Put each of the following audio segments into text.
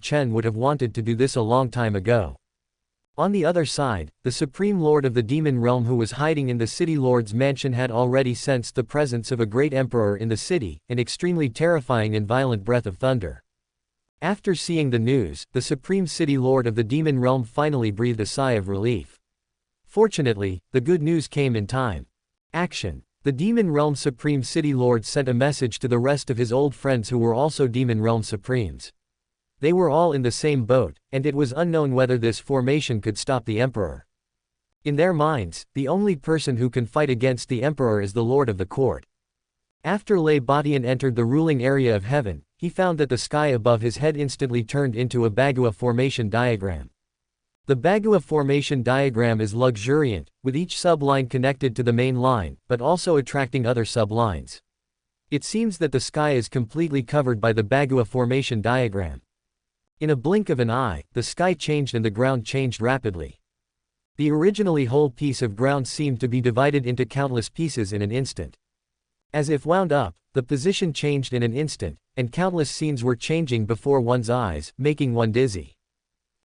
Chen would have wanted to do this a long time ago. On the other side, the Supreme Lord of the Demon Realm who was hiding in the City Lord's mansion had already sensed the presence of a great emperor in the city, an extremely terrifying and violent breath of thunder. After seeing the news, the Supreme City Lord of the Demon Realm finally breathed a sigh of relief. Fortunately, the good news came in time. Action. The Demon Realm Supreme City Lord sent a message to the rest of his old friends who were also Demon Realm Supremes. They were all in the same boat, and it was unknown whether this formation could stop the Emperor. In their minds, the only person who can fight against the Emperor is the Lord of the Court. After Lei Badian entered the ruling area of heaven, he found that the sky above his head instantly turned into a Bagua formation diagram. The Bagua formation diagram is luxuriant, with each subline connected to the main line, but also attracting other sublines. It seems that the sky is completely covered by the Bagua formation diagram. In a blink of an eye, the sky changed and the ground changed rapidly. The originally whole piece of ground seemed to be divided into countless pieces in an instant. As if wound up, the position changed in an instant, and countless scenes were changing before one's eyes, making one dizzy.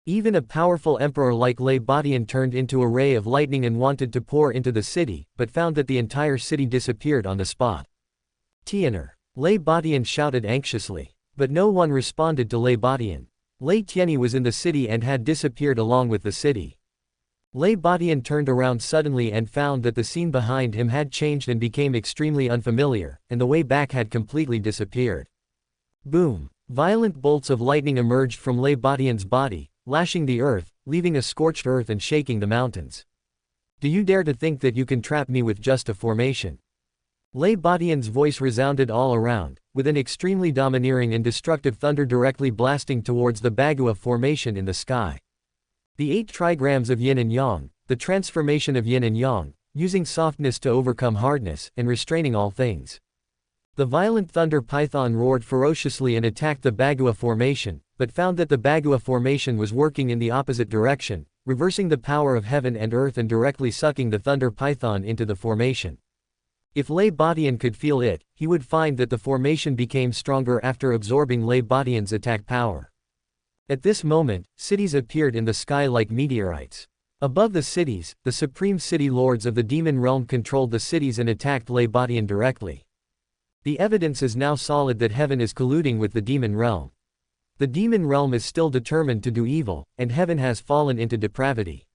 Even a powerful emperor like Lei Badian turned into a ray of lightning and wanted to pour into the city, but found that the entire city disappeared on the spot. Tian'er. Lei Badian shouted anxiously. But no one responded to Lei Badian. Lei Tianyi was in the city and had disappeared along with the city. Lei Badian turned around suddenly and found that the scene behind him had changed and became extremely unfamiliar, and the way back had completely disappeared. Boom! Violent bolts of lightning emerged from Lei Badian's body, lashing the earth, leaving a scorched earth and shaking the mountains. Do you dare to think that you can trap me with just a formation? Lei Badian's voice resounded all around, with an extremely domineering and destructive thunder directly blasting towards the Bagua formation in the sky. The 8 trigrams of yin and yang, the transformation of yin and yang, using softness to overcome hardness, and restraining all things. The violent thunder python roared ferociously and attacked the Bagua formation, but found that the Bagua formation was working in the opposite direction, reversing the power of heaven and earth and directly sucking the thunder python into the formation. If Lei Badian could feel it, he would find that the formation became stronger after absorbing Lei Badian's attack power. At this moment, cities appeared in the sky like meteorites. Above the cities, the supreme city lords of the demon realm controlled the cities and attacked Lei Badian directly. The evidence is now solid that heaven is colluding with the demon realm. The demon realm is still determined to do evil, and heaven has fallen into depravity.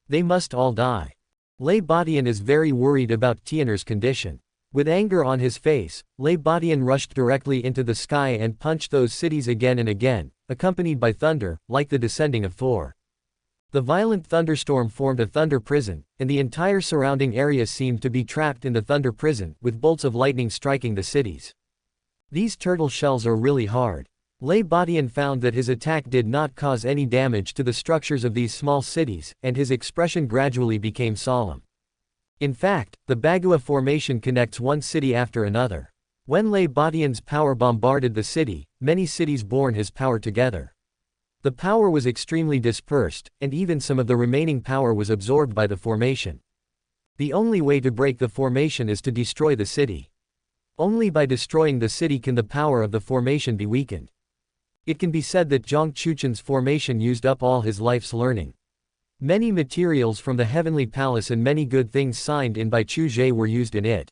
They must all die. Lei Badian is very worried about Tian'er's condition. With anger on his face, Lei Badian rushed directly into the sky and punched those cities again and again, accompanied by thunder, like the descending of Thor. The violent thunderstorm formed a thunder prison, and the entire surrounding area seemed to be trapped in the thunder prison, with bolts of lightning striking the cities. These turtle shells are really hard. Lei Badian found that his attack did not cause any damage to the structures of these small cities, and his expression gradually became solemn. In fact, the Bagua formation connects one city after another. When Lei Badian's power bombarded the city, many cities born his power together. The power was extremely dispersed, and even some of the remaining power was absorbed by the formation. The only way to break the formation is to destroy the city. Only by destroying the city can the power of the formation be weakened. It can be said that Zhang Chuchen's formation used up all his life's learning. Many materials from the heavenly palace and many good things signed in by Chu Ge were used in it.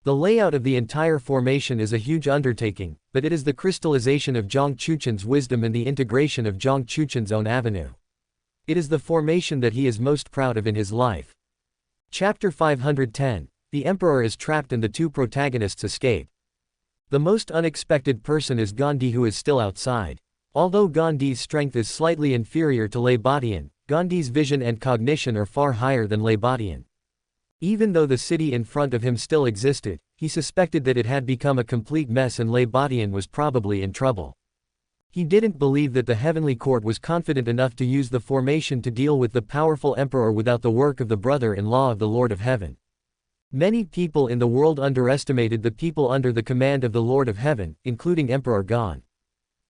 The layout of the entire formation is a huge undertaking, but it is the crystallization of Zhang Chuchen's wisdom and the integration of Zhang Chuchen's own avenue. It is the formation that he is most proud of in his life. Chapter 510. The Emperor is trapped and the 2 protagonists escape. The most unexpected person is Gandhi, who is still outside. Although Gandhi's strength is slightly inferior to Lei Badian, Gandhi's vision and cognition are far higher than Lei Badian. Even though the city in front of him still existed, he suspected that it had become a complete mess and Lei Badian was probably in trouble. He didn't believe that the heavenly court was confident enough to use the formation to deal with the powerful emperor without the work of the brother-in-law of the Lord of Heaven. Many people in the world underestimated the people under the command of the Lord of Heaven, including Emperor Gan.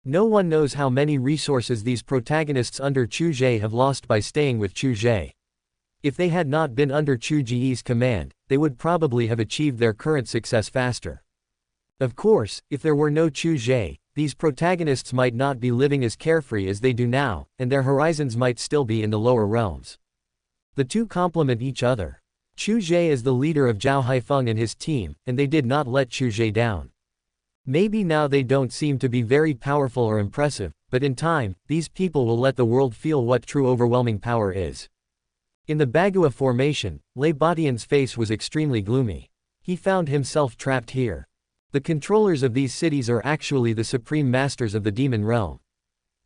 No one knows how many resources these protagonists under Chu Ge have lost by staying with Chu Ge. If they had not been under Chu Ge's command, they would probably have achieved their current success faster. Of course, if there were no Chu Ge, these protagonists might not be living as carefree as they do now, and their horizons might still be in the lower realms. The two complement each other. Chu Ge is the leader of Zhao Haifeng and his team, and they did not let Chu Ge down. Maybe now they don't seem to be very powerful or impressive, but in time, these people will let the world feel what true overwhelming power is. In the Bagua formation, Lei Badian's face was extremely gloomy. He found himself trapped here. The controllers of these cities are actually the supreme masters of the demon realm.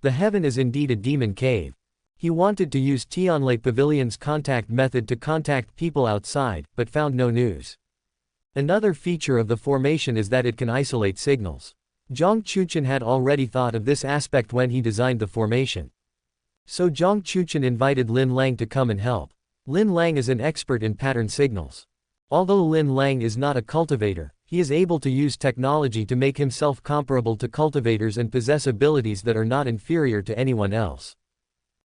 The heaven is indeed a demon cave. He wanted to use Tianlei Pavilion's contact method to contact people outside, but found no news. Another feature of the formation is that it can isolate signals. Zhang Chuchen had already thought of this aspect when he designed the formation. So Zhang Chuchen invited Lin Lang to come and help. Lin Lang is an expert in pattern signals. Although Lin Lang is not a cultivator, he is able to use technology to make himself comparable to cultivators and possess abilities that are not inferior to anyone else.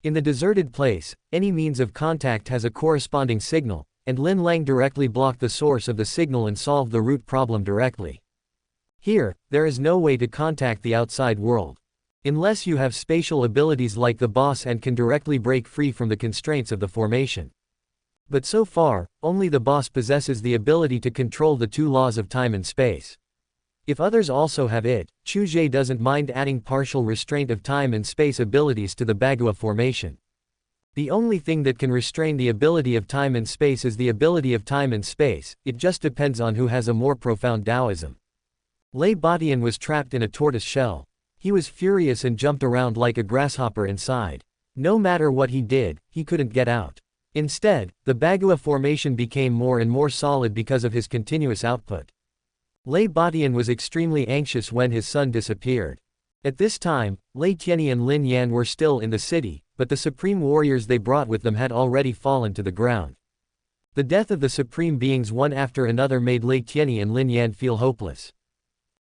In the deserted place, any means of contact has a corresponding signal, and Lin Lang directly blocked the source of the signal and solved the root problem directly. Here, there is no way to contact the outside world. Unless you have spatial abilities like the boss and can directly break free from the constraints of the formation. But so far, only the boss possesses the ability to control the two laws of time and space. If others also have it, Chu Ge doesn't mind adding partial restraint of time and space abilities to the Bagua formation. The only thing that can restrain the ability of time and space is the ability of time and space, it just depends on who has a more profound Taoism. Lei Badian was trapped in a tortoise shell. He was furious and jumped around like a grasshopper inside. No matter what he did, he couldn't get out. Instead, the Bagua formation became more and more solid because of his continuous output. Lei Badian was extremely anxious when his son disappeared. At this time, Lei Tianyi and Lin Yan were still in the city, but the supreme warriors they brought with them had already fallen to the ground. The death of the supreme beings one after another made Lei Tianyi and Lin Yan feel hopeless.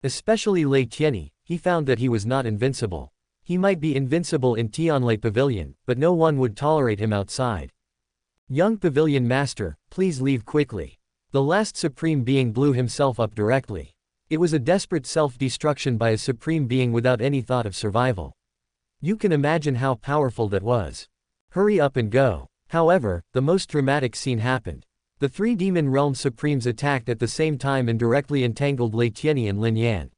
Especially Lei Tianyi, he found that he was not invincible. He might be invincible in Tianlei Pavilion, but no one would tolerate him outside. Young Pavilion Master, please leave quickly. The last supreme being blew himself up directly. It was a desperate self-destruction by a supreme being without any thought of survival. You can imagine how powerful that was. Hurry up and go. However, the most dramatic scene happened. The three demon realm supremes attacked at the same time and directly entangled Lei Tianyi and Lin Yan.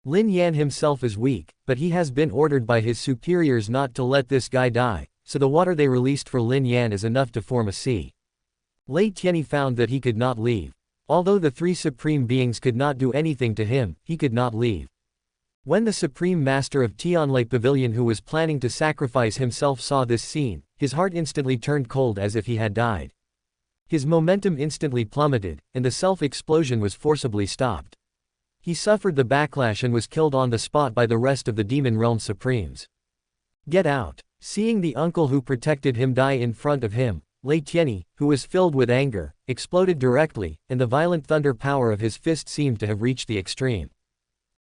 Lin Yan himself is weak, but he has been ordered by his superiors not to let this guy die, so the water they released for Lin Yan is enough to form a sea. Lei Tianyi found that he could not leave. Although the three supreme beings could not do anything to him, he could not leave. When the supreme master of Tianlei Pavilion who was planning to sacrifice himself saw this scene, his heart instantly turned cold as if he had died. His momentum instantly plummeted, and the self-explosion was forcibly stopped. He suffered the backlash and was killed on the spot by the rest of the demon realm supremes. Get out. Seeing the uncle who protected him die in front of him, Lei Tianyi, who was filled with anger, exploded directly, and the violent thunder power of his fist seemed to have reached the extreme.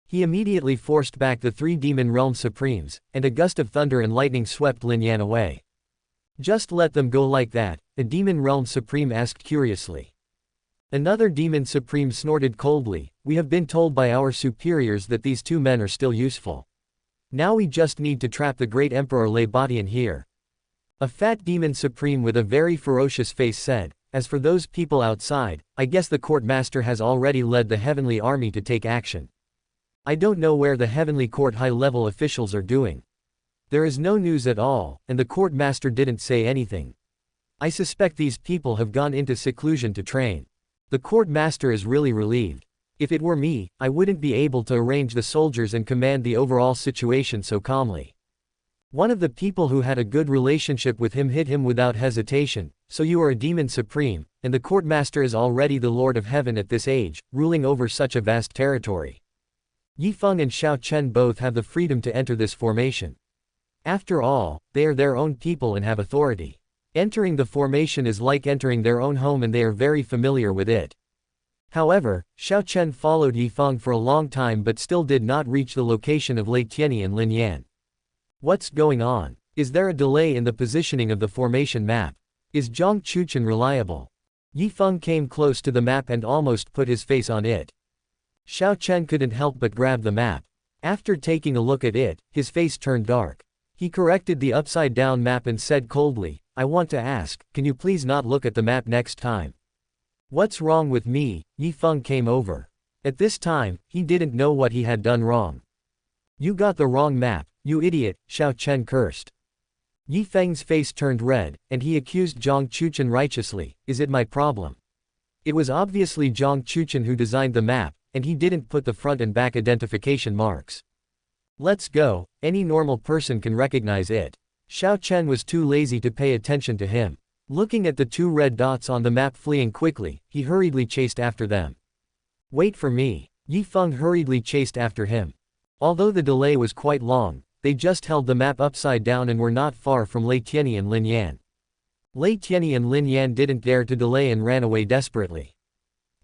He immediately forced back the three demon realm supremes, and a gust of thunder and lightning swept Lin Yan away. Just let them go like that, a demon realm supreme asked curiously. Another demon supreme snorted coldly, we have been told by our superiors that these two men are still useful. Now we just need to trap the great emperor Lei Badian here. A fat demon supreme with a very ferocious face said, as for those people outside, I guess the court master has already led the heavenly army to take action. I don't know where the heavenly court high-level officials are doing. There is no news at all, and the court master didn't say anything. I suspect these people have gone into seclusion to train. The court master is really relieved. If it were me, I wouldn't be able to arrange the soldiers and command the overall situation so calmly. One of the people who had a good relationship with him hit him without hesitation, so you are a demon supreme, and the court master is already the lord of heaven at this age, ruling over such a vast territory. Yi Feng and Xiao Chen both have the freedom to enter this formation. After all, they are their own people and have authority. Entering the formation is like entering their own home and they are very familiar with it. However, Xiao Chen followed Yi Feng for a long time but still did not reach the location of Lei Tianyi and Lin Yan. What's going on? Is there a delay in the positioning of the formation map? Is Zhang Chuchen reliable? Yi Feng came close to the map and almost put his face on it. Xiao Chen couldn't help but grab the map. After taking a look at it, his face turned dark. He corrected the upside-down map and said coldly, I want to ask, can you please not look at the map next time? What's wrong with me? Yifeng came over. At this time, he didn't know what he had done wrong. You got the wrong map, you idiot, Xiao Chen cursed. Yifeng's face turned red, and he accused Zhang Chuchen righteously, is it my problem? It was obviously Zhang Chuchen who designed the map, and he didn't put the front and back identification marks. Let's go, any normal person can recognize it. Xiao Chen was too lazy to pay attention to him. Looking at the two red dots on the map fleeing quickly, he hurriedly chased after them. Wait for me. Yifeng hurriedly chased after him. Although the delay was quite long, they just held the map upside down and were not far from Lei Tianyi and Lin Yan. Lei Tianyi and Lin Yan didn't dare to delay and ran away desperately.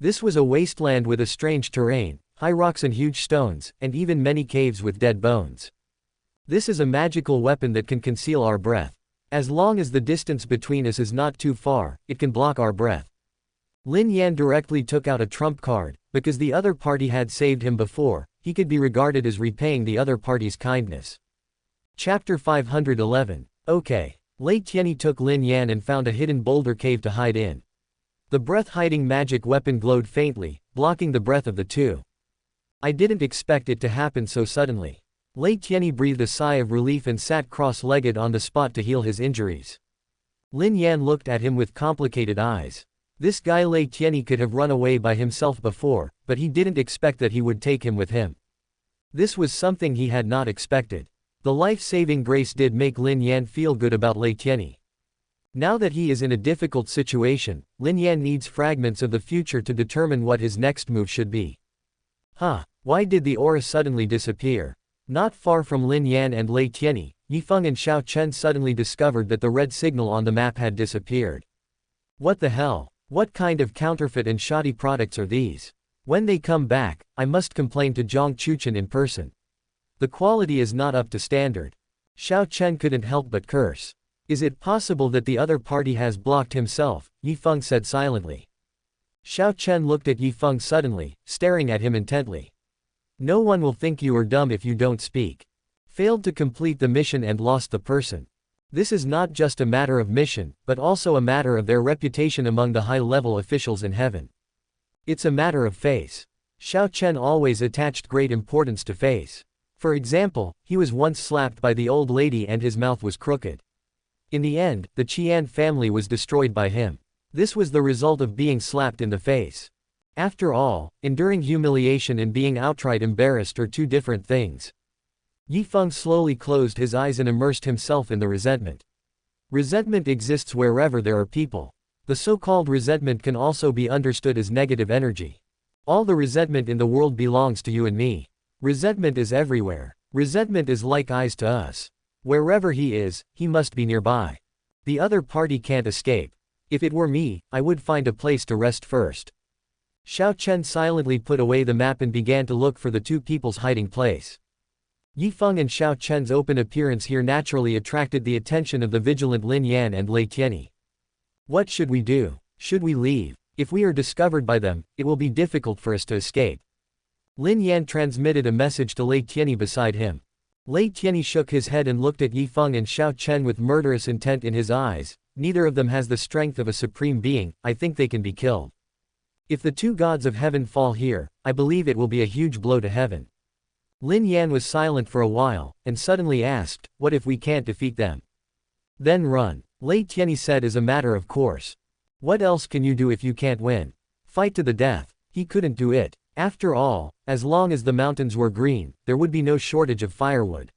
This was a wasteland with a strange terrain, high rocks and huge stones, and even many caves with dead bones. This is a magical weapon that can conceal our breath. As long as the distance between us is not too far, it can block our breath. Lin Yan directly took out a trump card, because the other party had saved him before, he could be regarded as repaying the other party's kindness. Chapter 511. Okay. Lei Tianyi took Lin Yan and found a hidden boulder cave to hide in. The breath-hiding magic weapon glowed faintly, blocking the breath of the two. I didn't expect it to happen so suddenly. Lei Tianyi breathed a sigh of relief and sat cross-legged on the spot to heal his injuries. Lin Yan looked at him with complicated eyes. This guy Lei Tianyi could have run away by himself before, but he didn't expect that he would take him with him. This was something he had not expected. The life-saving grace did make Lin Yan feel good about Lei Tianyi. Now that he is in a difficult situation, Lin Yan needs fragments of the future to determine what his next move should be. Why did the aura suddenly disappear? Not far from Lin Yan and Lei Tianyi, Yifeng and Xiao Chen suddenly discovered that the red signal on the map had disappeared. What the hell? What kind of counterfeit and shoddy products are these? When they come back, I must complain to Zhang Chuchen in person. The quality is not up to standard. Xiao Chen couldn't help but curse. Is it possible that the other party has blocked himself? Yifeng said silently. Xiao Chen looked at Yifeng suddenly, staring at him intently. No one will think you are dumb if you don't speak. Failed to complete the mission and lost the person. This is not just a matter of mission, but also a matter of their reputation among the high-level officials in heaven. It's a matter of face. Xiao Chen always attached great importance to face. For example, he was once slapped by the old lady and his mouth was crooked. In the end, the Qian family was destroyed by him. This was the result of being slapped in the face. After all, enduring humiliation and being outright embarrassed are two different things. Yifeng slowly closed his eyes and immersed himself in the resentment. Resentment exists wherever there are people. The so-called resentment can also be understood as negative energy. All the resentment in the world belongs to you and me. Resentment is everywhere. Resentment is like eyes to us. Wherever he is, he must be nearby. The other party can't escape. If it were me, I would find a place to rest first. Xiao Chen silently put away the map and began to look for the two people's hiding place. Yifeng and Xiao Chen's open appearance here naturally attracted the attention of the vigilant Lin Yan and Lei Tianyi. What should we do? Should we leave? If we are discovered by them, it will be difficult for us to escape. Lin Yan transmitted a message to Lei Tianyi beside him. Lei Tianyi shook his head and looked at Yifeng and Xiao Chen with murderous intent in his eyes. Neither of them has the strength of a supreme being, I think they can be killed. If the two gods of heaven fall here, I believe it will be a huge blow to heaven. Lin Yan was silent for a while, and suddenly asked, what if we can't defeat them? Then run. Lei Tianyi said as a matter of course. What else can you do if you can't win? Fight to the death. He couldn't do it. After all, as long as the mountains were green, there would be no shortage of firewood.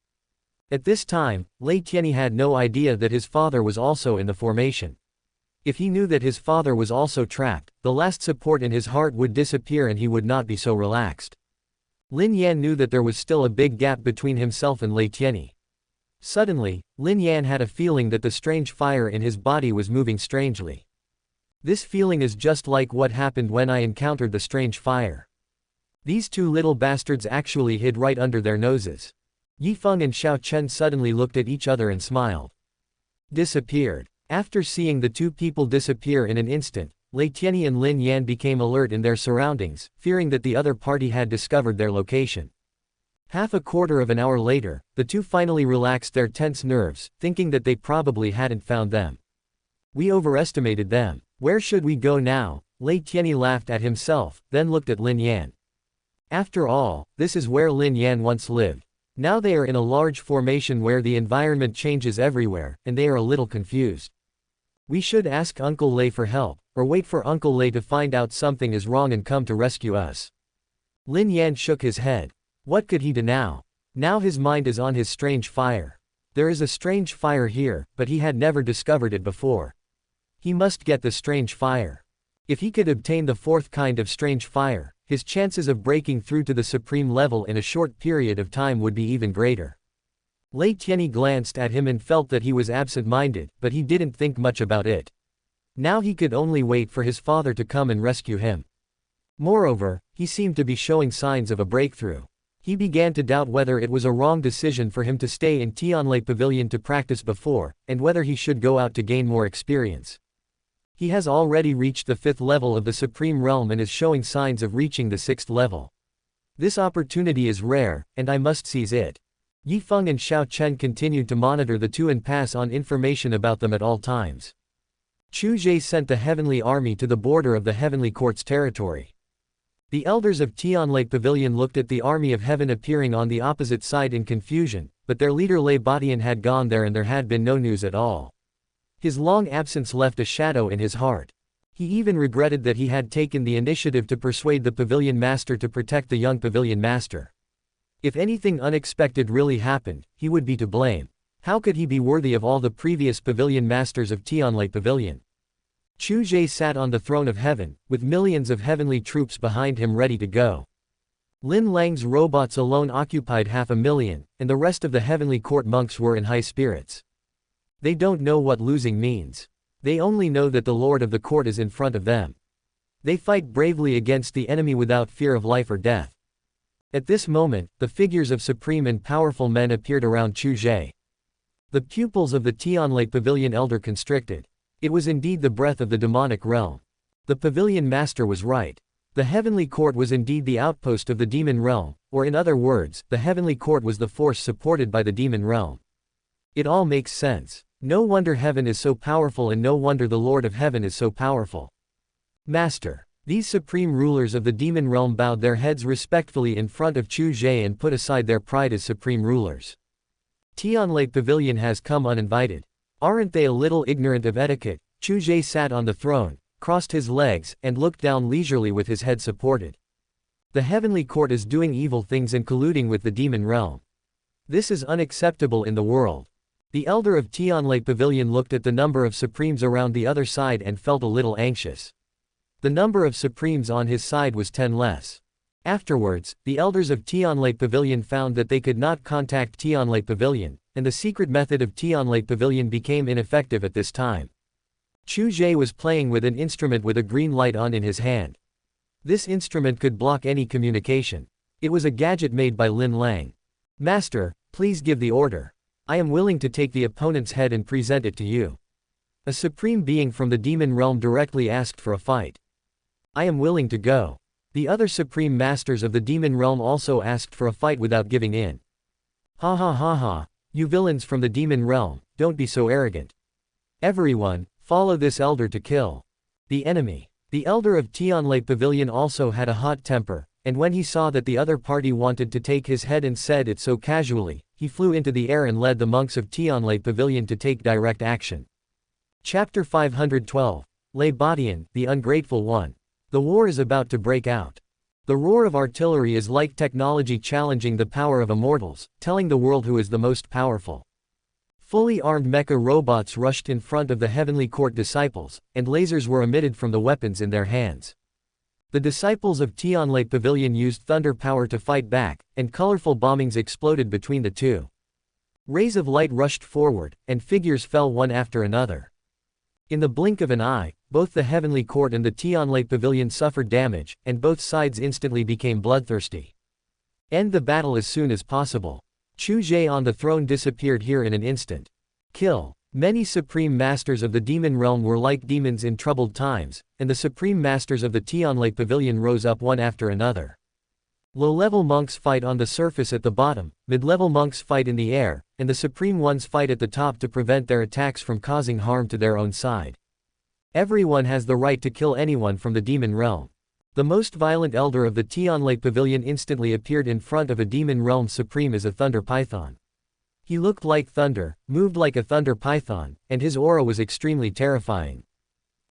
At this time, Lei Tianyi had no idea that his father was also in the formation. If he knew that his father was also trapped, the last support in his heart would disappear and he would not be so relaxed. Lin Yan knew that there was still a big gap between himself and Lei Tianyi. Suddenly, Lin Yan had a feeling that the strange fire in his body was moving strangely. This feeling is just like what happened when I encountered the strange fire. These two little bastards actually hid right under their noses. Yifeng and Xiao Chen suddenly looked at each other and smiled. Disappeared. After seeing the two people disappear in an instant, Lei Tianyi and Lin Yan became alert in their surroundings, fearing that the other party had discovered their location. Half a quarter of an hour later, the two finally relaxed their tense nerves, thinking that they probably hadn't found them. We overestimated them. Where should we go now? Lei Tianyi laughed at himself, then looked at Lin Yan. After all, this is where Lin Yan once lived. Now they are in a large formation where the environment changes everywhere, and they are a little confused. We should ask Uncle Lei for help, or wait for Uncle Lei to find out something is wrong and come to rescue us. Lin Yan shook his head. What could he do now? Now his mind is on his strange fire. There is a strange fire here, but he had never discovered it before. He must get the strange fire. If he could obtain the fourth kind of strange fire, his chances of breaking through to the supreme level in a short period of time would be even greater. Lei Tianyi glanced at him and felt that he was absent-minded, but he didn't think much about it. Now he could only wait for his father to come and rescue him. Moreover, he seemed to be showing signs of a breakthrough. He began to doubt whether it was a wrong decision for him to stay in Tianlei Pavilion to practice before, and whether he should go out to gain more experience. He has already reached the 5th level of the Supreme Realm and is showing signs of reaching the 6th level. This opportunity is rare, and I must seize it. Yi Feng and Xiao Chen continued to monitor the two and pass on information about them at all times. Chu Ge sent the Heavenly Army to the border of the Heavenly Court's territory. The elders of Tianlei Pavilion looked at the army of heaven appearing on the opposite side in confusion, but their leader Lei Badian had gone there and there had been no news at all. His long absence left a shadow in his heart. He even regretted that he had taken the initiative to persuade the pavilion master to protect the young pavilion master. If anything unexpected really happened, he would be to blame. How could he be worthy of all the previous pavilion masters of Tianlei Pavilion? Chu Ge sat on the throne of heaven, with millions of heavenly troops behind him ready to go. Lin Lang's robots alone occupied 500,000, and the rest of the heavenly court monks were in high spirits. They don't know what losing means. They only know that the lord of the court is in front of them. They fight bravely against the enemy without fear of life or death. At this moment, the figures of supreme and powerful men appeared around Chu Ge. The pupils of the Tianlei Pavilion elder constricted. It was indeed the breath of the demonic realm. The pavilion master was right. The heavenly court was indeed the outpost of the demon realm, or in other words, the heavenly court was the force supported by the demon realm. It all makes sense. No wonder heaven is so powerful and no wonder the Lord of Heaven is so powerful. Master. These supreme rulers of the demon realm bowed their heads respectfully in front of Chu Ge and put aside their pride as supreme rulers. Tianlei Pavilion has come uninvited. Aren't they a little ignorant of etiquette? Chu Ge sat on the throne, crossed his legs, and looked down leisurely with his head supported. The heavenly court is doing evil things and colluding with the demon realm. This is unacceptable in the world. The elder of Tianlei Pavilion looked at the number of supremes around the other side and felt a little anxious. The number of supremes on his side was 10 less. Afterwards, the elders of Tianlei Pavilion found that they could not contact Tianlei Pavilion, and the secret method of Tianlei Pavilion became ineffective at this time. Chu Ge was playing with an instrument with a green light on in his hand. This instrument could block any communication. It was a gadget made by Lin Lang. Master, please give the order. I am willing to take the opponent's head and present it to you. A supreme being from the demon realm directly asked for a fight. I am willing to go. The other supreme masters of the demon realm also asked for a fight without giving in. Ha ha ha ha, you villains from the demon realm, don't be so arrogant. Everyone, follow this elder to kill the enemy. The elder of Tianlei Pavilion also had a hot temper, and when he saw that the other party wanted to take his head and said it so casually, he flew into the air and led the monks of Tianlei Pavilion to take direct action. Chapter 512. Lei Badian, the Ungrateful One. The war is about to break out. The roar of artillery is like technology challenging the power of immortals, telling the world who is the most powerful. Fully armed mecha robots rushed in front of the heavenly court disciples, and lasers were emitted from the weapons in their hands. The disciples of Tianlei Pavilion used thunder power to fight back, and colorful bombings exploded between the two. Rays of light rushed forward, and figures fell one after another. In the blink of an eye, both the heavenly court and the Tianlei Pavilion suffered damage, and both sides instantly became bloodthirsty. End the battle as soon as possible. Chu Ge on the throne disappeared here in an instant. Kill. Many supreme masters of the demon realm were like demons in troubled times, and the supreme masters of the Tianlei Pavilion rose up one after another. Low-level monks fight on the surface at the bottom, mid-level monks fight in the air, and the supreme ones fight at the top to prevent their attacks from causing harm to their own side. Everyone has the right to kill anyone from the demon realm. The most violent elder of the Tianlei Pavilion instantly appeared in front of a demon realm supreme as a thunder python. He looked like thunder, moved like a thunder python, and his aura was extremely terrifying.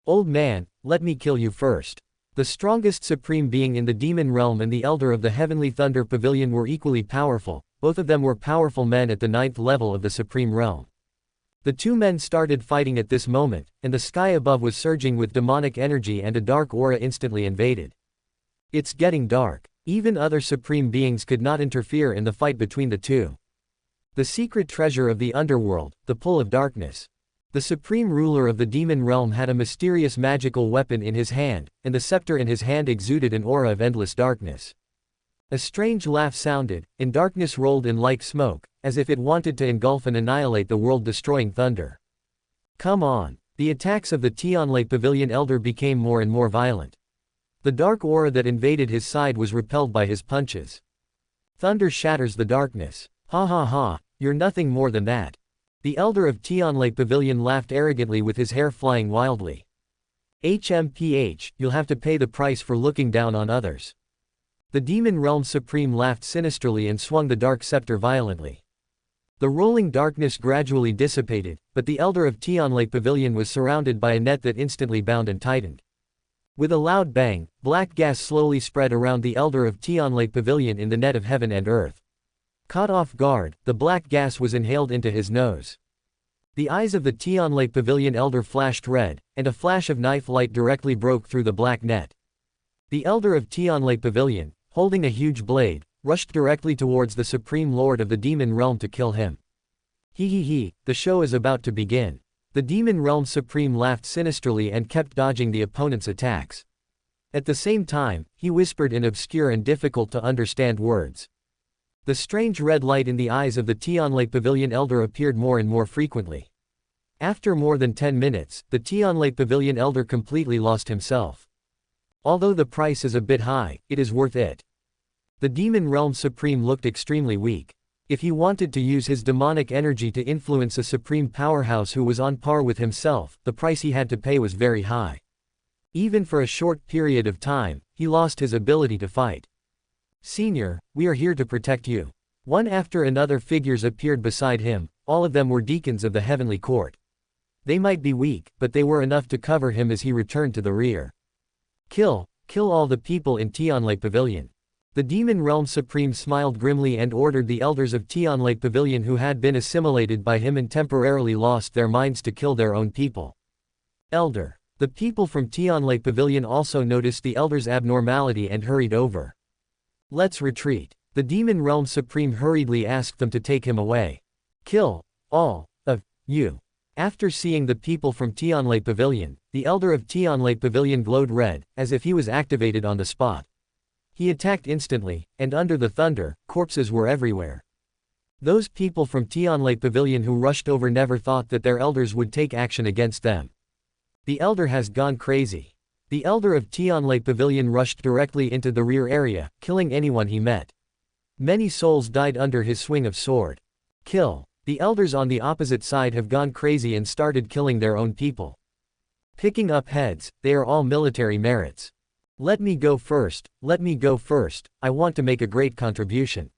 Old man, let me kill you first. The strongest supreme being in the demon realm and the elder of the heavenly thunder pavilion were equally powerful. Both of them were powerful men at the 9th level of the supreme realm. The two men started fighting at this moment, and the sky above was surging with demonic energy and a dark aura instantly invaded. It's getting dark. Even other supreme beings could not interfere in the fight between the two. The secret treasure of the underworld, the pull of darkness. The supreme ruler of the demon realm had a mysterious magical weapon in his hand, and the scepter in his hand exuded an aura of endless darkness. A strange laugh sounded, and darkness rolled in like smoke, as if it wanted to engulf and annihilate the world-destroying thunder. Come on! The attacks of the Tianlei Pavilion elder became more and more violent. The dark aura that invaded his side was repelled by his punches. Thunder shatters the darkness. Ha ha ha, you're nothing more than that. The elder of Tianlei Pavilion laughed arrogantly with his hair flying wildly. HMPH, you'll have to pay the price for looking down on others. The demon realm supreme laughed sinisterly and swung the dark scepter violently. The rolling darkness gradually dissipated, but the elder of Tianlei Pavilion was surrounded by a net that instantly bound and tightened. With a loud bang, black gas slowly spread around the elder of Tianlei Pavilion in the net of heaven and earth. Caught off guard, the black gas was inhaled into his nose. The eyes of the Tianlei Pavilion elder flashed red, and a flash of knife light directly broke through the black net. The elder of Tianlei Pavilion, holding a huge blade, rushed directly towards the supreme lord of the demon realm to kill him. He, the show is about to begin. The demon realm supreme laughed sinisterly and kept dodging the opponent's attacks. At the same time, he whispered in obscure and difficult to understand words. The strange red light in the eyes of the Tianlei Pavilion elder appeared more and more frequently. After more than 10 minutes, the Tianlei Pavilion elder completely lost himself. Although the price is a bit high, it is worth it. The Demon Realm Supreme looked extremely weak. If he wanted to use his demonic energy to influence a supreme powerhouse who was on par with himself, the price he had to pay was very high. Even for a short period of time, he lost his ability to fight. Senior, we are here to protect you. One after another figures appeared beside him, all of them were deacons of the heavenly court. They might be weak, but they were enough to cover him as he returned to the rear. Kill all the people in Tianlei Pavilion. The Demon Realm Supreme smiled grimly and ordered the elders of Tianlei Pavilion who had been assimilated by him and temporarily lost their minds to kill their own people. Elder. The people from Tianlei Pavilion also noticed the elder's abnormality and hurried over. Let's retreat. The Demon Realm Supreme hurriedly asked them to take him away. Kill all of you. After seeing the people from Tianlei Pavilion, the elder of Tianlei Pavilion glowed red, as if he was activated on the spot. He attacked instantly, and under the thunder, corpses were everywhere. Those people from Tianlei Pavilion who rushed over never thought that their elders would take action against them. The elder has gone crazy. The elder of Tianlei Pavilion rushed directly into the rear area, killing anyone he met. Many souls died under his swing of sword. Kill. The elders on the opposite side have gone crazy and started killing their own people. Picking up heads, they are all military merits. Let me go first, I want to make a great contribution.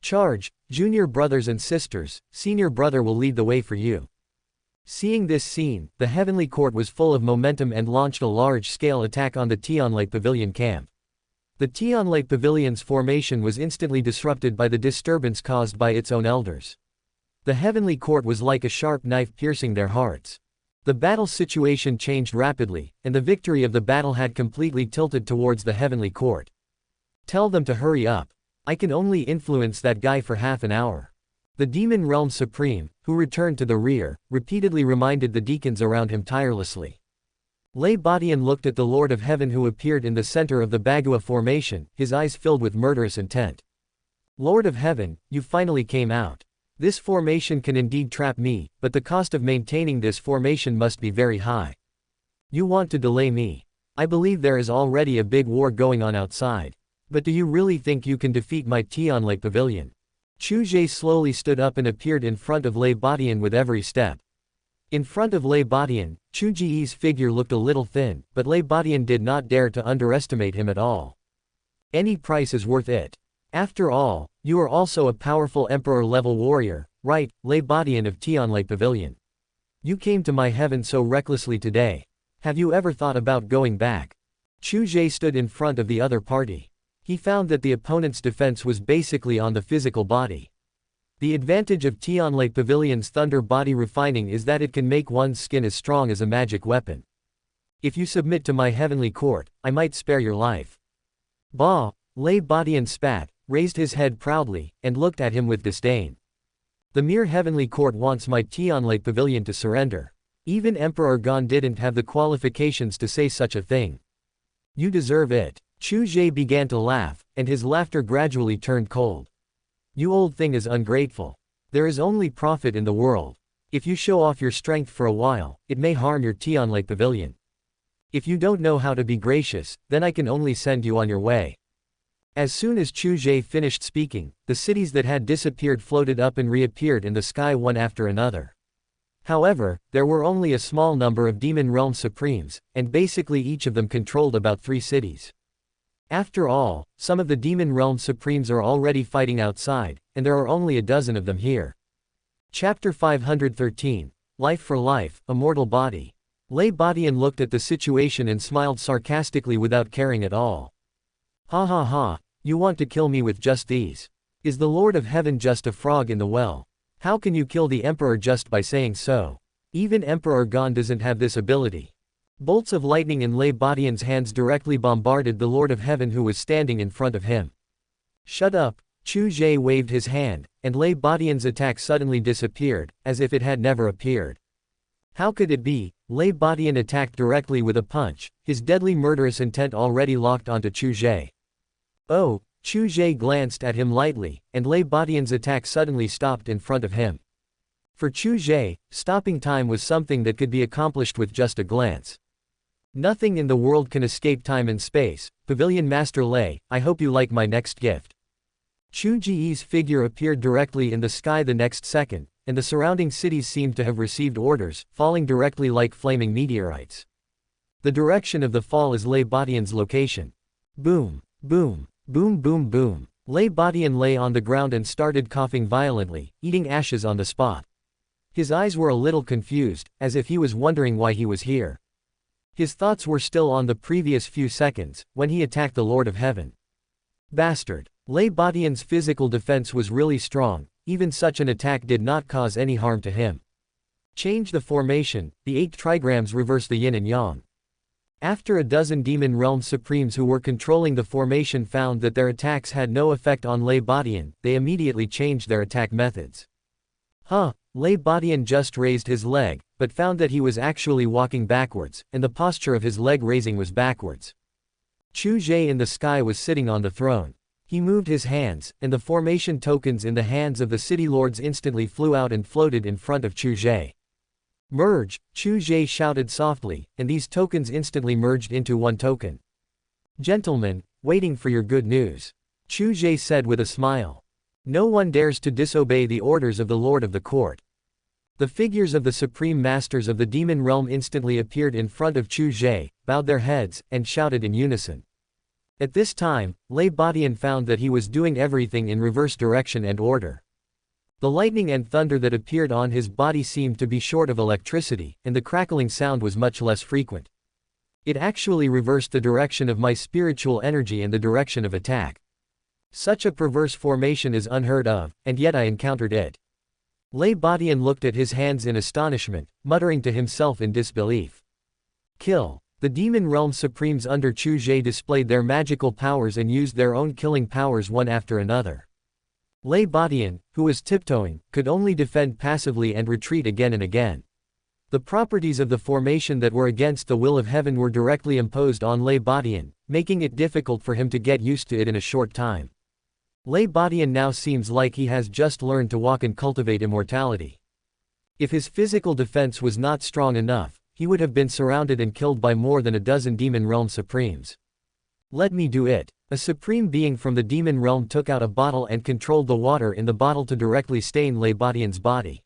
Charge, junior brothers and sisters, senior brother will lead the way for you. Seeing this scene, the heavenly court was full of momentum and launched a large-scale attack on the Tianlei Pavilion camp. The Tianlei Pavilion's formation was instantly disrupted by the disturbance caused by its own elders. The heavenly court was like a sharp knife piercing their hearts. The battle situation changed rapidly, and the victory of the battle had completely tilted towards the heavenly court. Tell them to hurry up. I can only influence that guy for half an hour. The Demon Realm Supreme, who returned to the rear, repeatedly reminded the deacons around him tirelessly. Lei Badian looked at the Lord of Heaven who appeared in the center of the Bagua formation, his eyes filled with murderous intent. Lord of Heaven, you finally came out. This formation can indeed trap me, but the cost of maintaining this formation must be very high. You want to delay me. I believe there is already a big war going on outside. But do you really think you can defeat my Tianlai pavilion? Chu Ge slowly stood up and appeared in front of Lei Badian with every step. In front of Lei Badian, Chu Ge's figure looked a little thin, but Lei Badian did not dare to underestimate him at all. Any price is worth it. After all, you are also a powerful emperor-level warrior, right, Lei Badian of Tianlai Pavilion? You came to my heaven so recklessly today. Have you ever thought about going back? Chu Ge stood in front of the other party. He found that the opponent's defense was basically on the physical body. The advantage of Tianlai Pavilion's thunder body refining is that it can make one's skin as strong as a magic weapon. If you submit to my heavenly court, I might spare your life. Bah! Lei Badian spat, raised his head proudly, and looked at him with disdain. The mere heavenly court wants my Tianlai Pavilion to surrender. Even Emperor Gan didn't have the qualifications to say such a thing. You deserve it. Chu Ge began to laugh, and his laughter gradually turned cold. You old thing is ungrateful. There is only profit in the world. If you show off your strength for a while, it may harm your Tianlai Pavilion. If you don't know how to be gracious, then I can only send you on your way. As soon as Chu Ge finished speaking, the cities that had disappeared floated up and reappeared in the sky one after another. However, there were only a small number of Demon Realm Supremes, and basically each of them controlled about 3 cities. After all, some of the Demon Realm Supremes are already fighting outside, and there are only a dozen of them here. Chapter 513, Life for Life, Immortal Body. Lei Badian looked at the situation and smiled sarcastically without caring at all. Ha ha ha, you want to kill me with just these? Is the Lord of Heaven just a frog in the well? How can you kill the Emperor just by saying so? Even Emperor Gan doesn't have this ability. Bolts of lightning in Lei Badian's hands directly bombarded the Lord of Heaven who was standing in front of him. Shut up! Chu Ge waved his hand, and Lei Badian's attack suddenly disappeared, as if it had never appeared. How could it be? Lei Badian attacked directly with a punch, his deadly murderous intent already locked onto Chu Ge. Oh! Chu Ge glanced at him lightly, and Lei Badian's attack suddenly stopped in front of him. For Chu Ge, stopping time was something that could be accomplished with just a glance. Nothing in the world can escape time and space. Pavilion Master Lei, I hope you like my next gift. Chu Ge's figure appeared directly in the sky the next second, and the surrounding cities seemed to have received orders, falling directly like flaming meteorites. The direction of the fall is Lei Badian's location. Boom, boom, boom boom boom. Lei Badian lay on the ground and started coughing violently, eating ashes on the spot. His eyes were a little confused, as if he was wondering why he was here. His thoughts were still on the previous few seconds, when he attacked the Lord of Heaven. Bastard! Lei Badian's physical defense was really strong, even such an attack did not cause any harm to him. Change the formation, the 8 trigrams reverse the yin and yang. After a dozen Demon Realm Supremes who were controlling the formation found that their attacks had no effect on Lei Badian, they immediately changed their attack methods. Huh! Lei Badian just raised his leg, but found that he was actually walking backwards, and the posture of his leg raising was backwards. Chu Ge in the sky was sitting on the throne. He moved his hands, and the formation tokens in the hands of the city lords instantly flew out and floated in front of Chu Ge. Merge! Chu Ge shouted softly, and these tokens instantly merged into one token. Gentlemen, waiting for your good news. Chu Ge said with a smile. No one dares to disobey the orders of the Lord of the Court. The figures of the Supreme Masters of the Demon Realm instantly appeared in front of Chu Ge, bowed their heads, and shouted in unison. At this time, Lei Badian found that he was doing everything in reverse direction and order. The lightning and thunder that appeared on his body seemed to be short of electricity, and the crackling sound was much less frequent. It actually reversed the direction of my spiritual energy and the direction of attack. Such a perverse formation is unheard of, and yet I encountered it. Lei Badian looked at his hands in astonishment, muttering to himself in disbelief. Kill! The Demon Realm Supremes under Chu Ge displayed their magical powers and used their own killing powers one after another. Lei Badian, who was tiptoeing, could only defend passively and retreat again and again. The properties of the formation that were against the will of heaven were directly imposed on Lei Badian, making it difficult for him to get used to it in a short time. Lei Badian now seems like he has just learned to walk and cultivate immortality. If his physical defense was not strong enough, he would have been surrounded and killed by more than a dozen Demon Realm Supremes. Let me do it. A supreme being from the demon realm took out a bottle and controlled the water in the bottle to directly stain Lei Badian's body.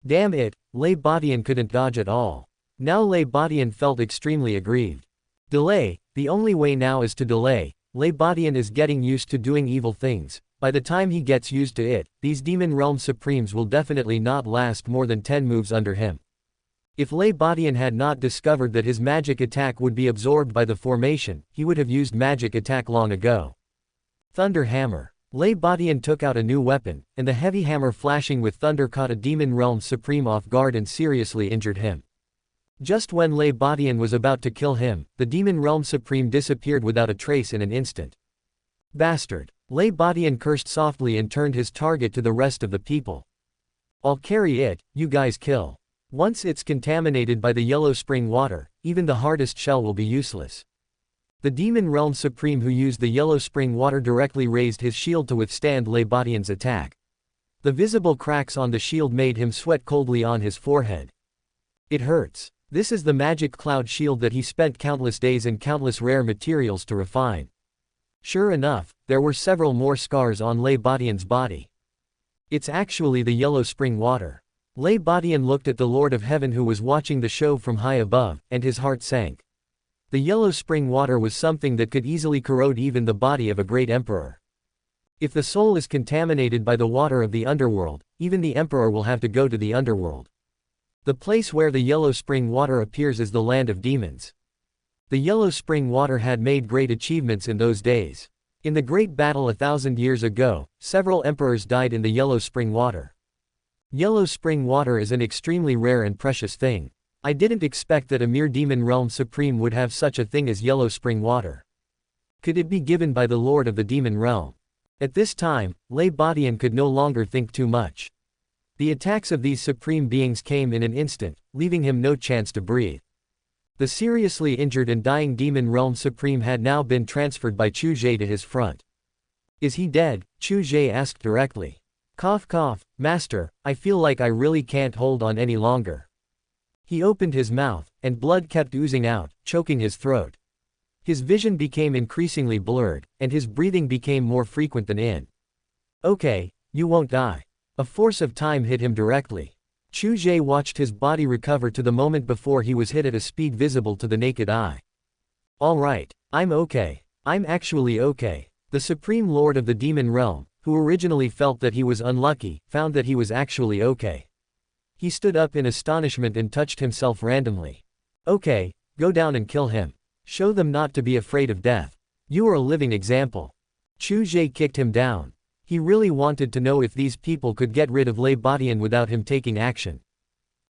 Damn it, Lei Badian couldn't dodge at all. Now Lei Badian felt extremely aggrieved. Delay, the only way now is to delay. Lei Badian is getting used to doing evil things. By the time he gets used to it, these demon realm supremes will definitely not last more than 10 moves under him. If Lei Badian had not discovered that his magic attack would be absorbed by the formation, he would have used magic attack long ago. Thunder Hammer. Lei Badian took out a new weapon, and the heavy hammer flashing with thunder caught a demon realm supreme off guard and seriously injured him. Just when Lei Badian was about to kill him, the demon realm supreme disappeared without a trace in an instant. Bastard. Lei Badian cursed softly and turned his target to the rest of the people. I'll carry it, you guys kill. Once it's contaminated by the yellow spring water, even the hardest shell will be useless. The demon realm supreme who used the yellow spring water directly raised his shield to withstand Lei Badian's attack. The visible cracks on the shield made him sweat coldly on his forehead. It hurts. This is the magic cloud shield that he spent countless days and countless rare materials to refine. Sure enough, there were several more scars on Lei Badian's body. It's actually the yellow spring water. Lei Badian looked at the Lord of Heaven who was watching the show from high above, and his heart sank. The yellow spring water was something that could easily corrode even the body of a great emperor. If the soul is contaminated by the water of the underworld, even the emperor will have to go to the underworld. The place where the yellow spring water appears is the land of demons. The yellow spring water had made great achievements in those days. In the great battle 1,000 years ago, several emperors died in the yellow spring water. Yellow spring water is an extremely rare and precious thing. I didn't expect that a mere demon realm supreme would have such a thing as yellow spring water. Could it be given by the lord of the demon realm? At this time, Lei Badian could no longer think too much. The attacks of these supreme beings came in an instant, leaving him no chance to breathe. The seriously injured and dying demon realm supreme had now been transferred by Chu Ge to his front. Is he dead? Chu Ge asked directly. Cough cough, master, I feel like I really can't hold on any longer. He opened his mouth, and blood kept oozing out, choking his throat. His vision became increasingly blurred, and his breathing became more frequent than in. Okay, you won't die. A force of time hit him directly. Chu Ge watched his body recover to the moment before he was hit at a speed visible to the naked eye. All right, I'm okay. I'm actually okay. The Supreme Lord of the Demon Realm, who originally felt that he was unlucky, found that he was actually okay. He stood up in astonishment and touched himself randomly. Okay, go down and kill him. Show them not to be afraid of death. You are a living example. Chu Ge kicked him down. He really wanted to know if these people could get rid of Lei Badian without him taking action.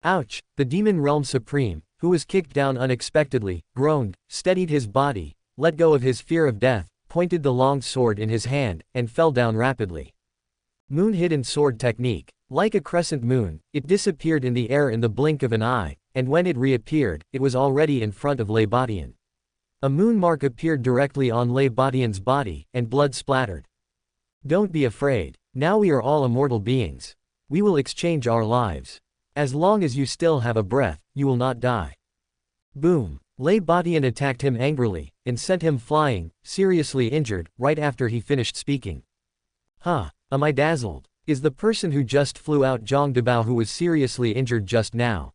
Ouch! The Demon Realm Supreme, who was kicked down unexpectedly, groaned, steadied his body, let go of his fear of death, pointed the long sword in his hand, and fell down rapidly. Moon Hidden Sword Technique. Like a crescent moon, it disappeared in the air in the blink of an eye, and when it reappeared, it was already in front of Lei Badian. A moon mark appeared directly on Lei Badian's body, and blood splattered. Don't be afraid. Now we are all immortal beings. We will exchange our lives. As long as you still have a breath, you will not die. Boom. Lei Badian attacked him angrily, and sent him flying, seriously injured, right after he finished speaking. Huh, am I dazzled? Is the person who just flew out Zhang Debao who was seriously injured just now?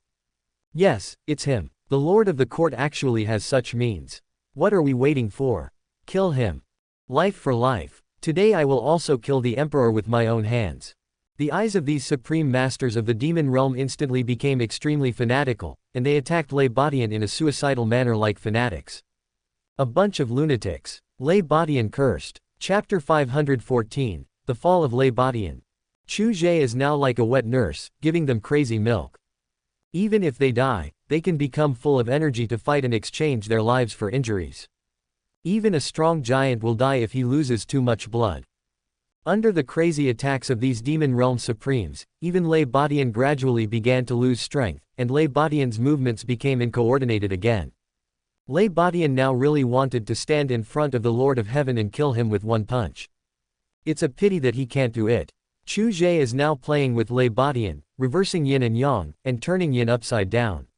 Yes, it's him. The Lord of the Court actually has such means. What are we waiting for? Kill him. Life for life. Today I will also kill the Emperor with my own hands. The eyes of these supreme masters of the demon realm instantly became extremely fanatical, and they attacked Lei Badian in a suicidal manner like fanatics. A bunch of lunatics. Lei Badian cursed. Chapter 514, The Fall of Lei Badian. Chu Ge is now like a wet nurse, giving them crazy milk. Even if they die, they can become full of energy to fight and exchange their lives for injuries. Even a strong giant will die if he loses too much blood. Under the crazy attacks of these demon realm supremes, even Lei Badian gradually began to lose strength, and Lei Badian's movements became uncoordinated again. Lei Badian now really wanted to stand in front of the Lord of Heaven and kill him with one punch. It's a pity that he can't do it. Chu Ge is now playing with Lei Badian, reversing yin and yang, and turning yin upside down.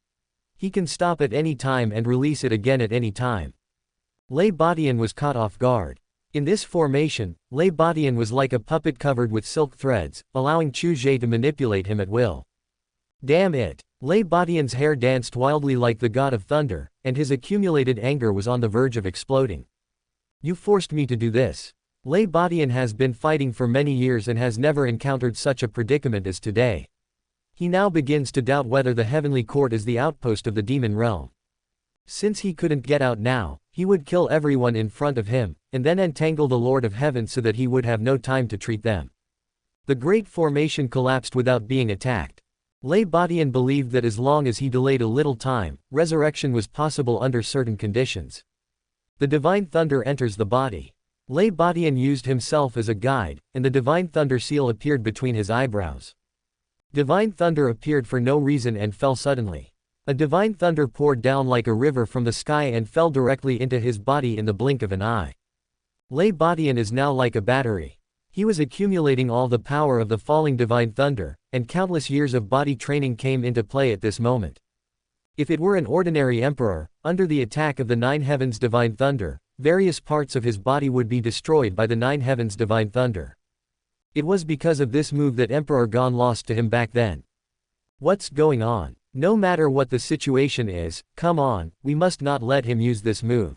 He can stop at any time and release it again at any time. Lei Badian was caught off guard. In this formation, Lei Badian was like a puppet covered with silk threads, allowing Chu Ge to manipulate him at will. Damn it! Lei Badian's hair danced wildly like the god of thunder, and his accumulated anger was on the verge of exploding. You forced me to do this. Lei Badian has been fighting for many years and has never encountered such a predicament as today. He now begins to doubt whether the heavenly court is the outpost of the demon realm. Since he couldn't get out now, he would kill everyone in front of him, and then entangle the Lord of Heaven so that he would have no time to treat them. The great formation collapsed without being attacked. Lei Badian believed that as long as he delayed a little time, resurrection was possible under certain conditions. The divine thunder enters the body. Lei Badian used himself as a guide, and the divine thunder seal appeared between his eyebrows. Divine thunder appeared for no reason and fell suddenly. A divine thunder poured down like a river from the sky and fell directly into his body in the blink of an eye. Lei Badian is now like a battery. He was accumulating all the power of the falling divine thunder, and countless years of body training came into play at this moment. If it were an ordinary emperor, under the attack of the nine heavens divine thunder, various parts of his body would be destroyed by the nine heavens divine thunder. It was because of this move that Emperor Gon lost to him back then. What's going on? No matter what the situation is, come on, we must not let him use this move.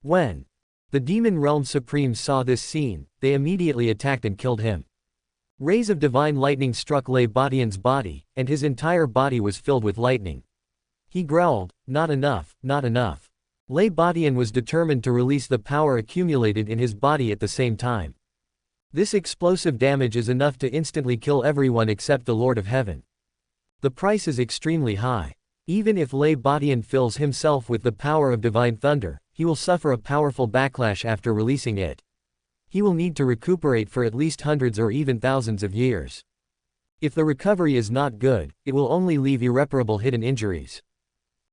When the Demon Realm Supremes saw this scene, they immediately attacked and killed him. Rays of divine lightning struck Lei Badian's body, and his entire body was filled with lightning. He growled, "Not enough, not enough." Lei Badian was determined to release the power accumulated in his body at the same time. This explosive damage is enough to instantly kill everyone except the Lord of Heaven. The price is extremely high. Even if Lei Badian fills himself with the power of divine thunder, he will suffer a powerful backlash after releasing it. He will need to recuperate for at least hundreds or even thousands of years. If the recovery is not good, it will only leave irreparable hidden injuries.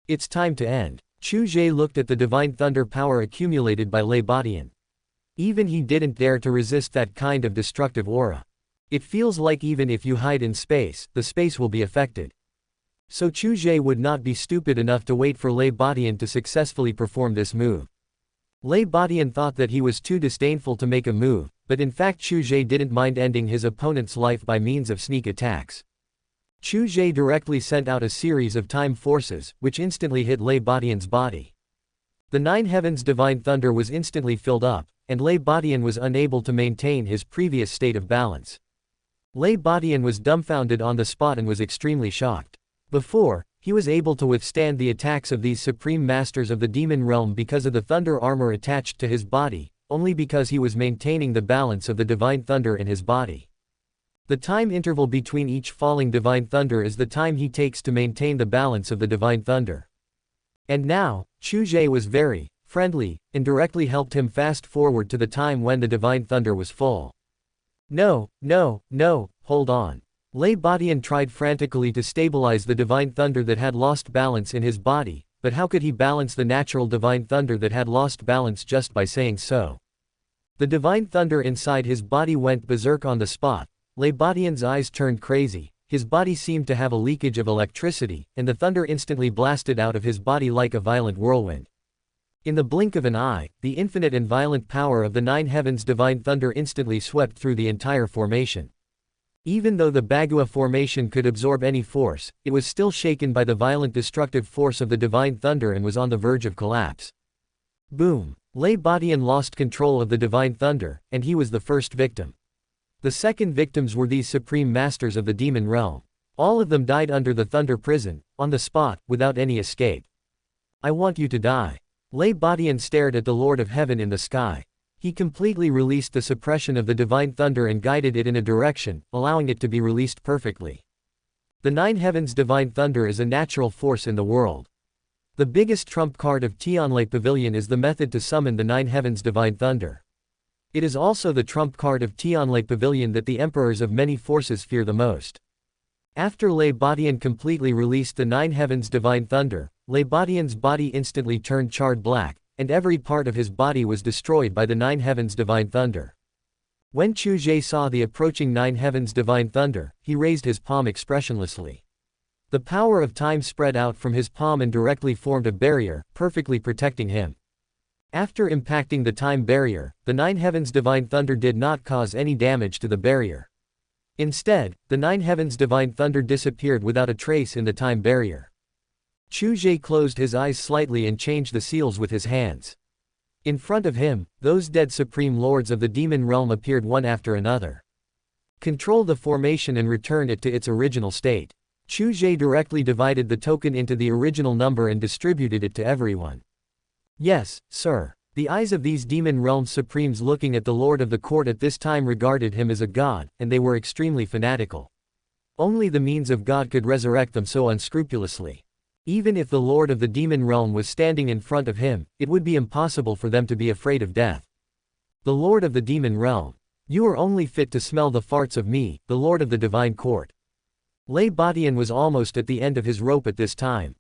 It's time to end. Chu Ge looked at the divine thunder power accumulated by Lei Badian. Even he didn't dare to resist that kind of destructive aura. It feels like even if you hide in space, the space will be affected. So Chu Ge would not be stupid enough to wait for Lei Badian to successfully perform this move. Lei Badian thought that he was too disdainful to make a move, but in fact Chu Ge didn't mind ending his opponent's life by means of sneak attacks. Chu Ge directly sent out a series of time forces, which instantly hit Lei Badian's body. The nine heavens divine thunder was instantly filled up, and Lei Badian was unable to maintain his previous state of balance. Lei Badian was dumbfounded on the spot and was extremely shocked. Before, he was able to withstand the attacks of these supreme masters of the demon realm because of the thunder armor attached to his body, only because he was maintaining the balance of the divine thunder in his body. The time interval between each falling divine thunder is the time he takes to maintain the balance of the divine thunder. And now, Chu Ge was very friendly, and directly helped him fast forward to the time when the divine thunder was full. No, hold on. Lei Badian tried frantically to stabilize the divine thunder that had lost balance in his body, but how could he balance the natural divine thunder that had lost balance just by saying so? The divine thunder inside his body went berserk on the spot. Lei Badian's eyes turned crazy, his body seemed to have a leakage of electricity, and the thunder instantly blasted out of his body like a violent whirlwind. In the blink of an eye, the infinite and violent power of the nine heavens divine thunder instantly swept through the entire formation. Even though the Bagua formation could absorb any force, it was still shaken by the violent destructive force of the divine thunder and was on the verge of collapse. Boom! Lei Badian lost control of the divine thunder, and he was the first victim. The second victims were these supreme masters of the demon realm. All of them died under the thunder prison, on the spot, without any escape. I want you to die. Lei Badian stared at the Lord of Heaven in the sky. He completely released the suppression of the divine thunder and guided it in a direction, allowing it to be released perfectly. The nine heavens divine thunder is a natural force in the world. The biggest trump card of Tianlai Pavilion is the method to summon the nine heavens divine thunder. It is also the trump card of Tianlai Pavilion that the emperors of many forces fear the most. After Lei Badian completely released the nine heavens divine thunder, Lei Badian's body instantly turned charred black, and every part of his body was destroyed by the nine heavens divine thunder. When Chu Ge saw the approaching nine heavens divine thunder, he raised his palm expressionlessly. The power of time spread out from his palm and directly formed a barrier, perfectly protecting him. After impacting the time barrier, the Nine Heavens Divine Thunder did not cause any damage to the barrier. Instead, the Nine Heavens Divine Thunder disappeared without a trace in the time barrier. Chu Ge closed his eyes slightly and changed the seals with his hands. In front of him, those dead supreme lords of the demon realm appeared one after another. Control the formation and return it to its original state. Chu Ge directly divided the token into the original number and distributed it to everyone. Yes, sir. The eyes of these demon realm supremes looking at the lord of the court at this time regarded him as a god, and they were extremely fanatical. Only the means of God could resurrect them so unscrupulously. Even if the lord of the demon realm was standing in front of him, it would be impossible for them to be afraid of death. The lord of the demon realm. You are only fit to smell the farts of me, the lord of the divine court. Lei Badian was almost at the end of his rope at this time.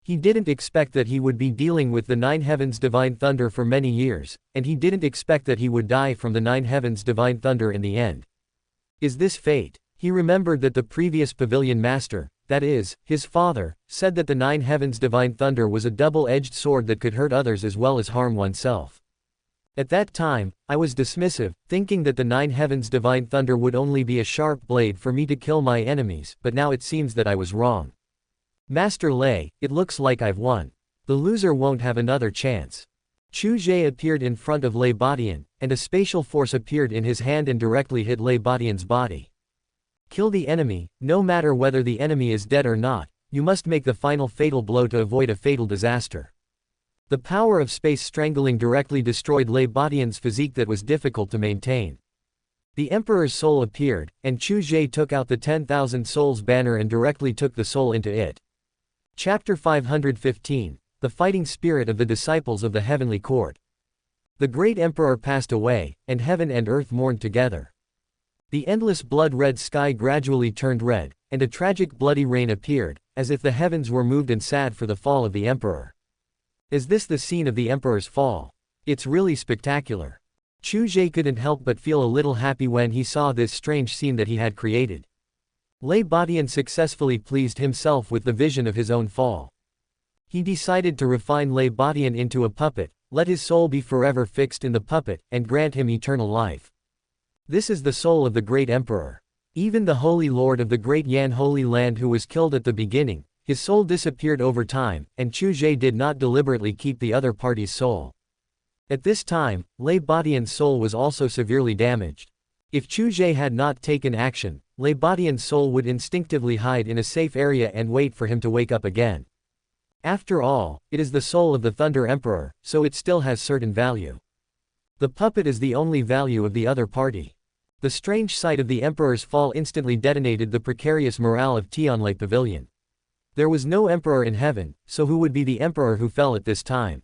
He didn't expect that he would be dealing with the Nine Heavens Divine Thunder for many years, and he didn't expect that he would die from the Nine Heavens Divine Thunder in the end. Is this fate? He remembered that the previous pavilion master, that is, his father, said that the Nine Heavens Divine Thunder was a double-edged sword that could hurt others as well as harm oneself. At that time, I was dismissive, thinking that the Nine Heavens Divine Thunder would only be a sharp blade for me to kill my enemies, but now it seems that I was wrong. Master Lei, it looks like I've won. The loser won't have another chance. Chu Ge appeared in front of Lei Badian, and a spatial force appeared in his hand and directly hit Lei Badian's body. Kill the enemy, no matter whether the enemy is dead or not, you must make the final fatal blow to avoid a fatal disaster. The power of space strangling directly destroyed Lei Badian's physique that was difficult to maintain. The Emperor's soul appeared, and Chu Ge took out the 10,000 souls banner and directly took the soul into it. Chapter 515, The Fighting Spirit of the Disciples of the Heavenly Court. The great Emperor passed away, and heaven and earth mourned together. The endless blood-red sky gradually turned red, and a tragic bloody rain appeared, as if the heavens were moved and sad for the fall of the Emperor. Is this the scene of the Emperor's fall? It's really spectacular. Chu Ge couldn't help but feel a little happy when he saw this strange scene that he had created. Lei Badian successfully pleased himself with the vision of his own fall. He decided to refine Lei Badian into a puppet, let his soul be forever fixed in the puppet, and grant him eternal life. This is the soul of the great emperor. Even the holy lord of the great Yan Holy Land who was killed at the beginning, his soul disappeared over time, and Chu Ge did not deliberately keep the other party's soul. At this time, Lei Badian's soul was also severely damaged. If Chu Ge had not taken action, Lei Badian's soul would instinctively hide in a safe area and wait for him to wake up again. After all, it is the soul of the Thunder Emperor, so it still has certain value. The puppet is the only value of the other party. The strange sight of the Emperor's fall instantly detonated the precarious morale of Tianlei Pavilion. There was no emperor in heaven, so who would be the emperor who fell at this time?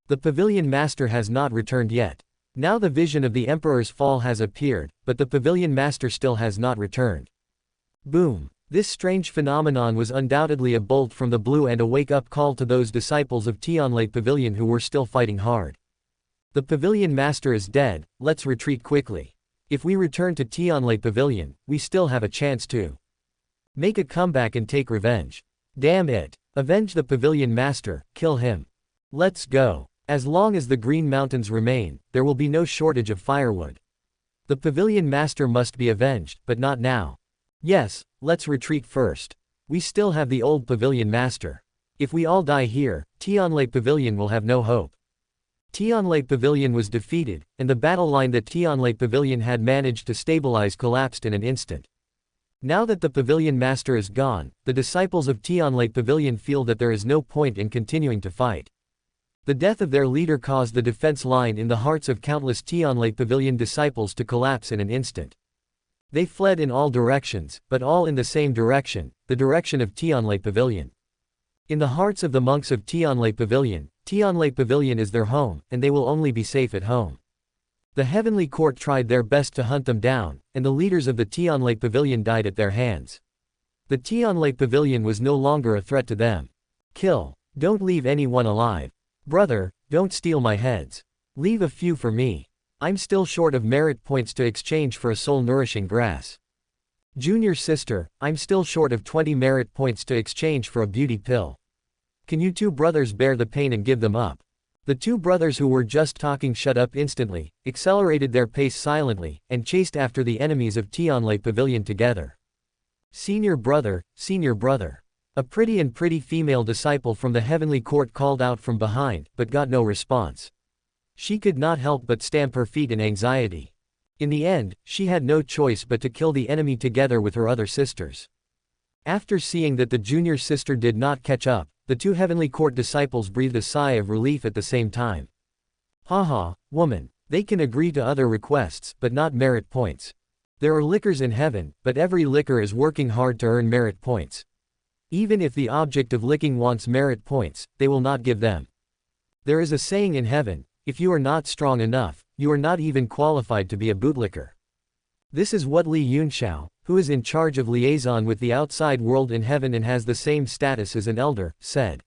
The pavilion master has not returned yet. Now the vision of the emperor's fall has appeared, but the pavilion master still has not returned. Boom! This strange phenomenon was undoubtedly a bolt from the blue and a wake-up call to those disciples of Tianlei Pavilion who were still fighting hard. The pavilion master is dead, let's retreat quickly. If we return to Tianlei Pavilion, we still have a chance to make a comeback and take revenge. Damn it! Avenge the pavilion master, kill him. Let's go. As long as the Green Mountains remain, there will be no shortage of firewood. The pavilion master must be avenged, but not now. Yes, let's retreat first. We still have the old pavilion master. If we all die here, Tianlei Pavilion will have no hope. Tianlei Pavilion was defeated, and the battle line that Tianlei Pavilion had managed to stabilize collapsed in an instant. Now that the pavilion master is gone, the disciples of Tianlei Pavilion feel that there is no point in continuing to fight. The death of their leader caused the defense line in the hearts of countless Tianlei Pavilion disciples to collapse in an instant. They fled in all directions, but all in the same direction, the direction of Tianlei Pavilion. In the hearts of the monks of Tianlei Pavilion is their home, and they will only be safe at home. The heavenly court tried their best to hunt them down, and the leaders of the Tianlei Pavilion died at their hands. The Tianlei Pavilion was no longer a threat to them. Kill. Don't leave anyone alive. Brother, don't steal my heads. Leave a few for me. I'm still short of merit points to exchange for a soul-nourishing grass. Junior sister, I'm still short of 20 merit points to exchange for a beauty pill. Can you two brothers bear the pain and give them up? The two brothers who were just talking shut up instantly, accelerated their pace silently, and chased after the enemies of Tianlei Pavilion together. Senior brother, senior brother. A pretty female disciple from the heavenly court called out from behind, but got no response. She could not help but stamp her feet in anxiety. In the end, she had no choice but to kill the enemy together with her other sisters. After seeing that the junior sister did not catch up, the two heavenly court disciples breathed a sigh of relief at the same time. Haha, woman, they can agree to other requests, but not merit points. There are lickers in heaven, but every licker is working hard to earn merit points. Even if the object of licking wants merit points, they will not give them. There is a saying in heaven, if you are not strong enough, you are not even qualified to be a bootlicker. This is what Li Yunxiao, who is in charge of liaison with the outside world in heaven and has the same status as an elder, said.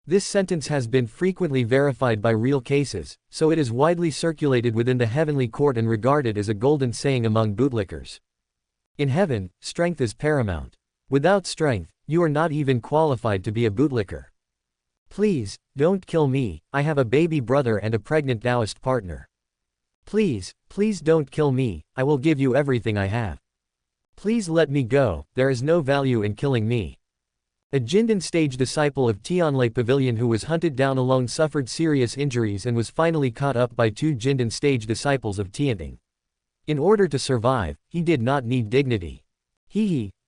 This sentence has been frequently verified by real cases, so it is widely circulated within the heavenly court and regarded as a golden saying among bootlickers. In heaven, strength is paramount. Without strength, you are not even qualified to be a bootlicker. Please, don't kill me, I have a baby brother and a pregnant Taoist partner. Please don't kill me, I will give you everything I have. Please let me go, there is no value in killing me. A Jindan stage disciple of Tianlei Pavilion who was hunted down alone suffered serious injuries and was finally caught up by two Jindan stage disciples of Tianting. In order to survive, he did not need dignity.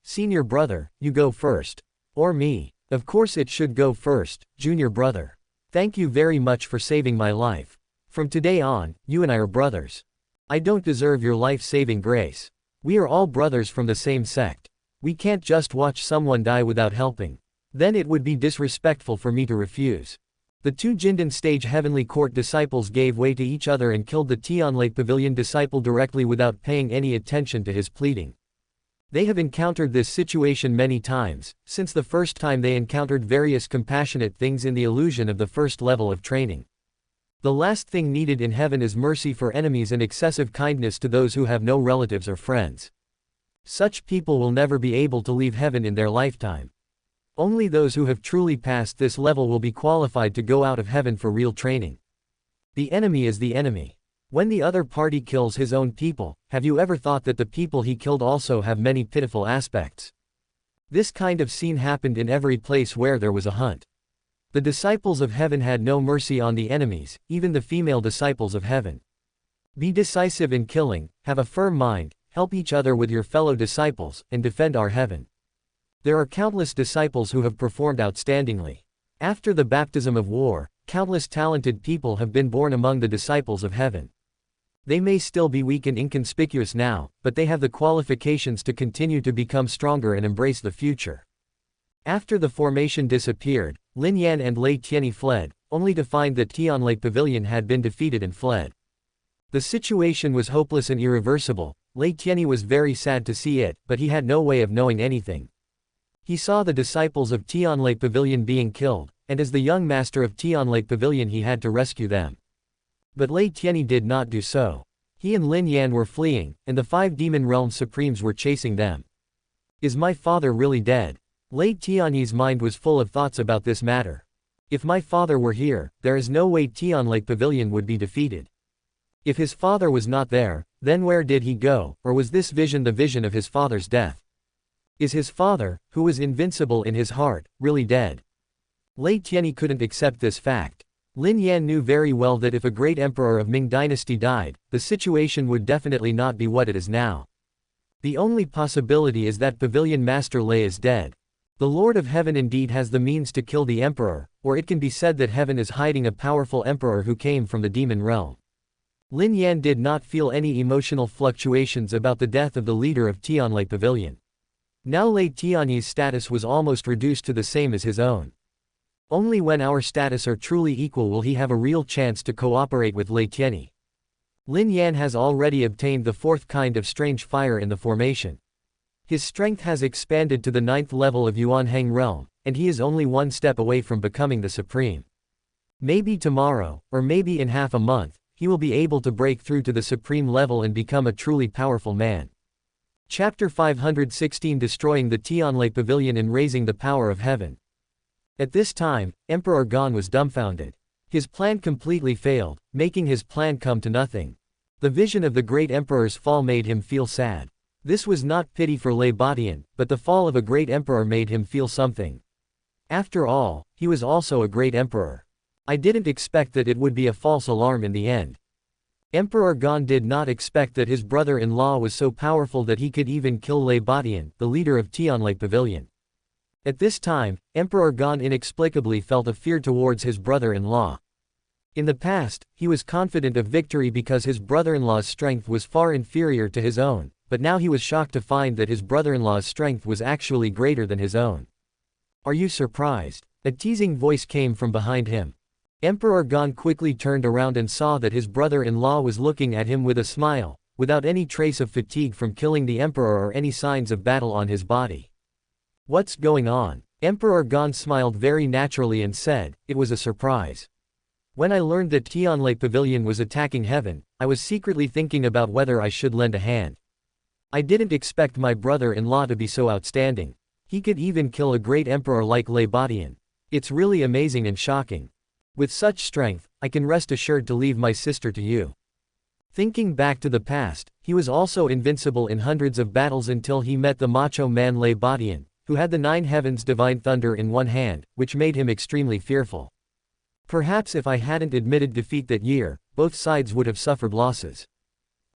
Senior brother, you go first. Or me. Of course it should go first, junior brother. Thank you very much for saving my life. From today on, you and I are brothers. I don't deserve your life-saving grace. We are all brothers from the same sect. We can't just watch someone die without helping. Then it would be disrespectful for me to refuse. The two Jindan stage heavenly court disciples gave way to each other and killed the Tianlei Pavilion disciple directly without paying any attention to his pleading. They have encountered this situation many times, since the first time they encountered various compassionate things in the illusion of the first level of training. The last thing needed in heaven is mercy for enemies and excessive kindness to those who have no relatives or friends. Such people will never be able to leave heaven in their lifetime. Only those who have truly passed this level will be qualified to go out of heaven for real training. The enemy is the enemy. When the other party kills his own people, have you ever thought that the people he killed also have many pitiful aspects? This kind of scene happened in every place where there was a hunt. The disciples of heaven had no mercy on the enemies, even the female disciples of heaven. Be decisive in killing, have a firm mind, help each other with your fellow disciples, and defend our heaven. There are countless disciples who have performed outstandingly. After the baptism of war, countless talented people have been born among the disciples of heaven. They may still be weak and inconspicuous now, but they have the qualifications to continue to become stronger and embrace the future. After the formation disappeared, Lin Yan and Lei Tianyi fled, only to find that Tianlei Pavilion had been defeated and fled. The situation was hopeless and irreversible. Lei Tianyi was very sad to see it, but he had no way of knowing anything. He saw the disciples of Tianlei Pavilion being killed, and as the young master of Tianlei Pavilion he had to rescue them. But Lei Tianyi did not do so. He and Lin Yan were fleeing, and the 5 demon realm supremes were chasing them. Is my father really dead? Lei Tianyi's mind was full of thoughts about this matter. If my father were here, there is no way Tianlei Pavilion would be defeated. If his father was not there, then where did he go, or was this vision the vision of his father's death? Is his father, who was invincible in his heart, really dead? Lei Tianyi couldn't accept this fact. Lin Yan knew very well that if a great emperor of Ming dynasty died, the situation would definitely not be what it is now. The only possibility is that Pavilion Master Lei is dead. The Lord of Heaven indeed has the means to kill the emperor, or it can be said that heaven is hiding a powerful emperor who came from the demon realm. Lin Yan did not feel any emotional fluctuations about the death of the leader of Tianlei Pavilion. Now Lei Tianyi's status was almost reduced to the same as his own. Only when our status are truly equal will he have a real chance to cooperate with Lei Tianyi. Lin Yan has already obtained the 4th kind of strange fire in the formation. His strength has expanded to the 9th level of Yuanheng realm, and he is only 1 step away from becoming the supreme. Maybe tomorrow, or maybe in half a month, he will be able to break through to the supreme level and become a truly powerful man. Chapter 516 Destroying the Tianlei Pavilion and Raising the Power of Heaven. At this time, Emperor Gan was dumbfounded. His plan completely failed, making his plan come to nothing. The vision of the great emperor's fall made him feel sad. This was not pity for Le Bodian, but the fall of a great emperor made him feel something. After all, he was also a great emperor. I didn't expect that it would be a false alarm in the end. Emperor Gan did not expect that his brother-in-law was so powerful that he could even kill Le Bodian, the leader of Tianlai Pavilion. At this time, Emperor Gan inexplicably felt a fear towards his brother-in-law. In the past, he was confident of victory because his brother-in-law's strength was far inferior to his own, but now he was shocked to find that his brother-in-law's strength was actually greater than his own. Are you surprised? A teasing voice came from behind him. Emperor Gan quickly turned around and saw that his brother-in-law was looking at him with a smile, without any trace of fatigue from killing the emperor or any signs of battle on his body. What's going on? Emperor Gan smiled very naturally and said, it was a surprise. When I learned that Tianlai Pavilion was attacking heaven, I was secretly thinking about whether I should lend a hand. I didn't expect my brother-in-law to be so outstanding. He could even kill a great emperor like Le Bodian. It's really amazing and shocking. With such strength, I can rest assured to leave my sister to you. Thinking back to the past, he was also invincible in hundreds of battles until he met the macho man Le Bodian, who had the 9 heavens divine thunder in one hand, which made him extremely fearful. Perhaps if I hadn't admitted defeat that year, both sides would have suffered losses.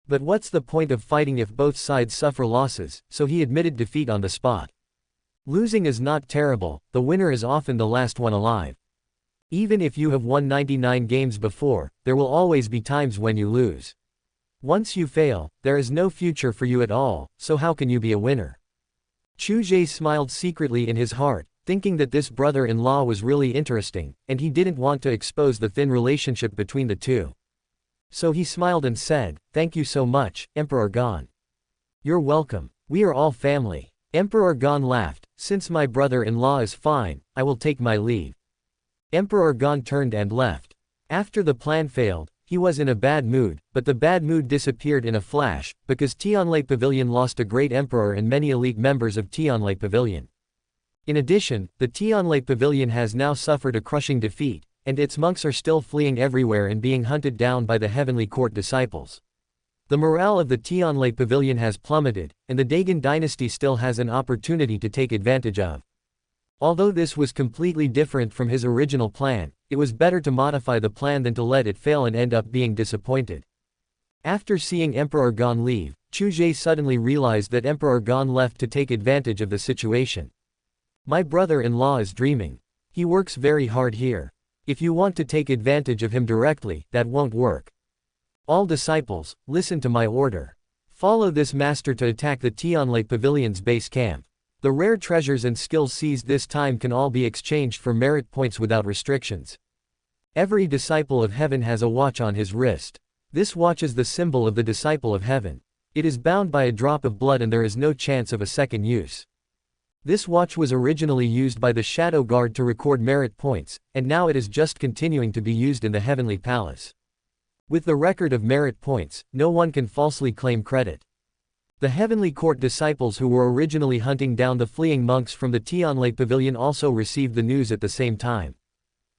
But what's the point of fighting if both sides suffer losses, so he admitted defeat on the spot. Losing is not terrible, the winner is often the last one alive. Even if you have won 99 games before, there will always be times when you lose. Once you fail, there is no future for you at all, so how can you be a winner? Chu Ge smiled secretly in his heart, thinking that this brother-in-law was really interesting, and he didn't want to expose the thin relationship between the two. So he smiled and said, "Thank you so much, Emperor Gan." "You're welcome. We are all family." Emperor Gan laughed, "Since my brother-in-law is fine, I will take my leave." Emperor Gan turned and left. After the plan failed, he was in a bad mood, but the bad mood disappeared in a flash, because Tianlai Pavilion lost a great emperor and many elite members of Tianlai Pavilion. In addition, the Tianlai Pavilion has now suffered a crushing defeat, and its monks are still fleeing everywhere and being hunted down by the Heavenly Court disciples. The morale of the Tianlai Pavilion has plummeted, and the Dagon dynasty still has an opportunity to take advantage of. Although this was completely different from his original plan, it was better to modify the plan than to let it fail and end up being disappointed. After seeing Emperor Gan leave, Chu Ge suddenly realized that Emperor Gan left to take advantage of the situation. My brother-in-law is dreaming. He works very hard here. If you want to take advantage of him directly, that won't work. All disciples, listen to my order. Follow this master to attack the Tianlai Pavilion's base camp. The rare treasures and skills seized this time can all be exchanged for merit points without restrictions. Every disciple of heaven has a watch on his wrist. This watch is the symbol of the disciple of heaven. It is bound by a drop of blood and there is no chance of a second use. This watch was originally used by the Shadow Guard to record merit points, and now it is just continuing to be used in the Heavenly Palace. With the record of merit points, no one can falsely claim credit. The Heavenly Court disciples who were originally hunting down the fleeing monks from the Tianlai Pavilion also received the news at the same time.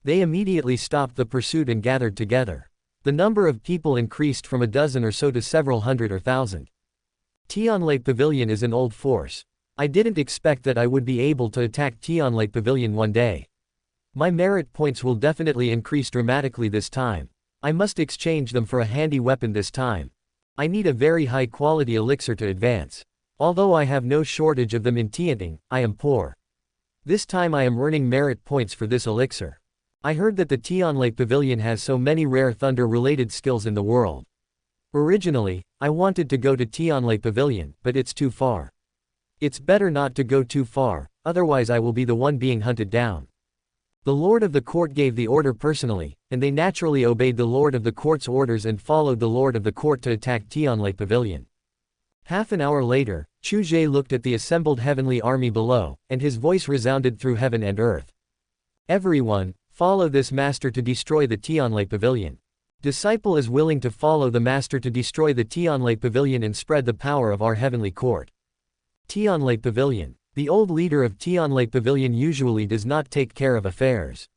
They immediately stopped the pursuit and gathered together. The number of people increased from a dozen or so to several hundred or thousand. Tianlai Pavilion is an old force. I didn't expect that I would be able to attack Tianlai Pavilion one day. My merit points will definitely increase dramatically this time. I must exchange them for a handy weapon this time. I need a very high-quality elixir to advance. Although I have no shortage of them in Tianting, I am poor. This time I am earning merit points for this elixir. I heard that the Tianlai Pavilion has so many rare thunder-related skills in the world. Originally, I wanted to go to Tianlai Pavilion, but it's too far. It's better not to go too far, otherwise I will be the one being hunted down. The Lord of the Court gave the order personally, and they naturally obeyed the Lord of the Court's orders and followed the Lord of the Court to attack Tianlai Pavilion. Half an hour later, Chu Ge looked at the assembled heavenly army below, and his voice resounded through heaven and earth. Everyone, follow this master to destroy the Tianlai Pavilion. Disciple is willing to follow the master to destroy the Tianlai Pavilion and spread the power of our heavenly court. Tianlai Pavilion. The old leader of Tianlai Pavilion usually does not take care of affairs.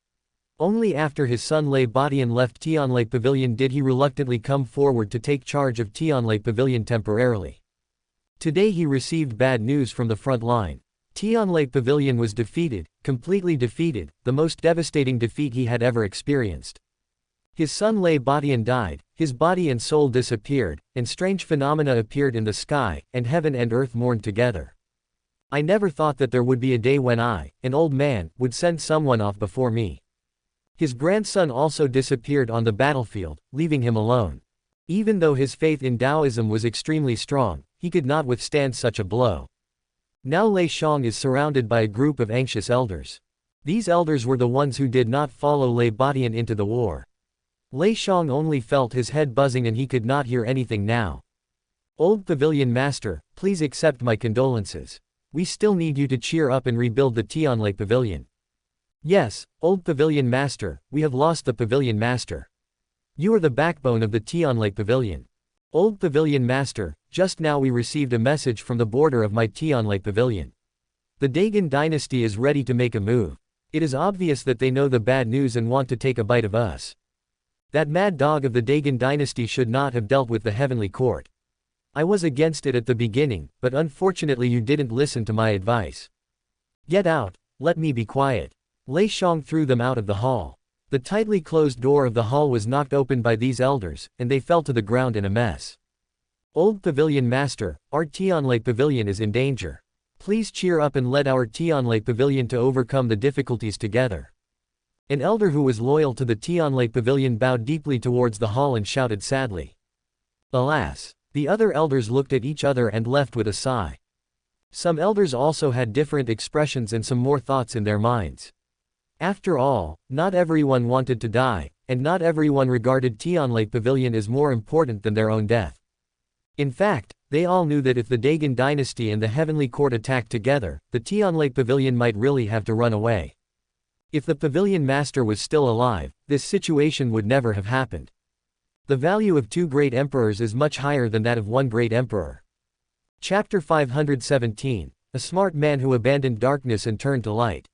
Only after his son Lei Badian left Tianlei Pavilion did he reluctantly come forward to take charge of Tianlei Pavilion temporarily. Today he received bad news from the front line. Tianlei Pavilion was defeated, completely defeated, the most devastating defeat he had ever experienced. His son Lei Badian died, his body and soul disappeared, and strange phenomena appeared in the sky, and heaven and earth mourned together. I never thought that there would be a day when I, an old man, would send someone off before me. His grandson also disappeared on the battlefield, leaving him alone. Even though his faith in Taoism was extremely strong, he could not withstand such a blow. Now Lei Xiong is surrounded by a group of anxious elders. These elders were the ones who did not follow Lei Badian into the war. Lei Xiong only felt his head buzzing and he could not hear anything now. Old Pavilion Master, please accept my condolences. We still need you to cheer up and rebuild the Tianlei Pavilion. Yes, Old Pavilion Master, we have lost the Pavilion Master. You are the backbone of the Tianlei Pavilion. Old Pavilion Master, just now we received a message from the border of my Tianlei Pavilion. The Dagon dynasty is ready to make a move. It is obvious that they know the bad news and want to take a bite of us. That mad dog of the Dagon dynasty should not have dealt with the heavenly court. I was against it at the beginning, but unfortunately you didn't listen to my advice. Get out, let me be quiet. Lei Xiong threw them out of the hall. The tightly closed door of the hall was knocked open by these elders, and they fell to the ground in a mess. Old Pavilion Master, our Tianlei Pavilion is in danger. Please cheer up and lead our Tianlei Pavilion to overcome the difficulties together. An elder who was loyal to the Tianlei Pavilion bowed deeply towards the hall and shouted sadly. Alas! The other elders looked at each other and left with a sigh. Some elders also had different expressions and some more thoughts in their minds. After all, not everyone wanted to die, and not everyone regarded Tianlei Pavilion as more important than their own death. In fact, they all knew that if the Dagon dynasty and the heavenly court attacked together, the Tianlei Pavilion might really have to run away. If the Pavilion Master was still alive, this situation would never have happened. The value of two great emperors is much higher than that of one great emperor. Chapter 517, A Smart Man Who Abandoned Darkness and Turned to Light.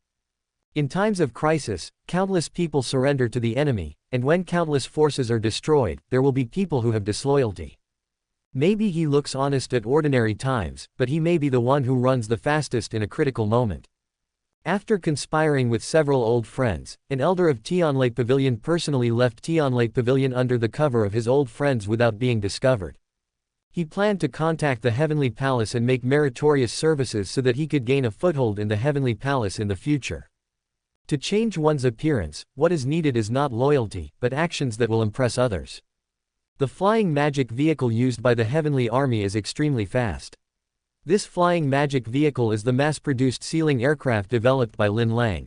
In times of crisis, countless people surrender to the enemy, and when countless forces are destroyed, there will be people who have disloyalty. Maybe he looks honest at ordinary times, but he may be the one who runs the fastest in a critical moment. After conspiring with several old friends, an elder of Tianlei Pavilion personally left Tianlei Pavilion under the cover of his old friends without being discovered. He planned to contact the Heavenly Palace and make meritorious services so that he could gain a foothold in the Heavenly Palace in the future. To change one's appearance, what is needed is not loyalty, but actions that will impress others. The flying magic vehicle used by the Heavenly Army is extremely fast. This flying magic vehicle is the mass-produced sealing aircraft developed by Lin Lang.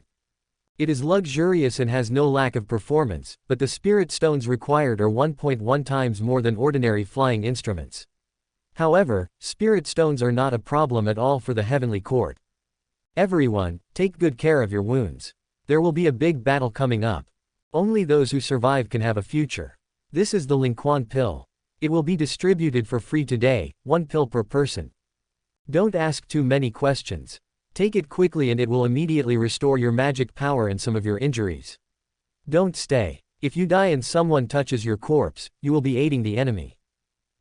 It is luxurious and has no lack of performance, but the spirit stones required are 1.1 times more than ordinary flying instruments. However, spirit stones are not a problem at all for the Heavenly Court. Everyone, take good care of your wounds. There will be a big battle coming up. Only those who survive can have a future. This is the Lingquan pill. It will be distributed for free today, 1 pill per person. Don't ask too many questions. Take it quickly and it will immediately restore your magic power and some of your injuries. Don't stay. If you die and someone touches your corpse, you will be aiding the enemy.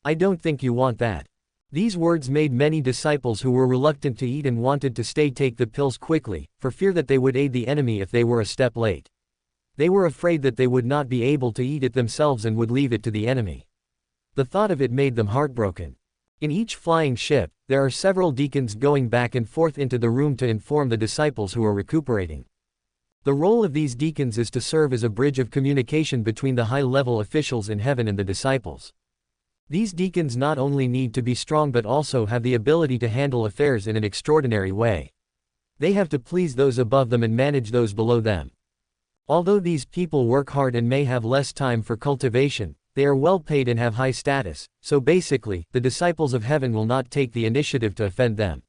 I don't think you want that. These words made many disciples who were reluctant to eat and wanted to stay take the pills quickly, for fear that they would aid the enemy if they were a step late. They were afraid that they would not be able to eat it themselves and would leave it to the enemy. The thought of it made them heartbroken. In each flying ship, there are several deacons going back and forth into the room to inform the disciples who are recuperating. The role of these deacons is to serve as a bridge of communication between the high-level officials in heaven and the disciples. These deacons not only need to be strong but also have the ability to handle affairs in an extraordinary way. They have to please those above them and manage those below them. Although these people work hard and may have less time for cultivation, they are well paid and have high status, so basically, the disciples of heaven will not take the initiative to offend them.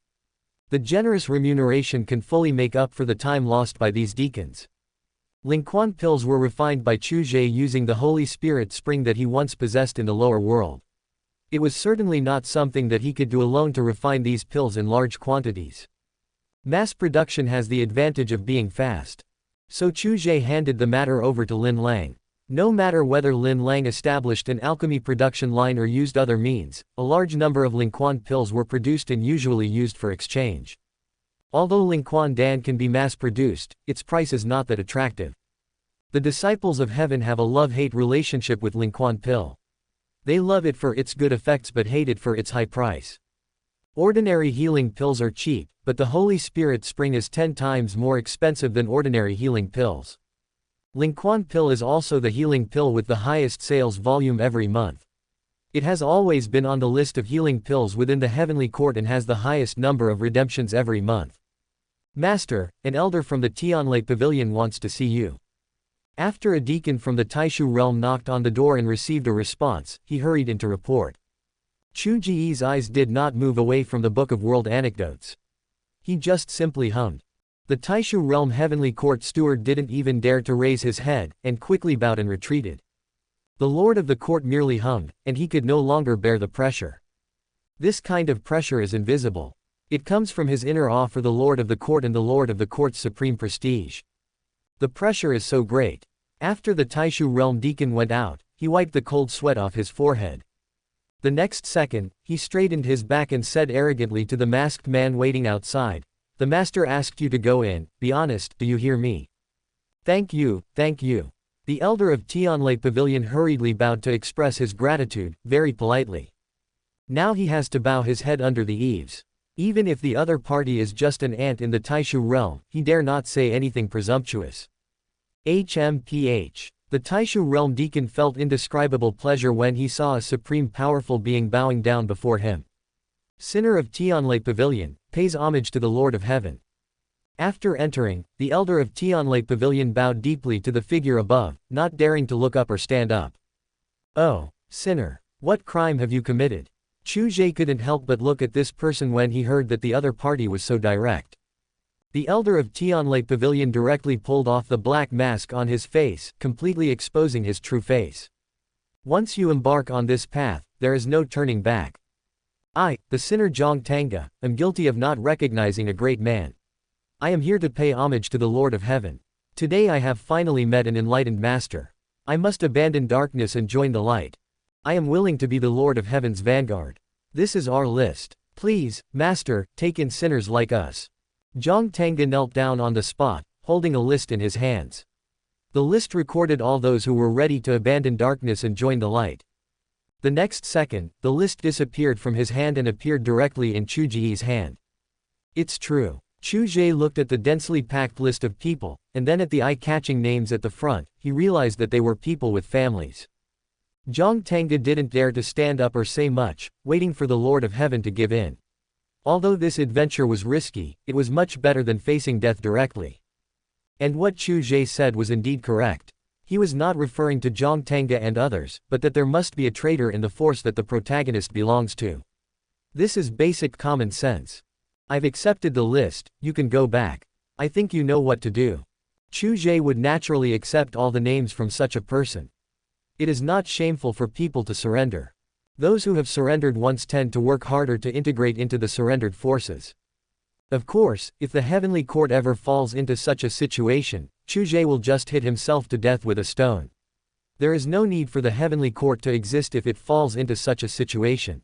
The generous remuneration can fully make up for the time lost by these deacons. Lingquan pills were refined by Chu Ge using the Holy Spirit spring that he once possessed in the lower world. It was certainly not something that he could do alone to refine these pills in large quantities. Mass production has the advantage of being fast. So Chu Ge handed the matter over to Lin Lang. No matter whether Lin Lang established an alchemy production line or used other means, a large number of Lingquan pills were produced and usually used for exchange. Although Lingquan Dan can be mass-produced, its price is not that attractive. The disciples of heaven have a love-hate relationship with Lingquan pill. They love it for its good effects but hate it for its high price. Ordinary healing pills are cheap, but the Holy Spirit Spring is 10 times more expensive than ordinary healing pills. Lingquan pill is also the healing pill with the highest sales volume every month. It has always been on the list of healing pills within the heavenly court and has the highest number of redemptions every month. Master, an elder from the Tianlei Pavilion wants to see you. After a deacon from the Taishu realm knocked on the door and received a response, he hurried in to report. Chu Ge's eyes did not move away from the Book of World Anecdotes. He just simply hummed. The Taishu realm heavenly court steward didn't even dare to raise his head, and quickly bowed and retreated. The lord of the court merely hummed, and he could no longer bear the pressure. This kind of pressure is invisible. It comes from his inner awe for the lord of the court and the lord of the court's supreme prestige. The pressure is so great. After the Taishu realm deacon went out, he wiped the cold sweat off his forehead. The next second, he straightened his back and said arrogantly to the masked man waiting outside, "The master asked you to go in, be honest, do you hear me?" "Thank you, thank you." The elder of Tianlei Pavilion hurriedly bowed to express his gratitude, very politely. Now he has to bow his head under the eaves. Even if the other party is just an ant in the Taishu realm, he dare not say anything presumptuous. HMPH. The Taishu realm deacon felt indescribable pleasure when he saw a supreme powerful being bowing down before him. Sinner of Tianlei Pavilion, pays homage to the Lord of Heaven. After entering, the elder of Tianlei Pavilion bowed deeply to the figure above, not daring to look up or stand up. "Oh, sinner, what crime have you committed?" Chu Ge couldn't help but look at this person when he heard that the other party was so direct. The elder of Tianlei Pavilion directly pulled off the black mask on his face, completely exposing his true face. Once you embark on this path, there is no turning back. I, the sinner Zhang Tanga, am guilty of not recognizing a great man. I am here to pay homage to the Lord of Heaven. Today I have finally met an enlightened master. I must abandon darkness and join the light. I am willing to be the Lord of Heaven's vanguard. This is our list. Please, master, take in sinners like us. Zhang Tanga knelt down on the spot, holding a list in his hands. The list recorded all those who were ready to abandon darkness and join the light. The next second, the list disappeared from his hand and appeared directly in Chu Ge's hand. It's true. Chu Ge looked at the densely packed list of people, and then at the eye-catching names at the front. He realized that they were people with families. Zhang Tanga didn't dare to stand up or say much, waiting for the Lord of Heaven to give in. Although this adventure was risky, it was much better than facing death directly. And what Chu Ge said was indeed correct. He was not referring to Zhang Tanga and others, but that there must be a traitor in the force that the protagonist belongs to. This is basic common sense. I've accepted the list, you can go back. I think you know what to do. Chu Ge would naturally accept all the names from such a person. It is not shameful for people to surrender. Those who have surrendered once tend to work harder to integrate into the surrendered forces. Of course, if the heavenly court ever falls into such a situation, Chu Ge will just hit himself to death with a stone. There is no need for the heavenly court to exist if it falls into such a situation.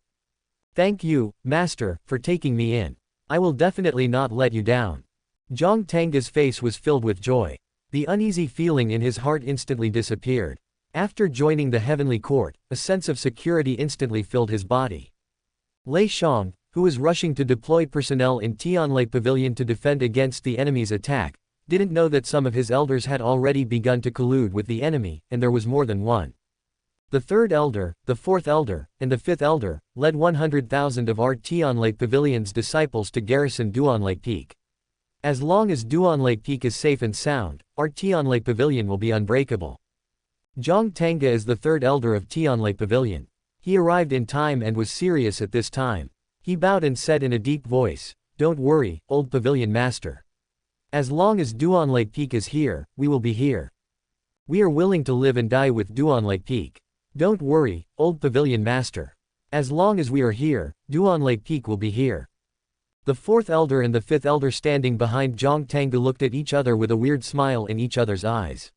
Thank you, master, for taking me in. I will definitely not let you down. Zhang Tanga's face was filled with joy. The uneasy feeling in his heart instantly disappeared. After joining the heavenly court, a sense of security instantly filled his body. Lei Shang, who was rushing to deploy personnel in Tianlei Pavilion to defend against the enemy's attack, didn't know that some of his elders had already begun to collude with the enemy, and there was more than one. The third elder, the fourth elder, and the fifth elder, led 100,000 of our Tianlei Pavilion's disciples to garrison Duanlei Peak. As long as Duanlei Peak is safe and sound, our Tianlei Pavilion will be unbreakable. Zhang Tanga is the third elder of Tianlei Pavilion. He arrived in time and was serious at this time. He bowed and said in a deep voice, "Don't worry, old pavilion master. As long as Duanlei Peak is here, we will be here. We are willing to live and die with Duanlei Peak. Don't worry, old pavilion master. As long as we are here, Duanlei Peak will be here." The fourth elder and the fifth elder standing behind Zhang Tangge looked at each other with a weird smile in each other's eyes.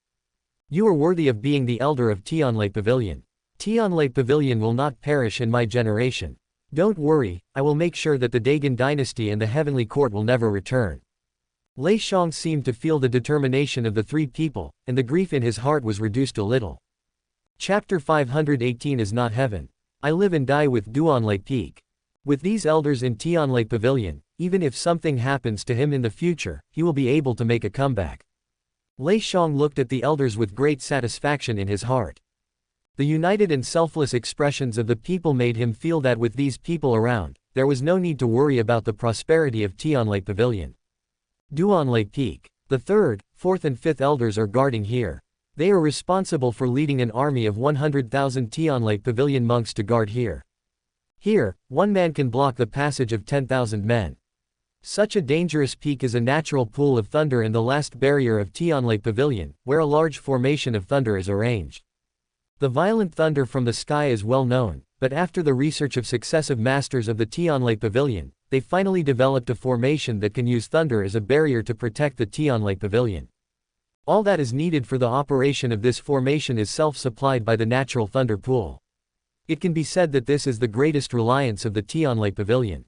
You are worthy of being the elder of Tianlei Pavilion. Tianlei Pavilion will not perish in my generation. Don't worry, I will make sure that the Dagon dynasty and the heavenly court will never return. Lei Xiong seemed to feel the determination of the three people, and the grief in his heart was reduced a little. Chapter 518 is not heaven. I live and die with Duanlei Peak. With these elders in Tianlei Pavilion, even if something happens to him in the future, he will be able to make a comeback. Lei Xiong looked at the elders with great satisfaction in his heart. The united and selfless expressions of the people made him feel that with these people around, there was no need to worry about the prosperity of Tianlei Pavilion. Duanlei Peak. The third, fourth and fifth elders are guarding here. They are responsible for leading an army of 100,000 Tianlei Pavilion monks to guard here. Here, one man can block the passage of 10,000 men. Such a dangerous peak is a natural pool of thunder in the last barrier of Tianlei Pavilion, where a large formation of thunder is arranged. The violent thunder from the sky is well known, but after the research of successive masters of the Tianlei Pavilion, they finally developed a formation that can use thunder as a barrier to protect the Tianlei Pavilion. All that is needed for the operation of this formation is self-supplied by the natural thunder pool. It can be said that this is the greatest reliance of the Tianlei Pavilion.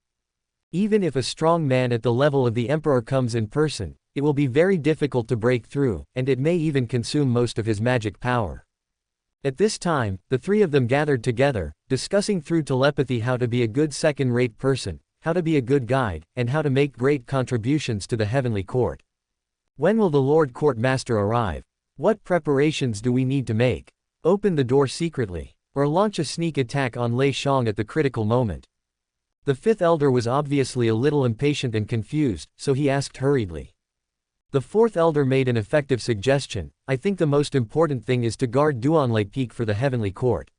Even if a strong man at the level of the emperor comes in person, it will be very difficult to break through, and it may even consume most of his magic power. At this time, the three of them gathered together, discussing through telepathy how to be a good second-rate person, how to be a good guide, and how to make great contributions to the heavenly court. When will the Lord Court Master arrive? What preparations do we need to make? Open the door secretly, or launch a sneak attack on Lei Xiong at the critical moment. The fifth elder was obviously a little impatient and confused, so he asked hurriedly. The fourth elder made an effective suggestion. I think the most important thing is to guard Duanlei Peak for the heavenly court.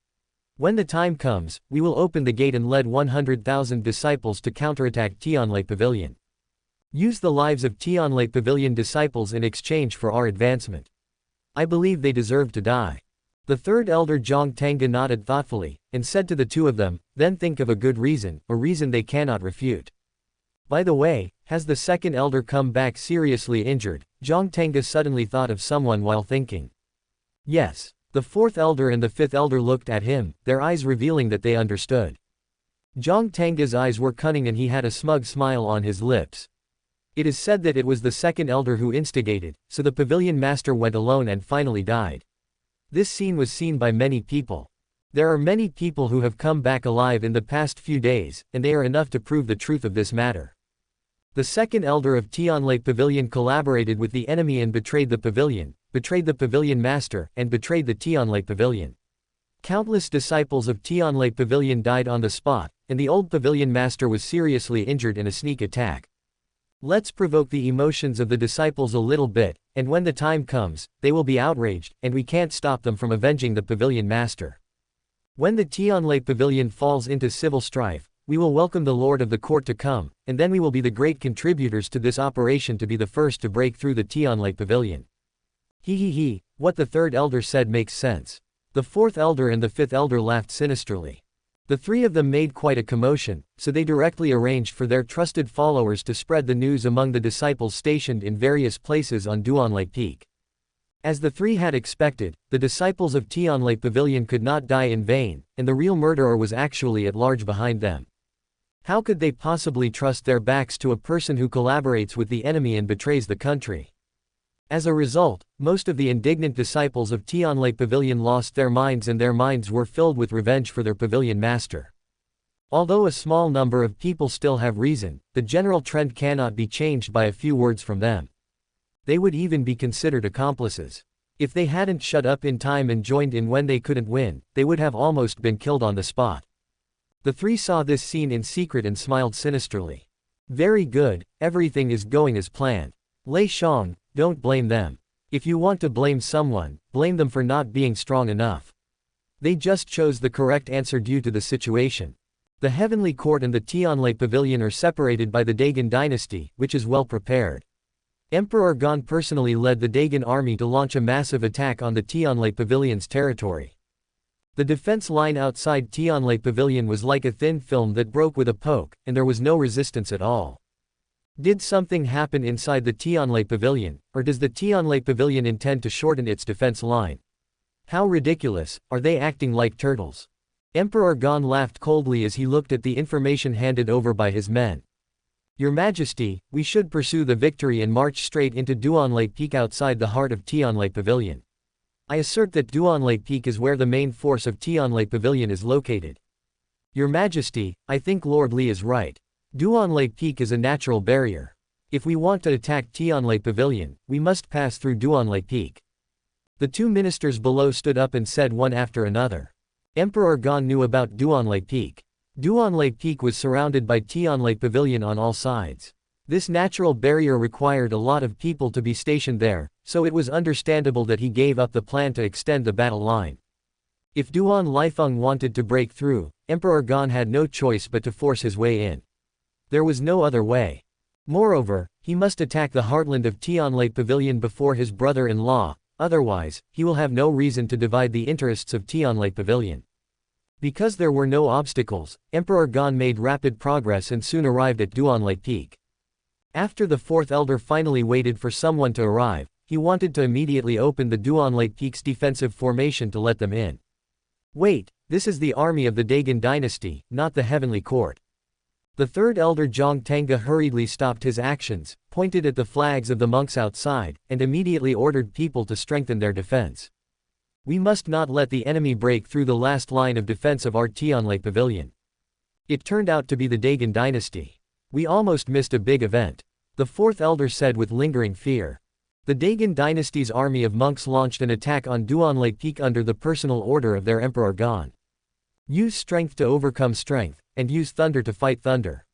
When the time comes, we will open the gate and lead 100,000 disciples to counterattack Tianlei Pavilion. Use the lives of Tianlei Pavilion disciples in exchange for our advancement. I believe they deserve to die. The third elder Zhang Tangge nodded thoughtfully, and said to the two of them, then think of a good reason, a reason they cannot refute. By the way, has the second elder come back seriously injured? Zhang Tangge suddenly thought of someone while thinking. Yes. The fourth elder and the fifth elder looked at him, their eyes revealing that they understood. Zhang Tangge's eyes were cunning and he had a smug smile on his lips. It is said that it was the second elder who instigated, so the pavilion master went alone and finally died. This scene was seen by many people. There are many people who have come back alive in the past few days, and they are enough to prove the truth of this matter. The second elder of Tianlei Pavilion collaborated with the enemy and betrayed the pavilion master, and betrayed the Tianlei Pavilion. Countless disciples of Tianlei Pavilion died on the spot, and the old pavilion master was seriously injured in a sneak attack. Let's provoke the emotions of the disciples a little bit, and when the time comes, they will be outraged, and we can't stop them from avenging the pavilion master. When the Tianlei Pavilion falls into civil strife, we will welcome the Lord of the Court to come, and then we will be the great contributors to this operation to be the first to break through the Tianlei Pavilion. He, what the third elder said makes sense. The fourth elder and the fifth elder laughed sinisterly. The three of them made quite a commotion, so they directly arranged for their trusted followers to spread the news among the disciples stationed in various places on Duanlei Peak. As the three had expected, the disciples of Tianlei Pavilion could not die in vain, and the real murderer was actually at large behind them. How could they possibly trust their backs to a person who collaborates with the enemy and betrays the country? As a result, most of the indignant disciples of Tianlei Pavilion lost their minds and their minds were filled with revenge for their pavilion master. Although a small number of people still have reason, the general trend cannot be changed by a few words from them. They would even be considered accomplices. If they hadn't shut up in time and joined in when they couldn't win, they would have almost been killed on the spot. The three saw this scene in secret and smiled sinisterly. Very good, everything is going as planned. Lei Xiong, don't blame them. If you want to blame someone, blame them for not being strong enough. They just chose the correct answer due to the situation. The Heavenly Court and the Tianlei Pavilion are separated by the Dagon dynasty, which is well prepared. Emperor Gon personally led the Dagon army to launch a massive attack on the Tianlei Pavilion's territory. The defense line outside Tianlei Pavilion was like a thin film that broke with a poke, and there was no resistance at all. Did something happen inside the Tianlai Pavilion, or does the Tianlai Pavilion intend to shorten its defense line? How ridiculous, are they acting like turtles? Emperor Gan laughed coldly as he looked at the information handed over by his men. Your Majesty, we should pursue the victory and march straight into Duanlai Peak outside the heart of Tianlai Pavilion. I assert that Duanlai Peak is where the main force of Tianlai Pavilion is located. Your Majesty, I think Lord Li is right. Duanlai Peak is a natural barrier. If we want to attack Tianlai Pavilion, we must pass through Duanlai Peak. The two ministers below stood up and said one after another. Emperor Gan knew about Duanlai Peak. Duanlai Peak was surrounded by Tianlai Pavilion on all sides. This natural barrier required a lot of people to be stationed there, so it was understandable that he gave up the plan to extend the battle line. If Duan Lifeng wanted to break through, Emperor Gan had no choice but to force his way in. There was no other way. Moreover, he must attack the heartland of Tianlai Pavilion before his brother-in-law, otherwise, he will have no reason to divide the interests of Tianlai Pavilion. Because there were no obstacles, Emperor Gan made rapid progress and soon arrived at Duanlai Peak. After the fourth elder finally waited for someone to arrive, he wanted to immediately open the Duanlai Peak's defensive formation to let them in. Wait, this is the army of the Dagon dynasty, not the heavenly court. The third elder Zhang Tanga hurriedly stopped his actions, pointed at the flags of the monks outside, and immediately ordered people to strengthen their defense. We must not let the enemy break through the last line of defense of our Tianlai Pavilion. It turned out to be the Dagon dynasty. We almost missed a big event. The fourth elder said with lingering fear. The Dagon dynasty's army of monks launched an attack on Duanlai Peak under the personal order of their Emperor Gan. Use strength to overcome strength, and use thunder to fight thunder.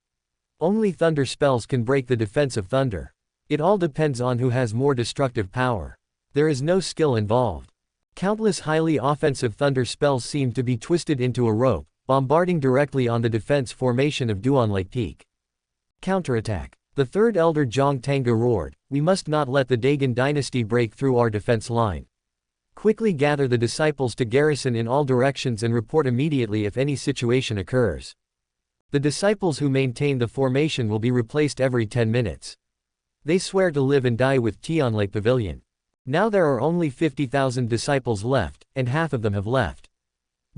Only thunder spells can break the defense of thunder. It all depends on who has more destructive power. There is no skill involved. Countless highly offensive thunder spells seemed to be twisted into a rope, bombarding directly on the defense formation of Duanlai Peak. Counterattack. The third elder Zhang Tanga roared, we must not let the Dagon dynasty break through our defense line. Quickly gather the disciples to garrison in all directions and report immediately if any situation occurs. The disciples who maintain the formation will be replaced every 10 minutes. They swear to live and die with Tianlai Pavilion. Now there are only 50,000 disciples left, and half of them have left.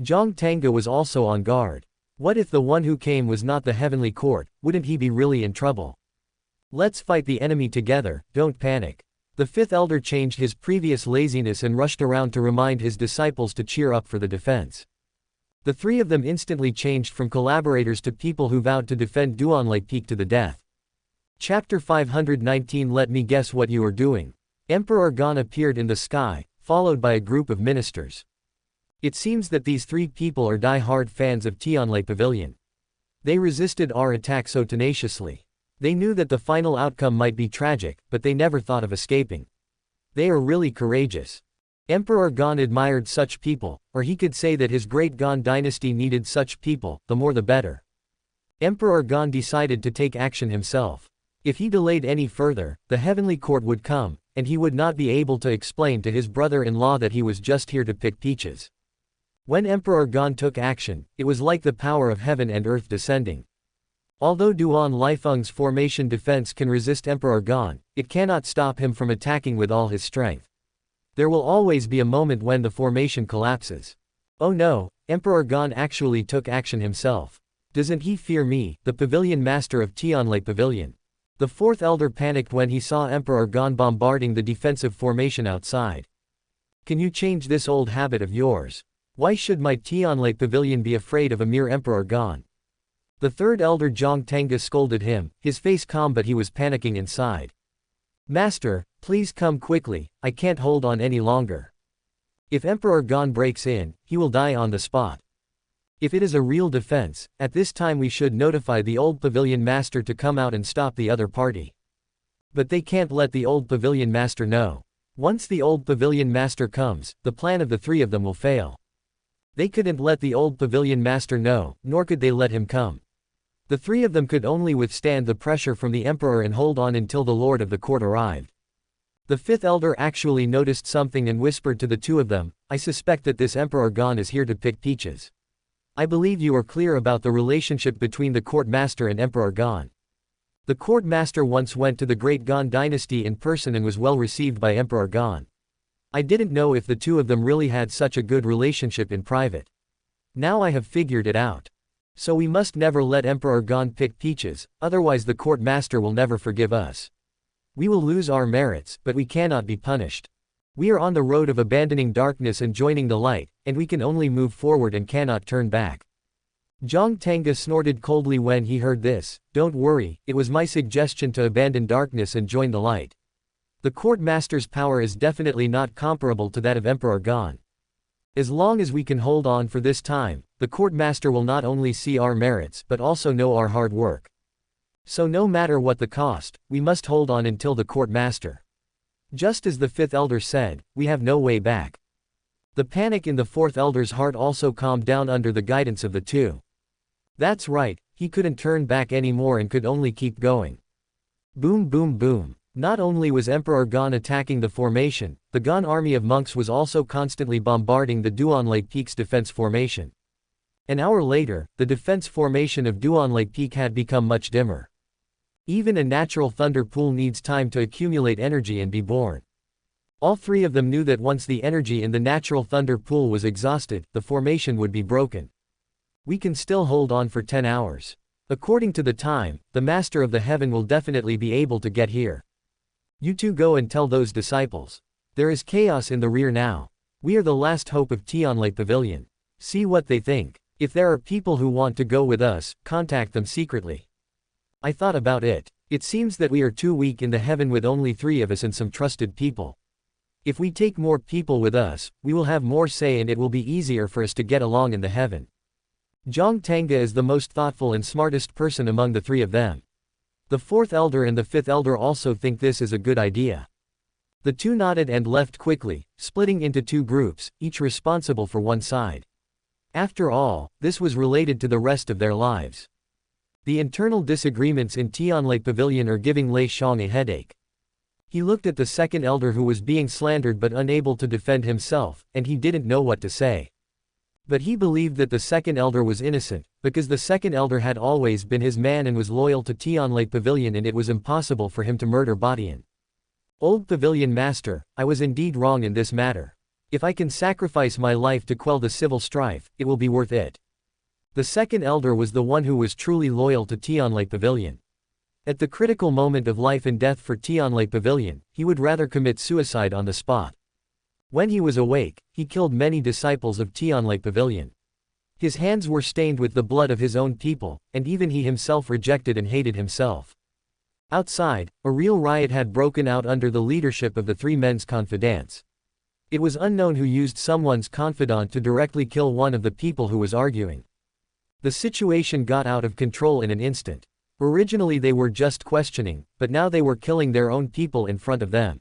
Zhang Tanga was also on guard. What if the one who came was not the heavenly court, wouldn't he be really in trouble? Let's fight the enemy together, don't panic. The fifth elder changed his previous laziness and rushed around to remind his disciples to cheer up for the defense. The three of them instantly changed from collaborators to people who vowed to defend Duanlai Peak to the death. Chapter 519. Let me guess what you are doing. Emperor Gan appeared in the sky, followed by a group of ministers. It seems that these three people are die-hard fans of Tianlai Pavilion. They resisted our attack so tenaciously. They knew that the final outcome might be tragic, but they never thought of escaping. They are really courageous. Emperor Gan admired such people, or he could say that his great Gan dynasty needed such people, the more the better. Emperor Gan decided to take action himself. If he delayed any further, the heavenly court would come, and he would not be able to explain to his brother-in-law that he was just here to pick peaches. When Emperor Gan took action, it was like the power of heaven and earth descending. Although Duan Lifeng's formation defense can resist Emperor Gan, it cannot stop him from attacking with all his strength. There will always be a moment when the formation collapses. Oh no, Emperor Gan actually took action himself. Doesn't he fear me, the pavilion master of Tianlai Pavilion? The fourth elder panicked when he saw Emperor Gan bombarding the defensive formation outside. Can you change this old habit of yours? Why should my Tianlai Pavilion be afraid of a mere Emperor Gan? The third elder Zhang Tanga scolded him, his face calm but he was panicking inside. Master, please come quickly, I can't hold on any longer. If Emperor Gan breaks in, he will die on the spot. If it is a real defense, at this time we should notify the old pavilion master to come out and stop the other party. But they can't let the old pavilion master know. Once the old pavilion master comes, the plan of the three of them will fail. They couldn't let the old pavilion master know, nor could they let him come. The three of them could only withstand the pressure from the emperor and hold on until the lord of the court arrived. The fifth elder actually noticed something and whispered to the two of them, I suspect that this Emperor Gan is here to pick peaches. I believe you are clear about the relationship between the court master and Emperor Gan. The court master once went to the Great Gan dynasty in person and was well received by Emperor Gan. I didn't know if the two of them really had such a good relationship in private. Now I have figured it out. So we must never let Emperor Gan pick peaches, otherwise the court master will never forgive us. We will lose our merits, but we cannot be punished. We are on the road of abandoning darkness and joining the light, and we can only move forward and cannot turn back. Zhang Tanga snorted coldly when he heard this. Don't worry, it was my suggestion to abandon darkness and join the light. The court master's power is definitely not comparable to that of Emperor Gan. As long as we can hold on for this time, the court master will not only see our merits but also know our hard work. So no matter what the cost, we must hold on until the court master. Just as the fifth elder said, we have no way back. The panic in the fourth elder's heart also calmed down under the guidance of the two. That's right, he couldn't turn back anymore and could only keep going. Boom boom boom. Not only was Emperor Gan attacking the formation, the Gan army of monks was also constantly bombarding the Duanlei Peak's defense formation. An hour later, the defense formation of Duanlei Peak had become much dimmer. Even a natural thunder pool needs time to accumulate energy and be born. All three of them knew that once the energy in the natural thunder pool was exhausted, the formation would be broken. We can still hold on for 10 hours. According to the time, the Master of the Heaven will definitely be able to get here. You two go and tell those disciples. There is chaos in the rear now. We are the last hope of Tianlei Pavilion. See what they think. If there are people who want to go with us, contact them secretly. I thought about it. It seems that we are too weak in the heaven with only 3 of us and some trusted people. If we take more people with us, we will have more say and it will be easier for us to get along in the heaven. Zhang Tanga is the most thoughtful and smartest person among the 3 of them. The 4th elder and the 5th elder also think this is a good idea. The 2 nodded and left quickly, splitting into 2 groups, each responsible for one side. After all, this was related to the rest of their lives. The internal disagreements in Tianlei Pavilion are giving Lei Shang a headache. He looked at the 2nd elder who was being slandered but unable to defend himself, and he didn't know what to say. But he believed that the 2nd elder was innocent, because the 2nd elder had always been his man and was loyal to Tianlei Pavilion and it was impossible for him to murder Bodian. Old Pavilion Master, I was indeed wrong in this matter. If I can sacrifice my life to quell the civil strife, it will be worth it. The 2nd elder was the one who was truly loyal to Tianlei Pavilion. At the critical moment of life and death for Tianlei Pavilion, he would rather commit suicide on the spot. When he was awake, he killed many disciples of Tianlei Pavilion. His hands were stained with the blood of his own people, and even he himself rejected and hated himself. Outside, a real riot had broken out under the leadership of the 3 men's confidants. It was unknown who used someone's confidant to directly kill one of the people who was arguing. The situation got out of control in an instant. Originally they were just questioning, but now they were killing their own people in front of them.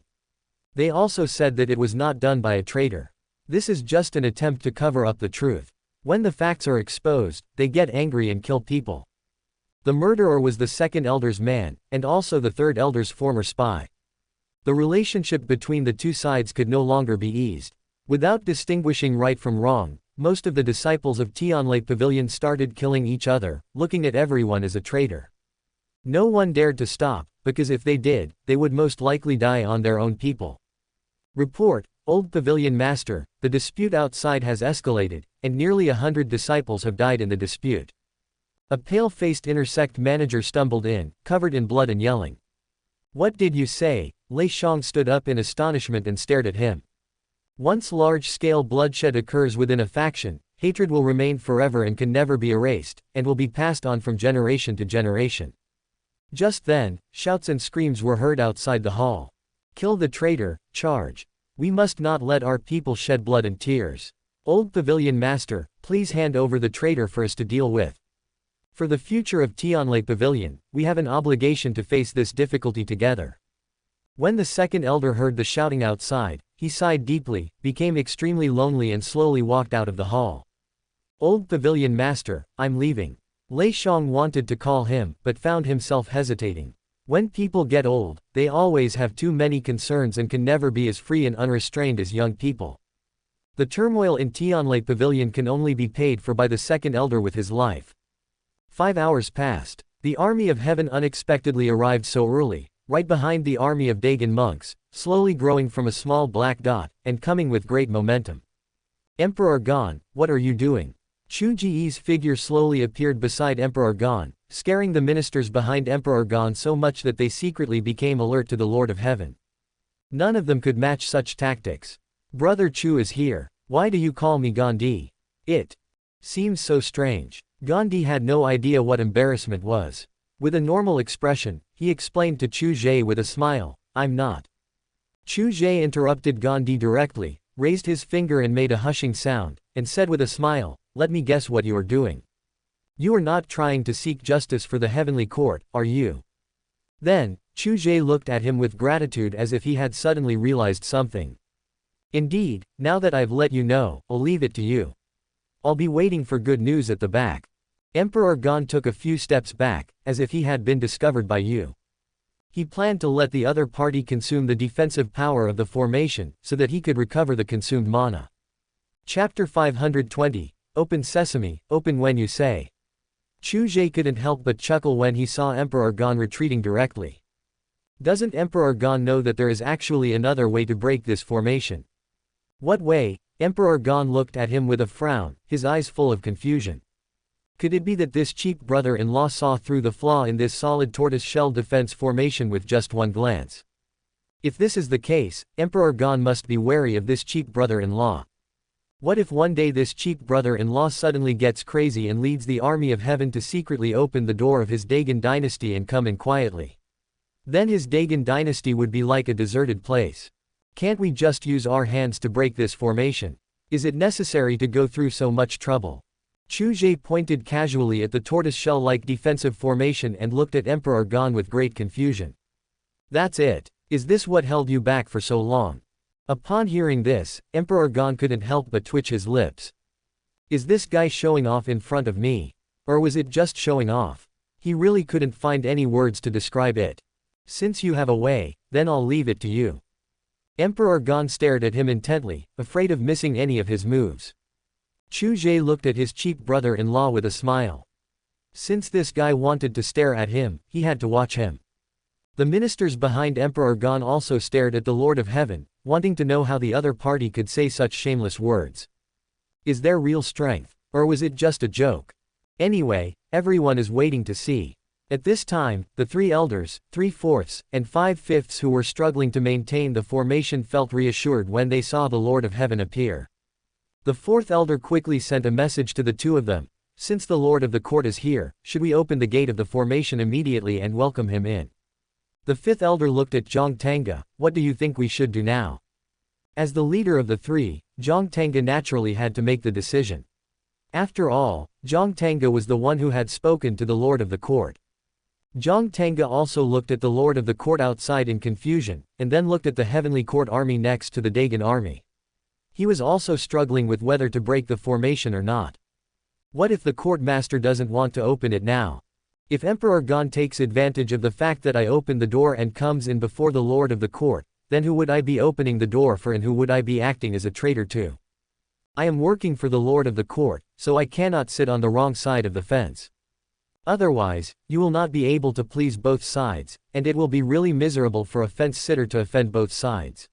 They also said that it was not done by a traitor. This is just an attempt to cover up the truth. When the facts are exposed, they get angry and kill people. The murderer was the 2nd elder's man, and also the 3rd elder's former spy. The relationship between the 2 sides could no longer be eased. Without distinguishing right from wrong, most of the disciples of Tianlei Pavilion started killing each other, looking at everyone as a traitor. No one dared to stop, because if they did, they would most likely die on their own people. Report, Old Pavilion Master, the dispute outside has escalated, and nearly 100 disciples have died in the dispute. A pale-faced intersect manager stumbled in, covered in blood and yelling. What did you say? Lei Shang stood up in astonishment and stared at him. Once large-scale bloodshed occurs within a faction, hatred will remain forever and can never be erased, and will be passed on from generation to generation. Just then, shouts and screams were heard outside the hall. Kill the traitor, charge. We must not let our people shed blood and tears. Old Pavilion Master, please hand over the traitor for us to deal with. For the future of Tianlei Pavilion, we have an obligation to face this difficulty together. When the 2nd elder heard the shouting outside, he sighed deeply, became extremely lonely and slowly walked out of the hall. Old Pavilion Master, I'm leaving. Lei Shang wanted to call him, but found himself hesitating. When people get old, they always have too many concerns and can never be as free and unrestrained as young people. The turmoil in Tianlei Pavilion can only be paid for by the 2nd elder with his life. 5 hours passed. The army of heaven unexpectedly arrived so early, right behind the army of Dagon monks, slowly growing from a small black dot, and coming with great momentum. Emperor Gon, what are you doing? Chu Ge's figure slowly appeared beside Emperor Gon, scaring the ministers behind Emperor Gon so much that they secretly became alert to the Lord of Heaven. None of them could match such tactics. Brother Chu is here. Why do you call me Gandhi? It seems so strange. Gandhi had no idea what embarrassment was. With a normal expression, he explained to Chu Ge with a smile, I'm not. Chu Ge interrupted Gandhi directly, raised his finger and made a hushing sound, and said with a smile, let me guess what you are doing. You are not trying to seek justice for the heavenly court, are you? Then, Chu Ge looked at him with gratitude as if he had suddenly realized something. Indeed, now that I've let you know, I'll leave it to you. I'll be waiting for good news at the back. Emperor Gon took a few steps back, as if he had been discovered by you. He planned to let the other party consume the defensive power of the formation, so that he could recover the consumed mana. Chapter 520, Open Sesame, open when you say. Chu Ge couldn't help but chuckle when he saw Emperor Gon retreating directly. Doesn't Emperor Gon know that there is actually another way to break this formation? What way? Emperor Gon looked at him with a frown, his eyes full of confusion. Could it be that this cheap brother-in-law saw through the flaw in this solid tortoise-shell defense formation with just one glance? If this is the case, Emperor Gon must be wary of this cheap brother-in-law. What if one day this cheap brother-in-law suddenly gets crazy and leads the army of heaven to secretly open the door of his Dagon dynasty and come in quietly? Then his Dagon dynasty would be like a deserted place. Can't we just use our hands to break this formation? Is it necessary to go through so much trouble? Chu Ge pointed casually at the tortoise-shell-like defensive formation and looked at Emperor Gon with great confusion. That's it. Is this what held you back for so long? Upon hearing this, Emperor Gon couldn't help but twitch his lips. Is this guy showing off in front of me? Or was it just showing off? He really couldn't find any words to describe it. Since you have a way, then I'll leave it to you. Emperor Gon stared at him intently, afraid of missing any of his moves. Chu Ge looked at his cheap brother-in-law with a smile. Since this guy wanted to stare at him, he had to watch him. The ministers behind Emperor Gon also stared at the Lord of Heaven, wanting to know how the other party could say such shameless words. Is there real strength? Or was it just a joke? Anyway, everyone is waiting to see. At this time, the 3 elders, 3/4, and 5/5 who were struggling to maintain the formation felt reassured when they saw the Lord of Heaven appear. The 4th elder quickly sent a message to the 2 of them. Since the Lord of the Court is here, should we open the gate of the formation immediately and welcome him in? The 5th elder looked at Zhang Tanga. What do you think we should do now? As the leader of the 3, Zhang Tanga naturally had to make the decision. After all, Zhang Tanga was the one who had spoken to the Lord of the Court. Zhang Tanga also looked at the Lord of the Court outside in confusion, and then looked at the Heavenly Court army next to the Dagon army. He was also struggling with whether to break the formation or not. What if the court master doesn't want to open it now? If Emperor Gon takes advantage of the fact that I opened the door and comes in before the Lord of the Court, then who would I be opening the door for and who would I be acting as a traitor to? I am working for the Lord of the Court, so I cannot sit on the wrong side of the fence. Otherwise, you will not be able to please both sides, and it will be really miserable for a fence-sitter to offend both sides.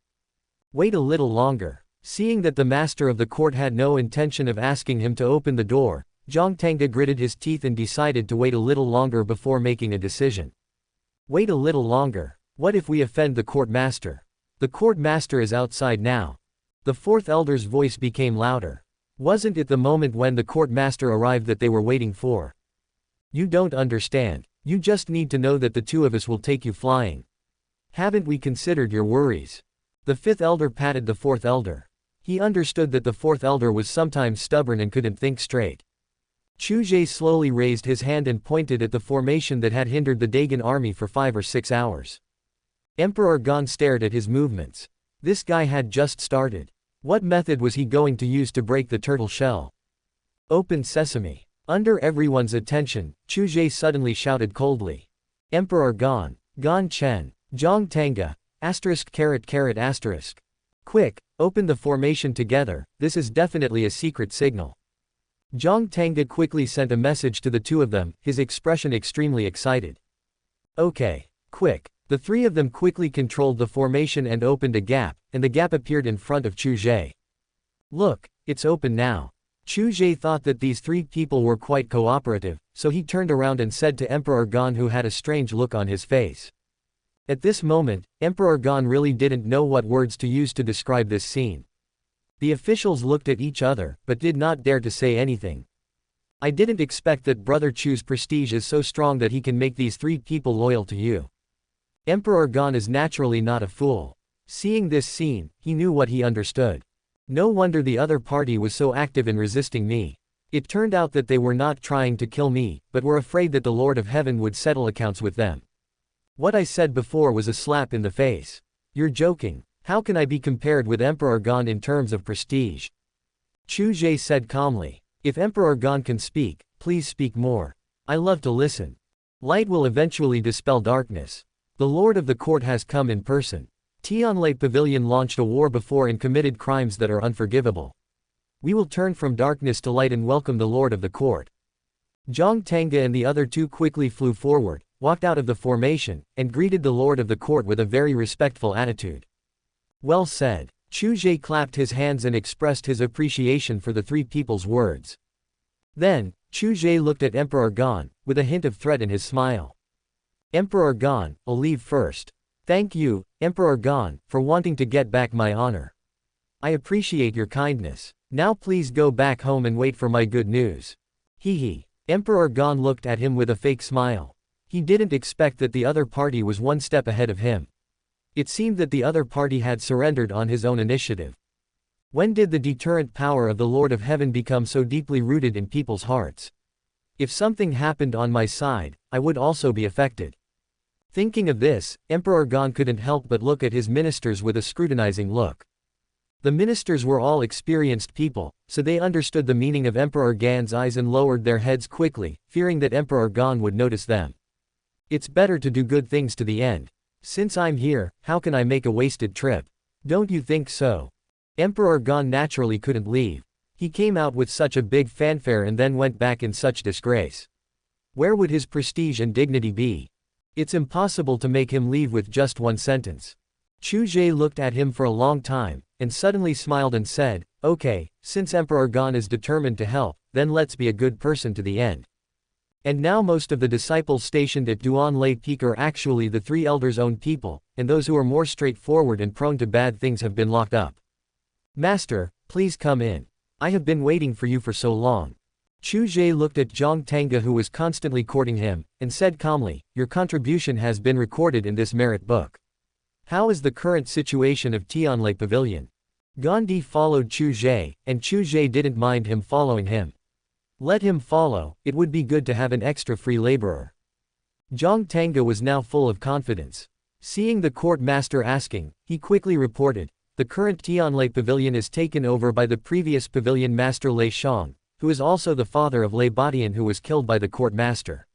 Wait a little longer. Seeing that the master of the court had no intention of asking him to open the door, Zhang Tanga gritted his teeth and decided to wait a little longer before making a decision. Wait a little longer. What if we offend the court master? The court master is outside now. The 4th elder's voice became louder. Wasn't it the moment when the court master arrived that they were waiting for? You don't understand. You just need to know that the 2 of us will take you flying. Haven't we considered your worries? The 5th elder patted the 4th elder. He understood that the 4th elder was sometimes stubborn and couldn't think straight. Chu Ge slowly raised his hand and pointed at the formation that had hindered the Dagon army for 5 or 6 hours. Emperor Gon stared at his movements. This guy had just started. What method was he going to use to break the turtle shell? Open sesame. Under everyone's attention, Chu Ge suddenly shouted coldly. Emperor Gon, Gon Chen, Zhang Tanga, *******. Quick, open the formation together, this is definitely a secret signal. Zhang Tangge quickly sent a message to the two of them, his expression extremely excited. Okay. Quick. The three of them quickly controlled the formation and opened a gap, and the gap appeared in front of Chu Ge. Look, it's open now. Chu Ge thought that these three people were quite cooperative, so he turned around and said to Emperor Gan, who had a strange look on his face. At this moment, Emperor Gan really didn't know what words to use to describe this scene. The officials looked at each other, but did not dare to say anything. I didn't expect that Brother Chu's prestige is so strong that he can make these three people loyal to you. Emperor Gan is naturally not a fool. Seeing this scene, he knew what he understood. No wonder the other party was so active in resisting me. It turned out that they were not trying to kill me, but were afraid that the Lord of Heaven would settle accounts with them. What I said before was a slap in the face. You're joking. How can I be compared with Emperor Gan in terms of prestige? Chu Ge said calmly. If Emperor Gan can speak, please speak more. I love to listen. Light will eventually dispel darkness. The Lord of the Court has come in person. Tianlai Pavilion launched a war before and committed crimes that are unforgivable. We will turn from darkness to light and welcome the Lord of the Court. Zhang Tangge and the other two quickly flew forward, walked out of the formation, and greeted the Lord of the Court with a very respectful attitude. Well said. Chu Ge clapped his hands and expressed his appreciation for the three people's words. Then, Chu Ge looked at Emperor Gan, with a hint of threat in his smile. Emperor Gan, I'll leave first. Thank you, Emperor Gan, for wanting to get back my honor. I appreciate your kindness. Now please go back home and wait for my good news. Hee. Emperor Gan looked at him with a fake smile. He didn't expect that the other party was one step ahead of him. It seemed that the other party had surrendered on his own initiative. When did the deterrent power of the Lord of Heaven become so deeply rooted in people's hearts? If something happened on my side, I would also be affected. Thinking of this, Emperor Gan couldn't help but look at his ministers with a scrutinizing look. The ministers were all experienced people, so they understood the meaning of Emperor Gan's eyes and lowered their heads quickly, fearing that Emperor Gan would notice them. It's better to do good things to the end. Since I'm here, how can I make a wasted trip? Don't you think so? Emperor Gan naturally couldn't leave. He came out with such a big fanfare and then went back in such disgrace. Where would his prestige and dignity be? It's impossible to make him leave with just one sentence. Chu Ge looked at him for a long time, and suddenly smiled and said, okay, since Emperor Gan is determined to help, then let's be a good person to the end. And now most of the disciples stationed at Duan Lei Peak are actually the three elders' own people, and those who are more straightforward and prone to bad things have been locked up. Master, please come in. I have been waiting for you for so long. Chu Ge looked at Zhang Tangge, who was constantly courting him, and said calmly, your contribution has been recorded in this merit book. How is the current situation of Tianlai Pavilion? Gandhi followed Chu Ge, and Chu Ge didn't mind him following him. Let him follow, it would be good to have an extra free laborer. Zhang Tangge was now full of confidence. Seeing the court master asking, he quickly reported, the current Tianlai Pavilion is taken over by the previous pavilion master Lei Shang, who is also the father of Lei Badian, who was killed by the court master.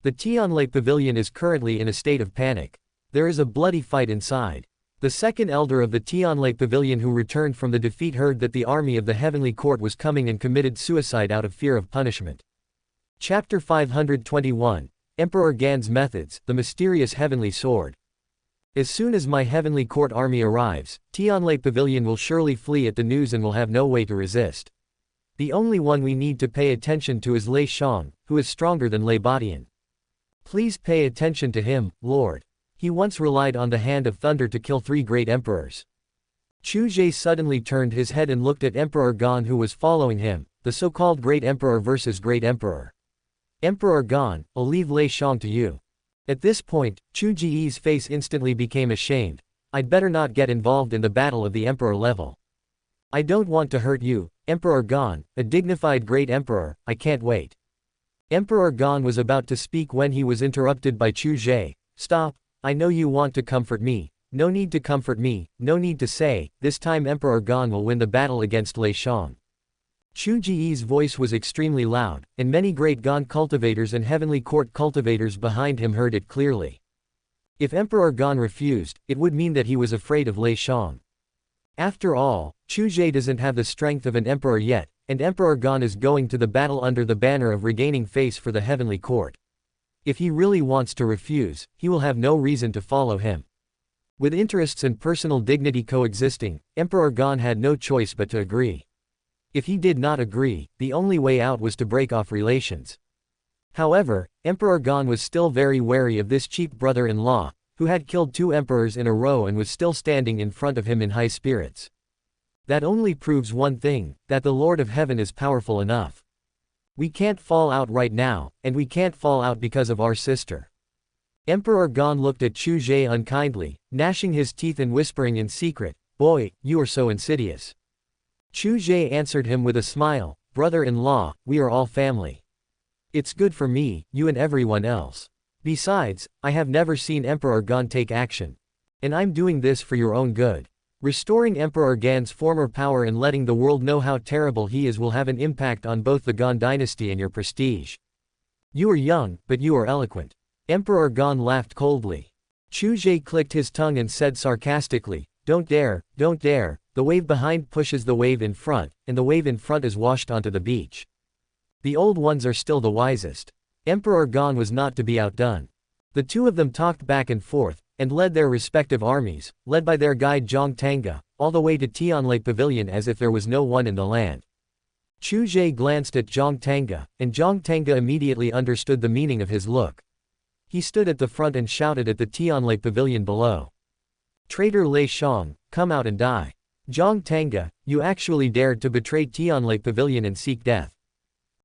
The Tianlai Pavilion is currently in a state of panic. There is a bloody fight inside. The second elder of the Tianlai Pavilion, who returned from the defeat, heard that the army of the Heavenly Court was coming and committed suicide out of fear of punishment. Chapter 521, Emperor Gan's Methods, the Mysterious Heavenly Sword. As soon as my Heavenly Court army arrives, Tianlai Pavilion will surely flee at the news and will have no way to resist. The only one we need to pay attention to is Lei Shang, who is stronger than Lei Badian. Please pay attention to him, Lord. He once relied on the hand of thunder to kill 3 great emperors. Chu Ge suddenly turned his head and looked at Emperor Gan, who was following him, the so-called Great Emperor versus Great Emperor. Emperor Gan, I'll leave Lei Shang to you. At this point, Chu Ge's face instantly became ashamed. I'd better not get involved in the battle of the emperor level. I don't want to hurt you, Emperor Gan, a dignified great emperor, I can't wait. Emperor Gan was about to speak when he was interrupted by Chu Ge. Stop, I know you want to comfort me. No need to comfort me, no need to say, this time Emperor Gan will win the battle against Lei Shang. Chu Ge's voice was extremely loud, and many great Gan cultivators and Heavenly Court cultivators behind him heard it clearly. If Emperor Gan refused, it would mean that he was afraid of Lei Shang. After all, Chu Ge doesn't have the strength of an emperor yet, and Emperor Gan is going to the battle under the banner of regaining face for the heavenly court. If he really wants to refuse, he will have no reason to follow him. With interests and personal dignity coexisting, Emperor Gan had no choice but to agree. If he did not agree, the only way out was to break off relations. However, Emperor Gan was still very wary of this cheap brother-in-law, who had killed 2 emperors in a row and was still standing in front of him in high spirits. That only proves one thing, that the Lord of Heaven is powerful enough. We can't fall out right now, and we can't fall out because of our sister. Emperor Gan looked at Chu Ge unkindly, gnashing his teeth and whispering in secret, "Boy, you are so insidious." Chu Ge answered him with a smile, "Brother-in-law, we are all family. It's good for me, you and everyone else. Besides, I have never seen Emperor Gan take action. And I'm doing this for your own good. Restoring Emperor Gan's former power and letting the world know how terrible he is will have an impact on both the Gan dynasty and your prestige. You are young, but you are eloquent." Emperor Gan laughed coldly. Chu Ge clicked his tongue and said sarcastically, don't dare, the wave behind pushes the wave in front, and the wave in front is washed onto the beach. The old ones are still the wisest. Emperor Gan was not to be outdone. The 2 of them talked back and forth, and led their respective armies, led by their guide Zhang Tanga, all the way to Tianlei Pavilion as if there was no one in the land. Chu Ge glanced at Zhang Tanga, and Zhang Tanga immediately understood the meaning of his look. He stood at the front and shouted at the Tianlei Pavilion below. "Traitor Lei Shang, come out and die. Zhang Tanga, you actually dared to betray Tianlei Pavilion and seek death."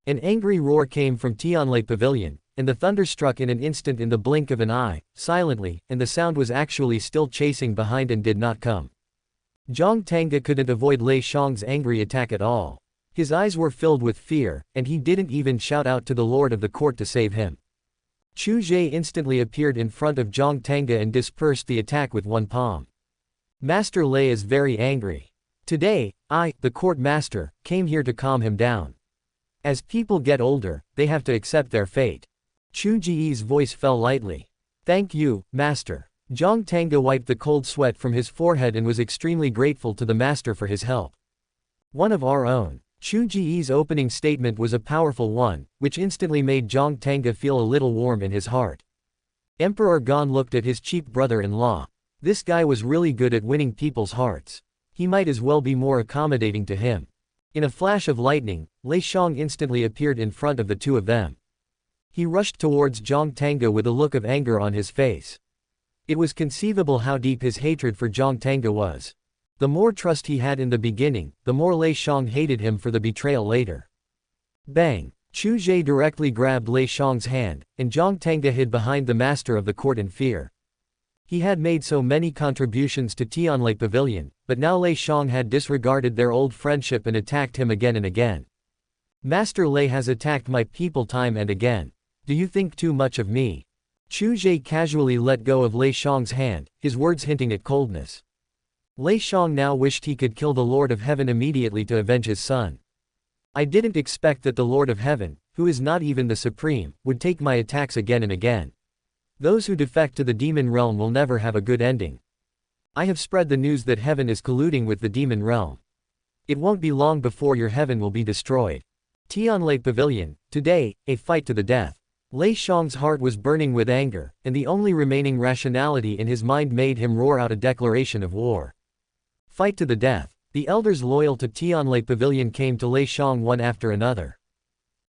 An angry roar came from Tianlei Pavilion, and the thunder struck in an instant in the blink of an eye, silently, and the sound was actually still chasing behind and did not come. Zhang Tanga couldn't avoid Lei Shang's angry attack at all. His eyes were filled with fear, and he didn't even shout out to the lord of the court to save him. Chu Ge instantly appeared in front of Zhang Tanga and dispersed the attack with one palm. Master Lei is very angry. Today, I, the court master, came here to calm him down. As people get older, they have to accept their fate. Chu Ge's voice fell lightly. Thank you, master. Zhang Tanga wiped the cold sweat from his forehead and was extremely grateful to the master for his help. One of our own. Chu Ge's opening statement was a powerful one, which instantly made Zhang Tanga feel a little warm in his heart. Emperor Gan looked at his cheap brother-in-law. This guy was really good at winning people's hearts. He might as well be more accommodating to him. In a flash of lightning, Lei Shang instantly appeared in front of the 2 of them. He rushed towards Zhang Tanga with a look of anger on his face. It was conceivable how deep his hatred for Zhang Tanga was. The more trust he had in the beginning, the more Lei Shang hated him for the betrayal later. Bang! Chu Ge directly grabbed Lei Shang's hand, and Zhang Tanga hid behind the master of the court in fear. He had made so many contributions to Tianlei Pavilion, but now Lei Shang had disregarded their old friendship and attacked him again and again. Master Lei has attacked my people time and again. Do you think too much of me? Chu Ge casually let go of Lei Shang's hand, his words hinting at coldness. Lei Shang now wished he could kill the Lord of Heaven immediately to avenge his son. I didn't expect that the Lord of Heaven, who is not even the Supreme, would take my attacks again and again. Those who defect to the demon realm will never have a good ending. I have spread the news that heaven is colluding with the demon realm. It won't be long before your heaven will be destroyed. Tianlei Pavilion, today, a fight to the death. Lei Shang's heart was burning with anger, and the only remaining rationality in his mind made him roar out a declaration of war. Fight to the death. The elders loyal to Tianlei Pavilion came to Lei Shang one after another.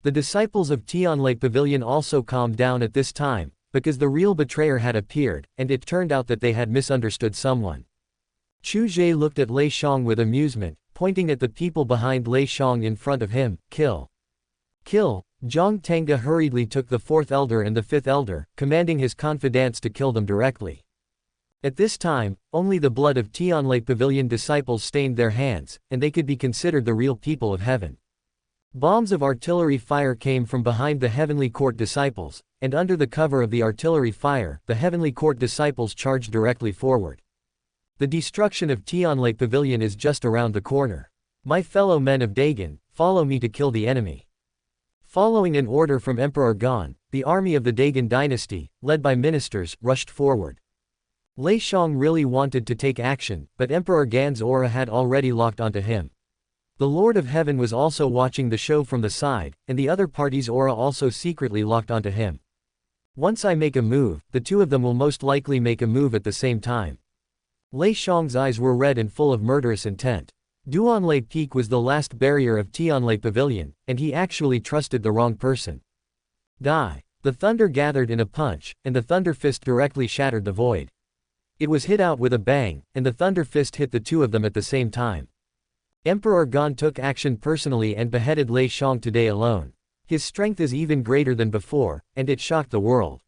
The disciples of Tianlei Pavilion also calmed down at this time, because the real betrayer had appeared, and it turned out that they had misunderstood someone. Chu Ge looked at Lei Shang with amusement, pointing at the people behind Lei Shang in front of him. Kill. Kill. Zhang Tanga hurriedly took the 4th elder and the 5th elder, commanding his confidants to kill them directly. At this time, only the blood of Tianlei Pavilion disciples stained their hands, and they could be considered the real people of heaven. Bombs of artillery fire came from behind the heavenly court disciples, and under the cover of the artillery fire, the heavenly court disciples charged directly forward. The destruction of Tianlei Pavilion is just around the corner. My fellow men of Dagon, follow me to kill the enemy. Following an order from Emperor Gan, the army of the Dagon dynasty, led by ministers, rushed forward. Lei Shang really wanted to take action, but Emperor Gan's aura had already locked onto him. The Lord of Heaven was also watching the show from the side, and the other party's aura also secretly locked onto him. Once I make a move, the two of them will most likely make a move at the same time. Lei Xiong's eyes were red and full of murderous intent. Duanlei Peak was the last barrier of Tianlei Pavilion, and he actually trusted the wrong person. Die. The thunder gathered in a punch, and the thunder fist directly shattered the void. It was hit out with a bang, and the thunder fist hit the two of them at the same time. Emperor Gan took action personally and beheaded Lei Xiong today alone. His strength is even greater than before, and it shocked the world.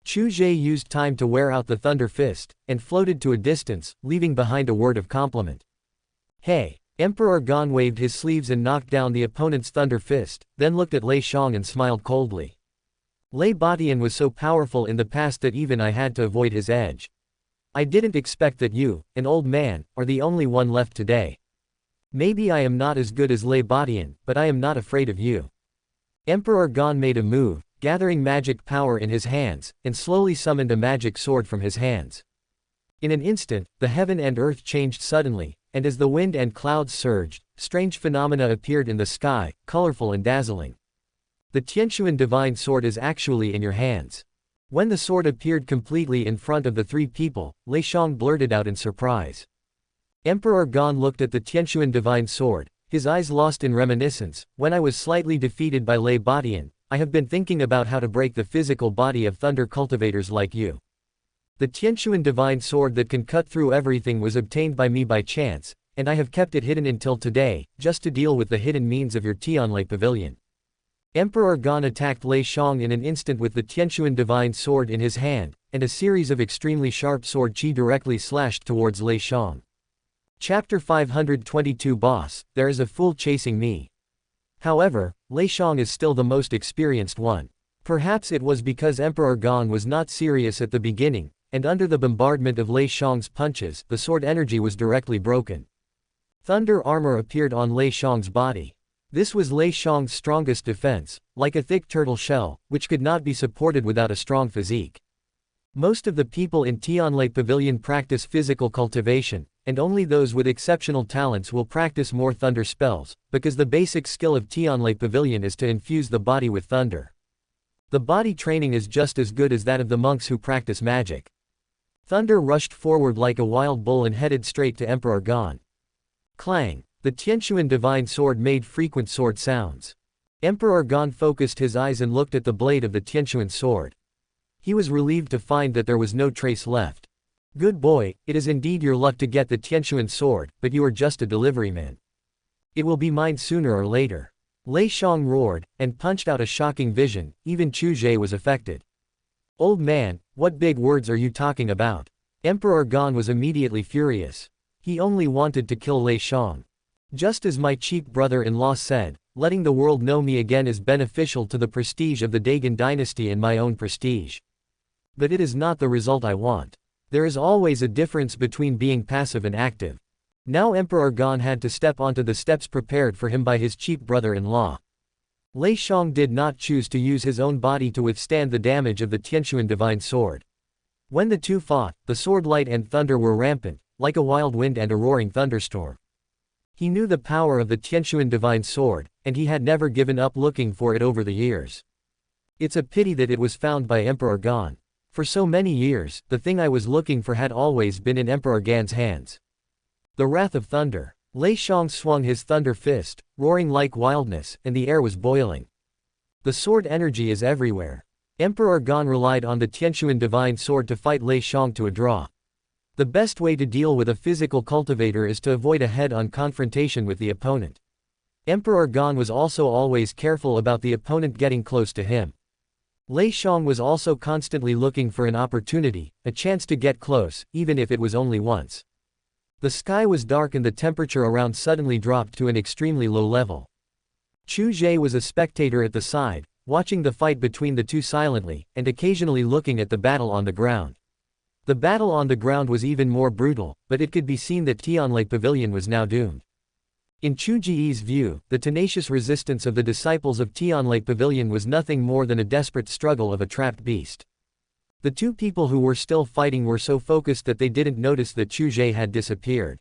Chu Ge used time to wear out the thunder fist, and floated to a distance, leaving behind a word of compliment. Hey! Emperor Gan waved his sleeves and knocked down the opponent's thunder fist, then looked at Lei Xiong and smiled coldly. Lei Batian was so powerful in the past that even I had to avoid his edge. I didn't expect that you, an old man, are the only one left today. Maybe I am not as good as Lei Batian, but I am not afraid of you. Emperor Gan made a move, gathering magic power in his hands, and slowly summoned a magic sword from his hands. In an instant, the heaven and earth changed suddenly, and as the wind and clouds surged, strange phenomena appeared in the sky, colorful and dazzling. The Tianquan divine sword is actually in your hands. When the sword appeared completely in front of the three people, Lei Xiong blurted out in surprise. Emperor Gan looked at the Tianquan divine sword, his eyes lost in reminiscence. When I was slightly defeated by Lei Batian, I have been thinking about how to break the physical body of thunder cultivators like you. The Tianquan divine sword that can cut through everything was obtained by me by chance, and I have kept it hidden until today, just to deal with the hidden means of your Tianlei Pavilion. Emperor Gan attacked Lei Xiong in an instant with the Tianquan divine sword in his hand, and a series of extremely sharp sword chi directly slashed towards Lei Xiong. Chapter 522 Boss, there is a fool chasing me. However, Lei Xiong is still the most experienced one. Perhaps it was because Emperor Gan was not serious at the beginning, and under the bombardment of Lei Xiong's punches, the sword energy was directly broken. Thunder armor appeared on Lei Xiong's body. This was Lei Xiong's strongest defense, like a thick turtle shell, which could not be supported without a strong physique. Most of the people in Tianlei Pavilion practice physical cultivation, and only those with exceptional talents will practice more thunder spells, because the basic skill of Tianlei Pavilion is to infuse the body with thunder. The body training is just as good as that of the monks who practice magic. Thunder rushed forward like a wild bull and headed straight to Emperor Gan. Clang! The Tianquan divine sword made frequent sword sounds. Emperor Gan focused his eyes and looked at the blade of the Tianquan sword. He was relieved to find that there was no trace left. Good boy, it is indeed your luck to get the Tianquan sword, but you are just a delivery man. It will be mine sooner or later. Lei Xiong roared, and punched out a shocking vision. Even Chu Ge was affected. Old man, what big words are you talking about? Emperor Gan was immediately furious. He only wanted to kill Lei Xiong. Just as my cheap brother-in-law said, letting the world know me again is beneficial to the prestige of the Dagon dynasty and my own prestige. But it is not the result I want. There is always a difference between being passive and active. Now Emperor Gan had to step onto the steps prepared for him by his cheap brother-in-law. Lei Xiong did not choose to use his own body to withstand the damage of the Tianquan divine sword. When the two fought, the sword light and thunder were rampant, like a wild wind and a roaring thunderstorm. He knew the power of the Tianquan divine sword, and he had never given up looking for it over the years. It's a pity that it was found by Emperor Gan. For so many years, the thing I was looking for had always been in Emperor Gan's hands. The Wrath of Thunder. Lei Xiong swung his thunder fist, roaring like wildness, and the air was boiling. The sword energy is everywhere. Emperor Gan relied on the Tianquan divine sword to fight Lei Xiong to a draw. The best way to deal with a physical cultivator is to avoid a head-on confrontation with the opponent. Emperor Gan was also always careful about the opponent getting close to him. Lei Xiong was also constantly looking for an opportunity, a chance to get close, even if it was only once. The sky was dark and the temperature around suddenly dropped to an extremely low level. Chu Ge was a spectator at the side, watching the fight between the two silently, and occasionally looking at the battle on the ground. The battle on the ground was even more brutal, but it could be seen that Tianlei Pavilion was now doomed. In Chu Ge's view, the tenacious resistance of the disciples of Tianlei Pavilion was nothing more than a desperate struggle of a trapped beast. The two people who were still fighting were so focused that they didn't notice that Chu Ge had disappeared.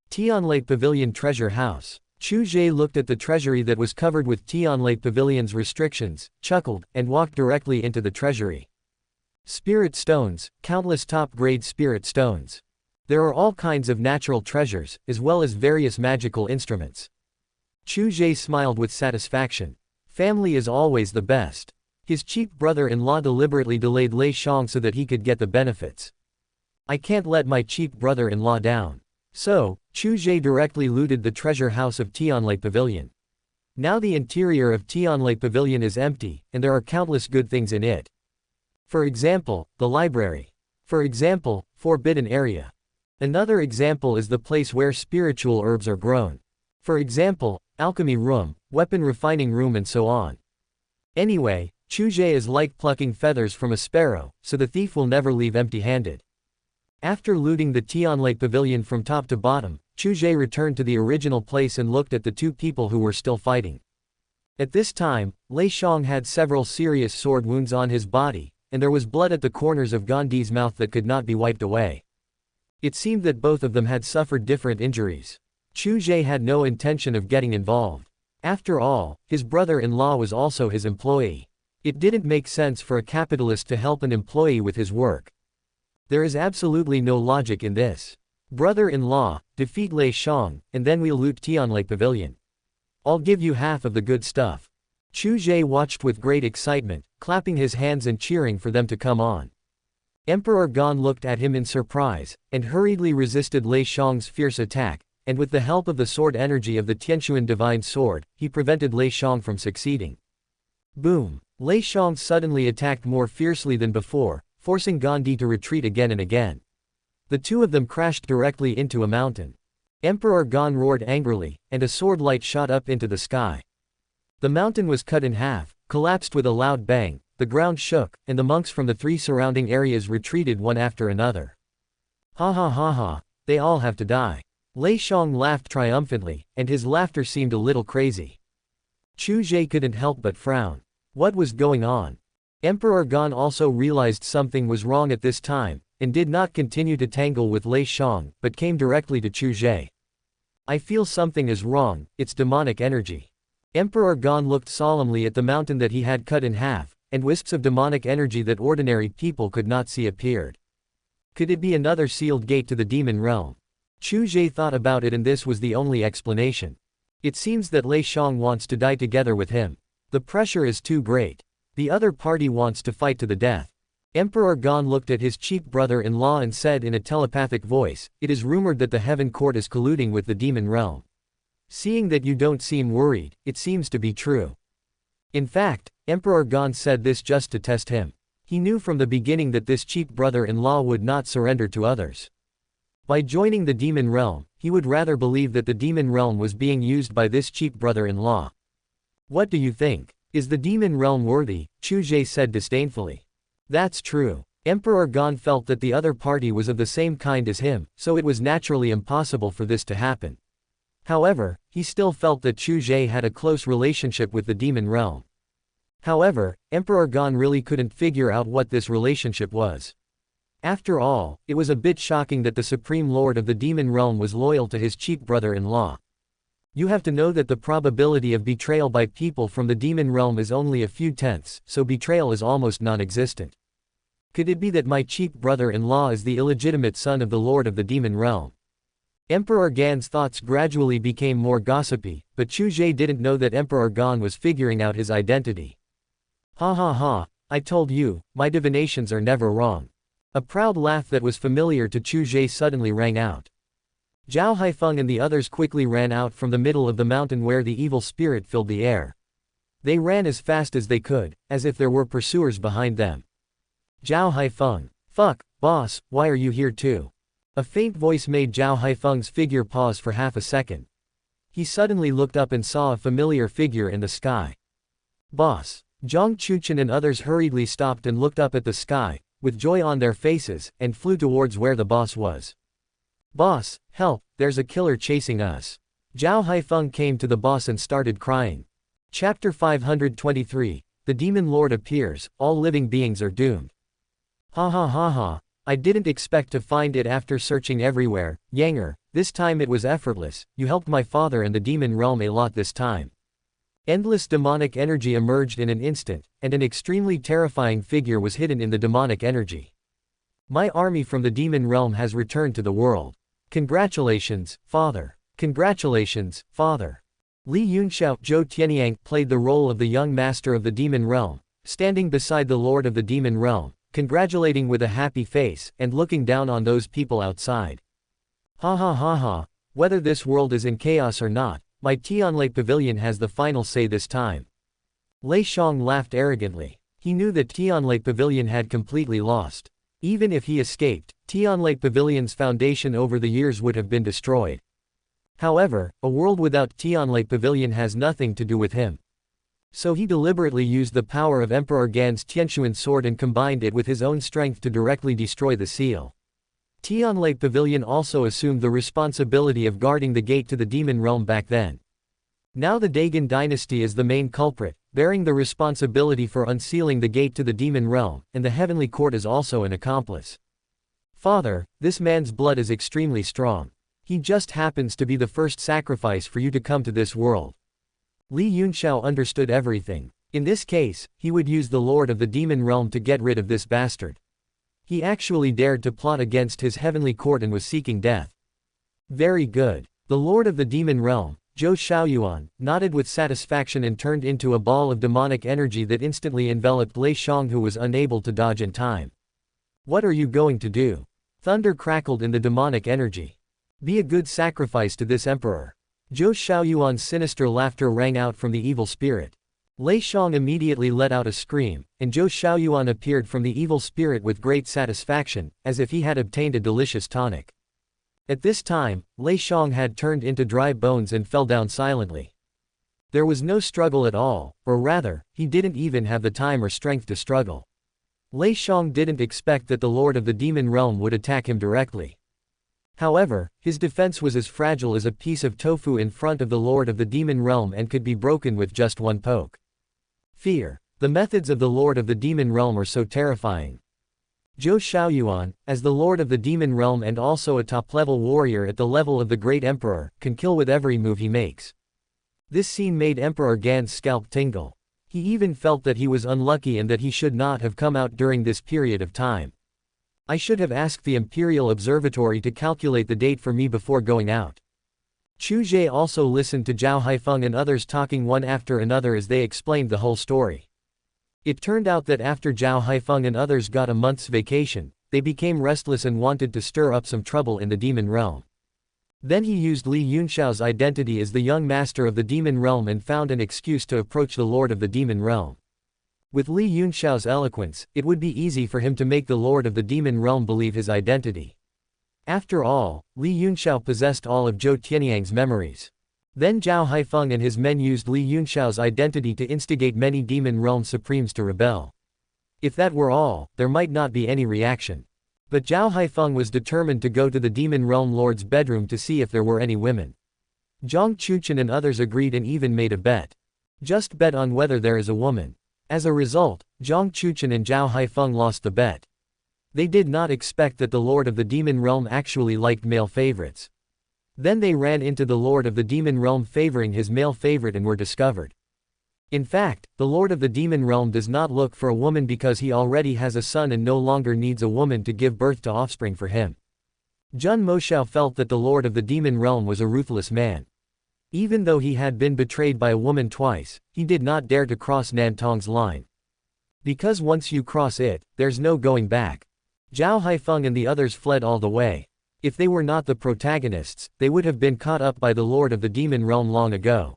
Tianlei Pavilion Treasure House. Chu Ge looked at the treasury that was covered with Tianlei Pavilion's restrictions, chuckled, and walked directly into the treasury. Spirit stones, countless top-grade spirit stones. There are all kinds of natural treasures, as well as various magical instruments. Chu Ge smiled with satisfaction. Family is always the best. His cheap brother-in-law deliberately delayed Lei Shang so that he could get the benefits. I can't let my cheap brother-in-law down. So, Chu Ge directly looted the treasure house of Tianlei Pavilion. Now the interior of Tianlei Pavilion is empty, and there are countless good things in it. For example, the library. For example, forbidden area. Another example is the place where spiritual herbs are grown. For example, alchemy room, weapon refining room and so on. Anyway, Chu Ge is like plucking feathers from a sparrow, so the thief will never leave empty-handed. After looting the Tianlei Pavilion from top to bottom, Chu Ge returned to the original place and looked at the two people who were still fighting. At this time, Lei Shang had several serious sword wounds on his body, and there was blood at the corners of Gandhi's mouth that could not be wiped away. It seemed that both of them had suffered different injuries. Chu Ge had no intention of getting involved. After all, his brother-in-law was also his employee. It didn't make sense for a capitalist to help an employee with his work. There is absolutely no logic in this. Brother-in-law, defeat Lei Shang, and then we'll loot Tianlei Pavilion. I'll give you half of the good stuff. Chu Ge watched with great excitement, clapping his hands and cheering for them to come on. Emperor Gan looked at him in surprise, and hurriedly resisted Lei Shang's fierce attack, and with the help of the sword energy of the Tianquan Divine Sword, he prevented Lei Shang from succeeding. Boom! Lei Shang suddenly attacked more fiercely than before, forcing Gandhi to retreat again and again. The two of them crashed directly into a mountain. Emperor Gan roared angrily, and a sword light shot up into the sky. The mountain was cut in half, collapsed with a loud bang, the ground shook, and the monks from the three surrounding areas retreated one after another. Ha ha ha ha, they all have to die. Lei Shang laughed triumphantly, and his laughter seemed a little crazy. Chu Ge couldn't help but frown. What was going on? Emperor Gan also realized something was wrong at this time, and did not continue to tangle with Lei Shang, but came directly to Chu Ge. I feel something is wrong, it's demonic energy. Emperor Gan looked solemnly at the mountain that he had cut in half, and wisps of demonic energy that ordinary people could not see appeared. Could it be another sealed gate to the demon realm? Chu Ge thought about it and this was the only explanation. It seems that Lei Shang wants to die together with him. The pressure is too great. The other party wants to fight to the death. Emperor Gan looked at his cheap brother-in-law and said in a telepathic voice, it is rumored that the Heaven Court is colluding with the demon realm. Seeing that you don't seem worried, it seems to be true. In fact, Emperor Gan said this just to test him. He knew from the beginning that this cheap brother-in-law would not surrender to others. By joining the demon realm, he would rather believe that the demon realm was being used by this cheap brother-in-law. What do you think? Is the demon realm worthy? Chu Ge said disdainfully. That's true. Emperor Gan felt that the other party was of the same kind as him, so it was naturally impossible for this to happen. However, he still felt that Chu Ge had a close relationship with the demon realm. However, Emperor Gan really couldn't figure out what this relationship was. After all, it was a bit shocking that the Supreme Lord of the demon realm was loyal to his cheap brother-in-law. You have to know that the probability of betrayal by people from the demon realm is only a few tenths, so betrayal is almost non-existent. Could it be that my cheap brother-in-law is the illegitimate son of the Lord of the demon realm? Emperor Gan's thoughts gradually became more gossipy, but Chu Ge didn't know that Emperor Gan was figuring out his identity. Ha ha ha, I told you, my divinations are never wrong. A proud laugh that was familiar to Chu Ge suddenly rang out. Zhao Haifeng and the others quickly ran out from the middle of the mountain where the evil spirit filled the air. They ran as fast as they could, as if there were pursuers behind them. Zhao Haifeng. Fuck, boss, why are you here too? A faint voice made Zhao Haifeng's figure pause for half a second. He suddenly looked up and saw a familiar figure in the sky. Boss. Zhang Chuchen and others hurriedly stopped and looked up at the sky, with joy on their faces, and flew towards where the boss was. Boss, help, there's a killer chasing us. Zhao Haifeng came to the boss and started crying. Chapter 523, The Demon Lord appears, all living beings are doomed. Ha ha ha ha, I didn't expect to find it after searching everywhere. Yanger, This time it was effortless, you helped my father and the demon realm a lot this time. Endless demonic energy emerged in an instant, and an extremely terrifying figure was hidden in the demonic energy. My army from the demon realm has returned to the world. Congratulations, father. Congratulations, father. Li Yunxiao Zhou Tianyang played the role of the young master of the demon realm, standing beside the lord of the demon realm, congratulating with a happy face, and looking down on those people outside. Ha ha ha ha, whether this world is in chaos or not, my Tianlei Pavilion has the final say this time. Lei Shang laughed arrogantly. He knew that Tianlei Pavilion had completely lost. Even if he escaped, Tianlei Pavilion's foundation over the years would have been destroyed. However, a world without Tianlei Pavilion has nothing to do with him. So he deliberately used the power of Emperor Gan's Tianshuan sword and combined it with his own strength to directly destroy the seal. Tianlei Pavilion also assumed the responsibility of guarding the gate to the demon realm back then. Now the Dagon dynasty is the main culprit, bearing the responsibility for unsealing the gate to the demon realm, and the heavenly court is also an accomplice. Father, this man's blood is extremely strong. He just happens to be the first sacrifice for you to come to this world. Li Yunxiao understood everything. In this case, he would use the lord of the demon realm to get rid of this bastard. He actually dared to plot against his heavenly court and was seeking death. Very good. The lord of the demon realm, Zhou Shaoyuan, nodded with satisfaction and turned into a ball of demonic energy that instantly enveloped Lei Shang, who was unable to dodge in time. What are you going to do? Thunder crackled in the demonic energy. Be a good sacrifice to this emperor. Zhou Shaoyuan's sinister laughter rang out from the evil spirit. Lei Shang immediately let out a scream, and Zhou Shaoyuan appeared from the evil spirit with great satisfaction, as if he had obtained a delicious tonic. At this time, Lei Shang had turned into dry bones and fell down silently. There was no struggle at all, or rather, he didn't even have the time or strength to struggle. Lei Shang didn't expect that the lord of the demon realm would attack him directly. However, his defense was as fragile as a piece of tofu in front of the lord of the demon realm and could be broken with just one poke. Fear. The methods of the lord of the demon realm are so terrifying. Zhou Shaoyuan, as the lord of the demon realm and also a top-level warrior at the level of the great emperor, can kill with every move he makes. This scene made Emperor Gan's scalp tingle. He even felt that he was unlucky and that he should not have come out during this period of time. I should have asked the Imperial Observatory to calculate the date for me before going out. Chu Ge also listened to Zhao Haifeng and others talking one after another as they explained the whole story. It turned out that after Zhao Haifeng and others got a month's vacation, they became restless and wanted to stir up some trouble in the demon realm. Then he used Li Yunxiao's identity as the young master of the demon realm and found an excuse to approach the lord of the demon realm. With Li Yunxiao's eloquence, it would be easy for him to make the lord of the demon realm believe his identity. After all, Li Yunxiao possessed all of Zhou Tianyang's memories. Then Zhao Haifeng and his men used Li Yunxiao's identity to instigate many demon realm supremes to rebel. If that were all, there might not be any reaction. But Zhao Haifeng was determined to go to the demon realm lord's bedroom to see if there were any women. Zhang Chuchen and others agreed and even made a bet. Just bet on whether there is a woman. As a result, Zhang Chuchen and Zhao Haifeng lost the bet. They did not expect that the lord of the demon realm actually liked male favorites. Then they ran into the lord of the demon realm favoring his male favorite and were discovered. In fact, the lord of the demon realm does not look for a woman because he already has a son and no longer needs a woman to give birth to offspring for him. Jun Moshao felt that the lord of the demon realm was a ruthless man. Even though he had been betrayed by a woman twice, he did not dare to cross Nantong's line. Because once you cross it, there's no going back. Zhao Haifeng and the others fled all the way. If they were not the protagonists, they would have been caught up by the lord of the demon realm long ago.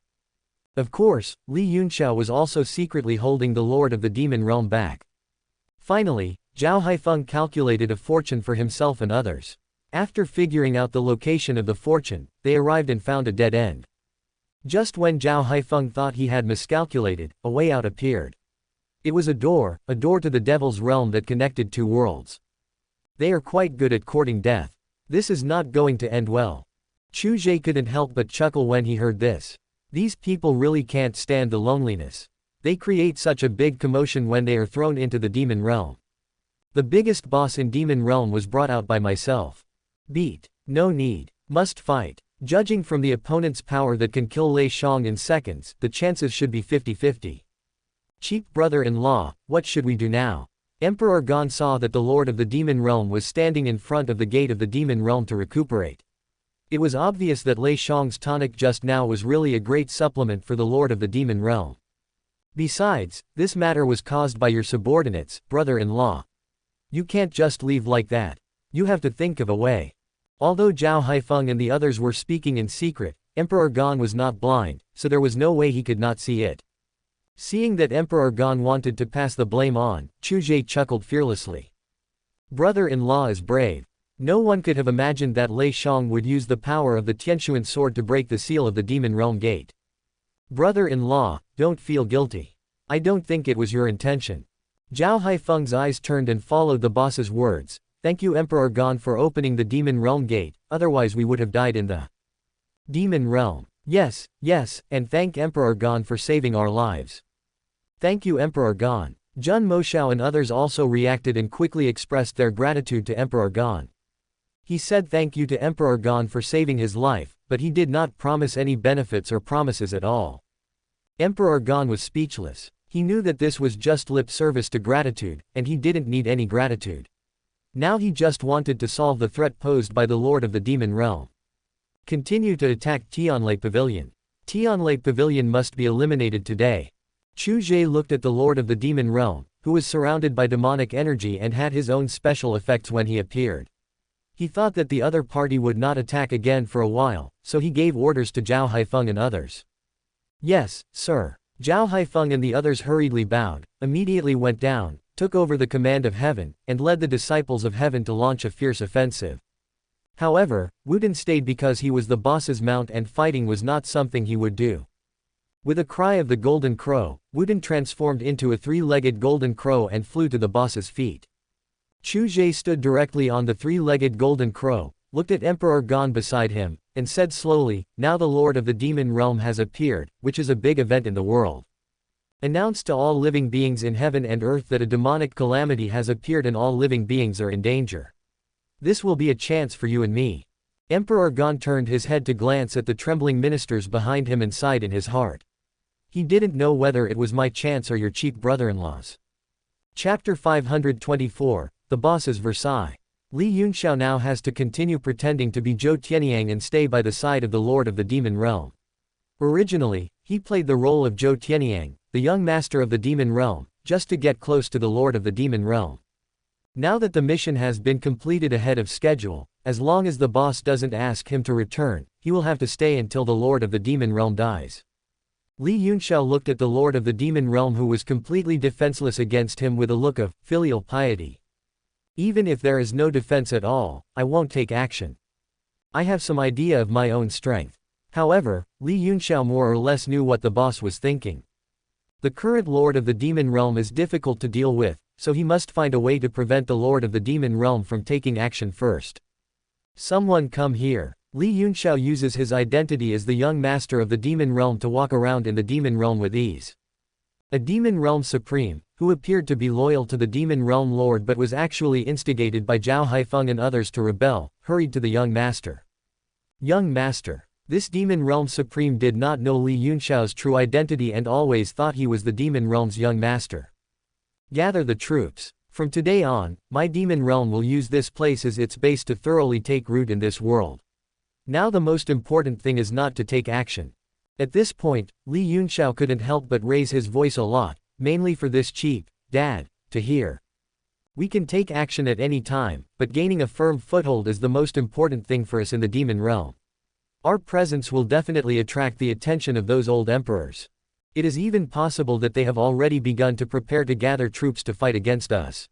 Of course, Li Yunxiao was also secretly holding the lord of the demon realm back. Finally, Zhao Haifeng calculated a fortune for himself and others. After figuring out the location of the fortune, they arrived and found a dead end. Just when Zhao Haifeng thought he had miscalculated, a way out appeared. It was a door to the devil's realm that connected two worlds. They are quite good at courting death. This is not going to end well. Chu Ge couldn't help but chuckle when he heard this. These people really can't stand the loneliness. They create such a big commotion when they are thrown into the demon realm. The biggest boss in demon realm was brought out by myself. Beat. No need. Must fight. Judging from the opponent's power that can kill Lei Shang in seconds, the chances should be 50-50. Cheap brother-in-law, what should we do now? Emperor Gan saw that the Lord of the Demon Realm was standing in front of the gate of the Demon Realm to recuperate. It was obvious that Lei Shang's tonic just now was really a great supplement for the Lord of the Demon Realm. Besides, this matter was caused by your subordinates, brother-in-law. You can't just leave like that. You have to think of a way. Although Zhao Haifeng and the others were speaking in secret, Emperor Gan was not blind, so there was no way he could not see it. Seeing that Emperor Gan wanted to pass the blame on, Chu Ge chuckled fearlessly. Brother-in-law is brave. No one could have imagined that Lei Shang would use the power of the Tianshuan sword to break the seal of the Demon Realm gate. Brother-in-law, don't feel guilty. I don't think it was your intention. Zhao Haifeng's eyes turned and followed the boss's words. Thank you Emperor Gan for opening the Demon Realm gate, otherwise we would have died in the Demon Realm. Yes, and thank Emperor Gan for saving our lives. Thank you Emperor Gan. Jun Moshao and others also reacted and quickly expressed their gratitude to Emperor Gan. He said thank you to Emperor Gan for saving his life, but he did not promise any benefits or promises at all. Emperor Gan was speechless. He knew that this was just lip service to gratitude, and he didn't need any gratitude. Now he just wanted to solve the threat posed by the Lord of the Demon Realm. Continue to attack Tianlei Pavilion. Tianlei Pavilion must be eliminated today. Chu Ge looked at the Lord of the Demon Realm, who was surrounded by demonic energy and had his own special effects when he appeared. He thought that the other party would not attack again for a while, so he gave orders to Zhao Haifeng and others. Yes, sir. Zhao Haifeng and the others hurriedly bowed, immediately went down, took over the command of heaven, and led the disciples of heaven to launch a fierce offensive. However, Wudin stayed because he was the boss's mount and fighting was not something he would do. With a cry of the golden crow, Wudin transformed into a three-legged golden crow and flew to the boss's feet. Chu Ge stood directly on the three-legged golden crow, looked at Emperor Gan beside him, and said slowly, now the Lord of the Demon Realm has appeared, which is a big event in the world. Announce to all living beings in heaven and earth that a demonic calamity has appeared and all living beings are in danger. This will be a chance for you and me. Emperor Gan turned his head to glance at the trembling ministers behind him and sighed in his heart. He didn't know whether it was my chance or your cheap brother-in-law's. Chapter 524, The Boss's Versailles. Li Yunxiao now has to continue pretending to be Zhou Tianyang and stay by the side of the Lord of the Demon Realm. Originally, he played the role of Zhou Tianyang, the young master of the Demon Realm, just to get close to the Lord of the Demon Realm. Now that the mission has been completed ahead of schedule, as long as the boss doesn't ask him to return, he will have to stay until the Lord of the Demon Realm dies. Li Yunxiao looked at the Lord of the Demon Realm who was completely defenseless against him with a look of filial piety. Even if there is no defense at all, I won't take action. I have some idea of my own strength. However, Li Yunxiao more or less knew what the boss was thinking. The current Lord of the Demon Realm is difficult to deal with, so he must find a way to prevent the Lord of the Demon Realm from taking action first. Someone come here. Li Yunxiao uses his identity as the young master of the Demon Realm to walk around in the Demon Realm with ease. A Demon Realm Supreme, who appeared to be loyal to the Demon Realm Lord but was actually instigated by Zhao Haifeng and others to rebel, hurried to the young master. Young master. This Demon Realm Supreme did not know Li Yunxiao's true identity and always thought he was the Demon Realm's young master. Gather the troops. From today on, my Demon Realm will use this place as its base to thoroughly take root in this world. Now the most important thing is not to take action. At this point, Li Yunxiao couldn't help but raise his voice a lot, mainly for this cheap dad to hear. We can take action at any time, but gaining a firm foothold is the most important thing for us in the Demon Realm. Our presence will definitely attract the attention of those old emperors. It is even possible that they have already begun to prepare to gather troops to fight against us.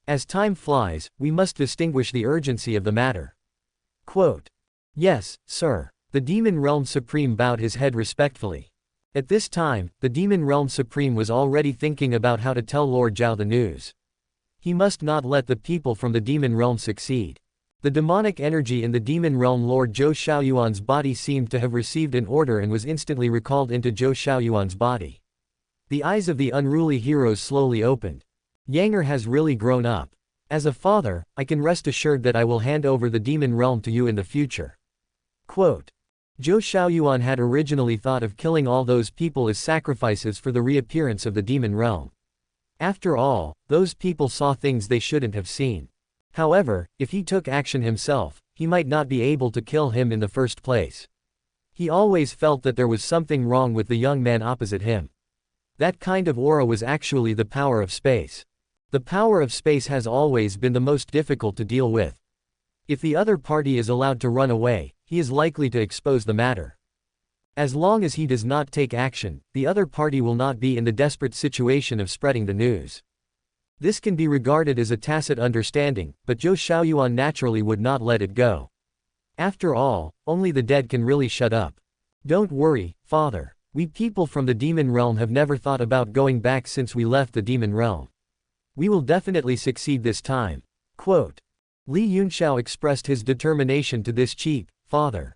As time flies, we must distinguish the urgency of the matter. Quote. Yes, sir. The Demon Realm Supreme bowed his head respectfully. At this time, the Demon Realm Supreme was already thinking about how to tell Lord Zhao the news. He must not let the people from the Demon Realm succeed. The demonic energy in the Demon Realm Lord Zhou Xiaoyuan's body seemed to have received an order and was instantly recalled into Zhou Xiaoyuan's body. The eyes of the unruly heroes slowly opened. Yanger has really grown up. As a father, I can rest assured that I will hand over the Demon Realm to you in the future. Quote, Zhou Xiaoyuan had originally thought of killing all those people as sacrifices for the reappearance of the demon realm. After all, those people saw things they shouldn't have seen. However, if he took action himself, he might not be able to kill him in the first place. He always felt that there was something wrong with the young man opposite him. That kind of aura was actually the power of space. The power of space has always been the most difficult to deal with. If the other party is allowed to run away, he is likely to expose the matter. As long as he does not take action, the other party will not be in the desperate situation of spreading the news. This can be regarded as a tacit understanding, but Zhou Xiaoyuan naturally would not let it go. After all, only the dead can really shut up. Don't worry, father. We people from the demon realm have never thought about going back since we left the demon realm. We will definitely succeed this time. Quote. Li Yunxiao expressed his determination to this cheap father.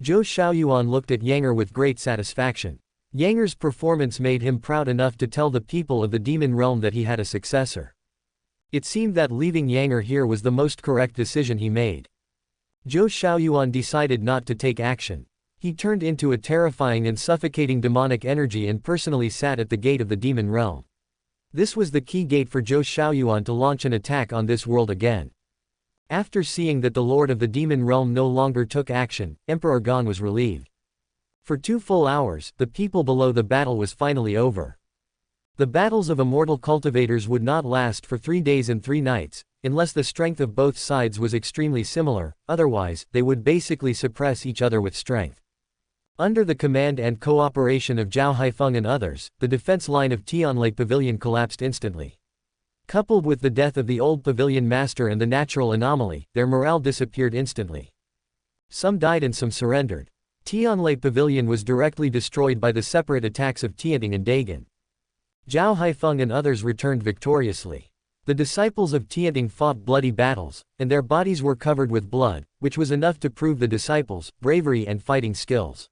Zhou Xiaoyuan looked at Yanger with great satisfaction. Yanger's performance made him proud enough to tell the people of the demon realm that he had a successor. It seemed that leaving Yanger here was the most correct decision he made. Zhou Xiaoyuan decided not to take action. He turned into a terrifying and suffocating demonic energy and personally sat at the gate of the demon realm. This was the key gate for Zhou Xiaoyuan to launch an attack on this world again. After seeing that the Lord of the Demon Realm no longer took action, Emperor Gan was relieved. For 2 full hours, the people below the battle was finally over. The battles of immortal cultivators would not last for 3 days and 3 nights, unless the strength of both sides was extremely similar, otherwise, they would basically suppress each other with strength. Under the command and cooperation of Zhao Haifeng and others, the defense line of Tianlei Pavilion collapsed instantly. Coupled with the death of the old pavilion master and the natural anomaly, their morale disappeared instantly. Some died and some surrendered. Tianlei Pavilion was directly destroyed by the separate attacks of Tianting and Dagon. Zhao Haifeng and others returned victoriously. The disciples of Tianting fought bloody battles, and their bodies were covered with blood, which was enough to prove the disciples' bravery and fighting skills.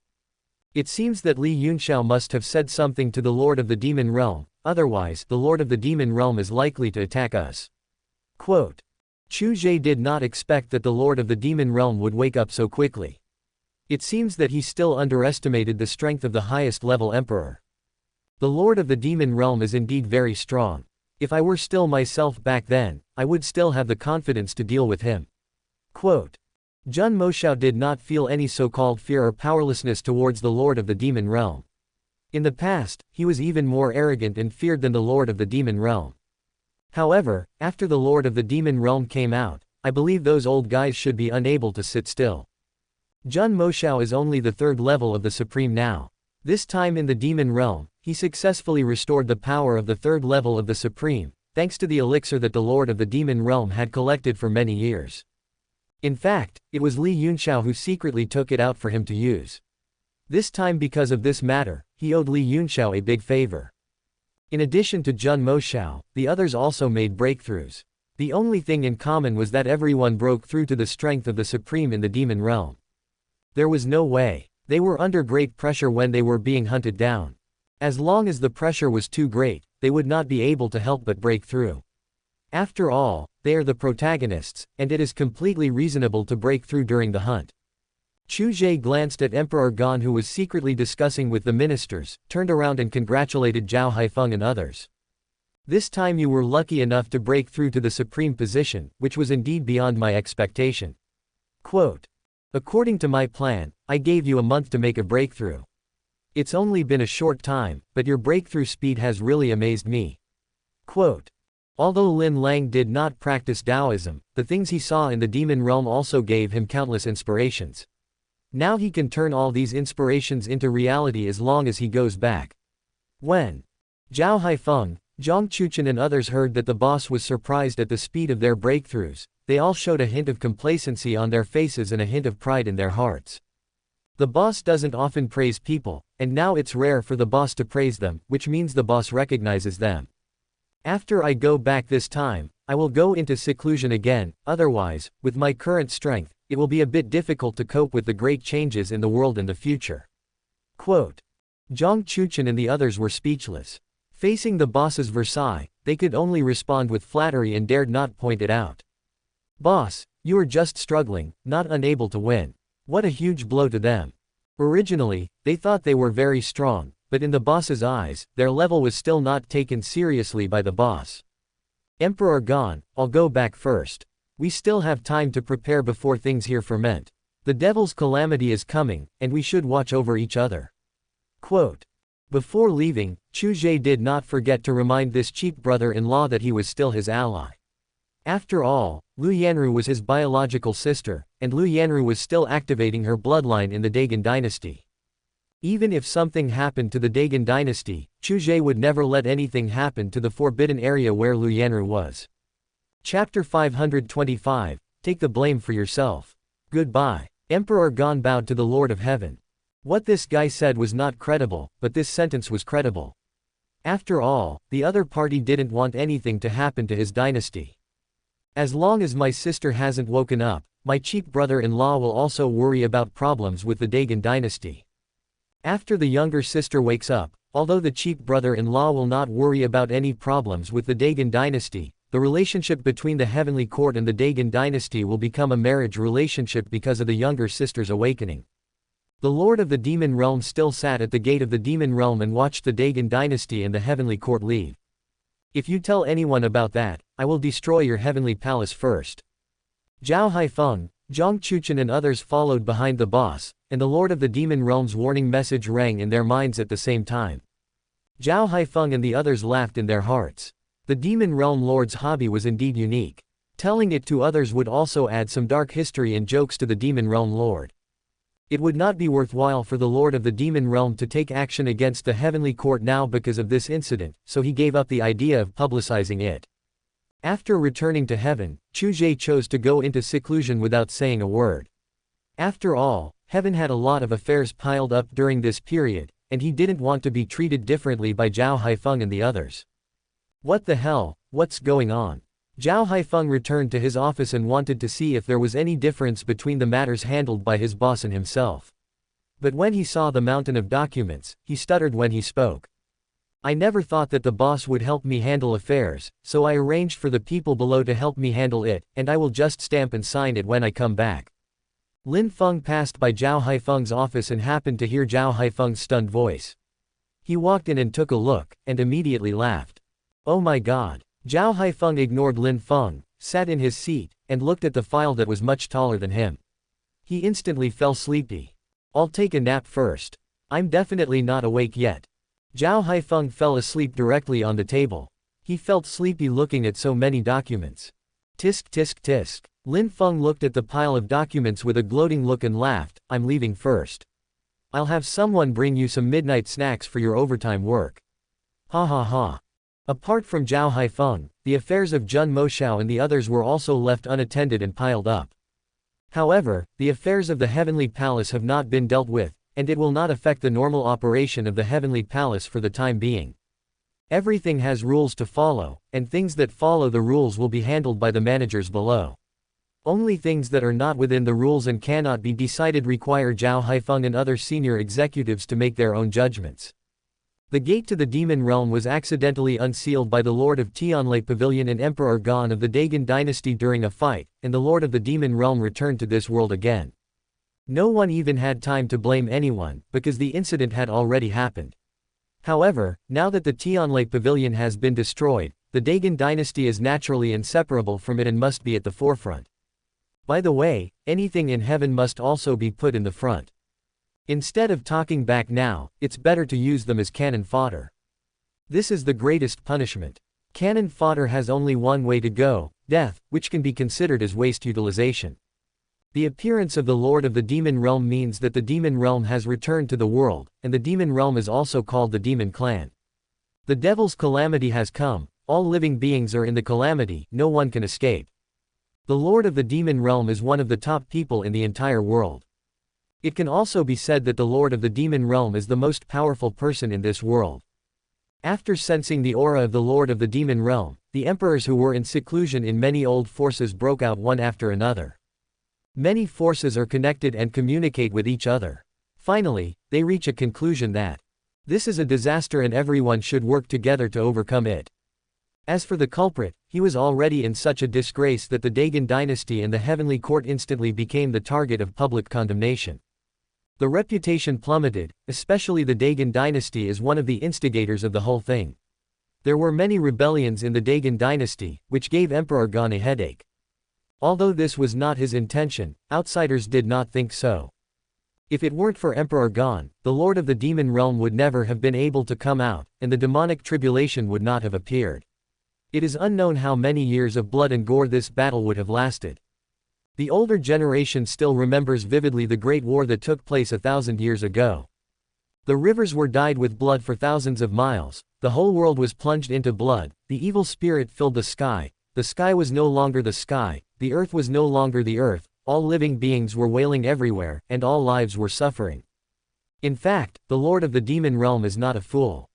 It seems that Li Yunxiao must have said something to the Lord of the Demon Realm, otherwise, the Lord of the Demon Realm is likely to attack us. Quote. Chu Ge did not expect that the Lord of the Demon Realm would wake up so quickly. It seems that he still underestimated the strength of the highest level emperor. The Lord of the Demon Realm is indeed very strong. If I were still myself back then, I would still have the confidence to deal with him. Quote. Zhun Moshao did not feel any so-called fear or powerlessness towards the Lord of the Demon Realm. In the past, he was even more arrogant and feared than the Lord of the Demon Realm. However, after the Lord of the Demon Realm came out, I believe those old guys should be unable to sit still. Zhun Moshao is only the 3rd level of the Supreme now. This time in the Demon Realm, he successfully restored the power of the 3rd level of the Supreme, thanks to the elixir that the Lord of the Demon Realm had collected for many years. In fact, it was Li Yunxiao who secretly took it out for him to use. This time because of this matter, he owed Li Yunxiao a big favor. In addition to Zhun Moshao, the others also made breakthroughs. The only thing in common was that everyone broke through to the strength of the Supreme in the Demon Realm. There was no way. They were under great pressure when they were being hunted down. As long as the pressure was too great, they would not be able to help but break through. After all, they are the protagonists, and it is completely reasonable to break through during the hunt. Chu Ge glanced at Emperor Gan, who was secretly discussing with the ministers, turned around and congratulated Zhao Haifeng and others. This time you were lucky enough to break through to the supreme position, which was indeed beyond my expectation. Quote. According to my plan, I gave you a month to make a breakthrough. It's only been a short time, but your breakthrough speed has really amazed me. Quote. Although Lin Lang did not practice Taoism, the things he saw in the demon realm also gave him countless inspirations. Now he can turn all these inspirations into reality as long as he goes back. When Zhao Haifeng, Zhang Chuchen and others heard that the boss was surprised at the speed of their breakthroughs, they all showed a hint of complacency on their faces and a hint of pride in their hearts. The boss doesn't often praise people, and now it's rare for the boss to praise them, which means the boss recognizes them. After I go back this time, I will go into seclusion again, otherwise, with my current strength, it will be a bit difficult to cope with the great changes in the world in the future. Quote. Zhang Chuchen and the others were speechless. Facing the boss's Versailles, they could only respond with flattery and dared not point it out. Boss, you are just struggling, not unable to win. What a huge blow to them. Originally, they thought they were very strong, but in the boss's eyes, their level was still not taken seriously by the boss. Emperor gone, I'll go back first. We still have time to prepare before things here ferment. The devil's calamity is coming, and we should watch over each other. Quote. Before leaving, Chu Ge did not forget to remind this cheap brother-in-law that he was still his ally. After all, Lu Yanru was his biological sister, and Lu Yanru was still activating her bloodline in the Dagon dynasty. Even if something happened to the Dagon dynasty, Chu Ge would never let anything happen to the forbidden area where Lu Yanru was. Chapter 525, Take the blame for yourself. Goodbye. Emperor Gon bowed to the Lord of Heaven. What this guy said was not credible, but this sentence was credible. After all, the other party didn't want anything to happen to his dynasty. As long as my sister hasn't woken up, my cheap brother-in-law will also worry about problems with the Dagon dynasty. After the younger sister wakes up, although the cheap brother-in-law will not worry about any problems with the Dagon dynasty, the relationship between the Heavenly Court and the Dagon dynasty will become a marriage relationship because of the younger sister's awakening. The Lord of the Demon Realm still sat at the gate of the Demon Realm and watched the Dagon dynasty and the Heavenly Court leave. If you tell anyone about that, I will destroy your heavenly palace first. Zhao Haifeng, Zhang Chuchen and others followed behind the boss, and the Lord of the Demon Realm's warning message rang in their minds at the same time. Zhao Haifeng and the others laughed in their hearts. The Demon Realm Lord's hobby was indeed unique. Telling it to others would also add some dark history and jokes to the Demon Realm Lord. It would not be worthwhile for the Lord of the Demon Realm to take action against the Heavenly Court now because of this incident, so he gave up the idea of publicizing it. After returning to heaven, Chu Ge chose to go into seclusion without saying a word. After all, heaven had a lot of affairs piled up during this period, and he didn't want to be treated differently by Zhao Haifeng and the others. What the hell, what's going on? Zhao Haifeng returned to his office and wanted to see if there was any difference between the matters handled by his boss and himself. But when he saw the mountain of documents, he stuttered when he spoke. I never thought that the boss would help me handle affairs, so I arranged for the people below to help me handle it, and I will just stamp and sign it when I come back. Lin Feng passed by Zhao Haifeng's office and happened to hear Zhao Haifeng's stunned voice. He walked in and took a look, and immediately laughed. Oh my god. Zhao Haifeng ignored Lin Feng, sat in his seat, and looked at the file that was much taller than him. He instantly fell sleepy. I'll take a nap first. I'm definitely not awake yet. Zhao Haifeng fell asleep directly on the table. He felt sleepy looking at so many documents. Tisk tisk tisk. Lin Feng looked at the pile of documents with a gloating look and laughed. I'm leaving first. I'll have someone bring you some midnight snacks for your overtime work. Ha ha ha. Apart from Zhao Haifeng, the affairs of Jun Moshao and the others were also left unattended and piled up. However, the affairs of the Heavenly Palace have not been dealt with, and it will not affect the normal operation of the Heavenly Palace for the time being. Everything has rules to follow, and things that follow the rules will be handled by the managers below. Only things that are not within the rules and cannot be decided require Zhao Haifeng and other senior executives to make their own judgments. The gate to the Demon Realm was accidentally unsealed by the Lord of Tianlei Pavilion and Emperor Gon of the Dagon dynasty during a fight, and the Lord of the Demon Realm returned to this world again. No one even had time to blame anyone, because the incident had already happened. However, now that the Tianlei Pavilion has been destroyed, the Dagon dynasty is naturally inseparable from it and must be at the forefront. By the way, anything in heaven must also be put in the front. Instead of talking back now, it's better to use them as cannon fodder. This is the greatest punishment. Cannon fodder has only one way to go, death, which can be considered as waste utilization. The appearance of the Lord of the Demon Realm means that the Demon Realm has returned to the world, and the Demon Realm is also called the Demon Clan. The Devil's calamity has come, all living beings are in the calamity, no one can escape. The Lord of the Demon Realm is one of the top people in the entire world. It can also be said that the Lord of the Demon Realm is the most powerful person in this world. After sensing the aura of the Lord of the Demon Realm, the emperors who were in seclusion in many old forces broke out one after another. Many forces are connected and communicate with each other. Finally, they reach a conclusion that this is a disaster and everyone should work together to overcome it. As for the culprit, he was already in such a disgrace that the Dagon dynasty and the heavenly court instantly became the target of public condemnation. The reputation plummeted, especially the Dagon dynasty as one of the instigators of the whole thing. There were many rebellions in the Dagon dynasty, which gave Emperor Gan a headache. Although this was not his intention, outsiders did not think so. If it weren't for Emperor Gan, the Lord of the Demon Realm would never have been able to come out, and the demonic tribulation would not have appeared. It is unknown how many years of blood and gore this battle would have lasted. The older generation still remembers vividly the great war that took place 1,000 years ago. The rivers were dyed with blood for thousands of miles, the whole world was plunged into blood, the evil spirit filled the sky was no longer the sky, the earth was no longer the earth, all living beings were wailing everywhere, and all lives were suffering. In fact, the Lord of the Demon Realm is not a fool.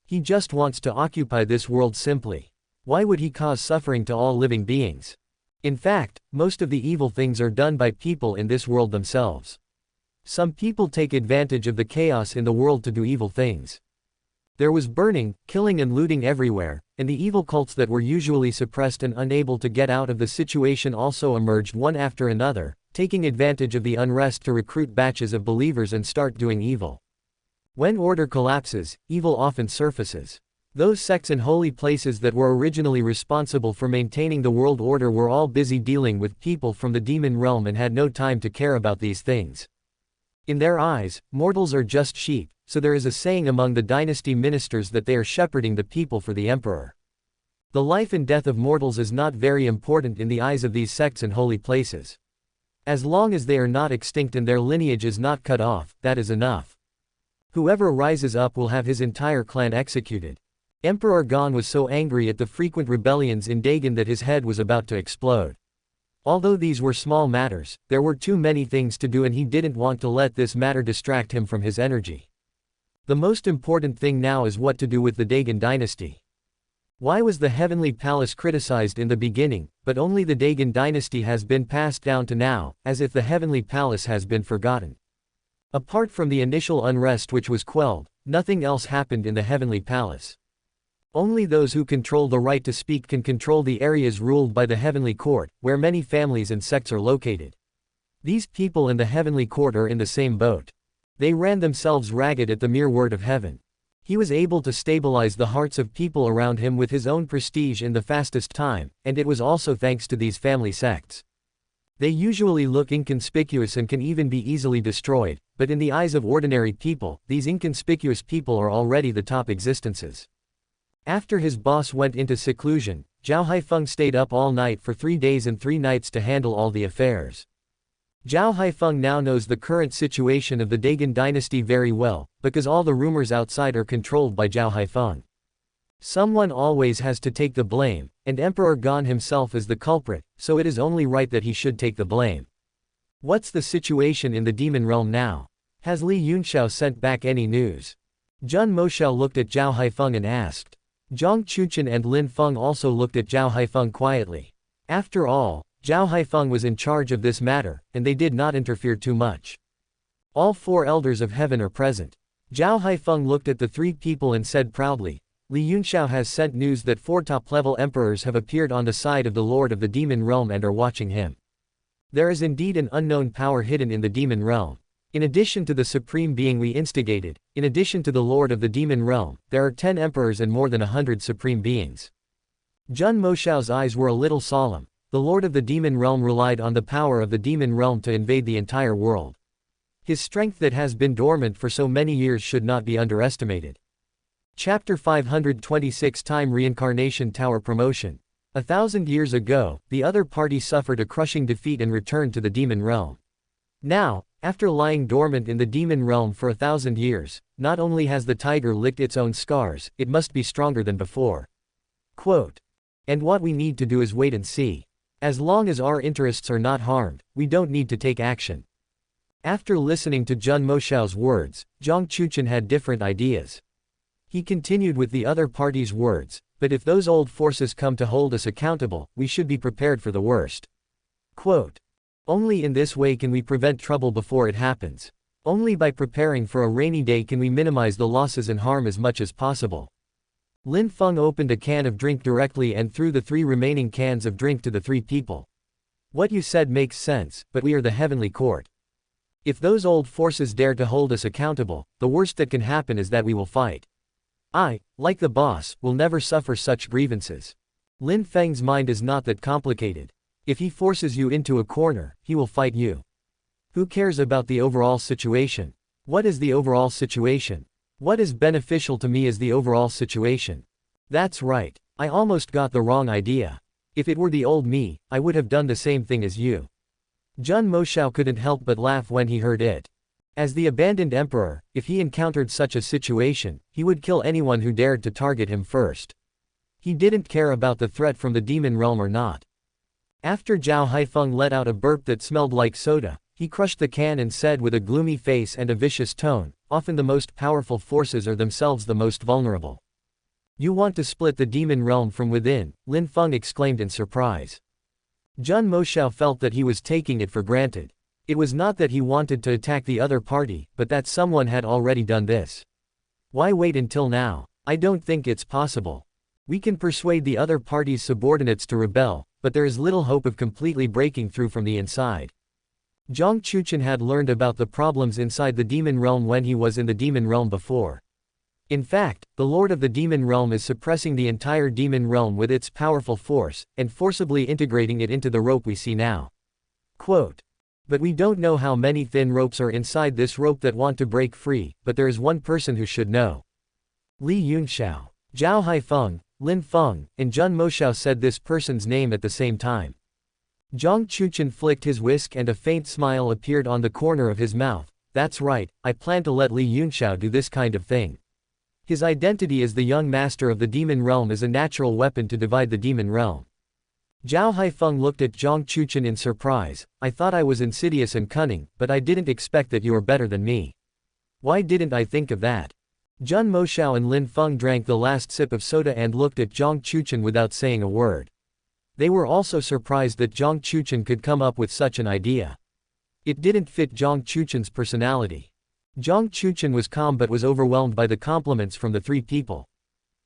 He just wants to occupy this world simply. Why would he cause suffering to all living beings? In fact, most of the evil things are done by people in this world themselves. Some people take advantage of the chaos in the world to do evil things. There was burning, killing and looting everywhere, and the evil cults that were usually suppressed and unable to get out of the situation also emerged one after another, taking advantage of the unrest to recruit batches of believers and start doing evil. When order collapses, evil often surfaces. Those sects and holy places that were originally responsible for maintaining the world order were all busy dealing with people from the demon realm and had no time to care about these things. In their eyes, mortals are just sheep, so there is a saying among the dynasty ministers that they are shepherding the people for the emperor. The life and death of mortals is not very important in the eyes of these sects and holy places. As long as they are not extinct and their lineage is not cut off, that is enough. Whoever rises up will have his entire clan executed. Emperor Gan was so angry at the frequent rebellions in Dagon that his head was about to explode. Although these were small matters, there were too many things to do and he didn't want to let this matter distract him from his energy. The most important thing now is what to do with the Dagon dynasty. Why was the heavenly palace criticized in the beginning, but only the Dagon dynasty has been passed down to now, as if the heavenly palace has been forgotten? Apart from the initial unrest which was quelled, nothing else happened in the heavenly palace. Only those who control the right to speak can control the areas ruled by the heavenly court, where many families and sects are located. These people in the heavenly court are in the same boat. They ran themselves ragged at the mere word of heaven. He was able to stabilize the hearts of people around him with his own prestige in the fastest time, and it was also thanks to these family sects. They usually look inconspicuous and can even be easily destroyed, but in the eyes of ordinary people, these inconspicuous people are already the top existences. After his boss went into seclusion, Zhao Haifeng stayed up all night for 3 days and 3 nights to handle all the affairs. Zhao Haifeng now knows the current situation of the Dagon dynasty very well, because all the rumors outside are controlled by Zhao Haifeng. Someone always has to take the blame, and Emperor Gan himself is the culprit, so it is only right that he should take the blame. What's the situation in the demon realm now? Has Li Yunxiao sent back any news? Zhun Moshao looked at Zhao Haifeng and asked. Zhang Chuchen and Lin Feng also looked at Zhao Haifeng quietly. After all, Zhao Haifeng was in charge of this matter, and they did not interfere too much. All 4 elders of heaven are present. Zhao Haifeng looked at the 3 people and said proudly, Li Yunxiao has sent news that 4 top-level emperors have appeared on the side of the Lord of the Demon Realm and are watching him. There is indeed an unknown power hidden in the Demon Realm. In addition to the Supreme Being we instigated, in addition to the Lord of the Demon Realm, there are 10 emperors and more than 100 Supreme Beings. Zhun Moshao's eyes were a little solemn. The Lord of the Demon Realm relied on the power of the Demon Realm to invade the entire world. His strength that has been dormant for so many years should not be underestimated. Chapter 526 Time Reincarnation Tower Promotion. 1,000 years ago, the other party suffered a crushing defeat and returned to the Demon Realm. Now, after lying dormant in the Demon Realm for 1,000 years, not only has the tiger licked its own scars, it must be stronger than before. Quote. And what we need to do is wait and see. As long as our interests are not harmed, we don't need to take action. After listening to Zhun Moshao's words, Zhang Chuchen had different ideas. He continued with the other party's words, but if those old forces come to hold us accountable, we should be prepared for the worst. Quote. Only in this way can we prevent trouble before it happens. Only by preparing for a rainy day can we minimize the losses and harm as much as possible. Lin Feng opened a can of drink directly and threw the 3 remaining cans of drink to the 3 people. What you said makes sense, but we are the heavenly court. If those old forces dare to hold us accountable, the worst that can happen is that we will fight. I, like the boss, will never suffer such grievances. Lin Feng's mind is not that complicated. If he forces you into a corner, he will fight you. Who cares about the overall situation? What is the overall situation? What is beneficial to me is the overall situation. That's right. I almost got the wrong idea. If it were the old me, I would have done the same thing as you. Zhun Moshao couldn't help but laugh when he heard it. As the abandoned emperor, if he encountered such a situation, he would kill anyone who dared to target him first. He didn't care about the threat from the demon realm or not. After Zhao Haifeng let out a burp that smelled like soda, he crushed the can and said with a gloomy face and a vicious tone, often the most powerful forces are themselves the most vulnerable. You want to split the demon realm from within, Lin Feng exclaimed in surprise. Zhun Moshao felt that he was taking it for granted. It was not that he wanted to attack the other party, but that someone had already done this. Why wait until now? I don't think it's possible. We can persuade the other party's subordinates to rebel, but there is little hope of completely breaking through from the inside. Zhang Chuchen had learned about the problems inside the demon realm when he was in the demon realm before. In fact, the Lord of the Demon Realm is suppressing the entire demon realm with its powerful force, and forcibly integrating it into the rope we see now. Quote. But we don't know how many thin ropes are inside this rope that want to break free, but there is one person who should know. Li Yunxiao, Zhao Haifeng, Lin Feng, and Zhun Moshao said this person's name at the same time. Zhang Chuchen flicked his whisk and a faint smile appeared on the corner of his mouth. That's right, I plan to let Li Yunxiao do this kind of thing. His identity as the young master of the demon realm is a natural weapon to divide the demon realm. Zhao Haifeng looked at Zhang Chuchen in surprise. I thought I was insidious and cunning, but I didn't expect that you are better than me. Why didn't I think of that? Zhun Moshao and Lin Feng drank the last sip of soda and looked at Zhang Chuchen without saying a word. They were also surprised that Zhang Chuchen could come up with such an idea. It didn't fit Zhang Chuchen's personality. Zhang Chuchen was calm but was overwhelmed by the compliments from the 3 people.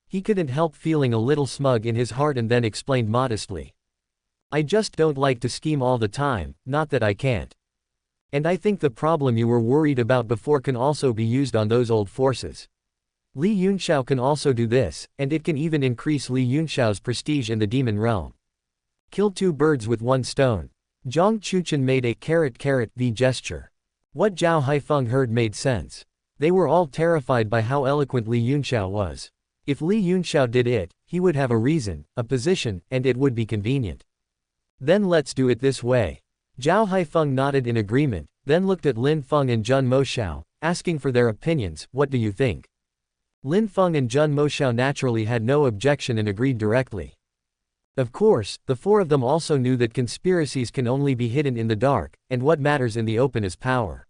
He couldn't help feeling a little smug in his heart and then explained modestly. I just don't like to scheme all the time, not that I can't. And I think the problem you were worried about before can also be used on those old forces. Li Yunxiao can also do this, and it can even increase Li Yunxiao's prestige in the demon realm. Kill 2 birds with 1 stone. Zhang Chuchen made a V gesture. What Zhao Haifeng heard made sense. They were all terrified by how eloquent Li Yunxiao was. If Li Yunxiao did it, he would have a reason, a position, and it would be convenient. Then let's do it this way. Zhao Haifeng nodded in agreement, then looked at Lin Feng and Zhun Moshao, asking for their opinions. What do you think? Lin Feng and Zhun Moshao naturally had no objection and agreed directly. Of course, the 4 of them also knew that conspiracies can only be hidden in the dark, and what matters in the open is power.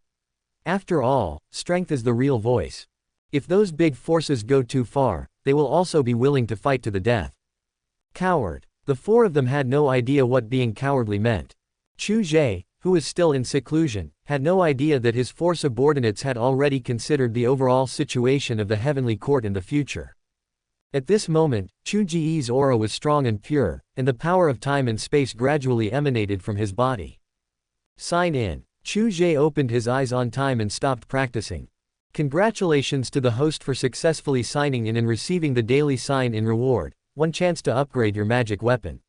After all, strength is the real voice. If those big forces go too far, they will also be willing to fight to the death. Coward. The 4 of them had no idea what being cowardly meant. Chu Ge, who was still in seclusion, had no idea that his 4 subordinates had already considered the overall situation of the heavenly court in the future. At this moment, Chu Ge's aura was strong and pure, and the power of time and space gradually emanated from his body. Sign in. Chu Ge opened his eyes on time and stopped practicing. Congratulations to the host for successfully signing in and receiving the daily sign-in reward, 1 chance to upgrade your magic weapon.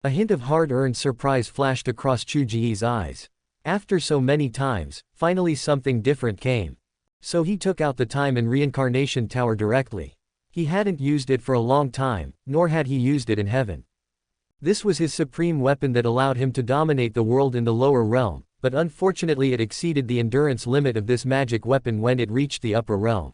A hint of hard-earned surprise flashed across Chu Ge's eyes. After so many times, finally something different came. So he took out the time and reincarnation tower directly. He hadn't used it for a long time, nor had he used it in heaven. This was his supreme weapon that allowed him to dominate the world in the lower realm, but unfortunately it exceeded the endurance limit of this magic weapon when it reached the upper realm.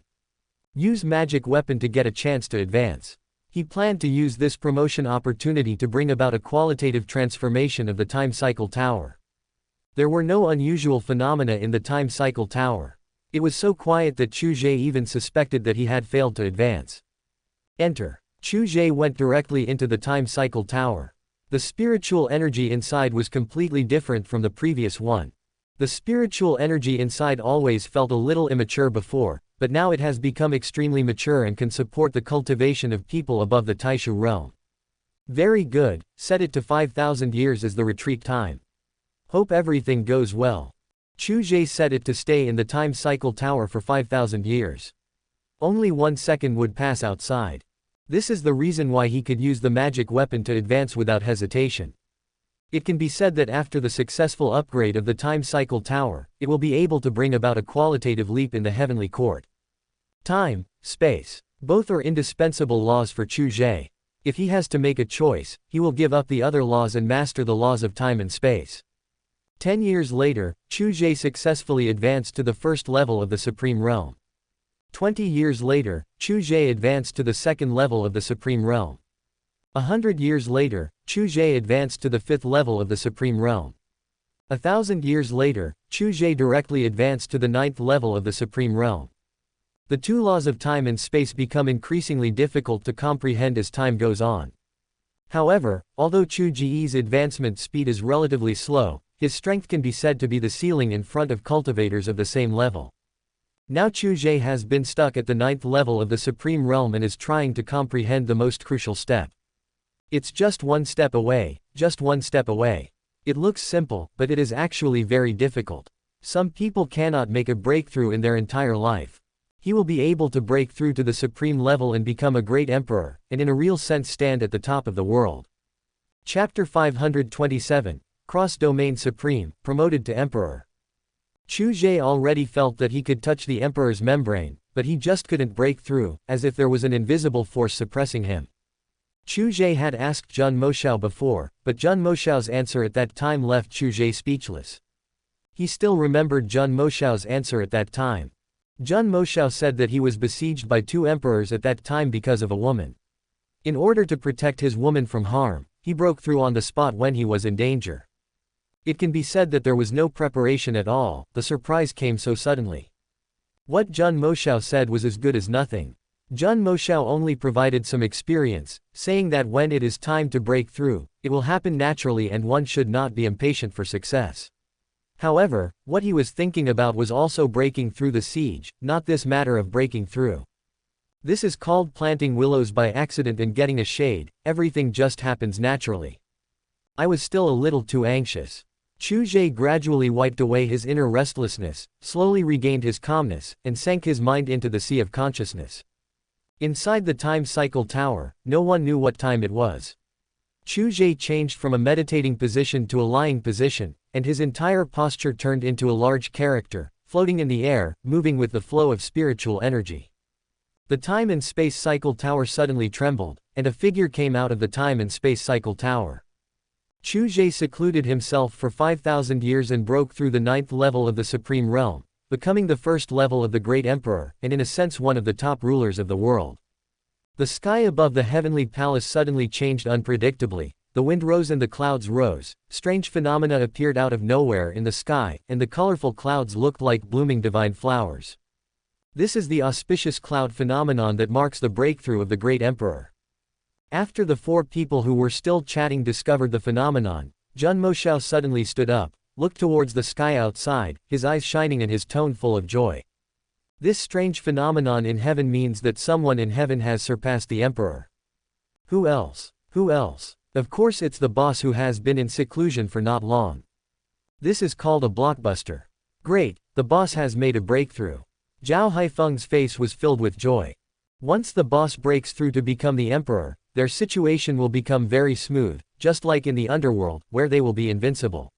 Use magic weapon to get a chance to advance. He planned to use this promotion opportunity to bring about a qualitative transformation of the time cycle tower. There were no unusual phenomena in the time cycle tower. It was so quiet that Chu Ge even suspected that he had failed to advance. Enter. Chu Ge went directly into the time cycle tower. The spiritual energy inside was completely different from the previous one. The spiritual energy inside always felt a little immature before, but now it has become extremely mature and can support the cultivation of people above the Taishu realm. Very good, set it to 5,000 years as the retreat time. Hope everything goes well. Chu Ge set it to stay in the time cycle tower for 5,000 years. Only 1 second would pass outside. This is the reason why he could use the magic weapon to advance without hesitation. It can be said that after the successful upgrade of the time cycle tower, it will be able to bring about a qualitative leap in the heavenly court. Time, space. Both are indispensable laws for Chu Ge. If he has to make a choice, he will give up the other laws and master the laws of time and space. 10 years later, Chu Ge successfully advanced to the first level of the Supreme Realm. 20 years later, Chu Ge advanced to the second level of the Supreme Realm. 100 years later, Chu Ge advanced to the fifth level of the Supreme Realm. 1,000 years later, Chu Ge directly advanced to the ninth level of the Supreme Realm. The two laws of time and space become increasingly difficult to comprehend as time goes on. However, although Chu Ge's advancement speed is relatively slow, his strength can be said to be the ceiling in front of cultivators of the same level. Now Chu Ge has been stuck at the ninth level of the Supreme Realm and is trying to comprehend the most crucial step. It's just one step away, just one step away. It looks simple, but it is actually very difficult. Some people cannot make a breakthrough in their entire life. He will be able to break through to the supreme level and become a great emperor, and in a real sense stand at the top of the world. Chapter 527, Cross-Domain Supreme, Promoted to Emperor. Chu Ge already felt that he could touch the emperor's membrane, but he just couldn't break through, as if there was an invisible force suppressing him. Chu Ge had asked Zhun Moshao before, but Zhun Moshao's answer at that time left Chu Ge speechless. He still remembered Zhun Moshao's answer at that time. Zhun Moshao said that he was besieged by 2 emperors at that time because of a woman. In order to protect his woman from harm, he broke through on the spot when he was in danger. It can be said that there was no preparation at all, the surprise came so suddenly. What Zhun Moshao said was as good as nothing. Zhun Moshao only provided some experience, saying that when it is time to break through, it will happen naturally and one should not be impatient for success. However, what he was thinking about was also breaking through the siege, not this matter of breaking through. This is called planting willows by accident and getting a shade, everything just happens naturally. I was still a little too anxious. Chu Ge gradually wiped away his inner restlessness, slowly regained his calmness, and sank his mind into the sea of consciousness. Inside the time cycle tower, no one knew what time it was. Chu Ge changed from a meditating position to a lying position, and his entire posture turned into a large character, floating in the air, moving with the flow of spiritual energy. The time and space cycle tower suddenly trembled, and a figure came out of the time and space cycle tower. Chu Ge secluded himself for 5,000 years and broke through the 9th level of the Supreme Realm, becoming the first level of the Great Emperor, and in a sense one of the top rulers of the world. The sky above the heavenly palace suddenly changed unpredictably, the wind rose and the clouds rose, strange phenomena appeared out of nowhere in the sky, and the colorful clouds looked like blooming divine flowers. This is the auspicious cloud phenomenon that marks the breakthrough of the Great Emperor. After the 4 people who were still chatting discovered the phenomenon, Zhun Moshao suddenly stood up, looked towards the sky outside, his eyes shining and his tone full of joy. This strange phenomenon in heaven means that someone in heaven has surpassed the emperor. Who else? Who else? Of course it's the boss who has been in seclusion for not long. This is called a blockbuster. Great, the boss has made a breakthrough. Zhao Haifeng's face was filled with joy. Once the boss breaks through to become the emperor, their situation will become very smooth, just like in the underworld, where they will be invincible.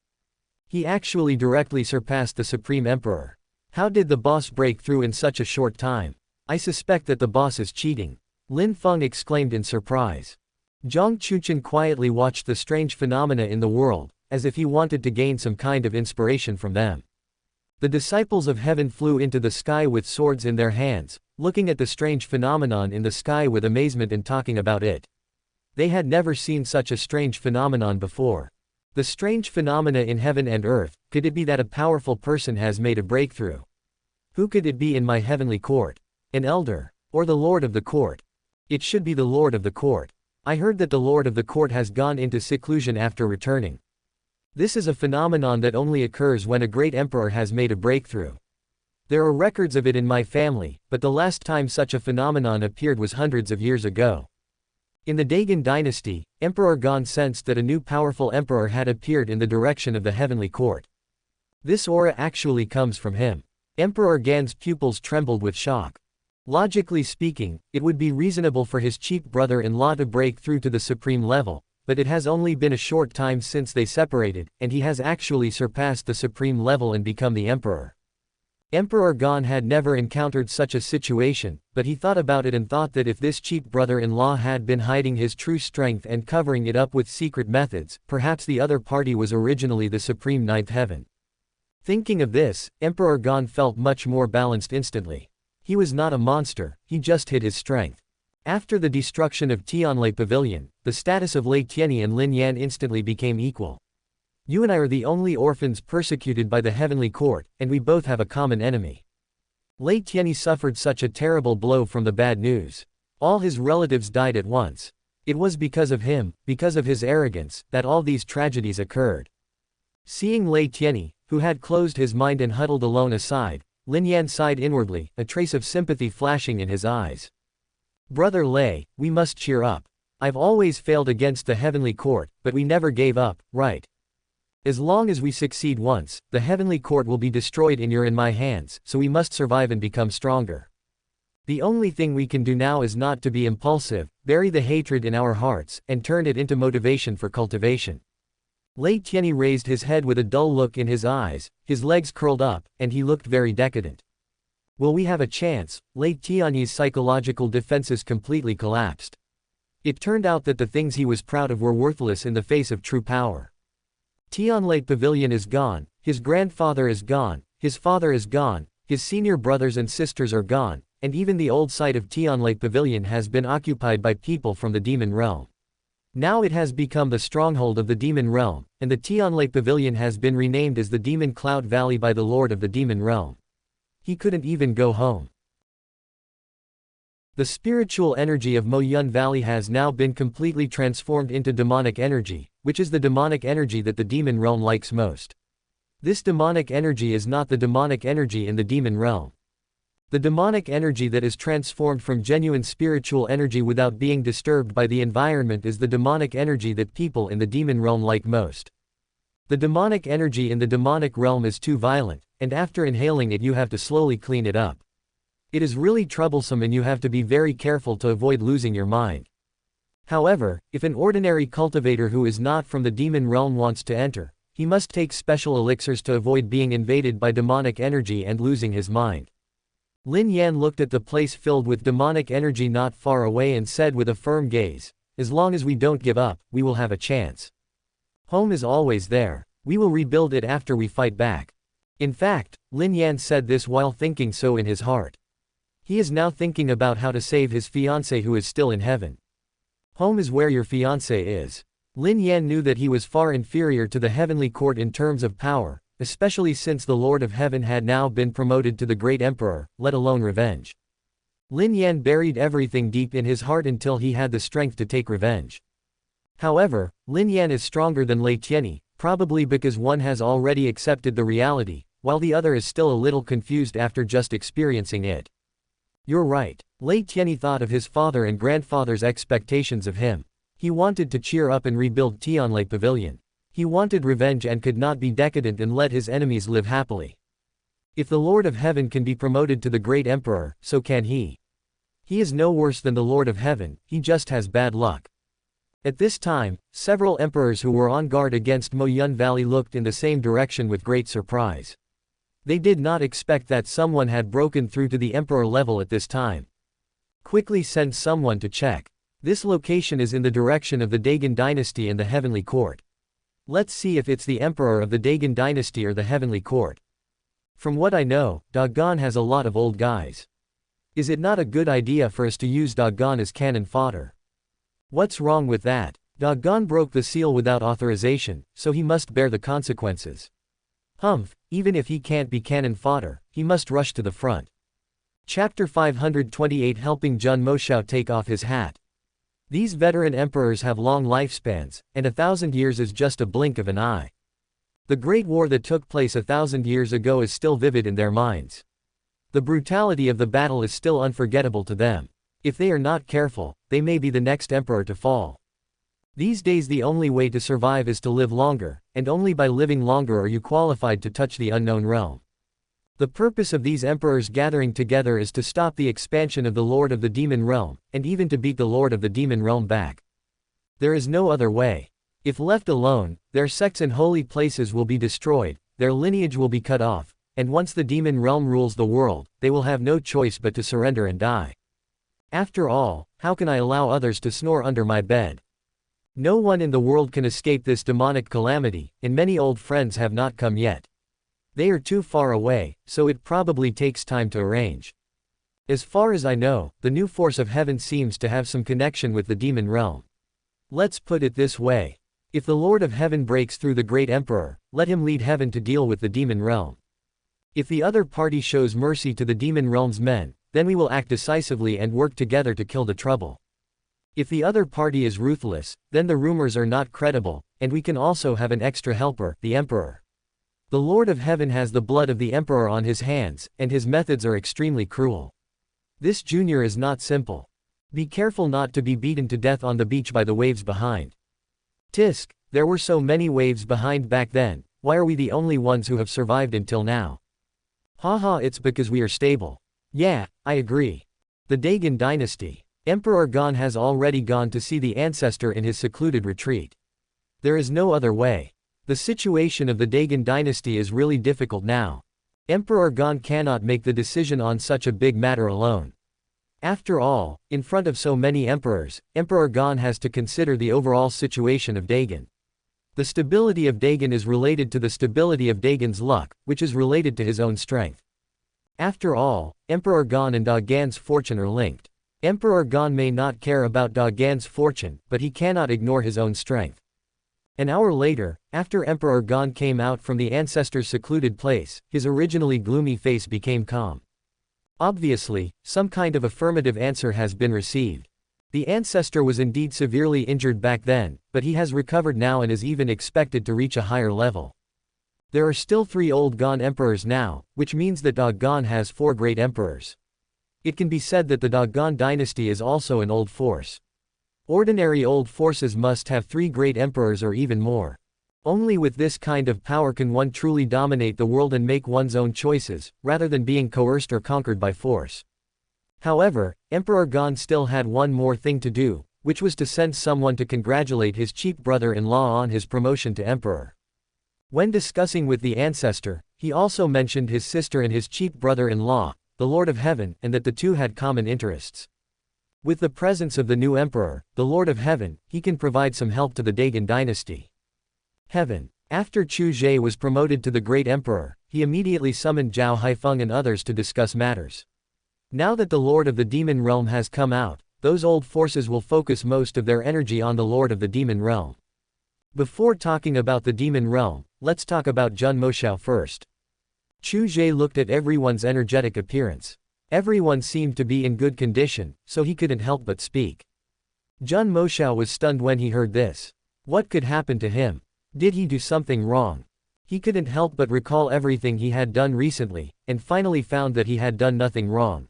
He actually directly surpassed the Supreme Emperor. How did the boss break through in such a short time? I suspect that the boss is cheating. Lin Feng exclaimed in surprise. Zhang Chuchen quietly watched the strange phenomena in the world, as if he wanted to gain some kind of inspiration from them. The disciples of heaven flew into the sky with swords in their hands, looking at the strange phenomenon in the sky with amazement and talking about it. They had never seen such a strange phenomenon before. The strange phenomena in heaven and earth, could it be that a powerful person has made a breakthrough? Who could it be in my heavenly court? An elder? Or the lord of the court? It should be the lord of the court. I heard that the lord of the court has gone into seclusion after returning. This is a phenomenon that only occurs when a great emperor has made a breakthrough. There are records of it in my family, but the last time such a phenomenon appeared was hundreds of years ago. In the Dagon dynasty, Emperor Gon sensed that a new powerful emperor had appeared in the direction of the heavenly court. This aura actually comes from him. Emperor Gan's pupils trembled with shock. Logically speaking, it would be reasonable for his chief brother-in-law to break through to the supreme level, but it has only been a short time since they separated, and he has actually surpassed the supreme level and become the emperor. Emperor Gon had never encountered such a situation, but he thought about it and thought that if this cheap brother-in-law had been hiding his true strength and covering it up with secret methods, perhaps the other party was originally the supreme ninth heaven. Thinking of this, Emperor Gon felt much more balanced instantly. He was not a monster, he just hid his strength. After the destruction of Tianlai Pavilion, the status of Lei Tianyi and Lin Yan instantly became equal. You and I are the only orphans persecuted by the heavenly court, and we both have a common enemy. Lei Tianyi suffered such a terrible blow from the bad news. All his relatives died at once. It was because of him, because of his arrogance, that all these tragedies occurred. Seeing Lei Tianyi, who had closed his mind and huddled alone aside, Lin Yan sighed inwardly, a trace of sympathy flashing in his eyes. Brother Lei, we must cheer up. I've always failed against the heavenly court, but we never gave up, right? As long as we succeed once, the heavenly court will be destroyed in your and my hands, so we must survive and become stronger. The only thing we can do now is not to be impulsive, bury the hatred in our hearts, and turn it into motivation for cultivation. Lei Tianyi raised his head with a dull look in his eyes, his legs curled up, and he looked very decadent. Will we have a chance? Lei Tianyi's psychological defenses completely collapsed. It turned out that the things he was proud of were worthless in the face of true power. Tianlai Pavilion is gone, his grandfather is gone, his father is gone, his senior brothers and sisters are gone, and even the old site of Tianlai Pavilion has been occupied by people from the demon realm. Now it has become the stronghold of the demon realm, and the Tianlai Pavilion has been renamed as the Demon Cloud Valley by the Lord of the Demon Realm. He couldn't even go home. The spiritual energy of Moyun Valley has now been completely transformed into demonic energy, which is the demonic energy that the demon realm likes most. This demonic energy is not the demonic energy in the demon realm. The demonic energy that is transformed from genuine spiritual energy without being disturbed by the environment is the demonic energy that people in the demon realm like most. The demonic energy in the demonic realm is too violent, and after inhaling it you have to slowly clean it up. It is really troublesome and you have to be very careful to avoid losing your mind. However, if an ordinary cultivator who is not from the demon realm wants to enter, he must take special elixirs to avoid being invaded by demonic energy and losing his mind. Lin Yan looked at the place filled with demonic energy not far away and said with a firm gaze, as long as we don't give up, we will have a chance. Home is always there. We will rebuild it after we fight back. In fact, Lin Yan said this while thinking so in his heart. He is now thinking about how to save his fiancée who is still in heaven. Home is where your fiancé is. Lin Yan knew that he was far inferior to the heavenly court in terms of power, especially since the Lord of Heaven had now been promoted to the Great Emperor, let alone revenge. Lin Yan buried everything deep in his heart until he had the strength to take revenge. However, Lin Yan is stronger than Lei Tianyi, probably because one has already accepted the reality, while the other is still a little confused after just experiencing it. You're right. Lei Tianyi thought of his father and grandfather's expectations of him. He wanted to cheer up and rebuild Tianlai Pavilion. He wanted revenge and could not be decadent and let his enemies live happily. If the Lord of Heaven can be promoted to the Great Emperor, so can he. He is no worse than the Lord of Heaven, he just has bad luck. At this time, several emperors who were on guard against Moyun Valley looked in the same direction with great surprise. They did not expect that someone had broken through to the emperor level at this time. Quickly send someone to check. This location is in the direction of the Dagon dynasty and the heavenly court. Let's see if it's the emperor of the Dagon dynasty or the heavenly court. From what I know, Dagon has a lot of old guys. Is it not a good idea for us to use Dagon as cannon fodder? What's wrong with that? Dagon broke the seal without authorization, so he must bear the consequences. Humph, even if he can't be cannon fodder, he must rush to the front. Chapter 528 Helping Jun Moshao take off his hat. These veteran emperors have long lifespans, and 1,000 years is just a blink of an eye. The Great War that took place 1,000 years ago is still vivid in their minds. The brutality of the battle is still unforgettable to them. If they are not careful, they may be the next emperor to fall. These days the only way to survive is to live longer, and only by living longer are you qualified to touch the unknown realm. The purpose of these emperors gathering together is to stop the expansion of the Lord of the Demon Realm, and even to beat the Lord of the Demon Realm back. There is no other way. If left alone, their sects and holy places will be destroyed, their lineage will be cut off, and once the Demon Realm rules the world, they will have no choice but to surrender and die. After all, how can I allow others to snore under my bed? No one in the world can escape this demonic calamity, and many old friends have not come yet. They are too far away, so it probably takes time to arrange. As far as I know, the new force of heaven seems to have some connection with the demon realm. Let's put it this way. If the Lord of Heaven breaks through the great emperor, let him lead heaven to deal with the demon realm. If the other party shows mercy to the demon realm's men, then we will act decisively and work together to kill the trouble. If the other party is ruthless, then the rumors are not credible, and we can also have an extra helper, the emperor. The Lord of Heaven has the blood of the emperor on his hands, and his methods are extremely cruel. This junior is not simple. Be careful not to be beaten to death on the beach by the waves behind. Tisk, there were so many waves behind back then, why are we the only ones who have survived until now? Haha, it's because we are stable. Yeah, I agree. The Dagon dynasty. Emperor Gon has already gone to see the ancestor in his secluded retreat. There is no other way. The situation of the Dagon dynasty is really difficult now. Emperor Gon cannot make the decision on such a big matter alone. After all, in front of so many emperors, Emperor Gon has to consider the overall situation of Dagon. The stability of Dagon is related to the stability of Dagon's luck, which is related to his own strength. After all, Emperor Gon and Dagon's fortune are linked. Emperor Gon may not care about Dagon's fortune, but he cannot ignore his own strength. An hour later, after Emperor Gon came out from the ancestor's secluded place, his originally gloomy face became calm. Obviously, some kind of affirmative answer has been received. The ancestor was indeed severely injured back then, but he has recovered now and is even expected to reach a higher level. There are still 3 old Gon emperors now, which means that Dagon has 4 great emperors. It can be said that the Dagon dynasty is also an old force. Ordinary old forces must have 3 great emperors or even more. Only with this kind of power can one truly dominate the world and make one's own choices, rather than being coerced or conquered by force. However, Emperor Gon still had one more thing to do, which was to send someone to congratulate his cheap brother-in-law on his promotion to emperor. When discussing with the ancestor, he also mentioned his sister and his cheap brother-in-law, the Lord of Heaven, and that the two had common interests. With the presence of the new emperor, the Lord of Heaven, he can provide some help to the Dagon dynasty. Heaven. After Chu Ge was promoted to the great emperor, he immediately summoned Zhao Haifeng and others to discuss matters. Now that the Lord of the Demon Realm has come out, those old forces will focus most of their energy on the Lord of the Demon Realm. Before talking about the Demon Realm, let's talk about Jun Moshao first. Chu Ge looked at everyone's energetic appearance. Everyone seemed to be in good condition, so he couldn't help but speak. Jun Moshao was stunned when he heard this. What could happen to him? Did he do something wrong? He couldn't help but recall everything he had done recently, and finally found that he had done nothing wrong.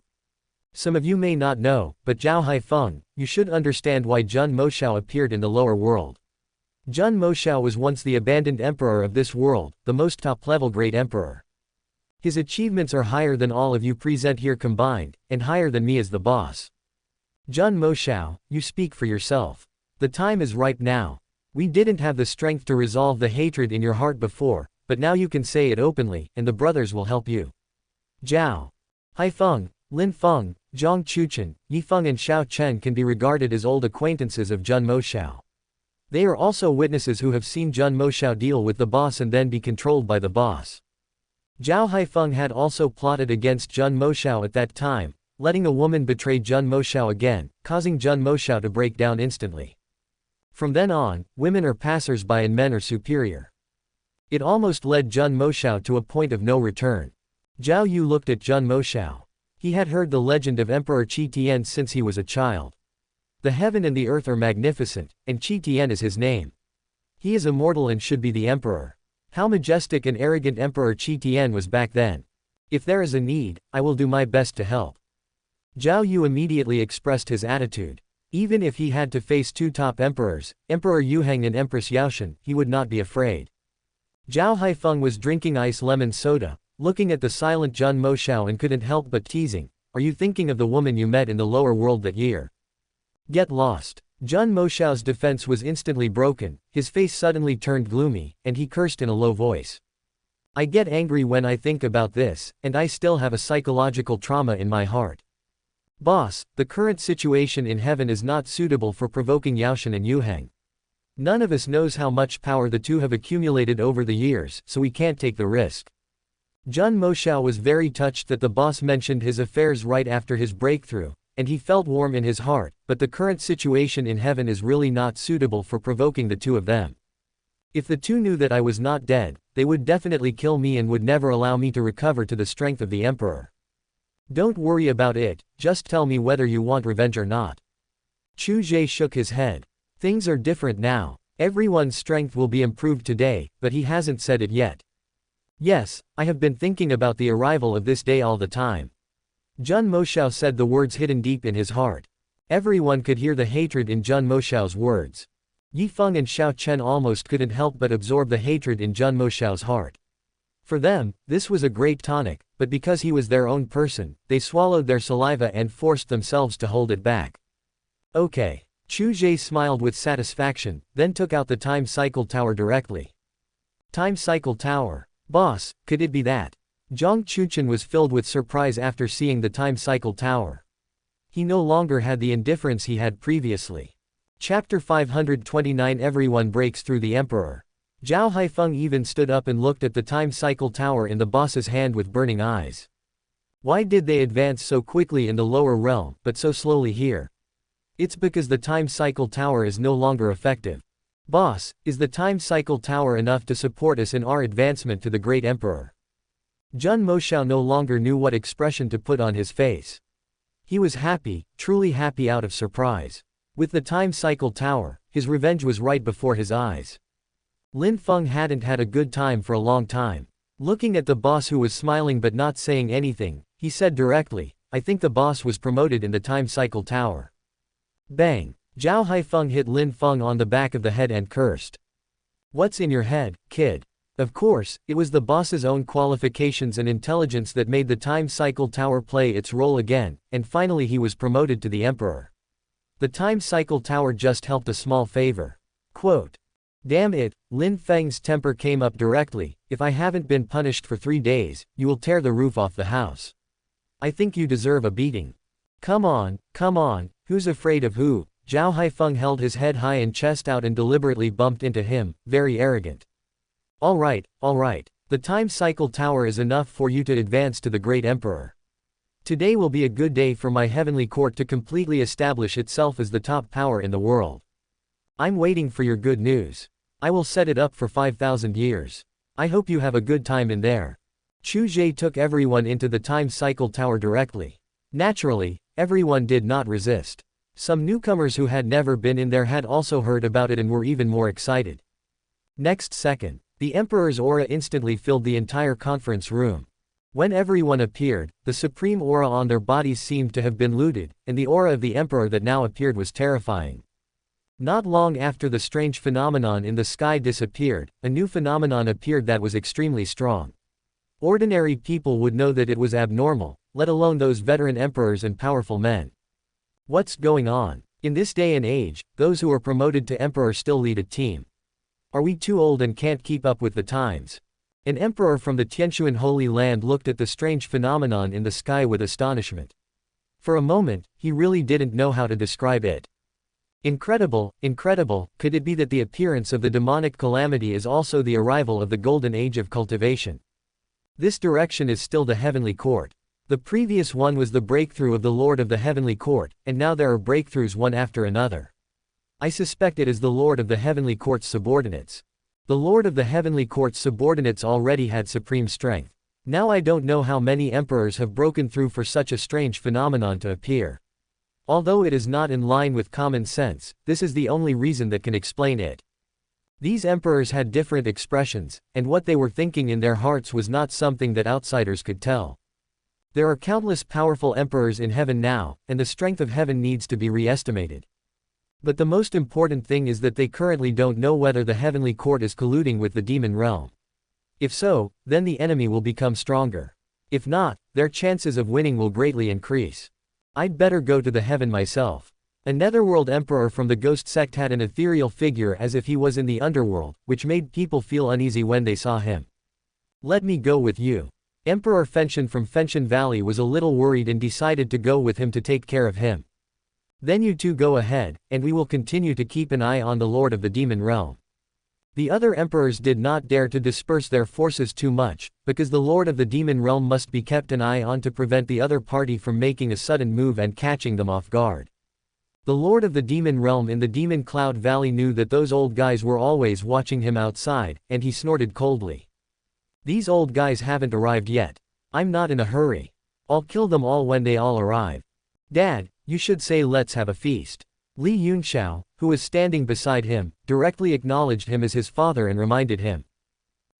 Some of you may not know, but Zhao Haifeng, you should understand why Jun Moshao appeared in the lower world. Jun Moshao was once the abandoned emperor of this world, the most top-level great emperor. His achievements are higher than all of you present here combined, and higher than me as the boss. Jun Moshao, you speak for yourself. The time is ripe now. We didn't have the strength to resolve the hatred in your heart before, but now you can say it openly, and the brothers will help you. Zhao Haifeng, Lin Feng, Zhang Chuchen, Yifeng and Xiao Chen can be regarded as old acquaintances of Jun Moshao. They are also witnesses who have seen Jun Moshao deal with the boss and then be controlled by the boss. Zhao Haifeng had also plotted against Jun Moshao at that time, letting a woman betray Jun Moshao again, causing Jun Moshao to break down instantly. From then on, women are passers-by and men are superior. It almost led Jun Moshao to a point of no return. Zhao Yu looked at Jun Moshao. He had heard the legend of Emperor Qi Tian since he was a child. The heaven and the earth are magnificent, and Qi Tian is his name. He is immortal and should be the emperor. How majestic and arrogant Emperor Qi Tian was back then. If there is a need, I will do my best to help. Zhao Yu immediately expressed his attitude. Even if he had to face two top emperors, Emperor Yuheng and Empress Yaoshan, he would not be afraid. Zhao Haifeng was drinking ice lemon soda, looking at the silent Zhun Moshao and couldn't help but teasing, "Are you thinking of the woman you met in the lower world that year?" Get lost. Zhun Moshao's defense was instantly broken, his face suddenly turned gloomy, and he cursed in a low voice. "I get angry when I think about this, and I still have a psychological trauma in my heart. Boss, the current situation in heaven is not suitable for provoking Yaoshan and Yuheng. None of us knows how much power the two have accumulated over the years, so we can't take the risk." Zhun Moshao was very touched that the boss mentioned his affairs right after his breakthrough, and he felt warm in his heart, but the current situation in heaven is really not suitable for provoking the two of them. If the two knew that I was not dead, they would definitely kill me and would never allow me to recover to the strength of the Emperor. Don't worry about it, just tell me whether you want revenge or not. Chu Ge shook his head. Things are different now. Everyone's strength will be improved today, but he hasn't said it yet. Yes, I have been thinking about the arrival of this day all the time. Zhun Moshao said the words hidden deep in his heart. Everyone could hear the hatred in Zhun Moshao's words. Yi Feng and Xiao Chen almost couldn't help but absorb the hatred in Zhun Moshao's heart. For them, this was a great tonic, but because he was their own person, they swallowed their saliva and forced themselves to hold it back. Okay. Chu Ge smiled with satisfaction, then took out the time cycle tower directly. Time cycle tower. Boss, could it be that? Zhang Chuchen was filled with surprise after seeing the time cycle tower. He no longer had the indifference he had previously. Chapter 529 Everyone breaks through the Emperor. Zhao Haifeng even stood up and looked at the time cycle tower in the boss's hand with burning eyes. Why did they advance so quickly in the lower realm, but so slowly here? It's because the time cycle tower is no longer effective. Boss, is the time cycle tower enough to support us in our advancement to the great emperor? Zhun Moshao no longer knew what expression to put on his face. He was happy, truly happy out of surprise. With the time cycle tower, his revenge was right before his eyes. Lin Feng hadn't had a good time for a long time. Looking at the boss who was smiling but not saying anything, he said directly, "I think the boss was promoted in the time cycle tower." Bang! Zhao Haifeng hit Lin Feng on the back of the head and cursed. "What's in your head, kid?" Of course, it was the boss's own qualifications and intelligence that made the time cycle tower play its role again, and finally he was promoted to the emperor. The time cycle tower just helped a small favor. Quote. Damn it, Lin Feng's temper came up directly, "If I haven't been punished for 3 days, you will tear the roof off the house. I think you deserve a beating. Come on, who's afraid of who?" Zhao Haifeng held his head high and chest out and deliberately bumped into him, very arrogant. All right, the time cycle tower is enough for you to advance to the great emperor. Today will be a good day for my heavenly court to completely establish itself as the top power in the world. I'm waiting for your good news. I will set it up for 5,000 years. I hope you have a good time in there. Chu Ge took everyone into the time cycle tower directly. Naturally, everyone did not resist. Some newcomers who had never been in there had also heard about it and were even more excited. Next second, the Emperor's aura instantly filled the entire conference room. When everyone appeared, the supreme aura on their bodies seemed to have been looted, and the aura of the Emperor that now appeared was terrifying. Not long after the strange phenomenon in the sky disappeared, a new phenomenon appeared that was extremely strong. Ordinary people would know that it was abnormal, let alone those veteran emperors and powerful men. What's going on? In this day and age, those who are promoted to emperor still lead a team. Are we too old and can't keep up with the times? An emperor from the Tianquan Holy Land looked at the strange phenomenon in the sky with astonishment. For a moment, he really didn't know how to describe it. Incredible, could it be that the appearance of the demonic calamity is also the arrival of the golden age of cultivation? This direction is still the heavenly court. The previous one was the breakthrough of the Lord of the heavenly court, and now there are breakthroughs one after another. I suspect it is the Lord of the heavenly court's subordinates. The Lord of the heavenly court's subordinates already had supreme strength. Now I don't know how many emperors have broken through for such a strange phenomenon to appear. Although it is not in line with common sense, this is the only reason that can explain it. These emperors had different expressions, and what they were thinking in their hearts was not something that outsiders could tell. There are countless powerful emperors in heaven now, and the strength of heaven needs to be re-estimated. But the most important thing is that they currently don't know whether the heavenly court is colluding with the demon realm. If so, then the enemy will become stronger. If not, their chances of winning will greatly increase. I'd better go to the heaven myself. A netherworld emperor from the ghost sect had an ethereal figure as if he was in the underworld, which made people feel uneasy when they saw him. Let me go with you. Emperor Fenshin from Fenshin Valley was a little worried and decided to go with him to take care of him. Then you two go ahead, and we will continue to keep an eye on the Lord of the Demon Realm. The other emperors did not dare to disperse their forces too much, because the Lord of the Demon Realm must be kept an eye on to prevent the other party from making a sudden move and catching them off guard. The Lord of the Demon Realm in the Demon Cloud Valley knew that those old guys were always watching him outside, and he snorted coldly. These old guys haven't arrived yet. I'm not in a hurry. I'll kill them all when they all arrive. Dad, you should say let's have a feast. Li Yunxiao, who was standing beside him, directly acknowledged him as his father and reminded him.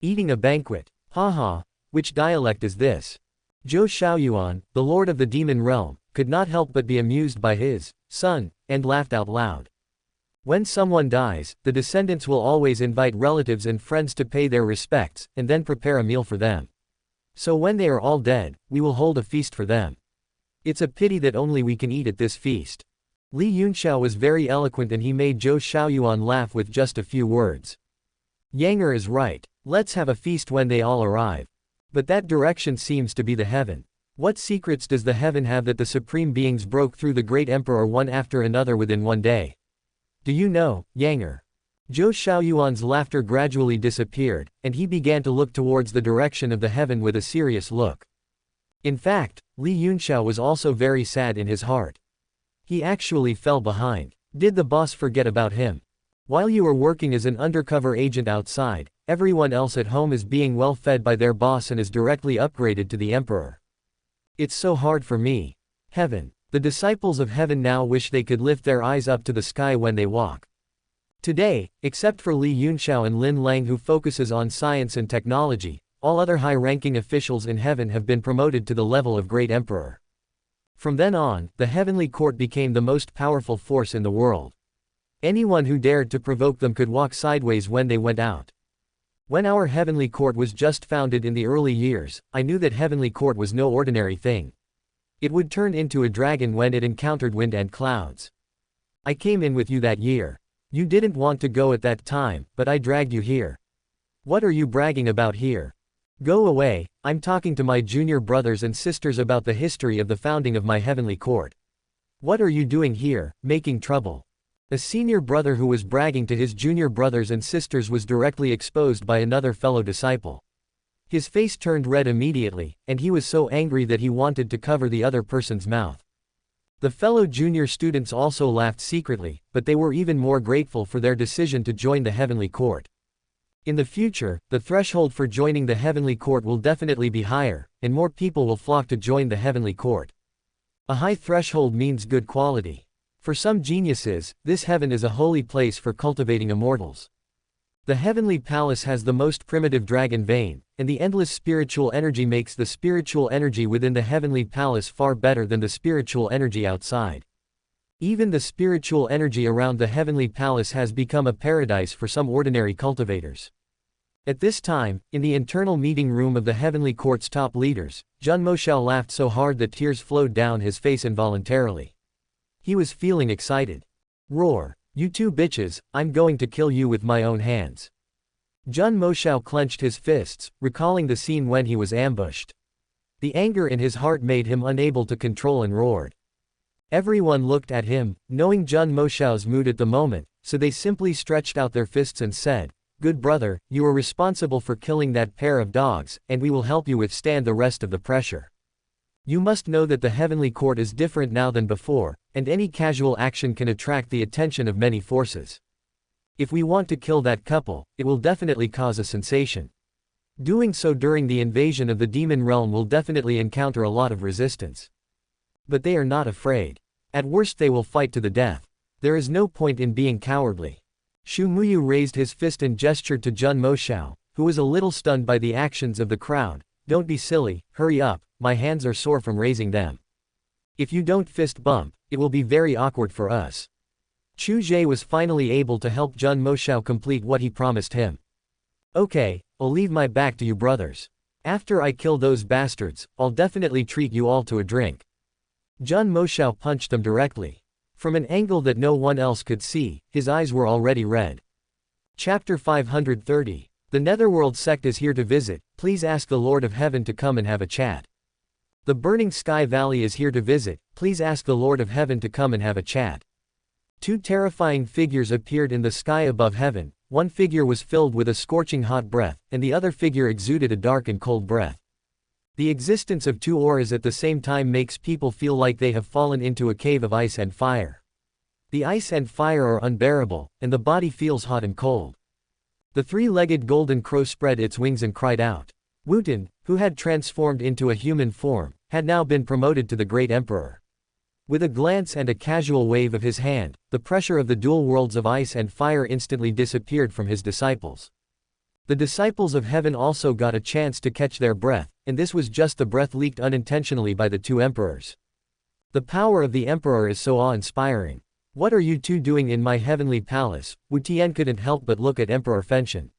Eating a banquet. Haha, which dialect is this? Zhou Xiaoyuan, the lord of the demon realm, could not help but be amused by his son, and laughed out loud. When someone dies, the descendants will always invite relatives and friends to pay their respects, and then prepare a meal for them. So when they are all dead, we will hold a feast for them. It's a pity that only we can eat at this feast. Li Yunxiao was very eloquent and he made Zhou Xiaoyuan laugh with just a few words. Yanger is right. Let's have a feast when they all arrive. But that direction seems to be the heaven. What secrets does the heaven have that the supreme beings broke through the great emperor one after another within one day? Do you know, Yanger? Zhou Xiaoyuan's laughter gradually disappeared, and he began to look towards the direction of the heaven with a serious look. In fact, Li Yunxiao was also very sad in his heart. He actually fell behind. Did the boss forget about him? While you are working as an undercover agent outside, everyone else at home is being well fed by their boss and is directly upgraded to the emperor. It's so hard for me. Heaven. The disciples of heaven now wish they could lift their eyes up to the sky when they walk. Today, except for Li Yunxiao and Lin Lang who focuses on science and technology, all other high-ranking officials in heaven have been promoted to the level of Great Emperor. From then on, the heavenly court became the most powerful force in the world. Anyone who dared to provoke them could walk sideways when they went out. When our heavenly court was just founded in the early years, I knew that heavenly court was no ordinary thing. It would turn into a dragon when it encountered wind and clouds. I came in with you that year. You didn't want to go at that time, but I dragged you here. What are you bragging about here? Go away, I'm talking to my junior brothers and sisters about the history of the founding of my heavenly court. What are you doing here, making trouble? A senior brother who was bragging to his junior brothers and sisters was directly exposed by another fellow disciple. His face turned red immediately, and he was so angry that he wanted to cover the other person's mouth. The fellow junior students also laughed secretly, but they were even more grateful for their decision to join the heavenly court. In the future, the threshold for joining the heavenly court will definitely be higher, and more people will flock to join the heavenly court. A high threshold means good quality. For some geniuses, this heaven is a holy place for cultivating immortals. The heavenly palace has the most primitive dragon vein, and the endless spiritual energy makes the spiritual energy within the heavenly palace far better than the spiritual energy outside. Even the spiritual energy around the heavenly palace has become a paradise for some ordinary cultivators. At this time, in the internal meeting room of the heavenly court's top leaders, Zhun Moshao laughed so hard that tears flowed down his face involuntarily. He was feeling excited. Roar, you two bitches, I'm going to kill you with my own hands. Zhun Moshao clenched his fists, recalling the scene when he was ambushed. The anger in his heart made him unable to control and roared. Everyone looked at him, knowing Zhun Moshao's mood at the moment, so they simply stretched out their fists and said, "Good brother, you are responsible for killing that pair of dogs, and we will help you withstand the rest of the pressure. You must know that the heavenly court is different now than before, and any casual action can attract the attention of many forces. If we want to kill that couple, it will definitely cause a sensation. Doing so during the invasion of the demon realm will definitely encounter a lot of resistance. But they are not afraid. At worst they will fight to the death. There is no point in being cowardly." Shu Muyu raised his fist and gestured to Zhun Moshao, who was a little stunned by the actions of the crowd, don't be silly, hurry up, my hands are sore from raising them. If you don't fist bump, it will be very awkward for us. Chu Ge was finally able to help Jun Moshao complete what he promised him. Okay, I'll leave my back to you brothers. After I kill those bastards, I'll definitely treat you all to a drink. Jun Moshao punched them directly. From an angle that no one else could see, his eyes were already red. Chapter 530. The Netherworld sect is here to visit, please ask the Lord of Heaven to come and have a chat. The Burning Sky Valley is here to visit, please ask the Lord of Heaven to come and have a chat. Two terrifying figures appeared in the sky above heaven, one figure was filled with a scorching hot breath, and the other figure exuded a dark and cold breath. The existence of two auras at the same time makes people feel like they have fallen into a cave of ice and fire. The ice and fire are unbearable, and the body feels hot and cold. The three-legged golden crow spread its wings and cried out. Wooten, who had transformed into a human form, had now been promoted to the Great Emperor. With a glance and a casual wave of his hand, the pressure of the dual worlds of ice and fire instantly disappeared from his disciples. The disciples of heaven also got a chance to catch their breath, and this was just the breath leaked unintentionally by the two emperors. The power of the emperor is so awe-inspiring. What are you two doing in my heavenly palace? Wu Tian couldn't help but look at Emperor Fenshen.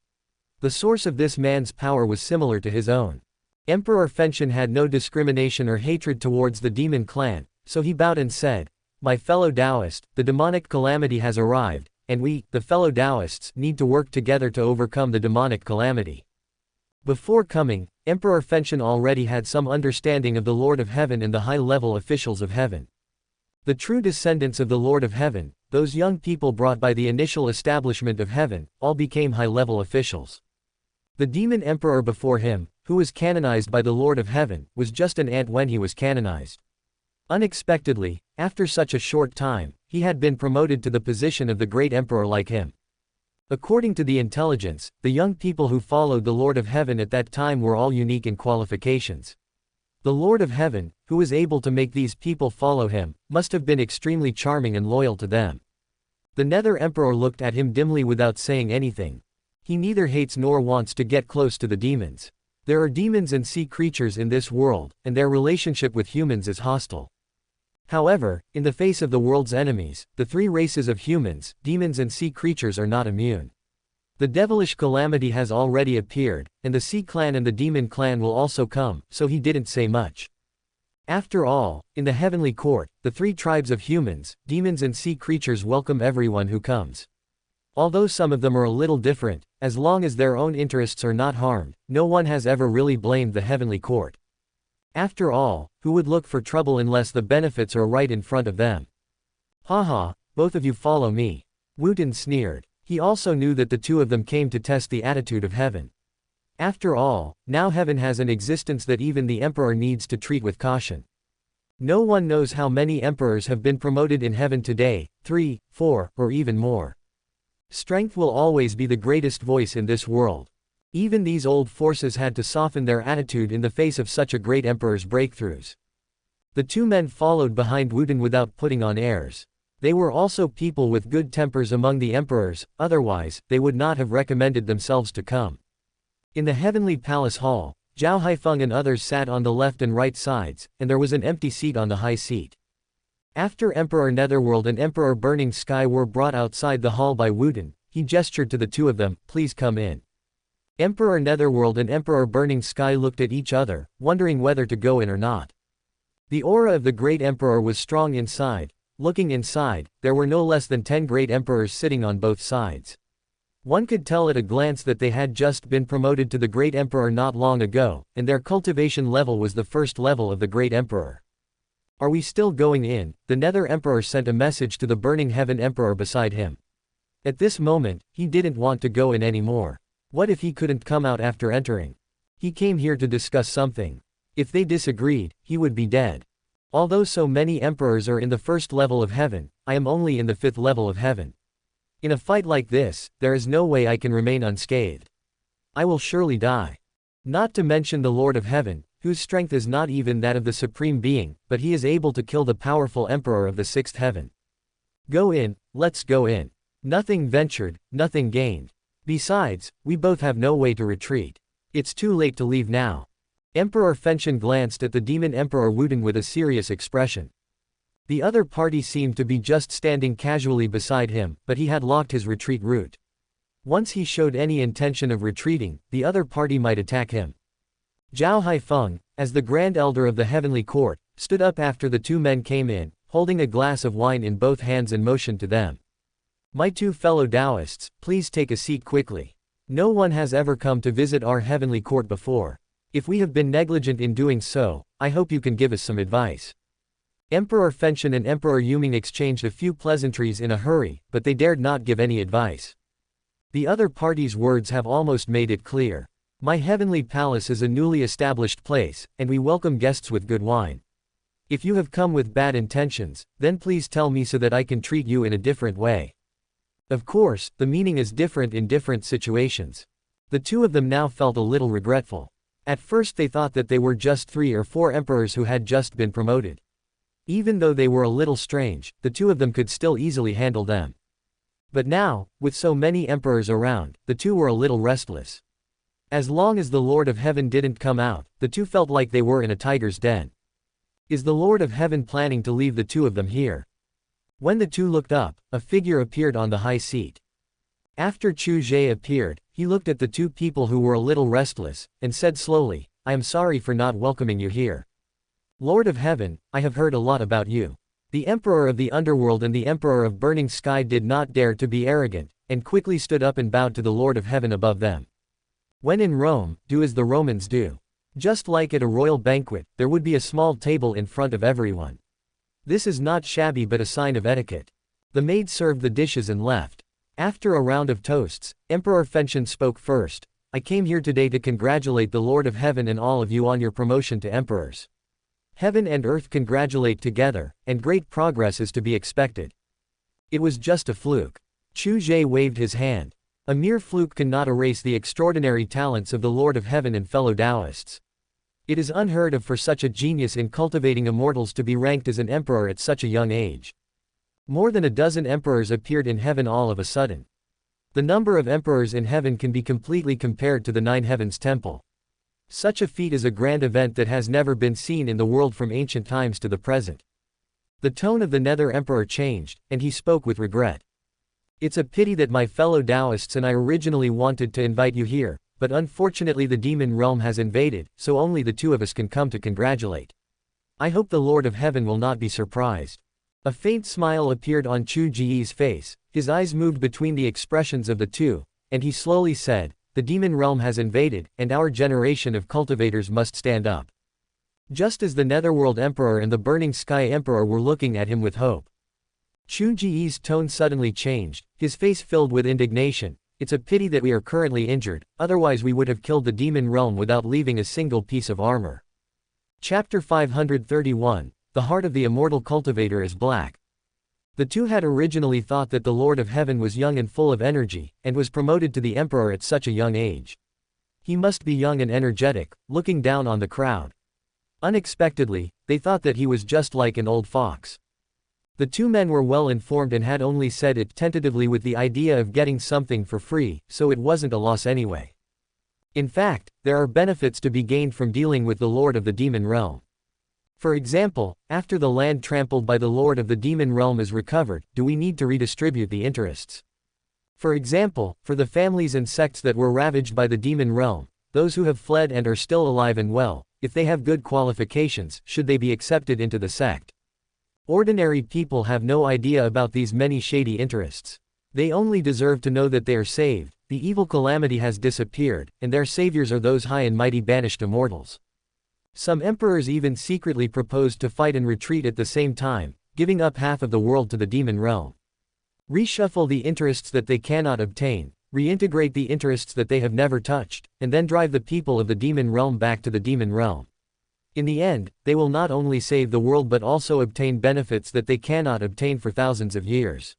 The source of this man's power was similar to his own. Emperor Fenshen had no discrimination or hatred towards the demon clan, so he bowed and said, My fellow Taoist, the demonic calamity has arrived, and we, the fellow Taoists, need to work together to overcome the demonic calamity. Before coming, Emperor Fenshen already had some understanding of the Lord of Heaven and the high-level officials of heaven. The true descendants of the Lord of Heaven, those young people brought by the initial establishment of heaven, all became high-level officials. The demon emperor before him, who was canonized by the Lord of Heaven, was just an ant when he was canonized. Unexpectedly, after such a short time, he had been promoted to the position of the great emperor like him. According to the intelligence, the young people who followed the Lord of Heaven at that time were all unique in qualifications. The Lord of Heaven, who was able to make these people follow him, must have been extremely charming and loyal to them. The Nether Emperor looked at him dimly without saying anything. He neither hates nor wants to get close to the demons. There are demons and sea creatures in this world, and their relationship with humans is hostile. However, in the face of the world's enemies, the three races of humans, demons and sea creatures are not immune. The devilish calamity has already appeared, and the Sea Clan and the Demon Clan will also come, so he didn't say much. After all, in the heavenly court, the three tribes of humans, demons and sea creatures welcome everyone who comes. Although some of them are a little different, as long as their own interests are not harmed, no one has ever really blamed the heavenly court. After all, who would look for trouble unless the benefits are right in front of them? Haha, both of you follow me. Wooten sneered. He also knew that the two of them came to test the attitude of heaven. After all, now heaven has an existence that even the emperor needs to treat with caution. No one knows how many emperors have been promoted in heaven today, 3, 4, or even more. Strength will always be the greatest voice in this world. Even these old forces had to soften their attitude in the face of such a great emperor's breakthroughs. The two men followed behind Wooten without putting on airs. They were also people with good tempers among the emperors, otherwise, they would not have recommended themselves to come. In the heavenly palace hall, Zhao Haifeng and others sat on the left and right sides, and there was an empty seat on the high seat. After Emperor Netherworld and Emperor Burning Sky were brought outside the hall by Wooten, he gestured to the two of them, please come in. Emperor Netherworld and Emperor Burning Sky looked at each other, wondering whether to go in or not. The aura of the Great Emperor was strong inside. Looking inside, there were no less than 10 great emperors sitting on both sides. One could tell at a glance that they had just been promoted to the Great Emperor not long ago, and their cultivation level was the first level of the Great Emperor. Are we still going in? The Nether Emperor sent a message to the Burning Heaven Emperor beside him. At this moment, he didn't want to go in anymore. What if he couldn't come out after entering? He came here to discuss something. If they disagreed, he would be dead. Although so many emperors are in the first level of heaven, I am only in the 5th level of heaven. In a fight like this, there is no way I can remain unscathed. I will surely die. Not to mention the Lord of Heaven, whose strength is not even that of the Supreme Being, but he is able to kill the powerful Emperor of the 6th heaven. Go in, let's go in. Nothing ventured, nothing gained. Besides, we both have no way to retreat. It's too late to leave now. Emperor Fenshen glanced at the demon Emperor Wudong with a serious expression. The other party seemed to be just standing casually beside him, but he had locked his retreat route. Once he showed any intention of retreating, the other party might attack him. Zhao Haifeng, as the Grand Elder of the Heavenly Court, stood up after the two men came in, holding a glass of wine in both hands and motioned to them. My two fellow Taoists, please take a seat quickly. No one has ever come to visit our Heavenly Court before. If we have been negligent in doing so, I hope you can give us some advice. Emperor Fenshen and Emperor Yuming exchanged a few pleasantries in a hurry, but they dared not give any advice. The other party's words have almost made it clear. My heavenly palace is a newly established place, and we welcome guests with good wine. If you have come with bad intentions, then please tell me so that I can treat you in a different way. Of course, the meaning is different in different situations. The two of them now felt a little regretful. At first they thought that they were just 3 or 4 emperors who had just been promoted. Even though they were a little strange, the two of them could still easily handle them. But now, with so many emperors around, the two were a little restless. As long as the Lord of Heaven didn't come out, the two felt like they were in a tiger's den. Is the Lord of Heaven planning to leave the two of them here? When the two looked up, a figure appeared on the high seat. After Chu Ge appeared, he looked at the two people who were a little restless, and said slowly, I am sorry for not welcoming you here. Lord of Heaven, I have heard a lot about you. The Emperor of the Underworld and the Emperor of Burning Sky did not dare to be arrogant, and quickly stood up and bowed to the Lord of Heaven above them. When in Rome, do as the Romans do. Just like at a royal banquet, there would be a small table in front of everyone. This is not shabby but a sign of etiquette. The maid served the dishes and left. After a round of toasts, Emperor Fenshen spoke first. I came here today to congratulate the Lord of Heaven and all of you on your promotion to emperors. Heaven and earth congratulate together, and great progress is to be expected. It was just a fluke. Chu Ge waved his hand. A mere fluke cannot erase the extraordinary talents of the Lord of Heaven and fellow Taoists. It is unheard of for such a genius in cultivating immortals to be ranked as an emperor at such a young age. More than a dozen emperors appeared in heaven all of a sudden. The number of emperors in heaven can be completely compared to the 9 heavens temple. Such a feat is a grand event that has never been seen in the world from ancient times to the present. The tone of the Nether Emperor changed, and he spoke with regret. It's a pity that my fellow Taoists and I originally wanted to invite you here, but unfortunately the demon realm has invaded, so only the two of us can come to congratulate. I hope the Lord of Heaven will not be surprised. A faint smile appeared on Chu Ge's face, his eyes moved between the expressions of the two, and he slowly said, the demon realm has invaded, and our generation of cultivators must stand up. Just as the Netherworld Emperor and the Burning Sky Emperor were looking at him with hope. Chu Ge's tone suddenly changed, his face filled with indignation. It's a pity that we are currently injured, otherwise we would have killed the demon realm without leaving a single piece of armor. Chapter 531, The Heart of the Immortal Cultivator is Black. The two had originally thought that the Lord of Heaven was young and full of energy, and was promoted to the Emperor at such a young age. He must be young and energetic, looking down on the crowd. Unexpectedly, they thought that he was just like an old fox. The two men were well informed and had only said it tentatively with the idea of getting something for free, so it wasn't a loss anyway. In fact, there are benefits to be gained from dealing with the Lord of the Demon Realm. For example, after the land trampled by the Lord of the Demon Realm is recovered, do we need to redistribute the interests? For example, for the families and sects that were ravaged by the Demon Realm, those who have fled and are still alive and well, if they have good qualifications, should they be accepted into the sect? Ordinary people have no idea about these many shady interests. They only deserve to know that they are saved, the evil calamity has disappeared, and their saviors are those high and mighty banished immortals. Some emperors even secretly proposed to fight and retreat at the same time, giving up half of the world to the demon realm. Reshuffle the interests that they cannot obtain, reintegrate the interests that they have never touched, and then drive the people of the demon realm back to the demon realm. In the end, they will not only save the world but also obtain benefits that they cannot obtain for thousands of years.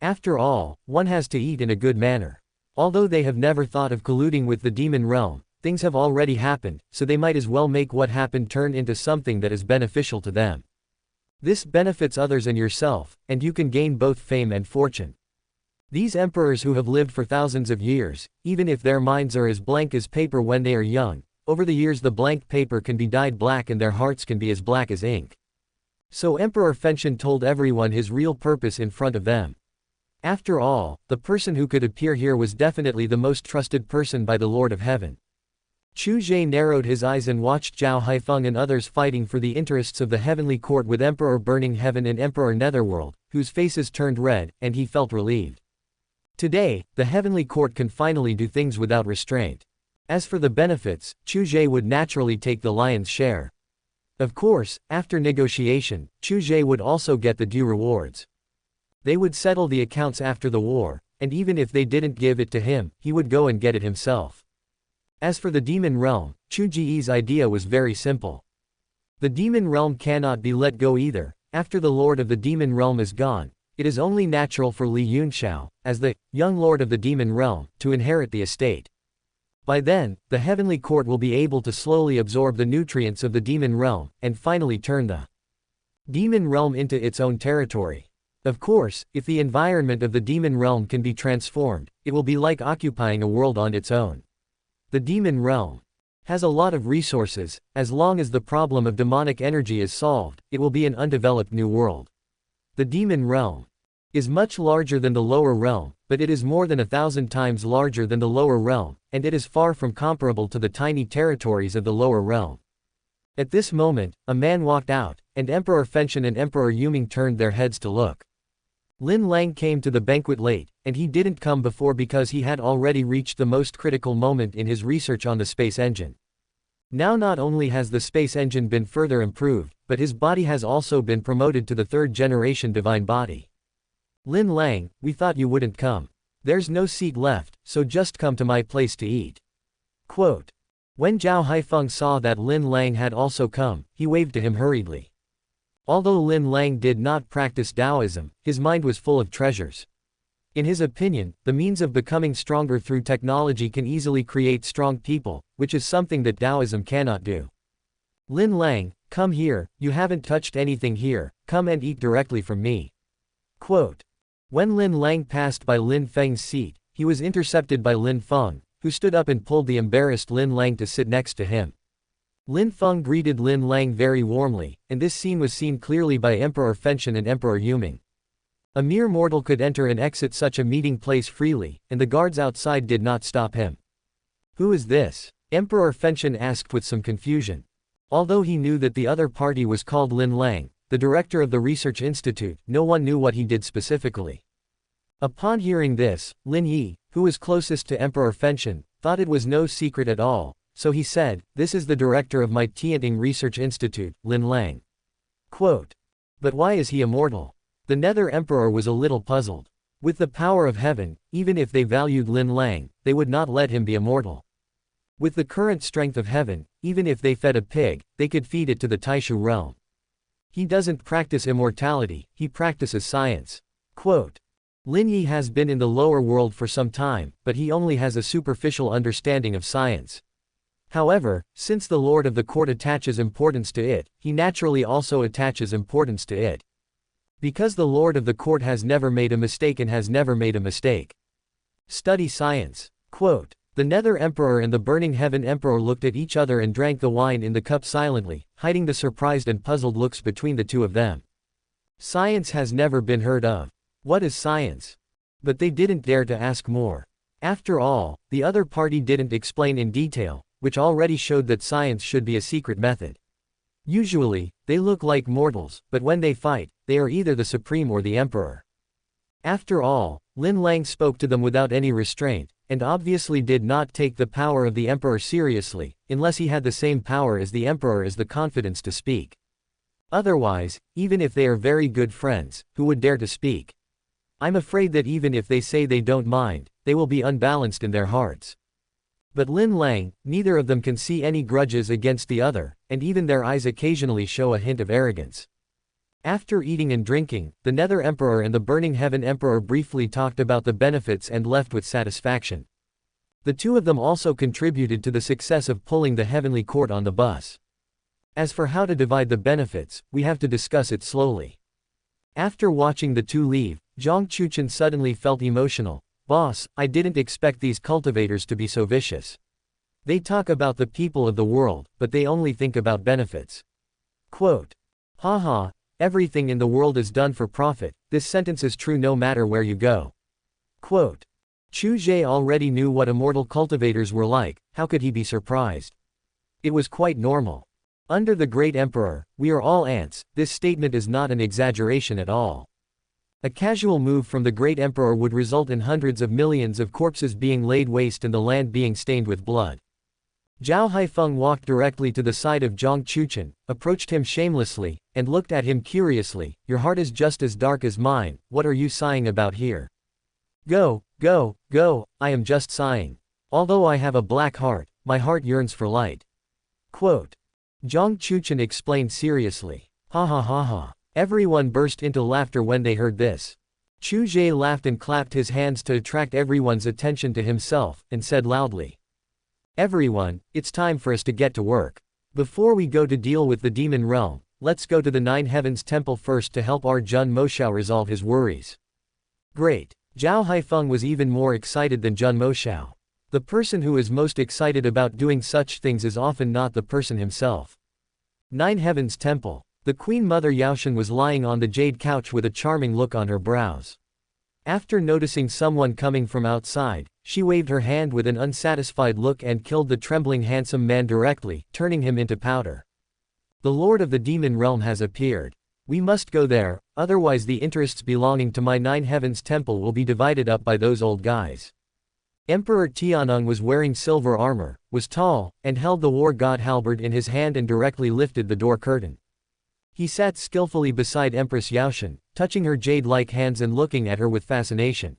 After all, one has to eat in a good manner. Although they have never thought of colluding with the demon realm, things have already happened, so they might as well make what happened turn into something that is beneficial to them. This benefits others and yourself, and you can gain both fame and fortune. These emperors who have lived for thousands of years, even if their minds are as blank as paper when they are young, over the years the blank paper can be dyed black and their hearts can be as black as ink. So Emperor Fenshen told everyone his real purpose in front of them. After all, the person who could appear here was definitely the most trusted person by the Lord of Heaven. Chu Ge narrowed his eyes and watched Zhao Haifeng and others fighting for the interests of the heavenly court with Emperor Burning Heaven and Emperor Netherworld, whose faces turned red, and he felt relieved. Today, the heavenly court can finally do things without restraint. As for the benefits, Chu Ge would naturally take the lion's share. Of course, after negotiation, Chu Ge would also get the due rewards. They would settle the accounts after the war, and even if they didn't give it to him, he would go and get it himself. As for the demon realm, Chu Ge's idea was very simple. The demon realm cannot be let go either. After the lord of the demon realm is gone, it is only natural for Li Yunxiao, as the young lord of the demon realm, to inherit the estate. By then, the heavenly court will be able to slowly absorb the nutrients of the demon realm, and finally turn the demon realm into its own territory. Of course, if the environment of the demon realm can be transformed, it will be like occupying a world on its own. The demon realm has a lot of resources. As long as the problem of demonic energy is solved, it will be an undeveloped new world. The demon realm is much larger than the lower realm, but it is more than 1,000 times larger than the lower realm, and it is far from comparable to the tiny territories of the lower realm. At this moment, a man walked out, and Emperor Fenshen and Emperor Yuming turned their heads to look. Lin Lang came to the banquet late, and he didn't come before because he had already reached the most critical moment in his research on the space engine. Now not only has the space engine been further improved, but his body has also been promoted to the third generation divine body. Lin Lang, we thought you wouldn't come. There's no seat left, so just come to my place to eat. Quote. When Zhao Haifeng saw that Lin Lang had also come, he waved to him hurriedly. Although Lin Lang did not practice Taoism, his mind was full of treasures. In his opinion, the means of becoming stronger through technology can easily create strong people, which is something that Taoism cannot do. Lin Lang, come here, you haven't touched anything here, come and eat directly from me. Quote. When Lin Lang passed by Lin Feng's seat, he was intercepted by Lin Feng, who stood up and pulled the embarrassed Lin Lang to sit next to him. Lin Feng greeted Lin Lang very warmly, and this scene was seen clearly by Emperor Fenshen and Emperor Yuming. A mere mortal could enter and exit such a meeting place freely, and the guards outside did not stop him. Who is this? Emperor Fenshen asked with some confusion. Although he knew that the other party was called Lin Lang, the director of the research institute, no one knew what he did specifically. Upon hearing this, Lin Yi, who was closest to Emperor Fenshen, thought it was no secret at all. So he said, this is the director of my Tianting Research Institute, Lin Lang. Quote. But why is he immortal? The Nether Emperor was a little puzzled. With the power of heaven, even if they valued Lin Lang, they would not let him be immortal. With the current strength of heaven, even if they fed a pig, they could feed it to the Taishu realm. He doesn't practice immortality, he practices science. Quote. Lin Yi has been in the lower world for some time, but he only has a superficial understanding of science. However, since the lord of the court attaches importance to it, he naturally also attaches importance to it. Because the lord of the court has never made a mistake and has never made a mistake. Study science. Quote. The Nether Emperor and the Burning Heaven Emperor looked at each other and drank the wine in the cup silently, hiding the surprised and puzzled looks between the two of them. Science has never been heard of. What is science? But they didn't dare to ask more. After all, the other party didn't explain in detail, which already showed that science should be a secret method. Usually, they look like mortals, but when they fight, they are either the supreme or the emperor. After all, Lin Lang spoke to them without any restraint, and obviously did not take the power of the emperor seriously, unless he had the same power as the emperor as the confidence to speak. Otherwise, even if they are very good friends, who would dare to speak? I'm afraid that even if they say they don't mind, they will be unbalanced in their hearts. But Lin Lang, neither of them can see any grudges against the other, and even their eyes occasionally show a hint of arrogance. After eating and drinking, the Nether Emperor and the Burning Heaven Emperor briefly talked about the benefits and left with satisfaction. The two of them also contributed to the success of pulling the heavenly court on the bus. As for how to divide the benefits, we have to discuss it slowly. After watching the two leave, Zhang Chuchen suddenly felt emotional. Boss, I didn't expect these cultivators to be so vicious. They talk about the people of the world, but they only think about benefits. Quote. Haha, everything in the world is done for profit, this sentence is true no matter where you go. Quote. Chu Ge already knew what immortal cultivators were like, how could he be surprised? It was quite normal. Under the great emperor, we are all ants, this statement is not an exaggeration at all. A casual move from the great emperor would result in hundreds of millions of corpses being laid waste and the land being stained with blood. Zhao Haifeng walked directly to the side of Zhang Chuchen, approached him shamelessly, and looked at him curiously. Your heart is just as dark as mine, what are you sighing about here? Go, go, go, I am just sighing. Although I have a black heart, my heart yearns for light. Quote. Zhang Chuchen explained seriously. Ha ha ha ha. Everyone burst into laughter when they heard this. Chu Ge laughed and clapped his hands to attract everyone's attention to himself, and said loudly. Everyone, it's time for us to get to work. Before we go to deal with the demon realm, let's go to the Nine Heavens Temple first to help our Jun Moshao resolve his worries. Great. Zhao Haifeng was even more excited than Jun Moshao. The person who is most excited about doing such things is often not the person himself. Nine Heavens Temple. The Queen Mother Yaoshan was lying on the jade couch with a charming look on her brows. After noticing someone coming from outside, she waved her hand with an unsatisfied look and killed the trembling handsome man directly, turning him into powder. The Lord of the Demon Realm has appeared. We must go there, otherwise the interests belonging to my Nine Heavens Temple will be divided up by those old guys. Emperor Tianeng was wearing silver armor, was tall, and held the war god halberd in his hand and directly lifted the door curtain. He sat skillfully beside Empress Yaoshan, touching her jade-like hands and looking at her with fascination.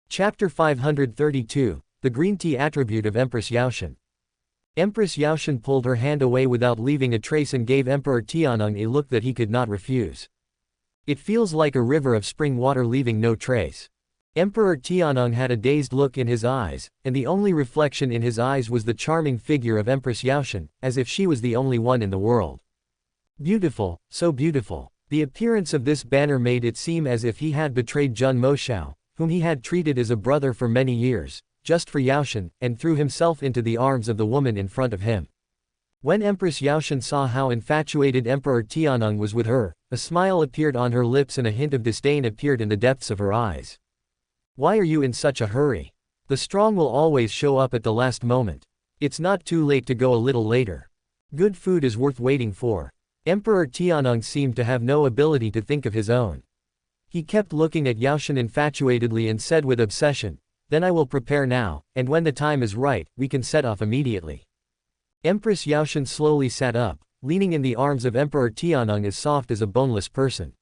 Chapter 532, The Green Tea Attribute of Empress Yaoshan. Empress Yaoshan pulled her hand away without leaving a trace and gave Emperor Tianeng a look that he could not refuse. It feels like a river of spring water leaving no trace. Emperor Tianeng had a dazed look in his eyes, and the only reflection in his eyes was the charming figure of Empress Yaoshan, as if she was the only one in the world. Beautiful, so beautiful. The appearance of this banner made it seem as if he had betrayed Jun Moshao, whom he had treated as a brother for many years, just for Yaoshan, and threw himself into the arms of the woman in front of him. When Empress Yaoshan saw how infatuated Emperor Tianeng was with her, a smile appeared on her lips and a hint of disdain appeared in the depths of her eyes. Why are you in such a hurry? The strong will always show up at the last moment. It's not too late to go a little later. Good food is worth waiting for. Emperor Tianeng seemed to have no ability to think of his own. He kept looking at Yaoshan infatuatedly and said with obsession, then I will prepare now, and when the time is right, we can set off immediately. Empress Yaoshan slowly sat up, leaning in the arms of Emperor Tianeng as soft as a boneless person.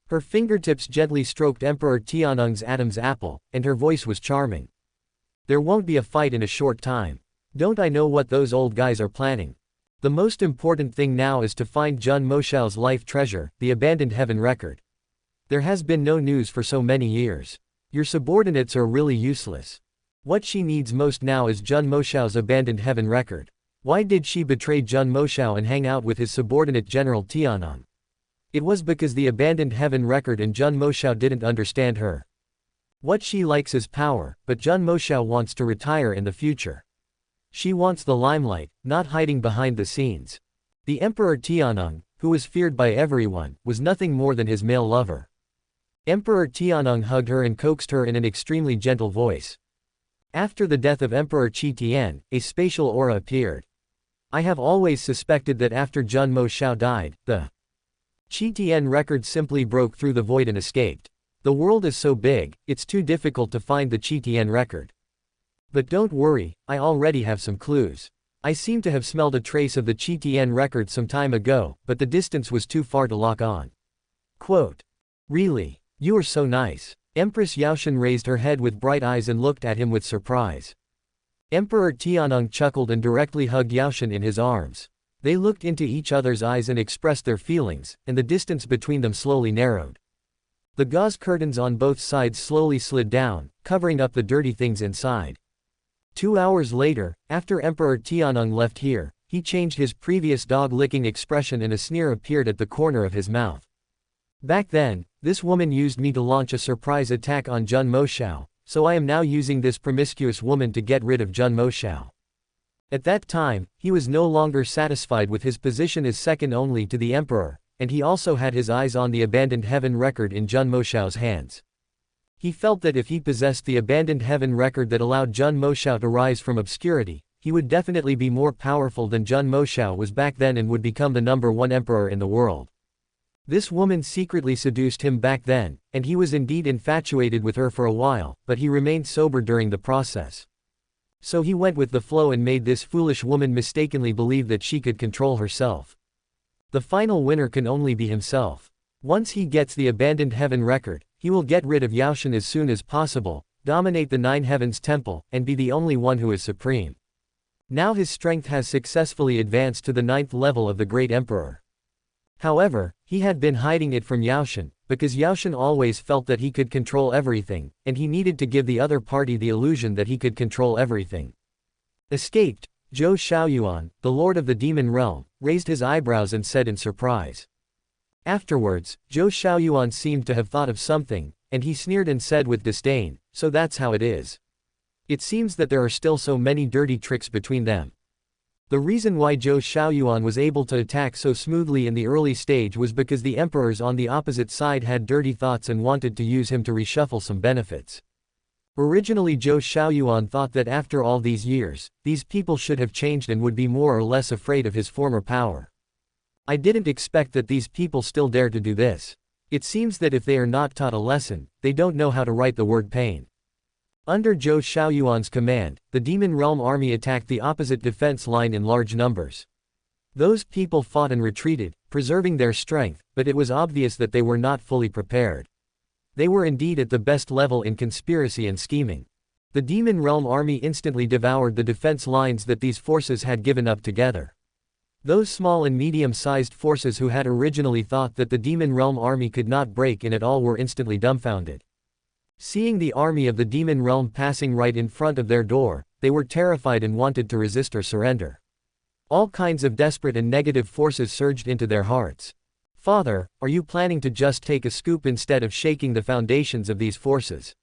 Her fingertips gently stroked Emperor Tianeng's Adam's apple, and her voice was charming. There won't be a fight in a short time. Don't I know what those old guys are planning? The most important thing now is to find Jun Moshao's life treasure, the abandoned heaven record. There has been no news for so many years. Your subordinates are really useless. What she needs most now is Jun Moshao's abandoned heaven record. Why did she betray Jun Moshao and hang out with his subordinate General Tianeng? It was because the abandoned heaven record and Jun Moshao didn't understand her. What she likes is power, but Jun Moshao wants to retire in the future. She wants the limelight, not hiding behind the scenes. The Emperor Tianeng, who was feared by everyone, was nothing more than his male lover. Emperor Tianeng hugged her and coaxed her in an extremely gentle voice. After the death of Emperor Qi Tian, a spatial aura appeared. I have always suspected that after Jun Moshao died, the Qi Tian record simply broke through the void and escaped. The world is so big, it's too difficult to find the Qi Tian record. But don't worry, I already have some clues. I seem to have smelled a trace of the Qi Tian record some time ago, but the distance was too far to lock on. Quote. Really? You are so nice. Empress Yaoshan raised her head with bright eyes and looked at him with surprise. Emperor Tianeng chuckled and directly hugged Yaoshan in his arms. They looked into each other's eyes and expressed their feelings, and the distance between them slowly narrowed. The gauze curtains on both sides slowly slid down, covering up the dirty things inside. 2 hours later, after Emperor Tianeng left here, he changed his previous dog-licking expression and a sneer appeared at the corner of his mouth. Back then, this woman used me to launch a surprise attack on Jun Moshao, so I am now using this promiscuous woman to get rid of Jun Moshao. At that time, he was no longer satisfied with his position as second only to the emperor, and he also had his eyes on the abandoned heaven record in Jun Moshao's hands. He felt that if he possessed the abandoned heaven record that allowed Jun Moshao to rise from obscurity, he would definitely be more powerful than Jun Moshao was back then and would become the #1 emperor in the world. This woman secretly seduced him back then, and he was indeed infatuated with her for a while, but he remained sober during the process. So he went with the flow and made this foolish woman mistakenly believe that she could control herself. The final winner can only be himself. Once he gets the abandoned heaven record, he will get rid of Yaoshan as soon as possible, dominate the 9 Heavens Temple, and be the only one who is supreme. Now his strength has successfully advanced to the 9th level of the Great Emperor. However, he had been hiding it from Yaoshan, because Yaoshan always felt that he could control everything, and he needed to give the other party the illusion that he could control everything. Escaped, Zhou Shaoyuan, the lord of the demon realm, raised his eyebrows and said in surprise. Afterwards, Zhou Shaoyuan seemed to have thought of something, and he sneered and said with disdain, "So that's how it is. It seems that there are still so many dirty tricks between them." The reason why Zhou Shaoyuan was able to attack so smoothly in the early stage was because the emperors on the opposite side had dirty thoughts and wanted to use him to reshuffle some benefits. Originally Zhou Shaoyuan thought that after all these years, these people should have changed and would be more or less afraid of his former power. I didn't expect that these people still dare to do this. It seems that if they are not taught a lesson, they don't know how to write the word pain. Under Zhou Shaoyuan's command, the Demon Realm army attacked the opposite defense line in large numbers. Those people fought and retreated, preserving their strength, but it was obvious that they were not fully prepared. They were indeed at the best level in conspiracy and scheming. The Demon Realm army instantly devoured the defense lines that these forces had given up together. Those small and medium-sized forces who had originally thought that the Demon Realm army could not break in at all were instantly dumbfounded. Seeing the army of the Demon Realm passing right in front of their door, they were terrified and wanted to resist or surrender. All kinds of desperate and negative forces surged into their hearts. "Father, are you planning to just take a scoop instead of shaking the foundations of these forces?"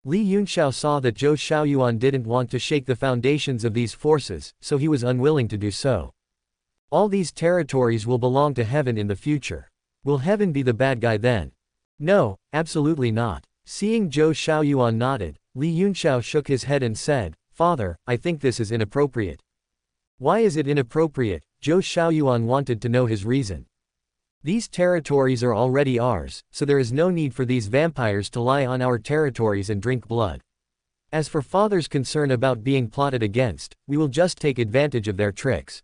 Li Yunxiao saw that Zhou Shaoyuan didn't want to shake the foundations of these forces, so he was unwilling to do so. All these territories will belong to heaven in the future. Will heaven be the bad guy then? No, absolutely not. Seeing Zhou Shaoyuan nodded, Li Yunxiao shook his head and said, "Father, I think this is inappropriate." "Why is it inappropriate?" Zhou Shaoyuan wanted to know his reason. "These territories are already ours, so there is no need for these vampires to lie on our territories and drink blood. As for father's concern about being plotted against, we will just take advantage of their tricks.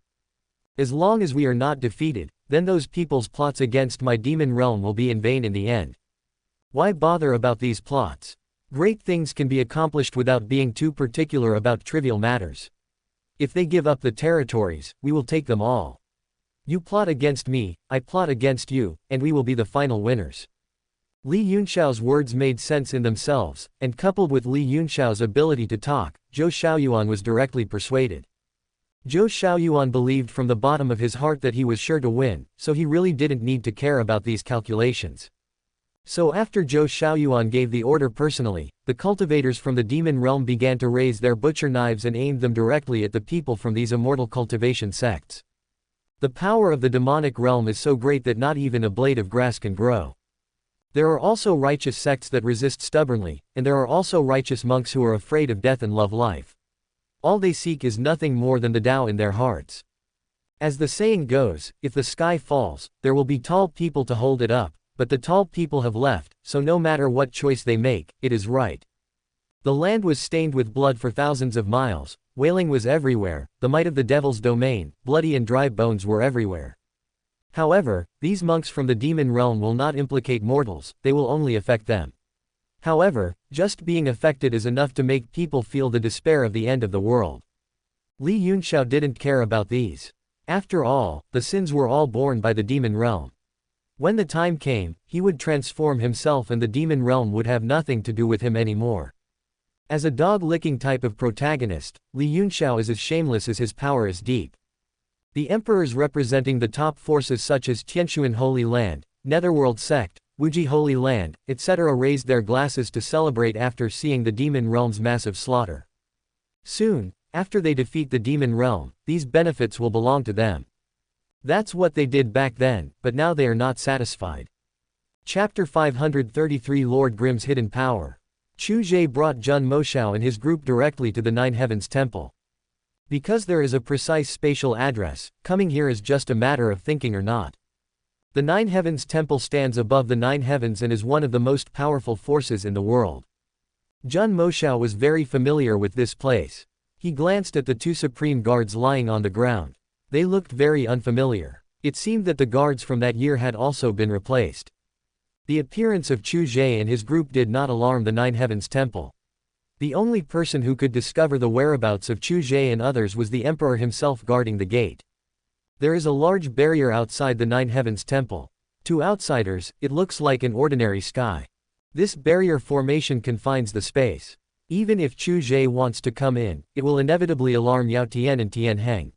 As long as we are not defeated, then those people's plots against my demon realm will be in vain in the end. Why bother about these plots? Great things can be accomplished without being too particular about trivial matters. If they give up the territories, we will take them all. You plot against me, I plot against you, and we will be the final winners." Li Yunxiao's words made sense in themselves, and coupled with Li Yunxiao's ability to talk, Zhou Shaoyuan was directly persuaded. Zhou Shaoyuan believed from the bottom of his heart that he was sure to win, so he really didn't need to care about these calculations. So after Zhou Shaoyuan gave the order personally, the cultivators from the demon realm began to raise their butcher knives and aimed them directly at the people from these immortal cultivation sects. The power of the demonic realm is so great that not even a blade of grass can grow. There are also righteous sects that resist stubbornly, and there are also righteous monks who are afraid of death and love life. All they seek is nothing more than the Tao in their hearts. As the saying goes, if the sky falls, there will be tall people to hold it up, but the tall people have left, so no matter what choice they make, it is right. The land was stained with blood for thousands of miles, wailing was everywhere, the might of the devil's domain, bloody and dry bones were everywhere. However, these monks from the demon realm will not implicate mortals, they will only affect them. However, just being affected is enough to make people feel the despair of the end of the world. Li Yunxiao didn't care about these. After all, the sins were all borne by the demon realm. When the time came, he would transform himself and the demon realm would have nothing to do with him anymore. As a dog-licking type of protagonist, Li Yunxiao is as shameless as his power is deep. The emperors representing the top forces such as Tianshuan Holy Land, Netherworld Sect, Wuji Holy Land, etc. raised their glasses to celebrate after seeing the demon realm's massive slaughter. Soon, After they defeat the demon realm, these benefits will belong to them. That's what they did back then, but now they are not satisfied. Chapter 533 Lord Grimm's Hidden Power. Chu Ge brought Jun Moshao and his group directly to the Nine Heavens Temple. Because there is a precise spatial address, coming here is just a matter of thinking or not. The Nine Heavens Temple stands above the Nine Heavens and is one of the most powerful forces in the world. Jun Moshao was very familiar with this place. He glanced at the two supreme guards lying on the ground. They looked very unfamiliar. It seemed that the guards from that year had also been replaced. The appearance of Chu Ge and his group did not alarm the Nine Heavens Temple. The only person who could discover the whereabouts of Chu Ge and others was the Emperor himself guarding the gate. There is a large barrier outside the Nine Heavens Temple. To outsiders, it looks like an ordinary sky. This barrier formation confines the space. Even if Chu Ge wants to come in, it will inevitably alarm Yao Tian and Tian Heng.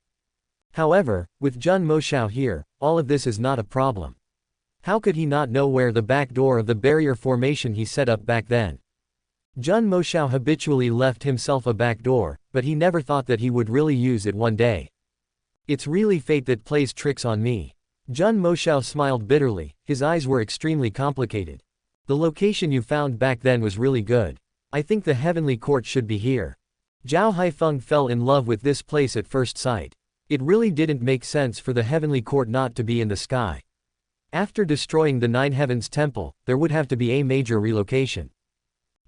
However, with Jun Moshao here, all of this is not a problem. How could he not know where the back door of the barrier formation he set up back then? Jun Moshao habitually left himself a back door, but he never thought that he would really use it one day. It's really fate that plays tricks on me. Jun Moshao smiled bitterly, his eyes were extremely complicated. The location you found back then was really good. I think the heavenly court should be here. Zhao Haifeng fell in love with this place at first sight. It really didn't make sense for the heavenly court not to be in the sky. After destroying the Nine Heavens Temple, there would have to be a major relocation.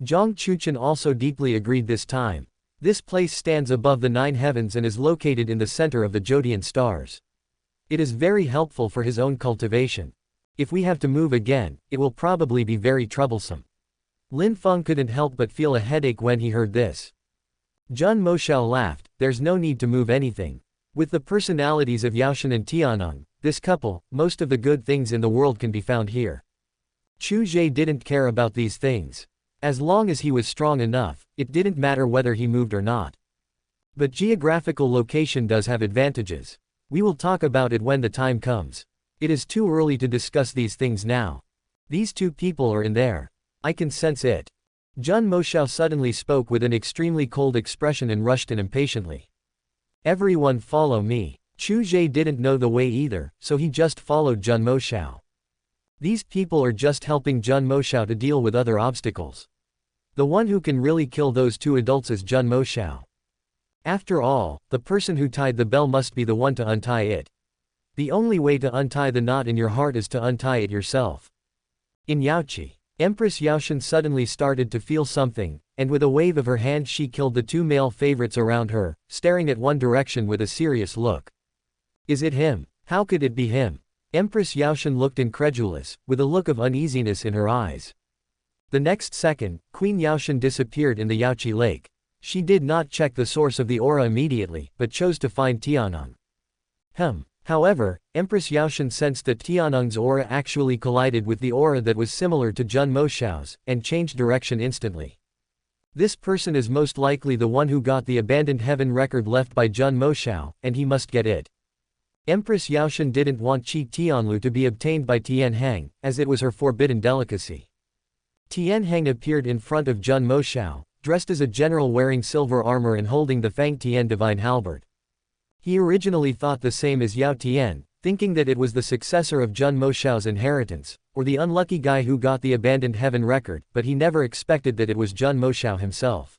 Zhang Chuchen also deeply agreed this time. This place stands above the Nine Heavens and is located in the center of the Zodian stars. It is very helpful for his own cultivation. If we have to move again, it will probably be very troublesome. Lin Feng couldn't help but feel a headache when he heard this. Jun Moshao laughed, there's no need to move anything. With the personalities of Yaoshan and Tianeng, this couple, most of the good things in the world can be found here. Chu Ge didn't care about these things. As long as he was strong enough, it didn't matter whether he moved or not. But geographical location does have advantages. We will talk about it when the time comes. It is too early to discuss these things now. These two people are in there. I can sense it. Jun Moshao suddenly spoke with an extremely cold expression and rushed in impatiently. Everyone follow me. Chu Ge didn't know the way either, so he just followed Jun Moshao. These people are just helping Jun Moshao to deal with other obstacles. The one who can really kill those two adults is Jun Moshao. After all, the person who tied the bell must be the one to untie it. The only way to untie the knot in your heart is to untie it yourself. In Yaoqi, Empress Yaoshan suddenly started to feel something, and with a wave of her hand she killed the two male favorites around her, staring at one direction with a serious look. Is it him? How could it be him? Empress Yaoshan looked incredulous, with a look of uneasiness in her eyes. The next second, Queen Yaoshan disappeared in the Yaoqi lake. She did not check the source of the aura immediately, but chose to find Tianeng. However, Empress Yaoshan sensed that Tianeng's aura actually collided with the aura that was similar to Jun Moshao's, and changed direction instantly. This person is most likely the one who got the abandoned heaven record left by Jun Moshao, and he must get it. Empress Yaoshan didn't want Qi Tianlu to be obtained by Tian Heng, as it was her forbidden delicacy. Tian Heng appeared in front of Jun Moshao, dressed as a general wearing silver armor and holding the Fang Tian divine halberd. He originally thought the same as Yao Tian, thinking that it was the successor of Jun Moshao's inheritance, or the unlucky guy who got the abandoned heaven record, but he never expected that it was Jun Moshao himself.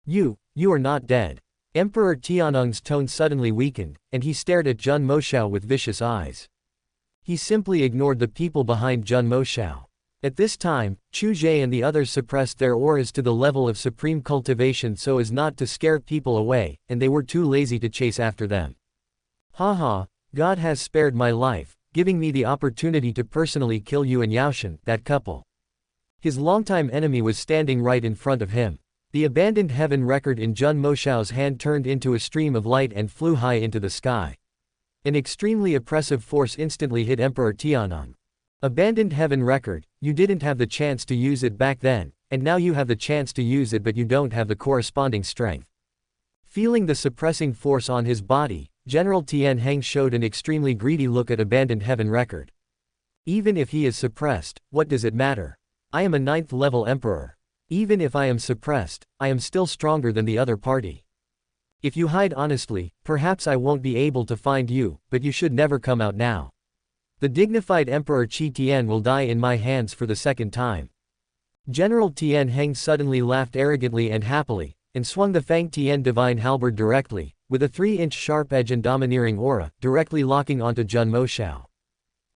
You are not dead. Emperor Tianeng's tone suddenly weakened, and he stared at Jun Moshao with vicious eyes. He simply ignored the people behind Jun Moshao. At this time, Chu Ge and the others suppressed their auras to the level of supreme cultivation so as not to scare people away, and they were too lazy to chase after them. Haha, God has spared my life, giving me the opportunity to personally kill you and Yaoshan, that couple. His longtime enemy was standing right in front of him. The abandoned heaven record in Jun Moshao's hand turned into a stream of light and flew high into the sky. An extremely oppressive force instantly hit Emperor Tianeng. Abandoned heaven record, you didn't have the chance to use it back then, and now you have the chance to use it but you don't have the corresponding strength. Feeling the suppressing force on his body, General Tian Heng showed an extremely greedy look at abandoned heaven record. Even if he is suppressed, what does it matter? I am a 9th level emperor. Even if I am suppressed, I am still stronger than the other party. If you hide honestly, perhaps I won't be able to find you, but you should never come out now. The dignified Emperor Qi Tian will die in my hands for the second time. General Tian Heng suddenly laughed arrogantly and happily, and swung the Fang Tian divine halberd directly, with a 3-inch sharp edge and domineering aura, directly locking onto Zhen Moshao.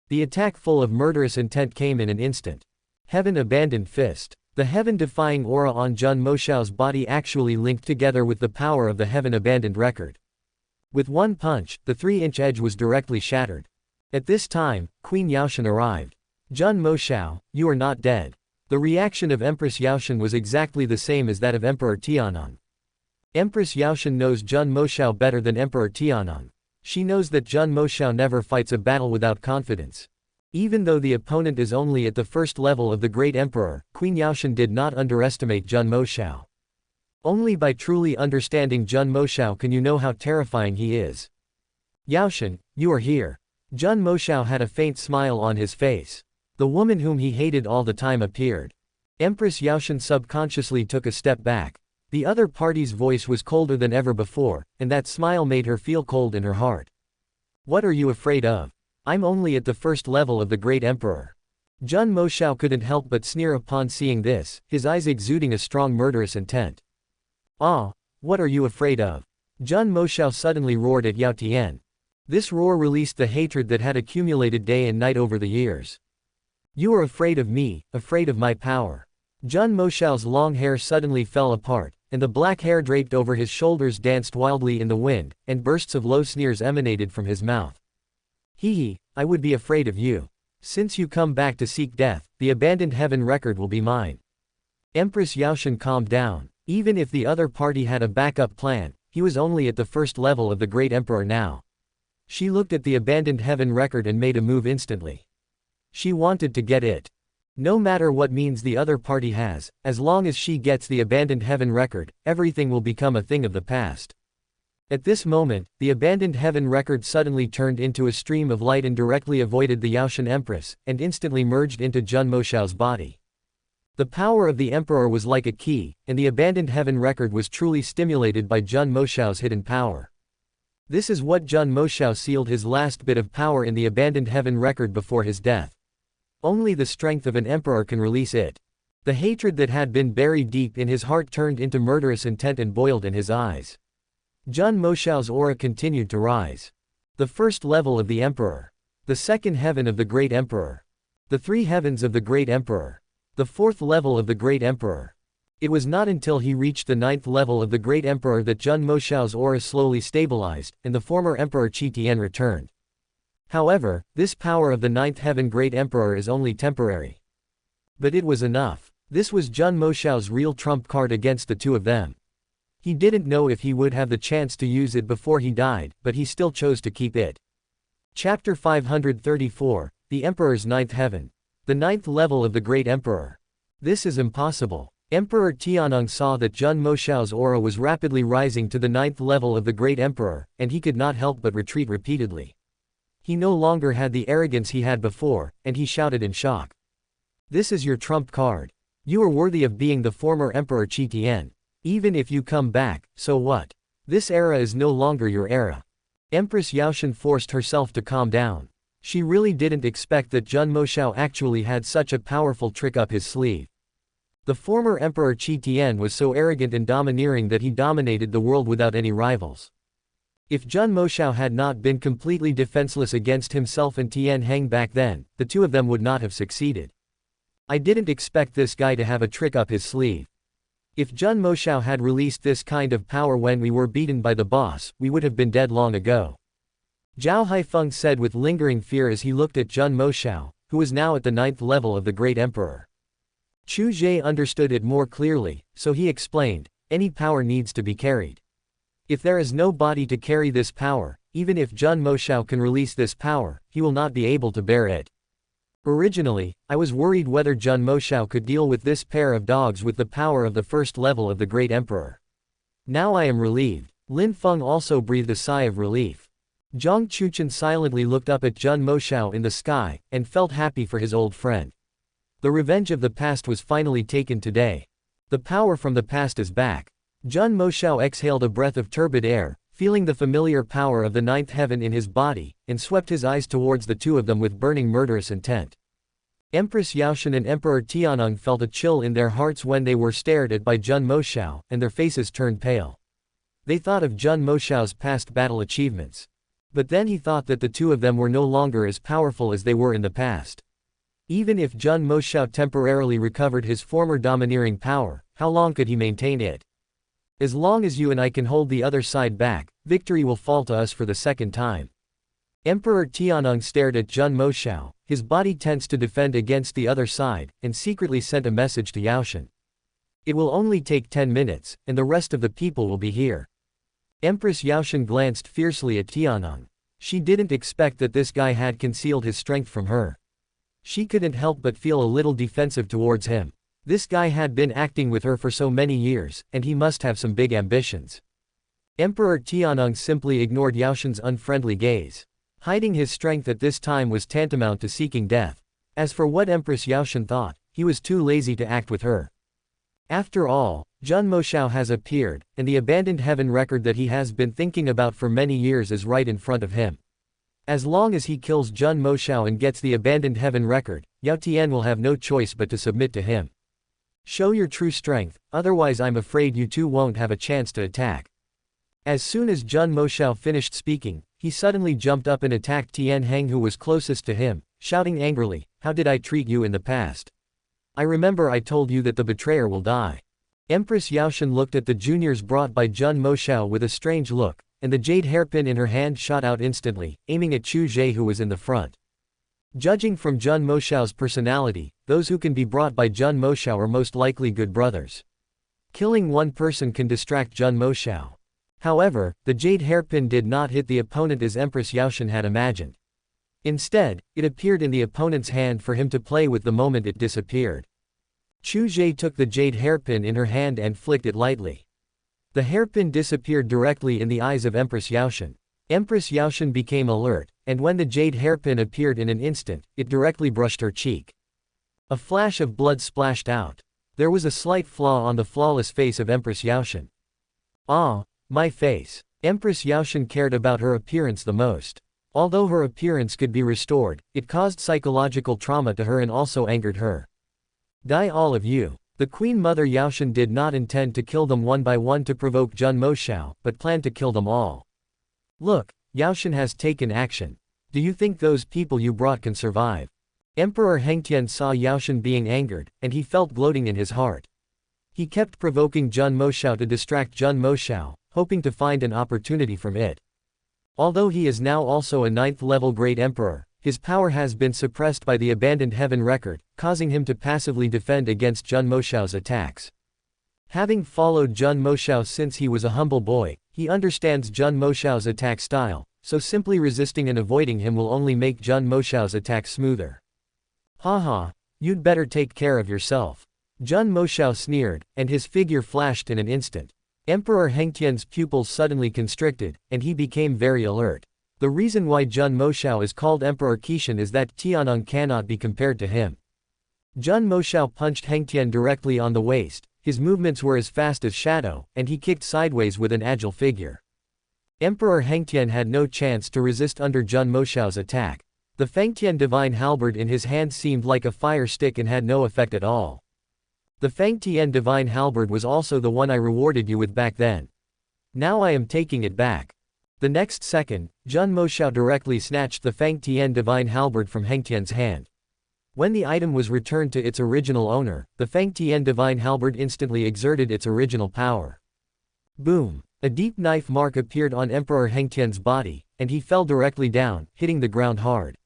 The attack full of murderous intent came in an instant. Heaven abandoned fist. The heaven-defying aura on Zhen Moshao's body actually linked together with the power of the heaven abandoned record. With one punch, the 3-inch edge was directly shattered. At this time, Queen Yaoshan arrived. Zhen Moshao, you are not dead. The reaction of Empress Yaoshan was exactly the same as that of Emperor Tianong. Empress Yaoshan knows Zhen Moshao better than Emperor Tianong. She knows that Zhen Moshao never fights a battle without confidence. Even though the opponent is only at the first level of the Great Emperor, Queen Yaoshan did not underestimate Zhen Moshao. Only by truly understanding Zhen Moshao can you know how terrifying he is. Yaoshan, you are here. Zhen Moshao had a faint smile on his face. The woman whom he hated all the time appeared. Empress Yaoshan subconsciously took a step back. The other party's voice was colder than ever before, and that smile made her feel cold in her heart. What are you afraid of? I'm only at the first level of the Great Emperor. Zhen Moshao couldn't help but sneer upon seeing this, his eyes exuding a strong murderous intent. Ah, what are you afraid of? Zhen Moshao suddenly roared at Yao Tian. This roar released the hatred that had accumulated day and night over the years. You are afraid of me, afraid of my power. Zhen Moshao's long hair suddenly fell apart, and the black hair draped over his shoulders danced wildly in the wind, and bursts of low sneers emanated from his mouth. Hee, I would be afraid of you. Since you come back to seek death, the abandoned heaven record will be mine. Empress Yaoshan calmed down. Even if the other party had a backup plan, he was only at the first level of the Great Emperor now. She looked at the abandoned heaven record and made a move instantly. She wanted to get it. No matter what means the other party has, as long as she gets the abandoned heaven record, everything will become a thing of the past. At this moment, the abandoned heaven record suddenly turned into a stream of light and directly avoided the Yaoshan Empress, and instantly merged into Zhen Moshao's body. The power of the Emperor was like a key, and the abandoned heaven record was truly stimulated by Zhen Moshao's hidden power. This is what Zhen Moshao sealed his last bit of power in the abandoned heaven record before his death. Only the strength of an emperor can release it. The hatred that had been buried deep in his heart turned into murderous intent and boiled in his eyes. Zhen Moshao's aura continued to rise. The first level of the Emperor. The second heaven of the Great Emperor. The three heavens of the Great Emperor. The fourth level of the Great Emperor. It was not until he reached the ninth level of the Great Emperor that Zhen Moshao's aura slowly stabilized, and the former Emperor Qi Tian returned. However, this power of the ninth heaven Great Emperor is only temporary. But it was enough. This was Zhen Moshao's real trump card against the two of them. He didn't know if he would have the chance to use it before he died, but he still chose to keep it. Chapter 534, The Emperor's Ninth Heaven. The ninth level of the Great Emperor. This is impossible. Emperor Tianong saw that Zhen Moshao's aura was rapidly rising to the ninth level of the Great Emperor, and he could not help but retreat repeatedly. He no longer had the arrogance he had before, and he shouted in shock. This is your trump card. You are worthy of being the former Emperor Qi Tian. Even if you come back, so what? This era is no longer your era. Empress Yaoshan forced herself to calm down. She really didn't expect that Zhen Moshao actually had such a powerful trick up his sleeve. The former Emperor Qi Tian was so arrogant and domineering that he dominated the world without any rivals. If Zhen Moshao had not been completely defenseless against himself and Tian Heng back then, the two of them would not have succeeded. I didn't expect this guy to have a trick up his sleeve. If Zhen Moshao had released this kind of power when we were beaten by the boss, we would have been dead long ago. Zhao Haifeng said with lingering fear as he looked at Zhen Moshao, who was now at the ninth level of the Great Emperor. Chu Ge understood it more clearly, so he explained, any power needs to be carried. If there is no body to carry this power, even if Zhen Moshao can release this power, he will not be able to bear it. Originally, I was worried whether Zhen Moshao could deal with this pair of dogs with the power of the first level of the Great Emperor. Now I am relieved. Lin Feng also breathed a sigh of relief. Zhang Chuchen silently looked up at Zhen Moshao in the sky, and felt happy for his old friend. The revenge of the past was finally taken today. The power from the past is back. Jun Moshao exhaled a breath of turbid air, feeling the familiar power of the ninth heaven in his body, and swept his eyes towards the two of them with burning murderous intent. Empress Yaoshan and Emperor Tianong felt a chill in their hearts when they were stared at by Jun Moshao, and their faces turned pale. They thought of Jun Moshao's past battle achievements. But then he thought that the two of them were no longer as powerful as they were in the past. Even if Jun Moshao temporarily recovered his former domineering power, how long could he maintain it? As long as you and I can hold the other side back, victory will fall to us for the second time. Emperor Tianong stared at Jun Moshao, his body tense to defend against the other side, and secretly sent a message to Yaoshan. It will only take 10 minutes, and the rest of the people will be here. Empress Yaoshan glanced fiercely at Tianong. She didn't expect that this guy had concealed his strength from her. She couldn't help but feel a little defensive towards him. This guy had been acting with her for so many years, and he must have some big ambitions. Emperor Tianong simply ignored Yaoshan's unfriendly gaze. Hiding his strength at this time was tantamount to seeking death. As for what Empress Yaoshan thought, he was too lazy to act with her. After all, Jun Moshao has appeared, and the abandoned heaven record that he has been thinking about for many years is right in front of him. As long as he kills Jun Moshao and gets the abandoned heaven record, Yao Tian will have no choice but to submit to him. Show your true strength, otherwise I'm afraid you two won't have a chance to attack. As soon as Jun Moshao finished speaking, he suddenly jumped up and attacked Tian Heng, who was closest to him, shouting angrily, "How did I treat you in the past? I remember I told you that the betrayer will die." Empress Yaoshan looked at the juniors brought by Jun Moshao with a strange look, and the jade hairpin in her hand shot out instantly, aiming at Chu Ge, who was in the front. Judging from Jun Moshao's personality, those who can be brought by Jun Moshao are most likely good brothers. Killing one person can distract Jun Moshao. However, the jade hairpin did not hit the opponent as Empress Yaoshan had imagined. Instead, it appeared in the opponent's hand for him to play with the moment it disappeared. Chu Ge took the jade hairpin in her hand and flicked it lightly. The hairpin disappeared directly in the eyes of Empress Yaoshan. Empress Yaoshan became alert, and when the jade hairpin appeared in an instant, it directly brushed her cheek. A flash of blood splashed out. There was a slight flaw on the flawless face of Empress Yaoshan. "Ah, my face." Empress Yaoshan cared about her appearance the most. Although her appearance could be restored, it caused psychological trauma to her and also angered her. "Die all of you." The Queen Mother Yaoshan did not intend to kill them one by one to provoke Jun Moshao, but planned to kill them all. "Look, Yaoshan has taken action. Do you think those people you brought can survive?" Emperor Hengtian saw Yaoshan being angered, and he felt gloating in his heart. He kept provoking Jun Moshao to distract Jun Moshao, hoping to find an opportunity from it. Although he is now also a 9th-level Great Emperor, his power has been suppressed by the abandoned heaven record, causing him to passively defend against Jun Moshao's attacks. Having followed Jun Moshao since he was a humble boy, he understands Jun Moshao's attack style, so simply resisting and avoiding him will only make Jun Moshao's attack smoother. "Haha, you'd better take care of yourself." Jun Moshao sneered, and his figure flashed in an instant. Emperor Hengtian's pupils suddenly constricted, and he became very alert. The reason why Jun Moshao is called Emperor Qishan is that Tianong cannot be compared to him. Jun Moshao punched Hengtian directly on the waist, his movements were as fast as shadow, and he kicked sideways with an agile figure. Emperor Hengtian had no chance to resist under Jun Moshao's attack. The Fangtian divine halberd in his hand seemed like a fire stick and had no effect at all. The Fangtian divine halberd was also the one I rewarded you with back then. Now I am taking it back. The next second, Jun Moshao directly snatched the Fangtian divine halberd from Hengtian's hand. When the item was returned to its original owner, the Fangtian divine halberd instantly exerted its original power. Boom! A deep knife mark appeared on Emperor Hengtian's body, and he fell directly down, hitting the ground hard.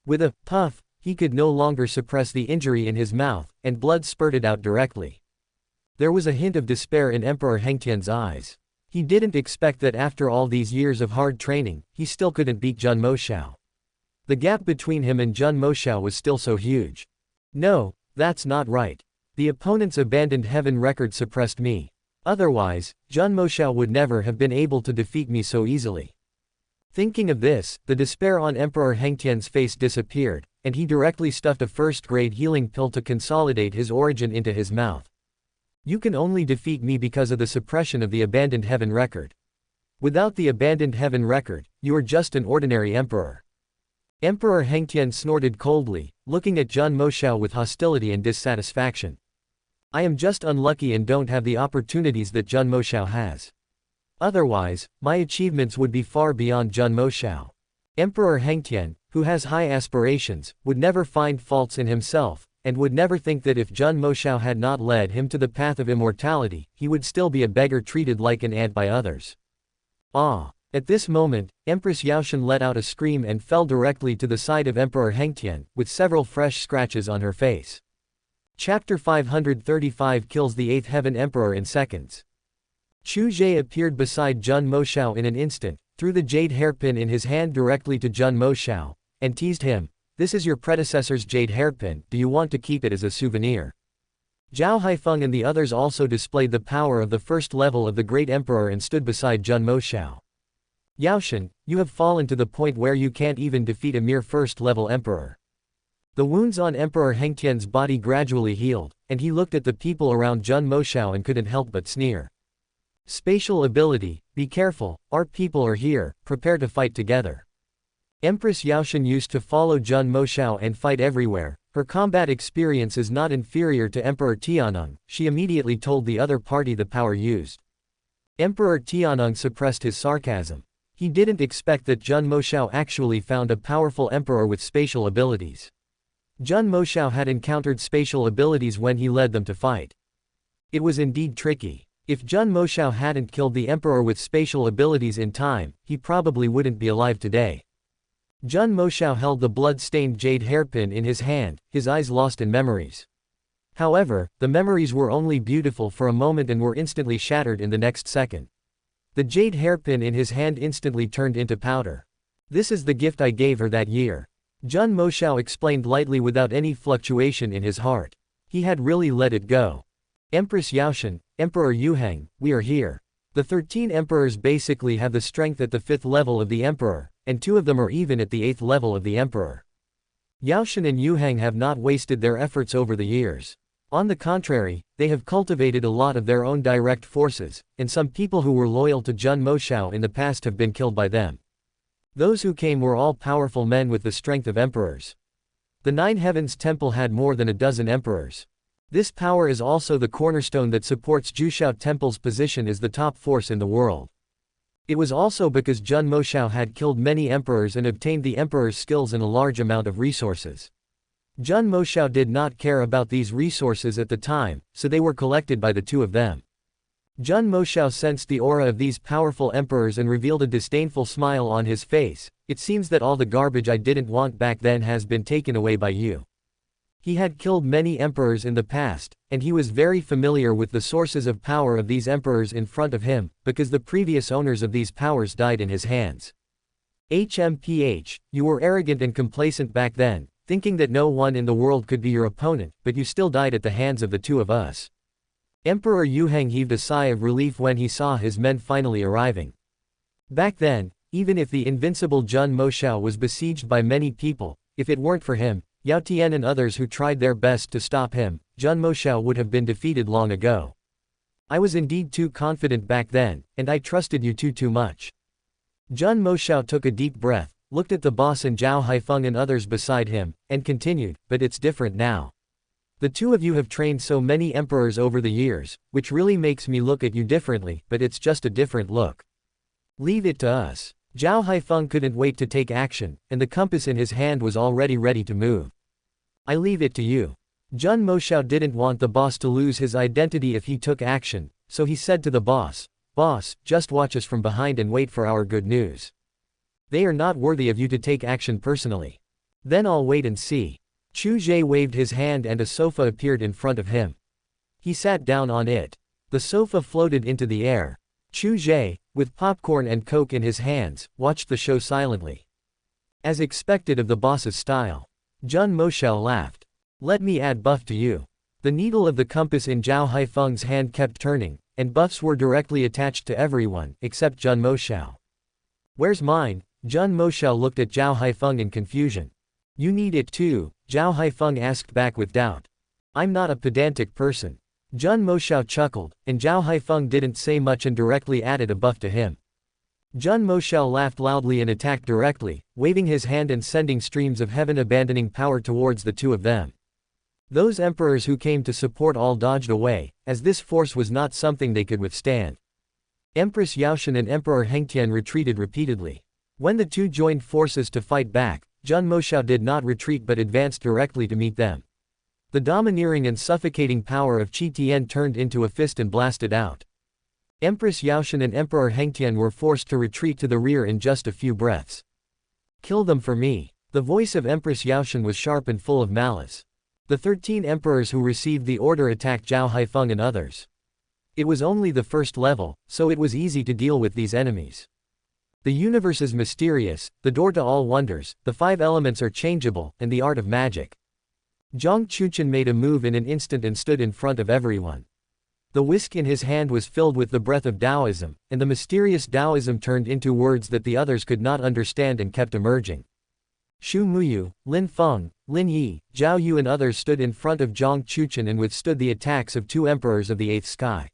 With a puff, he could no longer suppress the injury in his mouth, and blood spurted out directly. There was a hint of despair in Emperor Hengtian's eyes. He didn't expect that after all these years of hard training, he still couldn't beat Jun Moshao. The gap between him and Jun Moshao was still so huge. No, that's not right. The opponent's abandoned heaven record suppressed me. Otherwise, Jun Moshao would never have been able to defeat me so easily. Thinking of this, the despair on Emperor Hengtian's face disappeared, and he directly stuffed a first-grade healing pill to consolidate his origin into his mouth. You can only defeat me because of the suppression of the abandoned heaven record. Without the abandoned heaven record, you are just an ordinary emperor. Emperor Hengtian snorted coldly, looking at Zhun Moshao with hostility and dissatisfaction. I am just unlucky and don't have the opportunities that Zhun Moshao has. Otherwise, my achievements would be far beyond Zhun Moshao. Emperor Hengtian, who has high aspirations, would never find faults in himself, and would never think that if Zhun Moshao had not led him to the path of immortality, he would still be a beggar treated like an ant by others. Ah! At this moment, Empress Yaoshan let out a scream and fell directly to the side of Emperor Hengtian, with several fresh scratches on her face. Chapter 535 kills the 8th Heaven Emperor in seconds. Chu Ge appeared beside Zhun Moshao in an instant, threw the jade hairpin in his hand directly to Zhun Moshao, and teased him. This is your predecessor's jade hairpin, do you want to keep it as a souvenir? Zhao Haifeng and the others also displayed the power of the first level of the Great Emperor and stood beside Zhun Moshao. Yaoshan, you have fallen to the point where you can't even defeat a mere first-level emperor. The wounds on Emperor Hengtian's body gradually healed, and he looked at the people around Zhun Moshao and couldn't help but sneer. Spatial ability, be careful, our people are here, prepare to fight together. Empress Yaoshan used to follow Zhun Moshao and fight everywhere. Her combat experience is not inferior to Emperor Tianeng, she immediately told the other party the power used. Emperor Tianeng suppressed his sarcasm. He didn't expect that Zhun Moshao actually found a powerful emperor with spatial abilities. Zhun Moshao had encountered spatial abilities when he led them to fight. It was indeed tricky. If Zhun Moshao hadn't killed the emperor with spatial abilities in time, he probably wouldn't be alive today. Zhun Moshao held the blood-stained jade hairpin in his hand, his eyes lost in memories. However, the memories were only beautiful for a moment and were instantly shattered in the next second. The jade hairpin in his hand instantly turned into powder. This is the gift I gave her that year. Zhun Moshao explained lightly without any fluctuation in his heart. He had really let it go. Empress Yaoshan, Emperor Yuheng, we are here. The 13 emperors basically have the strength at the 5th level of the emperor, and 2 of them are even at the 8th level of the emperor. Yaoshan and Yuheng have not wasted their efforts over the years. On the contrary, they have cultivated a lot of their own direct forces, and some people who were loyal to Zhun Moshao in the past have been killed by them. Those who came were all powerful men with the strength of emperors. The 9 Heavens Temple had more than a dozen emperors. This power is also the cornerstone that supports Jushao Temple's position as the top force in the world. It was also because Zhun Moshao had killed many emperors and obtained the emperor's skills and a large amount of resources. Zhun Moshao did not care about these resources at the time, so they were collected by the 2 of them. Zhun Moshao sensed the aura of these powerful emperors and revealed a disdainful smile on his face. It seems that all the garbage I didn't want back then has been taken away by you. He had killed many emperors in the past, and he was very familiar with the sources of power of these emperors in front of him, because the previous owners of these powers died in his hands. HMPH, you were arrogant and complacent back then, thinking that no one in the world could be your opponent, but you still died at the hands of the 2 of us. Emperor Yuheng heaved a sigh of relief when he saw his men finally arriving. Back then, even if the invincible Zhun Moshao was besieged by many people, if it weren't for him, Yao Tian and others who tried their best to stop him, Zhun Moshao would have been defeated long ago. I was indeed too confident back then, and I trusted you too much. Zhun Moshao took a deep breath, looked at the boss and Zhao Haifeng and others beside him, and continued, but it's different now. The 2 of you have trained so many emperors over the years, which really makes me look at you differently, but it's just a different look. Leave it to us. Zhao Haifeng couldn't wait to take action, and the compass in his hand was already ready to move. I leave it to you. Zhun Moshao didn't want the boss to lose his identity if he took action, so he said to the boss, "Boss, just watch us from behind and wait for our good news. They are not worthy of you to take action personally. Then I'll wait and see." Chu Ge waved his hand and a sofa appeared in front of him. He sat down on it. The sofa floated into the air. Chu Ge, with popcorn and coke in his hands, watched the show silently. As expected of the boss's style, Zhun Moshao laughed. "Let me add buff to you." The needle of the compass in Zhao Haifeng's hand kept turning, and buffs were directly attached to everyone, except Zhun Moshao. "Where's mine?" Zhun Moshao looked at Zhao Haifeng in confusion. "You need it too," Zhao Haifeng asked back with doubt. "I'm not a pedantic person. Zhun Moshao chuckled, and Zhao Haifeng didn't say much and directly added a buff to him. Zhun Moshao laughed loudly and attacked directly, waving his hand and sending streams of heaven abandoning power towards the two of them. Those emperors who came to support all dodged away, as this force was not something they could withstand. Empress Yaoshan and Emperor Hengtian retreated repeatedly. When the two joined forces to fight back, Zhun Moshao did not retreat but advanced directly to meet them. The domineering and suffocating power of Qi Tian turned into a fist and blasted out. Empress Yaoshan and Emperor Hengtian were forced to retreat to the rear in just a few breaths. Kill them for me. The voice of Empress Yaoshan was sharp and full of malice. The 13 emperors who received the order attacked Zhao Haifeng and others. It was only the first level, so it was easy to deal with these enemies. The universe is mysterious, the door to all wonders, the 5 elements are changeable, and the art of magic. Zhang Chuchen made a move in an instant and stood in front of everyone. The whisk in his hand was filled with the breath of Taoism, and the mysterious Taoism turned into words that the others could not understand and kept emerging. Xu Muyu, Lin Feng, Lin Yi, Zhao Yu and others stood in front of Zhang Chuchen and withstood the attacks of 2 emperors of the 8th sky.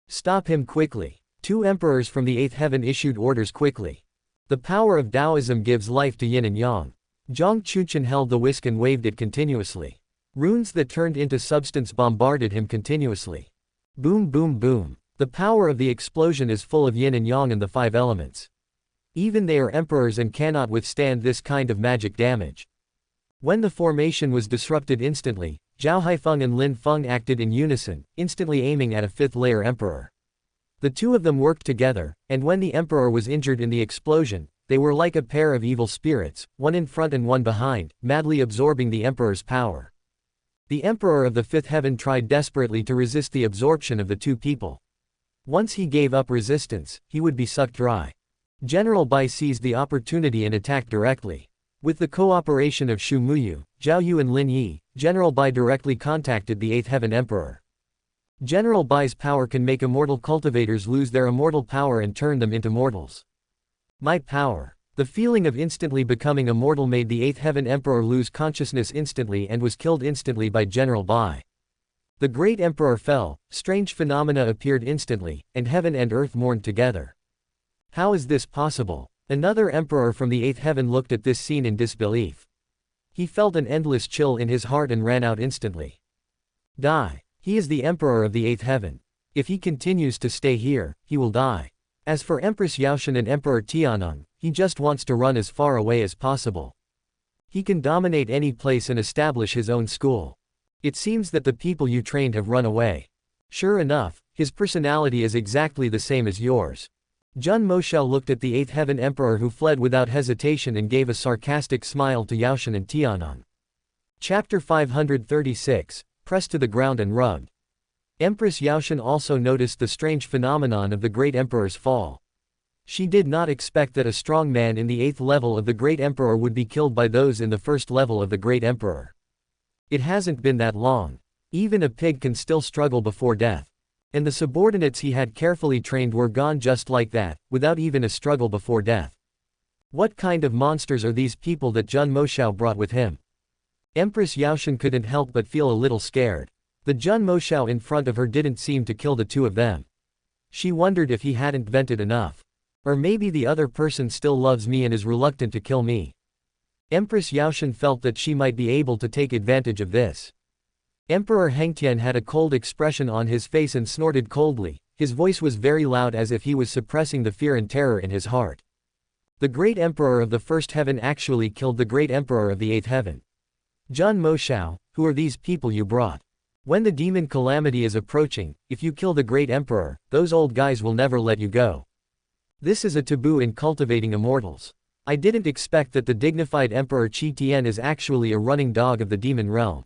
Stop him quickly. 2 emperors from the 8th heaven issued orders quickly. The power of Taoism gives life to yin and yang. Zhang Chuchen held the whisk and waved it continuously. Runes that turned into substance bombarded him continuously. Boom boom boom. The power of the explosion is full of yin and yang and the 5 elements. Even they are emperors and cannot withstand this kind of magic damage. When the formation was disrupted instantly, Zhao Haifeng and Lin Feng acted in unison, instantly aiming at a 5th layer emperor. The two of them worked together, and when the emperor was injured in the explosion, they were like a pair of evil spirits, one in front and one behind, madly absorbing the emperor's power. The emperor of the 5th heaven tried desperately to resist the absorption of the two people. Once he gave up resistance, he would be sucked dry. General Bai seized the opportunity and attacked directly. With the cooperation of Xu Muyu, Zhao Yu and Lin Yi, General Bai directly contacted the 8th heaven emperor. General Bai's power can make immortal cultivators lose their immortal power and turn them into mortals. My power. The feeling of instantly becoming immortal made the 8th heaven emperor lose consciousness instantly and was killed instantly by General Bai. The great emperor fell, strange phenomena appeared instantly, and heaven and earth mourned together. How is this possible? Another emperor from the 8th heaven looked at this scene in disbelief. He felt an endless chill in his heart and ran out instantly. Die. He is the emperor of the 8th heaven. If he continues to stay here, he will die. As for Empress Yaoshan and Emperor Tianong, he just wants to run as far away as possible. He can dominate any place and establish his own school. It seems that the people you trained have run away. Sure enough, his personality is exactly the same as yours. Zhun Moshao looked at the 8th heaven emperor who fled without hesitation and gave a sarcastic smile to Yaoshan and Tianong. Chapter 536, Pressed to the ground and rugged. Empress Yaoshan also noticed the strange phenomenon of the great emperor's fall. She did not expect that a strong man in the 8th level of the great emperor would be killed by those in the 1st level of the great emperor. It hasn't been that long. Even a pig can still struggle before death. And the subordinates he had carefully trained were gone just like that, without even a struggle before death. What kind of monsters are these people that Zhun Moshao brought with him? Empress Yaoshan couldn't help but feel a little scared. The Zhun Moshao in front of her didn't seem to kill the two of them. She wondered if he hadn't vented enough. Or maybe the other person still loves me and is reluctant to kill me. Empress Yaoshan felt that she might be able to take advantage of this. Emperor Hengtian had a cold expression on his face and snorted coldly. His voice was very loud as if he was suppressing the fear and terror in his heart. The great emperor of the 1st heaven actually killed the great emperor of the 8th heaven. Zhun Moshao, who are these people you brought? When the demon calamity is approaching, if you kill the great emperor, those old guys will never let you go. This is a taboo in cultivating immortals. I didn't expect that the dignified Emperor Qi Tian is actually a running dog of the demon realm.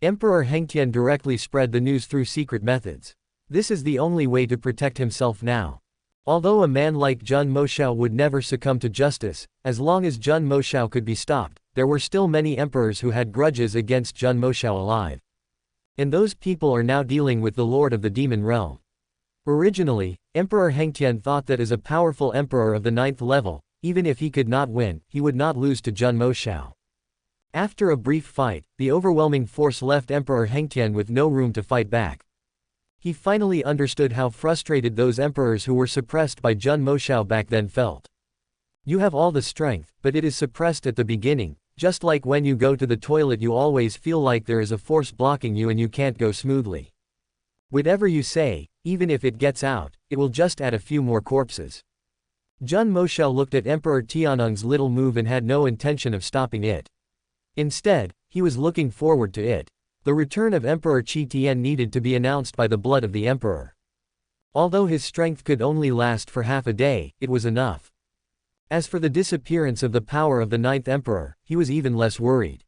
Emperor Hengtian directly spread the news through secret methods. This is the only way to protect himself now. Although a man like Zhun Moshao would never succumb to justice, as long as Zhun Moshao could be stopped, there were still many emperors who had grudges against Zhun Moshao alive. And those people are now dealing with the Lord of the Demon Realm. Originally, Emperor Hengtian thought that as a powerful emperor of the 9th level, even if he could not win, he would not lose to Zhun Moshao. After a brief fight, the overwhelming force left Emperor Hengtian with no room to fight back. He finally understood how frustrated those emperors who were suppressed by Jun Moshao back then felt. You have all the strength, but it is suppressed at the beginning, just like when you go to the toilet you always feel like there is a force blocking you and you can't go smoothly. Whatever you say, even if it gets out, it will just add a few more corpses. Jun Moshao looked at Emperor Tianung's little move and had no intention of stopping it. Instead, he was looking forward to it. The return of Emperor Qi Tian needed to be announced by the blood of the emperor. Although his strength could only last for half a day, it was enough. As for the disappearance of the power of the ninth emperor, he was even less worried.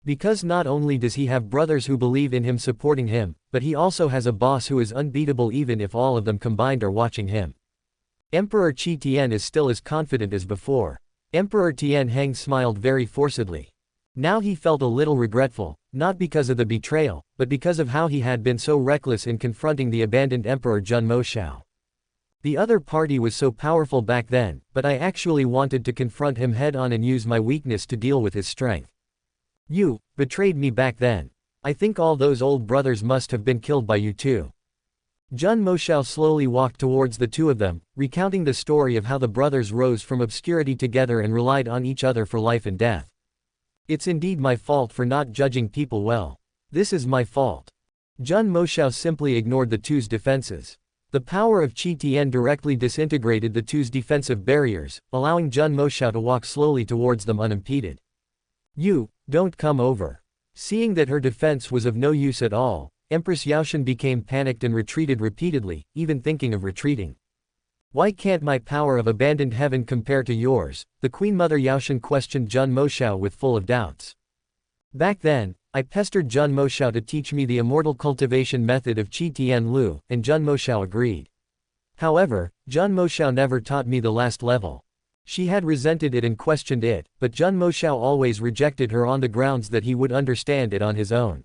Because not only does he have brothers who believe in him supporting him, but he also has a boss who is unbeatable even if all of them combined are watching him. Emperor Qi Tian is still as confident as before. Emperor Tianheng smiled very forcibly. Now he felt a little regretful, not because of the betrayal, but because of how he had been so reckless in confronting the abandoned Emperor Jun Moshao. The other party was so powerful back then, but I actually wanted to confront him head-on and use my weakness to deal with his strength. You betrayed me back then. I think all those old brothers must have been killed by you too. Jun Moshao slowly walked towards the two of them, recounting the story of how the brothers rose from obscurity together and relied on each other for life and death. It's indeed my fault for not judging people well. This is my fault. Jun Moshao simply ignored the two's defenses. The power of Qi Tian directly disintegrated the two's defensive barriers, allowing Jun Moshao to walk slowly towards them unimpeded. You, don't come over. Seeing that her defense was of no use at all, Empress Yaoshan became panicked and retreated repeatedly, even thinking of retreating. Why can't my power of abandoned heaven compare to yours? The Queen Mother Yaoshan questioned Jun Moshao with full of doubts. Back then, I pestered Jun Moshao to teach me the immortal cultivation method of Qi Tian Lu, and Jun Moshao agreed. However, Jun Moshao never taught me the last level. She had resented it and questioned it, but Jun Moshao always rejected her on the grounds that he would understand it on his own.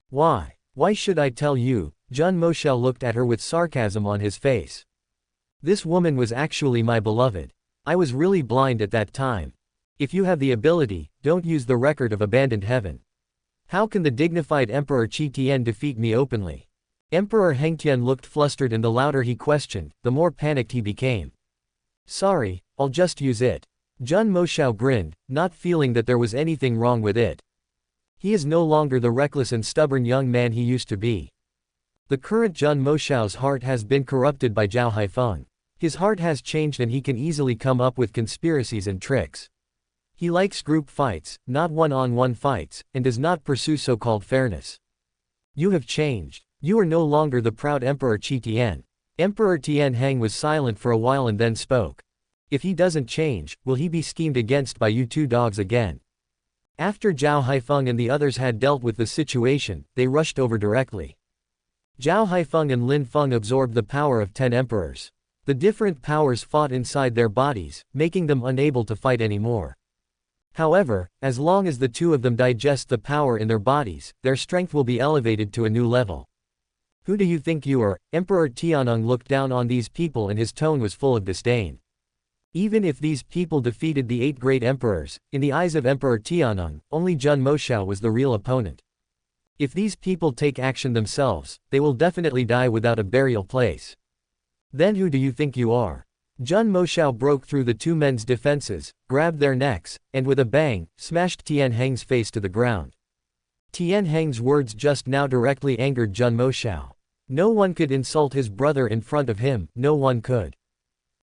Why? Why should I tell you? Jun Moshao looked at her with sarcasm on his face. This woman was actually my beloved. I was really blind at that time. If you have the ability, don't use the record of abandoned heaven. How can the dignified Emperor Qi Tian defeat me openly? Emperor Hengtian looked flustered and the louder he questioned, the more panicked he became. Sorry, I'll just use it. Jun Moshao grinned, not feeling that there was anything wrong with it. He is no longer the reckless and stubborn young man he used to be. The current Jun Moshao's heart has been corrupted by Zhao Haifeng. His heart has changed and he can easily come up with conspiracies and tricks. He likes group fights, not one-on-one fights, and does not pursue so-called fairness. You have changed. You are no longer the proud Emperor Qi Tian. Emperor Tianheng was silent for a while and then spoke. If he doesn't change, will he be schemed against by you two dogs again? After Zhao Haifeng and the others had dealt with the situation, they rushed over directly. Zhao Haifeng and Lin Feng absorbed the power of 10 emperors. The different powers fought inside their bodies, making them unable to fight anymore. However, as long as the two of them digest the power in their bodies, their strength will be elevated to a new level. Who do you think you are? Emperor Tianung looked down on these people and his tone was full of disdain. Even if these people defeated the 8 great emperors, in the eyes of Emperor Tianung, only Jun Moshao was the real opponent. If these people take action themselves, they will definitely die without a burial place. Then who do you think you are? Jun Moshao broke through the two men's defenses, grabbed their necks, and with a bang, smashed Tianheng's face to the ground. Tianheng's words just now directly angered Jun Moshao. No one could insult his brother in front of him, no one could.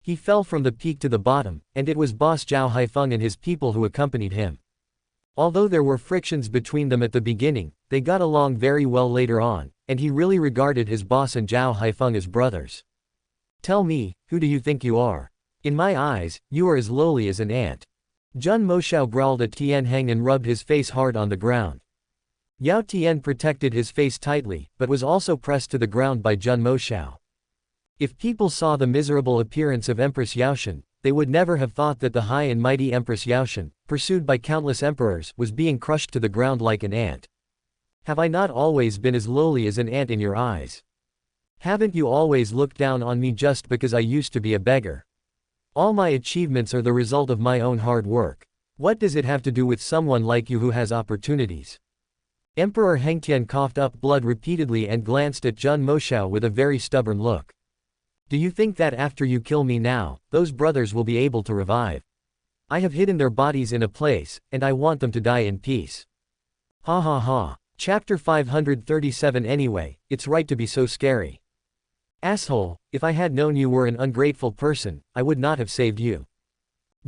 He fell from the peak to the bottom, and it was boss Zhao Haifeng and his people who accompanied him. Although there were frictions between them at the beginning, they got along very well later on, and he really regarded his boss and Zhao Haifeng as brothers. Tell me, who do you think you are? In my eyes, you are as lowly as an ant. Jun Moshao growled at Tianheng and rubbed his face hard on the ground. Yao Tian protected his face tightly, but was also pressed to the ground by Jun Moshao. If people saw the miserable appearance of Empress Yaoshan, they would never have thought that the high and mighty Empress Yaoshan, pursued by countless emperors, was being crushed to the ground like an ant. Have I not always been as lowly as an ant in your eyes? Haven't you always looked down on me just because I used to be a beggar? All my achievements are the result of my own hard work. What does it have to do with someone like you who has opportunities? Emperor Hengtian coughed up blood repeatedly and glanced at Zhun Moshao with a very stubborn look. Do you think that after you kill me now, those brothers will be able to revive? I have hidden their bodies in a place, and I want them to die in peace. Ha ha ha. Chapter 537. Anyway, it's right to be so scary. Asshole, if I had known you were an ungrateful person, I would not have saved you.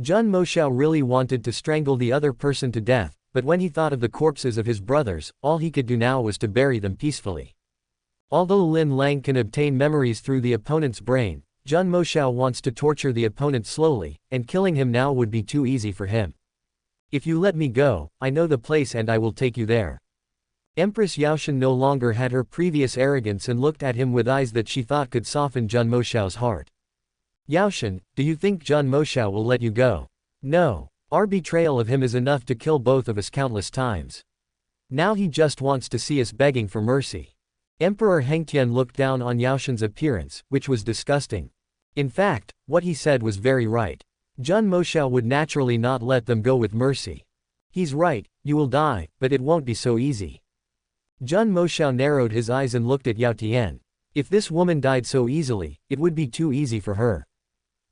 Zhun Moshao really wanted to strangle the other person to death, but when he thought of the corpses of his brothers, all he could do now was to bury them peacefully. Although Lin Lang can obtain memories through the opponent's brain, Zhun Moshao wants to torture the opponent slowly, and killing him now would be too easy for him. If you let me go, I know the place and I will take you there. Empress Yaoshan no longer had her previous arrogance and looked at him with eyes that she thought could soften Zhun Moshao's heart. Yaoshan, do you think Zhun Moshao will let you go? No. Our betrayal of him is enough to kill both of us countless times. Now he just wants to see us begging for mercy. Emperor Hengtian looked down on Yaoshan's appearance, which was disgusting. In fact, what he said was very right. Zhun Moshao would naturally not let them go with mercy. He's right, you will die, but it won't be so easy. Zhun Moshao narrowed his eyes and looked at Yao Tian. If this woman died so easily, it would be too easy for her.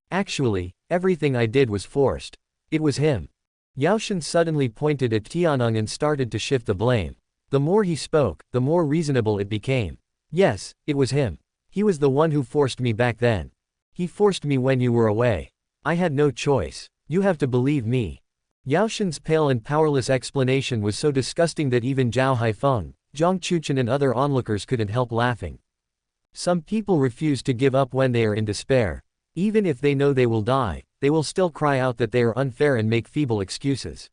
Actually, everything I did was forced. It was him. Yaoshan suddenly pointed at Tianeng and started to shift the blame. The more he spoke, the more reasonable it became. Yes, it was him. He was the one who forced me back then. He forced me when you were away. I had no choice. You have to believe me. Yaoshan's pale and powerless explanation was so disgusting that even Zhao Haifeng, Zhang Chuchen and other onlookers couldn't help laughing. Some people refuse to give up when they are in despair. Even if they know they will die, they will still cry out that they are unfair and make feeble excuses.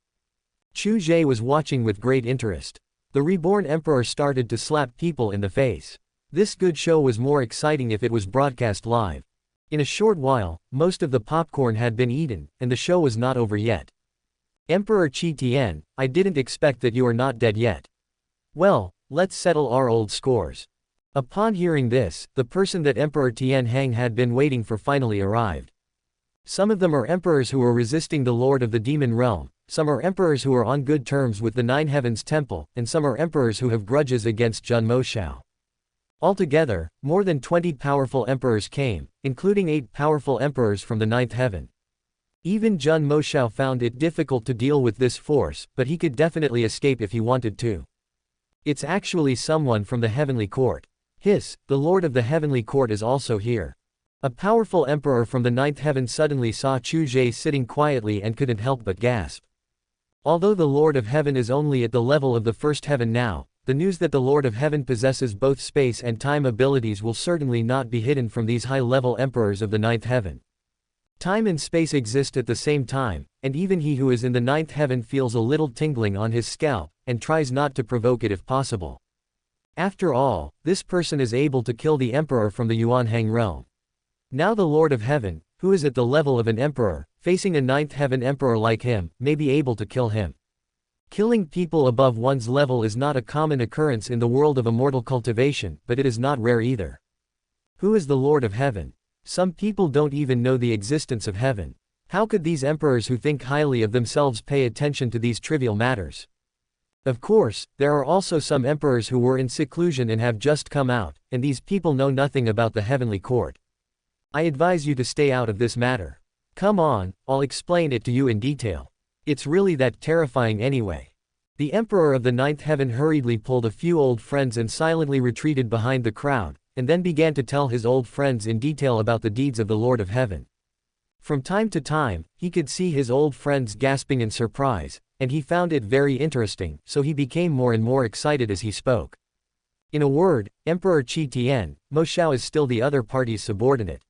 Chu Ge was watching with great interest. The reborn emperor started to slap people in the face. This good show was more exciting if it was broadcast live. In a short while, most of the popcorn had been eaten, and the show was not over yet. Emperor Qi Tian, I didn't expect that you are not dead yet. Well, let's settle our old scores. Upon hearing this, the person that Emperor Tian Hang had been waiting for finally arrived. Some of them are emperors who are resisting the Lord of the Demon Realm, some are emperors who are on good terms with the Nine Heavens Temple, and some are emperors who have grudges against Zhun Moshao. Altogether, more than 20 powerful emperors came, including 8 powerful emperors from the Ninth Heaven. Even Zhun Moshao found it difficult to deal with this force, but he could definitely escape if he wanted to. It's actually someone from the Heavenly Court. Hiss, the Lord of the Heavenly Court is also here. A powerful emperor from the Ninth Heaven suddenly saw Chu Ge sitting quietly and couldn't help but gasp. Although the Lord of Heaven is only at the level of the First Heaven now, the news that the Lord of Heaven possesses both space and time abilities will certainly not be hidden from these high-level emperors of the Ninth Heaven. Time and space exist at the same time, and even he who is in the Ninth Heaven feels a little tingling on his scalp, and tries not to provoke it if possible. After all, this person is able to kill the emperor from the Yuanhang realm. Now the Lord of Heaven, who is at the level of an emperor, facing a Ninth Heaven emperor like him, may be able to kill him. Killing people above one's level is not a common occurrence in the world of immortal cultivation, but it is not rare either. Who is the Lord of Heaven? Some people don't even know the existence of heaven. How could these emperors who think highly of themselves pay attention to these trivial matters? Of course, there are also some emperors who were in seclusion and have just come out, and these people know nothing about the heavenly court. I advise you to stay out of this matter. Come on, I'll explain it to you in detail. It's really that terrifying anyway. The Emperor of the Ninth Heaven hurriedly pulled a few old friends and silently retreated behind the crowd, and then began to tell his old friends in detail about the deeds of the Lord of Heaven. From time to time, he could see his old friends gasping in surprise, and he found it very interesting, so he became more and more excited as he spoke. In a word, Emperor Qi Tian, Moshao is still the other party's subordinate.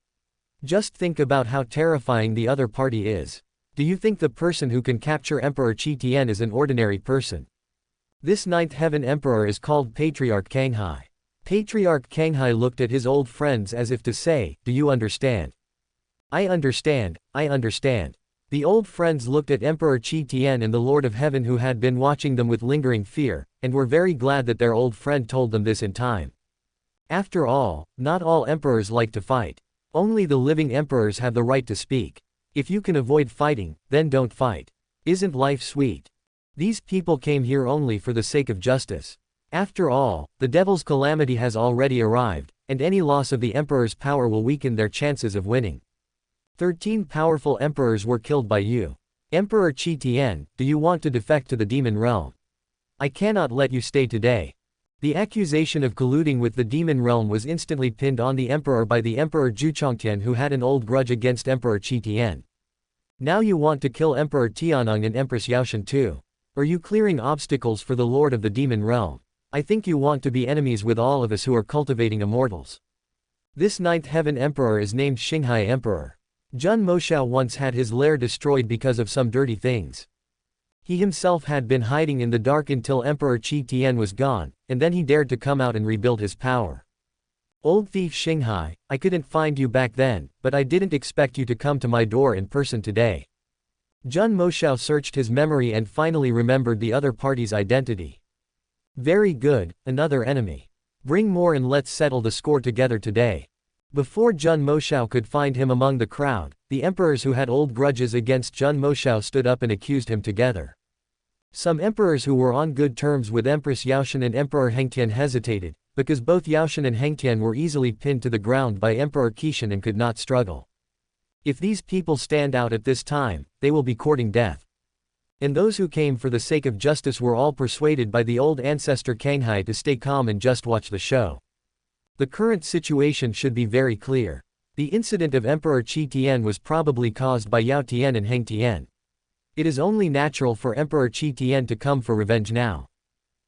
Just think about how terrifying the other party is. Do you think the person who can capture Emperor Qi Tian is an ordinary person? This Ninth Heaven Emperor is called Patriarch Kanghai. Patriarch Kanghai looked at his old friends as if to say, do you understand? I understand, I understand. The old friends looked at Emperor Qi Tian and the Lord of Heaven who had been watching them with lingering fear, and were very glad that their old friend told them this in time. After all, not all emperors like to fight. Only the living emperors have the right to speak. If you can avoid fighting, then don't fight. Isn't life sweet? These people came here only for the sake of justice. After all, the devil's calamity has already arrived, and any loss of the emperor's power will weaken their chances of winning. 13 powerful emperors were killed by you. Emperor Qi Tian, do you want to defect to the demon realm? I cannot let you stay today. The accusation of colluding with the demon realm was instantly pinned on the emperor by the Emperor Zhu Chongtian, who had an old grudge against Emperor Qi Tian. Now you want to kill Emperor Tianong and Empress Yaoshan too. Are you clearing obstacles for the Lord of the Demon Realm? I think you want to be enemies with all of us who are cultivating immortals. This ninth heaven emperor is named Shenhao Emperor. Jun Moshao once had his lair destroyed because of some dirty things. He himself had been hiding in the dark until Emperor Qi Tian was gone, and then he dared to come out and rebuild his power. Old thief Shenhao, I couldn't find you back then, but I didn't expect you to come to my door in person today. Jun Moshao searched his memory and finally remembered the other party's identity. Very good, another enemy. Bring more and let's settle the score together today. Before Jun Moshao could find him among the crowd, the emperors who had old grudges against Jun Moshao stood up and accused him together. Some emperors who were on good terms with Empress Yaoshan and Emperor Hengtian hesitated, because both Yaoshan and Hengtian were easily pinned to the ground by Emperor Qishan and could not struggle. If these people stand out at this time, they will be courting death. And those who came for the sake of justice were all persuaded by the old ancestor Kanghai to stay calm and just watch the show. The current situation should be very clear. The incident of Emperor Qi Tian was probably caused by Yao Tian and Heng Tian. It is only natural for Emperor Qi Tian to come for revenge now.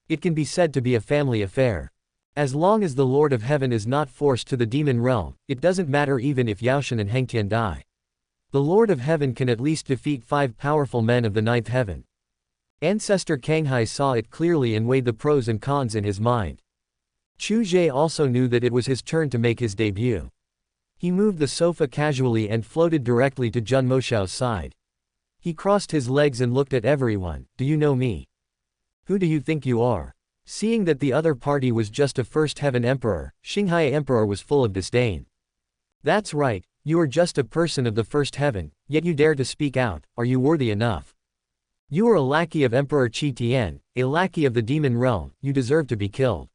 It can be said to be a family affair. As long as the Lord of Heaven is not forced to the demon realm, it doesn't matter even if Yaoshan and Heng Tian die. The Lord of Heaven can at least defeat 5 powerful men of the ninth heaven. Ancestor Kanghai saw it clearly and weighed the pros and cons in his mind. Chu Ge also knew that it was his turn to make his debut. He moved the sofa casually and floated directly to Jun Moshao's side. He crossed his legs and looked at everyone. Do you know me? Who do you think you are? Seeing that the other party was just a first heaven emperor, Shenhao Emperor was full of disdain. That's right, you are just a person of the first heaven, yet you dare to speak out. Are you worthy enough? You are a lackey of Emperor Qi Tian, a lackey of the demon realm. You deserve to be killed.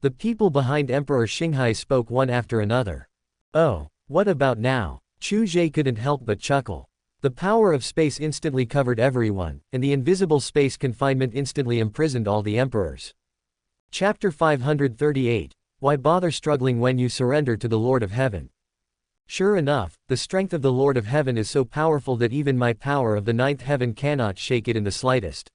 The people behind Emperor Shenhao spoke one after another. Oh, what about now? Chu Ge couldn't help but chuckle. The power of space instantly covered everyone, and the invisible space confinement instantly imprisoned all the emperors. Chapter 538. Why bother struggling when you surrender to the Lord of Heaven? Sure enough, the strength of the Lord of Heaven is so powerful that even my power of the ninth heaven cannot shake it in the slightest.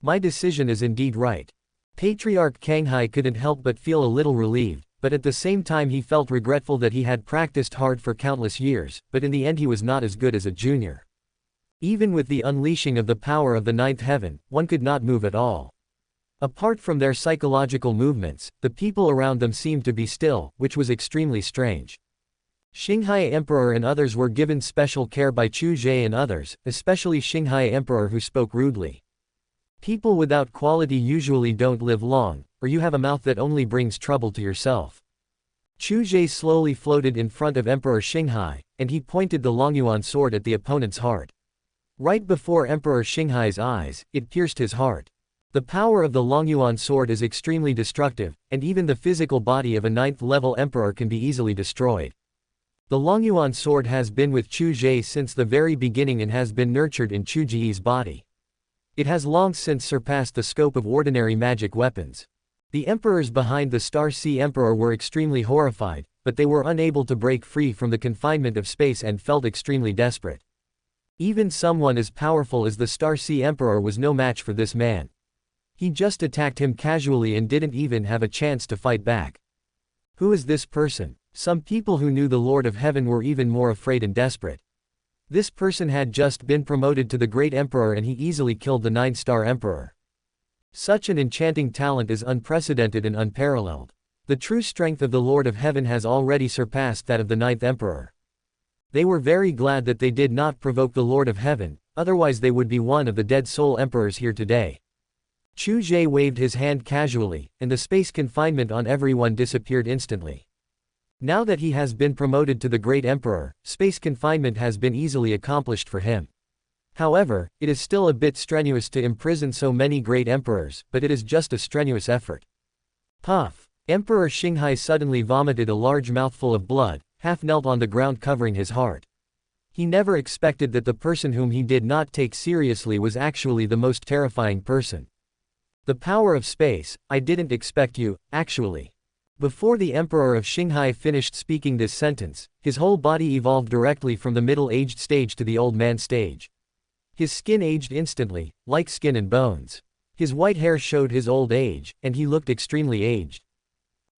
My decision is indeed right. Patriarch Kanghai couldn't help but feel a little relieved, but at the same time he felt regretful that he had practiced hard for countless years, but in the end he was not as good as a junior. Even with the unleashing of the power of the ninth heaven, one could not move at all. Apart from their psychological movements, the people around them seemed to be still, which was extremely strange. Shenhao Emperor and others were given special care by Chu Ge and others, especially Shenhao Emperor, who spoke rudely. People without quality usually don't live long, or you have a mouth that only brings trouble to yourself. Chu Ge slowly floated in front of Emperor Shenhao, and he pointed the Longyuan sword at the opponent's heart. Right before Emperor Shenghao's eyes, it pierced his heart. The power of the Longyuan sword is extremely destructive, and even the physical body of a 9th-level emperor can be easily destroyed. The Longyuan sword has been with Chu Ge since the very beginning and has been nurtured in Chu Ge's body. It has long since surpassed the scope of ordinary magic weapons. The emperors behind the Star Sea Emperor were extremely horrified, but they were unable to break free from the confinement of space and felt extremely desperate. Even someone as powerful as the Star Sea Emperor was no match for this man. He just attacked him casually and didn't even have a chance to fight back. Who is this person? Some people who knew the Lord of Heaven were even more afraid and desperate. This person had just been promoted to the Great Emperor and he easily killed the 9-star Emperor. Such an enchanting talent is unprecedented and unparalleled. The true strength of the Lord of Heaven has already surpassed that of the 9th Emperor. They were very glad that they did not provoke the Lord of Heaven, otherwise they would be one of the dead soul emperors here today. Chu Ge waved his hand casually, and the space confinement on everyone disappeared instantly. Now that he has been promoted to the Great Emperor, space confinement has been easily accomplished for him. However, it is still a bit strenuous to imprison so many great emperors, but it is just a strenuous effort. Puff. Emperor Shenhao suddenly vomited a large mouthful of blood, half knelt on the ground covering his heart. He never expected that the person whom he did not take seriously was actually the most terrifying person. The power of space, I didn't expect you, actually. Before the Emperor of Shenhao finished speaking this sentence, his whole body evolved directly from the middle-aged stage to the old man stage. His skin aged instantly, like skin and bones. His white hair showed his old age, and he looked extremely aged.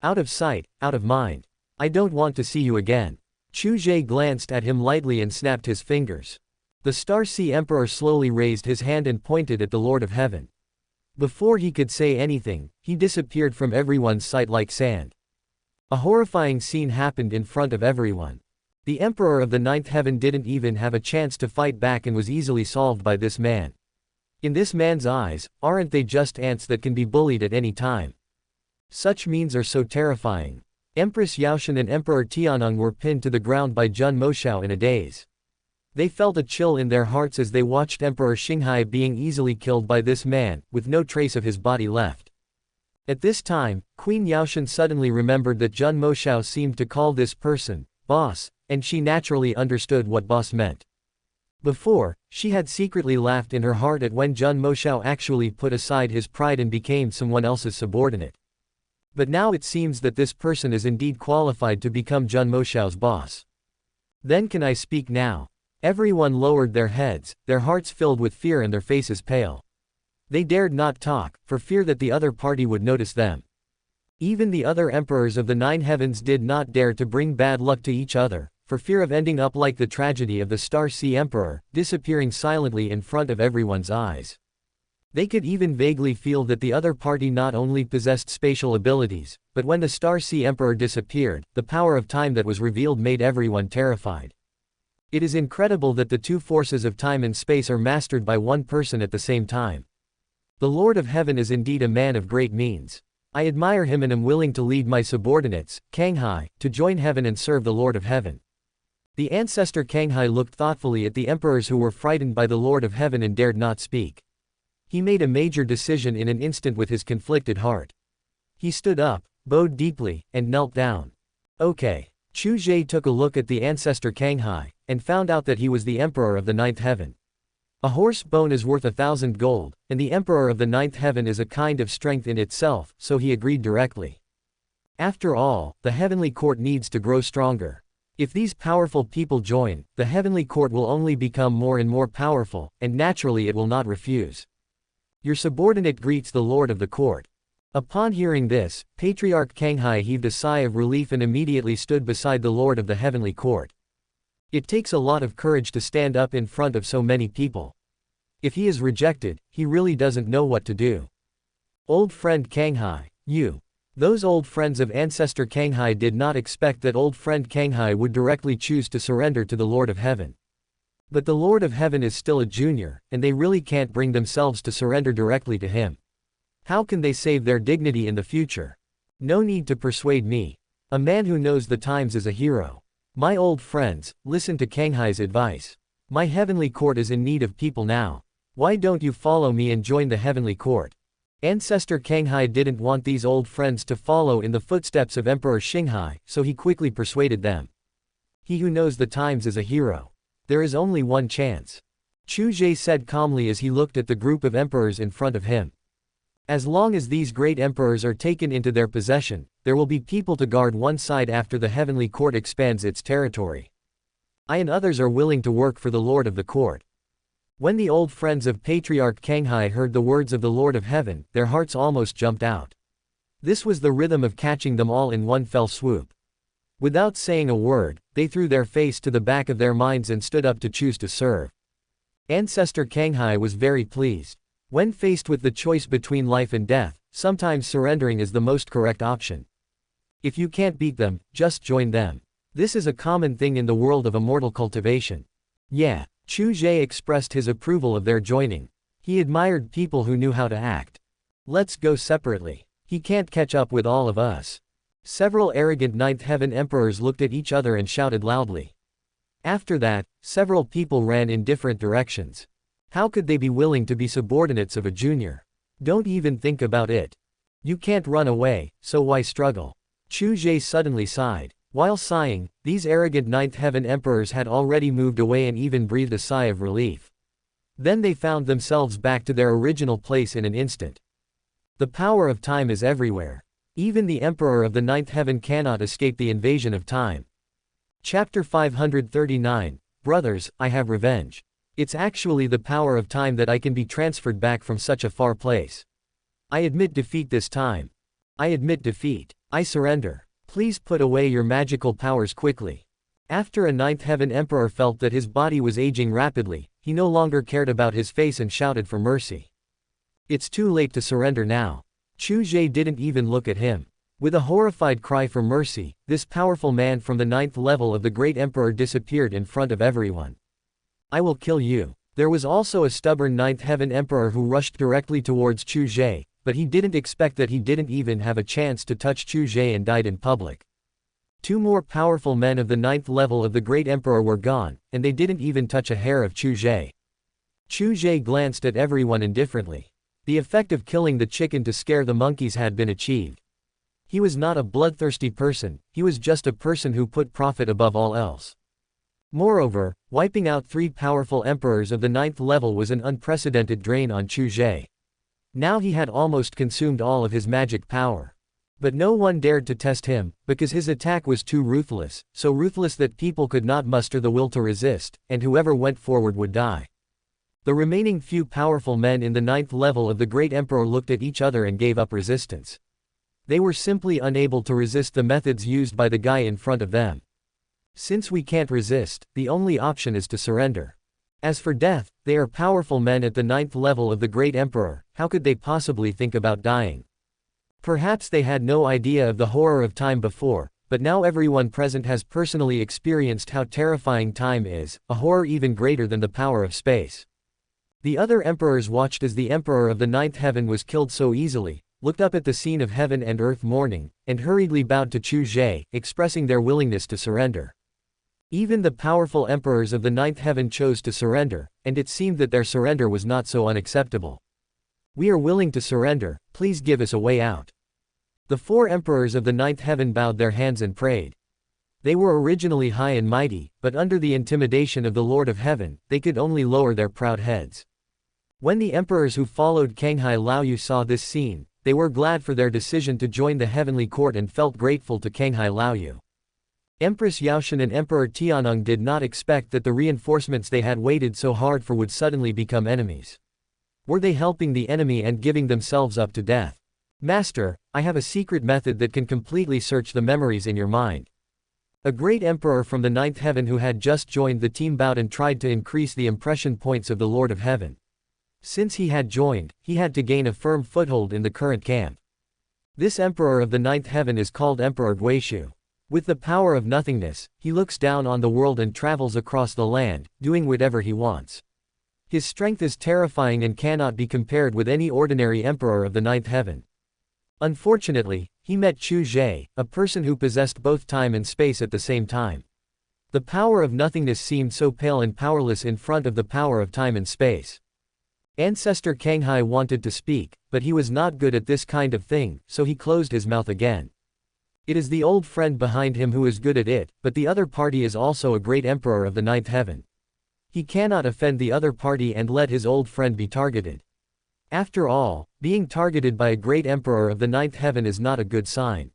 Out of sight, out of mind. I don't want to see you again. Chu Ge glanced at him lightly and snapped his fingers. The Star Sea Emperor slowly raised his hand and pointed at the Lord of Heaven. Before he could say anything, he disappeared from everyone's sight like sand. A horrifying scene happened in front of everyone. The Emperor of the Ninth Heaven didn't even have a chance to fight back and was easily solved by this man. In this man's eyes, aren't they just ants that can be bullied at any time? Such means are so terrifying. Empress Yaoshan and Emperor Tianeng were pinned to the ground by Jun Moshao in a daze. They felt a chill in their hearts as they watched Emperor Shenhao being easily killed by this man, with no trace of his body left. At this time, Queen Yaoshan suddenly remembered that Jun Moshao seemed to call this person, boss, and she naturally understood what boss meant. Before, she had secretly laughed in her heart at when Jun Moshao actually put aside his pride and became someone else's subordinate. But now it seems that this person is indeed qualified to become Jun Moshao's boss. Then can I speak now? Everyone lowered their heads, their hearts filled with fear and their faces pale. They dared not talk, for fear that the other party would notice them. Even the other emperors of the Nine Heavens did not dare to bring bad luck to each other, for fear of ending up like the tragedy of the Star Sea Emperor, disappearing silently in front of everyone's eyes. They could even vaguely feel that the other party not only possessed spatial abilities, but when the Star Sea Emperor disappeared, the power of time that was revealed made everyone terrified. It is incredible that the two forces of time and space are mastered by one person at the same time. The Lord of Heaven is indeed a man of great means. I admire him and am willing to lead my subordinates, Kanghai, to join heaven and serve the Lord of Heaven. The ancestor Kanghai looked thoughtfully at the emperors who were frightened by the Lord of Heaven and dared not speak. He made a major decision in an instant with his conflicted heart. He stood up, bowed deeply, and knelt down. Okay. Chu Ge took a look at the ancestor Kanghai, and found out that he was the Emperor of the Ninth Heaven. A horse bone is worth 1,000 gold, and the Emperor of the Ninth Heaven is a kind of strength in itself, so he agreed directly. After all, the Heavenly Court needs to grow stronger. If these powerful people join, the Heavenly Court will only become more and more powerful, and naturally it will not refuse. Your subordinate greets the Lord of the Court. Upon hearing this, Patriarch Kanghai heaved a sigh of relief and immediately stood beside the Lord of the Heavenly Court. It takes a lot of courage to stand up in front of so many people. If he is rejected, he really doesn't know what to do. Old friend Kanghai, you. Those old friends of ancestor Kanghai did not expect that old friend Kanghai would directly choose to surrender to the Lord of Heaven. But the Lord of Heaven is still a junior, and they really can't bring themselves to surrender directly to him. How can they save their dignity in the future? No need to persuade me. A man who knows the times is a hero. My old friends, listen to Kanghai's advice. My heavenly court is in need of people now. Why don't you follow me and join the heavenly court? Ancestor Kanghai didn't want these old friends to follow in the footsteps of Emperor Shenhao, so he quickly persuaded them. He who knows the times is a hero. There is only one chance. Chu Ge said calmly as he looked at the group of emperors in front of him. As long as these great emperors are taken into their possession, there will be people to guard one side after the heavenly court expands its territory. I and others are willing to work for the Lord of the court. When the old friends of Patriarch Kanghai heard the words of the Lord of Heaven, their hearts almost jumped out. This was the rhythm of catching them all in one fell swoop. Without saying a word, they threw their face to the back of their minds and stood up to choose to serve. Ancestor Kanghai was very pleased. When faced with the choice between life and death, sometimes surrendering is the most correct option. If you can't beat them, just join them. This is a common thing in the world of immortal cultivation. Yeah, Chu Ge expressed his approval of their joining. He admired people who knew how to act. Let's go separately. He can't catch up with all of us. Several arrogant Ninth Heaven emperors looked at each other and shouted loudly. After that, several people ran in different directions. How could they be willing to be subordinates of a junior? Don't even think about it. You can't run away, so why struggle? Chu Ge suddenly sighed. While sighing, these arrogant Ninth Heaven Emperors had already moved away and even breathed a sigh of relief. Then they found themselves back to their original place in an instant. The power of time is everywhere. Even the Emperor of the Ninth Heaven cannot escape the invasion of time. Chapter 539, Brothers, I have revenge. It's actually the power of time that I can be transferred back from such a far place. I admit defeat this time. I admit defeat. I surrender. Please put away your magical powers quickly. After a Ninth Heaven Emperor felt that his body was aging rapidly, he no longer cared about his face and shouted for mercy. It's too late to surrender now. Chu Ge didn't even look at him. With a horrified cry for mercy, this powerful man from the 9th level of the Great Emperor disappeared in front of everyone. I will kill you. There was also a stubborn 9th Heaven Emperor who rushed directly towards Chu Ge, but he didn't expect that he didn't even have a chance to touch Chu Ge and died in public. Two more powerful men of the 9th level of the Great Emperor were gone, and they didn't even touch a hair of Chu Ge. Chu Ge glanced at everyone indifferently. The effect of killing the chicken to scare the monkeys had been achieved. He was not a bloodthirsty person, he was just a person who put profit above all else. Moreover, wiping out 3 powerful emperors of the 9th level was an unprecedented drain on Chu Ge. Now he had almost consumed all of his magic power. But no one dared to test him, because his attack was too ruthless, so ruthless that people could not muster the will to resist, and whoever went forward would die. The remaining few powerful men in the 9th level of the Great Emperor looked at each other and gave up resistance. They were simply unable to resist the methods used by the guy in front of them. Since we can't resist, the only option is to surrender. As for death, they are powerful men at the 9th level of the Great Emperor, how could they possibly think about dying? Perhaps they had no idea of the horror of time before, but now everyone present has personally experienced how terrifying time is, a horror even greater than the power of space. The other emperors watched as the Emperor of the 9th Heaven was killed so easily, looked up at the scene of heaven and earth mourning, and hurriedly bowed to Chu Ge, expressing their willingness to surrender. Even the powerful emperors of the 9th Heaven chose to surrender, and it seemed that their surrender was not so unacceptable. We are willing to surrender, please give us a way out. The 4 emperors of the 9th Heaven bowed their hands and prayed. They were originally high and mighty, but under the intimidation of the Lord of Heaven, they could only lower their proud heads. When the emperors who followed Canghai Laoyu saw this scene, they were glad for their decision to join the heavenly court and felt grateful to Canghai Laoyu. Empress Yaoshan and Emperor Tianeng did not expect that the reinforcements they had waited so hard for would suddenly become enemies. Were they helping the enemy and giving themselves up to death? Master, I have a secret method that can completely search the memories in your mind. A great emperor from the 9th Heaven who had just joined the team bowed and tried to increase the impression points of the Lord of Heaven. Since he had joined, he had to gain a firm foothold in the current camp. This emperor of the 9th Heaven is called Emperor Guishu. With the power of nothingness, he looks down on the world and travels across the land, doing whatever he wants. His strength is terrifying and cannot be compared with any ordinary emperor of the 9th Heaven. Unfortunately, he met Chu Ge, a person who possessed both time and space at the same time. The power of nothingness seemed so pale and powerless in front of the power of time and space. Ancestor Canghai wanted to speak, but he was not good at this kind of thing, so he closed his mouth again. It is the old friend behind him who is good at it, but the other party is also a great emperor of the 9th Heaven. He cannot offend the other party and let his old friend be targeted. After all, being targeted by a great emperor of the 9th Heaven is not a good sign.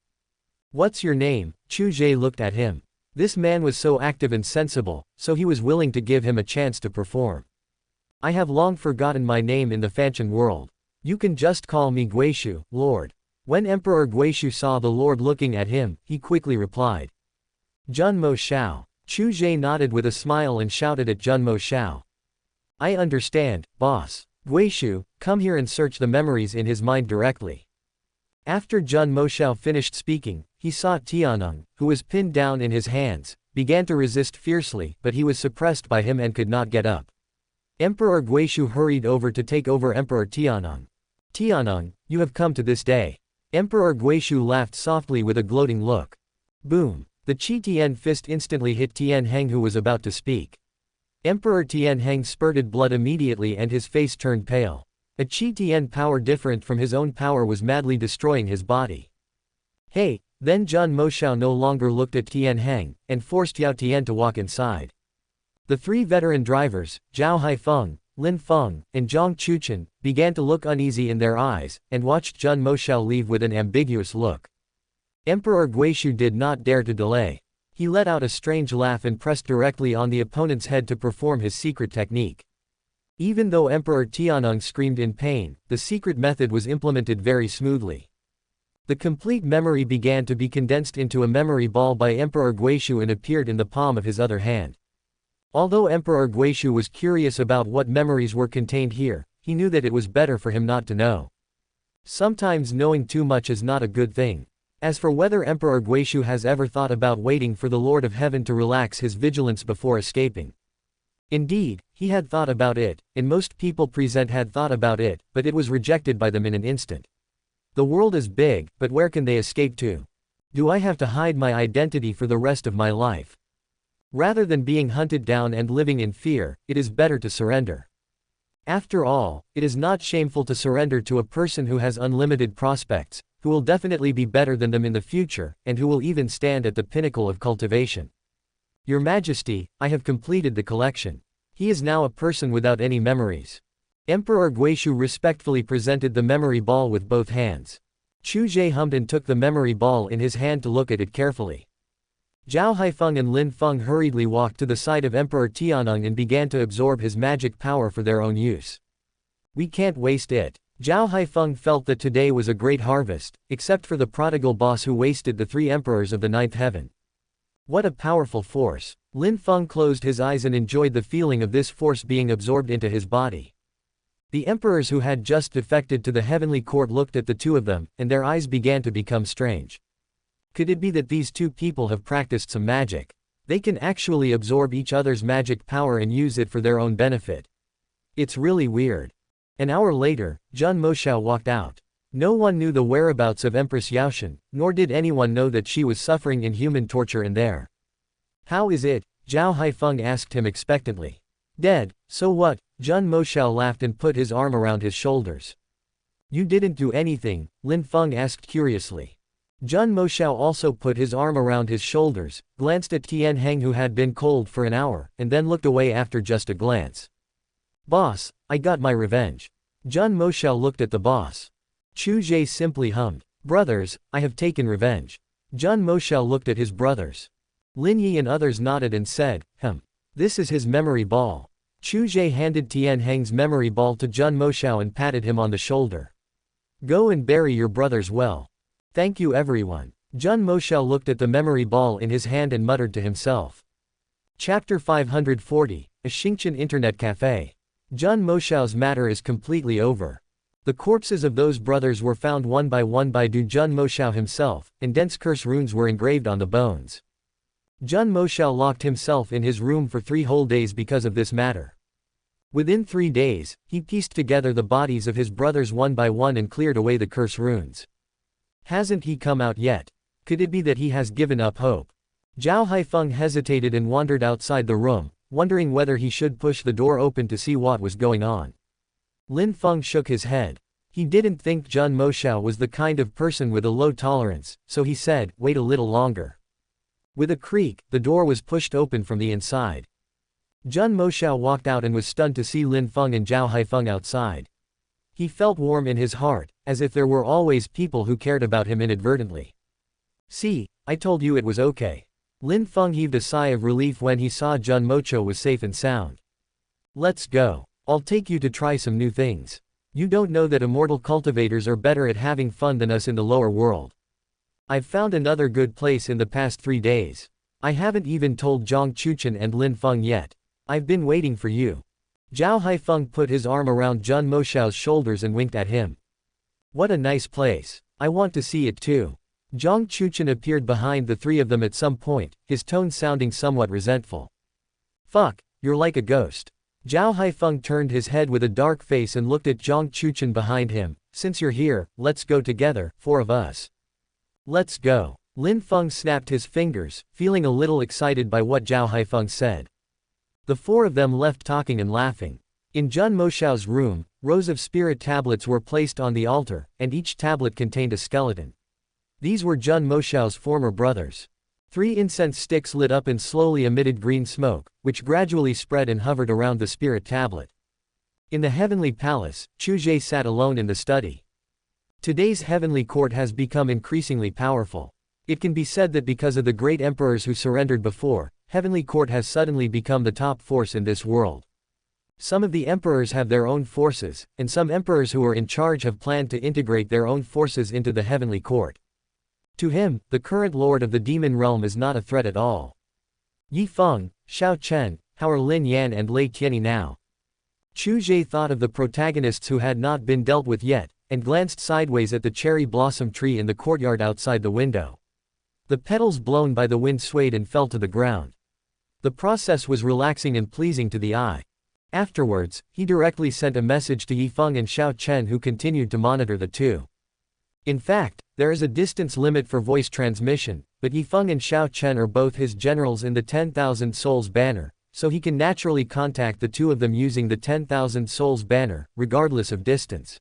What's your name? Chu Ge looked at him. This man was so active and sensible, so he was willing to give him a chance to perform. I have long forgotten my name in the Fanshan world. You can just call me Guishu, Lord. When Emperor Guishu saw the Lord looking at him, he quickly replied. Jun Mo Shao. Chu Ge nodded with a smile and shouted at Jun Mo Shao. I understand, boss. Guishu, come here and search the memories in his mind directly. After Jun Mo Shao finished speaking, he saw Tianeng, who was pinned down in his hands, began to resist fiercely, but he was suppressed by him and could not get up. Emperor Guishu hurried over to take over Emperor Tianeng. Tianeng, you have come to this day. Emperor Guishu laughed softly with a gloating look. Boom! The Qi Tian fist instantly hit Tian Heng who was about to speak. Emperor Tian Heng spurted blood immediately and his face turned pale. A Qi Tian power different from his own power was madly destroying his body. Hey, then Zhan Moshao no longer looked at Tian Heng, and forced Yao Tian to walk inside. The three veteran drivers, Zhao Haifeng, Lin Feng, and Zhang Chuchen, began to look uneasy in their eyes, and watched Zhan Moshao leave with an ambiguous look. Emperor Guishu did not dare to delay. He let out a strange laugh and pressed directly on the opponent's head to perform his secret technique. Even though Emperor Tianeng screamed in pain, the secret method was implemented very smoothly. The complete memory began to be condensed into a memory ball by Emperor Guishu and appeared in the palm of his other hand. Although Emperor Guishu was curious about what memories were contained here, he knew that it was better for him not to know. Sometimes knowing too much is not a good thing. As for whether Emperor Guishu has ever thought about waiting for the Lord of Heaven to relax his vigilance before escaping. Indeed, he had thought about it, and most people present had thought about it, but it was rejected by them in an instant. The world is big, but where can they escape to? Do I have to hide my identity for the rest of my life? Rather than being hunted down and living in fear, it is better to surrender. After all, it is not shameful to surrender to a person who has unlimited prospects, who will definitely be better than them in the future, and who will even stand at the pinnacle of cultivation. Your Majesty, I have completed the collection. He is now a person without any memories. Emperor Guishu respectfully presented the memory ball with both hands. Chu Ge hummed and took the memory ball in his hand to look at it carefully. Zhao Haifeng and Lin Feng hurriedly walked to the side of Emperor Tianeng and began to absorb his magic power for their own use. We can't waste it. Zhao Haifeng felt that today was a great harvest, except for the prodigal boss who wasted the three emperors of the ninth heaven. What a powerful force. Lin Feng closed his eyes and enjoyed the feeling of this force being absorbed into his body. The emperors who had just defected to the heavenly court looked at the two of them, and their eyes began to become strange. Could it be that these two people have practiced some magic? They can actually absorb each other's magic power and use it for their own benefit. It's really weird. An hour later, Zhan Moshao walked out. No one knew the whereabouts of Empress Yaoshan, nor did anyone know that she was suffering inhuman torture in there. How is it? Zhao Haifeng asked him expectantly. Dead, so what? Zhan Moshao laughed and put his arm around his shoulders. You didn't do anything, Lin Feng asked curiously. Zhan Moshao also put his arm around his shoulders, glanced at Tian Heng who had been cold for an hour, and then looked away after just a glance. Boss, I got my revenge. Zhan Moshao looked at the boss. Chu Ge simply hummed. Brothers, I have taken revenge. Zhan Moshao looked at his brothers. Lin Yi and others nodded and said, This is his memory ball. Chu Ge handed Tian Heng's memory ball to Zhan Moshao and patted him on the shoulder. Go and bury your brothers well. Thank you everyone. Zhan Moshao looked at the memory ball in his hand and muttered to himself. Chapter 540, a Xingqian Internet Cafe. Zhan Moshao's matter is completely over. The corpses of those brothers were found one by Zhan Moshao himself, and dense curse runes were engraved on the bones. Zhan Moshao locked himself in his room for 3 whole days because of this matter. Within 3 days, he pieced together the bodies of his brothers one by one and cleared away the curse runes. Hasn't he come out yet? Could it be that he has given up hope? Zhao Haifeng hesitated and wandered outside the room, wondering whether he should push the door open to see what was going on. Lin Feng shook his head. He didn't think Zhan Moshao was the kind of person with a low tolerance, so he said, wait a little longer. With a creak, the door was pushed open from the inside. Zhan Moshao walked out and was stunned to see Lin Feng and Zhao Haifeng outside. He felt warm in his heart, as if there were always people who cared about him inadvertently. See, I told you it was okay. Lin Feng heaved a sigh of relief when he saw Zhan Moshao was safe and sound. Let's go. I'll take you to try some new things. You don't know that immortal cultivators are better at having fun than us in the lower world. I've found another good place in the past 3 days. I haven't even told Zhang Chuchen and Lin Feng yet. I've been waiting for you. Zhao Haifeng put his arm around Zhan Moshao's shoulders and winked at him. What a nice place. I want to see it too. Zhang Chuchen appeared behind the 3 of them at some point, his tone sounding somewhat resentful. Fuck, you're like a ghost. Zhao Haifeng turned his head with a dark face and looked at Zhang Chuchen behind him. Since you're here, let's go together, 4 of us. Let's go. Lin Feng snapped his fingers, feeling a little excited by what Zhao Haifeng said. The 4 of them left talking and laughing. In Jun Moshao's room, rows of spirit tablets were placed on the altar, and each tablet contained a skeleton. These were Jun Moshao's former brothers. 3 incense sticks lit up and slowly emitted green smoke, which gradually spread and hovered around the spirit tablet. In the heavenly palace, Chu Ge sat alone in the study. Today's heavenly court has become increasingly powerful. It can be said that because of the great emperors who surrendered before, heavenly court has suddenly become the top force in this world. Some of the emperors have their own forces, and some emperors who are in charge have planned to integrate their own forces into the heavenly court. To him, the current lord of the demon realm is not a threat at all. Yi Feng, Xiao Chen, how are Lin Yan and Lei Tianyi now? Chu Ge thought of the protagonists who had not been dealt with yet, and glanced sideways at the cherry blossom tree in the courtyard outside the window. The petals blown by the wind swayed and fell to the ground. The process was relaxing and pleasing to the eye. Afterwards, he directly sent a message to Yi Feng and Xiao Chen, who continued to monitor the two. In fact, there is a distance limit for voice transmission, but Yi Feng and Xiao Chen are both his generals in the 10,000 Souls banner, so he can naturally contact the two of them using the 10,000 Souls banner, regardless of distance.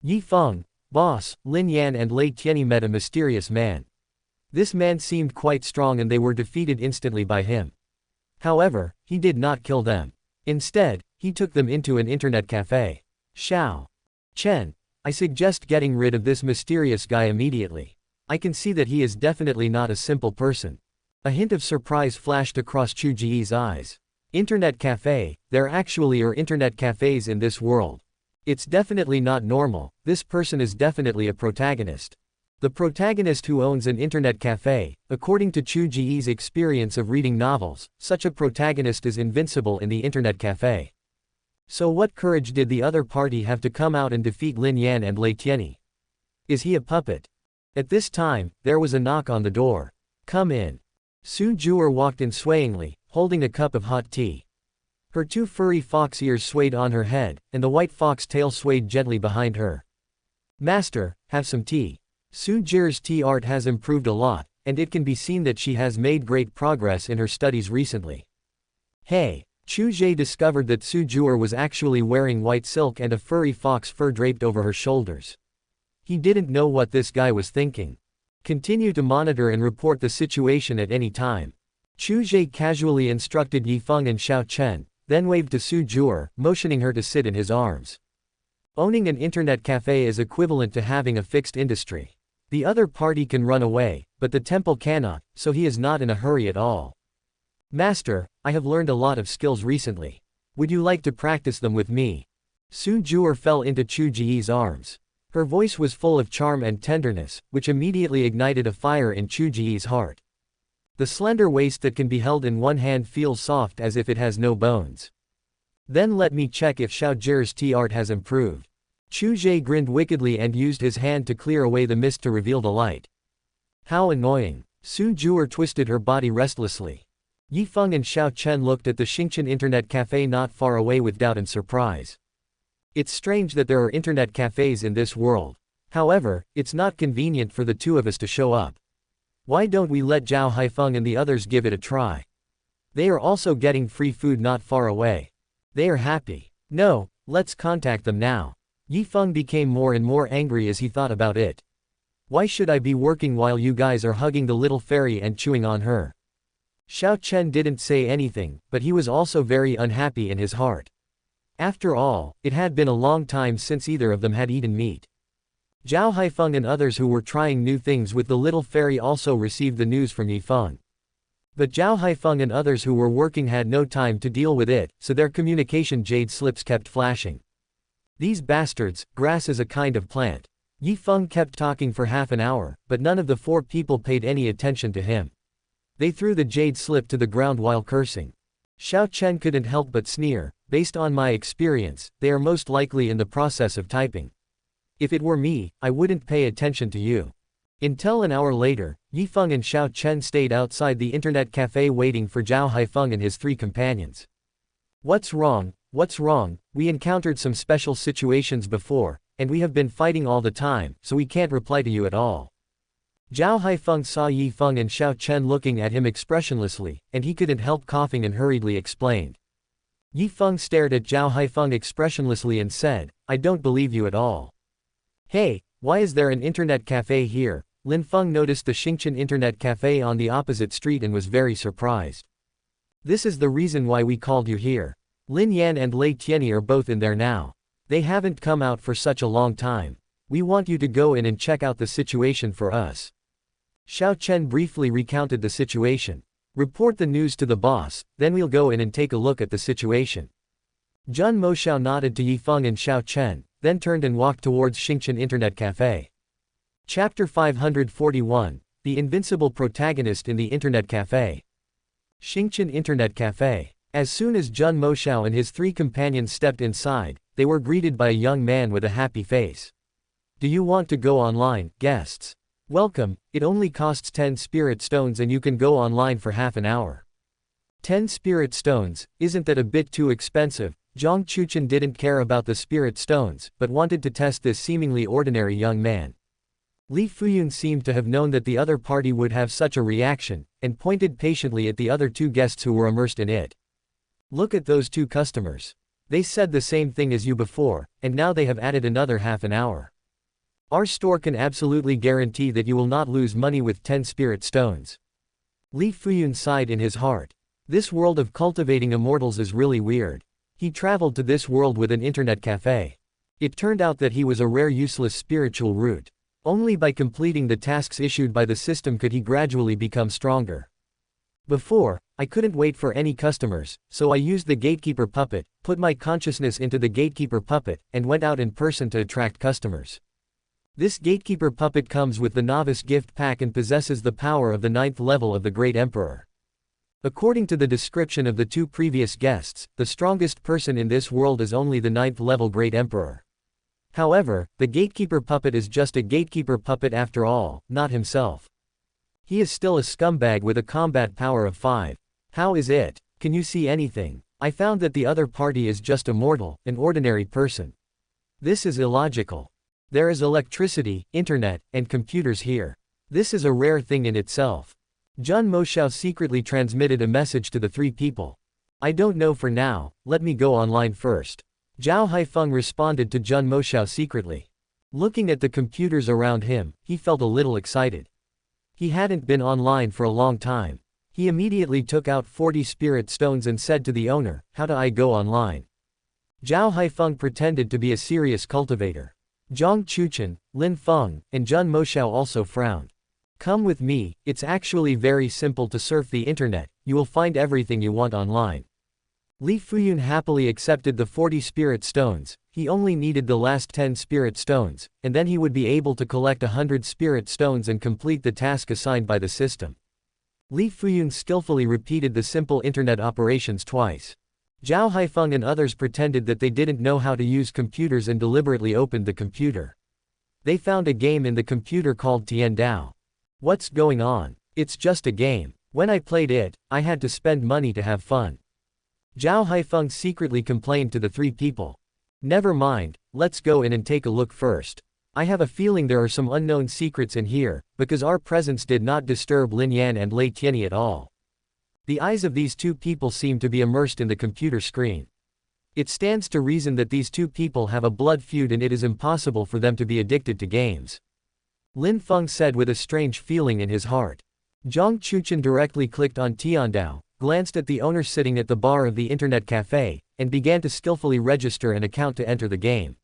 Yi Feng, boss, Lin Yan and Lei Tianyi met a mysterious man. This man seemed quite strong and they were defeated instantly by him. However, he did not kill them. Instead, he took them into an internet cafe. Xiao Chen, I suggest getting rid of this mysterious guy immediately. I can see that he is definitely not a simple person. A hint of surprise flashed across Chu Ge's eyes. Internet cafe, there actually are internet cafes in this world. It's definitely not normal, this person is definitely a protagonist. The protagonist who owns an internet cafe, according to Chu Ge's experience of reading novels, such a protagonist is invincible in the internet cafe. So what courage did the other party have to come out and defeat Lin Yan and Lei Tianyi? Is he a puppet? At this time, there was a knock on the door. Come in. Su Juer walked in swayingly, holding a cup of hot tea. Her 2 furry fox ears swayed on her head, and the white fox tail swayed gently behind her. Master, have some tea. Su Juer's tea art has improved a lot, and it can be seen that she has made great progress in her studies recently. Hey! Chu Ge discovered that Su Juer was actually wearing white silk and a furry fox fur draped over her shoulders. He didn't know what this guy was thinking. Continue to monitor and report the situation at any time. Chu Ge casually instructed Yi Feng and Xiao Chen, then waved to Su Juer, motioning her to sit in his arms. Owning an internet cafe is equivalent to having a fixed industry. The other party can run away, but the temple cannot, so he is not in a hurry at all. Master, I have learned a lot of skills recently. Would you like to practice them with me? Su Juer fell into Chu Ge's arms. Her voice was full of charm and tenderness, which immediately ignited a fire in Chu Ge's heart. The slender waist that can be held in one hand feels soft as if it has no bones. Then let me check if Xiao Juer's tea art has improved. Chu Ge grinned wickedly and used his hand to clear away the mist to reveal the light. How annoying. Su Juer twisted her body restlessly. Yi Feng and Xiao Chen looked at the Xingqian internet cafe not far away with doubt and surprise. It's strange that there are internet cafes in this world. However, it's not convenient for the two of us to show up. Why don't we let Zhao Haifeng and the others give it a try? They are also getting free food not far away. They are happy. No, let's contact them now. Yi Feng became more and more angry as he thought about it. Why should I be working while you guys are hugging the little fairy and chewing on her? Xiao Chen didn't say anything, but he was also very unhappy in his heart. After all, it had been a long time since either of them had eaten meat. Zhao Haifeng and others who were trying new things with the little fairy also received the news from Yi Feng. But Zhao Haifeng and others who were working had no time to deal with it, so their communication jade slips kept flashing. These bastards, grass is a kind of plant. Yi Feng kept talking for half an hour, but none of the 4 people paid any attention to him. They threw the jade slip to the ground while cursing. Xiao Chen couldn't help but sneer. Based on my experience, they are most likely in the process of typing. If it were me, I wouldn't pay attention to you. Until an hour later, Yi Feng and Xiao Chen stayed outside the internet cafe waiting for Zhao Haifeng and his 3 companions. What's wrong? What's wrong? We encountered some special situations before, and we have been fighting all the time, so we can't reply to you at all. Zhao Haifeng saw Yi Feng and Xiao Chen looking at him expressionlessly, and he couldn't help coughing and hurriedly explained. Yi Feng stared at Zhao Haifeng expressionlessly and said, I don't believe you at all. Hey, why is there an internet cafe here? Lin Feng noticed the Xingqian internet cafe on the opposite street and was very surprised. This is the reason why we called you here. Lin Yan and Lei Tianyi are both in there now. They haven't come out for such a long time. We want you to go in and check out the situation for us. Xiao Chen briefly recounted the situation. Report the news to the boss, then we'll go in and take a look at the situation. Zhun Moshao nodded to Yi Feng and Xiao Chen, then turned and walked towards Xingqian Internet Cafe. Chapter 541, The Invincible Protagonist in the Internet Cafe. Xingqian Internet Cafe. As soon as Zhun Moshao and his three companions stepped inside, they were greeted by a young man with a happy face. Do you want to go online, guests? Welcome, it only costs 10 spirit stones and you can go online for half an hour. 10 spirit stones, isn't that a bit too expensive? Zhang Chuchen didn't care about the spirit stones, but wanted to test this seemingly ordinary young man. Li Fuyun seemed to have known that the other party would have such a reaction, and pointed patiently at the other two guests who were immersed in it. Look at those two customers. They said the same thing as you before, and now they have added another half an hour. Our store can absolutely guarantee that you will not lose money with 10 spirit stones. Li Fuyun sighed in his heart. This world of cultivating immortals is really weird. He traveled to this world with an internet cafe. It turned out that he was a rare useless spiritual root. Only by completing the tasks issued by the system could he gradually become stronger. Before, I couldn't wait for any customers, so I used the gatekeeper puppet, put my consciousness into the gatekeeper puppet, and went out in person to attract customers. This gatekeeper puppet comes with the novice gift pack and possesses the power of the 9th level of the Great Emperor. According to the description of the two previous guests, the strongest person in this world is only the 9th level Great Emperor. However, the gatekeeper puppet is just a gatekeeper puppet after all, not himself. He is still a scumbag with a combat power of 5. How is it? Can you see anything? I found that the other party is just a mortal, an ordinary person. This is illogical. There is electricity, internet, and computers here. This is a rare thing in itself. Zhun Moshao secretly transmitted a message to the three people. I don't know for now, let me go online first. Zhao Haifeng responded to Zhun Moshao secretly. Looking at the computers around him, he felt a little excited. He hadn't been online for a long time. He immediately took out 40 spirit stones and said to the owner, how do I go online? Zhao Haifeng pretended to be a serious cultivator. Zhang Chuchen, Lin Feng, and Zhun Moshao also frowned. Come with me, it's actually very simple to surf the internet, you will find everything you want online. Li Fuyun happily accepted the 40 spirit stones, he only needed the last 10 spirit stones, and then he would be able to collect 100 spirit stones and complete the task assigned by the system. Li Fuyun skillfully repeated the simple internet operations twice. Zhao Haifeng and others pretended that they didn't know how to use computers and deliberately opened the computer. They found a game in the computer called Tian Dao. What's going on? It's just a game. When I played it, I had to spend money to have fun. Zhao Haifeng secretly complained to the three people. Never mind, let's go in and take a look first. I have a feeling there are some unknown secrets in here, because our presence did not disturb Lin Yan and Lei Tianyi at all. The eyes of these two people seem to be immersed in the computer screen. It stands to reason that these two people have a blood feud and it is impossible for them to be addicted to games. Lin Feng said with a strange feeling in his heart. Zhang Chuchen directly clicked on Tiandao, glanced at the owner sitting at the bar of the internet cafe, and began to skillfully register an account to enter the game.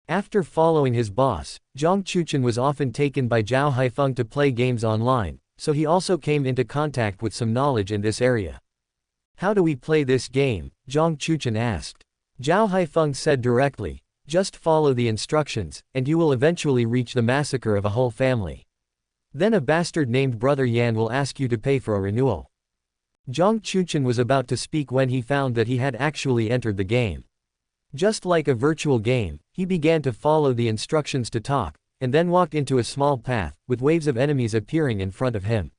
After following his boss, Zhang Chuchen was often taken by Zhao Haifeng to play games online, so he also came into contact with some knowledge in this area. How do we play this game? Zhang Chuchen asked. Zhao Haifeng said directly, just follow the instructions, and you will eventually reach the massacre of a whole family. Then a bastard named Brother Yan will ask you to pay for a renewal. Zhang Chuchen was about to speak when he found that he had actually entered the game. Just like a virtual game, he began to follow the instructions to talk, and then walked into a small path, with waves of enemies appearing in front of him.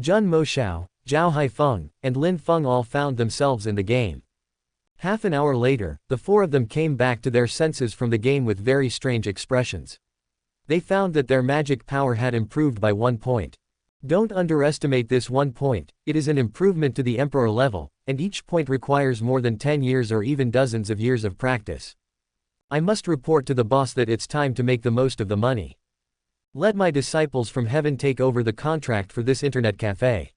Zhun Moshao, Zhao Haifeng, and Lin Feng all found themselves in the game. Half an hour later, the four of them came back to their senses from the game with very strange expressions. They found that their magic power had improved by 1 point. Don't underestimate this 1 point, it is an improvement to the Emperor level, and each point requires more than 10 years or even dozens of years of practice. I must report to the boss that it's time to make the most of the money. Let my disciples from heaven take over the contract for this internet cafe.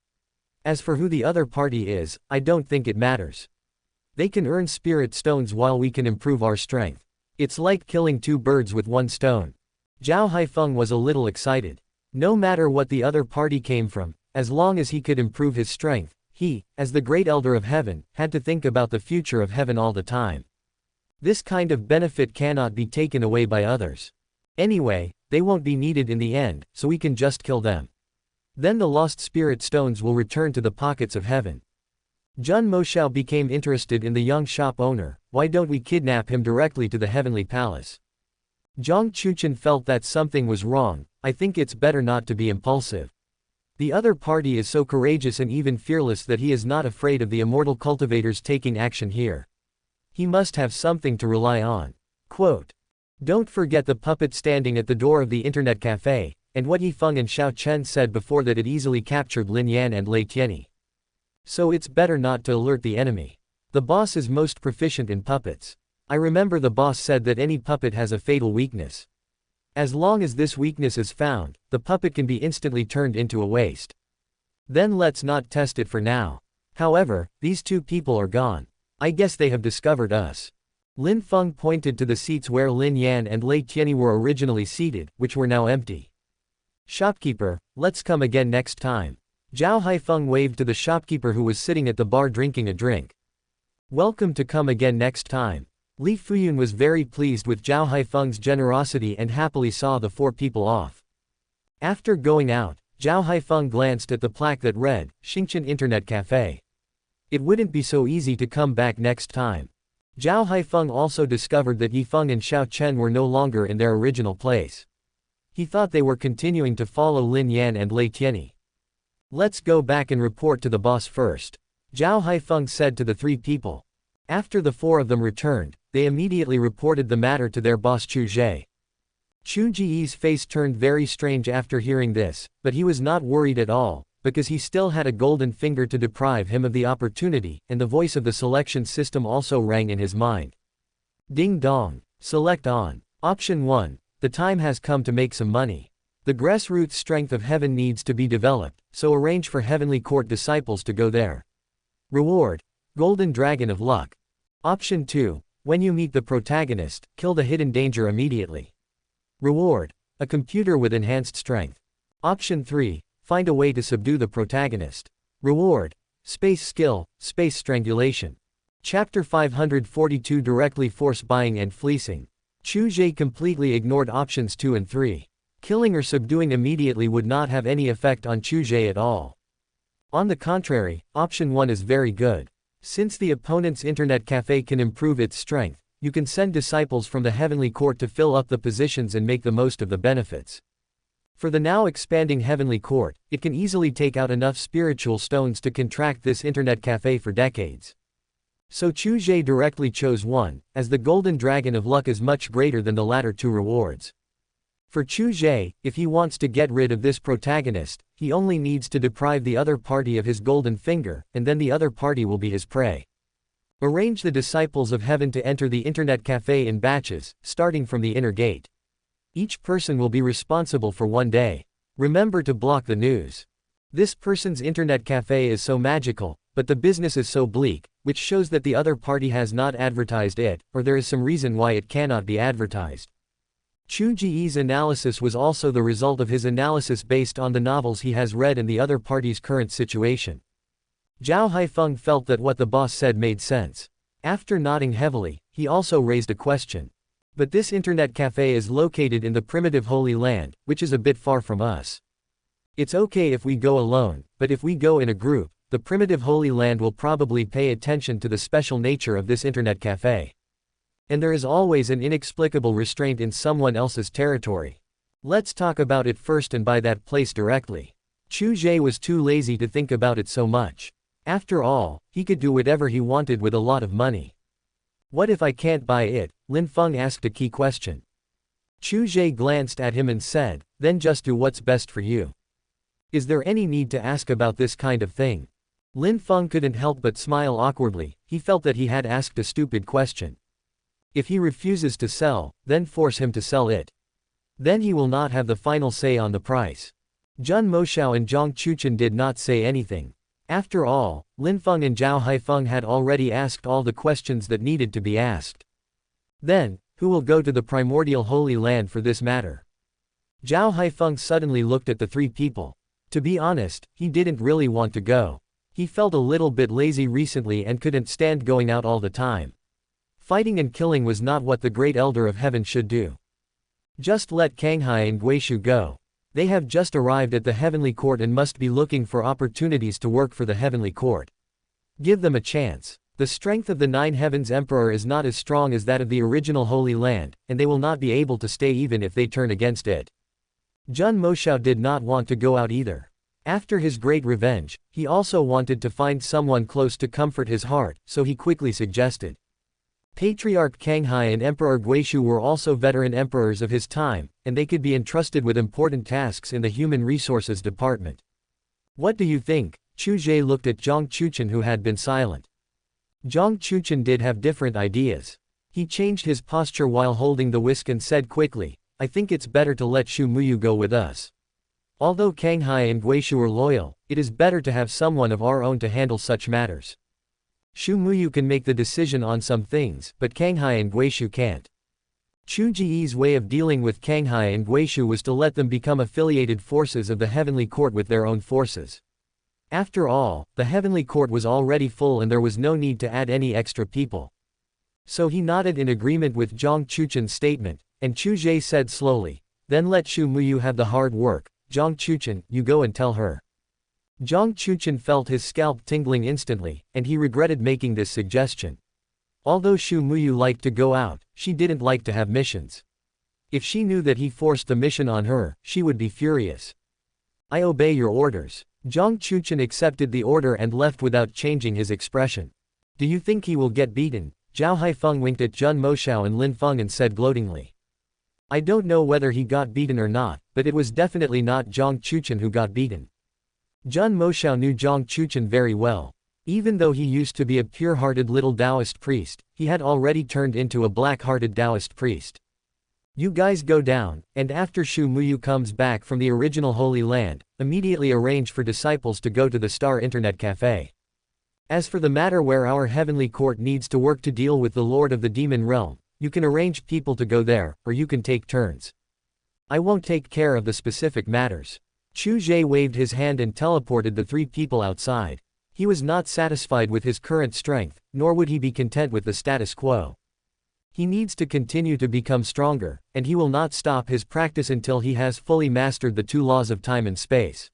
As for who the other party is, I don't think it matters. They can earn spirit stones while we can improve our strength. It's like killing two birds with one stone. Zhao Haifeng was a little excited. No matter what the other party came from, as long as he could improve his strength, he, as the great elder of heaven, had to think about the future of heaven all the time. This kind of benefit cannot be taken away by others. Anyway, they won't be needed in the end, so we can just kill them. Then the lost spirit stones will return to the pockets of heaven. Jun Moshao became interested in the young shop owner. Why don't we kidnap him directly to the heavenly palace? Zhang Chuchen felt that something was wrong. I think it's better not to be impulsive. The other party is so courageous and even fearless that he is not afraid of the immortal cultivators taking action here. He must have something to rely on. Quote, "Don't forget the puppet standing at the door of the internet cafe, and what Yifeng and Xiao Chen said before that it easily captured Lin Yan and Lei Tianyi. So it's better not to alert the enemy. The boss is most proficient in puppets. I remember the boss said that any puppet has a fatal weakness. As long as this weakness is found, the puppet can be instantly turned into a waste. Then let's not test it for now. However, these two people are gone. I guess they have discovered us." Lin Feng pointed to the seats where Lin Yan and Lei Tianyi were originally seated, which were now empty. "Shopkeeper, let's come again next time." Zhao Haifeng waved to the shopkeeper who was sitting at the bar drinking a drink. "Welcome to come again next time." Li Fuyun was very pleased with Zhao Haifeng's generosity and happily saw the four people off. After going out, Zhao Haifeng glanced at the plaque that read, Xingqian Internet Cafe. It wouldn't be so easy to come back next time. Zhao Haifeng also discovered that Yifeng and Xiao Chen were no longer in their original place. He thought they were continuing to follow Lin Yan and Lei Tianyi. "Let's go back and report to the boss first," Zhao Haifeng said to the three people. After the four of them returned, they immediately reported the matter to their boss Chu Ge. Chu Ge's face turned very strange after hearing this, but he was not worried at all, because he still had a golden finger to deprive him of the opportunity, and the voice of the selection system also rang in his mind. Ding dong. Select on. Option 1. The time has come to make some money. The grassroots strength of heaven needs to be developed, so arrange for heavenly court disciples to go there. Reward. Golden Dragon of Luck. Option 2. When you meet the protagonist, kill the hidden danger immediately. Reward. A computer with enhanced strength. Option 3. Find a way to subdue the protagonist. Reward. Space skill, space strangulation. Chapter 542 Directly force buying and fleecing. Chu Ge completely ignored options 2 and 3. Killing or subduing immediately would not have any effect on Chu Ge at all. On the contrary, option 1 is very good. Since the opponent's internet cafe can improve its strength, you can send disciples from the heavenly court to fill up the positions and make the most of the benefits. For the now expanding heavenly court, it can easily take out enough spiritual stones to contract this internet cafe for decades. So Chu Ge directly chose 1, as the golden dragon of luck is much greater than the latter two rewards. For Chu Ge, if he wants to get rid of this protagonist, he only needs to deprive the other party of his golden finger, and then the other party will be his prey. Arrange the disciples of heaven to enter the internet cafe in batches, starting from the inner gate. Each person will be responsible for 1 day. Remember to block the news. This person's internet cafe is so magical, but the business is so bleak, which shows that the other party has not advertised it, or there is some reason why it cannot be advertised. Chu Ge's analysis was also the result of his analysis based on the novels he has read and the other party's current situation. Zhao Haifeng felt that what the boss said made sense. After nodding heavily, he also raised a question. But this internet cafe is located in the primitive Holy Land, which is a bit far from us. It's okay if we go alone, but if we go in a group, the primitive Holy Land will probably pay attention to the special nature of this internet cafe. And there is always an inexplicable restraint in someone else's territory. Let's talk about it first and buy that place directly. Chu Ge was too lazy to think about it so much. After all, he could do whatever he wanted with a lot of money. What if I can't buy it? Lin Feng asked a key question. Chu Ge glanced at him and said, then just do what's best for you. Is there any need to ask about this kind of thing? Lin Feng couldn't help but smile awkwardly. He felt that he had asked a stupid question. If he refuses to sell, then force him to sell it. Then he will not have the final say on the price. Jun Moshao and Zhang Chuchen did not say anything. After all, Lin Feng and Zhao Haifeng had already asked all the questions that needed to be asked. Then, who will go to the primordial Holy Land for this matter? Zhao Haifeng suddenly looked at the three people. To be honest, he didn't really want to go. He felt a little bit lazy recently and couldn't stand going out all the time. Fighting and killing was not what the Great Elder of Heaven should do. Just let Kanghai and Guishu go. They have just arrived at the Heavenly Court and must be looking for opportunities to work for the Heavenly Court. Give them a chance. The strength of the Nine Heavens Emperor is not as strong as that of the original Holy Land, and they will not be able to stay even if they turn against it. Jun Moshao did not want to go out either. After his great revenge, he also wanted to find someone close to comfort his heart, so he quickly suggested. Patriarch Kanghai and Emperor Guishu were also veteran emperors of his time, and they could be entrusted with important tasks in the Human Resources Department. What do you think? Chu Ge looked at Zhang Chuchen, who had been silent. Zhang Chuchen did have different ideas. He changed his posture while holding the whisk and said quickly, I think it's better to let Shu Muyu go with us. Although Kanghai and Guishu are loyal, it is better to have someone of our own to handle such matters. Shu Muyu can make the decision on some things, but Kanghai and Guishu can't. Chu Ge's way of dealing with Kanghai and Guishu was to let them become affiliated forces of the Heavenly Court with their own forces. After all, the Heavenly Court was already full and there was no need to add any extra people. So he nodded in agreement with Zhang Chuchen's statement, and Chu Ge said slowly, then let Shu Muyu have the hard work. Zhang Chuchen, you go and tell her. Zhang Chuchen felt his scalp tingling instantly, and he regretted making this suggestion. Although Shu Muyu liked to go out, she didn't like to have missions. If she knew that he forced the mission on her, she would be furious. I obey your orders. Zhang Chuchen accepted the order and left without changing his expression. Do you think he will get beaten? Zhao Haifeng winked at Jun Moshao and Lin Feng and said gloatingly. I don't know whether he got beaten or not, but it was definitely not Zhang Chuchen who got beaten. Jun Moshao knew Zhang Chuchen very well. Even though he used to be a pure-hearted little Taoist priest, he had already turned into a black-hearted Taoist priest. You guys go down, and after Shu Muyu comes back from the original Holy Land, immediately arrange for disciples to go to the Star Internet Cafe. As for the matter where our Heavenly Court needs to work to deal with the Lord of the Demon Realm, you can arrange people to go there, or you can take turns. I won't take care of the specific matters. Chu Ge waved his hand and teleported the three people outside. He was not satisfied with his current strength, nor would he be content with the status quo. He needs to continue to become stronger, and he will not stop his practice until he has fully mastered the two laws of time and space.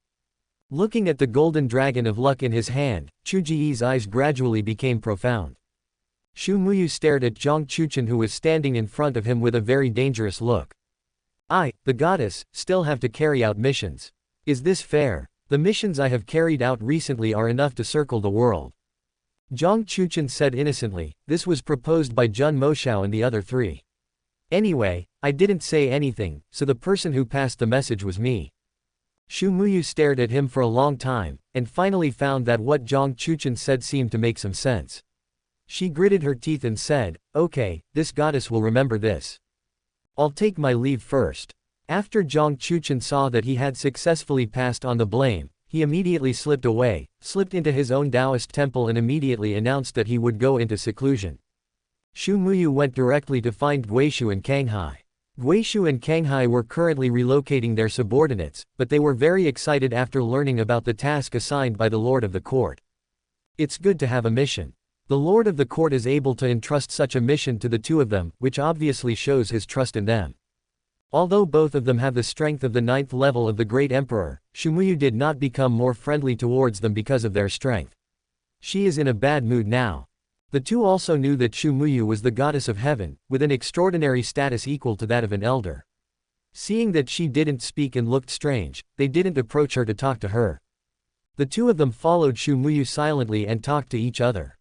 Looking at the golden dragon of luck in his hand, Chu Ge's eyes gradually became profound. Shu Muyu stared at Zhang Chuchen, who was standing in front of him with a very dangerous look. I, the goddess, still have to carry out missions. Is this fair? The missions I have carried out recently are enough to circle the world. Zhang Chuchen said innocently. This was proposed by Jun Moshao and the other three. Anyway, I didn't say anything, so the person who passed the message was me. Shu Muyu stared at him for a long time, and finally found that what Zhang Chuchen said seemed to make some sense. She gritted her teeth and said, okay, this goddess will remember this. I'll take my leave first. After Zhang Chuchen saw that he had successfully passed on the blame, he immediately slipped away, slipped into his own Taoist temple and immediately announced that he would go into seclusion. Shu Muyu went directly to find Guishu and Kanghai. Guishu and Kanghai were currently relocating their subordinates, but they were very excited after learning about the task assigned by the Lord of the Court. It's good to have a mission. The Lord of the Court is able to entrust such a mission to the two of them, which obviously shows his trust in them. Although both of them have the strength of the 9th level of the Great Emperor, Shu Muyu did not become more friendly towards them because of their strength. She is in a bad mood now. The two also knew that Shu Muyu was the goddess of heaven, with an extraordinary status equal to that of an elder. Seeing that she didn't speak and looked strange, they didn't approach her to talk to her. The two of them followed Shu Muyu silently and talked to each other.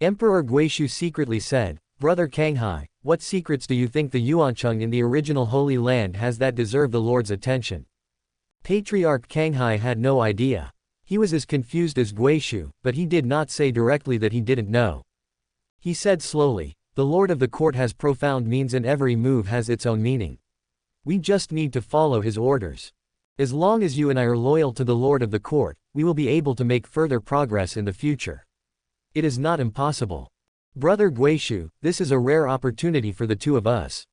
Emperor Guishu secretly said, Brother Kanghai, what secrets do you think the Yuancheng in the original Holy Land has that deserve the Lord's attention? Patriarch Kanghai had no idea. He was as confused as Guishu, but he did not say directly that he didn't know. He said slowly, "The Lord of the Court has profound means and every move has its own meaning. We just need to follow his orders. As long as you and I are loyal to the Lord of the Court, we will be able to make further progress in the future. It is not impossible. Brother Guishu, this is a rare opportunity for the two of us.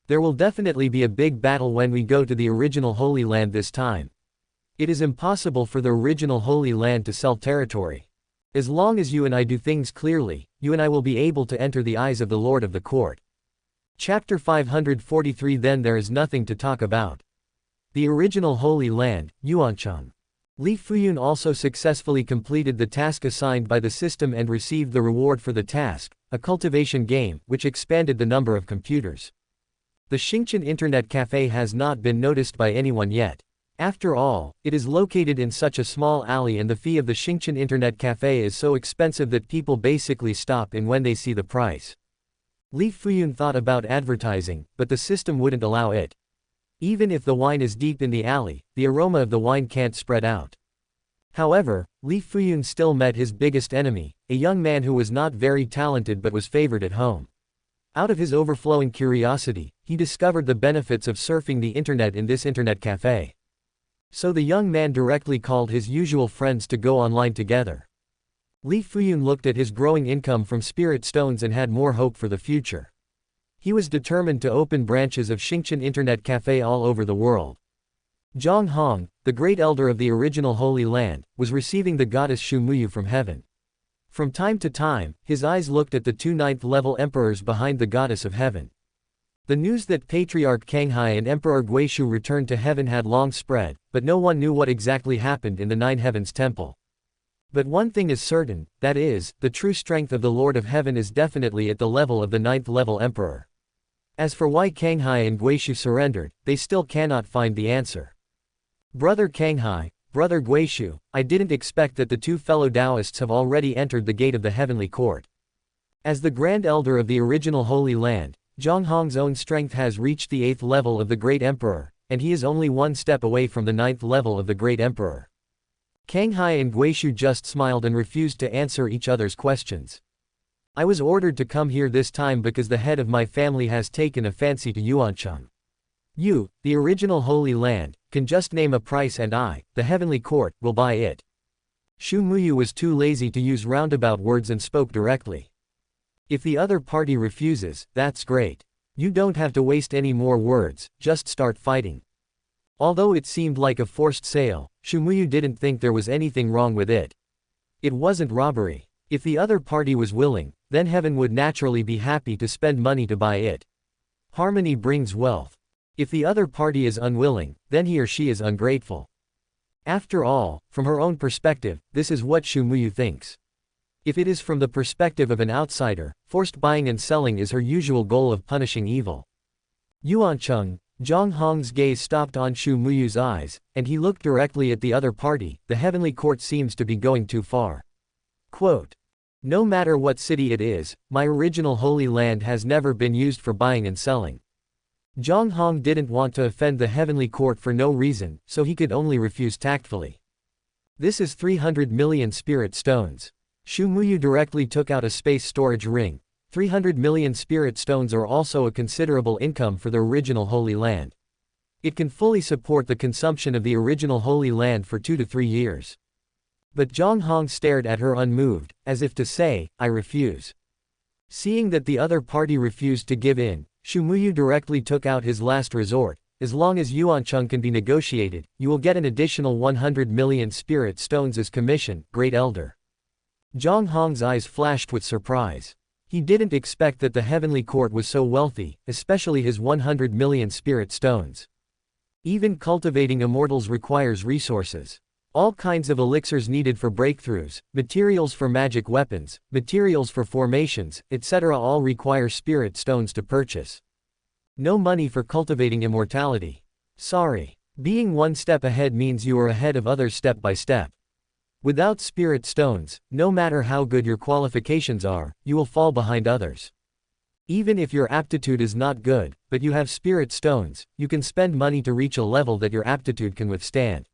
There will definitely be a big battle when we go to the original Holy Land this time. It is impossible for the original Holy Land to sell territory. As long as you and I do things clearly, you and I will be able to enter the eyes of the Lord of the Court." Chapter 543. Then there is nothing to talk about. The original Holy Land, Yuancheng. Li Fuyun also successfully completed the task assigned by the system and received the reward for the task, a cultivation game, which expanded the number of computers. The Xingqian Internet Cafe has not been noticed by anyone yet. After all, it is located in such a small alley and the fee of the Xingqian Internet Cafe is so expensive that people basically stop in when they see the price. Li Fuyun thought about advertising, but the system wouldn't allow it. Even if the wine is deep in the alley, the aroma of the wine can't spread out. However, Li Fuyun still met his biggest enemy, a young man who was not very talented but was favored at home. Out of his overflowing curiosity, he discovered the benefits of surfing the internet in this internet cafe. So the young man directly called his usual friends to go online together. Li Fuyun looked at his growing income from spirit stones and had more hope for the future. He was determined to open branches of Xingqian Internet Cafe all over the world. Zhang Hong, the great elder of the original Holy Land, was receiving the goddess Shu Muyu from heaven. From time to time, his eyes looked at the two ninth-level emperors behind the goddess of heaven. The news that Patriarch Canghai and Emperor Guishu returned to heaven had long spread, but no one knew what exactly happened in the Nine Heavens Temple. But one thing is certain, that is, the true strength of the Lord of Heaven is definitely at the level of the ninth-level emperor. As for why Canghai and Guishu surrendered, they still cannot find the answer. Brother Canghai, Brother Guishu, I didn't expect that the two fellow Taoists have already entered the gate of the heavenly court. As the Grand Elder of the original Holy Land, Zhang Hong's own strength has reached the 8th level of the Great Emperor, and he is only one step away from the 9th level of the Great Emperor. Canghai and Guishu just smiled and refused to answer each other's questions. I was ordered to come here this time because the head of my family has taken a fancy to Yuancheng. You, the original Holy Land, can just name a price and I, the heavenly court, will buy it. Shu Muyu was too lazy to use roundabout words and spoke directly. If the other party refuses, that's great. You don't have to waste any more words, just start fighting. Although it seemed like a forced sale, Shu Muyu didn't think there was anything wrong with it. It wasn't robbery. If the other party was willing, then heaven would naturally be happy to spend money to buy it. Harmony brings wealth. If the other party is unwilling, then he or she is ungrateful. After all, from her own perspective, this is what Shu Muyu thinks. If it is from the perspective of an outsider, forced buying and selling is her usual goal of punishing evil. Yuancheng, Zhang Hong's gaze stopped on Shu Muyu's eyes, and he looked directly at the other party. The heavenly court seems to be going too far. Quote, no matter what city it is, my original Holy Land has never been used for buying and selling. Zhang Hong didn't want to offend the heavenly court for no reason, so he could only refuse tactfully. This is 300 million spirit stones. Shu Muyu directly took out a space storage ring. 300 million spirit stones are also a considerable income for the original Holy Land. It can fully support the consumption of the original Holy Land for 2 to 3 years. But Zhang Hong stared at her unmoved, as if to say, I refuse. Seeing that the other party refused to give in, Shu Muyu directly took out his last resort. As long as Yuancheng can be negotiated, you will get an additional 100 million spirit stones as commission, Great Elder. Zhang Hong's eyes flashed with surprise. He didn't expect that the heavenly court was so wealthy, especially his 100 million spirit stones. Even cultivating immortals requires resources. All kinds of elixirs needed for breakthroughs, materials for magic weapons, materials for formations, etc. all require spirit stones to purchase. No money for cultivating immortality. Sorry. Being one step ahead means you are ahead of others step by step. Without spirit stones, no matter how good your qualifications are, you will fall behind others. Even if your aptitude is not good, but you have spirit stones, you can spend money to reach a level that your aptitude can withstand.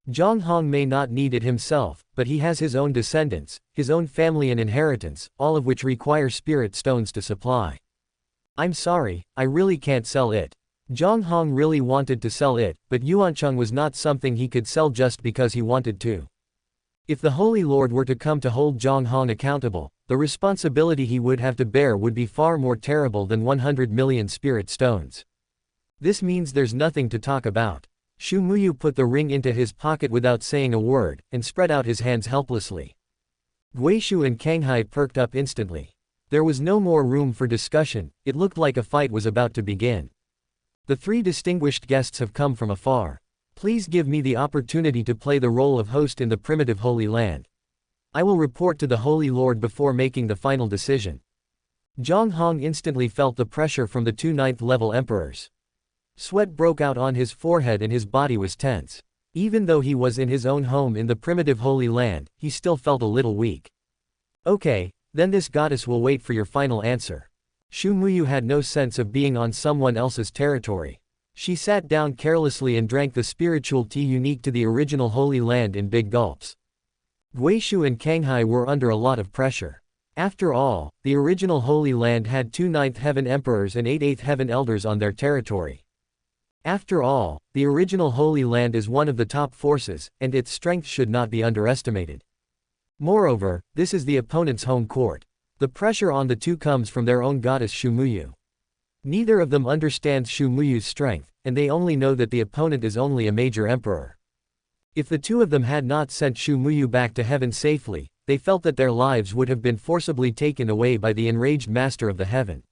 Zhang Hong may not need it himself, but he has his own descendants, his own family and inheritance, all of which require spirit stones to supply. I'm sorry, I really can't sell it. Zhang Hong really wanted to sell it, but Yuancheng was not something he could sell just because he wanted to. If the Holy Lord were to come to hold Zhang Hong accountable, the responsibility he would have to bear would be far more terrible than 100 million spirit stones. This means there's nothing to talk about. Xu Muyu put the ring into his pocket without saying a word, and spread out his hands helplessly. Guishu and Kanghai perked up instantly. There was no more room for discussion, it looked like a fight was about to begin. The three distinguished guests have come from afar. Please give me the opportunity to play the role of host in the primitive Holy Land. I will report to the Holy Lord before making the final decision. Zhang Hong instantly felt the pressure from the two 9th-level emperors. Sweat broke out on his forehead and his body was tense. Even though he was in his own home in the primitive Holy Land, he still felt a little weak. Okay, then this goddess will wait for your final answer. Xu Muyu had no sense of being on someone else's territory. She sat down carelessly and drank the spiritual tea unique to the original Holy Land in big gulps. Guishu and Kanghai were under a lot of pressure. After all, the original Holy Land had 2 9th Heaven Emperors and 8 8th Heaven Elders on their territory. After all, the original Holy Land is one of the top forces, and its strength should not be underestimated. Moreover, this is the opponent's home court. The pressure on the two comes from their own goddess Xu Muyu. Neither of them understands Xu Muyu's strength, and they only know that the opponent is only a major emperor. If the two of them had not sent Xu Muyu back to heaven safely, they felt that their lives would have been forcibly taken away by the enraged master of the heaven.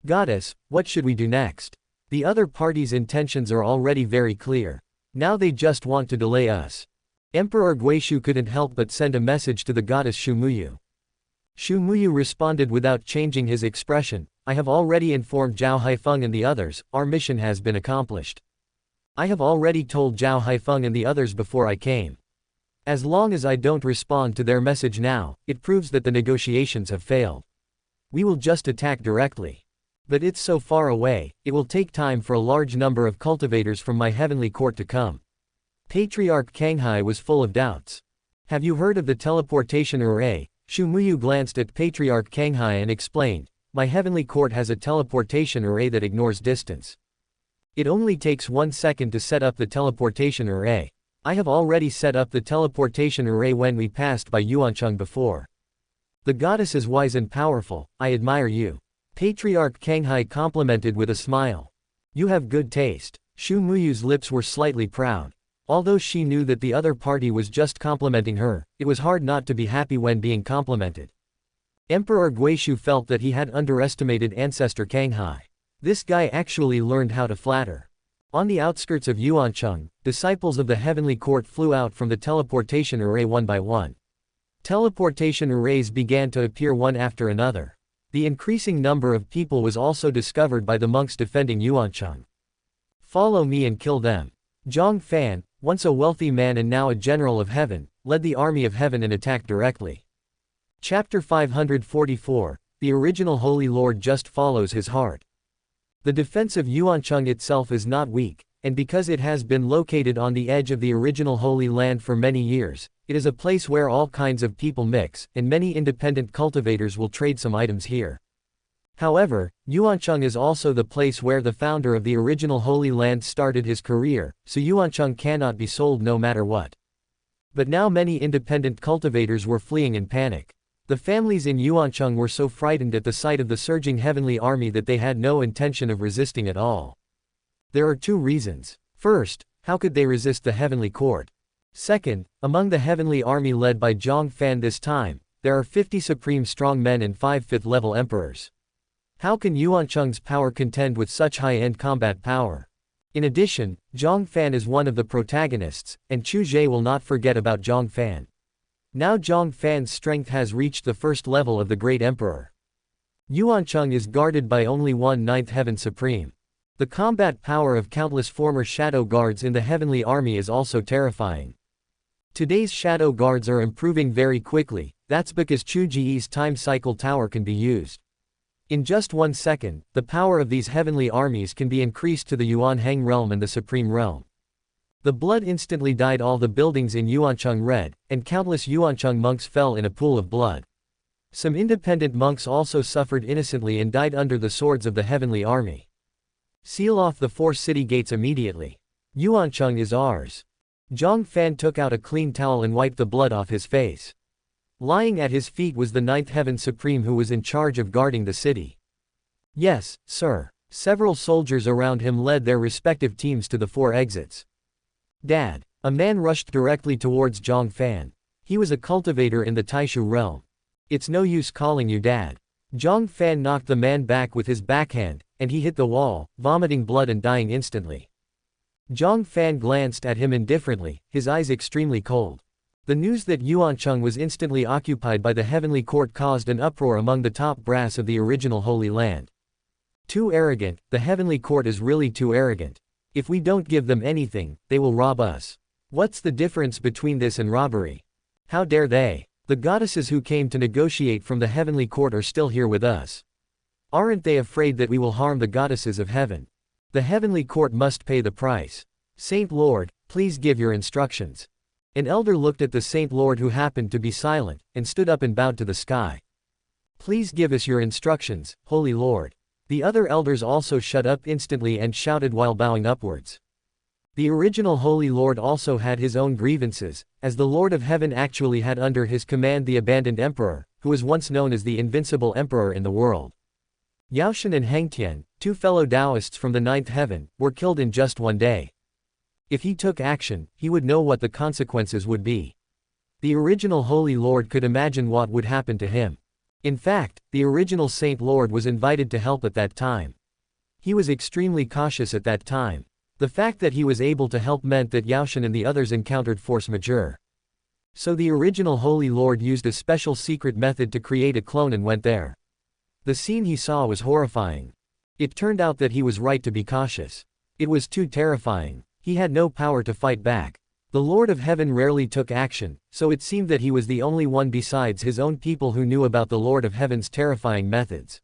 Goddess, what should we do next? The other party's intentions are already very clear. Now they just want to delay us. Emperor Guishu couldn't help but send a message to the goddess Xu Muyu. Xu Muyu responded without changing his expression, I have already informed Zhao Haifeng and the others, our mission has been accomplished. I have already told Zhao Haifeng and the others before I came. As long as I don't respond to their message now, it proves that the negotiations have failed. We will just attack directly. But it's so far away, it will take time for a large number of cultivators from my heavenly court to come. Patriarch Kanghai was full of doubts. Have you heard of the teleportation array? Xu Muyu glanced at Patriarch Kanghai and explained, my heavenly court has a teleportation array that ignores distance. It only takes 1 second to set up the teleportation array. I have already set up the teleportation array when we passed by Yuancheng before. The goddess is wise and powerful, I admire you. Patriarch Kanghai complimented with a smile. You have good taste. Xu Muyu's lips were slightly proud. Although she knew that the other party was just complimenting her, it was hard not to be happy when being complimented. Emperor Guishu felt that he had underestimated Ancestor Kanghai. This guy actually learned how to flatter. On the outskirts of Yuancheng, disciples of the heavenly court flew out from the teleportation array one by one. Teleportation arrays began to appear one after another. The increasing number of people was also discovered by the monks defending Yuancheng. Follow me and kill them. Zhang Fan, once a wealthy man and now a general of heaven, led the army of heaven and attacked directly. Chapter 544, The original Holy Lord just follows his heart. The defense of Yuancheng itself is not weak, and because it has been located on the edge of the original Holy Land for many years, it is a place where all kinds of people mix, and many independent cultivators will trade some items here. However, Yuancheng is also the place where the founder of the original Holy Land started his career, so Yuancheng cannot be sold no matter what. But now many independent cultivators were fleeing in panic. The families in Yuancheng were so frightened at the sight of the surging heavenly army that they had no intention of resisting at all. There are two reasons. First, how could they resist the heavenly court? Second, among the heavenly army led by Zhang Fan this time, there are 50 supreme strong men and 5 5th-level emperors. How can Yuancheng's power contend with such high-end combat power? In addition, Zhang Fan is one of the protagonists, and Chu Ge will not forget about Zhang Fan. Now Zhang Fan's strength has reached the first level of the Great Emperor. Yuancheng is guarded by only one 9th Heaven Supreme. The combat power of countless former shadow guards in the heavenly army is also terrifying. Today's shadow guards are improving very quickly, that's because Chu Ge's time cycle tower can be used. In just 1 second, the power of these heavenly armies can be increased to the Yuan Heng realm and the Supreme Realm. The blood instantly dyed all the buildings in Yuancheng red, and countless Yuancheng monks fell in a pool of blood. Some independent monks also suffered innocently and died under the swords of the heavenly army. Seal off the 4 city gates immediately. Yuancheng is ours. Zhang Fan took out a clean towel and wiped the blood off his face. Lying at his feet was the 9th Heaven Supreme who was in charge of guarding the city. Yes, sir. Several soldiers around him led their respective teams to the 4 exits. Dad. A man rushed directly towards Zhang Fan. He was a cultivator in the Taishu realm. It's no use calling you dad. Zhang Fan knocked the man back with his backhand, and he hit the wall, vomiting blood and dying instantly. Zhang Fan glanced at him indifferently, his eyes extremely cold. The news that Yuancheng was instantly occupied by the heavenly court caused an uproar among the top brass of the original Holy Land. Too arrogant, the heavenly court is really too arrogant. If we don't give them anything, they will rob us. What's the difference between this and robbery? How dare they? The goddesses who came to negotiate from the heavenly court are still here with us. Aren't they afraid that we will harm the goddesses of heaven? The heavenly court must pay the price. Saint Lord, please give your instructions. An elder looked at the Saint Lord who happened to be silent, and stood up and bowed to the sky. Please give us your instructions, Holy Lord. The other elders also shut up instantly and shouted while bowing upwards. The original Holy Lord also had his own grievances, as the Lord of Heaven actually had under his command the abandoned emperor, who was once known as the invincible emperor in the world. Yaoshan and Hengtian, 2 fellow Taoists from the 9th heaven, were killed in just one day. If he took action, he would know what the consequences would be. The original Holy Lord could imagine what would happen to him. In fact, the original Saint Lord was invited to help at that time. He was extremely cautious at that time. The fact that he was able to help meant that Yaoshan and the others encountered force majeure. So the original Holy Lord used a special secret method to create a clone and went there. The scene he saw was horrifying. It turned out that he was right to be cautious. It was too terrifying. He had no power to fight back. The Lord of Heaven rarely took action, so it seemed that he was the only one besides his own people who knew about the Lord of Heaven's terrifying methods.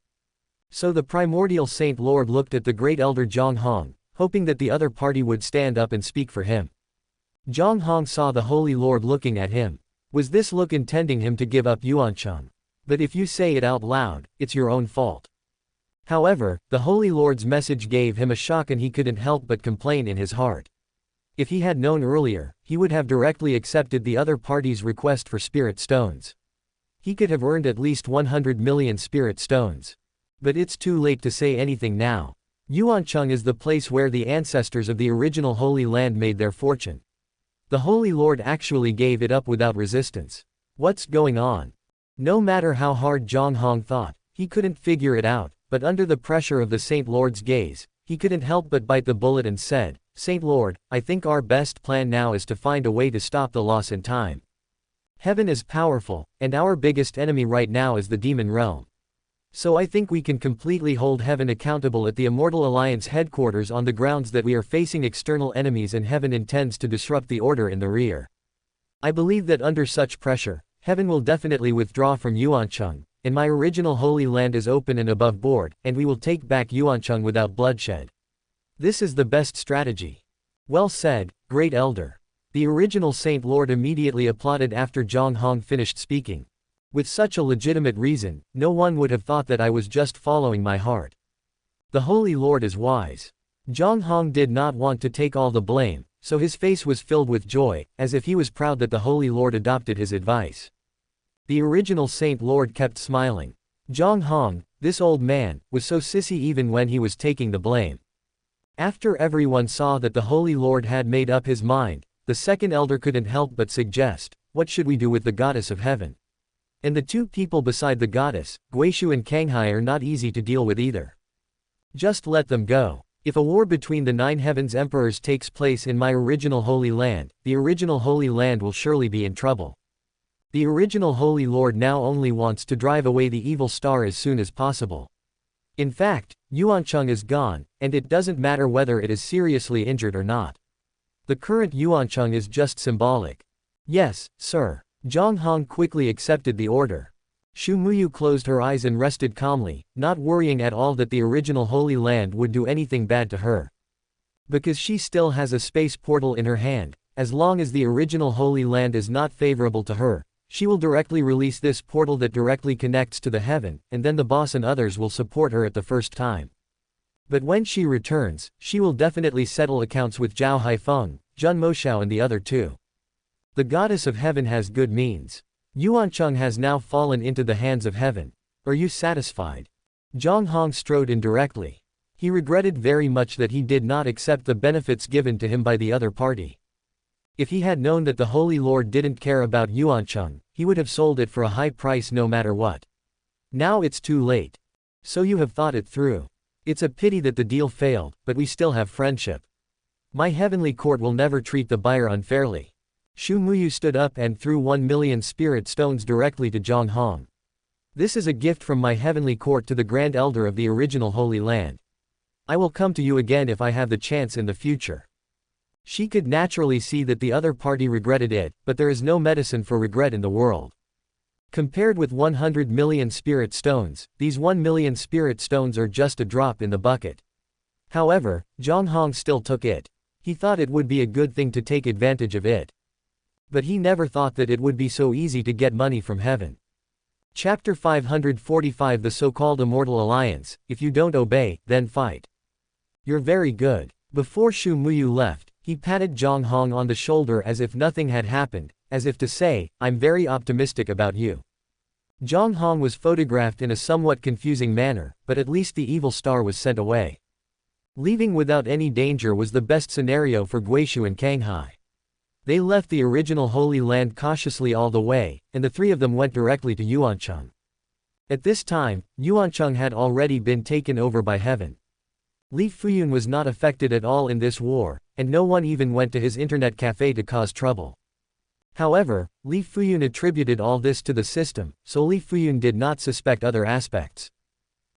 So the primordial Saint Lord looked at the great elder Zhang Hong, hoping that the other party would stand up and speak for him. Zhang Hong saw the Holy Lord looking at him. Was this look intending him to give up Yuancheng? But if you say it out loud, it's your own fault. However, the Holy Lord's message gave him a shock and he couldn't help but complain in his heart. If he had known earlier, he would have directly accepted the other party's request for spirit stones. He could have earned at least 100 million spirit stones. But it's too late to say anything now. Yuancheng is the place where the ancestors of the original Holy Land made their fortune. The Holy Lord actually gave it up without resistance. What's going on? No matter how hard Zhang Hong thought, he couldn't figure it out, but under the pressure of the Saint Lord's gaze, he couldn't help but bite the bullet and said, Saint Lord, I think our best plan now is to find a way to stop the loss in time. Heaven is powerful, and our biggest enemy right now is the demon realm. So I think we can completely hold Heaven accountable at the Immortal Alliance headquarters on the grounds that we are facing external enemies and Heaven intends to disrupt the order in the rear. I believe that under such pressure, Heaven will definitely withdraw from Yuancheng, and my original Holy Land is open and above board, and we will take back Yuancheng without bloodshed. This is the best strategy. Well said, great elder. The original Saint Lord immediately applauded after Zhang Hong finished speaking. With such a legitimate reason, no one would have thought that I was just following my heart. The Holy Lord is wise. Zhang Hong did not want to take all the blame, so his face was filled with joy, as if he was proud that the Holy Lord adopted his advice. The original Saint Lord kept smiling. Zhang Hong, this old man, was so sissy even when he was taking the blame. After everyone saw that the Holy Lord had made up his mind, the second elder couldn't help but suggest, what should we do with the goddess of heaven? And the 2 people beside the goddess, Guishu and Kanghai, are not easy to deal with either. Just let them go. If a war between the 9 heavens emperors takes place in my original Holy Land, the original Holy Land will surely be in trouble. The original Holy Lord now only wants to drive away the evil star as soon as possible. In fact, Yuancheng is gone, and it doesn't matter whether it is seriously injured or not. The current Yuancheng is just symbolic. Yes, sir. Zhang Hong quickly accepted the order. Xu Muyu closed her eyes and rested calmly, not worrying at all that the original Holy Land would do anything bad to her. Because she still has a space portal in her hand, as long as the original Holy Land is not favorable to her, she will directly release this portal that directly connects to the heaven, and then the boss and others will support her at the first time. But when she returns, she will definitely settle accounts with Zhao Haifeng, Zhun Moshao and the other two. The goddess of heaven has good means. Yuancheng has now fallen into the hands of heaven. Are you satisfied? Zhang Hong strode in directly. He regretted very much that he did not accept the benefits given to him by the other party. If he had known that the Holy Lord didn't care about Yuancheng, he would have sold it for a high price no matter what. Now it's too late. So you have thought it through. It's a pity that the deal failed, but we still have friendship. My heavenly court will never treat the buyer unfairly. Xu Muyu stood up and threw 1 million spirit stones directly to Zhang Hong. This is a gift from my heavenly court to the Grand Elder of the original Holy Land. I will come to you again if I have the chance in the future. She could naturally see that the other party regretted it, but there is no medicine for regret in the world. Compared with 100 million spirit stones, these 1 million spirit stones are just a drop in the bucket. However, Zhang Hong still took it. He thought it would be a good thing to take advantage of it. But he never thought that it would be so easy to get money from heaven. Chapter 545 The so-called Immortal Alliance. If you don't obey, then fight. You're very good. Before Xu Muyu left, he patted Zhang Hong on the shoulder as if nothing had happened, as if to say, I'm very optimistic about you. Zhang Hong was photographed in a somewhat confusing manner, but at least the evil star was sent away. Leaving without any danger was the best scenario for Guishu and Canghai. They left the original Holy Land cautiously all the way, and the three of them went directly to Yuancheng. At this time, Yuancheng had already been taken over by heaven. Li Fuyun was not affected at all in this war, and no one even went to his internet cafe to cause trouble. However, Li Fuyun attributed all this to the system, so Li Fuyun did not suspect other aspects.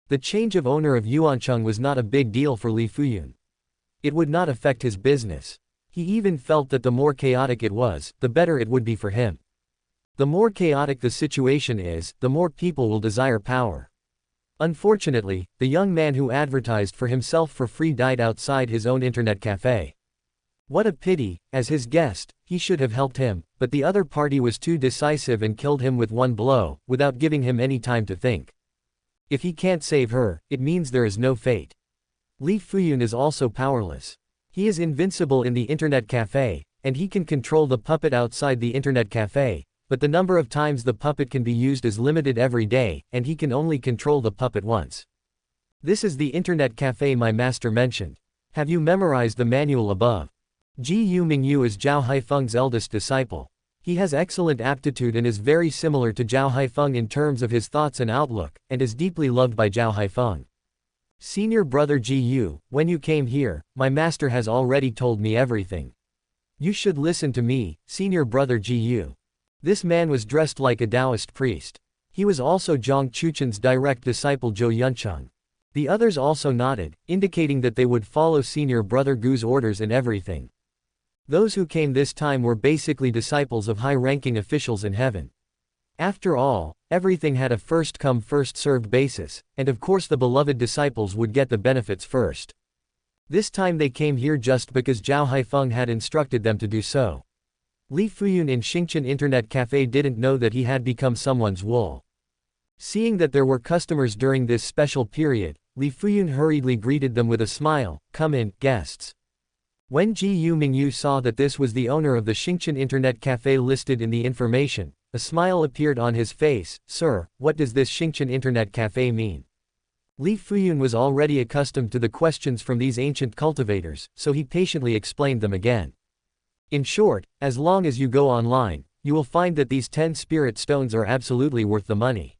The change of owner of Yuancheng was not a big deal for Li Fuyun. It would not affect his business. He even felt that the more chaotic it was, the better it would be for him. The more chaotic the situation is, the more people will desire power. Unfortunately, the young man who advertised for himself for free died outside his own internet cafe. What a pity, as his guest, he should have helped him, but the other party was too decisive and killed him with one blow, without giving him any time to think. If he can't save her, it means there is no fate. Li Fuyun is also powerless. He is invincible in the internet cafe, and he can control the puppet outside the internet cafe, but the number of times the puppet can be used is limited every day, and he can only control the puppet once. This is the internet cafe my master mentioned. Have you memorized the manual above? Ji Yu Mingyu is Zhao Haifeng's eldest disciple. He has excellent aptitude and is very similar to Zhao Haifeng in terms of his thoughts and outlook, and is deeply loved by Zhao Haifeng. Senior brother Ji Yu, when you came here, my master has already told me everything. You should listen to me, senior brother Ji Yu. This man was dressed like a Taoist priest. He was also Zhang Chuchen's direct disciple Zhou Yuncheng. The others also nodded, indicating that they would follow senior brother Gu's orders in everything. Those who came this time were basically disciples of high-ranking officials in heaven. After all, everything had a first-come first-served basis, and of course the beloved disciples would get the benefits first. This time they came here just because Zhao Haifeng had instructed them to do so. Li Fuyun in Xingqian Internet Cafe didn't know that he had become someone's wool. Seeing that there were customers during this special period, Li Fuyun hurriedly greeted them with a smile, "Come in, guests." When Ji Yu Mingyu saw that this was the owner of the Xingqian Internet Cafe listed in the information, a smile appeared on his face. "Sir, what does this Xingqian Internet Cafe mean?" Li Fuyun was already accustomed to the questions from these ancient cultivators, so he patiently explained them again. In short, as long as you go online, you will find that these 10 spirit stones are absolutely worth the money.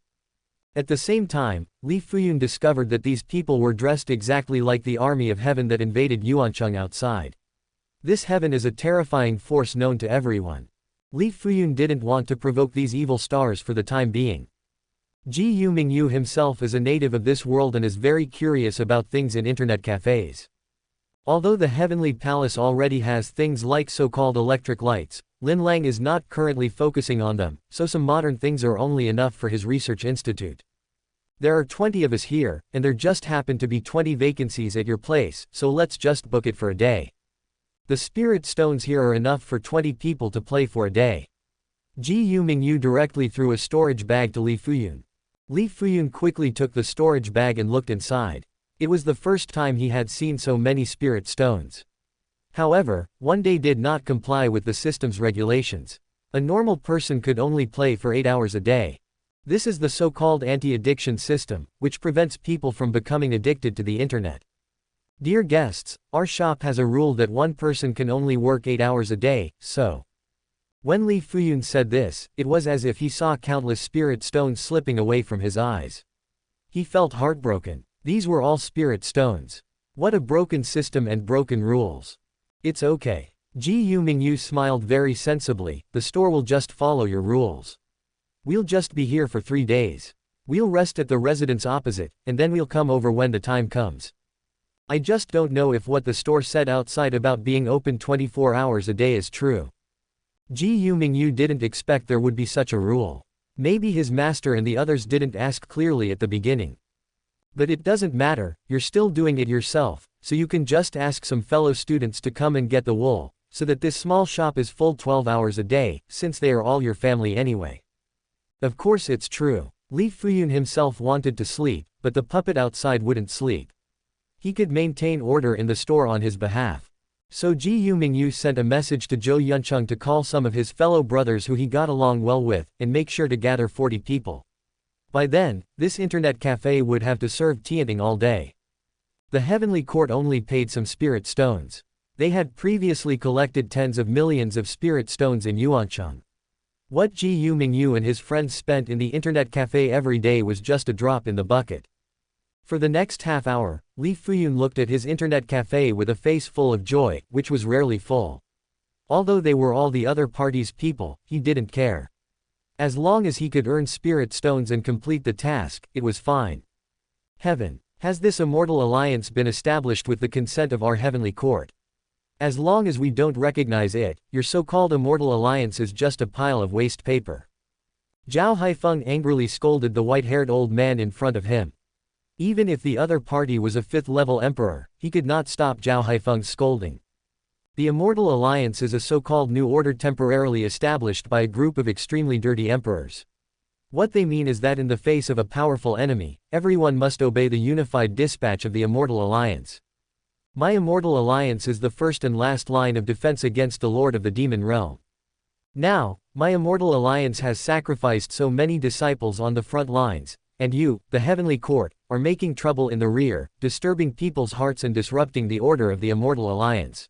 At the same time, Li Fuyun discovered that these people were dressed exactly like the army of heaven that invaded Yuancheng outside. This heaven is a terrifying force known to everyone. Li Fuyun didn't want to provoke these evil stars for the time being. Ji Yu Mingyu himself is a native of this world and is very curious about things in internet cafes. Although the heavenly palace already has things like so-called electric lights, Lin Lang is not currently focusing on them, so some modern things are only enough for his research institute. There are 20 of us here, and there just happen to be 20 vacancies at your place, so let's just book it for a day. The spirit stones here are enough for 20 people to play for a day. Ji Yumingyu directly threw a storage bag to Li Fuyun. Li Fuyun quickly took the storage bag and looked inside. It was the first time he had seen so many spirit stones. However, one day did not comply with the system's regulations. A normal person could only play for 8 hours a day. This is the so-called anti-addiction system, which prevents people from becoming addicted to the internet. Dear guests, our shop has a rule that one person can only work 8 hours a day, so. When Li Fuyun said this, it was as if he saw countless spirit stones slipping away from his eyes. He felt heartbroken. These were all spirit stones. What a broken system and broken rules. It's okay. Ji Yumingyu smiled very sensibly, the store will just follow your rules. We'll just be here for 3 days. We'll rest at the residence opposite, and then we'll come over when the time comes. I just don't know if what the store said outside about being open 24 hours a day is true. Ji Yumingyu didn't expect there would be such a rule. Maybe his master and the others didn't ask clearly at the beginning. But it doesn't matter, you're still doing it yourself, so you can just ask some fellow students to come and get the wool, so that this small shop is full 12 hours a day, since they are all your family anyway. Of course it's true. Li Fuyun himself wanted to sleep, but the puppet outside wouldn't sleep. He could maintain order in the store on his behalf. So Ji Yumingyu sent a message to Zhou Yuncheng to call some of his fellow brothers who he got along well with, and make sure to gather 40 people. By then, this internet cafe would have to serve tianting all day. The Heavenly Court only paid some spirit stones. They had previously collected tens of millions of spirit stones in Yuancheng. What Ji Yumingyu and his friends spent in the internet cafe every day was just a drop in the bucket. For the next half hour, Li Fuyun looked at his internet cafe with a face full of joy, which was rarely full. Although they were all the other party's people, he didn't care. As long as he could earn spirit stones and complete the task, it was fine. Heaven. Has this immortal alliance been established with the consent of our heavenly court? As long as we don't recognize it, your so-called immortal alliance is just a pile of waste paper. Zhao Haifeng angrily scolded the white-haired old man in front of him. Even if the other party was a 5th-level emperor, he could not stop Zhao Haifeng's scolding. The immortal alliance is a so-called new order temporarily established by a group of extremely dirty emperors. What they mean is that in the face of a powerful enemy, everyone must obey the unified dispatch of the immortal alliance. My immortal alliance is the first and last line of defense against the Lord of the Demon Realm. Now, my immortal alliance has sacrificed so many disciples on the front lines, and you, the Heavenly Court, are making trouble in the rear, disturbing people's hearts and disrupting the order of the immortal alliance.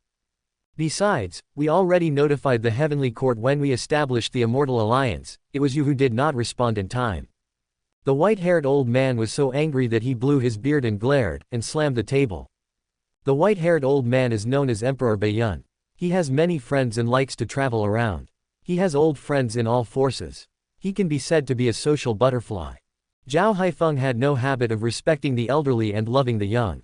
Besides, we already notified the Heavenly Court when we established the immortal alliance, it was you who did not respond in time. The white-haired old man was so angry that he blew his beard and glared, and slammed the table. The white-haired old man is known as Emperor Baiyun. He has many friends and likes to travel around. He has old friends in all forces. He can be said to be a social butterfly. Zhao Haifeng had no habit of respecting the elderly and loving the young.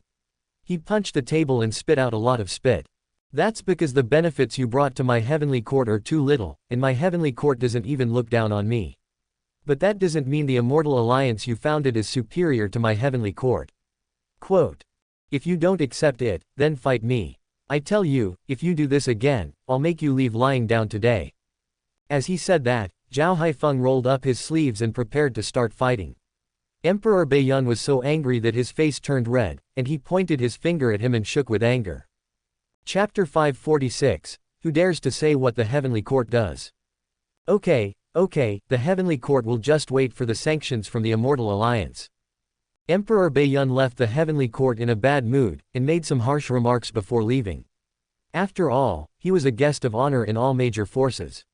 He punched the table and spit out a lot of spit. That's because the benefits you brought to my heavenly court are too little, and my heavenly court doesn't even look down on me. But that doesn't mean the immortal alliance you founded is superior to my heavenly court. Quote. If you don't accept it, then fight me. I tell you, if you do this again, I'll make you leave lying down today. As he said that, Zhao Haifeng rolled up his sleeves and prepared to start fighting. Emperor Baiyun was so angry that his face turned red, and he pointed his finger at him and shook with anger. Chapter 546, Who dares to say what the Heavenly Court does? Okay, the Heavenly Court will just wait for the sanctions from the Immortal Alliance. Emperor Baiyun left the Heavenly Court in a bad mood, and made some harsh remarks before leaving. After all, he was a guest of honor in all major forces.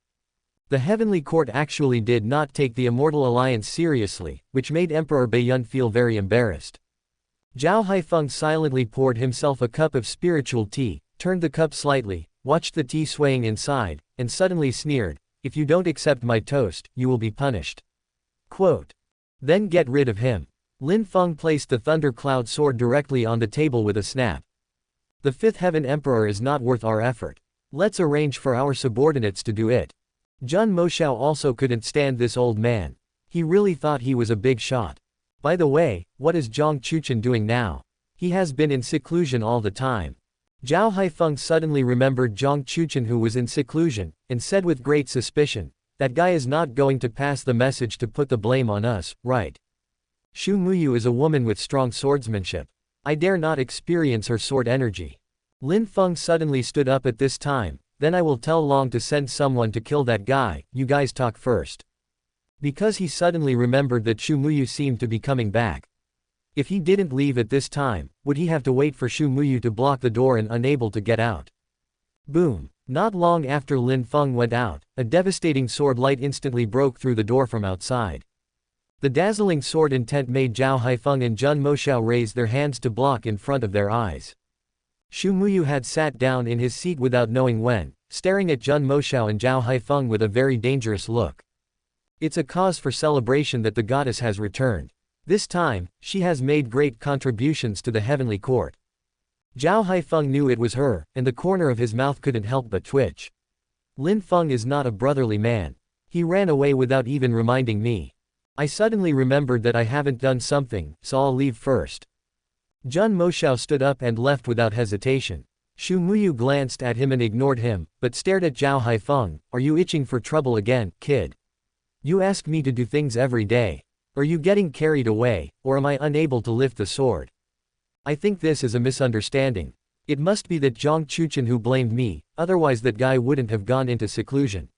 The Heavenly Court actually did not take the Immortal Alliance seriously, which made Emperor Baiyun feel very embarrassed. Zhao Haifeng silently poured himself a cup of spiritual tea, turned the cup slightly, watched the tea swaying inside, and suddenly sneered, "If you don't accept my toast, you will be punished." Quote. Then get rid of him. Lin Feng placed the Thunder Cloud sword directly on the table with a snap. The 5th Heaven Emperor is not worth our effort. Let's arrange for our subordinates to do it. Zhun Moshao also couldn't stand this old man. He really thought he was a big shot. By the way, what is Zhang Chuchen doing now? He has been in seclusion all the time. Zhao Haifeng suddenly remembered Zhang Chuchen, who was in seclusion, and said with great suspicion, "That guy is not going to pass the message to put the blame on us, right? Xu Muyu is a woman with strong swordsmanship. I dare not experience her sword energy." Lin Feng suddenly stood up at this time. "Then I will tell Long to send someone to kill that guy, you guys talk first." Because he suddenly remembered that Xu Muyu seemed to be coming back. If he didn't leave at this time, would he have to wait for Xu Muyu to block the door and unable to get out? Boom! Not long after Lin Feng went out, a devastating sword light instantly broke through the door from outside. The dazzling sword intent made Zhao Haifeng and Zhun Moshao raise their hands to block in front of their eyes. Xu Muyu had sat down in his seat without knowing when, staring at Zhun Moshao and Zhao Haifeng with a very dangerous look. It's a cause for celebration that the goddess has returned. This time, she has made great contributions to the heavenly court. Zhao Haifeng knew it was her, and the corner of his mouth couldn't help but twitch. Lin Feng is not a brotherly man. He ran away without even reminding me. I suddenly remembered that I haven't done something, so I'll leave first. Zhun Moshao stood up and left without hesitation. Xu Muyu glanced at him and ignored him, but stared at Zhao Haifeng. "Are you itching for trouble again, kid? You ask me to do things every day. Are you getting carried away, or am I unable to lift the sword? I think this is a misunderstanding. It must be that Zhang Chuchen who blamed me, otherwise that guy wouldn't have gone into seclusion.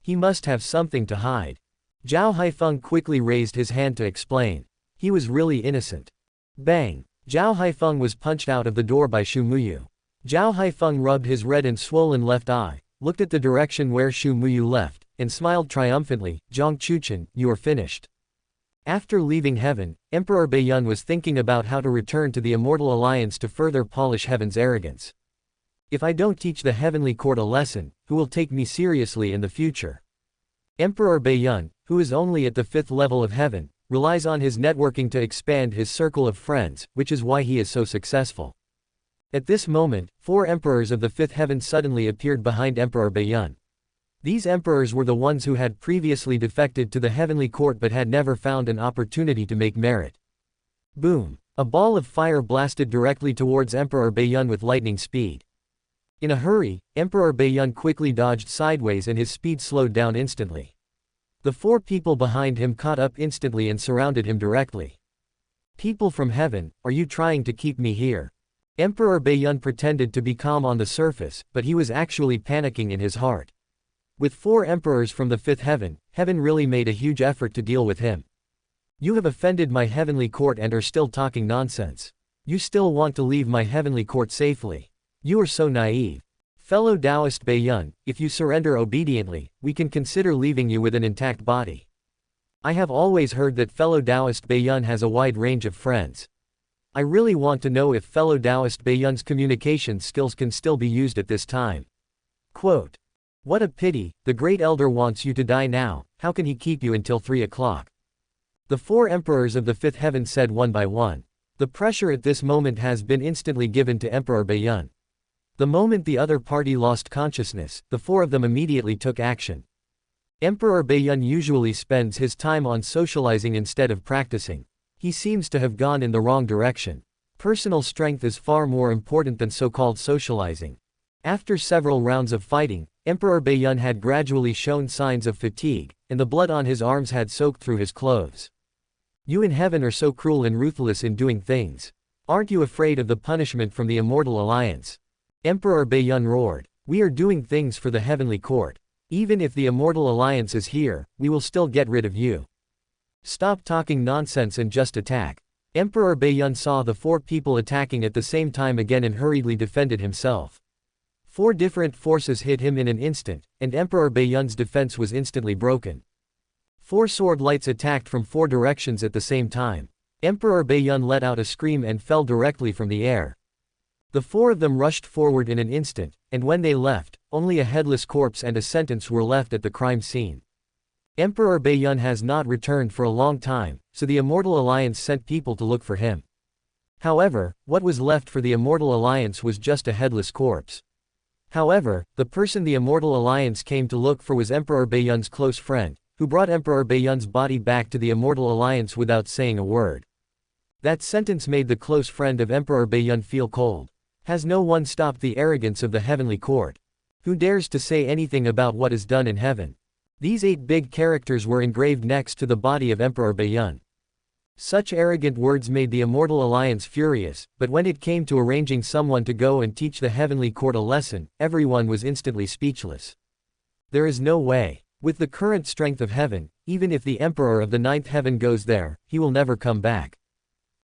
He must have something to hide." Zhao Haifeng quickly raised his hand to explain. He was really innocent. Bang! Zhao Haifeng was punched out of the door by Xu Muyu. Zhao Haifeng rubbed his red and swollen left eye, looked at the direction where Xu Muyu left, and smiled triumphantly. "Zhang Chuchen, you are finished." After leaving heaven, Emperor Baiyun was thinking about how to return to the Immortal Alliance to further polish heaven's arrogance. If I don't teach the heavenly court a lesson, who will take me seriously in the future? Emperor Baiyun, who is only at the 5th level of heaven, relies on his networking to expand his circle of friends, which is why he is so successful. At this moment, 4 emperors of the 5th heaven suddenly appeared behind Emperor Baiyun. These emperors were the ones who had previously defected to the heavenly court but had never found an opportunity to make merit. Boom! A ball of fire blasted directly towards Emperor Baiyun with lightning speed. In a hurry, Emperor Baiyun quickly dodged sideways and his speed slowed down instantly. The 4 people behind him caught up instantly and surrounded him directly. "People from heaven, are you trying to keep me here?" Emperor Baiyun pretended to be calm on the surface, but he was actually panicking in his heart. With 4 emperors from the 5th heaven, heaven really made a huge effort to deal with him. "You have offended my heavenly court and are still talking nonsense. You still want to leave my heavenly court safely. You are so naive. Fellow Taoist Baiyun, if you surrender obediently, we can consider leaving you with an intact body. I have always heard that fellow Taoist Baiyun has a wide range of friends. I really want to know if fellow Taoist Baiyun's communication skills can still be used at this time." Quote. "What a pity, the great elder wants you to die now, how can he keep you until 3 o'clock? The 4 emperors of the 5th heaven said one by one. The pressure at this moment has been instantly given to Emperor Baiyun. The moment the other party lost consciousness, the 4 of them immediately took action. Emperor Baiyun usually spends his time on socializing instead of practicing. He seems to have gone in the wrong direction. Personal strength is far more important than so-called socializing. After several rounds of fighting, Emperor Baiyun had gradually shown signs of fatigue, and the blood on his arms had soaked through his clothes. "You in heaven are so cruel and ruthless in doing things. Aren't you afraid of the punishment from the Immortal Alliance?" Emperor Baiyun roared. "We are doing things for the heavenly court. Even if the Immortal Alliance is here, we will still get rid of you. Stop talking nonsense and just attack." Emperor Baiyun saw the 4 people attacking at the same time again and hurriedly defended himself. 4 different forces hit him in an instant, and Emperor Baiyun's defense was instantly broken. 4 sword lights attacked from 4 directions at the same time. Emperor Baiyun let out a scream and fell directly from the air. The 4 of them rushed forward in an instant, and when they left, only a headless corpse and a sentence were left at the crime scene. Emperor Baiyun has not returned for a long time, so the Immortal Alliance sent people to look for him. However, what was left for the Immortal Alliance was just a headless corpse. However, the person the Immortal Alliance came to look for was Emperor Baiyun's close friend, who brought Emperor Baiyun's body back to the Immortal Alliance without saying a word. That sentence made the close friend of Emperor Baiyun feel cold. Has no one stopped the arrogance of the heavenly court? Who dares to say anything about what is done in heaven? These 8 big characters were engraved next to the body of Emperor Baiyun. Such arrogant words made the Immortal Alliance furious, but when it came to arranging someone to go and teach the heavenly court a lesson, everyone was instantly speechless. There is no way. With the current strength of heaven, even if the Emperor of the 9th heaven goes there, he will never come back.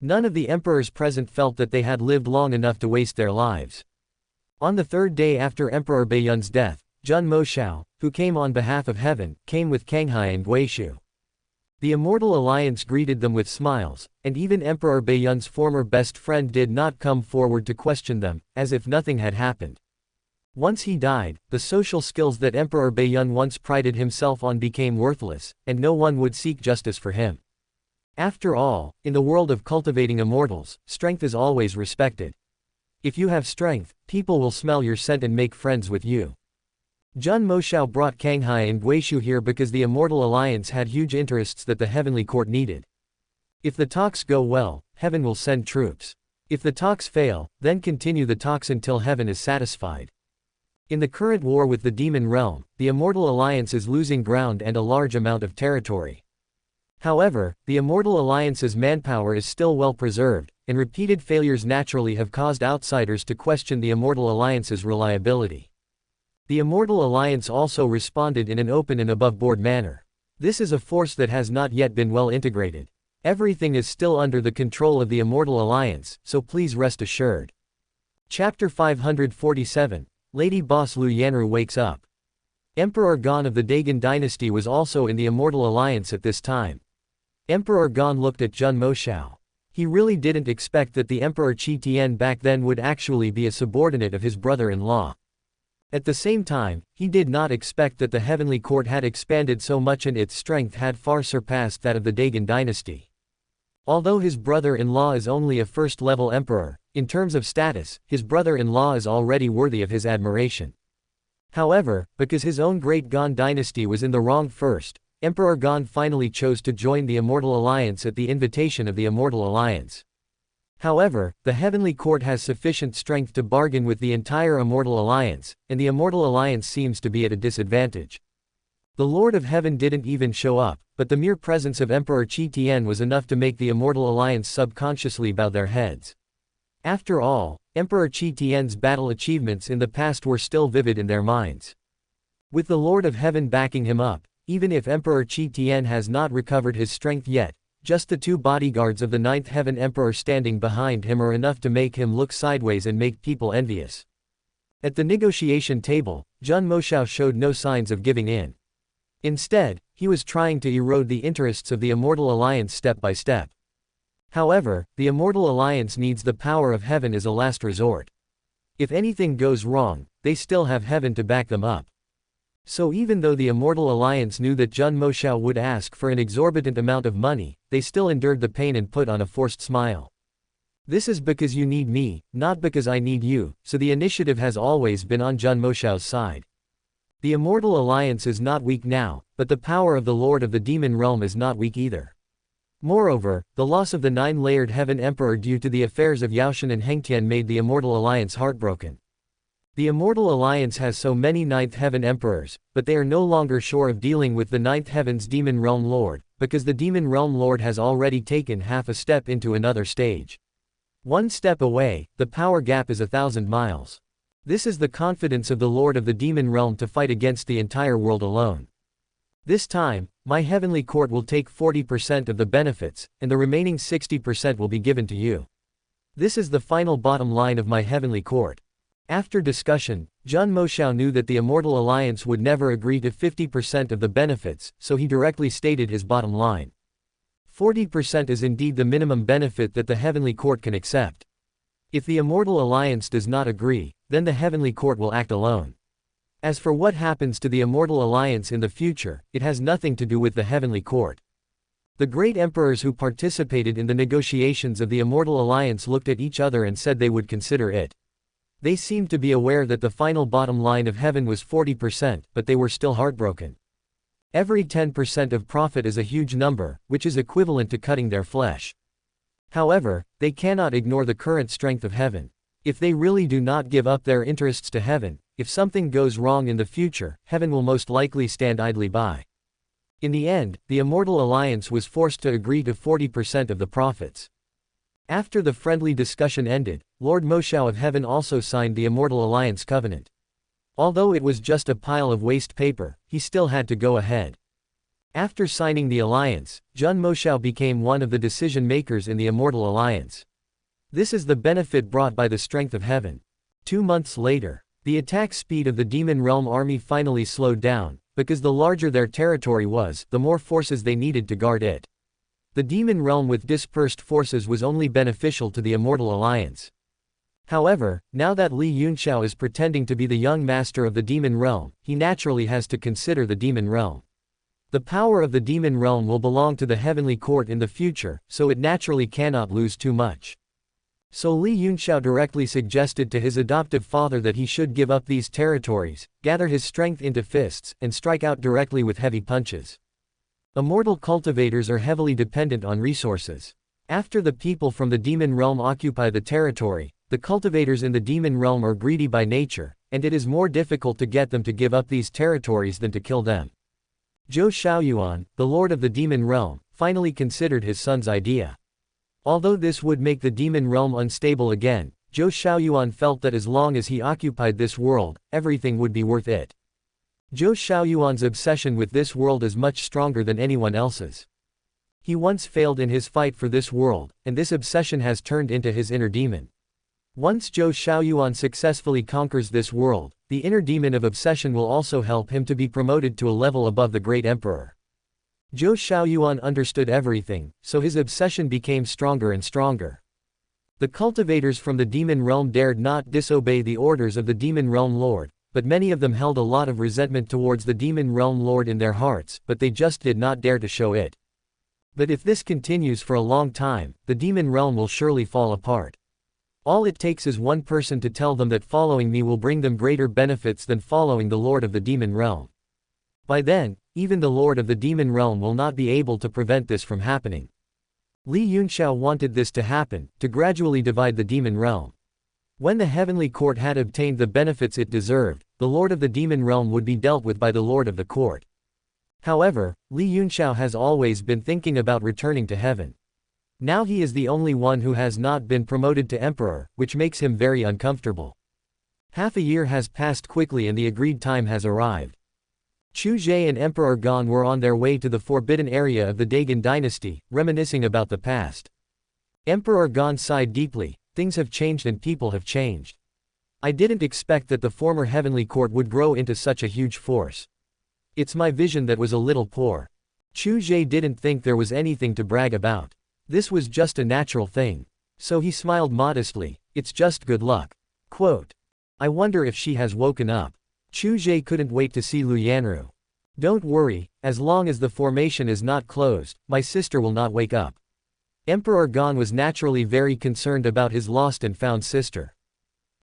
None of the emperors present felt that they had lived long enough to waste their lives. On the 3rd day after Emperor Baiyun's death, Zhen Moshao, who came on behalf of heaven, came with Canghai and Guishu. The Immortal Alliance greeted them with smiles, and even Emperor Baiyun's former best friend did not come forward to question them, as if nothing had happened. Once he died, the social skills that Emperor Baiyun once prided himself on became worthless, and no one would seek justice for him. After all, in the world of cultivating immortals, strength is always respected. If you have strength, people will smell your scent and make friends with you. Zhen Moshao brought Canghai and Guishu here because the Immortal Alliance had huge interests that the heavenly court needed. If the talks go well, heaven will send troops. If the talks fail, then continue the talks until heaven is satisfied. In the current war with the demon realm, the Immortal Alliance is losing ground and a large amount of territory. However, the Immortal Alliance's manpower is still well preserved, and repeated failures naturally have caused outsiders to question the Immortal Alliance's reliability. The Immortal Alliance also responded in an open and above-board manner. This is a force that has not yet been well integrated. Everything is still under the control of the Immortal Alliance, so please rest assured. Chapter 547, Lady Boss Lu Yanru wakes up. Emperor Gan of the Dagon dynasty was also in the Immortal Alliance at this time. Emperor Gan looked at Zhen Moshao. He really didn't expect that the Emperor Qi Tian back then would actually be a subordinate of his brother-in-law. At the same time, he did not expect that the heavenly court had expanded so much and its strength had far surpassed that of the Dagon dynasty. Although his brother-in-law is only a first-level emperor, in terms of status, his brother-in-law is already worthy of his admiration. However, because his own great Gan dynasty was in the wrong first, Emperor Gan finally chose to join the Immortal Alliance at the invitation of the Immortal Alliance. However, the Heavenly Court has sufficient strength to bargain with the entire Immortal Alliance, and the Immortal Alliance seems to be at a disadvantage. The Lord of Heaven didn't even show up, but the mere presence of Emperor Qi Tian was enough to make the Immortal Alliance subconsciously bow their heads. After all, Emperor Qi Tian's battle achievements in the past were still vivid in their minds. With the Lord of Heaven backing him up, even if Emperor Qi Tian has not recovered his strength yet, just the 2 bodyguards of the 9th Heaven Emperor standing behind him are enough to make him look sideways and make people envious. At the negotiation table, Zhen Moshao showed no signs of giving in. Instead, he was trying to erode the interests of the Immortal Alliance step by step. However, the Immortal Alliance needs the power of heaven as a last resort. If anything goes wrong, they still have heaven to back them up. So even though the Immortal Alliance knew that Zhen Moshao would ask for an exorbitant amount of money, they still endured the pain and put on a forced smile. This is because you need me, not because I need you, so the initiative has always been on Zhen Moshao's side. The Immortal Alliance is not weak now, but the power of the Lord of the Demon Realm is not weak either. Moreover, the loss of the 9-layered Heaven Emperor due to the affairs of Yaoshan and Hengtian made the Immortal Alliance heartbroken. The Immortal Alliance has so many 9th Heaven Emperors, but they are no longer sure of dealing with the 9th Heaven's Demon Realm Lord, because the Demon Realm Lord has already taken half a step into another stage. One step away, the power gap is 1,000 miles. This is the confidence of the Lord of the Demon Realm to fight against the entire world alone. This time, my heavenly court will take 40% of the benefits, and the remaining 60% will be given to you. This is the final bottom line of my heavenly court. After discussion, Zhen Moshao knew that the Immortal Alliance would never agree to 50% of the benefits, so he directly stated his bottom line. 40% is indeed the minimum benefit that the Heavenly Court can accept. If the Immortal Alliance does not agree, then the Heavenly Court will act alone. As for what happens to the Immortal Alliance in the future, it has nothing to do with the Heavenly Court. The great emperors who participated in the negotiations of the Immortal Alliance looked at each other and said they would consider it. They seemed to be aware that the final bottom line of heaven was 40%, but they were still heartbroken. Every 10% of profit is a huge number, which is equivalent to cutting their flesh. However, they cannot ignore the current strength of heaven. If they really do not give up their interests to heaven, if something goes wrong in the future, heaven will most likely stand idly by. In the end, the Immortal Alliance was forced to agree to 40% of the profits. After the friendly discussion ended, Lord Moshao of Heaven also signed the Immortal Alliance covenant. Although it was just a pile of waste paper, he still had to go ahead. After signing the alliance, Jun Moshao became one of the decision-makers in the Immortal Alliance. This is the benefit brought by the strength of heaven. 2 months later, the attack speed of the Demon Realm army finally slowed down, because the larger their territory was, the more forces they needed to guard it. The Demon Realm with dispersed forces was only beneficial to the Immortal Alliance. However, now that Li Yunxiao is pretending to be the young master of the Demon Realm, he naturally has to consider the Demon Realm. The power of the Demon Realm will belong to the Heavenly Court in the future, so it naturally cannot lose too much. So Li Yunxiao directly suggested to his adoptive father that he should give up these territories, gather his strength into fists, and strike out directly with heavy punches. Immortal cultivators are heavily dependent on resources. After the people from the Demon Realm occupy the territory, the cultivators in the Demon Realm are greedy by nature, and it is more difficult to get them to give up these territories than to kill them. Zhou Shaoyuan, the lord of the Demon Realm, finally considered his son's idea. Although this would make the Demon Realm unstable again, Zhou Shaoyuan felt that as long as he occupied this world, everything would be worth it. Zhou Shaoyuan's obsession with this world is much stronger than anyone else's. He once failed in his fight for this world, and this obsession has turned into his inner demon. Once Zhou Shaoyuan successfully conquers this world, the inner demon of obsession will also help him to be promoted to a level above the great emperor. Zhou Shaoyuan understood everything, so his obsession became stronger and stronger. The cultivators from the Demon Realm dared not disobey the orders of the Demon Realm Lord, but many of them held a lot of resentment towards the Demon Realm Lord in their hearts, but they just did not dare to show it. But if this continues for a long time, the Demon Realm will surely fall apart. All it takes is one person to tell them that following me will bring them greater benefits than following the Lord of the Demon Realm. By then, even the Lord of the Demon Realm will not be able to prevent this from happening. Li Yunxiao wanted this to happen, to gradually divide the Demon Realm. When the Heavenly Court had obtained the benefits it deserved, the Lord of the Demon Realm would be dealt with by the Lord of the Court. However, Li Yunxiao has always been thinking about returning to heaven. Now he is the only one who has not been promoted to emperor, which makes him very uncomfortable. Half a year has passed quickly and the agreed time has arrived. Chu Ge and Emperor Gan were on their way to the forbidden area of the Dagon dynasty, reminiscing about the past. Emperor Gan sighed deeply. Things have changed and people have changed. I didn't expect that the former Heavenly Court would grow into such a huge force. It's my vision that was a little poor. Chu Ge didn't think there was anything to brag about. This was just a natural thing. So he smiled modestly. It's just good luck. Quote. I wonder if she has woken up. Chu Ge couldn't wait to see Lu Yanru. Don't worry, as long as the formation is not closed, my sister will not wake up. Emperor Gan was naturally very concerned about his lost and found sister.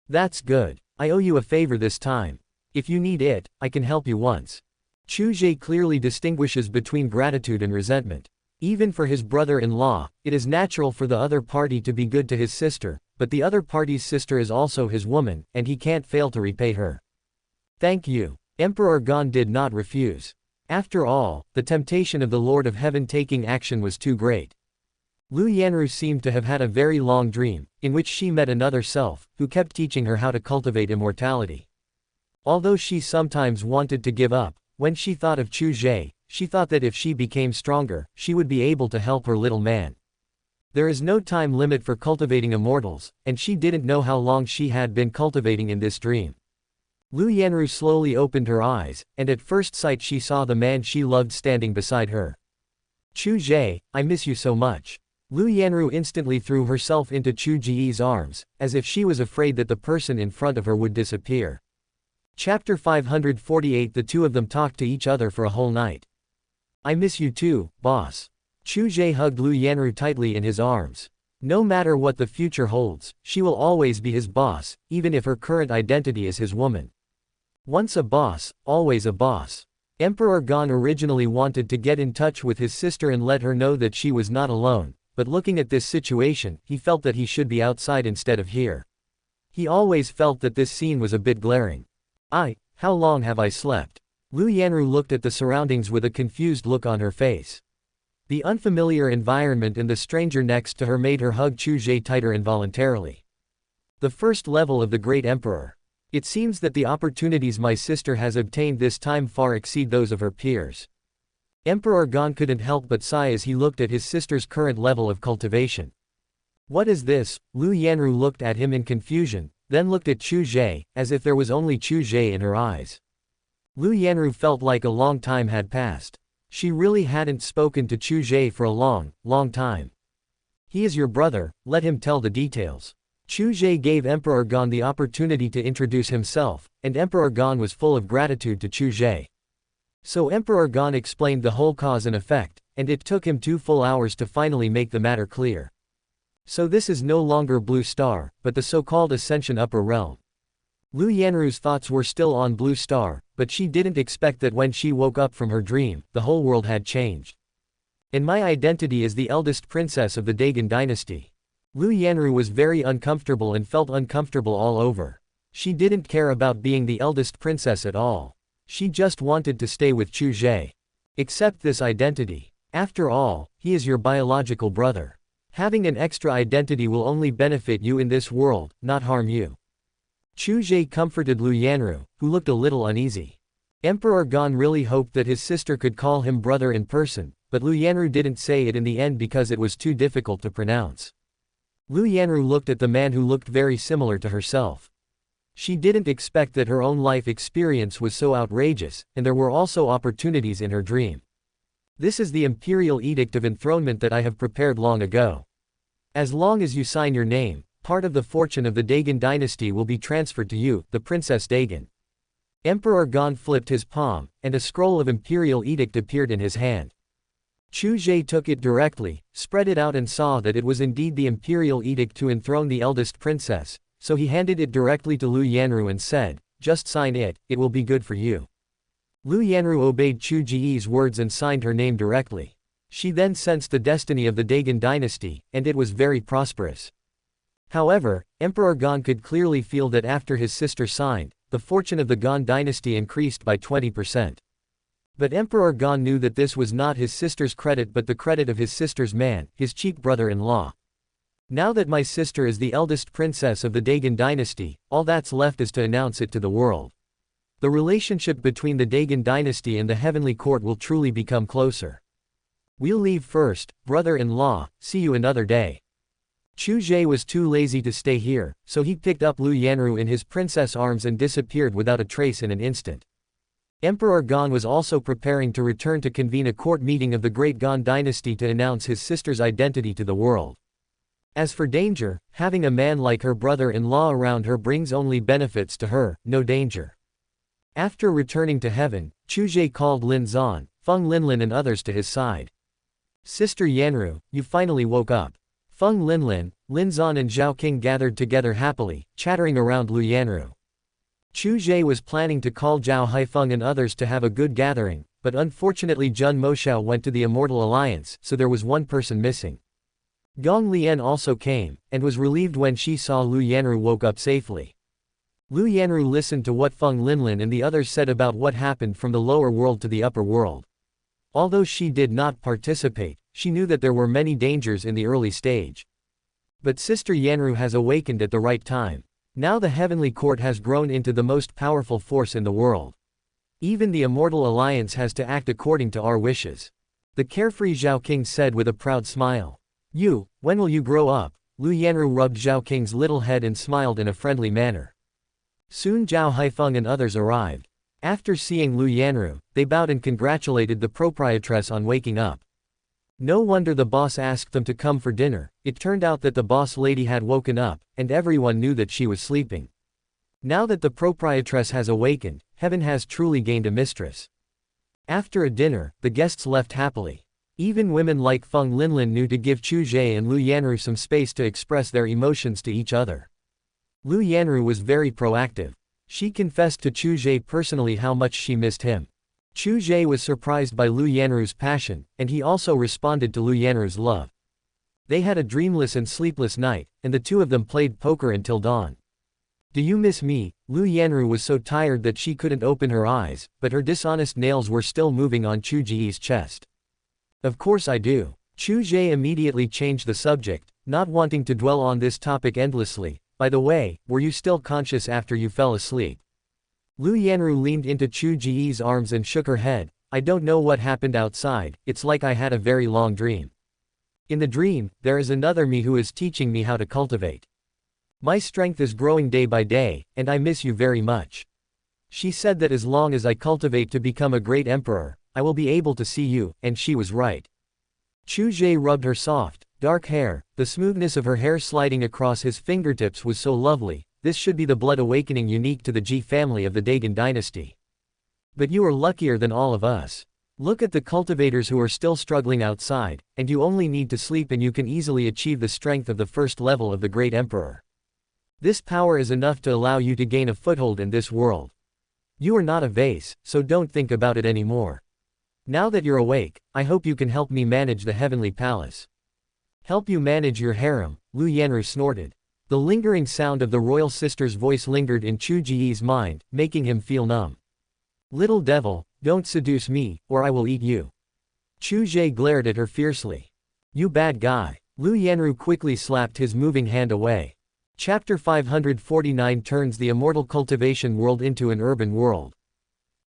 That's good. I owe you a favor this time. If you need it, I can help you once. Chu Ge clearly distinguishes between gratitude and resentment. Even for his brother-in-law, it is natural for the other party to be good to his sister, but the other party's sister is also his woman, and he can't fail to repay her. Thank you. Emperor Gan did not refuse. After all, the temptation of the Lord of Heaven taking action was too great. Lu Yanru seemed to have had a very long dream, in which she met another self, who kept teaching her how to cultivate immortality. Although she sometimes wanted to give up, when she thought of Chu Ge, she thought that if she became stronger, she would be able to help her little man. There is no time limit for cultivating immortals, and she didn't know how long she had been cultivating in this dream. Lu Yanru slowly opened her eyes, and at first sight she saw the man she loved standing beside her. Chu Ge, I miss you so much. Lu Yanru instantly threw herself into Chu Ge's arms, as if she was afraid that the person in front of her would disappear. Chapter 548. The two of them talked to each other for a whole night. I miss you too, boss. Chu Ge hugged Lu Yanru tightly in his arms. No matter what the future holds, she will always be his boss, even if her current identity is his woman. Once a boss, always a boss. Emperor Gan originally wanted to get in touch with his sister and let her know that she was not alone, but looking at this situation, he felt that he should be outside instead of here. He always felt that this scene was a bit glaring. How long have I slept? Lu Yanru looked at the surroundings with a confused look on her face. The unfamiliar environment and the stranger next to her made her hug Chu Ge tighter involuntarily. The first level of the Great Emperor. It seems that the opportunities my sister has obtained this time far exceed those of her peers. Emperor Gan couldn't help but sigh as he looked at his sister's current level of cultivation. What is this? Lu Yanru looked at him in confusion, then looked at Chu Ge, as if there was only Chu Ge in her eyes. Lu Yanru felt like a long time had passed. She really hadn't spoken to Chu Ge for a long time. He is your brother, let him tell the details. Chu Ge gave Emperor Gan the opportunity to introduce himself, and Emperor Gan was full of gratitude to Chu Ge. So Emperor Gan explained the whole cause and effect, and it took him 2 full hours to finally make the matter clear. So this is no longer Blue Star, but the so-called Ascension Upper Realm. Lu Yanru's thoughts were still on Blue Star, but she didn't expect that when she woke up from her dream, the whole world had changed. And my identity is the eldest princess of the Dagon dynasty. Lu Yanru was very uncomfortable and felt uncomfortable all over. She didn't care about being the eldest princess at all. She just wanted to stay with Chu Ge. Accept this identity. After all, he is your biological brother. Having an extra identity will only benefit you in this world, not harm you. Chu Ge comforted Lu Yanru, who looked a little uneasy. Emperor Gan really hoped that his sister could call him brother in person, but Lu Yanru didn't say it in the end because it was too difficult to pronounce. Lu Yanru looked at the man who looked very similar to herself. She didn't expect that her own life experience was so outrageous, and there were also opportunities in her dream. This is the imperial edict of enthronement that I have prepared long ago. As long as you sign your name, part of the fortune of the Dagon dynasty will be transferred to you, the Princess Dagon. Emperor Gan flipped his palm, and a scroll of imperial edict appeared in his hand. Chu Ge took it directly, spread it out and saw that it was indeed the imperial edict to enthrone the eldest princess, so he handed it directly to Lu Yanru and said, "Just sign it, it will be good for you." Lu Yanru obeyed Chu Ge's words and signed her name directly. She then sensed the destiny of the Dagon dynasty, and it was very prosperous. However, Emperor Gan could clearly feel that after his sister signed, the fortune of the Gan dynasty increased by 20%. But Emperor Gan knew that this was not his sister's credit but the credit of his sister's man, his cheap brother-in-law. Now that my sister is the eldest princess of the Dagon dynasty, all that's left is to announce it to the world. The relationship between the Dagon dynasty and the heavenly court will truly become closer. We'll leave first, brother-in-law, see you another day. Chu Ge was too lazy to stay here, so he picked up Lu Yanru in his princess arms and disappeared without a trace in an instant. Emperor Gan was also preparing to return to convene a court meeting of the Great Gan dynasty to announce his sister's identity to the world. As for danger, having a man like her brother-in-law around her brings only benefits to her, no danger. After returning to heaven, Chu Ge called Lin Zan, Feng Linlin and others to his side. Sister Yanru, you finally woke up. Feng Linlin, Lin Zan and Zhao King gathered together happily, chattering around Lu Yanru. Chu Ge was planning to call Zhao Haifeng and others to have a good gathering, but unfortunately Jun Moshao went to the Immortal Alliance, so there was one person missing. Gong Lian also came, and was relieved when she saw Lu Yanru woke up safely. Lu Yanru listened to what Feng Linlin and the others said about what happened from the lower world to the upper world. Although she did not participate, she knew that there were many dangers in the early stage. But Sister Yanru has awakened at the right time. Now the Heavenly Court has grown into the most powerful force in the world. Even the Immortal Alliance has to act according to our wishes. The carefree Zhao King said with a proud smile. When will you grow up? Lu Yanru rubbed Zhao King's little head and smiled in a friendly manner. Soon Zhao Haifeng and others arrived. After seeing Lu Yanru, they bowed and congratulated the proprietress on waking up. No wonder the boss asked them to come for dinner. It turned out that the boss lady had woken up, and everyone knew that she was sleeping. Now that the proprietress has awakened, heaven has truly gained a mistress. After a dinner, the guests left happily. Even women like Feng Linlin knew to give Chu Ge and Lu Yanru some space to express their emotions to each other. Lu Yanru was very proactive. She confessed to Chu Ge personally how much she missed him. Chu Ge was surprised by Lu Yanru's passion, and he also responded to Lu Yanru's love. They had a dreamless and sleepless night, and the two of them played poker until dawn. Do you miss me? Lu Yanru was so tired that she couldn't open her eyes, but her dishonest nails were still moving on Chu Ge's chest. Of course I do. Chu Ge immediately changed the subject, not wanting to dwell on this topic endlessly. By the way, were you still conscious after you fell asleep? Lu Yanru leaned into Chu Ge's arms and shook her head. I don't know what happened outside, it's like I had a very long dream. In the dream, there is another me who is teaching me how to cultivate. My strength is growing day by day, and I miss you very much. She said that as long as I cultivate to become a great emperor, I will be able to see you, and she was right. Chu Ge rubbed her soft, dark hair, the smoothness of her hair sliding across his fingertips was so lovely. This should be the blood awakening unique to the Ge family of the Dagon dynasty. But you are luckier than all of us. Look at the cultivators who are still struggling outside, and you only need to sleep and you can easily achieve the strength of the first level of the great emperor. This power is enough to allow you to gain a foothold in this world. You are not a vase, so don't think about it anymore. Now that you're awake, I hope you can help me manage the heavenly palace. Help you manage your harem, Lu Yanru snorted. The lingering sound of the royal sister's voice lingered in Chu Ge's mind, making him feel numb. Little devil, don't seduce me, or I will eat you. Chu Ge glared at her fiercely. You bad guy. Lu Yanru quickly slapped his moving hand away. Chapter 549 turns the immortal cultivation world into an urban world.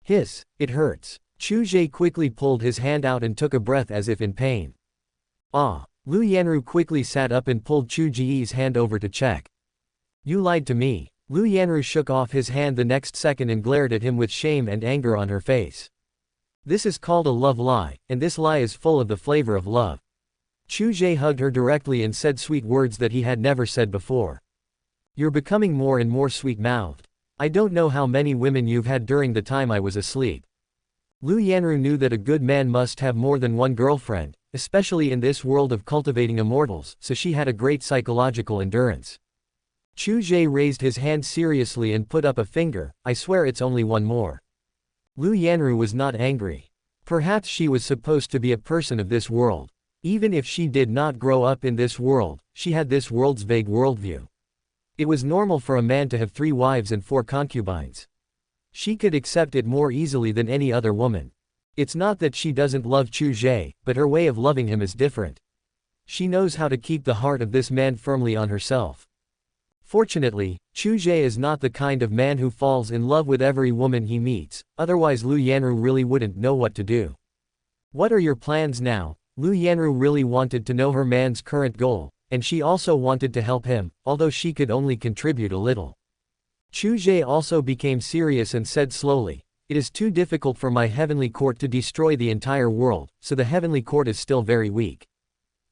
Hiss, it hurts. Chu Ge quickly pulled his hand out and took a breath as if in pain. Ah. Lu Yanru quickly sat up and pulled Chu Ge's hand over to check. You lied to me. Lu Yanru shook off his hand the next second and glared at him with shame and anger on her face. This is called a love lie, and this lie is full of the flavor of love. Chu Ge hugged her directly and said sweet words that he had never said before. You're becoming more and more sweet-mouthed. I don't know how many women you've had during the time I was asleep. Lu Yanru knew that a good man must have more than one girlfriend, especially in this world of cultivating immortals, so she had a great psychological endurance. Chu Ge raised his hand seriously and put up a finger. I swear it's only one more. Lu Yanru was not angry. Perhaps she was supposed to be a person of this world. Even if she did not grow up in this world, she had this world's vague worldview. It was normal for a man to have 3 wives and 4 concubines. She could accept it more easily than any other woman. It's not that she doesn't love Chu Ge, but her way of loving him is different. She knows how to keep the heart of this man firmly on herself. Fortunately, Chu Ge is not the kind of man who falls in love with every woman he meets, otherwise Lu Yanru really wouldn't know what to do. What are your plans now? Lu Yanru really wanted to know her man's current goal, and she also wanted to help him, although she could only contribute a little. Chu Ge also became serious and said slowly, it is too difficult for my heavenly court to destroy the entire world, so the heavenly court is still very weak.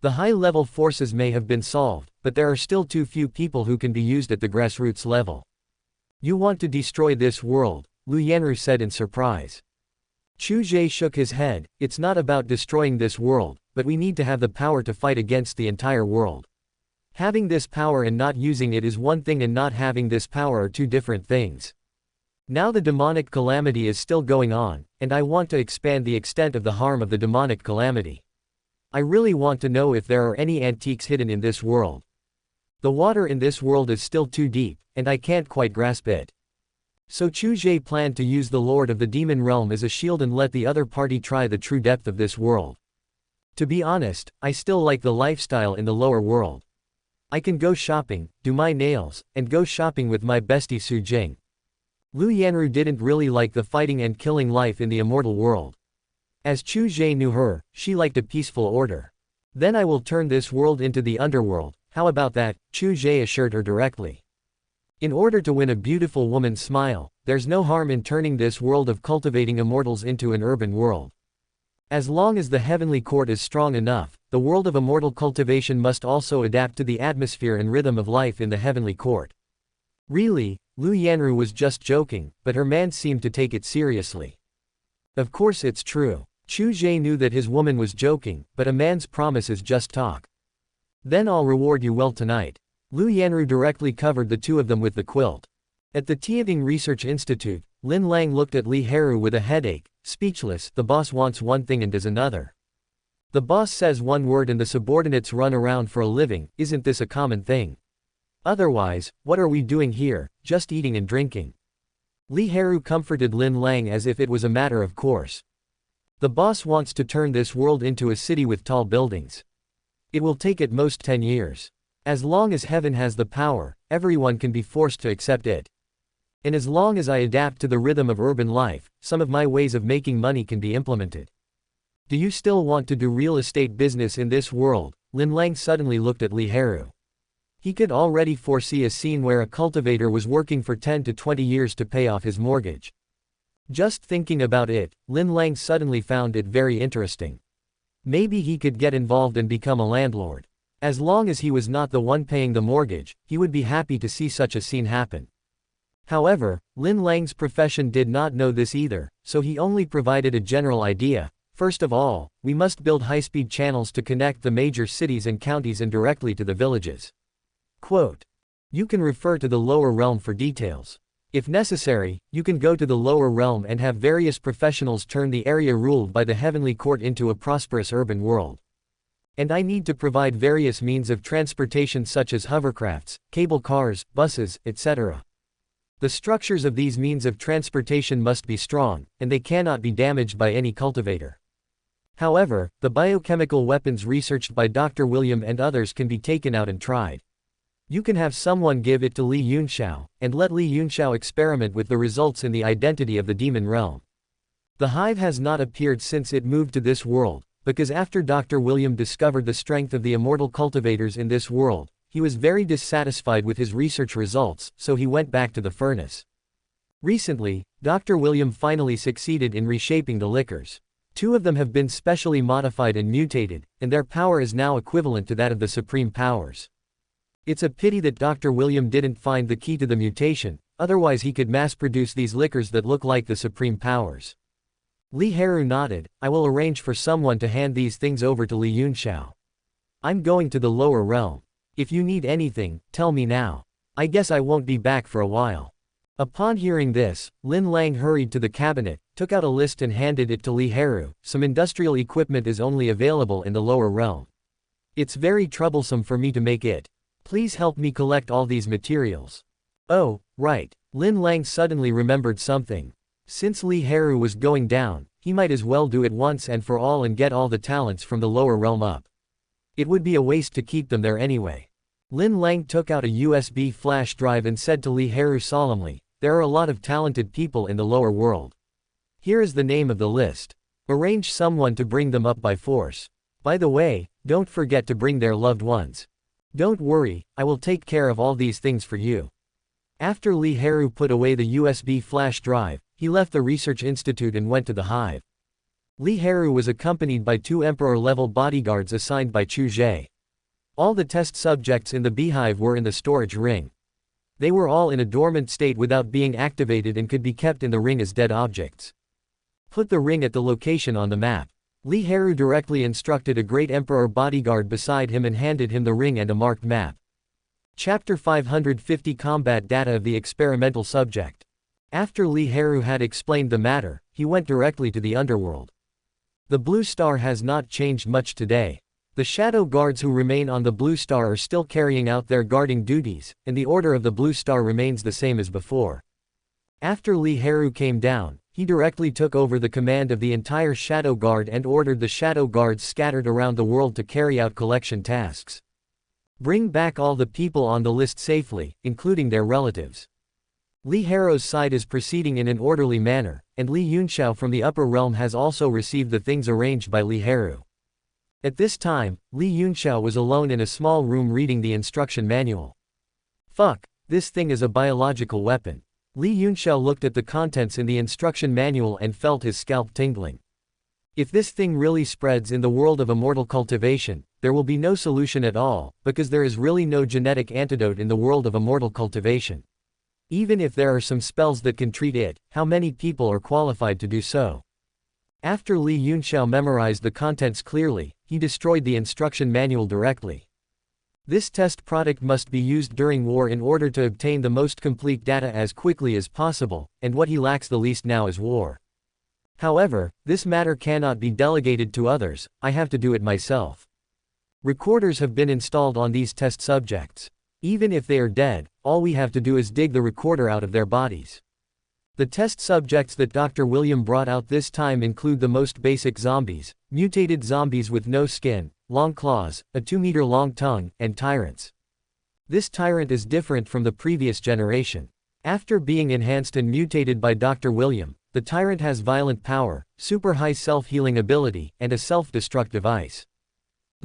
The high-level forces may have been solved, but there are still too few people who can be used at the grassroots level. You want to destroy this world, Lu Yanru said in surprise. Chu Ge shook his head, it's not about destroying this world, but we need to have the power to fight against the entire world. Having this power and not using it is one thing and not having this power are two different things. Now the demonic calamity is still going on, and I want to expand the extent of the harm of the demonic calamity. I really want to know if there are any antiques hidden in this world. The water in this world is still too deep, and I can't quite grasp it. So Chu Ge planned to use the Lord of the Demon Realm as a shield and let the other party try the true depth of this world. To be honest, I still like the lifestyle in the lower world. I can go shopping, do my nails, and go shopping with my bestie Su Jing. Lu Yanru didn't really like the fighting and killing life in the immortal world. As Chu Ge knew her, she liked a peaceful order. Then I will turn this world into the underworld, how about that? Chu Ge assured her directly. In order to win a beautiful woman's smile, there's no harm in turning this world of cultivating immortals into an urban world. As long as the heavenly court is strong enough, the world of immortal cultivation must also adapt to the atmosphere and rhythm of life in the heavenly court. Really, Lu Yanru was just joking, but her man seemed to take it seriously. Of course it's true. Chu Ge knew that his woman was joking, but a man's promise is just talk. Then I'll reward you well tonight. Lu Yanru directly covered the two of them with the quilt. At the Tamed Research Institute, Lin Lang looked at Li Heru with a headache, speechless. The boss wants one thing and does another. The boss says one word and the subordinates run around for a living. Isn't this a common thing? Otherwise, what are we doing here, just eating and drinking? Li Heru comforted Lin Lang as if it was a matter of course. The boss wants to turn this world into a city with tall buildings. It will take at most 10 years. As long as heaven has the power, everyone can be forced to accept it. And as long as I adapt to the rhythm of urban life, some of my ways of making money can be implemented. Do you still want to do real estate business in this world? Lin Lang suddenly looked at Li Heru. He could already foresee a scene where a cultivator was working for 10 to 20 years to pay off his mortgage. Just thinking about it, Lin Lang suddenly found it very interesting. Maybe he could get involved and become a landlord. As long as he was not the one paying the mortgage, he would be happy to see such a scene happen. However, Lin Lang's profession did not know this either, so he only provided a general idea. First of all, we must build high-speed channels to connect the major cities and counties and directly to the villages. Quote. You can refer to the lower realm for details. If necessary, you can go to the lower realm and have various professionals turn the area ruled by the heavenly court into a prosperous urban world. And I need to provide various means of transportation such as hovercrafts, cable cars, buses, etc. The structures of these means of transportation must be strong, and they cannot be damaged by any cultivator. However, the biochemical weapons researched by Dr. William and others can be taken out and tried. You can have someone give it to Li Yunxiao, and let Li Yunxiao experiment with the results in the identity of the demon realm. The hive has not appeared since it moved to this world, because after Dr. William discovered the strength of the immortal cultivators in this world, he was very dissatisfied with his research results, so he went back to the furnace. Recently, Dr. William finally succeeded in reshaping the liquors. 2 of them have been specially modified and mutated, and their power is now equivalent to that of the supreme powers. It's a pity that Dr. William didn't find the key to the mutation, otherwise he could mass-produce these liquors that look like the supreme powers. Li Heru nodded. I will arrange for someone to hand these things over to Li Yunxiao. I'm going to the lower realm. If you need anything, tell me now. I guess I won't be back for a while. Upon hearing this, Lin Lang hurried to the cabinet, took out a list and handed it to Li Heru. Some industrial equipment is only available in the lower realm. It's very troublesome for me to make it. Please help me collect all these materials. Oh, right. Lin Lang suddenly remembered something. Since Li Heru was going down, he might as well do it once and for all and get all the talents from the lower realm up. It would be a waste to keep them there anyway. Lin Lang took out a USB flash drive and said to Li Heru solemnly, there are a lot of talented people in the lower world. Here is the name of the list. Arrange someone to bring them up by force. By the way, don't forget to bring their loved ones. Don't worry, I will take care of all these things for you. After Li Heru put away the USB flash drive, he left the research institute and went to the hive. Li Heru was accompanied by 2 emperor-level bodyguards assigned by Chu Ge. All the test subjects in the beehive were in the storage ring. They were all in a dormant state without being activated and could be kept in the ring as dead objects. Put the ring at the location on the map. Li Heru directly instructed a great emperor bodyguard beside him and handed him the ring and a marked map. Chapter 550 Combat Data of the Experimental Subject. After Li Heru had explained the matter, he went directly to the underworld. The Blue Star has not changed much today. The shadow guards who remain on the Blue Star are still carrying out their guarding duties, and the order of the Blue Star remains the same as before. After Li Heru came down, he directly took over the command of the entire Shadow Guard and ordered the Shadow Guards scattered around the world to carry out collection tasks. Bring back all the people on the list safely, including their relatives. Li Heru's side is proceeding in an orderly manner, and Li Yunxiao from the upper realm has also received the things arranged by Li Heru. At this time, Li Yunxiao was alone in a small room reading the instruction manual. Fuck, this thing is a biological weapon. Li Yunxiao looked at the contents in the instruction manual and felt his scalp tingling. If this thing really spreads in the world of immortal cultivation, there will be no solution at all, because there is really no genetic antidote in the world of immortal cultivation. Even if there are some spells that can treat it, how many people are qualified to do so? After Li Yunxiao memorized the contents clearly, he destroyed the instruction manual directly. This test product must be used during war in order to obtain the most complete data as quickly as possible, and what he lacks the least now is war. However, this matter cannot be delegated to others, I have to do it myself. Recorders have been installed on these test subjects. Even if they are dead, all we have to do is dig the recorder out of their bodies. The test subjects that Dr. William brought out this time include the most basic zombies, mutated zombies with no skin, long claws, a 2-meter-long tongue, and tyrants. This tyrant is different from the previous generation. After being enhanced and mutated by Dr. William, the tyrant has violent power, super high self-healing ability, and a self-destructive ice.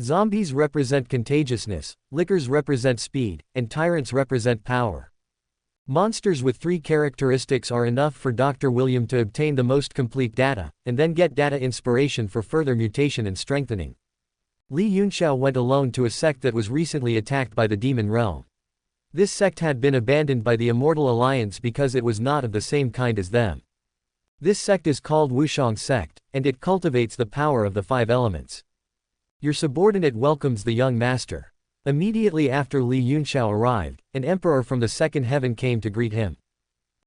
Zombies represent contagiousness, lickers represent speed, and tyrants represent power. Monsters with 3 characteristics are enough for Dr. William to obtain the most complete data, and then get data inspiration for further mutation and strengthening. Li Yunxiao went alone to a sect that was recently attacked by the demon realm. This sect had been abandoned by the Immortal Alliance because it was not of the same kind as them. This sect is called Wushang sect, and it cultivates the power of the 5 elements. Your subordinate welcomes the young master. Immediately after Li Yunxiao arrived, an emperor from the second heaven came to greet him.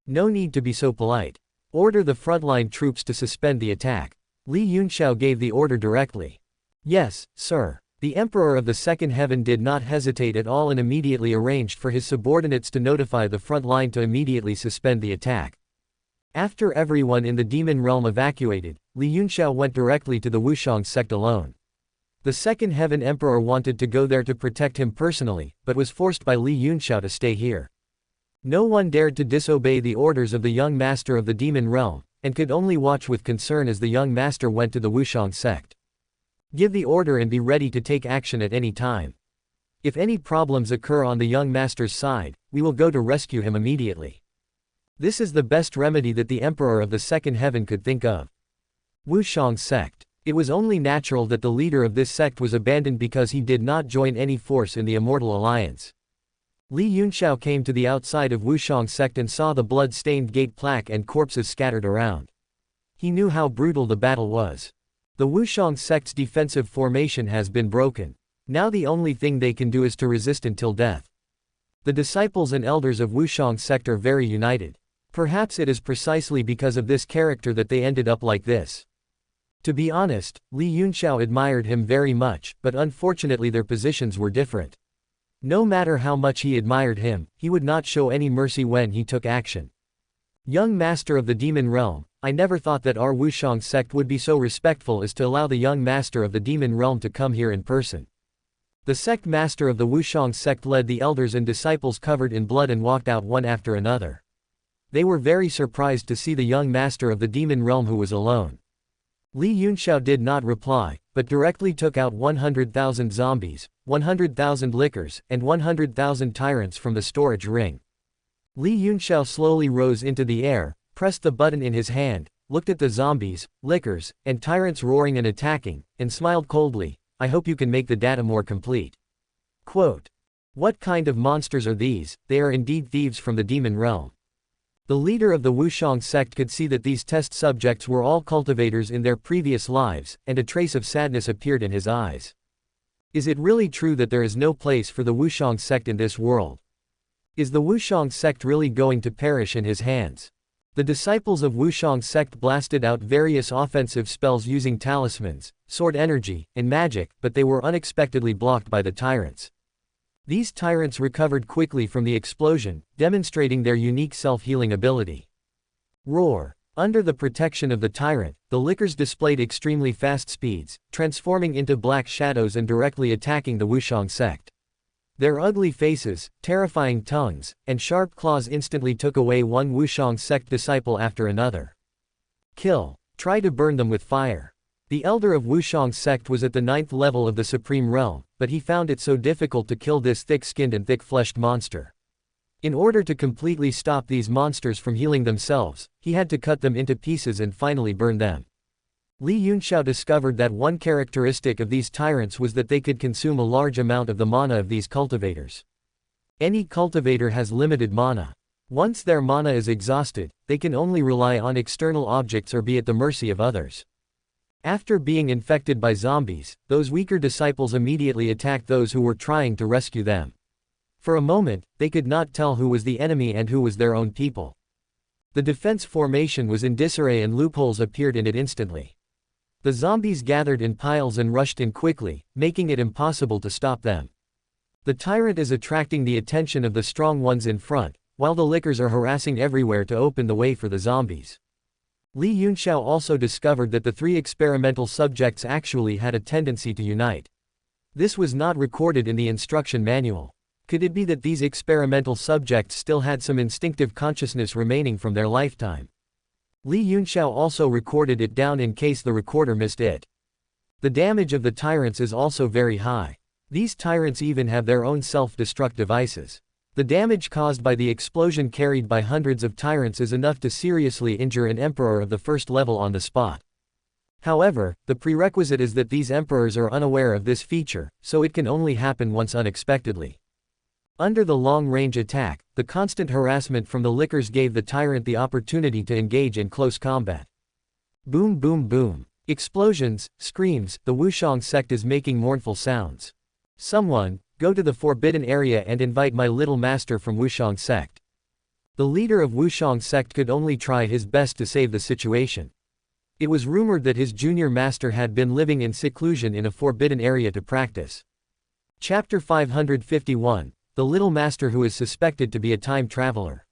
No need to be so polite. Order the frontline troops to suspend the attack. Li Yunxiao gave the order directly. Yes, sir. The emperor of the second heaven did not hesitate at all and immediately arranged for his subordinates to notify the front line to immediately suspend the attack. After everyone in the demon realm evacuated, Li Yunxiao went directly to the Wushang sect alone. The second heaven emperor wanted to go there to protect him personally, but was forced by Li Yunxiao to stay here. No one dared to disobey the orders of the young master of the demon realm, and could only watch with concern as the young master went to the Wushang sect. Give the order and be ready to take action at any time. If any problems occur on the young master's side, we will go to rescue him immediately. This is the best remedy that the emperor of the second heaven could think of. Wushang sect. It was only natural that the leader of this sect was abandoned because he did not join any force in the Immortal Alliance. Li Yunxiao came to the outside of Wushang sect and saw the blood-stained gate plaque and corpses scattered around. He knew how brutal the battle was. The Wushang sect's defensive formation has been broken. Now the only thing they can do is to resist until death. The disciples and elders of Wushang sect are very united. Perhaps it is precisely because of this character that they ended up like this. To be honest, Li Yunxiao admired him very much, but unfortunately their positions were different. No matter how much he admired him, he would not show any mercy when he took action. Young master of the demon realm, I never thought that our Wushang sect would be so respectful as to allow the young master of the demon realm to come here in person. The sect master of the Wushang sect led the elders and disciples covered in blood and walked out one after another. They were very surprised to see the young master of the demon realm who was alone. Li Yunxiao did not reply, but directly took out 100,000 zombies, 100,000 lickers, and 100,000 tyrants from the storage ring. Li Yunxiao slowly rose into the air, pressed the button in his hand, looked at the zombies, lickers, and tyrants roaring and attacking, and smiled coldly. I hope you can make the data more complete. Quote. What kind of monsters are these? They are indeed thieves from the demon realm. The leader of the Wushang sect could see that these test subjects were all cultivators in their previous lives, and a trace of sadness appeared in his eyes. Is it really true that there is no place for the Wushang sect in this world? Is the Wushang sect really going to perish in his hands? The disciples of Wushang sect blasted out various offensive spells using talismans, sword energy, and magic, but they were unexpectedly blocked by the tyrants. These tyrants recovered quickly from the explosion, demonstrating their unique self-healing ability. Roar. Under the protection of the tyrant, the lickers displayed extremely fast speeds, transforming into black shadows and directly attacking the Wushang sect. Their ugly faces, terrifying tongues, and sharp claws instantly took away one Wushang sect disciple after another. Kill. Try to burn them with fire. The elder of Wushang sect was at the 9th level of the Supreme Realm, but he found it so difficult to kill this thick-skinned and thick-fleshed monster. In order to completely stop these monsters from healing themselves, he had to cut them into pieces and finally burn them. Li Yunxiao discovered that one characteristic of these tyrants was that they could consume a large amount of the mana of these cultivators. Any cultivator has limited mana. Once their mana is exhausted, they can only rely on external objects or be at the mercy of others. After being infected by zombies, those weaker disciples immediately attacked those who were trying to rescue them. For a moment, they could not tell who was the enemy and who was their own people. The defense formation was in disarray and loopholes appeared in it instantly. The zombies gathered in piles and rushed in quickly, making it impossible to stop them. The tyrant is attracting the attention of the strong ones in front, while the lickers are harassing everywhere to open the way for the zombies. Li Yunxiao also discovered that the 3 experimental subjects actually had a tendency to unite. This was not recorded in the instruction manual. Could it be that these experimental subjects still had some instinctive consciousness remaining from their lifetime? Li Yunxiao also recorded it down in case the recorder missed it. The damage of the tyrants is also very high. These tyrants even have their own self-destruct devices. The damage caused by the explosion carried by hundreds of tyrants is enough to seriously injure an emperor of the first level on the spot. However, the prerequisite is that these emperors are unaware of this feature, so it can only happen once unexpectedly. Under the long-range attack, the constant harassment from the lickers gave the tyrant the opportunity to engage in close combat. Boom boom boom. Explosions, screams, the Wushang sect is making mournful sounds. Someone, go to the forbidden area and invite my little master from Wushang sect. The leader of Wushang sect could only try his best to save the situation. It was rumored that his junior master had been living in seclusion in a forbidden area to practice. Chapter 551, The Little Master Who is Suspected to be a Time Traveler.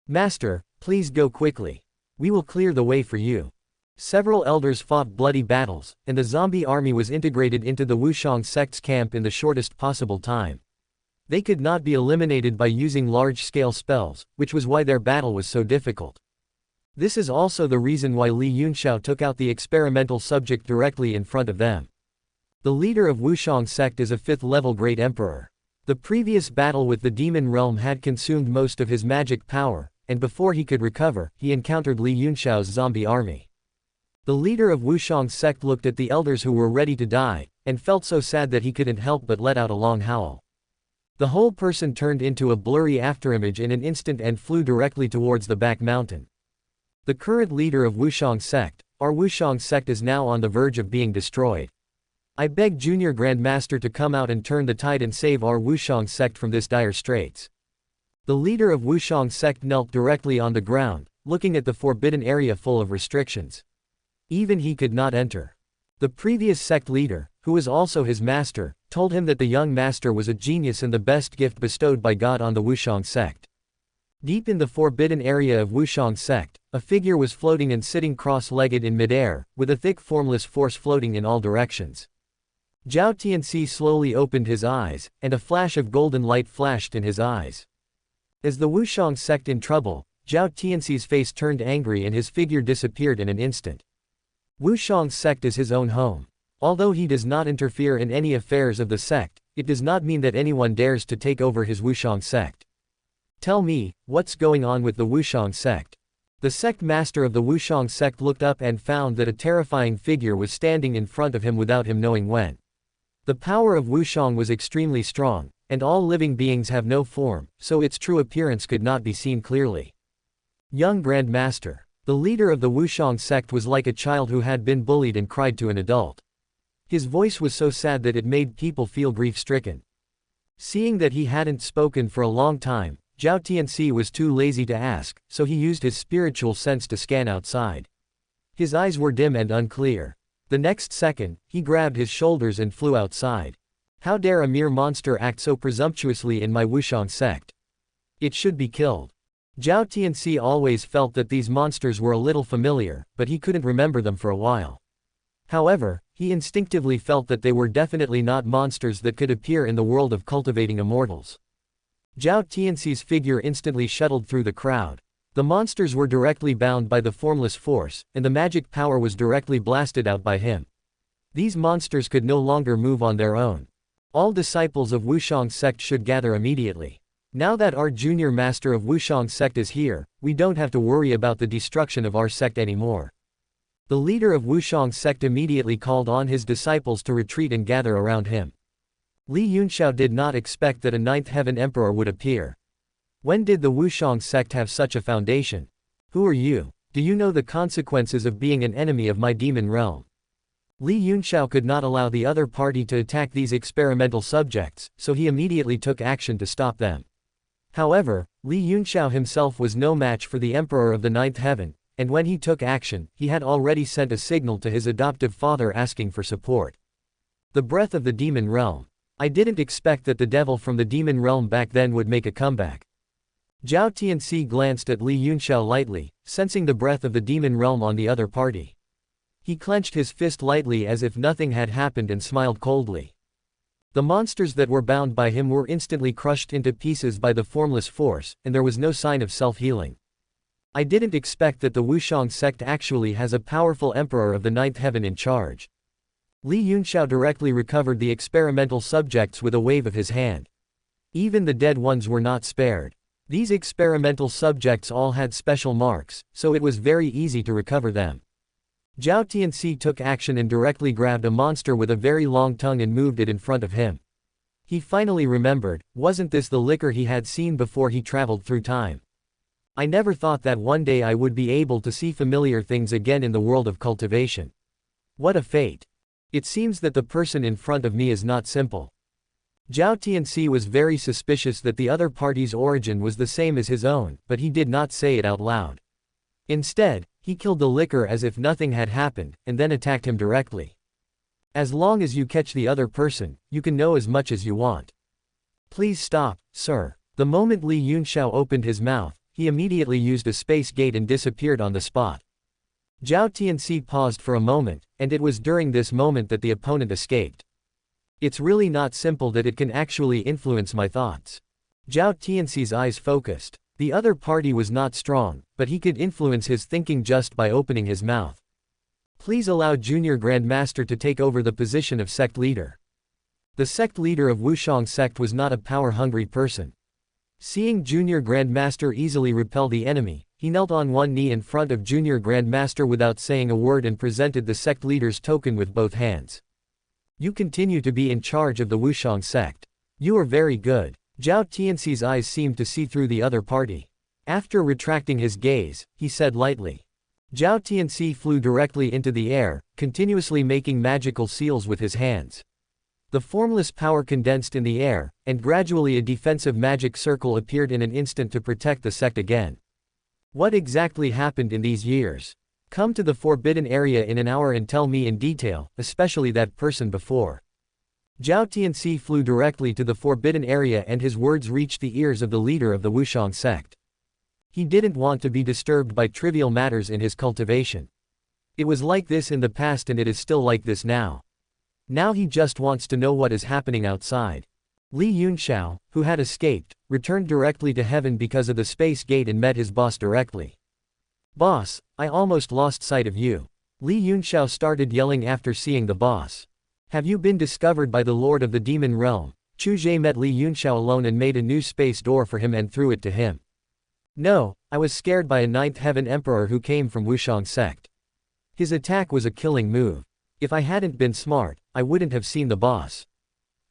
Master, please go quickly. We will clear the way for you. Several elders fought bloody battles, and the zombie army was integrated into the Wushang sect's camp in the shortest possible time. They could not be eliminated by using large-scale spells, which was why their battle was so difficult. This is also the reason why Li Yunxiao took out the experimental subject directly in front of them. The leader of Wushang sect is a 5th-level Great Emperor. The previous battle with the demon realm had consumed most of his magic power, and before he could recover, he encountered Li Yunxiao's zombie army. The leader of Wushang sect looked at the elders who were ready to die, and felt so sad that he couldn't help but let out a long howl. The whole person turned into a blurry afterimage in an instant and flew directly towards the back mountain. The current leader of Wushang sect, our Wushang sect, is now on the verge of being destroyed. I beg Junior Grandmaster to come out and turn the tide and save our Wushang sect from this dire straits. The leader of Wushang sect knelt directly on the ground, looking at the forbidden area full of restrictions. Even he could not enter. The previous sect leader, who was also his master, told him that the young master was a genius and the best gift bestowed by God on the Wushang sect. Deep in the forbidden area of Wushang sect, a figure was floating and sitting cross-legged in midair, with a thick formless force floating in all directions. Zhao Tianxi slowly opened his eyes, and a flash of golden light flashed in his eyes. As the Wushang sect in trouble, Zhao Tianxi's face turned angry and his figure disappeared in an instant. Wushang sect is his own home. Although he does not interfere in any affairs of the sect, it does not mean that anyone dares to take over his Wushang sect. Tell me, what's going on with the Wushang sect? The sect master of the Wushang sect looked up and found that a terrifying figure was standing in front of him without him knowing when. The power of Wushang was extremely strong, and all living beings have no form, so its true appearance could not be seen clearly. Young Grand Master. The leader of the Wushang sect was like a child who had been bullied and cried to an adult. His voice was so sad that it made people feel grief-stricken. Seeing that he hadn't spoken for a long time, Zhao Tianxi was too lazy to ask, so he used his spiritual sense to scan outside. His eyes were dim and unclear. The next second, he grabbed his shoulders and flew outside. How dare a mere monster act so presumptuously in my Wushang sect? It should be killed. Zhao Tianxi always felt that these monsters were a little familiar, but he couldn't remember them for a while. However, he instinctively felt that they were definitely not monsters that could appear in the world of cultivating immortals. Zhao Tianxi's figure instantly shuttled through the crowd. The monsters were directly bound by the formless force, and the magic power was directly blasted out by him. These monsters could no longer move on their own. All disciples of Wushang sect should gather immediately. Now that our junior master of Wushang sect is here, we don't have to worry about the destruction of our sect anymore. The leader of Wushang sect immediately called on his disciples to retreat and gather around him. Li Yunxiao did not expect that a 9th heaven emperor would appear. When did the Wushang sect have such a foundation? Who are you? Do you know the consequences of being an enemy of my demon realm? Li Yunxiao could not allow the other party to attack these experimental subjects, so he immediately took action to stop them. However, Li Yunxiao himself was no match for the Emperor of the Ninth Heaven, and when he took action, he had already sent a signal to his adoptive father asking for support. The breath of the demon realm. I didn't expect that the devil from the demon realm back then would make a comeback. Zhao Tianxi glanced at Li Yunxiao lightly, sensing the breath of the demon realm on the other party. He clenched his fist lightly as if nothing had happened and smiled coldly. The monsters that were bound by him were instantly crushed into pieces by the formless force, and there was no sign of self-healing. I didn't expect that the Wushang sect actually has a powerful emperor of the Ninth Heaven in charge. Li Yunxiao directly recovered the experimental subjects with a wave of his hand. Even the dead ones were not spared. These experimental subjects all had special marks, so it was very easy to recover them. Zhao Tianxi took action and directly grabbed a monster with a very long tongue and moved it in front of him. He finally remembered, wasn't this the liquor he had seen before he traveled through time? I never thought that one day I would be able to see familiar things again in the world of cultivation. What a fate. It seems that the person in front of me is not simple. Zhao Tianxi was very suspicious that the other party's origin was the same as his own, but he did not say it out loud. Instead, he killed the liquor as if nothing had happened, and then attacked him directly. As long as you catch the other person, you can know as much as you want. Please stop, sir. The moment Li Yunxiao opened his mouth, he immediately used a space gate and disappeared on the spot. Zhao Tianxi paused for a moment, and it was during this moment that the opponent escaped. It's really not simple that it can actually influence my thoughts. Zhao Tianxi's eyes focused. The other party was not strong, but he could influence his thinking just by opening his mouth. Please allow Junior Grandmaster to take over the position of sect leader. The sect leader of Wushang sect was not a power-hungry person. Seeing Junior Grandmaster easily repel the enemy, he knelt on one knee in front of Junior Grandmaster without saying a word and presented the sect leader's token with both hands. You continue to be in charge of the Wushang sect. You are very good. Zhao Tianxi's eyes seemed to see through the other party. After retracting his gaze, he said lightly. Zhao Tianxi flew directly into the air, continuously making magical seals with his hands. The formless power condensed in the air, and gradually a defensive magic circle appeared in an instant to protect the sect again. What exactly happened in these years? Come to the forbidden area in an hour and tell me in detail, especially that person before. Zhao Tianxi flew directly to the forbidden area and his words reached the ears of the leader of the Wushang sect. He didn't want to be disturbed by trivial matters in his cultivation. It was like this in the past and it is still like this now. Now he just wants to know what is happening outside. Li Yunxiao, who had escaped, returned directly to heaven because of the space gate and met his boss directly. Boss, I almost lost sight of you. Li Yunxiao started yelling after seeing the boss. Have you been discovered by the Lord of the Demon Realm? Chu Ge met Li Yunxiao alone and made a new space door for him and threw it to him. No, I was scared by a Ninth Heaven Emperor who came from Wushang sect. His attack was a killing move. If I hadn't been smart, I wouldn't have seen the boss.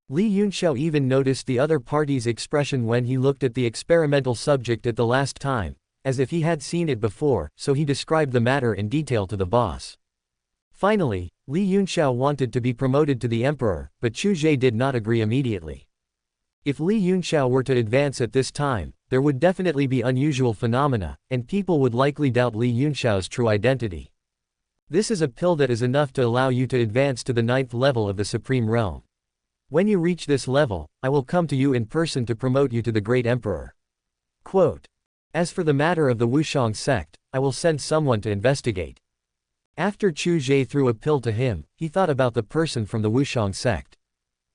Li Yunxiao even noticed the other party's expression when he looked at the experimental subject at the last time, as if he had seen it before, so he described the matter in detail to the boss. Finally, Li Yunxiao wanted to be promoted to the emperor, but Chu Ge did not agree immediately. If Li Yunxiao were to advance at this time, there would definitely be unusual phenomena, and people would likely doubt Li Yunxiao's true identity. This is a pill that is enough to allow you to advance to the 9th level of the Supreme Realm. When you reach this level, I will come to you in person to promote you to the Great Emperor. Quote. As for the matter of the Wushang sect, I will send someone to investigate. After Chu Ge threw a pill to him, he thought about the person from the Wushang sect.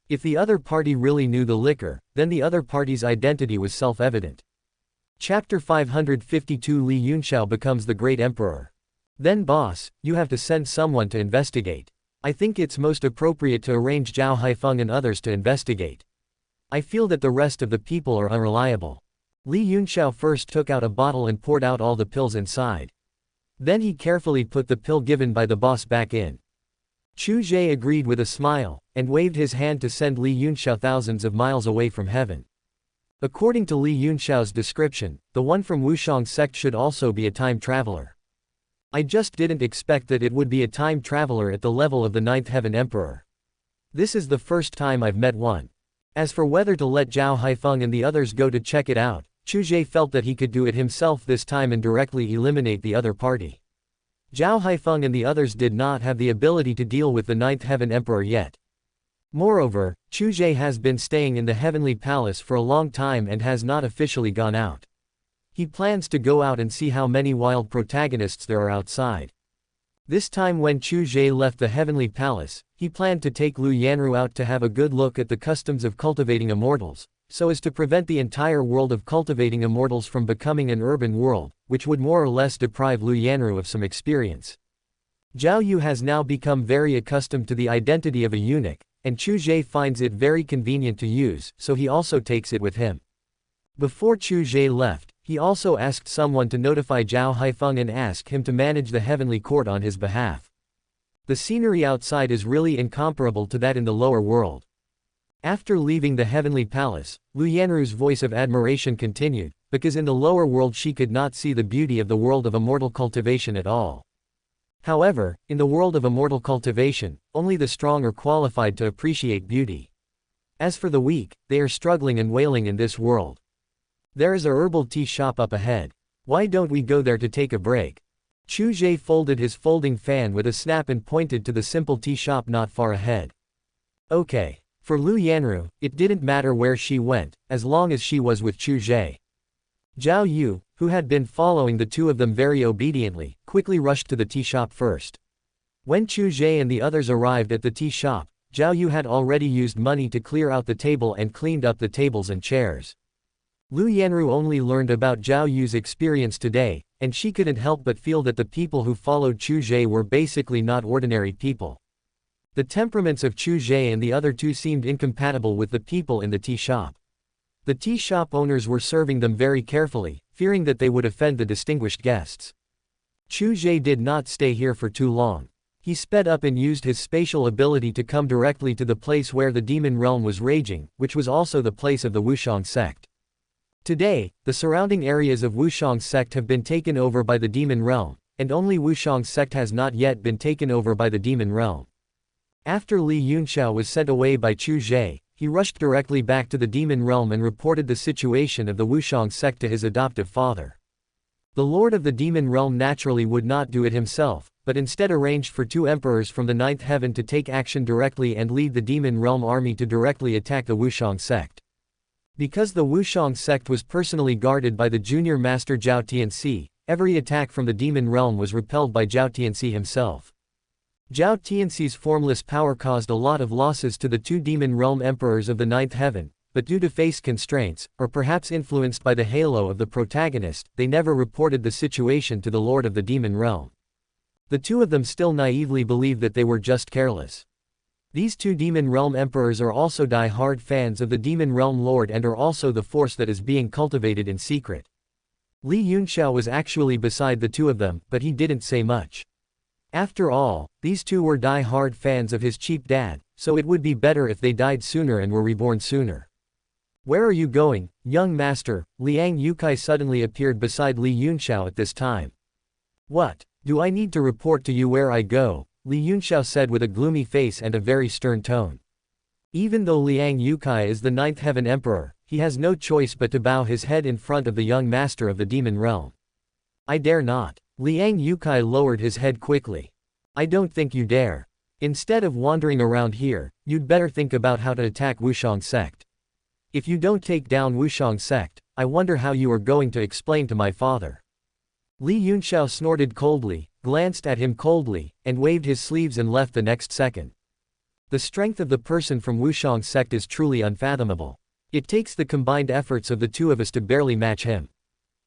If the other party really knew the liquor, then the other party's identity was self-evident. Chapter 552 Li Yunxiao becomes the Great Emperor. Then boss, you have to send someone to investigate. I think it's most appropriate to arrange Zhao Haifeng and others to investigate. I feel that the rest of the people are unreliable. Li Yunxiao first took out a bottle and poured out all the pills inside. Then he carefully put the pill given by the boss back in. Chu Ge agreed with a smile, and waved his hand to send Li Yunxiao thousands of miles away from heaven. According to Li Yunxiao's description, the one from Wushang sect should also be a time traveler. I just didn't expect that it would be a time traveler at the level of the Ninth Heaven Emperor. This is the first time I've met one. As for whether to let Zhao Haifeng and the others go to check it out, Chu Ge felt that he could do it himself this time and directly eliminate the other party. Zhao Haifeng and the others did not have the ability to deal with the Ninth Heaven Emperor yet. Moreover, Chu Ge has been staying in the Heavenly Palace for a long time and has not officially gone out. He plans to go out and see how many wild protagonists there are outside. This time when Chu Ge left the Heavenly Palace, he planned to take Lu Yanru out to have a good look at the customs of cultivating immortals, so as to prevent the entire world of cultivating immortals from becoming an urban world, which would more or less deprive Lu Yanru of some experience. Zhao Yu has now become very accustomed to the identity of a eunuch, and Chu Ge finds it very convenient to use, so he also takes it with him. Before Chu Ge left, he also asked someone to notify Zhao Haifeng and ask him to manage the heavenly court on his behalf. The scenery outside is really incomparable to that in the lower world. After leaving the heavenly palace, Lu Yanru's voice of admiration continued, because in the lower world she could not see the beauty of the world of immortal cultivation at all. However, in the world of immortal cultivation, only the strong are qualified to appreciate beauty. As for the weak, they are struggling and wailing in this world. There is a herbal tea shop up ahead. Why don't we go there to take a break? Chu Ge folded his folding fan with a snap and pointed to the simple tea shop not far ahead. Okay. For Lu Yanru, it didn't matter where she went, as long as she was with Chu Ge. Zhao Yu, who had been following the two of them very obediently, quickly rushed to the tea shop first. When Chu Ge and the others arrived at the tea shop, Zhao Yu had already used money to clear out the table and cleaned up the tables and chairs. Lu Yanru only learned about Zhao Yu's experience today, and she couldn't help but feel that the people who followed Chu Ge were basically not ordinary people. The temperaments of Chu Ge and the other two seemed incompatible with the people in the tea shop. The tea shop owners were serving them very carefully, fearing that they would offend the distinguished guests. Chu Ge did not stay here for too long. He sped up and used his spatial ability to come directly to the place where the demon realm was raging, which was also the place of the Wushang sect. Today, the surrounding areas of Wushang sect have been taken over by the demon realm, and only Wushang sect has not yet been taken over by the demon realm. After Li Yunxiao was sent away by Chu Ge, he rushed directly back to the demon realm and reported the situation of the Wushang sect to his adoptive father. The lord of the demon realm naturally would not do it himself, but instead arranged for two emperors from the ninth heaven to take action directly and lead the demon realm army to directly attack the Wushang sect. Because the Wushang sect was personally guarded by the junior master Zhao Tianxi, every attack from the demon realm was repelled by Zhao Tianxi himself. Zhao Tianxi's formless power caused a lot of losses to the two demon realm emperors of the ninth heaven, but due to face constraints, or perhaps influenced by the halo of the protagonist, they never reported the situation to the lord of the demon realm. The two of them still naively believed that they were just careless. These two demon realm emperors are also die-hard fans of the demon realm lord and are also the force that is being cultivated in secret. Li Yunxiao was actually beside the two of them, but he didn't say much. After all, these two were die-hard fans of his cheap dad, so it would be better if they died sooner and were reborn sooner. Where are you going, young master? Liang Yukai suddenly appeared beside Li Yunxiao at this time. What? Do I need to report to you where I go? Li Yunxiao said with a gloomy face and a very stern tone. Even though Liang Yukai is the ninth heaven emperor, he has no choice but to bow his head in front of the young master of the demon realm. I dare not. Liang Yukai lowered his head quickly. I don't think you dare. Instead of wandering around here, you'd better think about how to attack Wushang sect. If you don't take down Wushang sect, I wonder how you are going to explain to my father. Li Yunxiao snorted coldly, glanced at him coldly, and waved his sleeves and left the next second. The strength of the person from Wushang sect is truly unfathomable. It takes the combined efforts of the two of us to barely match him.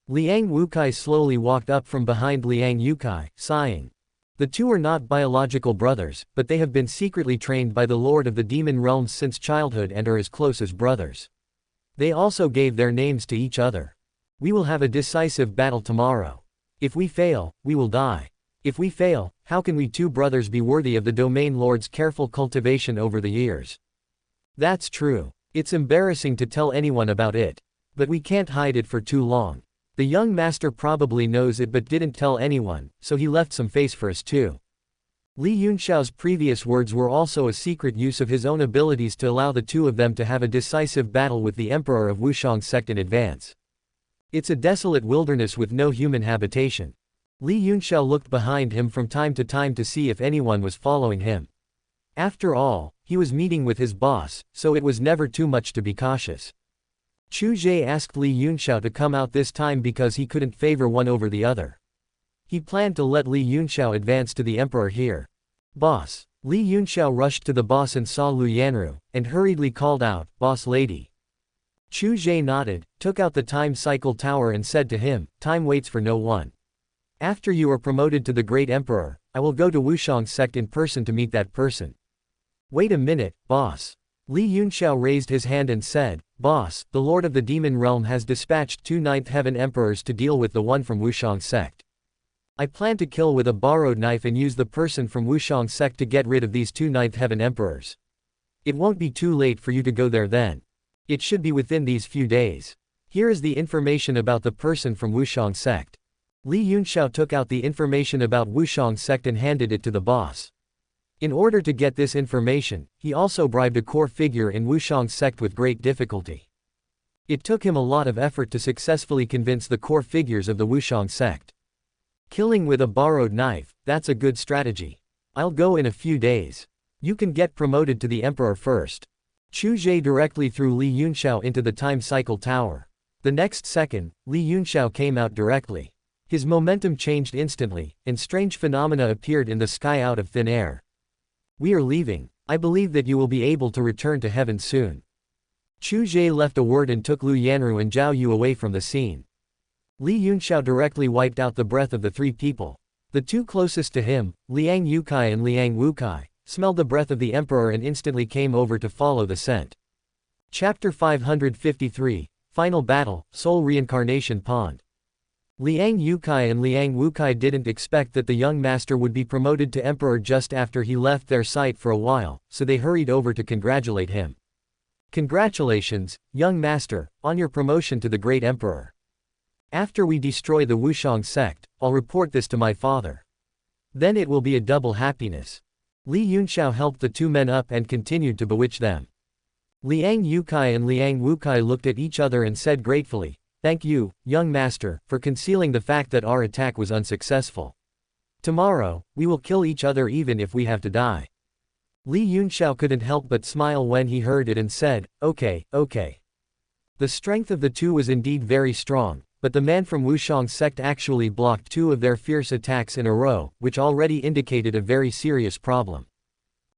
Liang Wukai slowly walked up from behind Liang Yukai, sighing. The two are not biological brothers, but they have been secretly trained by the lord of the demon realms since childhood and are as close as brothers. They also gave their names to each other. We will have a decisive battle tomorrow. If we fail, we will die. If we fail, how can we two brothers be worthy of the domain lord's careful cultivation over the years? That's true. It's embarrassing to tell anyone about it. But we can't hide it for too long. The young master probably knows it but didn't tell anyone, so he left some face for us too. Li Yunxiao's previous words were also a secret use of his own abilities to allow the two of them to have a decisive battle with the emperor of Wushang sect in advance. It's a desolate wilderness with no human habitation. Li Yunxiao looked behind him from time to see if anyone was following him. After all, he was meeting with his boss, so it was never too much to be cautious. Chu Ge asked Li Yunxiao to come out this time because he couldn't favor one over the other. He planned to let Li Yunxiao advance to the emperor here. Boss. Li Yunxiao rushed to the boss and saw Lu Yanru, and hurriedly called out, "Boss lady." Chu Ge nodded, took out the time cycle tower and said to him, "Time waits for no one. After you are promoted to the great emperor, I will go to Wushang sect in person to meet that person." "Wait a minute, boss." Li Yunxiao raised his hand and said, "Boss, the Lord of the Demon Realm has dispatched 2 Ninth Heaven Emperors to deal with the one from Wushang sect. I plan to kill with a borrowed knife and use the person from Wushang sect to get rid of these 2 Ninth Heaven Emperors. It won't be too late for you to go there then. It should be within these few days. Here is the information about the person from Wushang sect." Li Yunxiao took out the information about Wushang sect and handed it to the boss. In order to get this information, he also bribed a core figure in Wushang sect with great difficulty. It took him a lot of effort to successfully convince the core figures of the Wushang sect. Killing with a borrowed knife, that's a good strategy. I'll go in a few days. You can get promoted to the emperor first. Chu Ge directly threw Li Yunxiao into the time cycle tower. The next second, Li Yunxiao came out directly. His momentum changed instantly, and strange phenomena appeared in the sky out of thin air. "We are leaving. I believe that you will be able to return to heaven soon." Chu Ge left a word and took Lu Yanru and Zhao Yu away from the scene. Li Yunxiao directly wiped out the breath of the 3 people. The 2 closest to him, Liang Yukai and Liang Wukai, smelled the breath of the emperor and instantly came over to follow the scent. Chapter 553, Final Battle, Soul Reincarnation Pond. Liang Yukai and Liang Wukai didn't expect that the young master would be promoted to emperor just after he left their sight for a while, so they hurried over to congratulate him. "Congratulations, young master, on your promotion to the great emperor. After we destroy the Wushang sect, I'll report this to my father. Then it will be a double happiness." Li Yunxiao helped the 2 men up and continued to bewitch them. Liang Yukai and Liang Wukai looked at each other and said gratefully, "Thank you, young master, for concealing the fact that our attack was unsuccessful. Tomorrow, we will kill each other even if we have to die." Li Yunxiao couldn't help but smile when he heard it and said, "Okay, okay." The strength of the 2 was indeed very strong, but the man from Wushang sect actually blocked 2 of their fierce attacks in a row, which already indicated a very serious problem.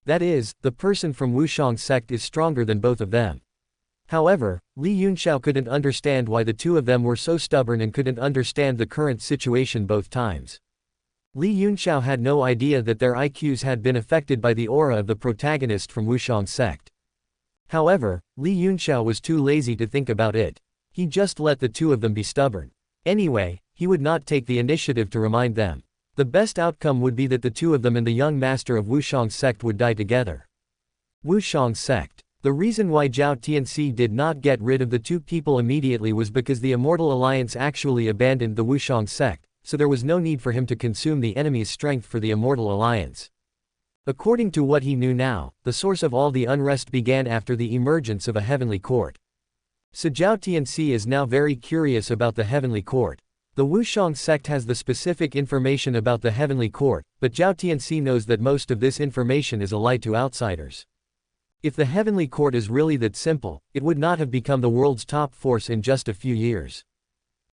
That is, the person from Wushang sect is stronger than both of them. However, Li Yunxiao couldn't understand why the 2 of them were so stubborn and couldn't understand the current situation both times. Li Yunxiao had no idea that their IQs had been affected by the aura of the protagonist from Wushang sect. However, Li Yunxiao was too lazy to think about it. He just let the 2 of them be stubborn. Anyway, he would not take the initiative to remind them. The best outcome would be that the 2 of them and the young master of Wushang sect would die together. Wushang sect. The reason why Zhao Tianxi did not get rid of the 2 people immediately was because the Immortal Alliance actually abandoned the Wushang sect, so there was no need for him to consume the enemy's strength for the Immortal Alliance. According to what he knew now, the source of all the unrest began after the emergence of a heavenly court. So Zhao Tianxi is now very curious about the heavenly court. The Wushang sect has the specific information about the heavenly court, but Zhao Tianxi knows that most of this information is a lie to outsiders. If the heavenly court is really that simple, it would not have become the world's top force in just a few years.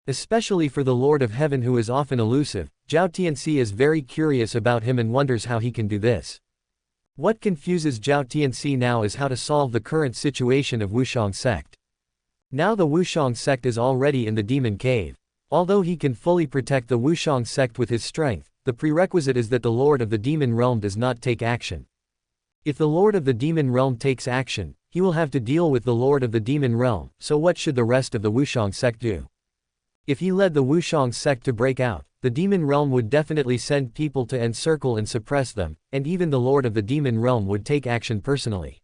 Especially for the Lord of Heaven who is often elusive, Zhao Tianxi is very curious about him and wonders how he can do this. What confuses Zhao Tianxi now is how to solve the current situation of Wushang sect. Now the Wushang sect is already in the demon cave. Although he can fully protect the Wushang sect with his strength, the prerequisite is that the Lord of the Demon Realm does not take action. If the Lord of the Demon Realm takes action, he will have to deal with the Lord of the Demon Realm, so what should the rest of the Wushang sect do? If he led the Wushang sect to break out, the Demon Realm would definitely send people to encircle and suppress them, and even the Lord of the Demon Realm would take action personally.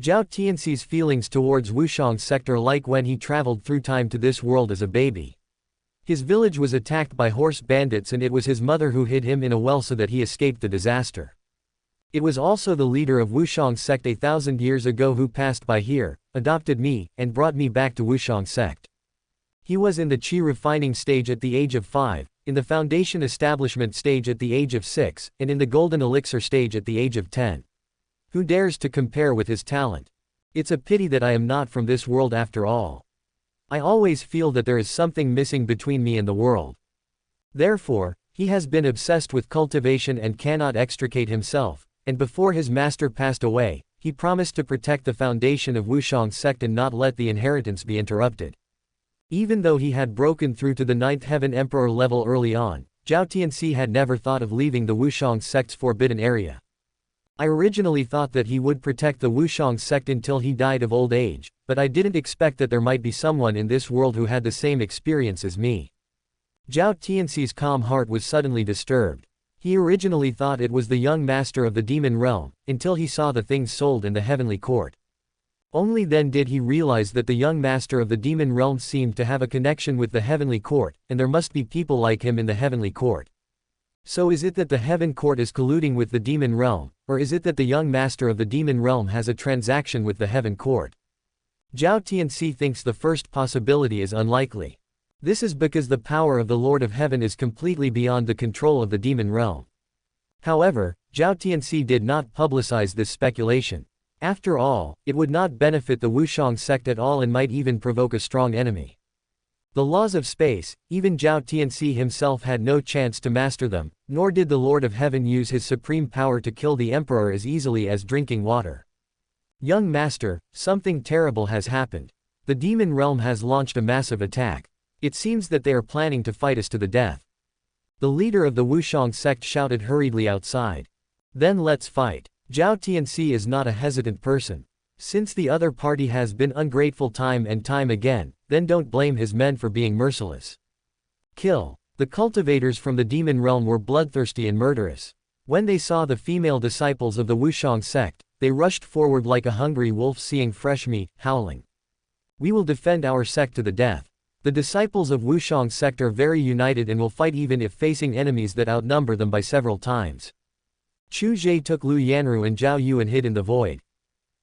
Zhao Tianxi's feelings towards Wushang sect are like when he traveled through time to this world as a baby. His village was attacked by horse bandits and it was his mother who hid him in a well so that he escaped the disaster. It was also the leader of Wushang sect 1,000 years ago who passed by here, adopted me, and brought me back to Wushang sect. He was in the Qi refining stage at the age of 5, in the foundation establishment stage at the age of 6, and in the golden elixir stage at the age of 10. Who dares to compare with his talent? It's a pity that I am not from this world after all. I always feel that there is something missing between me and the world. Therefore, he has been obsessed with cultivation and cannot extricate himself, and before his master passed away, he promised to protect the foundation of Wushang sect and not let the inheritance be interrupted. Even though he had broken through to the 9th heaven emperor level early on, Zhao Tianxi had never thought of leaving the Wushang sect's forbidden area. I originally thought that he would protect the Wushang sect until he died of old age, but I didn't expect that there might be someone in this world who had the same experience as me. Zhao Tianxi's calm heart was suddenly disturbed. He originally thought it was the young master of the demon realm, until he saw the things sold in the heavenly court. Only then did he realize that the young master of the demon realm seemed to have a connection with the heavenly court, and there must be people like him in the heavenly court. So is it that the heaven court is colluding with the demon realm, or is it that the young master of the demon realm has a transaction with the heaven court? Zhao Tianxi thinks the first possibility is unlikely. This is because the power of the Lord of Heaven is completely beyond the control of the demon realm. However, Zhao Tianxi did not publicize this speculation. After all, it would not benefit the Wushang sect at all and might even provoke a strong enemy. The laws of space, even Zhao Tianxi himself had no chance to master them, nor did the Lord of Heaven use his supreme power to kill the emperor as easily as drinking water. Young master, something terrible has happened. The demon realm has launched a massive attack. It seems that they are planning to fight us to the death. The leader of the Wushang sect shouted hurriedly outside. Then let's fight. Zhao Tianxi is not a hesitant person. Since the other party has been ungrateful time and time again, then don't blame his men for being merciless. Kill. The cultivators from the demon realm were bloodthirsty and murderous. When they saw the female disciples of the Wushang sect, they rushed forward like a hungry wolf seeing fresh meat, howling. We will defend our sect to the death. The disciples of Wushang sect are very united and will fight even if facing enemies that outnumber them by several times. Chu Ge took Lu Yanru and Zhao Yu and hid in the void.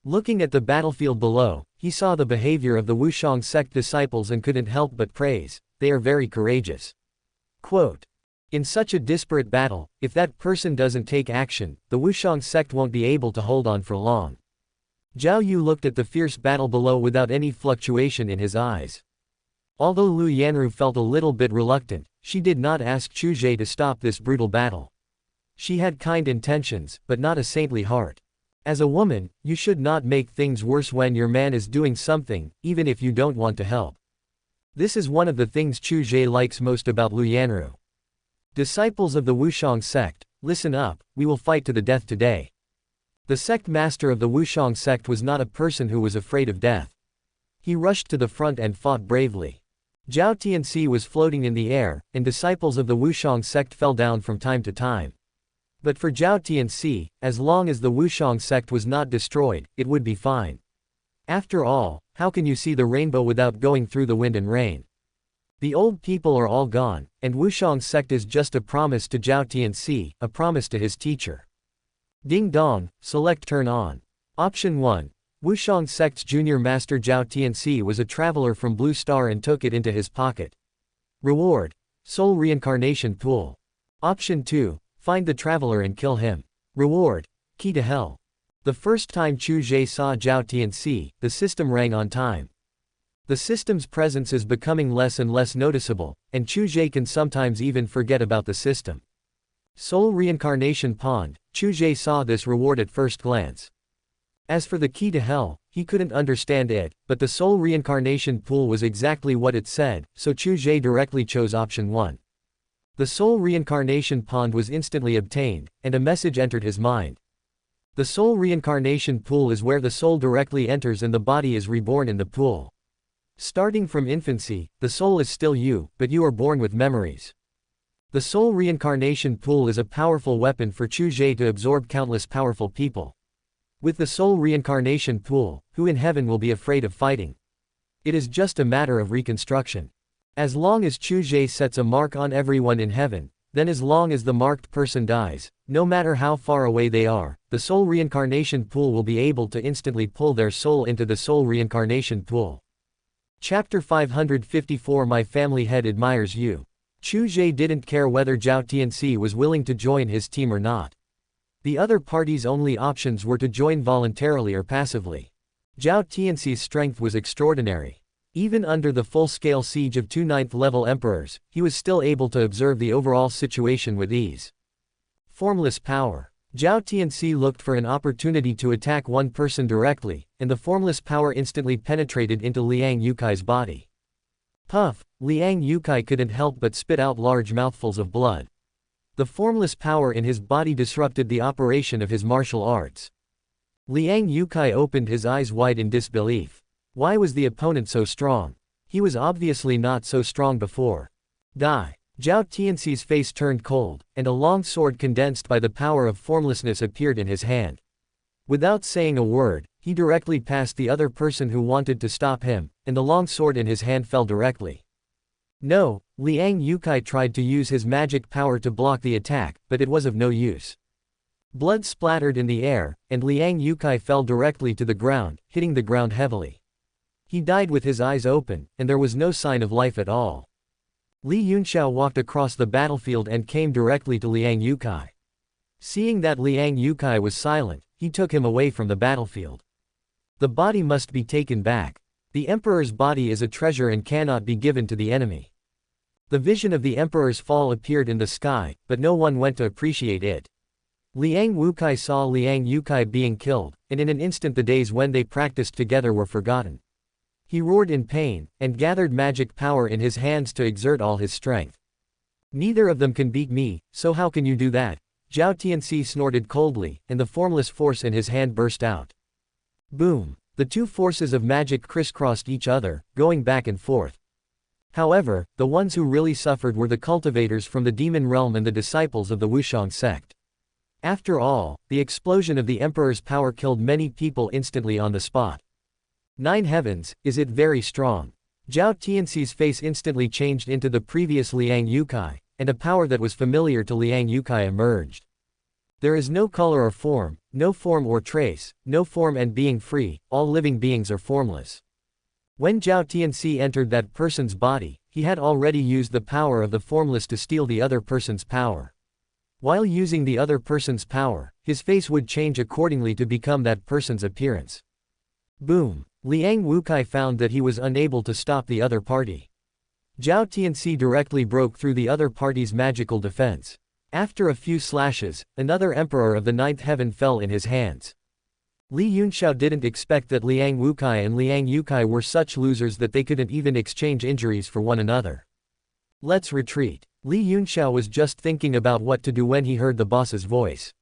Looking at the battlefield below, he saw the behavior of the Wushang sect disciples and couldn't help but praise. They are very courageous. Quote. In such a disparate battle, if that person doesn't take action, the Wushang sect won't be able to hold on for long. Zhao Yu looked at the fierce battle below without any fluctuation in his eyes. Although Lu Yanru felt a little bit reluctant, she did not ask Chu Ge to stop this brutal battle. She had kind intentions, but not a saintly heart. As a woman, you should not make things worse when your man is doing something, even if you don't want to help. This is one of the things Chu Ge likes most about Lu Yanru. Disciples of the Wushang sect, listen up, we will fight to the death today. The sect master of the Wushang sect was not a person who was afraid of death. He rushed to the front and fought bravely. Zhao Tianxi was floating in the air, and disciples of the Wushang sect fell down from time to time. But for Zhao Tianxi, as long as the Wushang sect was not destroyed, it would be fine. After all, how can you see the rainbow without going through the wind and rain? The old people are all gone, and Wushang sect is just a promise to Zhao Tianxi, a promise to his teacher. Ding dong, select turn on. Option 1. Wushang sect's junior master Zhao Tianxi was a traveler from Blue Star and took it into his pocket. Reward. Soul reincarnation pool. Option 2. Find the traveler and kill him. Reward. Key to hell. The first time Chu Ge saw Zhao Tianxi, the system rang on time. The system's presence is becoming less and less noticeable, and Chu Ge can sometimes even forget about the system. Soul reincarnation pond, Chu Ge saw this reward at first glance. As for the key to hell, he couldn't understand it, but the soul reincarnation pool was exactly what it said, so Chu Ge directly chose option 1. The soul reincarnation pond was instantly obtained, and a message entered his mind. The soul reincarnation pool is where the soul directly enters and the body is reborn in the pool. Starting from infancy, the soul is still you, but you are born with memories. The soul reincarnation pool is a powerful weapon for Chu Ge to absorb countless powerful people. With the soul reincarnation pool, who in heaven will be afraid of fighting? It is just a matter of reconstruction. As long as Chu Ge sets a mark on everyone in heaven, then as long as the marked person dies, no matter how far away they are, the soul reincarnation pool will be able to instantly pull their soul into the soul reincarnation pool. Chapter 554 My family head admires you. Chu Ge didn't care whether Zhao Tianxi was willing to join his team or not. The other party's only options were to join voluntarily or passively. Zhao Tianxi's strength was extraordinary. Even under the full-scale siege of two 9th-level emperors, he was still able to observe the overall situation with ease. Formless power. Zhao Tianxi looked for an opportunity to attack one person directly, and the formless power instantly penetrated into Liang Yukai's body. Puff! Liang Yukai couldn't help but spit out large mouthfuls of blood. The formless power in his body disrupted the operation of his martial arts. Liang Yukai opened his eyes wide in disbelief. Why was the opponent so strong? He was obviously not so strong before. Die. Zhao Tianxi's face turned cold, and a long sword condensed by the power of formlessness appeared in his hand. Without saying a word, he directly passed the other person who wanted to stop him, and the long sword in his hand fell directly. No, Liang Yukai tried to use his magic power to block the attack, but it was of no use. Blood splattered in the air, and Liang Yukai fell directly to the ground, hitting the ground heavily. He died with his eyes open, and there was no sign of life at all. Li Yunxiao walked across the battlefield and came directly to Liang Yukai. Seeing that Liang Yukai was silent, he took him away from the battlefield. The body must be taken back. The emperor's body is a treasure and cannot be given to the enemy. The vision of the emperor's fall appeared in the sky, but no one went to appreciate it. Liang Wukai saw Liang Yukai being killed, and in an instant the days when they practiced together were forgotten. He roared in pain, and gathered magic power in his hands to exert all his strength. Neither of them can beat me, so how can you do that? Zhao Tianxi snorted coldly, and the formless force in his hand burst out. Boom! The two forces of magic crisscrossed each other, going back and forth. However, the ones who really suffered were the cultivators from the demon realm and the disciples of the Wushang sect. After all, the explosion of the emperor's power killed many people instantly on the spot. 9 heavens, is it very strong? Zhao Tianxi's face instantly changed into the previous Liang Yukai, and a power that was familiar to Liang Yukai emerged. There is no color or form, no form or trace, no form and being free, all living beings are formless. When Zhao Tianxi entered that person's body, he had already used the power of the formless to steal the other person's power. While using the other person's power, his face would change accordingly to become that person's appearance. Boom! Liang Wukai found that he was unable to stop the other party. Zhao Tianxi directly broke through the other party's magical defense. After a few slashes, another emperor of the 9th heaven fell in his hands. Li Yunxiao didn't expect that Liang Wukai and Liang Yukai were such losers that they couldn't even exchange injuries for one another. Let's retreat. Li Yunxiao was just thinking about what to do when he heard the boss's voice.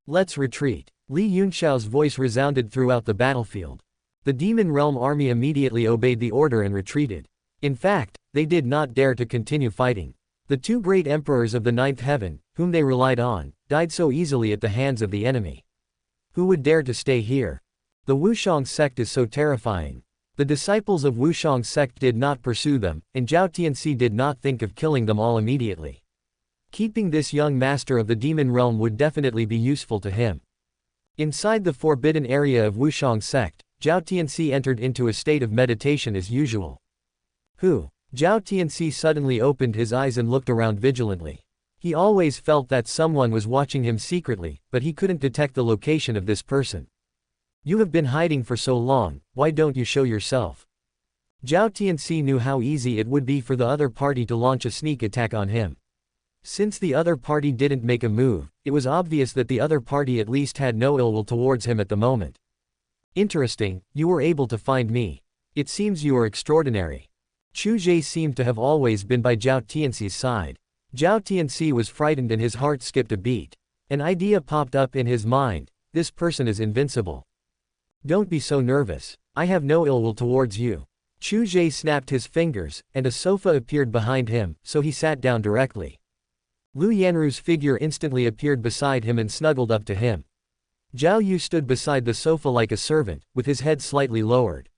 Let's retreat. Li Yunxiao's voice resounded throughout the battlefield. The Demon Realm army immediately obeyed the order and retreated. In fact, they did not dare to continue fighting. The two great emperors of the 9th heaven, whom they relied on, died so easily at the hands of the enemy. Who would dare to stay here? The Wushang sect is so terrifying. The disciples of Wushang sect did not pursue them, and Zhao Tianxi did not think of killing them all immediately. Keeping this young master of the demon realm would definitely be useful to him. Inside the forbidden area of Wushang sect, Zhao Tianxi entered into a state of meditation as usual. Who? Zhao Tianxi suddenly opened his eyes and looked around vigilantly. He always felt that someone was watching him secretly, but he couldn't detect the location of this person. You have been hiding for so long, why don't you show yourself? Zhao Tianxi knew how easy it would be for the other party to launch a sneak attack on him. Since the other party didn't make a move, it was obvious that the other party at least had no ill will towards him at the moment. Interesting, you were able to find me. It seems you are extraordinary. Chu Ge seemed to have always been by Zhao Tianxi's side. Zhao Tianxi was frightened and his heart skipped a beat. An idea popped up in his mind, this person is invincible. Don't be so nervous, I have no ill will towards you. Chu Ge snapped his fingers, and a sofa appeared behind him, so he sat down directly. Lu Yanru's figure instantly appeared beside him and snuggled up to him. Zhao Yu stood beside the sofa like a servant, with his head slightly lowered.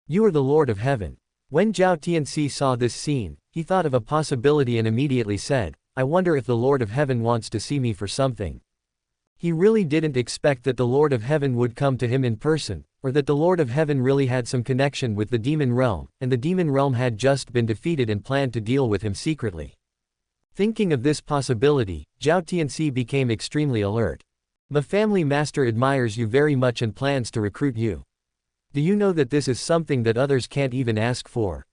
You are the Lord of Heaven. When Zhao Tianxi saw this scene, he thought of a possibility and immediately said, I wonder if the Lord of Heaven wants to see me for something. He really didn't expect that the Lord of Heaven would come to him in person, or that the Lord of Heaven really had some connection with the demon realm, and the demon realm had just been defeated and planned to deal with him secretly. Thinking of this possibility, Zhao Tianxi became extremely alert. The family master admires you very much and plans to recruit you. Do you know that this is something that others can't even ask for?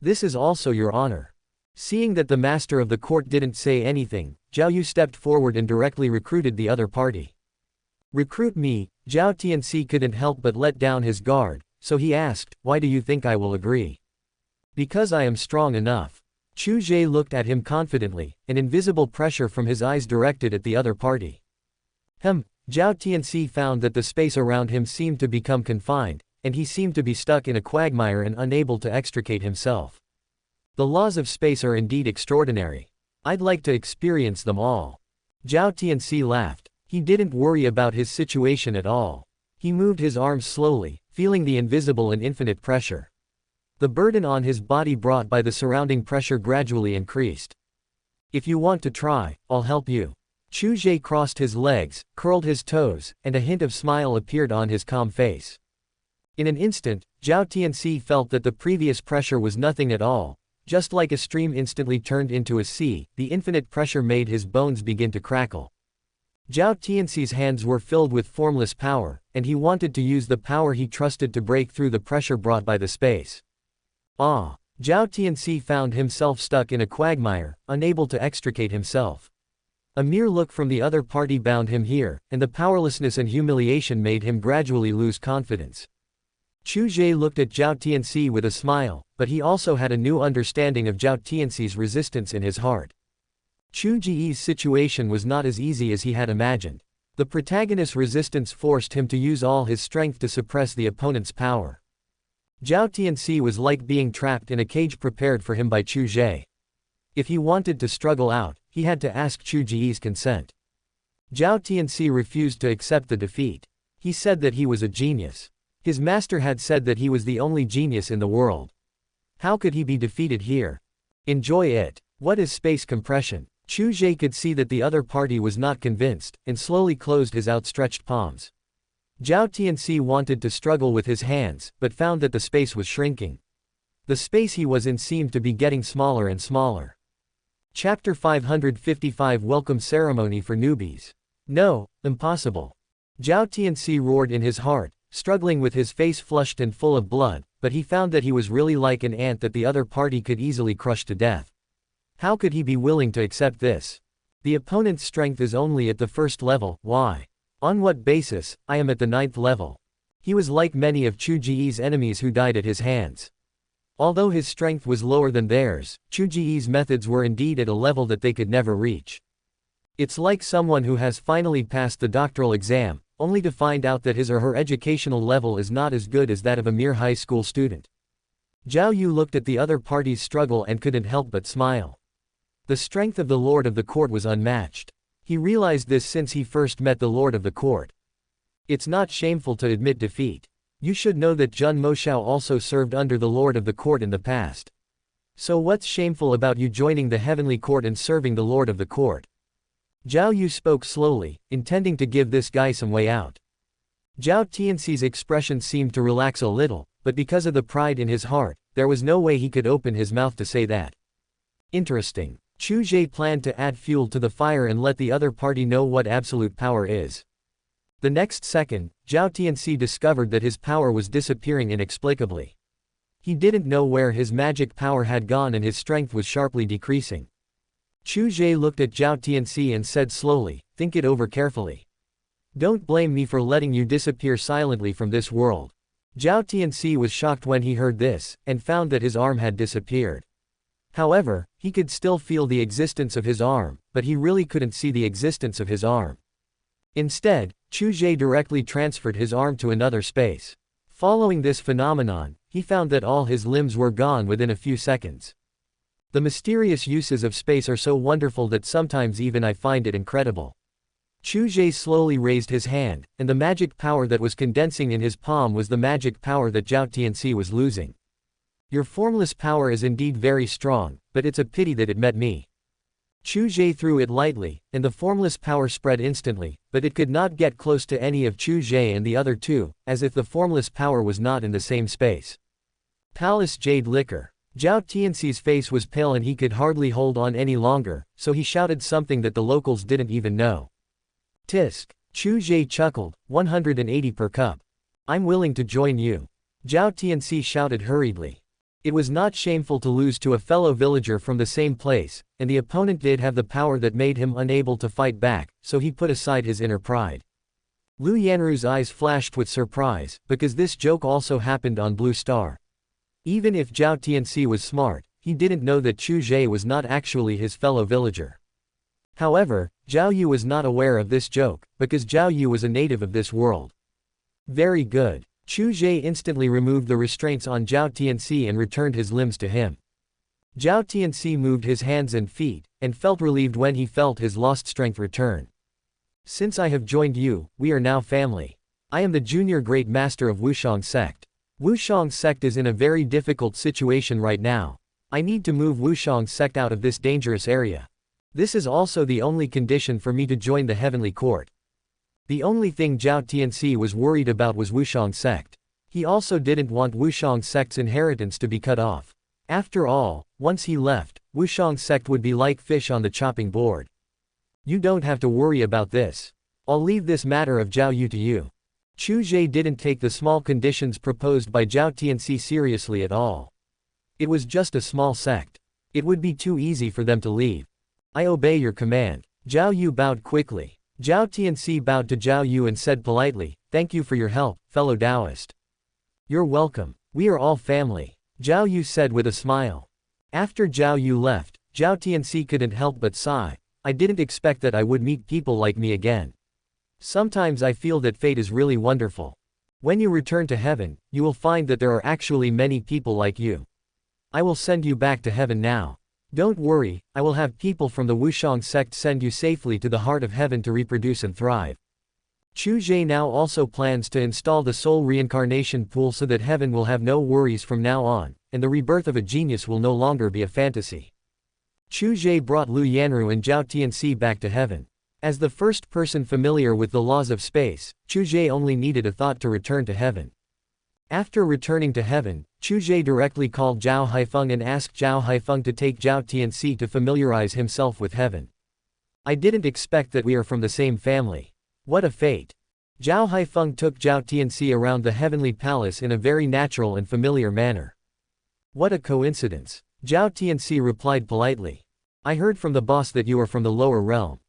This is also your honor. Seeing that the master of the court didn't say anything, Zhao Yu stepped forward and directly recruited the other party. Recruit me. Zhao Tianxi couldn't help but let down his guard, so he asked, why do you think I will agree? Because I am strong enough. Chu Ge looked at him confidently, an invisible pressure from his eyes directed at the other party. Zhao Tianxi found that the space around him seemed to become confined, and he seemed to be stuck in a quagmire and unable to extricate himself. The laws of space are indeed extraordinary. I'd like to experience them all. Zhao Tianxi laughed. He didn't worry about his situation at all. He moved his arms slowly, feeling the invisible and infinite pressure. The burden on his body brought by the surrounding pressure gradually increased. If you want to try, I'll help you. Chu Ge crossed his legs, curled his toes, and a hint of smile appeared on his calm face. In an instant, Zhao Tianxi felt that the previous pressure was nothing at all. Just like a stream instantly turned into a sea, the infinite pressure made his bones begin to crackle. Zhao Tianxi's hands were filled with formless power, and he wanted to use the power he trusted to break through the pressure brought by the space. Zhao Tianxi found himself stuck in a quagmire, unable to extricate himself. A mere look from the other party bound him here, and the powerlessness and humiliation made him gradually lose confidence. Chu Ge looked at Zhao Tianxi with a smile, but he also had a new understanding of Zhao Tianxi's resistance in his heart. Chu Ge's situation was not as easy as he had imagined. The protagonist's resistance forced him to use all his strength to suppress the opponent's power. Zhao Tianxi was like being trapped in a cage prepared for him by Chu Ge. If he wanted to struggle out, he had to ask Chu Ge's consent. Zhao Tianxi refused to accept the defeat. He said that he was a genius. His master had said that he was the only genius in the world. How could he be defeated here? Enjoy it. What is space compression? Chu Ge could see that the other party was not convinced, and slowly closed his outstretched palms. Zhao Tianxi wanted to struggle with his hands, but found that the space was shrinking. The space he was in seemed to be getting smaller and smaller. Chapter 555 Welcome Ceremony for Newbies. No, impossible. Zhao Tianxi roared in his heart, struggling with his face flushed and full of blood, but he found that he was really like an ant that the other party could easily crush to death. How could he be willing to accept this? The opponent's strength is only at the first level. Why? On what basis? I am at the 9th level. He was like many of Chu Ge's enemies who died at his hands. Although his strength was lower than theirs, Chu Ge's methods were indeed at a level that they could never reach. It's like someone who has finally passed the doctoral exam, only to find out that his or her educational level is not as good as that of a mere high school student. Zhao Yu looked at the other party's struggle and couldn't help but smile. The strength of the Lord of the Court was unmatched. He realized this since he first met the Lord of the Court. It's not shameful to admit defeat. You should know that Zhun Moshao also served under the Lord of the Court in the past. So what's shameful about you joining the Heavenly Court and serving the Lord of the Court? Zhao Yu spoke slowly, intending to give this guy some way out. Zhao Tianxi's expression seemed to relax a little, but because of the pride in his heart, there was no way he could open his mouth to say that. Interesting. Chu Ge planned to add fuel to the fire and let the other party know what absolute power is. The next second, Zhao Tianxi discovered that his power was disappearing inexplicably. He didn't know where his magic power had gone and his strength was sharply decreasing. Chu Ge looked at Zhao Tianxi and said slowly, think it over carefully. Don't blame me for letting you disappear silently from this world. Zhao Tianxi was shocked when he heard this, and found that his arm had disappeared. However, he could still feel the existence of his arm, but he really couldn't see the existence of his arm. Instead, Chu Ge directly transferred his arm to another space. Following this phenomenon, he found that all his limbs were gone within a few seconds. The mysterious uses of space are so wonderful that sometimes even I find it incredible. Chu Ge slowly raised his hand, and the magic power that was condensing in his palm was the magic power that Zhao Tianxi was losing. Your formless power is indeed very strong, but it's a pity that it met me. Chu Ge threw it lightly, and the formless power spread instantly, but it could not get close to any of Chu Ge and the other two, as if the formless power was not in the same space. Palace Jade Liquor. Zhao Tianxi's face was pale and he could hardly hold on any longer, so he shouted something that the locals didn't even know. Tisk. Chu Ge chuckled, 180 per cup. I'm willing to join you. Zhao Tianxi shouted hurriedly. It was not shameful to lose to a fellow villager from the same place, and the opponent did have the power that made him unable to fight back, so he put aside his inner pride. Lu Yanru's eyes flashed with surprise, because this joke also happened on Blue Star. Even if Zhao Tianxi was smart, he didn't know that Chu Ge was not actually his fellow villager. However, Zhao Yu was not aware of this joke, because Zhao Yu was a native of this world. Very good. Chu Ge instantly removed the restraints on Zhao Tianxi and returned his limbs to him. Zhao Tianxi moved his hands and feet, and felt relieved when he felt his lost strength return. Since I have joined you, we are now family. I am the junior great master of Wushang sect. Wushang sect is in a very difficult situation right now. I need to move Wushang sect out of this dangerous area. This is also the only condition for me to join the heavenly court. The only thing Zhao Tianxi was worried about was Wushang sect. He also didn't want Wushang sect's inheritance to be cut off. After all, once he left, Wushang sect would be like fish on the chopping board. You don't have to worry about this. I'll leave this matter of Zhao Yu to you. Chu Ge didn't take the small conditions proposed by Zhao Tianxi seriously at all. It was just a small sect. It would be too easy for them to leave. I obey your command. Zhao Yu bowed quickly. Zhao Tianxi bowed to Zhao Yu and said politely, "Thank you for your help, fellow Taoist." "You're welcome. We are all family," Zhao Yu said with a smile. After Zhao Yu left, Zhao Tianxi couldn't help but sigh. I didn't expect that I would meet people like me again. Sometimes I feel that fate is really wonderful. When you return to heaven, you will find that there are actually many people like you. I will send you back to heaven now. Don't worry, I will have people from the Wushang sect send you safely to the heart of heaven to reproduce and thrive. Chu Ge now also plans to install the soul reincarnation pool so that heaven will have no worries from now on, and the rebirth of a genius will no longer be a fantasy. Chu Ge brought Lu Yanru and Zhao Tianxi back to heaven. As the first person familiar with the laws of space, Chu Ge only needed a thought to return to heaven. After returning to heaven, Chu Ge directly called Zhao Haifeng and asked Zhao Haifeng to take Zhao Tianxi to familiarize himself with heaven. I didn't expect that we are from the same family. What a fate. Zhao Haifeng took Zhao Tianxi around the heavenly palace in a very natural and familiar manner. What a coincidence. Zhao Tianxi replied politely. I heard from the boss that you are from the lower realm.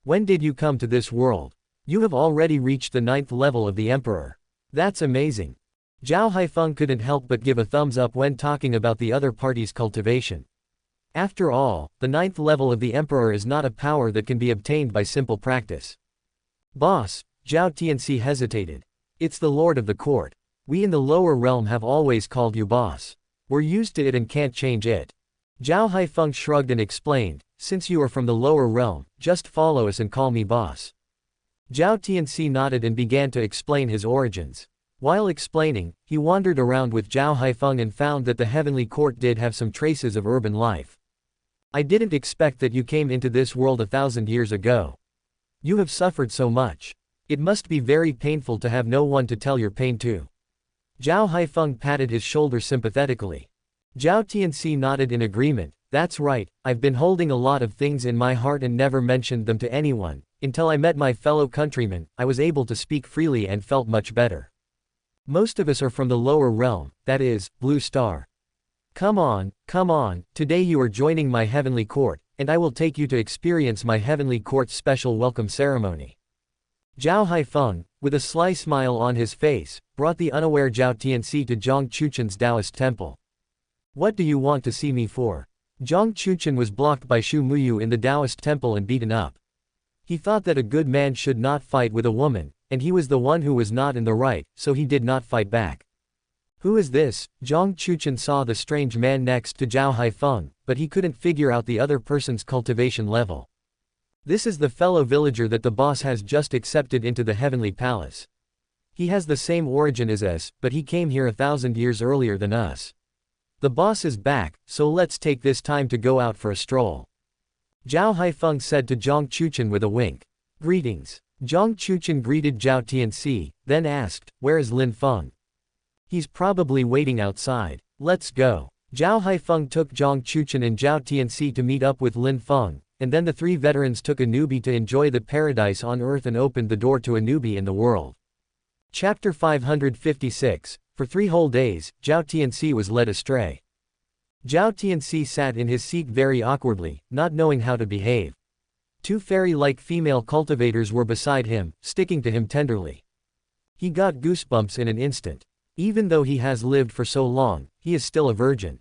When did you come to this world? You have already reached the 9th level of the Emperor. That's amazing. Zhao Haifeng couldn't help but give a thumbs up when talking about the other party's cultivation. After all, the 9th level of the Emperor is not a power that can be obtained by simple practice. Boss, Zhao Tianxi hesitated. It's the Lord of the Court. We in the lower realm have always called you boss. We're used to it and can't change it. Zhao Haifeng shrugged and explained, since you are from the lower realm, just follow us and call me boss. Zhao Tianxi nodded and began to explain his origins. While explaining, he wandered around with Zhao Haifeng and found that the heavenly court did have some traces of urban life. I didn't expect that you came into this world 1,000 years ago. You have suffered so much. It must be very painful to have no one to tell your pain to. Zhao Haifeng patted his shoulder sympathetically. Zhao Tianxi nodded in agreement. That's right, I've been holding a lot of things in my heart and never mentioned them to anyone. Until I met my fellow countrymen, I was able to speak freely and felt much better. Most of us are from the lower realm, that is, Blue Star. Come on, today you are joining my heavenly court, and I will take you to experience my heavenly court's special welcome ceremony. Zhao Haifeng, with a sly smile on his face, brought the unaware Zhao Tianxi to Zhang Chuchen's Taoist temple. What do you want to see me for? Zhang Chuchen was blocked by Shu Muyu in the Taoist temple and beaten up. He thought that a good man should not fight with a woman, and he was the one who was not in the right, so he did not fight back. Who is this? Zhang Chuchen saw the strange man next to Zhao Haifeng, but he couldn't figure out the other person's cultivation level. This is the fellow villager that the boss has just accepted into the heavenly palace. He has the same origin as us, but he came here 1,000 years earlier than us. The boss is back, so let's take this time to go out for a stroll. Zhao Haifeng said to Zhang Chuchen with a wink. Greetings. Zhang Chuchen greeted Zhao Tianxi, then asked, where is Lin Feng? He's probably waiting outside. Let's go. Zhao Haifeng took Zhang Chuchen and Zhao Tianxi to meet up with Lin Feng, and then the three veterans took a newbie to enjoy the paradise on earth and opened the door to a newbie in the world. Chapter 556. For 3 whole days, Zhao Tianxi was led astray. Zhao Tianxi sat in his seat very awkwardly, not knowing how to behave. 2 fairy-like female cultivators were beside him, sticking to him tenderly. He got goosebumps in an instant. Even though he has lived for so long, he is still a virgin.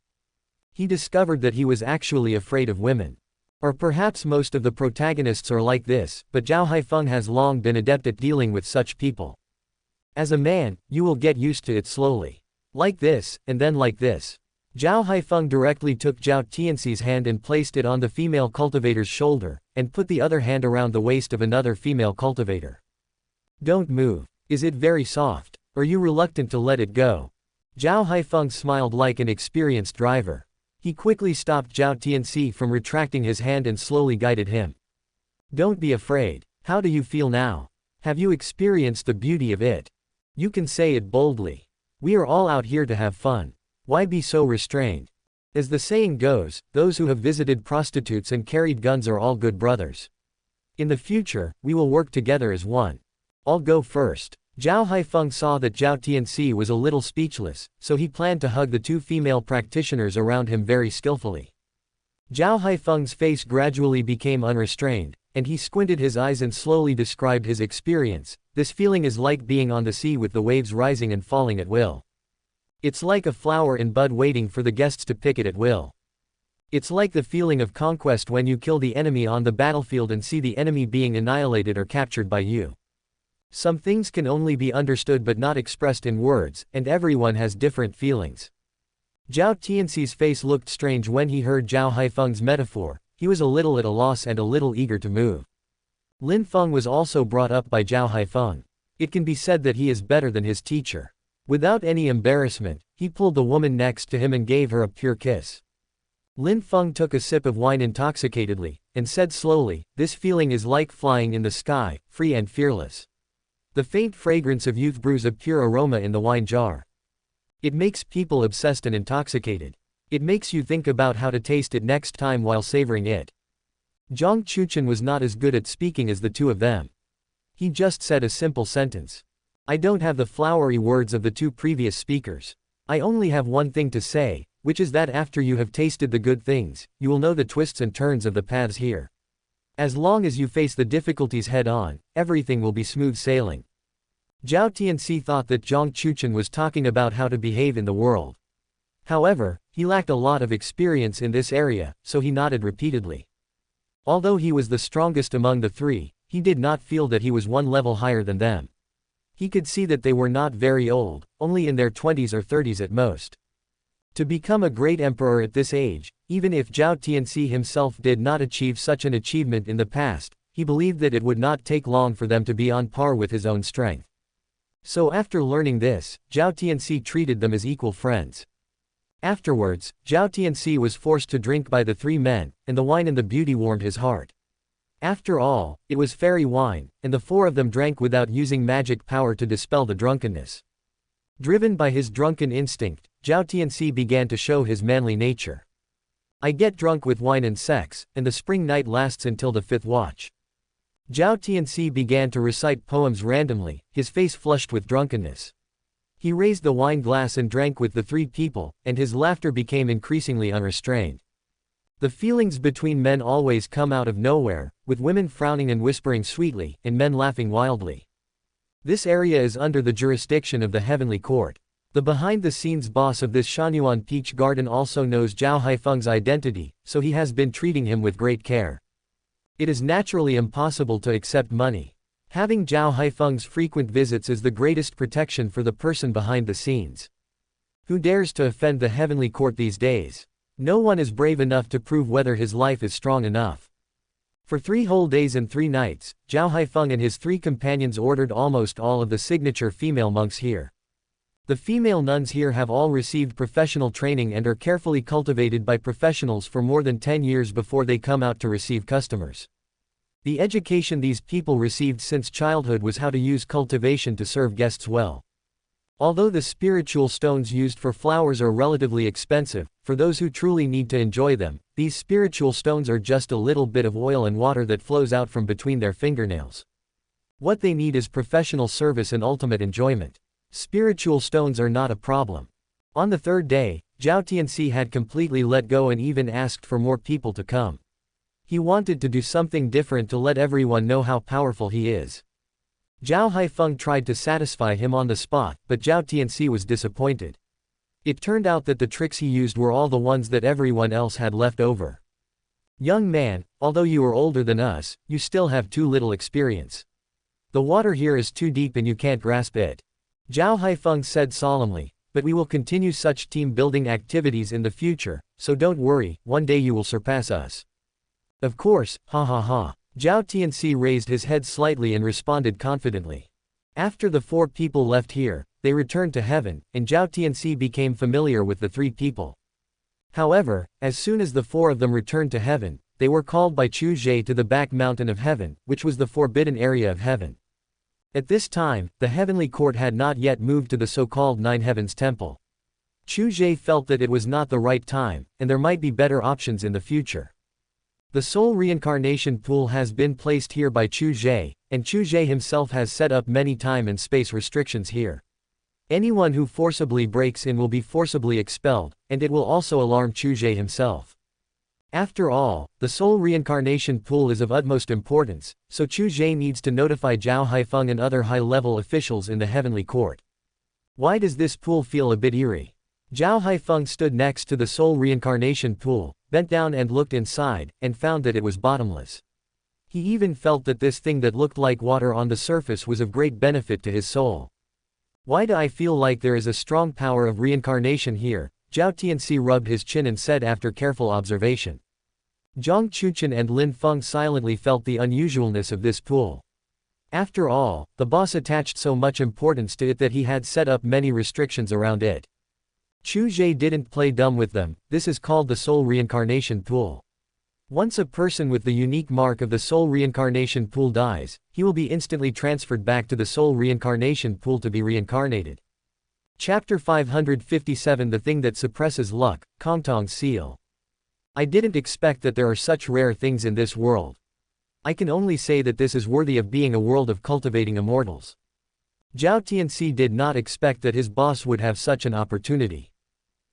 He discovered that he was actually afraid of women. Or perhaps most of the protagonists are like this, but Zhao Haifeng has long been adept at dealing with such people. As a man, you will get used to it slowly. Like this, and then like this. Zhao Haifeng directly took Zhao Tianxi's hand and placed it on the female cultivator's shoulder, and put the other hand around the waist of another female cultivator. Don't move. Is it very soft? Are you reluctant to let it go? Zhao Haifeng smiled like an experienced driver. He quickly stopped Zhao Tianxi from retracting his hand and slowly guided him. Don't be afraid. How do you feel now? Have you experienced the beauty of it? You can say it boldly. We are all out here to have fun. Why be so restrained? As the saying goes, those who have visited prostitutes and carried guns are all good brothers. In the future, we will work together as one. I'll go first. Zhao Haifeng saw that Zhao Tianxi was a little speechless, so he planned to hug the 2 female practitioners around him very skillfully. Zhao Haifeng's face gradually became unrestrained, and he squinted his eyes and slowly described his experience. This feeling is like being on the sea with the waves rising and falling at will. It's like a flower in bud waiting for the guests to pick it at will. It's like the feeling of conquest when you kill the enemy on the battlefield and see the enemy being annihilated or captured by you. Some things can only be understood but not expressed in words, and everyone has different feelings. Zhao Tianxi's face looked strange when he heard Zhao Haifeng's metaphor. He was a little at a loss and a little eager to move. Lin Feng was also brought up by Zhao Haifeng. It can be said that he is better than his teacher. Without any embarrassment, he pulled the woman next to him and gave her a pure kiss. Lin Feng took a sip of wine intoxicatedly, and said slowly, this feeling is like flying in the sky, free and fearless. The faint fragrance of youth brews a pure aroma in the wine jar. It makes people obsessed and intoxicated. It makes you think about how to taste it next time while savoring it. Zhang Chuchen was not as good at speaking as the 2 of them. He just said a simple sentence. I don't have the flowery words of the 2 previous speakers. I only have one thing to say, which is that after you have tasted the good things, you will know the twists and turns of the paths here. As long as you face the difficulties head on, everything will be smooth sailing. Zhao Tianxi thought that Zhang Chuchen was talking about how to behave in the world. However, he lacked a lot of experience in this area, so he nodded repeatedly. Although he was the strongest among the 3, he did not feel that he was one level higher than them. He could see that they were not very old, only in their 20s or 30s at most. To become a great emperor at this age, even if Zhao Tianxi himself did not achieve such an achievement in the past, he believed that it would not take long for them to be on par with his own strength. So after learning this, Zhao Tianxi treated them as equal friends. Afterwards, Zhao Tianxi was forced to drink by the 3 men, and the wine and the beauty warmed his heart. After all, it was fairy wine, and the 4 of them drank without using magic power to dispel the drunkenness. Driven by his drunken instinct, Zhao Tianxi began to show his manly nature. I get drunk with wine and sex, and the spring night lasts until the 5th watch. Zhao Tianxi began to recite poems randomly, his face flushed with drunkenness. He raised the wine glass and drank with the 3 people, and his laughter became increasingly unrestrained. The feelings between men always come out of nowhere, with women frowning and whispering sweetly, and men laughing wildly. This area is under the jurisdiction of the Heavenly Court. The behind-the-scenes boss of this Shangyuan Peach Garden also knows Zhao Haifeng's identity, so he has been treating him with great care. It is naturally impossible to accept money. Having Zhao Haifeng's frequent visits is the greatest protection for the person behind the scenes. Who dares to offend the Heavenly Court these days? No one is brave enough to prove whether his life is strong enough. For 3 whole days and 3 nights, Zhao Haifeng and his 3 companions ordered almost all of the signature female monks here. The female nuns here have all received professional training and are carefully cultivated by professionals for more than 10 years before they come out to receive customers. The education these people received since childhood was how to use cultivation to serve guests well. Although the spiritual stones used for flowers are relatively expensive, for those who truly need to enjoy them, these spiritual stones are just a little bit of oil and water that flows out from between their fingernails. What they need is professional service and ultimate enjoyment. Spiritual stones are not a problem. On the third day, Zhao Tianxi had completely let go and even asked for more people to come. He wanted to do something different to let everyone know how powerful he is. Zhao Haifeng tried to satisfy him on the spot, but Zhao Tianxi was disappointed. It turned out that the tricks he used were all the ones that everyone else had left over. Young man, although you are older than us, you still have too little experience. The water here is too deep and you can't grasp it. Zhao Haifeng said solemnly, but we will continue such team-building activities in the future, so don't worry, one day you will surpass us. Of course, ha ha ha. Zhao Tianxi raised his head slightly and responded confidently. After the 4 people left here, they returned to heaven, and Zhao Tianxi became familiar with the 3 people. However, as soon as the 4 of them returned to heaven, they were called by Chu Ge to the back mountain of heaven, which was the forbidden area of heaven. At this time, the heavenly court had not yet moved to the so-called Nine Heavens Temple. Chu Ge felt that it was not the right time, and there might be better options in the future. The soul reincarnation pool has been placed here by Chu Ge, and Chu Ge himself has set up many time and space restrictions here. Anyone who forcibly breaks in will be forcibly expelled, and it will also alarm Chu Ge himself. After all, the soul reincarnation pool is of utmost importance, so Chu Ge needs to notify Zhao Haifeng and other high-level officials in the heavenly court. Why does this pool feel a bit eerie? Zhao Haifeng stood next to the soul reincarnation pool, bent down and looked inside, and found that it was bottomless. He even felt that this thing that looked like water on the surface was of great benefit to his soul. Why do I feel like there is a strong power of reincarnation here? Zhao Tianxi rubbed his chin and said after careful observation. Zhang Chuchen and Lin Feng silently felt the unusualness of this pool. After all, the boss attached so much importance to it that he had set up many restrictions around it. Chu Ge didn't play dumb with them. This is called the soul reincarnation pool. Once a person with the unique mark of the soul reincarnation pool dies, he will be instantly transferred back to the soul reincarnation pool to be reincarnated. Chapter 557 The Thing That Suppresses Luck, Kongtong's Seal. I didn't expect that there are such rare things in this world. I can only say that this is worthy of being a world of cultivating immortals. Zhao Tianxi did not expect that his boss would have such an opportunity.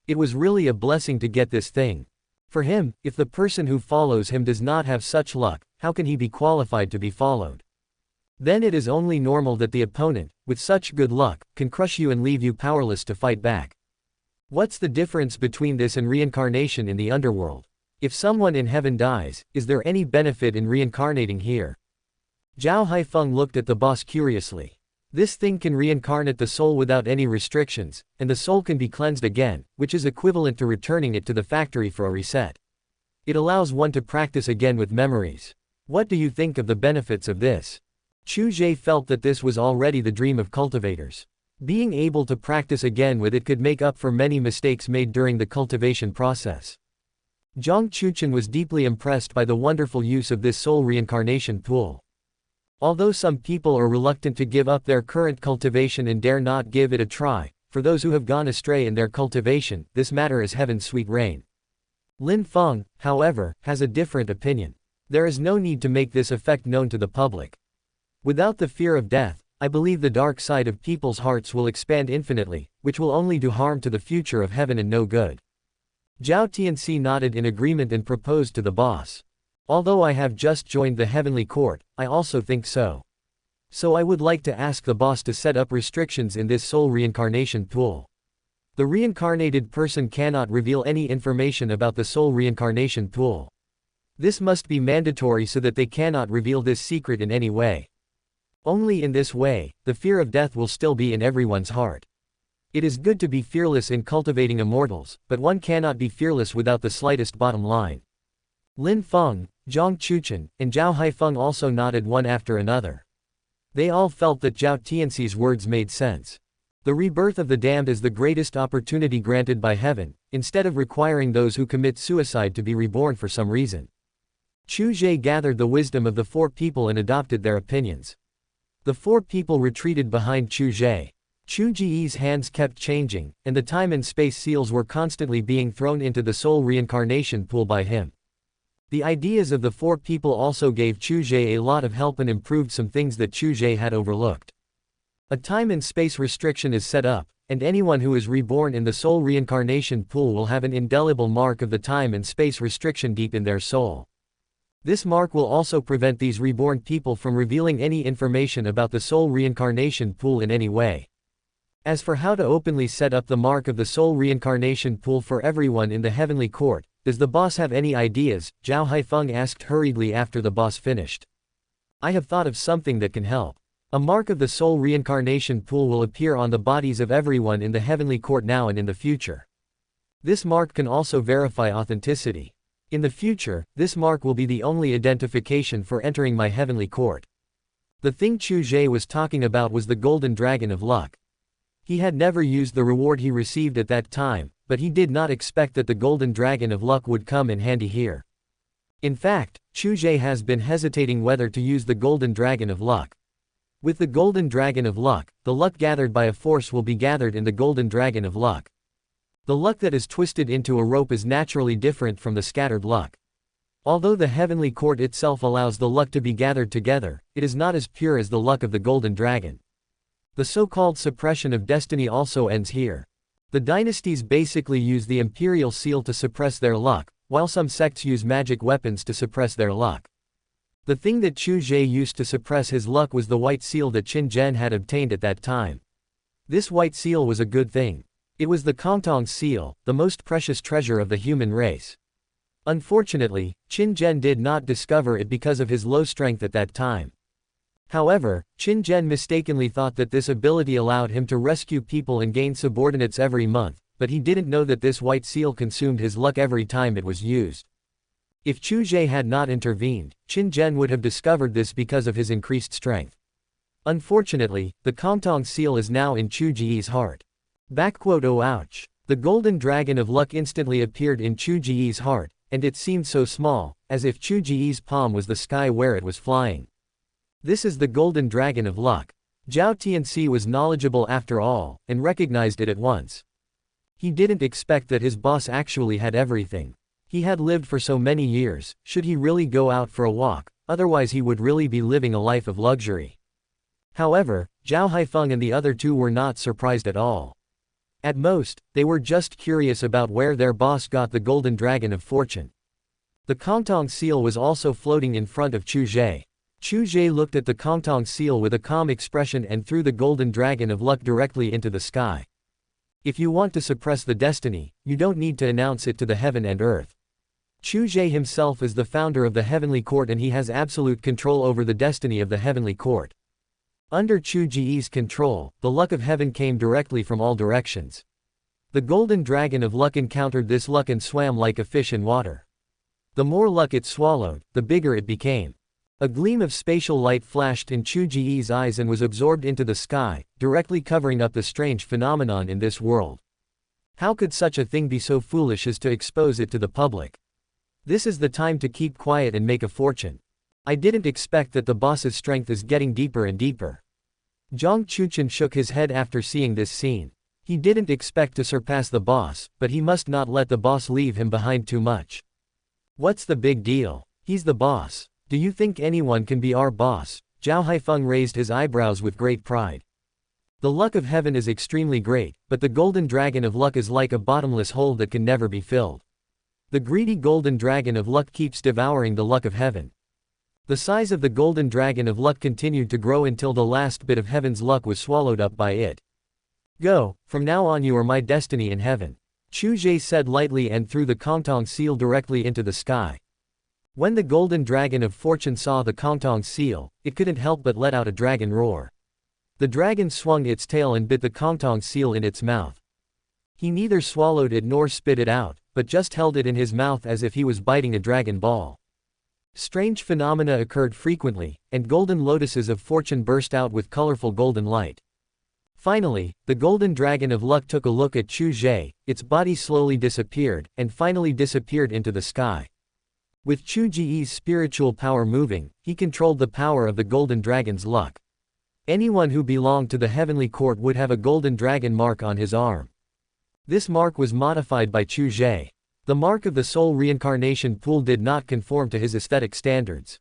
It was really a blessing to get this thing. For him, if the person who follows him does not have such luck, how can he be qualified to be followed? Then it is only normal that the opponent, with such good luck, can crush you and leave you powerless to fight back. What's the difference between this and reincarnation in the underworld? If someone in heaven dies, is there any benefit in reincarnating here? Zhao Haifeng looked at the boss curiously. This thing can reincarnate the soul without any restrictions, and the soul can be cleansed again, which is equivalent to returning it to the factory for a reset. It allows one to practice again with memories. What do you think of the benefits of this? Chu Ge felt that this was already the dream of cultivators. Being able to practice again with it could make up for many mistakes made during the cultivation process. Zhang Chuchen was deeply impressed by the wonderful use of this soul reincarnation pool. Although some people are reluctant to give up their current cultivation and dare not give it a try, for those who have gone astray in their cultivation, this matter is heaven's sweet rain. Lin Feng, however, has a different opinion. There is no need to make this effect known to the public. Without the fear of death, I believe the dark side of people's hearts will expand infinitely, which will only do harm to the future of heaven and no good. Zhao Tianxi nodded in agreement and proposed to the boss. Although I have just joined the heavenly court, I also think so. So I would like to ask the boss to set up restrictions in this soul reincarnation pool. The reincarnated person cannot reveal any information about the soul reincarnation pool. This must be mandatory so that they cannot reveal this secret in any way. Only in this way, the fear of death will still be in everyone's heart. It is good to be fearless in cultivating immortals, but one cannot be fearless without the slightest bottom line. Lin Feng, Zhang Chuchen, and Zhao Haifeng also nodded one after another. They all felt that Zhao Tianxi's words made sense. The rebirth of the damned is the greatest opportunity granted by heaven, instead of requiring those who commit suicide to be reborn for some reason. Chu Ge gathered the wisdom of the four people and adopted their opinions. The four people retreated behind Chu Ge. Chu Ge's hands kept changing, and the time and space seals were constantly being thrown into the soul reincarnation pool by him. The ideas of the four people also gave Chu Ge a lot of help and improved some things that Chu Ge had overlooked. A time and space restriction is set up, and anyone who is reborn in the soul reincarnation pool will have an indelible mark of the time and space restriction deep in their soul. This mark will also prevent these reborn people from revealing any information about the soul reincarnation pool in any way. As for how to openly set up the mark of the soul reincarnation pool for everyone in the heavenly court, does the boss have any ideas? Zhao Haifeng asked hurriedly after the boss finished. I have thought of something that can help. A mark of the soul reincarnation pool will appear on the bodies of everyone in the heavenly court now and in the future. This mark can also verify authenticity. In the future, this mark will be the only identification for entering my heavenly court. The thing Chu Ge was talking about was the golden dragon of luck. He had never used the reward he received at that time, but he did not expect that the golden dragon of luck would come in handy here. In fact, Chu Ge has been hesitating whether to use the golden dragon of luck. With the golden dragon of luck, the luck gathered by a force will be gathered in the golden dragon of luck. The luck that is twisted into a rope is naturally different from the scattered luck. Although the heavenly court itself allows the luck to be gathered together, it is not as pure as the luck of the golden dragon. The so-called suppression of destiny also ends here. The dynasties basically use the imperial seal to suppress their luck, while some sects use magic weapons to suppress their luck. The thing that Chu Ge used to suppress his luck was the white seal that Qin Zhen had obtained at that time. This white seal was a good thing. It was the Kongtong seal, the most precious treasure of the human race. Unfortunately, Qin Zhen did not discover it because of his low strength at that time. However, Qin Zhen mistakenly thought that this ability allowed him to rescue people and gain subordinates every month, but he didn't know that this white seal consumed his luck every time it was used. If Chu Ge had not intervened, Qin Zhen would have discovered this because of his increased strength. Unfortunately, the Kongtong seal is now in Chu Ge's heart. Oh ouch. The golden dragon of luck instantly appeared in Chu Ge's heart, and it seemed so small, as if Chu Ge's palm was the sky where it was flying. This is the golden dragon of luck. Zhao Tianxi was knowledgeable after all, and recognized it at once. He didn't expect that his boss actually had everything. He had lived for so many years, should he really go out for a walk, otherwise he would really be living a life of luxury. However, Zhao Haifeng and the other two were not surprised at all. At most, they were just curious about where their boss got the golden dragon of fortune. The Kongtong seal was also floating in front of Chu Ge. Chu Ge looked at the Kongtong seal with a calm expression and threw the golden dragon of luck directly into the sky. If you want to suppress the destiny, you don't need to announce it to the heaven and earth. Chu Ge himself is the founder of the heavenly court and he has absolute control over the destiny of the heavenly court. Under Chu Ge's control, the luck of heaven came directly from all directions. The golden dragon of luck encountered this luck and swam like a fish in water. The more luck it swallowed, the bigger it became. A gleam of spatial light flashed in Chu Ge's eyes and was absorbed into the sky, directly covering up the strange phenomenon in this world. How could such a thing be so foolish as to expose it to the public? This is the time to keep quiet and make a fortune. I didn't expect that the boss's strength is getting deeper and deeper. Zhang Chuchen shook his head after seeing this scene. He didn't expect to surpass the boss, but he must not let the boss leave him behind too much. What's the big deal? He's the boss. Do you think anyone can be our boss? Zhao Haifeng raised his eyebrows with great pride. The luck of heaven is extremely great, but the golden dragon of luck is like a bottomless hole that can never be filled. The greedy golden dragon of luck keeps devouring the luck of heaven. The size of the golden dragon of luck continued to grow until the last bit of heaven's luck was swallowed up by it. Go, from now on you are my destiny in heaven. Chu Ge said lightly and threw the Kongtong seal directly into the sky. When the golden dragon of fortune saw the Kongtong seal, it couldn't help but let out a dragon roar. The dragon swung its tail and bit the Kongtong seal in its mouth. He neither swallowed it nor spit it out, but just held it in his mouth as if he was biting a dragon ball. Strange phenomena occurred frequently, and golden lotuses of fortune burst out with colorful golden light. Finally, the golden dragon of luck took a look at Chu Ge, its body slowly disappeared, and finally disappeared into the sky. With Chu Ge's spiritual power moving, he controlled the power of the golden dragon's luck. Anyone who belonged to the heavenly court would have a golden dragon mark on his arm. This mark was modified by Chu Ge. The mark of the soul reincarnation pool did not conform to his aesthetic standards.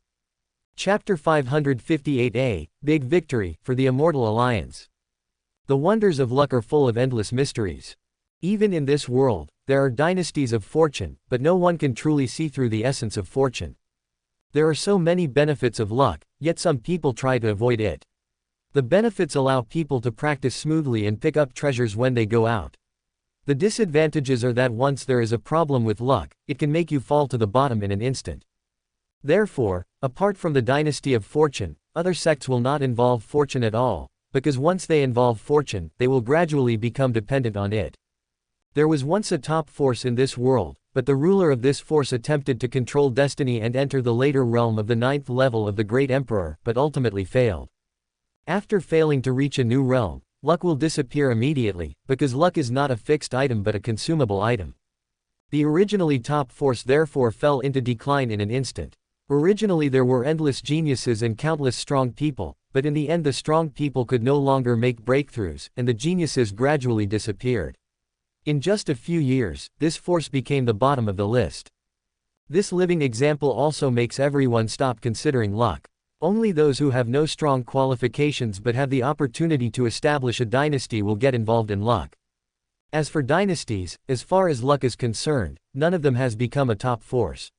Chapter 558a, Big Victory, for the Immortal Alliance. The wonders of luck are full of endless mysteries. Even in this world, there are dynasties of fortune, but no one can truly see through the essence of fortune. There are so many benefits of luck, yet some people try to avoid it. The benefits allow people to practice smoothly and pick up treasures when they go out. The disadvantages are that once there is a problem with luck, it can make you fall to the bottom in an instant. Therefore, apart from the dynasty of fortune, other sects will not involve fortune at all, because once they involve fortune, they will gradually become dependent on it. There was once a top force in this world, but the ruler of this force attempted to control destiny and enter the later realm of the 9th level of the Great Emperor, but ultimately failed. After failing to reach a new realm, luck will disappear immediately, because luck is not a fixed item but a consumable item. The originally top force therefore fell into decline in an instant. Originally there were endless geniuses and countless strong people, but in the end the strong people could no longer make breakthroughs, and the geniuses gradually disappeared. In just a few years, this force became the bottom of the list. This living example also makes everyone stop considering luck. Only those who have no strong qualifications but have the opportunity to establish a dynasty will get involved in luck. As for dynasties, as far as luck is concerned, none of them has become a top force.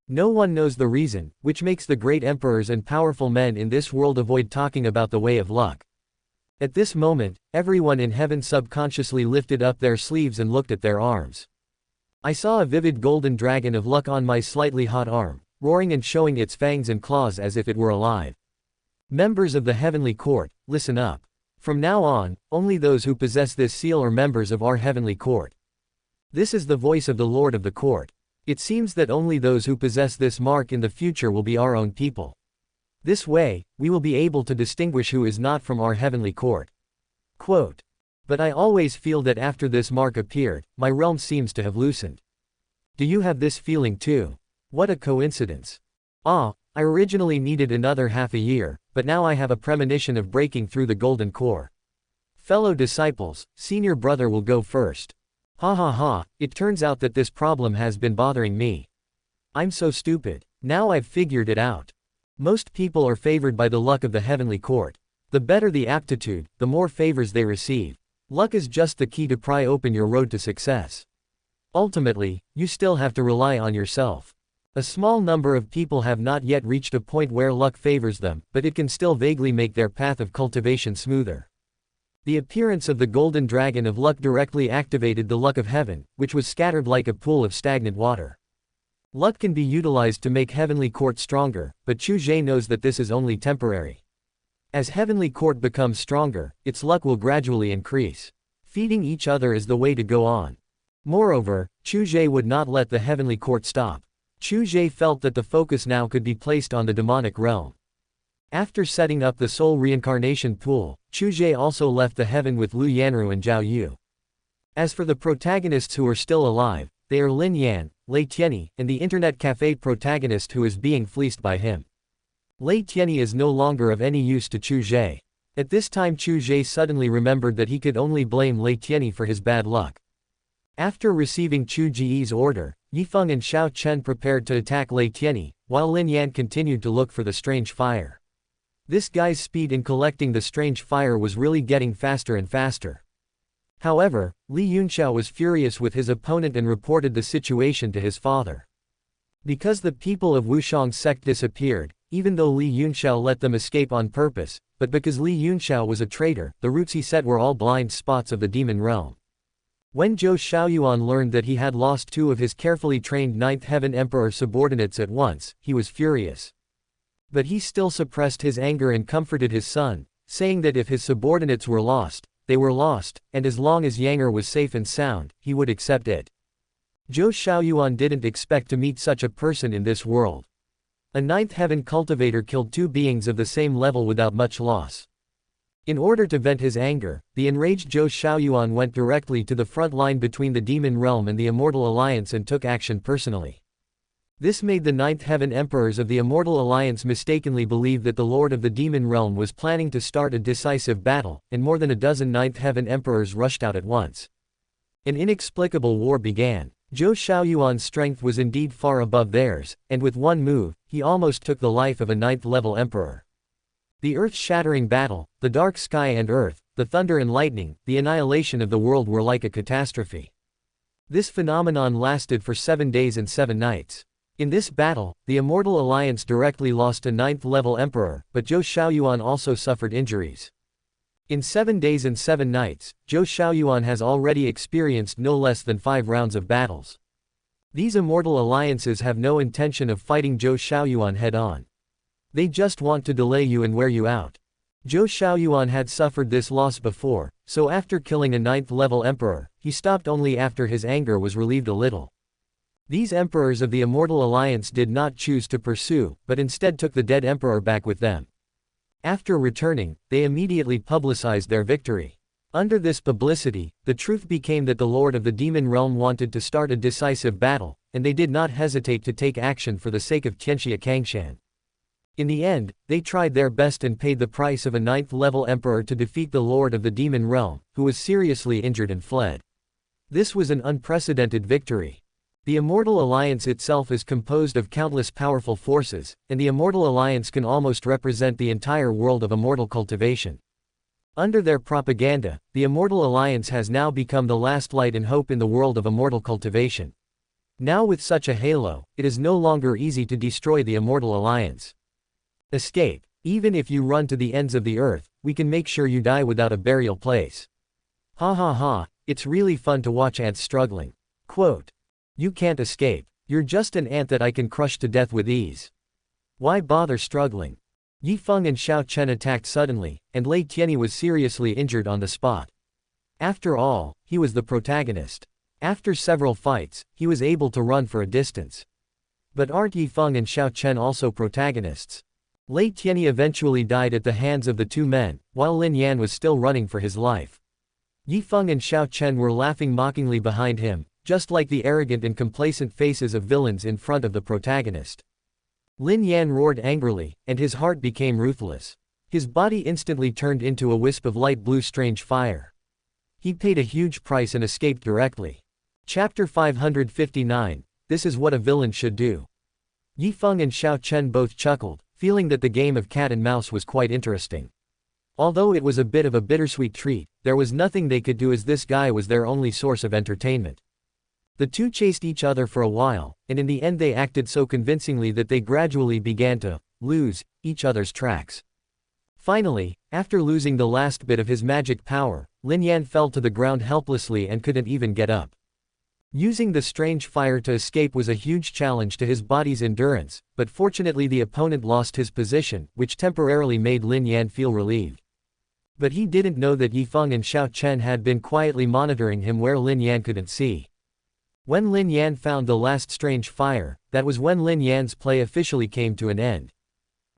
No one knows the reason, which makes the great emperors and powerful men in this world avoid talking about the way of luck. At this moment, everyone in heaven subconsciously lifted up their sleeves and looked at their arms. I saw a vivid golden dragon of luck on my slightly hot arm, roaring and showing its fangs and claws as if it were alive. Members of the heavenly court, listen up. From now on, only those who possess this seal are members of our heavenly court. This is the voice of the Lord of the court. It seems that only those who possess this mark in the future will be our own people. This way, we will be able to distinguish who is not from our heavenly court. Quote. But I always feel that after this mark appeared, my realm seems to have loosened. Do you have this feeling too? What a coincidence. I originally needed another half a year, but now I have a premonition of breaking through the golden core. Fellow disciples, senior brother will go first. Ha ha ha, it turns out that this problem has been bothering me. I'm so stupid. Now I've figured it out. Most people are favored by the luck of the heavenly court. The better the aptitude, the more favors they receive. Luck is just the key to pry open your road to success. Ultimately, you still have to rely on yourself. A small number of people have not yet reached a point where luck favors them, but it can still vaguely make their path of cultivation smoother. The appearance of the golden dragon of luck directly activated the luck of heaven, which was scattered like a pool of stagnant water. Luck can be utilized to make heavenly court stronger, but Chu Ge knows that this is only temporary. As heavenly court becomes stronger, its luck will gradually increase. Feeding each other is the way to go on. Moreover, Chu Ge would not let the heavenly court stop. Chu Ge felt that the focus now could be placed on the demonic realm. After setting up the soul reincarnation pool, Chu Ge also left the heaven with Lu Yanru and Zhao Yu. As for the protagonists who are still alive, they are Lin Yan, Lei Tianyi, and the internet cafe protagonist who is being fleeced by him. Lei Tianyi is no longer of any use to Chu Ge. At this time Chu Ge suddenly remembered that he could only blame Lei Tianyi for his bad luck. After receiving Chu Ge's order, Yifeng and Xiao Chen prepared to attack Lei Tianyi, while Lin Yan continued to look for the strange fire. This guy's speed in collecting the strange fire was really getting faster and faster. However, Li Yunxiao was furious with his opponent and reported the situation to his father. Because the people of Wushang's sect disappeared, even though Li Yunxiao let them escape on purpose, but because Li Yunxiao was a traitor, the roots he set were all blind spots of the demon realm. When Zhou Xiaoyuan learned that he had lost two of his carefully trained Ninth Heaven Emperor subordinates at once, he was furious. But he still suppressed his anger and comforted his son, saying that if his subordinates were lost, they were lost, and as long as Yanger was safe and sound, he would accept it. Zhou Xiaoyuan didn't expect to meet such a person in this world. A Ninth Heaven cultivator killed two beings of the same level without much loss. In order to vent his anger, the enraged Zhou Xiaoyuan went directly to the front line between the Demon Realm and the Immortal Alliance and took action personally. This made the Ninth Heaven Emperors of the Immortal Alliance mistakenly believe that the Lord of the Demon Realm was planning to start a decisive battle, and more than a dozen Ninth Heaven Emperors rushed out at once. An inexplicable war began. Zhou Xiaoyuan's strength was indeed far above theirs, and with one move, he almost took the life of a ninth-level emperor. The earth-shattering battle, the dark sky and earth, the thunder and lightning, the annihilation of the world were like a catastrophe. This phenomenon lasted for 7 days and 7 nights. In this battle, the Immortal Alliance directly lost a 9th-level emperor, but Zhou Xiaoyuan also suffered injuries. In 7 days and 7 nights, Zhou Xiaoyuan has already experienced no less than 5 rounds of battles. These Immortal Alliances have no intention of fighting Zhou Xiaoyuan head-on. They just want to delay you and wear you out. Zhou Xiaoyuan had suffered this loss before, so after killing a 9th-level emperor, he stopped only after his anger was relieved a little. These emperors of the Immortal Alliance did not choose to pursue, but instead took the dead emperor back with them. After returning, they immediately publicized their victory. Under this publicity, the truth became that the Lord of the Demon Realm wanted to start a decisive battle, and they did not hesitate to take action for the sake of Tianxia Kangshan. In the end, they tried their best and paid the price of a 9th-level emperor to defeat the Lord of the Demon Realm, who was seriously injured and fled. This was an unprecedented victory. The Immortal Alliance itself is composed of countless powerful forces, and the Immortal Alliance can almost represent the entire world of immortal cultivation. Under their propaganda, the Immortal Alliance has now become the last light and hope in the world of immortal cultivation. Now with such a halo, it is no longer easy to destroy the Immortal Alliance. Escape. Even if you run to the ends of the earth, we can make sure you die without a burial place. Ha ha ha, it's really fun to watch ants struggling. Quote. You can't escape. You're just an ant that I can crush to death with ease. Why bother struggling? Yi Feng and Xiao Chen attacked suddenly, and Lei Tianyi was seriously injured on the spot. After all, he was the protagonist. After several fights, he was able to run for a distance. But aren't Yi Feng and Xiao Chen also protagonists? Lei Tianyi eventually died at the hands of the two men, while Lin Yan was still running for his life. Yi Feng and Xiao Chen were laughing mockingly behind him, just like the arrogant and complacent faces of villains in front of the protagonist. Lin Yan roared angrily, and his heart became ruthless. His body instantly turned into a wisp of light blue strange fire. He paid a huge price and escaped directly. Chapter 559, This is what a villain should do. Yi Feng and Xiao Chen both chuckled, feeling that the game of cat and mouse was quite interesting. Although it was a bit of a bittersweet treat, there was nothing they could do as this guy was their only source of entertainment. The two chased each other for a while, and in the end they acted so convincingly that they gradually began to lose each other's tracks. Finally, after losing the last bit of his magic power, Lin Yan fell to the ground helplessly and couldn't even get up. Using the strange fire to escape was a huge challenge to his body's endurance, but fortunately the opponent lost his position, which temporarily made Lin Yan feel relieved. But he didn't know that Yi Feng and Xiao Chen had been quietly monitoring him where Lin Yan couldn't see. When Lin Yan found the last strange fire, that was when Lin Yan's play officially came to an end.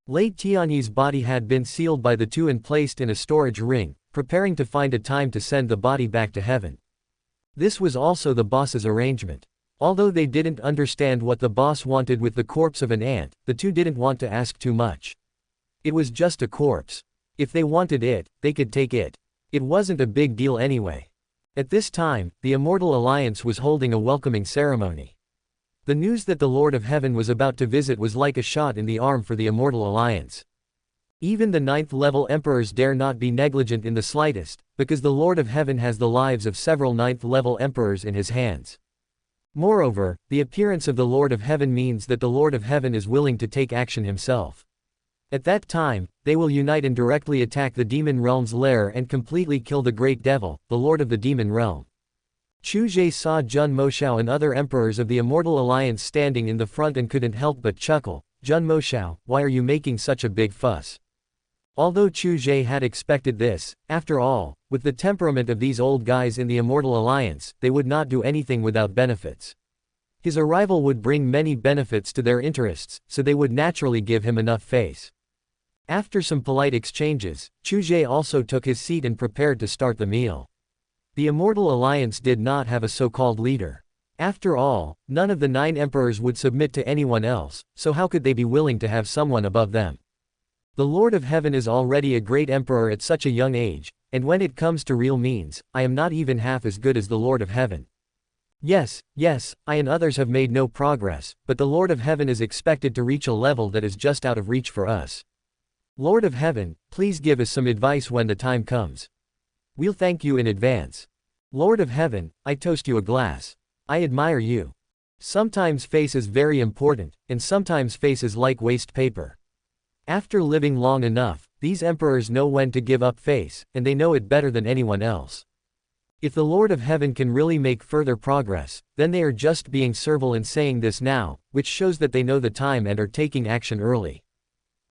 Lei Tianyi's body had been sealed by the two and placed in a storage ring, preparing to find a time to send the body back to heaven. This was also the boss's arrangement. Although they didn't understand what the boss wanted with the corpse of an ant, the two didn't want to ask too much. It was just a corpse. If they wanted it, they could take it. It wasn't a big deal anyway. At this time, the Immortal Alliance was holding a welcoming ceremony. The news that the Lord of Heaven was about to visit was like a shot in the arm for the Immortal Alliance. Even the 9th-level emperors dare not be negligent in the slightest, because the Lord of Heaven has the lives of several 9th-level emperors in his hands. Moreover, the appearance of the Lord of Heaven means that the Lord of Heaven is willing to take action himself. At that time, they will unite and directly attack the Demon Realm's lair and completely kill the Great Devil, the Lord of the Demon Realm. Chu Ge saw Jun Moshao and other emperors of the Immortal Alliance standing in the front and couldn't help but chuckle. Jun Moshao, why are you making such a big fuss? Although Chu Ge had expected this, after all, with the temperament of these old guys in the Immortal Alliance, they would not do anything without benefits. His arrival would bring many benefits to their interests, so they would naturally give him enough face. After some polite exchanges, Chu Ge also took his seat and prepared to start the meal. The Immortal Alliance did not have a so-called leader. After all, none of the 9 emperors would submit to anyone else, so how could they be willing to have someone above them? The Lord of Heaven is already a great emperor at such a young age, and when it comes to real means, I am not even half as good as the Lord of Heaven. Yes, I and others have made no progress, but the Lord of Heaven is expected to reach a level that is just out of reach for us. Lord of Heaven, please give us some advice when the time comes. We'll thank you in advance. Lord of Heaven, I toast you a glass. I admire you. Sometimes face is very important, and sometimes face is like waste paper. After living long enough, these emperors know when to give up face, and they know it better than anyone else. If the Lord of Heaven can really make further progress, then they are just being servile in saying this now, which shows that they know the time and are taking action early.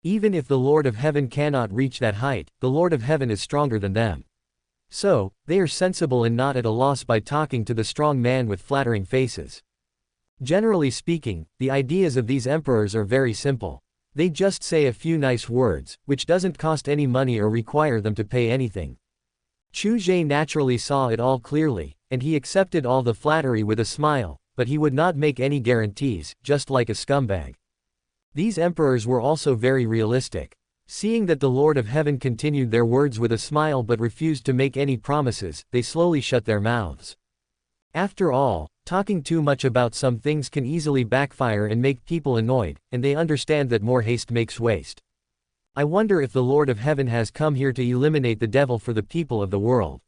Even if the Lord of Heaven cannot reach that height, the Lord of Heaven is stronger than them. So, they are sensible and not at a loss by talking to the strong man with flattering faces. Generally speaking, the ideas of these emperors are very simple. They just say a few nice words, which doesn't cost any money or require them to pay anything. Chu Ge naturally saw it all clearly, and he accepted all the flattery with a smile, but he would not make any guarantees, just like a scumbag. These emperors were also very realistic. Seeing that the Lord of Heaven continued their words with a smile but refused to make any promises, they slowly shut their mouths. After all, talking too much about some things can easily backfire and make people annoyed, and they understand that more haste makes waste. I wonder if the Lord of Heaven has come here to eliminate the devil for the people of the world.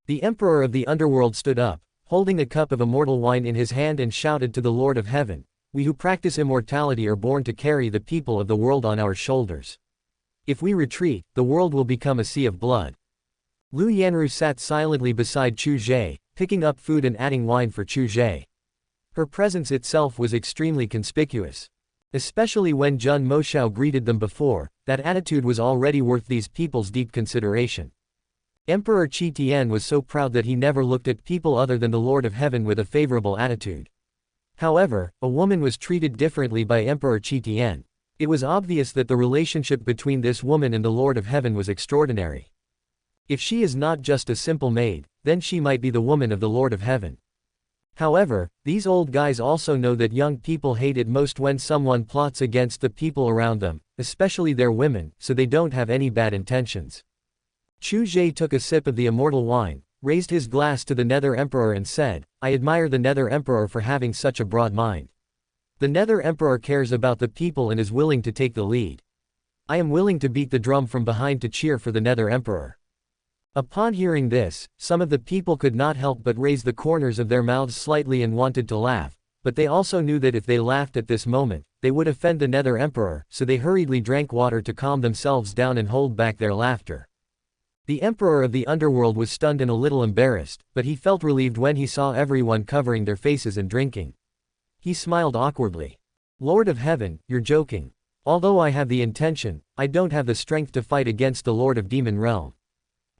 The Emperor of the Underworld stood up, holding a cup of immortal wine in his hand, and shouted to the Lord of Heaven, "We who practice immortality are born to carry the people of the world on our shoulders. If we retreat, the world will become a sea of blood." Lu Yanru sat silently beside Chu Ge, picking up food and adding wine for Chu Ge. Her presence itself was extremely conspicuous. Especially when Jun Moshao greeted them before, that attitude was already worth these people's deep consideration. Emperor Qi Tian was so proud that he never looked at people other than the Lord of Heaven with a favorable attitude. However, a woman was treated differently by Emperor Qi Tian. It was obvious that the relationship between this woman and the Lord of Heaven was extraordinary. If she is not just a simple maid, then she might be the woman of the Lord of Heaven. However, these old guys also know that young people hate it most when someone plots against the people around them, especially their women, so they don't have any bad intentions. Chu Ge took a sip of the immortal wine, raised his glass to the Nether Emperor and said, "I admire the Nether Emperor for having such a broad mind. The Nether Emperor cares about the people and is willing to take the lead. I am willing to beat the drum from behind to cheer for the Nether Emperor." Upon hearing this, some of the people could not help but raise the corners of their mouths slightly and wanted to laugh, but they also knew that if they laughed at this moment, they would offend the Nether Emperor, so they hurriedly drank water to calm themselves down and hold back their laughter. The Emperor of the Underworld was stunned and a little embarrassed, but he felt relieved when he saw everyone covering their faces and drinking. He smiled awkwardly. "Lord of Heaven, you're joking. Although I have the intention, I don't have the strength to fight against the Lord of Demon Realm.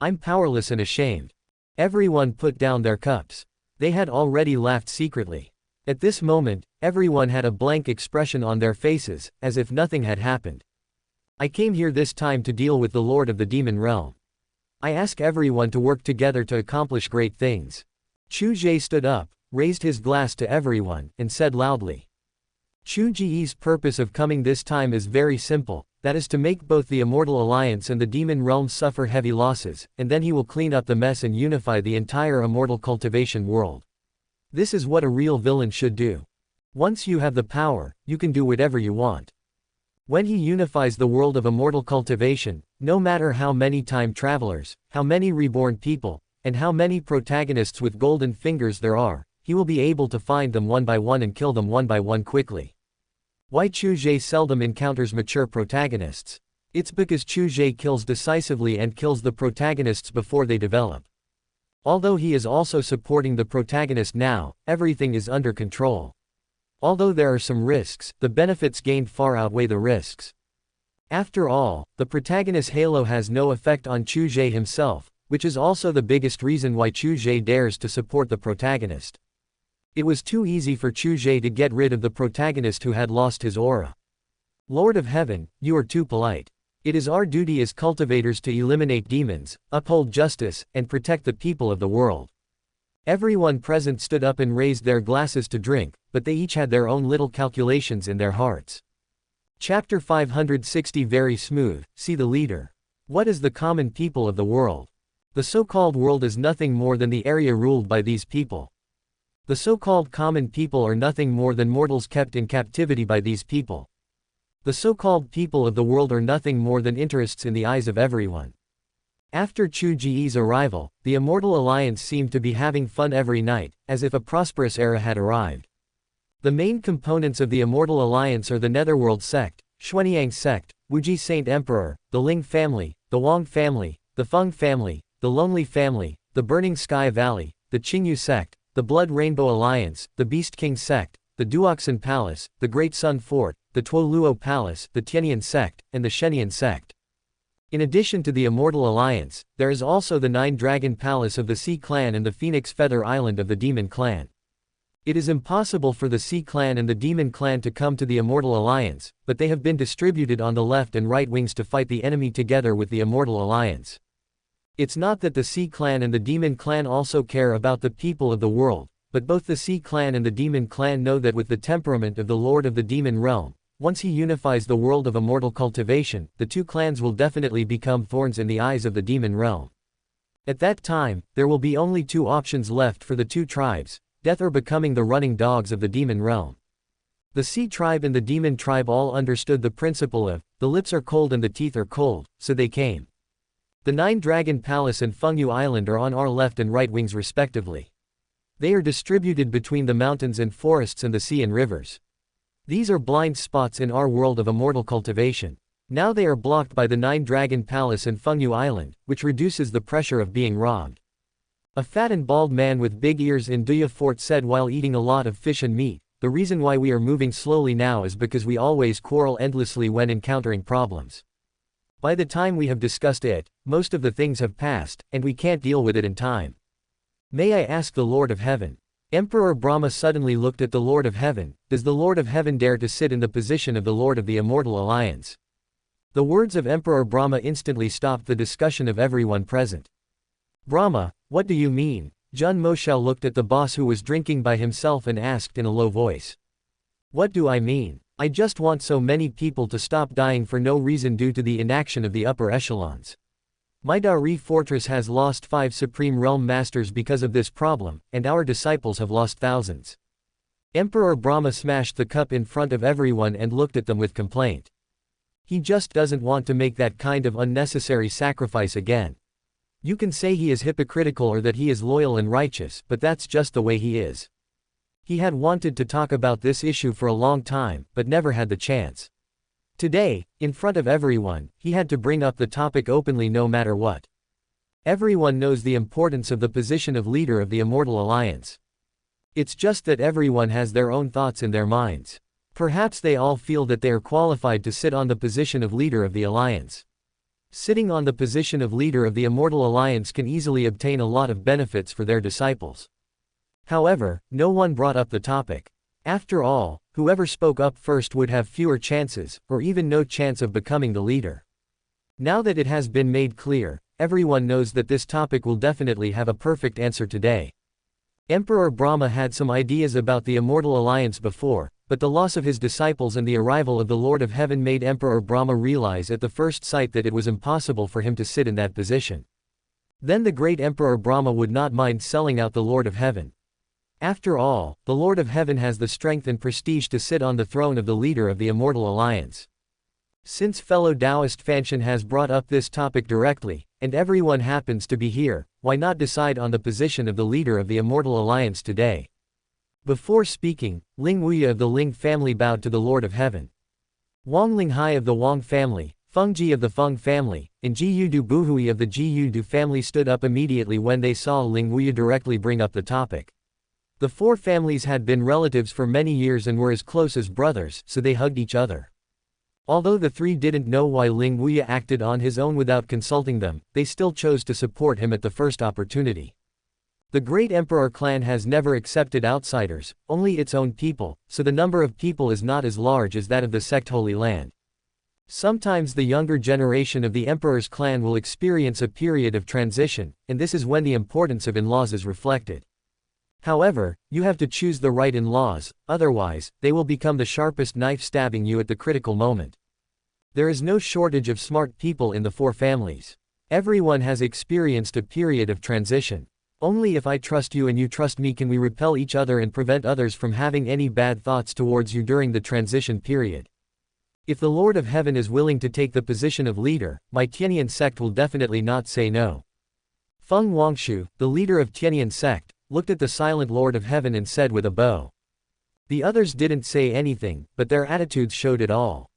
I'm powerless and ashamed." Everyone put down their cups. They had already laughed secretly. At this moment, everyone had a blank expression on their faces, as if nothing had happened. "I came here this time to deal with the Lord of the Demon Realm. I ask everyone to work together to accomplish great things." Chu Ge stood up, raised his glass to everyone, and said loudly. Chu Ge's purpose of coming this time is very simple, that is to make both the Immortal Alliance and the Demon Realm suffer heavy losses, and then he will clean up the mess and unify the entire immortal cultivation world. This is what a real villain should do. Once you have the power, you can do whatever you want. When he unifies the world of immortal cultivation, no matter how many time travelers, how many reborn people, and how many protagonists with golden fingers there are, he will be able to find them one by one and kill them one by one quickly. Why Chu Ge seldom encounters mature protagonists? It's because Chu Ge kills decisively and kills the protagonists before they develop. Although he is also supporting the protagonist now, everything is under control. Although there are some risks, the benefits gained far outweigh the risks. After all, the protagonist's halo has no effect on Chu Ge himself, which is also the biggest reason why Chu Ge dares to support the protagonist. It was too easy for Chu Ge to get rid of the protagonist who had lost his aura. "Lord of Heaven, you are too polite. It is our duty as cultivators to eliminate demons, uphold justice, and protect the people of the world. Everyone present stood up and raised their glasses to drink, but they each had their own little calculations in their hearts. Chapter 560 Very smooth, see the leader. What is the common people of the world? The so-called world is nothing more than the area ruled by these people. The so-called common people are nothing more than mortals kept in captivity by these people. The so-called people of the world are nothing more than interests in the eyes of everyone. After Chu Ge's arrival, the Immortal Alliance seemed to be having fun every night, as if a prosperous era had arrived. The main components of the Immortal Alliance are the Netherworld sect, Xuanyang sect, Wuji Saint Emperor, the Ling family, the Wang family, the Feng family, the Lonely family, the Burning Sky Valley, the Qingyu sect, the Blood Rainbow Alliance, the Beast King sect, the Duoxin Palace, the Great Sun Fort, the Tuoluo Palace, the Tianyan sect, and the Shenian sect. In addition to the Immortal Alliance, there is also the Nine Dragon Palace of the Sea Clan and the Phoenix Feather Island of the Demon Clan. It is impossible for the Sea Clan and the Demon Clan to come to the Immortal Alliance, but they have been distributed on the left and right wings to fight the enemy together with the Immortal Alliance. It's not that the Sea Clan and the Demon Clan also care about the people of the world, but both the Sea Clan and the Demon Clan know that with the temperament of the Lord of the Demon Realm, once he unifies the world of immortal cultivation, the two clans will definitely become thorns in the eyes of the Demon Realm. At that time, there will be only two options left for the two tribes, death or becoming the running dogs of the Demon Realm. The Sea Tribe and the Demon Tribe all understood the principle of, the lips are cold and the teeth are cold, so they came. The Nine Dragon Palace and Fengyu Island are on our left and right wings respectively. They are distributed between the mountains and forests and the sea and rivers. These are blind spots in our world of immortal cultivation. Now they are blocked by the Nine Dragon Palace and Fengyu Island, which reduces the pressure of being robbed. A fat and bald man with big ears in Duya Fort said while eating a lot of fish and meat, "The reason why we are moving slowly now is because we always quarrel endlessly when encountering problems. By the time we have discussed it, most of the things have passed, and we can't deal with it in time. May I ask the Lord of Heaven?" Emperor Brahma suddenly looked at the Lord of Heaven. Does the Lord of Heaven dare to sit in the position of the Lord of the Immortal Alliance? The words of Emperor Brahma instantly stopped the discussion of everyone present. "Brahma, what do you mean?" Jun Moshao looked at the boss who was drinking by himself and asked in a low voice. "What do I mean? I just want so many people to stop dying for no reason due to the inaction of the upper echelons. My Dari fortress has lost 5 Supreme Realm Masters because of this problem, and our disciples have lost thousands." Emperor Brahma smashed the cup in front of everyone and looked at them with complaint. He just doesn't want to make that kind of unnecessary sacrifice again. You can say he is hypocritical or that he is loyal and righteous, but that's just the way he is. He had wanted to talk about this issue for a long time, but never had the chance. Today, in front of everyone, he had to bring up the topic openly no matter what. Everyone knows the importance of the position of leader of the Immortal Alliance. It's just that everyone has their own thoughts in their minds. Perhaps they all feel that they are qualified to sit on the position of leader of the Alliance. Sitting on the position of leader of the Immortal Alliance can easily obtain a lot of benefits for their disciples. However, no one brought up the topic. After all, whoever spoke up first would have fewer chances, or even no chance of becoming the leader. Now that it has been made clear, everyone knows that this topic will definitely have a perfect answer today. Emperor Brahma had some ideas about the Immortal Alliance before, but the loss of his disciples and the arrival of the Lord of Heaven made Emperor Brahma realize at the first sight that it was impossible for him to sit in that position. Then the great Emperor Brahma would not mind selling out the Lord of Heaven. After all, the Lord of Heaven has the strength and prestige to sit on the throne of the leader of the Immortal Alliance. Since fellow Taoist Fanshan has brought up this topic directly, and everyone happens to be here, why not decide on the position of the leader of the Immortal Alliance today? Before speaking, Ling Wuya of the Ling family bowed to the Lord of Heaven. Wang Linghai of the Wang family, Feng Ji of the Feng family, and Ji Yudu Buhui of the Ji Yudu family stood up immediately when they saw Ling Wuya directly bring up the topic. The 4 families had been relatives for many years and were as close as brothers, so they hugged each other. Although the 3 didn't know why Ling Wuya acted on his own without consulting them, they still chose to support him at the first opportunity. The Great Emperor clan has never accepted outsiders, only its own people, so the number of people is not as large as that of the sect Holy Land. Sometimes the younger generation of the emperor's clan will experience a period of transition, and this is when the importance of in-laws is reflected. However, you have to choose the right in-laws, otherwise, they will become the sharpest knife stabbing you at the critical moment. There is no shortage of smart people in the four families. Everyone has experienced a period of transition. Only if I trust you and you trust me can we repel each other and prevent others from having any bad thoughts towards you during the transition period. If the Lord of Heaven is willing to take the position of leader, my Tianyan sect will definitely not say no. Feng Wangshu, the leader of Tianyan sect, looked at the silent Lord of Heaven and said with a bow. The others didn't say anything, but their attitudes showed it all.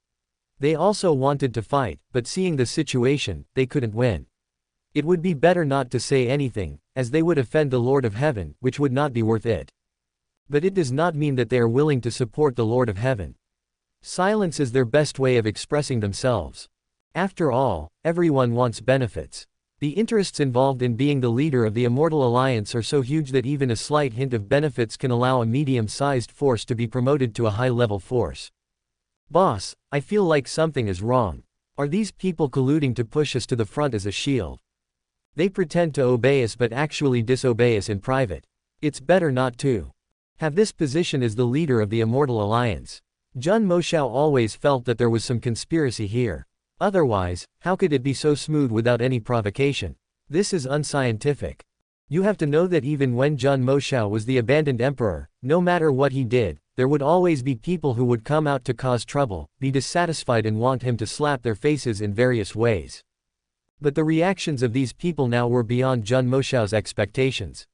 They also wanted to fight, but seeing the situation, they couldn't win. It would be better not to say anything, as they would offend the Lord of Heaven, which would not be worth it. But it does not mean that they are willing to support the Lord of Heaven. Silence is their best way of expressing themselves. After all, everyone wants benefits. The interests involved in being the leader of the Immortal Alliance are so huge that even a slight hint of benefits can allow a medium-sized force to be promoted to a high-level force. Boss, I feel like something is wrong. Are these people colluding to push us to the front as a shield? They pretend to obey us but actually disobey us in private. It's better not to have this position as the leader of the Immortal Alliance. Jun Moshao always felt that there was some conspiracy here. Otherwise, how could it be so smooth without any provocation? This is unscientific. You have to know that even when Jun Moshao was the abandoned emperor, no matter what he did, there would always be people who would come out to cause trouble, be dissatisfied and want him to slap their faces in various ways. But the reactions of these people now were beyond Jun Moshao's expectations.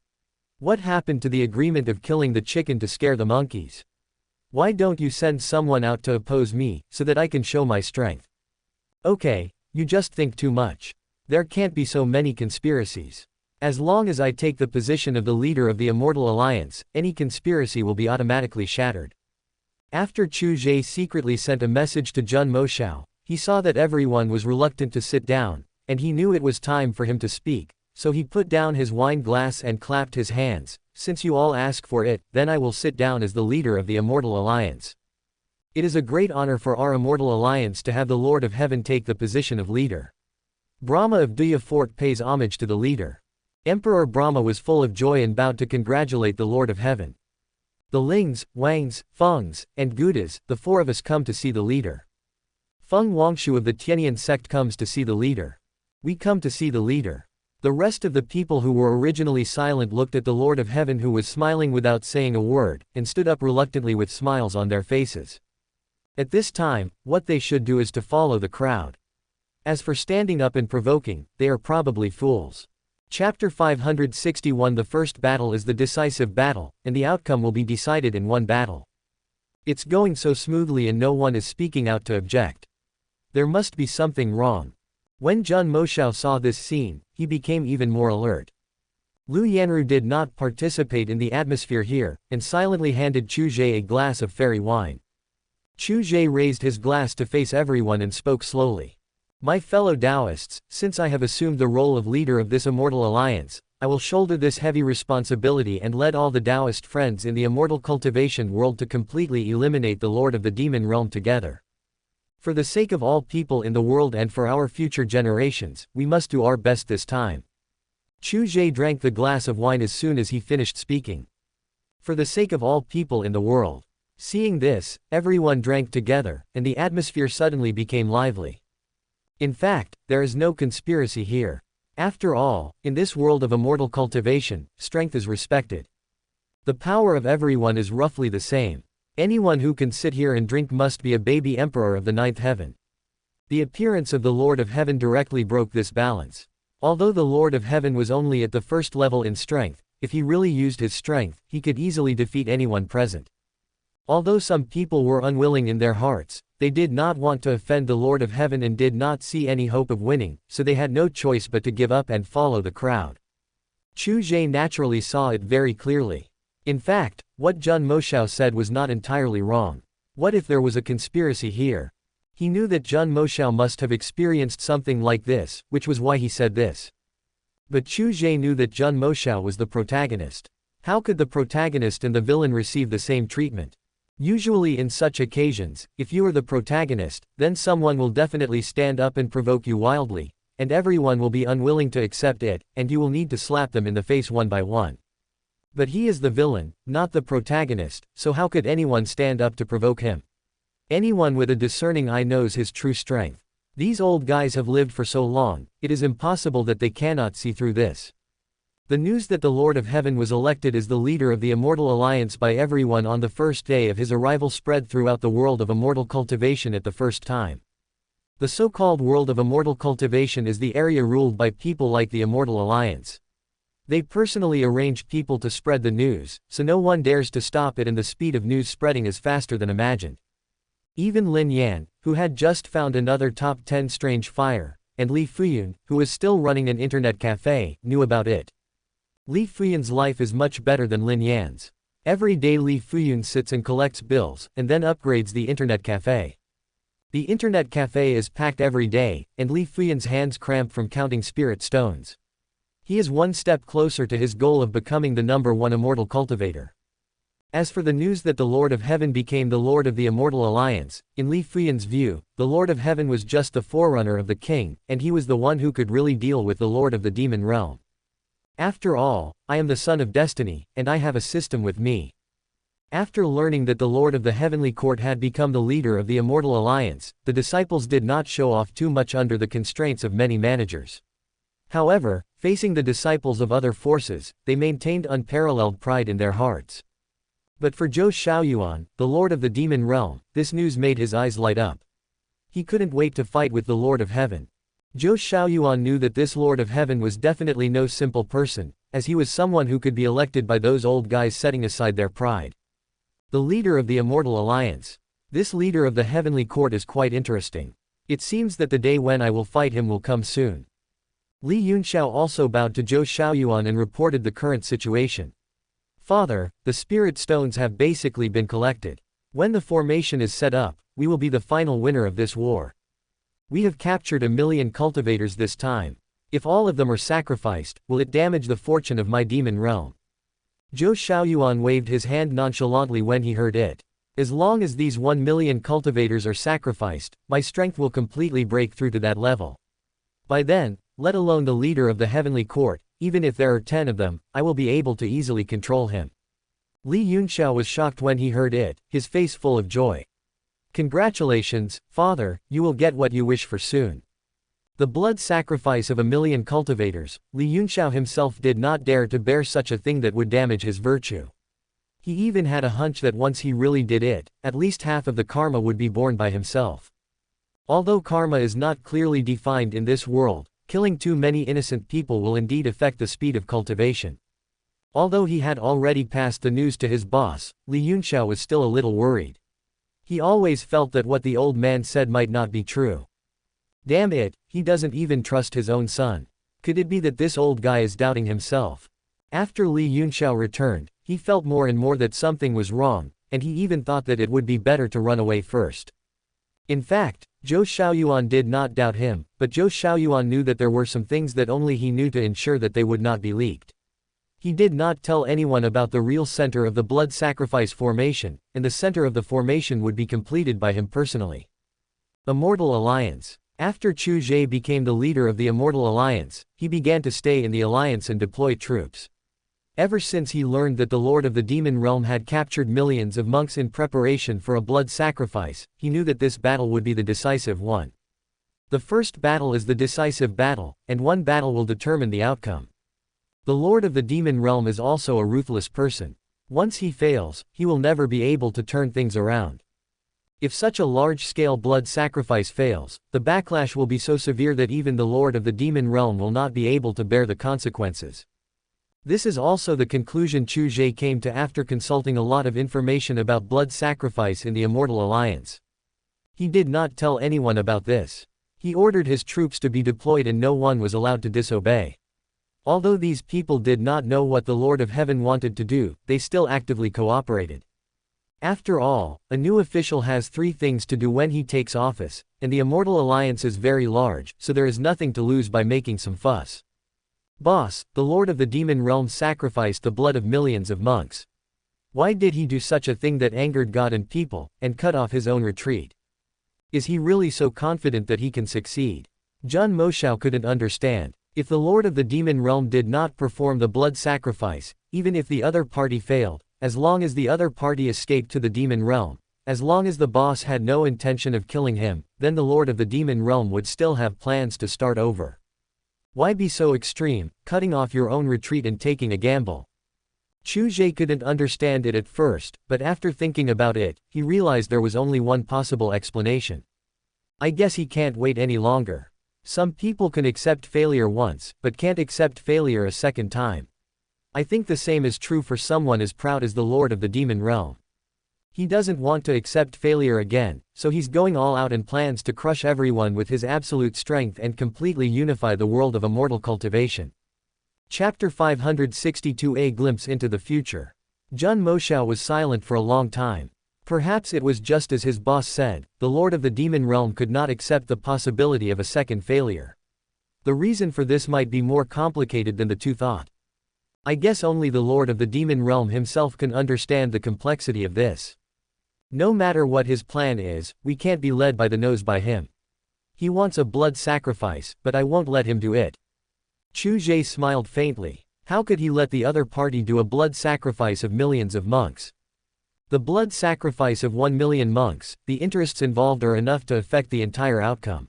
What happened to the agreement of killing the chicken to scare the monkeys? Why don't you send someone out to oppose me, so that I can show my strength? Okay, you just think too much. There can't be so many conspiracies. As long as I take the position of the leader of the Immortal Alliance, any conspiracy will be automatically shattered. After Chu Ge secretly sent a message to Jun Moshao, he saw that everyone was reluctant to sit down, and he knew it was time for him to speak, so he put down his wine glass and clapped his hands. Since you all ask for it, then I will sit down as the leader of the Immortal Alliance. It is a great honor for our Immortal Alliance to have the Lord of Heaven take the position of leader. Brahma of Duya Fort pays homage to the leader. Emperor Brahma was full of joy and bowed to congratulate the Lord of Heaven. The Lings, Wangs, Fengs, and Gudas, the four of us come to see the leader. Feng Wangshu of the Tianyan sect comes to see the leader. We come to see the leader. The rest of the people who were originally silent looked at the Lord of Heaven who was smiling without saying a word, and stood up reluctantly with smiles on their faces. At this time, what they should do is to follow the crowd. As for standing up and provoking, they are probably fools. Chapter 561. The first battle is the decisive battle, and the outcome will be decided in one battle. It's going so smoothly and no one is speaking out to object. There must be something wrong. When Jun Moshao saw this scene, he became even more alert. Lu Yanru did not participate in the atmosphere here, and silently handed Chu Ge a glass of fairy wine. Chu Ge raised his glass to face everyone and spoke slowly. My fellow Taoists, since I have assumed the role of leader of this Immortal Alliance, I will shoulder this heavy responsibility and lead all the Taoist friends in the immortal cultivation world to completely eliminate the Lord of the Demon Realm together. For the sake of all people in the world and for our future generations, we must do our best this time. Chu Ge drank the glass of wine as soon as he finished speaking. For the sake of all people in the world. Seeing this, everyone drank together, and the atmosphere suddenly became lively. In fact, there is no conspiracy here. After all, in this world of immortal cultivation, strength is respected. The power of everyone is roughly the same. Anyone who can sit here and drink must be a baby emperor of the ninth heaven. The appearance of the Lord of Heaven directly broke this balance. Although the Lord of Heaven was only at the first level in strength, if he really used his strength, he could easily defeat anyone present. Although some people were unwilling in their hearts, they did not want to offend the Lord of Heaven and did not see any hope of winning, so they had no choice but to give up and follow the crowd. Chu Ge naturally saw it very clearly. In fact, what Jun Moshao said was not entirely wrong. What if there was a conspiracy here? He knew that Jun Moshao must have experienced something like this, which was why he said this. But Chu Ge knew that Jun Moshao was the protagonist. How could the protagonist and the villain receive the same treatment? Usually in such occasions, if you are the protagonist, then someone will definitely stand up and provoke you wildly, and everyone will be unwilling to accept it, and you will need to slap them in the face one by one. But he is the villain, not the protagonist, so how could anyone stand up to provoke him? Anyone with a discerning eye knows his true strength. These old guys have lived for so long, it is impossible that they cannot see through this. The news that the Lord of Heaven was elected as the leader of the Immortal Alliance by everyone on the first day of his arrival spread throughout the world of immortal cultivation at the first time. The so-called world of immortal cultivation is the area ruled by people like the Immortal Alliance. They personally arrange people to spread the news, so no one dares to stop it, and the speed of news spreading is faster than imagined. Even Lin Yan, who had just found another top 10 strange fire, and Li Fuyun, who was still running an internet cafe, knew about it. Li Fuyun's life is much better than Lin Yan's. Every day Li Fuyun sits and collects bills, and then upgrades the internet cafe. The internet cafe is packed every day, and Li Fuyun's hands cramp from counting spirit stones. He is one step closer to his goal of becoming the #1 immortal cultivator. As for the news that the Lord of Heaven became the Lord of the Immortal Alliance, in Li Fuyun's view, the Lord of Heaven was just the forerunner of the king, and he was the one who could really deal with the Lord of the Demon Realm. After all, I am the son of destiny, and I have a system with me. After learning that the Lord of the Heavenly Court had become the leader of the Immortal Alliance, the disciples did not show off too much under the constraints of many managers. However, facing the disciples of other forces, they maintained unparalleled pride in their hearts. But for Zhou Xiaoyuan, the Lord of the Demon Realm, this news made his eyes light up. He couldn't wait to fight with the Lord of Heaven. Zhou Xiaoyuan knew that this Lord of Heaven was definitely no simple person, as he was someone who could be elected by those old guys setting aside their pride. The leader of the Immortal Alliance. This leader of the Heavenly Court is quite interesting. It seems that the day when I will fight him will come soon. Li Yunxiao also bowed to Zhou Xiaoyuan and reported the current situation. Father, the spirit stones have basically been collected. When the formation is set up, we will be the final winner of this war. We have captured 1 million cultivators this time. If all of them are sacrificed, will it damage the fortune of my demon realm? Zhou Xiaoyuan waved his hand nonchalantly when he heard it. As long as these 1 million cultivators are sacrificed, my strength will completely break through to that level. By then, let alone the leader of the Heavenly Court, even if there are 10 of them, I will be able to easily control him. Li Yunxiao was shocked when he heard it, his face full of joy. Congratulations, father, you will get what you wish for soon. The blood sacrifice of 1 million cultivators, Li Yunxiao himself did not dare to bear such a thing that would damage his virtue. He even had a hunch that once he really did it, at least half of the karma would be borne by himself. Although karma is not clearly defined in this world, killing too many innocent people will indeed affect the speed of cultivation. Although he had already passed the news to his boss, Li Yunxiao was still a little worried. He always felt that what the old man said might not be true. Damn it, he doesn't even trust his own son. Could it be that this old guy is doubting himself? After Li Yunxiao returned, he felt more and more that something was wrong, and he even thought that it would be better to run away first. In fact, Zhou Xiaoyuan did not doubt him, but Zhou Xiaoyuan knew that there were some things that only he knew to ensure that they would not be leaked. He did not tell anyone about the real center of the blood sacrifice formation, and the center of the formation would be completed by him personally. Immortal Alliance. After Chu Ge became the leader of the Immortal Alliance, he began to stay in the alliance and deploy troops. Ever since he learned that the Lord of the Demon Realm had captured millions of monks in preparation for a blood sacrifice, he knew that this battle would be the decisive one. The first battle is the decisive battle, and one battle will determine the outcome. The Lord of the Demon Realm is also a ruthless person. Once he fails, he will never be able to turn things around. If such a large-scale blood sacrifice fails, the backlash will be so severe that even the Lord of the Demon Realm will not be able to bear the consequences. This is also the conclusion Chu Ge came to after consulting a lot of information about blood sacrifice in the Immortal Alliance. He did not tell anyone about this. He ordered his troops to be deployed and no one was allowed to disobey. Although these people did not know what the Lord of Heaven wanted to do, they still actively cooperated. After all, a new official has 3 things to do when he takes office, and the Immortal Alliance is very large, so there is nothing to lose by making some fuss. Boss, the Lord of the Demon Realm sacrificed the blood of millions of monks. Why did he do such a thing that angered God and people, and cut off his own retreat? Is he really so confident that he can succeed? Zhun Moshao couldn't understand. If the Lord of the Demon Realm did not perform the blood sacrifice, even if the other party failed, as long as the other party escaped to the Demon Realm, as long as the boss had no intention of killing him, then the Lord of the Demon Realm would still have plans to start over. Why be so extreme, cutting off your own retreat and taking a gamble? Chu Ge couldn't understand it at first, but after thinking about it, he realized there was only one possible explanation. I guess he can't wait any longer. Some people can accept failure once, but can't accept failure a second time. I think the same is true for someone as proud as the Lord of the Demon Realm. He doesn't want to accept failure again, so he's going all out and plans to crush everyone with his absolute strength and completely unify the world of immortal cultivation. Chapter 562, A Glimpse into the Future. Zhun Moshao was silent for a long time. Perhaps it was just as his boss said, the Lord of the Demon Realm could not accept the possibility of a second failure. The reason for this might be more complicated than the two thought. I guess only the Lord of the Demon Realm himself can understand the complexity of this. No matter what his plan is, we can't be led by the nose by him. He wants a blood sacrifice, but I won't let him do it. Chu Ge smiled faintly. How could he let the other party do a blood sacrifice of millions of monks? The blood sacrifice of 1 million monks, the interests involved are enough to affect the entire outcome.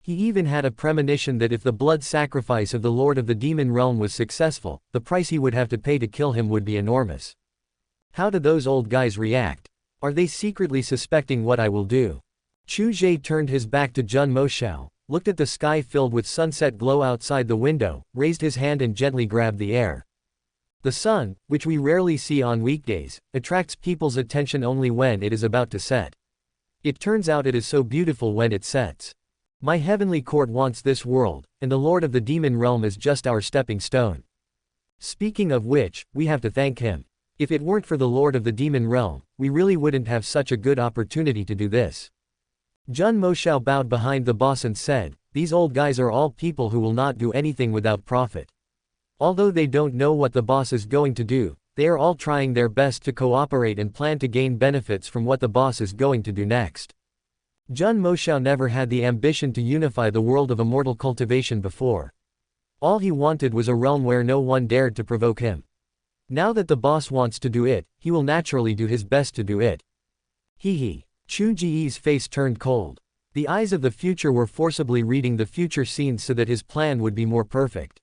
He even had a premonition that if the blood sacrifice of the Lord of the Demon Realm was successful, the price he would have to pay to kill him would be enormous. How do those old guys react? Are they secretly suspecting what I will do? Chu Ge turned his back to Zhun Moshao, looked at the sky filled with sunset glow outside the window, raised his hand and gently grabbed the air. The sun, which we rarely see on weekdays, attracts people's attention only when it is about to set. It turns out it is so beautiful when it sets. My heavenly court wants this world, and the Lord of the Demon Realm is just our stepping stone. Speaking of which, we have to thank him. If it weren't for the Lord of the Demon Realm, we really wouldn't have such a good opportunity to do this. Zhun Moshao bowed behind the boss and said, these old guys are all people who will not do anything without profit. Although they don't know what the boss is going to do, they are all trying their best to cooperate and plan to gain benefits from what the boss is going to do next. Zhun Moshao never had the ambition to unify the world of immortal cultivation before. All he wanted was a realm where no one dared to provoke him. Now that the boss wants to do it, he will naturally do his best to do it. Hee. Chu Ge's face turned cold. The eyes of the future were forcibly reading the future scenes so that his plan would be more perfect.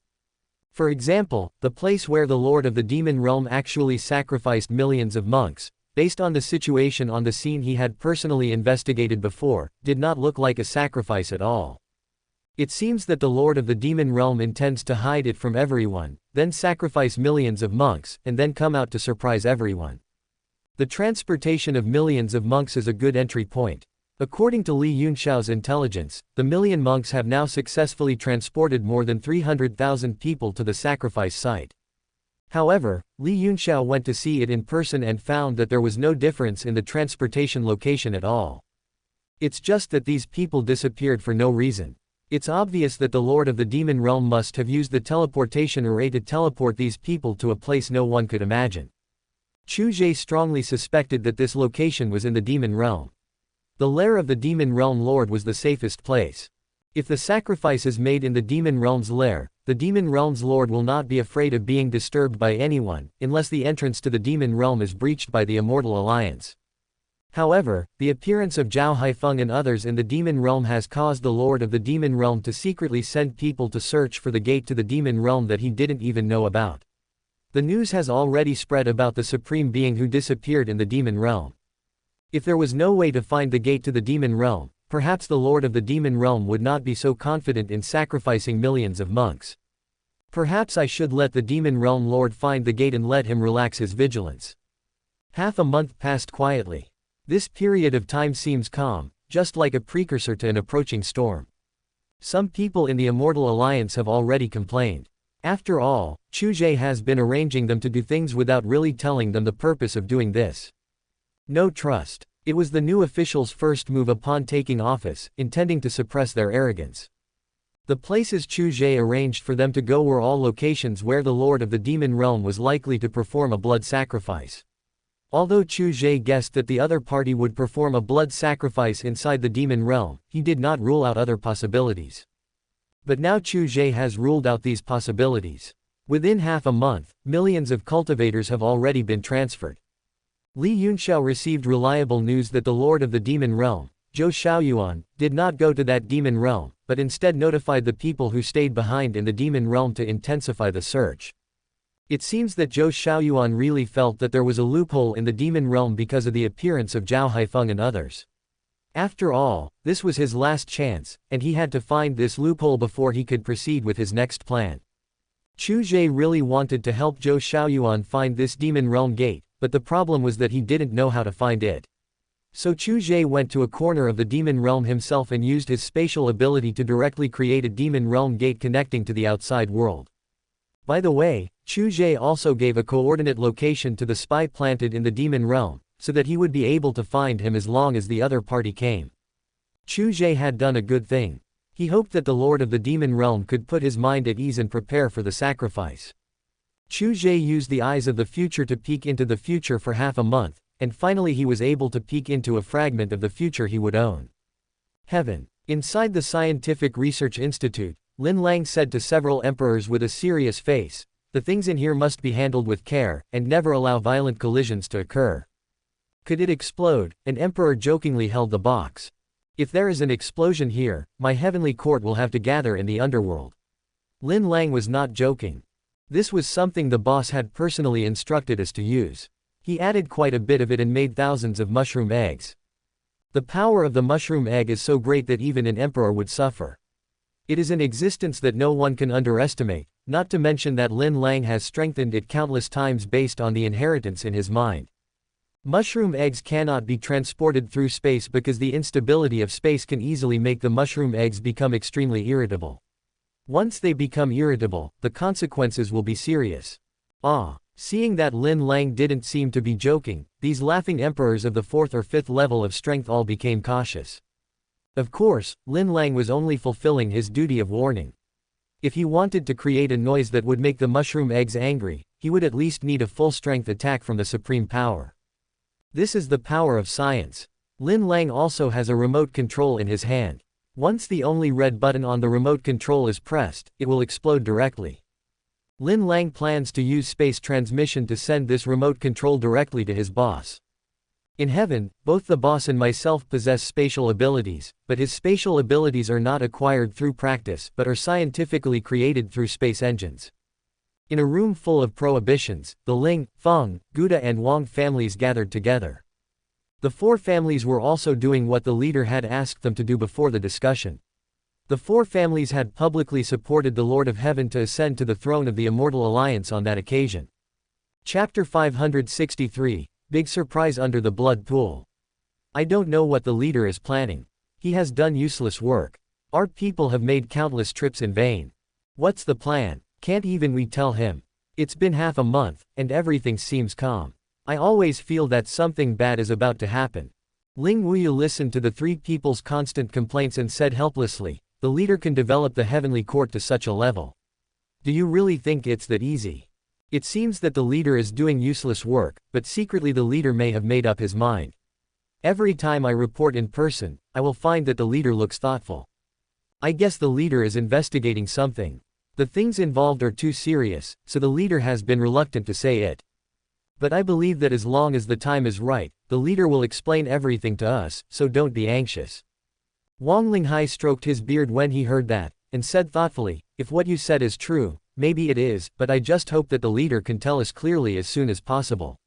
For example, the place where the Lord of the Demon Realm actually sacrificed millions of monks, based on the situation on the scene he had personally investigated before, did not look like a sacrifice at all. It seems that the Lord of the Demon Realm intends to hide it from everyone, then sacrifice millions of monks, and then come out to surprise everyone. The transportation of millions of monks is a good entry point. According to Li Yunshao's intelligence, the million monks have now successfully transported more than 300,000 people to the sacrifice site. However, Li Yunshao went to see it in person and found that there was no difference in the transportation location at all. It's just that these people disappeared for no reason. It's obvious that the Lord of the Demon Realm must have used the teleportation array to teleport these people to a place no one could imagine. Chu Ge strongly suspected that this location was in the Demon Realm. The lair of the Demon Realm Lord was the safest place. If the sacrifice is made in the Demon Realm's lair, the Demon Realm's Lord will not be afraid of being disturbed by anyone, unless the entrance to the Demon Realm is breached by the Immortal Alliance. However, the appearance of Zhao Haifeng and others in the Demon Realm has caused the Lord of the Demon Realm to secretly send people to search for the gate to the Demon Realm that he didn't even know about. The news has already spread about the Supreme Being who disappeared in the Demon Realm. If there was no way to find the gate to the Demon Realm, perhaps the Lord of the Demon Realm would not be so confident in sacrificing millions of monks. Perhaps I should let the Demon Realm Lord find the gate and let him relax his vigilance. Half a month passed quietly. This period of time seems calm, just like a precursor to an approaching storm. Some people in the Immortal Alliance have already complained. After all, Chu Ge has been arranging them to do things without really telling them the purpose of doing this. No trust. It was the new officials' first move upon taking office, intending to suppress their arrogance. The places Chu Ge arranged for them to go were all locations where the Lord of the Demon Realm was likely to perform a blood sacrifice. Although Chu Ge guessed that the other party would perform a blood sacrifice inside the demon realm, he did not rule out other possibilities. But now Chu Ge has ruled out these possibilities. Within half a month, millions of cultivators have already been transferred. Li Yunxiao received reliable news that the lord of the demon realm, Zhou Xiaoyuan, did not go to that demon realm, but instead notified the people who stayed behind in the demon realm to intensify the search. It seems that Zhou Xiaoyuan really felt that there was a loophole in the demon realm because of the appearance of Zhao Haifeng and others. After all, this was his last chance, and he had to find this loophole before he could proceed with his next plan. Chu Ge really wanted to help Zhou Xiaoyuan find this demon realm gate, but the problem was that he didn't know how to find it. So Chu Ge went to a corner of the demon realm himself and used his spatial ability to directly create a demon realm gate connecting to the outside world. By the way, Chu Ge also gave a coordinate location to the spy planted in the demon realm, so that he would be able to find him as long as the other party came. Chu Ge had done a good thing. He hoped that the lord of the demon realm could put his mind at ease and prepare for the sacrifice. Chu Ge used the eyes of the future to peek into the future for half a month, and finally he was able to peek into a fragment of the future he would own. Heaven. Inside the Scientific Research Institute, Lin Lang said to several emperors with a serious face, "The things in here must be handled with care, and never allow violent collisions to occur." Could it explode? An emperor jokingly held the box. "If there is an explosion here, my heavenly court will have to gather in the underworld." Lin Lang was not joking. This was something the boss had personally instructed us to use. He added quite a bit of it and made thousands of mushroom eggs. The power of the mushroom egg is so great that even an emperor would suffer. It is an existence that no one can underestimate, not to mention that Lin Lang has strengthened it countless times based on the inheritance in his mind. Mushroom eggs cannot be transported through space because the instability of space can easily make the mushroom eggs become extremely irritable. Once they become irritable, the consequences will be serious. Seeing that Lin Lang didn't seem to be joking, these laughing emperors of the 4th or 5th level of strength all became cautious. Of course, Lin Lang was only fulfilling his duty of warning. If he wanted to create a noise that would make the mushroom eggs angry, he would at least need a full-strength attack from the supreme power. This is the power of science. Lin Lang also has a remote control in his hand. Once the only red button on the remote control is pressed, it will explode directly. Lin Lang plans to use space transmission to send this remote control directly to his boss. In heaven, both the boss and myself possess spatial abilities, but his spatial abilities are not acquired through practice but are scientifically created through space engines. In a room full of prohibitions, the Ling, Feng, Guda and Wang families gathered together. The 4 families were also doing what the leader had asked them to do before the discussion. The 4 families had publicly supported the Lord of Heaven to ascend to the throne of the Immortal Alliance on that occasion. Chapter 563, Big Surprise Under the Blood Pool. I don't know what the leader is planning. He has done useless work. Our people have made countless trips in vain. What's the plan? Can't even we tell him? It's been half a month, and everything seems calm. I always feel that something bad is about to happen. Ling Wuyu listened to the 3 people's constant complaints and said helplessly, "The leader can develop the heavenly court to such a level. Do you really think it's that easy? It seems that the leader is doing useless work, but secretly the leader may have made up his mind. Every time I report in person, I will find that the leader looks thoughtful. I guess the leader is investigating something. The things involved are too serious, so the leader has been reluctant to say it. But I believe that as long as the time is right, the leader will explain everything to us, so don't be anxious." Wang Linghai stroked his beard when he heard that, and said thoughtfully, "If what you said is true, maybe it is, but I just hope that the leader can tell us clearly as soon as possible."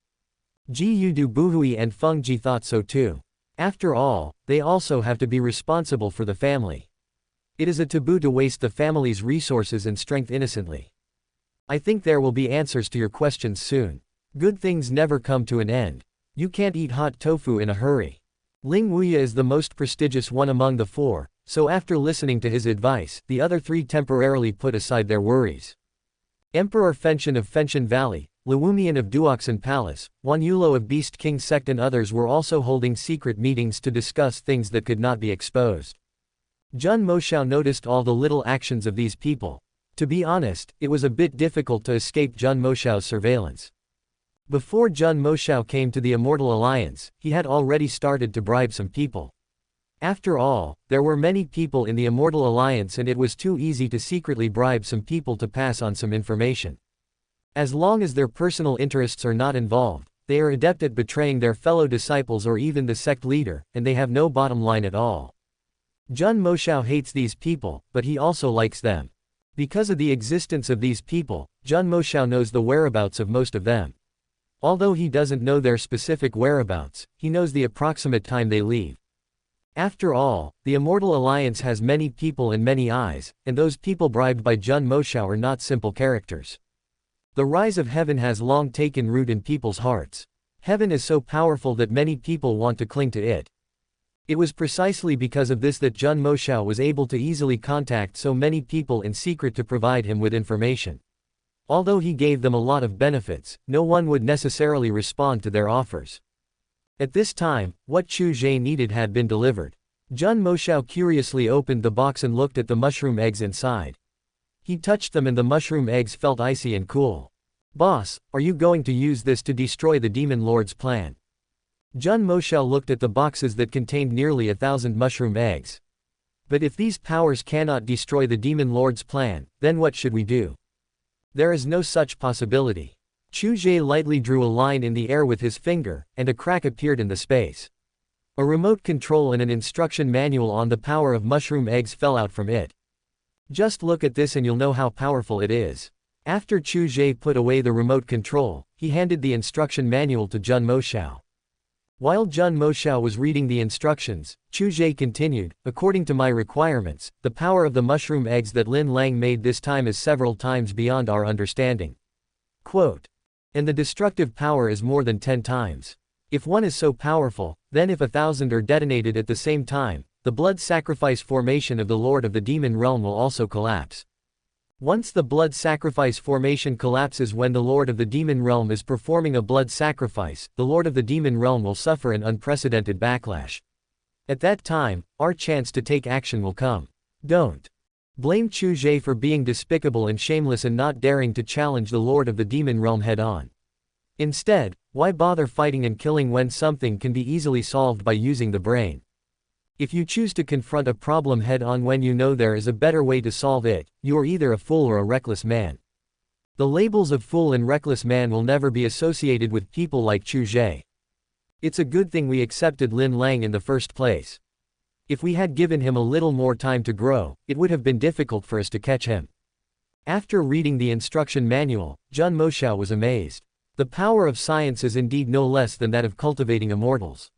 Ji Yudu Buhui and Feng Ji thought so too. After all, they also have to be responsible for the family. It is a taboo to waste the family's resources and strength innocently. I think there will be answers to your questions soon. Good things never come to an end. You can't eat hot tofu in a hurry. Ling Wuya is the most prestigious one among the 4, so after listening to his advice, the other 3 temporarily put aside their worries. Emperor Fenshin of Fenshin Valley, Lewumian of Duoxin Palace, Wan Yulo of Beast King Sect and others were also holding secret meetings to discuss things that could not be exposed. Jun Moshao noticed all the little actions of these people. To be honest, it was a bit difficult to escape Jun Moshao's surveillance. Before Jun Moshao came to the Immortal Alliance, he had already started to bribe some people. After all, there were many people in the Immortal Alliance and it was too easy to secretly bribe some people to pass on some information. As long as their personal interests are not involved, they are adept at betraying their fellow disciples or even the sect leader, and they have no bottom line at all. Jun Moshao hates these people, but he also likes them. Because of the existence of these people, Jun Moshao knows the whereabouts of most of them. Although he doesn't know their specific whereabouts, he knows the approximate time they leave. After all, the Immortal Alliance has many people and many eyes, and those people bribed by Jun Moshao are not simple characters. The rise of heaven has long taken root in people's hearts. Heaven is so powerful that many people want to cling to it. It was precisely because of this that Jun Moshao was able to easily contact so many people in secret to provide him with information. Although he gave them a lot of benefits, no one would necessarily respond to their offers. At this time, what Chu Ge needed had been delivered. Jun Moshao curiously opened the box and looked at the mushroom eggs inside. He touched them and the mushroom eggs felt icy and cool. "Boss, are you going to use this to destroy the Demon Lord's plan?" Jun Moshao looked at the boxes that contained nearly 1,000 mushroom eggs. "But if these powers cannot destroy the Demon Lord's plan, then what should we do?" "There is no such possibility." Chu Ge lightly drew a line in the air with his finger, and a crack appeared in the space. A remote control and an instruction manual on the power of mushroom eggs fell out from it. "Just look at this and you'll know how powerful it is." After Chu Ge put away the remote control, he handed the instruction manual to Jun Moshao. While Jun Moshao was reading the instructions, Chu Ge continued, "According to my requirements, the power of the mushroom eggs that Lin Lang made this time is several times beyond our understanding. Quote. And the destructive power is more than 10 times. If one is so powerful, then if 1,000 are detonated at the same time, the blood sacrifice formation of the Lord of the Demon Realm will also collapse. Once the blood sacrifice formation collapses when the Lord of the Demon Realm is performing a blood sacrifice, the Lord of the Demon Realm will suffer an unprecedented backlash. At that time, our chance to take action will come. Don't blame Chu Ge for being despicable and shameless and not daring to challenge the Lord of the Demon Realm head-on. Instead, why bother fighting and killing when something can be easily solved by using the brain? If you choose to confront a problem head-on when you know there is a better way to solve it, you are either a fool or a reckless man. The labels of fool and reckless man will never be associated with people like Chu Ge. It's a good thing we accepted Lin Lang in the first place. If we had given him a little more time to grow, it would have been difficult for us to catch him." After reading the instruction manual, Jun Moshao was amazed. The power of science is indeed no less than that of cultivating immortals.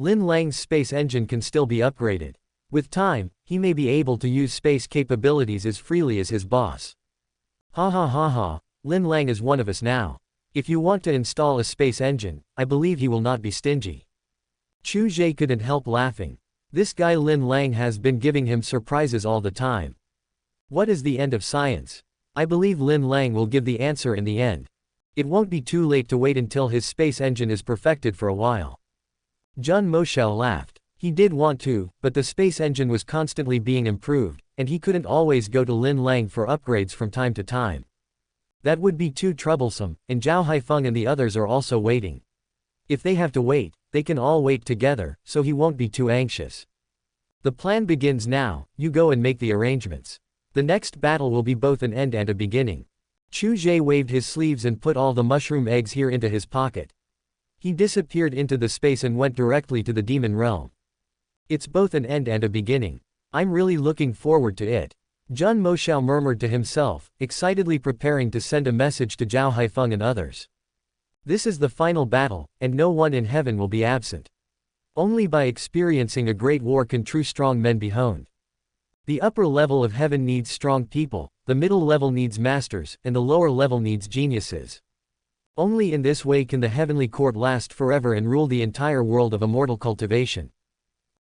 Lin Lang's space engine can still be upgraded. With time, he may be able to use space capabilities as freely as his boss. Ha ha ha ha, Lin Lang is one of us now. If you want to install a space engine, I believe he will not be stingy. Chu Ge couldn't help laughing. This guy Lin Lang has been giving him surprises all the time. What is the end of science? I believe Lin Lang will give the answer in the end. It won't be too late to wait until his space engine is perfected for a while. Jun Moshao laughed. He did want to, but the space engine was constantly being improved, and he couldn't always go to Lin Lang for upgrades from time to time. That would be too troublesome, and Zhao Haifeng and the others are also waiting. If they have to wait, they can all wait together, so he won't be too anxious. The plan begins now, you go and make the arrangements. The next battle will be both an end and a beginning. Chu Ge waved his sleeves and put all the mushroom eggs here into his pocket. He disappeared into the space and went directly to the demon realm. It's both an end and a beginning. I'm really looking forward to it. Jun Moshao murmured to himself, excitedly preparing to send a message to Zhao Haifeng and others. This is the final battle, and no one in heaven will be absent. Only by experiencing a great war can true strong men be honed. The upper level of heaven needs strong people, the middle level needs masters, and the lower level needs geniuses. Only in this way can the heavenly court last forever and rule the entire world of immortal cultivation.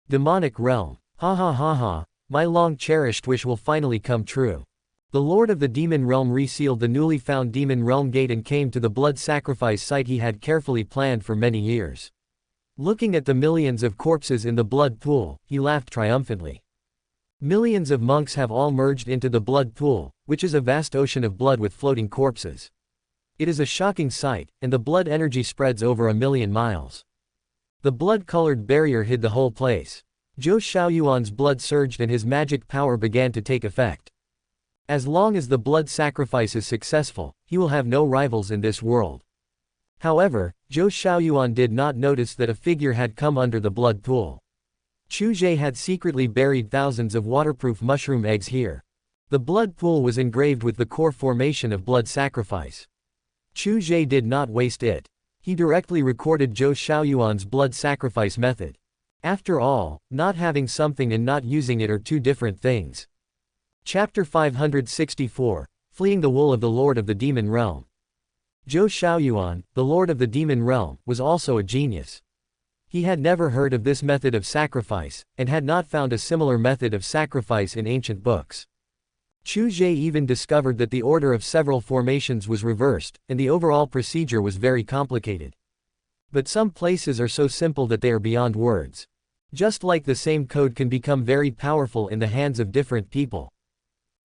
Demonic realm. Ha ha ha ha, my long-cherished wish will finally come true. The Lord of the Demon Realm resealed the newly found Demon Realm gate and came to the blood sacrifice site he had carefully planned for many years. Looking at the millions of corpses in the blood pool, he laughed triumphantly. Millions of monks have all merged into the blood pool, which is a vast ocean of blood with floating corpses. It is a shocking sight, and the blood energy spreads over 1,000,000 miles. The blood-colored barrier hid the whole place. Zhou Xiaoyuan's blood surged and his magic power began to take effect. As long as the blood sacrifice is successful, he will have no rivals in this world. However, Zhou Xiaoyuan did not notice that a figure had come under the blood pool. Chu Ge had secretly buried thousands of waterproof mushroom eggs here. The blood pool was engraved with the core formation of blood sacrifice. Chu Ge did not waste it. He directly recorded Zhou Xiaoyuan's blood sacrifice method. After all, not having something and not using it are two different things. Chapter 564, Fleeing the Wool of the Lord of the Demon Realm. Zhou Xiaoyuan, the Lord of the Demon Realm, was also a genius. He had never heard of this method of sacrifice, and had not found a similar method of sacrifice in ancient books. Chu Ge even discovered that the order of several formations was reversed, and the overall procedure was very complicated. But some places are so simple that they are beyond words. Just like the same code can become very powerful in the hands of different people.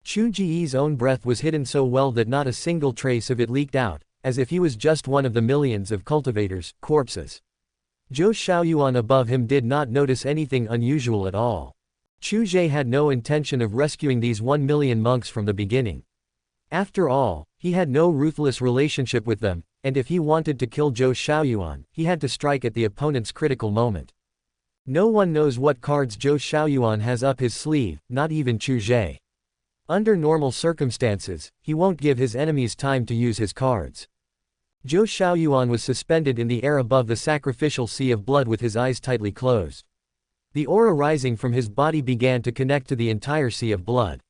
Chu Ge's own breath was hidden so well that not a single trace of it leaked out, as if he was just one of the millions of cultivators' corpses. Zhou Xiaoyuan above him did not notice anything unusual at all. Chu Ge had no intention of rescuing these 1,000,000 monks from the beginning. After all, he had no ruthless relationship with them, and if he wanted to kill Zhou Xiaoyuan, he had to strike at the opponent's critical moment. No one knows what cards Zhou Xiaoyuan has up his sleeve, not even Chu Ge. Under normal circumstances, he won't give his enemies time to use his cards. Zhou Xiaoyuan was suspended in the air above the sacrificial sea of blood with his eyes tightly closed. The aura rising from his body began to connect to the entire sea of blood.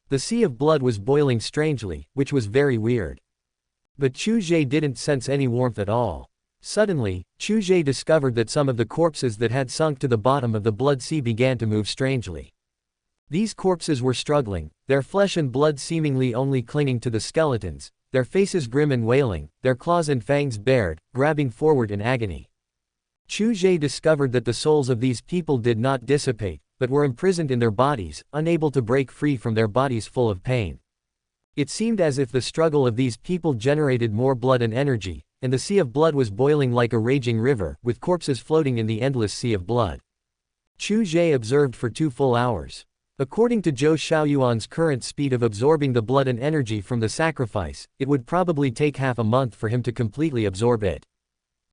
The sea of blood was boiling strangely, which was very weird. But Chu Ge didn't sense any warmth at all. Suddenly, Chu Ge discovered that some of the corpses that had sunk to the bottom of the blood sea began to move strangely. These corpses were struggling, their flesh and blood seemingly only clinging to the skeletons, their faces grim and wailing, their claws and fangs bared, grabbing forward in agony. Chu Ge discovered that the souls of these people did not dissipate, but were imprisoned in their bodies, unable to break free from their bodies full of pain. It seemed as if the struggle of these people generated more blood and energy, and the sea of blood was boiling like a raging river, with corpses floating in the endless sea of blood. Chu Ge observed for 2 full hours. According to Zhou Xiaoyuan's current speed of absorbing the blood and energy from the sacrifice, it would probably take half a month for him to completely absorb it.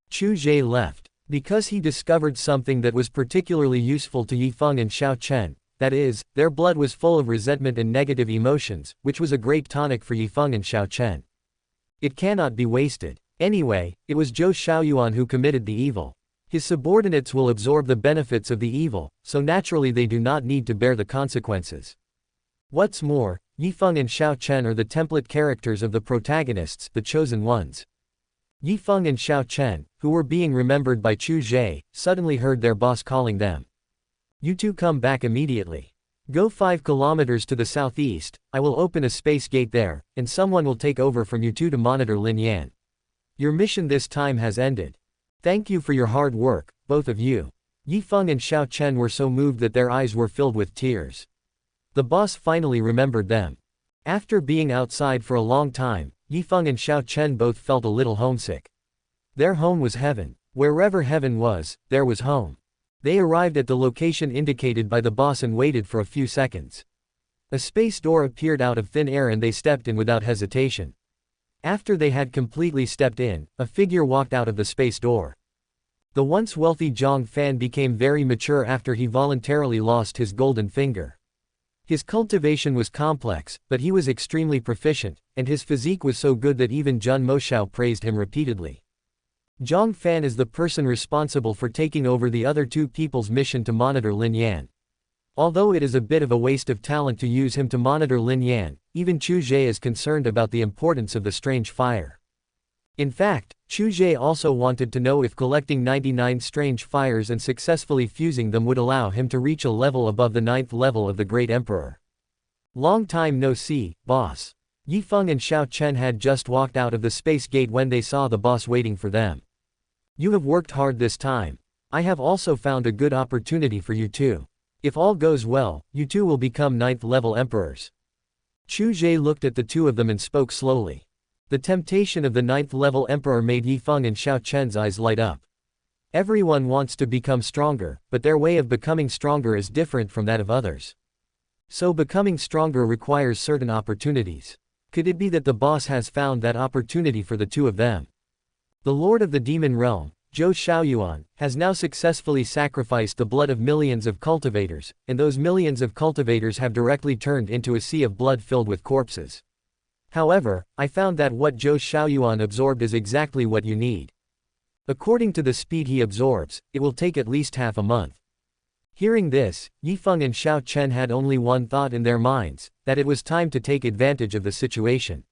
Chu Ge left. Because he discovered something that was particularly useful to Yifeng and Xiao Chen, that is, their blood was full of resentment and negative emotions, which was a great tonic for Yifeng and Xiao Chen. It cannot be wasted. Anyway, it was Zhou Xiaoyuan who committed the evil. His subordinates will absorb the benefits of the evil, so naturally they do not need to bear the consequences. What's more, Yifeng and Xiao Chen are the template characters of the protagonists, the chosen ones. Yifeng and Xiao Chen, who were being remembered by Chu Ge, suddenly heard their boss calling them. You two come back immediately. Go 5 kilometers to the southeast, I will open a space gate there, and someone will take over from you two to monitor Lin Yan. Your mission this time has ended. Thank you for your hard work, both of you. Yifeng and Xiao Chen were so moved that their eyes were filled with tears. The boss finally remembered them. After being outside for a long time, Yifeng and Xiao Chen both felt a little homesick. Their home was heaven. Wherever heaven was, there was home. They arrived at the location indicated by the boss and waited for a few seconds. A space door appeared out of thin air and they stepped in without hesitation. After they had completely stepped in, a figure walked out of the space door. The once wealthy Zhang Fan became very mature after he voluntarily lost his golden finger. His cultivation was complex, but he was extremely proficient, and his physique was so good that even Zhun Moshao praised him repeatedly. Zhang Fan is the person responsible for taking over the other 2 people's mission to monitor Lin Yan. Although it is a bit of a waste of talent to use him to monitor Lin Yan, even Chu Ge is concerned about the importance of the strange fire. In fact, Chu Ge also wanted to know if collecting 99 strange fires and successfully fusing them would allow him to reach a level above the 9th level of the Great Emperor. Long time no see, boss. Yifeng and Xiao Chen had just walked out of the space gate when they saw the boss waiting for them. You have worked hard this time. I have also found a good opportunity for you too. If all goes well, you two will become 9th level emperors. Chu Ge looked at the 2 of them and spoke slowly. The temptation of the 9th-level emperor made Yi Feng and Xiao Chen's eyes light up. Everyone wants to become stronger, but their way of becoming stronger is different from that of others. So becoming stronger requires certain opportunities. Could it be that the boss has found that opportunity for the two of them? The Lord of the Demon Realm, Zhou Xiaoyuan, has now successfully sacrificed the blood of millions of cultivators, and those millions of cultivators have directly turned into a sea of blood filled with corpses. However, I found that what Zhou Xiaoyuan absorbed is exactly what you need. According to the speed he absorbs, it will take at least half a month. Hearing this, Yi Feng and Xiao Chen had only one thought in their minds, that it was time to take advantage of the situation.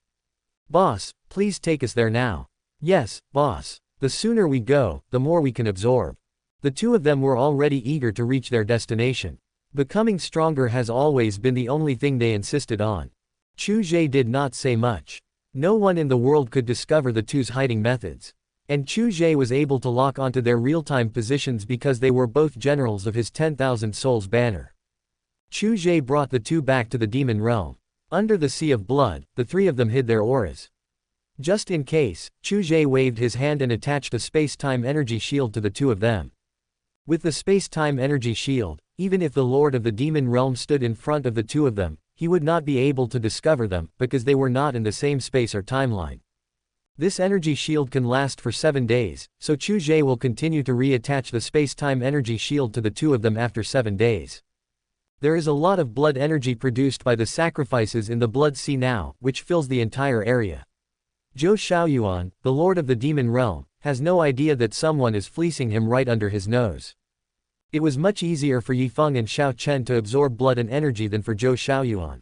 Boss, please take us there now. Yes, boss. The sooner we go, the more we can absorb. The two of them were already eager to reach their destination. Becoming stronger has always been the only thing they insisted on. Chu Ge did not say much. No one in the world could discover the two's hiding methods. And Chu Ge was able to lock onto their real-time positions because they were both generals of his 10,000 souls banner. Chu Ge brought the two back to the demon realm. Under the sea of blood, the three of them hid their auras. Just in case, Chu Ge waved his hand and attached a space-time energy shield to the two of them. With the space-time energy shield, even if the Lord of the Demon Realm stood in front of the two of them, he would not be able to discover them, because they were not in the same space or timeline. This energy shield can last for 7 days, so Chu Ge will continue to reattach the space-time energy shield to the two of them after 7 days. There is a lot of blood energy produced by the sacrifices in the Blood Sea now, which fills the entire area. Zhou Xiaoyuan, the Lord of the Demon Realm, has no idea that someone is fleecing him right under his nose. It was much easier for Yi Feng and Xiao Chen to absorb blood and energy than for Zhou Xiaoyuan.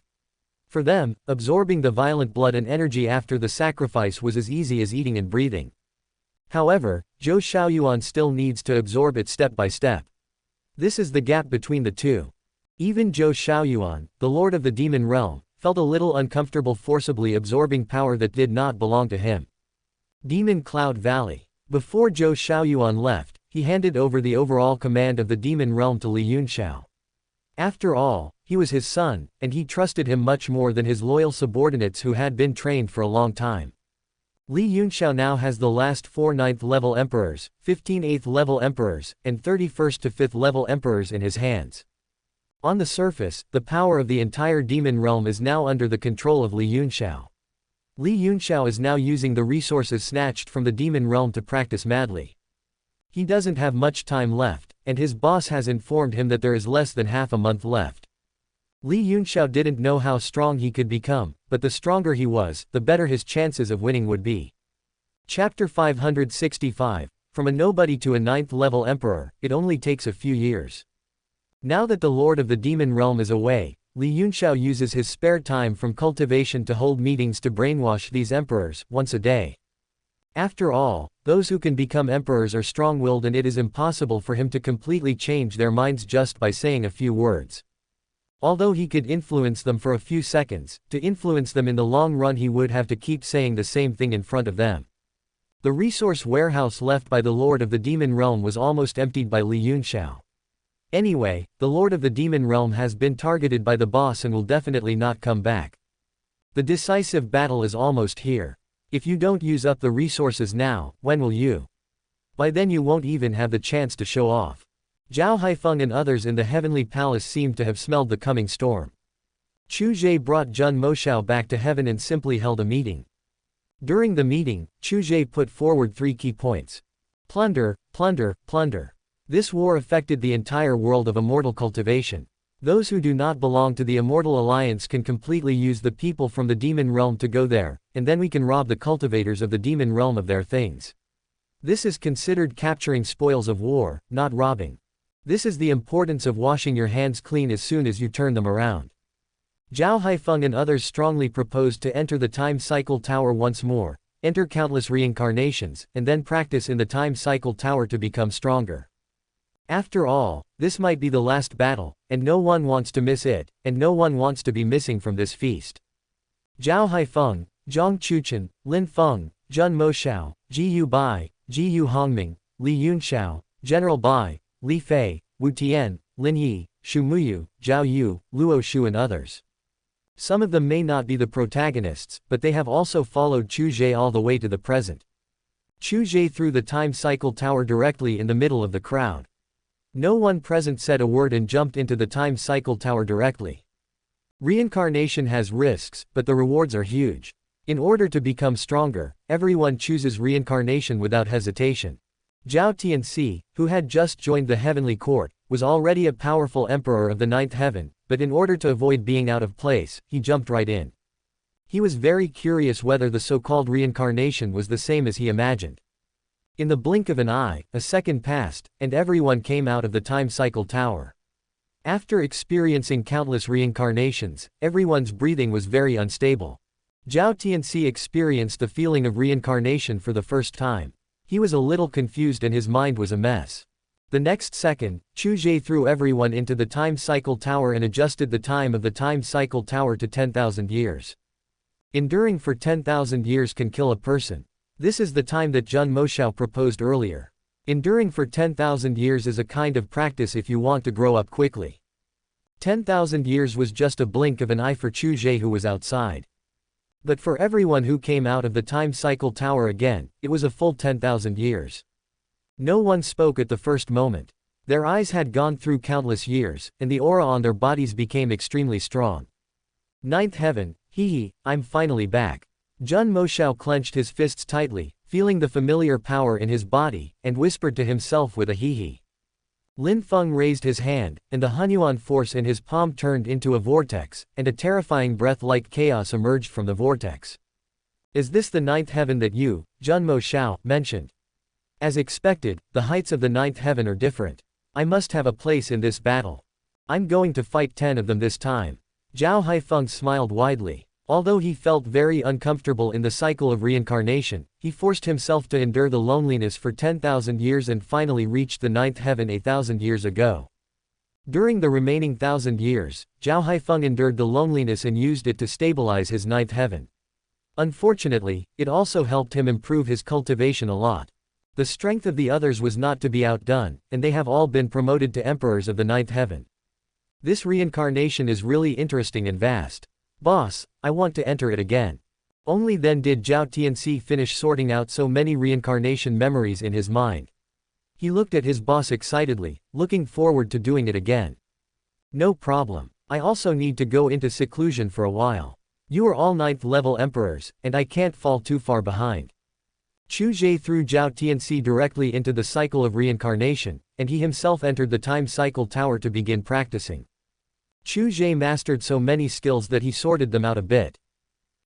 For them, absorbing the violent blood and energy after the sacrifice was as easy as eating and breathing. However, Zhou Xiaoyuan still needs to absorb it step by step. This is the gap between the two. Even Zhou Xiaoyuan, the Lord of the Demon Realm, felt a little uncomfortable forcibly absorbing power that did not belong to him. Demon Cloud Valley. Before Zhou Xiaoyuan left, he handed over the overall command of the Demon Realm to Li Yunxiao. After all, he was his son, and he trusted him much more than his loyal subordinates who had been trained for a long time. Li Yunxiao now has the last 4 9th-level emperors, 15 8th-level emperors, and 31st to 5th-level emperors in his hands. On the surface, the power of the entire demon realm is now under the control of Li Yunxiao. Li Yunxiao is now using the resources snatched from the demon realm to practice madly. He doesn't have much time left, and his boss has informed him that there is less than half a month left. Li Yunxiao didn't know how strong he could become, but the stronger he was, the better his chances of winning would be. Chapter 565, From a nobody to a 9th-level emperor, it only takes a few years. Now that the Lord of the Demon Realm is away, Li Yunxiao uses his spare time from cultivation to hold meetings to brainwash these emperors, once a day. After all, those who can become emperors are strong-willed and it is impossible for him to completely change their minds just by saying a few words. Although he could influence them for a few seconds, to influence them in the long run he would have to keep saying the same thing in front of them. The resource warehouse left by the Lord of the Demon Realm was almost emptied by Li Yunxiao. Anyway, the Lord of the Demon Realm has been targeted by the boss and will definitely not come back. The decisive battle is almost here. If you don't use up the resources now, when will you? By then you won't even have the chance to show off. Zhao Haifeng and others in the Heavenly Palace seemed to have smelled the coming storm. Chu Ge brought Jun Moshao back to heaven and simply held a meeting. During the meeting, Chu Ge put forward 3 key points. Plunder, plunder, plunder. This war affected the entire world of immortal cultivation. Those who do not belong to the Immortal Alliance can completely use the people from the Demon Realm to go there, and then we can rob the cultivators of the Demon Realm of their things. This is considered capturing spoils of war, not robbing. This is the importance of washing your hands clean as soon as you turn them around. Zhao Haifeng and others strongly proposed to enter the Time Cycle Tower once more, enter countless reincarnations, and then practice in the Time Cycle Tower to become stronger. After all, this might be the last battle, and no one wants to miss it, and no one wants to be missing from this feast. Zhao Haifeng, Zhang Chuchen, Lin Feng, Jun Moshao, Ji Yu Bai, Ji Yu Hongming, Li Yunxiao, General Bai, Li Fei, Wu Tian, Lin Yi, Shu Muyu, Zhao Yu, Luo Shu and others. Some of them may not be the protagonists, but they have also followed Chu Ge all the way to the present. Chu Ge threw the time cycle tower directly in the middle of the crowd. No one present said a word and jumped into the time cycle tower directly. Reincarnation has risks, but the rewards are huge. In order to become stronger, everyone chooses reincarnation without hesitation. Zhao Tianxi, who had just joined the heavenly court, was already a powerful emperor of the ninth heaven, but in order to avoid being out of place, he jumped right in. He was very curious whether the so-called reincarnation was the same as he imagined. In the blink of an eye, a second passed, and everyone came out of the time cycle tower. After experiencing countless reincarnations, everyone's breathing was very unstable. Zhao Tianxi experienced the feeling of reincarnation for the first time. He was a little confused and his mind was a mess. The next second, Chu Ge threw everyone into the time cycle tower and adjusted the time of the time cycle tower to 10,000 years. Enduring for 10,000 years can kill a person. This is the time that Zhun Moshao proposed earlier. Enduring for 10,000 years is a kind of practice if you want to grow up quickly. 10,000 years was just a blink of an eye for Chu Ge who was outside. But for everyone who came out of the time cycle tower again, it was a full 10,000 years. No one spoke at the first moment. Their eyes had gone through countless years, and the aura on their bodies became extremely strong. Ninth heaven, I'm finally back. Zhun Moshao clenched his fists tightly, feeling the familiar power in his body, and whispered to himself with a hee. Lin Feng raised his hand, and the Hunyuan force in his palm turned into a vortex, and a terrifying breath-like chaos emerged from the vortex. Is this the ninth heaven that you, Zhun Moshao, mentioned? As expected, the heights of the ninth heaven are different. I must have a place in this battle. I'm going to fight 10 of them this time. Zhao Haifeng smiled widely. Although he felt very uncomfortable in the cycle of reincarnation, he forced himself to endure the loneliness for 10,000 years and finally reached the ninth heaven 1,000 years ago. During the remaining 1,000 years, Zhao Haifeng endured the loneliness and used it to stabilize his ninth heaven. Unfortunately, it also helped him improve his cultivation a lot. The strength of the others was not to be outdone, and they have all been promoted to emperors of the ninth heaven. This reincarnation is really interesting and vast. Boss, I want to enter it again. Only then did Zhao Tianxi finish sorting out so many reincarnation memories in his mind. He looked at his boss excitedly, looking forward to doing it again. No problem. I also need to go into seclusion for a while. You are all 9th level emperors, and I can't fall too far behind. Chu Ge threw Zhao Tianxi directly into the cycle of reincarnation, and he himself entered the time cycle tower to begin practicing. Chu Ge mastered so many skills that he sorted them out a bit.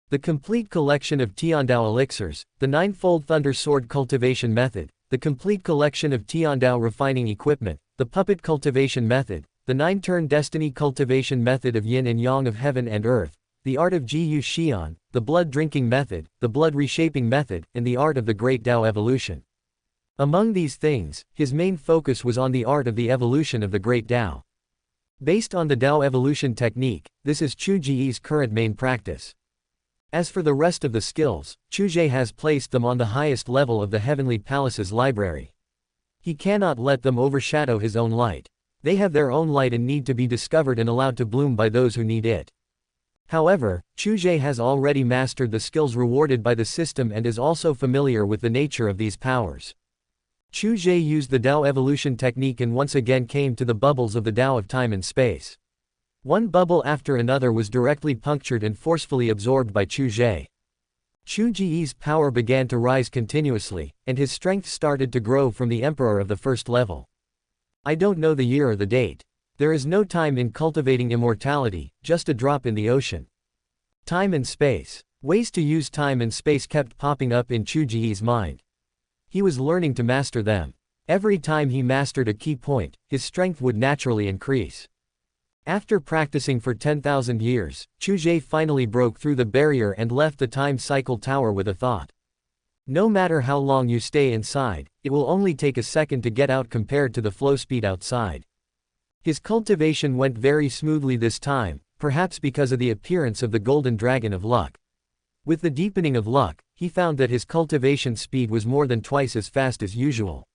The complete collection of Tiandao elixirs, the 9-fold thunder sword cultivation method, the complete collection of Tiandao refining equipment, the puppet cultivation method, the 9-turn destiny cultivation method of yin and yang of heaven and earth, the art of Jiyu Xian, the blood drinking method, the blood reshaping method, and the art of the great Dao evolution. Among these things, his main focus was on the art of the evolution of the great Dao. Based on the Dao evolution technique, this is Chu Ge's current main practice. As for the rest of the skills, Chu Ge has placed them on the highest level of the Heavenly Palace's library. He cannot let them overshadow his own light. They have their own light and need to be discovered and allowed to bloom by those who need it. However, Chu Ge has already mastered the skills rewarded by the system and is also familiar with the nature of these powers. Chu Ge used the Dao evolution technique and once again came to the bubbles of the Dao of time and space. One bubble after another was directly punctured and forcefully absorbed by Chu Ge. Chu Ge's power began to rise continuously, and his strength started to grow from the emperor of the first level. I don't know the year or the date. There is no time in cultivating immortality, just a drop in the ocean. Time and space. Ways to use time and space kept popping up in Chu Ge's mind. He was learning to master them. Every time he mastered a key point, his strength would naturally increase. After practicing for 10,000 years, Chu Ge finally broke through the barrier and left the time cycle tower with a thought. No matter how long you stay inside, it will only take a second to get out compared to the flow speed outside. His cultivation went very smoothly this time, perhaps because of the appearance of the golden dragon of luck. With the deepening of luck, he found that his cultivation speed was more than twice as fast as usual.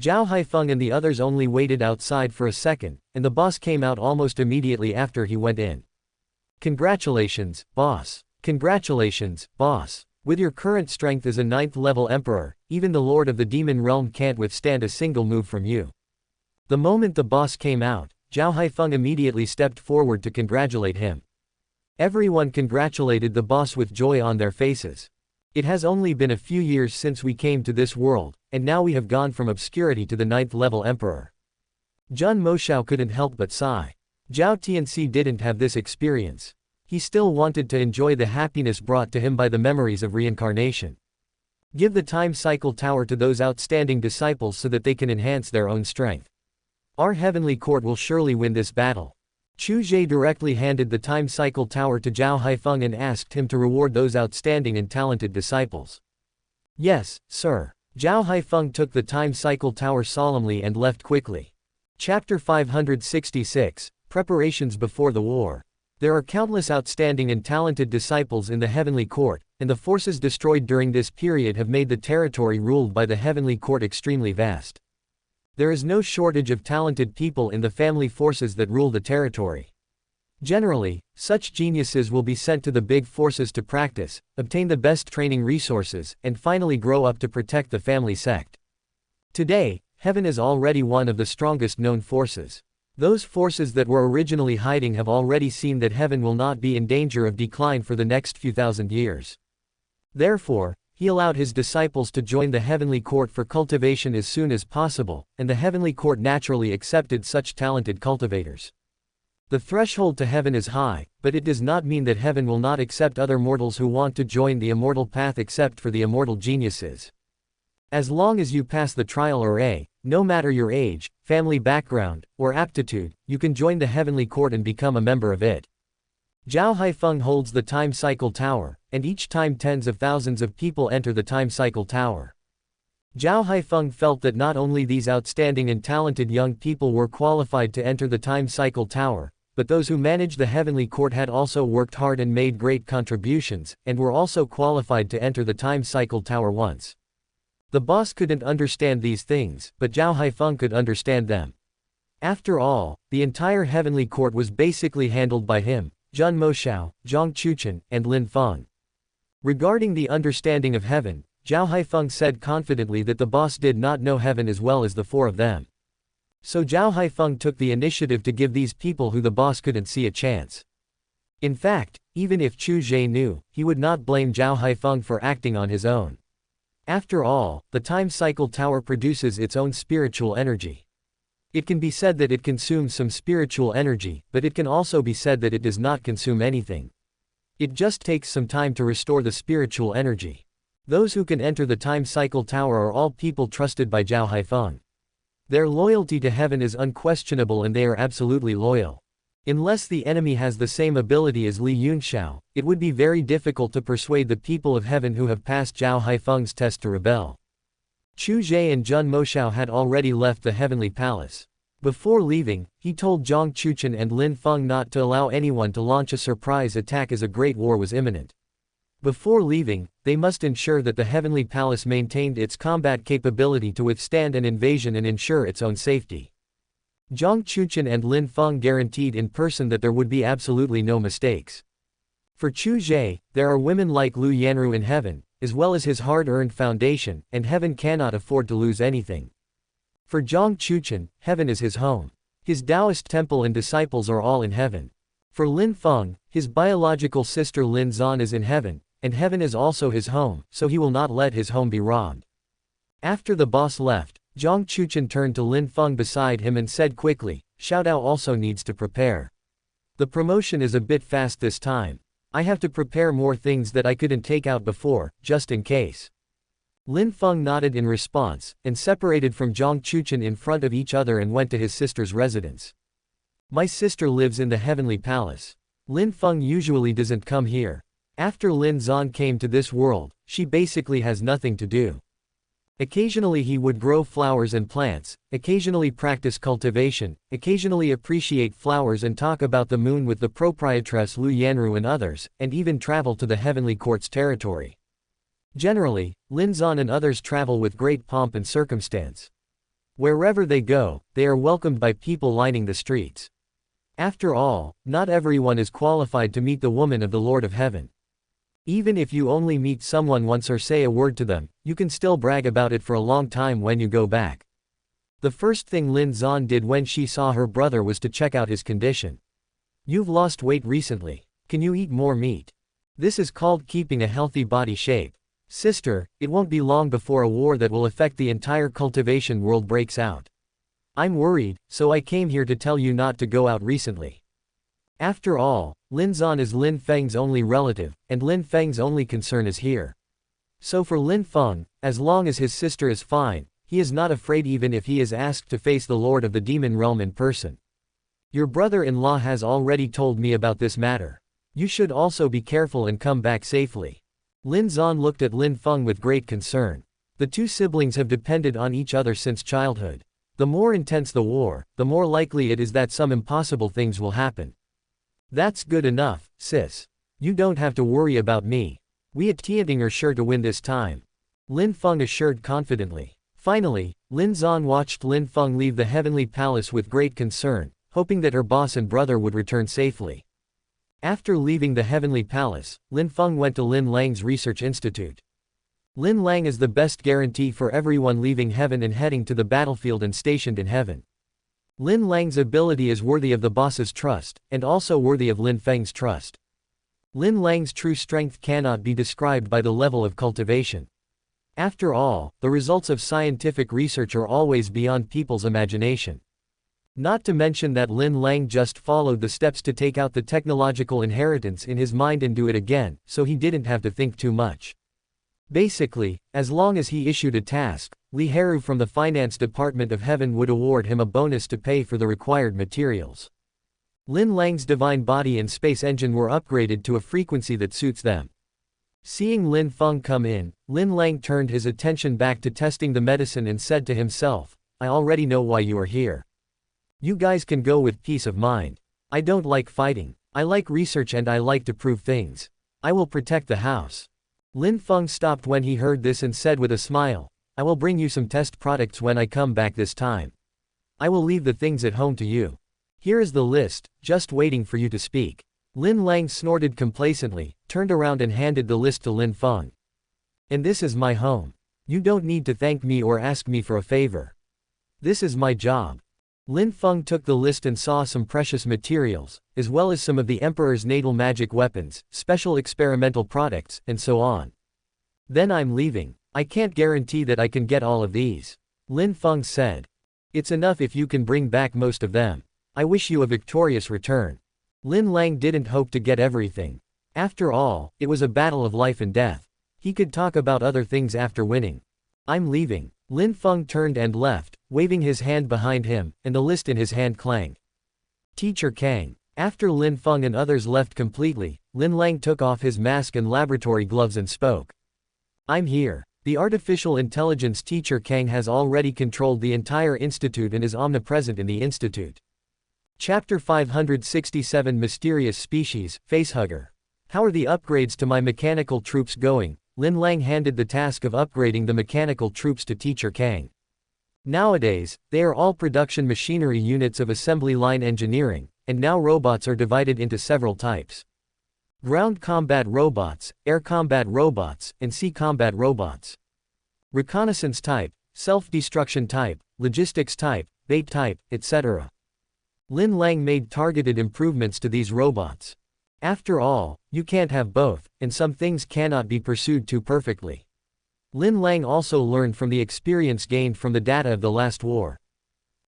Zhao Haifeng and the others only waited outside for a second, and the boss came out almost immediately after he went in. Congratulations, boss. Congratulations, boss. With your current strength as a 9th level emperor, even the lord of the demon realm can't withstand a single move from you. The moment the boss came out, Zhao Haifeng immediately stepped forward to congratulate him. Everyone congratulated the boss with joy on their faces. It has only been a few years since we came to this world, and now we have gone from obscurity to the 9th level emperor. Zhun Moshao couldn't help but sigh. Zhao Tianxi didn't have this experience. He still wanted to enjoy the happiness brought to him by the memories of reincarnation. Give the time cycle tower to those outstanding disciples so that they can enhance their own strength. Our heavenly court will surely win this battle. Chu Ge directly handed the time cycle tower to Zhao Haifeng and asked him to reward those outstanding and talented disciples. Yes, sir. Zhao Haifeng took the time cycle tower solemnly and left quickly. Chapter 566, Preparations before the war. There are countless outstanding and talented disciples in the heavenly court, and the forces destroyed during this period have made the territory ruled by the heavenly court extremely vast. There is no shortage of talented people in the family forces that rule the territory. Generally, such geniuses will be sent to the big forces to practice, obtain the best training resources, and finally grow up to protect the family sect. Today, heaven is already one of the strongest known forces. Those forces that were originally hiding have already seen that heaven will not be in danger of decline for the next few thousand years. Therefore, he allowed his disciples to join the heavenly court for cultivation as soon as possible, and the heavenly court naturally accepted such talented cultivators. The threshold to heaven is high, but it does not mean that heaven will not accept other mortals who want to join the immortal path except for the immortal geniuses. As long as you pass the trial array, no matter your age, family background, or aptitude, you can join the heavenly court and become a member of it. Zhao Haifeng holds the time cycle tower, and each time tens of thousands of people enter the time cycle tower. Zhao Haifeng felt that not only these outstanding and talented young people were qualified to enter the time cycle tower, but those who managed the heavenly court had also worked hard and made great contributions, and were also qualified to enter the time cycle tower once. The boss couldn't understand these things, but Zhao Haifeng could understand them. After all, the entire heavenly court was basically handled by him, Zhun Moshao, Zhang Chuchen, and Lin Feng. Regarding the understanding of heaven, Zhao Haifeng said confidently that the boss did not know heaven as well as the four of them. So Zhao Haifeng took the initiative to give these people who the boss couldn't see a chance. In fact, even if Chu Ge knew, he would not blame Zhao Haifeng for acting on his own. After all, the time cycle tower produces its own spiritual energy. It can be said that it consumes some spiritual energy, but it can also be said that it does not consume anything. It just takes some time to restore the spiritual energy. Those who can enter the time cycle tower are all people trusted by Zhao Haifeng. Their loyalty to heaven is unquestionable and they are absolutely loyal. Unless the enemy has the same ability as Li Yunxiao, it would be very difficult to persuade the people of heaven who have passed Zhao Haifeng's test to rebel. Chu Ge and Zhun Moshao had already left the heavenly palace. Before leaving, he told Zhang Chuchen and Lin Feng not to allow anyone to launch a surprise attack as a great war was imminent. Before leaving, they must ensure that the heavenly palace maintained its combat capability to withstand an invasion and ensure its own safety. Zhang Chuchen and Lin Feng guaranteed in person that there would be absolutely no mistakes. For Chu Ge, there are women like Lu Yanru in heaven, as well as his hard-earned foundation, and heaven cannot afford to lose anything. For Zhang Chuchen, heaven is his home. His Taoist temple and disciples are all in heaven. For Lin Feng, his biological sister Lin Zan is in heaven, and heaven is also his home, so he will not let his home be robbed. After the boss left, Zhang Chuchen turned to Lin Feng beside him and said quickly, Xiaodao also needs to prepare. The promotion is a bit fast this time. I have to prepare more things that I couldn't take out before, just in case. Lin Feng nodded in response, and separated from Zhang Chuchen in front of each other and went to his sister's residence. My sister lives in the heavenly palace. Lin Feng usually doesn't come here. After Lin Zan came to this world, she basically has nothing to do. Occasionally he would grow flowers and plants, occasionally practice cultivation, occasionally appreciate flowers and talk about the moon with the proprietress Lu Yanru and others, and even travel to the heavenly court's territory. Generally, Lin Zan and others travel with great pomp and circumstance. Wherever they go, they are welcomed by people lining the streets. After all, not everyone is qualified to meet the woman of the Lord of Heaven. Even if you only meet someone once or say a word to them, you can still brag about it for a long time when you go back. The first thing Lin Zan did when she saw her brother was to check out his condition. You've lost weight recently. Can you eat more meat? This is called keeping a healthy body shape. Sister, it won't be long before a war that will affect the entire cultivation world breaks out. I'm worried, so I came here to tell you not to go out recently. After all, Lin Zan is Lin Feng's only relative, and Lin Feng's only concern is here. So for Lin Feng, as long as his sister is fine, he is not afraid even if he is asked to face the Lord of the Demon Realm in person. Your brother-in-law has already told me about this matter. You should also be careful and come back safely. Lin Zan looked at Lin Feng with great concern. The two siblings have depended on each other since childhood. The more intense the war, the more likely it is that some impossible things will happen. That's good enough, sis. You don't have to worry about me. We at Tianting are sure to win this time. Lin Feng assured confidently. Finally, Lin Zan watched Lin Feng leave the heavenly palace with great concern, hoping that her boss and brother would return safely. After leaving the heavenly palace, Lin Feng went to Lin Lang's research institute. Lin Lang is the best guarantee for everyone leaving heaven and heading to the battlefield and stationed in heaven. Lin Lang's ability is worthy of the boss's trust, and also worthy of Lin Feng's trust. Lin Lang's true strength cannot be described by the level of cultivation. After all, the results of scientific research are always beyond people's imagination. Not to mention that Lin Lang just followed the steps to take out the technological inheritance in his mind and do it again, so he didn't have to think too much. Basically, as long as he issued a task, Li Heru from the finance department of heaven would award him a bonus to pay for the required materials. Lin Lang's divine body and space engine were upgraded to a frequency that suits them. Seeing Lin Feng come in, Lin Lang turned his attention back to testing the medicine and said to himself, I already know why you are here. You guys can go with peace of mind. I don't like fighting. I like research and I like to prove things. I will protect the house. Lin Feng stopped when he heard this and said with a smile, I will bring you some test products when I come back this time. I will leave the things at home to you. Here is the list, just waiting for you to speak. Lin Lang snorted complacently, turned around and handed the list to Lin Feng. And this is my home. You don't need to thank me or ask me for a favor. This is my job. Lin Feng took the list and saw some precious materials, as well as some of the Emperor's natal magic weapons, special experimental products, and so on. Then I'm leaving. I can't guarantee that I can get all of these. Lin Feng said. It's enough if you can bring back most of them. I wish you a victorious return. Lin Lang didn't hope to get everything. After all, it was a battle of life and death. He could talk about other things after winning. I'm leaving. Lin Feng turned and left, waving his hand behind him, and the list in his hand clanged. Teacher Kang. After Lin Feng and others left completely, Lin Lang took off his mask and laboratory gloves and spoke. I'm here. The artificial intelligence Teacher Kang has already controlled the entire institute and is omnipresent in the institute. Chapter 567 Mysterious Species, Facehugger. How are the upgrades to my mechanical troops going? Lin Lang handed the task of upgrading the mechanical troops to Teacher Kang. Nowadays, they are all production machinery units of assembly line engineering, and now robots are divided into several types. Ground combat robots, air combat robots, and sea combat robots. Reconnaissance type, self-destruction type, logistics type, bait type, etc. Lin Lang made targeted improvements to these robots. After all, you can't have both, and some things cannot be pursued too perfectly. Lin Lang also learned from the experience gained from the data of the last war.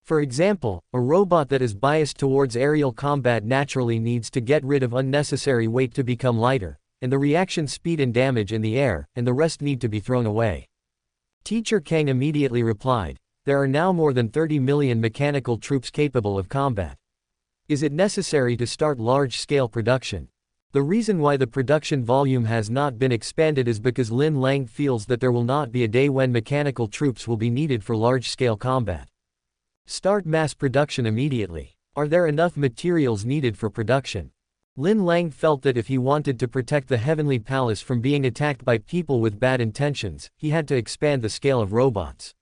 For example, a robot that is biased towards aerial combat naturally needs to get rid of unnecessary weight to become lighter, and the reaction speed and damage in the air, and the rest need to be thrown away. Teacher Kang immediately replied, there are now more than 30 million mechanical troops capable of combat. Is it necessary to start large-scale production? The reason why the production volume has not been expanded is because Lin Lang feels that there will not be a day when mechanical troops will be needed for large-scale combat. Start mass production immediately. Are there enough materials needed for production? Lin Lang felt that if he wanted to protect the Heavenly Palace from being attacked by people with bad intentions, he had to expand the scale of robots.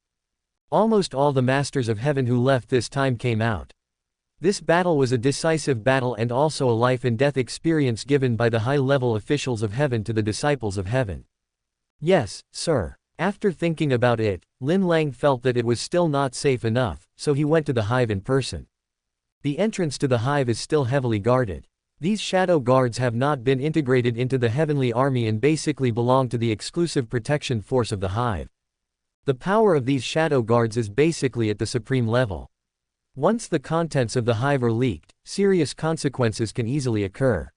Almost all the Masters of Heaven who left this time came out. This battle was a decisive battle and also a life-and-death experience given by the high-level officials of heaven to the disciples of heaven. Yes, sir. After thinking about it, Lin Lang felt that it was still not safe enough, so he went to the hive in person. The entrance to the hive is still heavily guarded. These shadow guards have not been integrated into the heavenly army and basically belong to the exclusive protection force of the hive. The power of these shadow guards is basically at the supreme level. Once the contents of the hive are leaked, serious consequences can easily occur.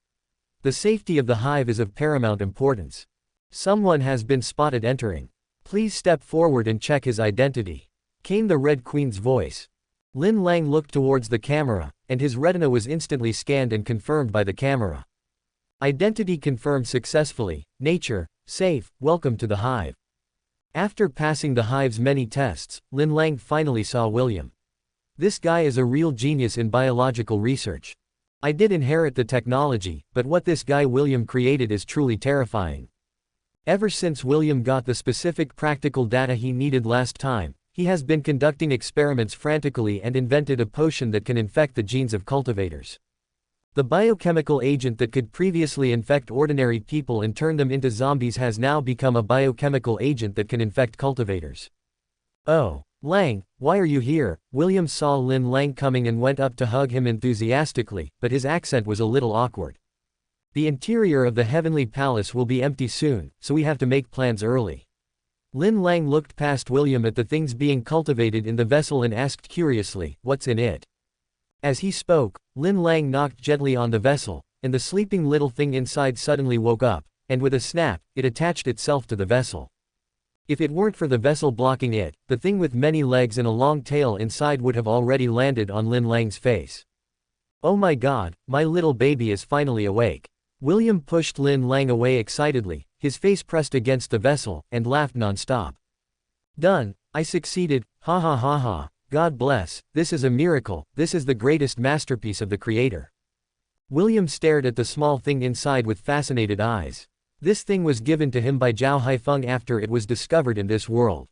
The safety of the hive is of paramount importance. Someone has been spotted entering. Please step forward and check his identity, came the Red Queen's voice. Lin Lang looked towards the camera, and his retina was instantly scanned and confirmed by the camera. Identity confirmed successfully, nature, safe, welcome to the hive. After passing the hive's many tests, Lin Lang finally saw William. This guy is a real genius in biological research. I did inherit the technology, but what this guy William created is truly terrifying. Ever since William got the specific practical data he needed last time, he has been conducting experiments frantically and invented a potion that can infect the genes of cultivators. The biochemical agent that could previously infect ordinary people and turn them into zombies has now become a biochemical agent that can infect cultivators. Oh, Lang, why are you here? William saw Lin Lang coming and went up to hug him enthusiastically, but his accent was a little awkward. The interior of the heavenly palace will be empty soon, so we have to make plans early. Lin Lang looked past William at the things being cultivated in the vessel and asked curiously, what's in it? As he spoke, Lin Lang knocked gently on the vessel, and the sleeping little thing inside suddenly woke up, and with a snap, it attached itself to the vessel. If it weren't for the vessel blocking it, the thing with many legs and a long tail inside would have already landed on Lin Lang's face. Oh my god, my little baby is finally awake. William pushed Lin Lang away excitedly, his face pressed against the vessel, and laughed non-stop. Done, I succeeded, ha ha ha ha, God bless, this is a miracle, this is the greatest masterpiece of the creator. William stared at the small thing inside with fascinated eyes. This thing was given to him by Zhao Haifeng after it was discovered in this world.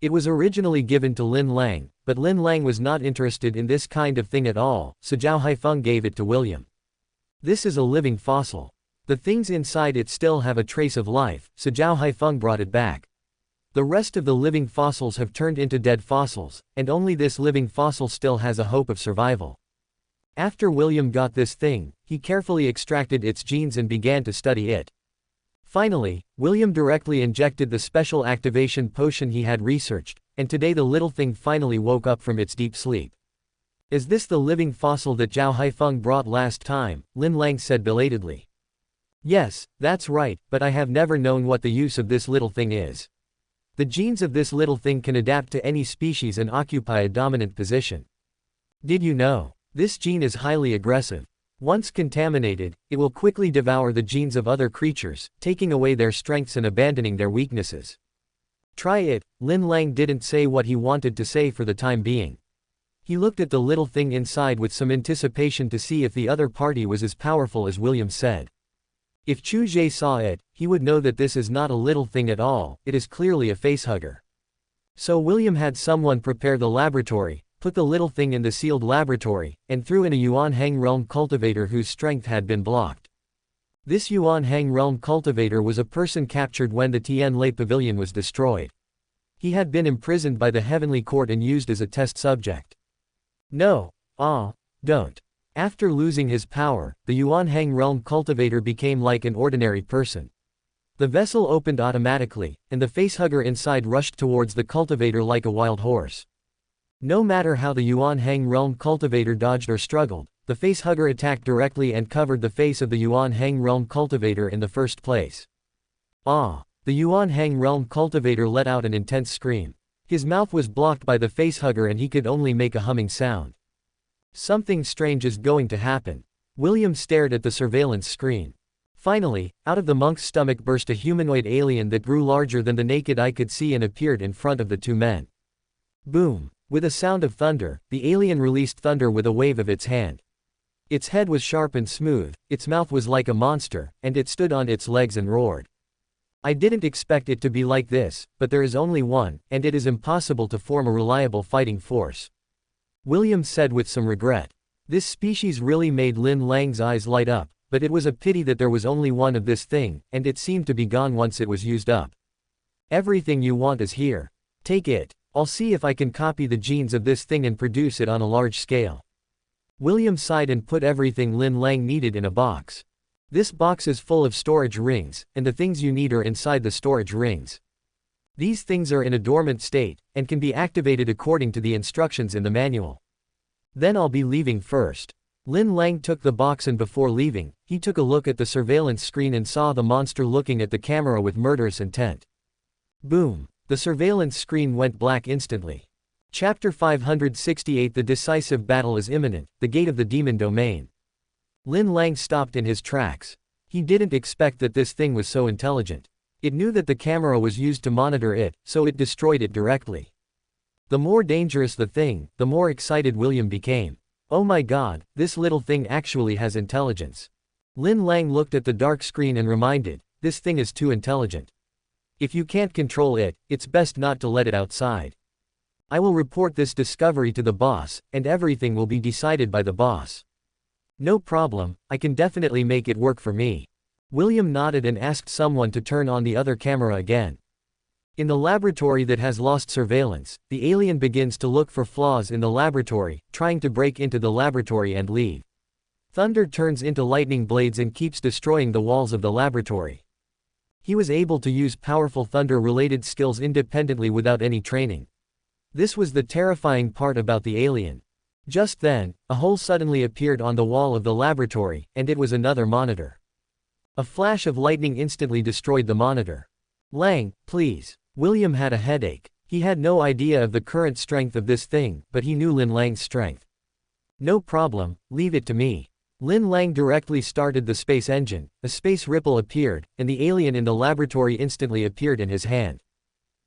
It was originally given to Lin Lang, but Lin Lang was not interested in this kind of thing at all, so Zhao Haifeng gave it to William. This is a living fossil. The things inside it still have a trace of life, so Zhao Haifeng brought it back. The rest of the living fossils have turned into dead fossils, and only this living fossil still has a hope of survival. After William got this thing, he carefully extracted its genes and began to study it. Finally, William directly injected the special activation potion he had researched, and today the little thing finally woke up from its deep sleep. Is this the living fossil that Zhao Haifeng brought last time? Lin Lang said belatedly. Yes, that's right, but I have never known what the use of this little thing is. The genes of this little thing can adapt to any species and occupy a dominant position. Did you know? This gene is highly aggressive. Once contaminated, it will quickly devour the genes of other creatures, taking away their strengths and abandoning their weaknesses. Try it. Lin Lang didn't say what he wanted to say for the time being. He looked at the little thing inside with some anticipation to see if the other party was as powerful as William said. If Chu Ge saw it, he would know that this is not a little thing at all, it is clearly a facehugger. So William had someone prepare the laboratory, put the little thing in the sealed laboratory, and threw in a Yuan Hang realm cultivator whose strength had been blocked. This Yuan Hang realm cultivator was a person captured when the Tian Lei Pavilion was destroyed. He had been imprisoned by the Heavenly Court and used as a test subject. No, don't. After losing his power, the Yuan Hang realm cultivator became like an ordinary person. The vessel opened automatically, and the facehugger inside rushed towards the cultivator like a wild horse. No matter how the Yuan Hang realm cultivator dodged or struggled, the facehugger attacked directly and covered the face of the Yuan Hang realm cultivator in the first place. The Yuan Hang realm cultivator let out an intense scream. His mouth was blocked by the facehugger and he could only make a humming sound. Something strange is going to happen. William stared at the surveillance screen. Finally, out of the monk's stomach burst a humanoid alien that grew larger than the naked eye could see and appeared in front of the two men. Boom! With a sound of thunder, the alien released thunder with a wave of its hand. Its head was sharp and smooth, its mouth was like a monster, and it stood on its legs and roared. I didn't expect it to be like this, but there is only one, and it is impossible to form a reliable fighting force. William said with some regret. This species really made Lin Lang's eyes light up, but it was a pity that there was only one of this thing, and it seemed to be gone once it was used up. Everything you want is here. Take it. I'll see if I can copy the genes of this thing and produce it on a large scale. William sighed and put everything Lin Lang needed in a box. This box is full of storage rings, and the things you need are inside the storage rings. These things are in a dormant state, and can be activated according to the instructions in the manual. Then I'll be leaving first. Lin Lang took the box, and before leaving, he took a look at the surveillance screen and saw the monster looking at the camera with murderous intent. Boom! The surveillance screen went black instantly. Chapter 568. The decisive battle is imminent, the gate of the demon domain. Lin Lang stopped in his tracks. He didn't expect that this thing was so intelligent. It knew that the camera was used to monitor it, so it destroyed it directly. The more dangerous the thing, the more excited William became. Oh my god, this little thing actually has intelligence. Lin Lang looked at the dark screen and reminded, this thing is too intelligent. If you can't control it, it's best not to let it outside. I will report this discovery to the boss, and everything will be decided by the boss. No problem, I can definitely make it work for me. William nodded and asked someone to turn on the other camera again. In the laboratory that has lost surveillance, the alien begins to look for flaws in the laboratory, trying to break into the laboratory and leave. Thunder turns into lightning blades and keeps destroying the walls of the laboratory. He was able to use powerful thunder-related skills independently without any training. This was the terrifying part about the alien. Just then, a hole suddenly appeared on the wall of the laboratory, and it was another monitor. A flash of lightning instantly destroyed the monitor. Lang, please. William had a headache. He had no idea of the current strength of this thing, but he knew Lin Lang's strength. No problem, leave it to me. Lin Lang directly started the space engine, a space ripple appeared, and the alien in the laboratory instantly appeared in his hand.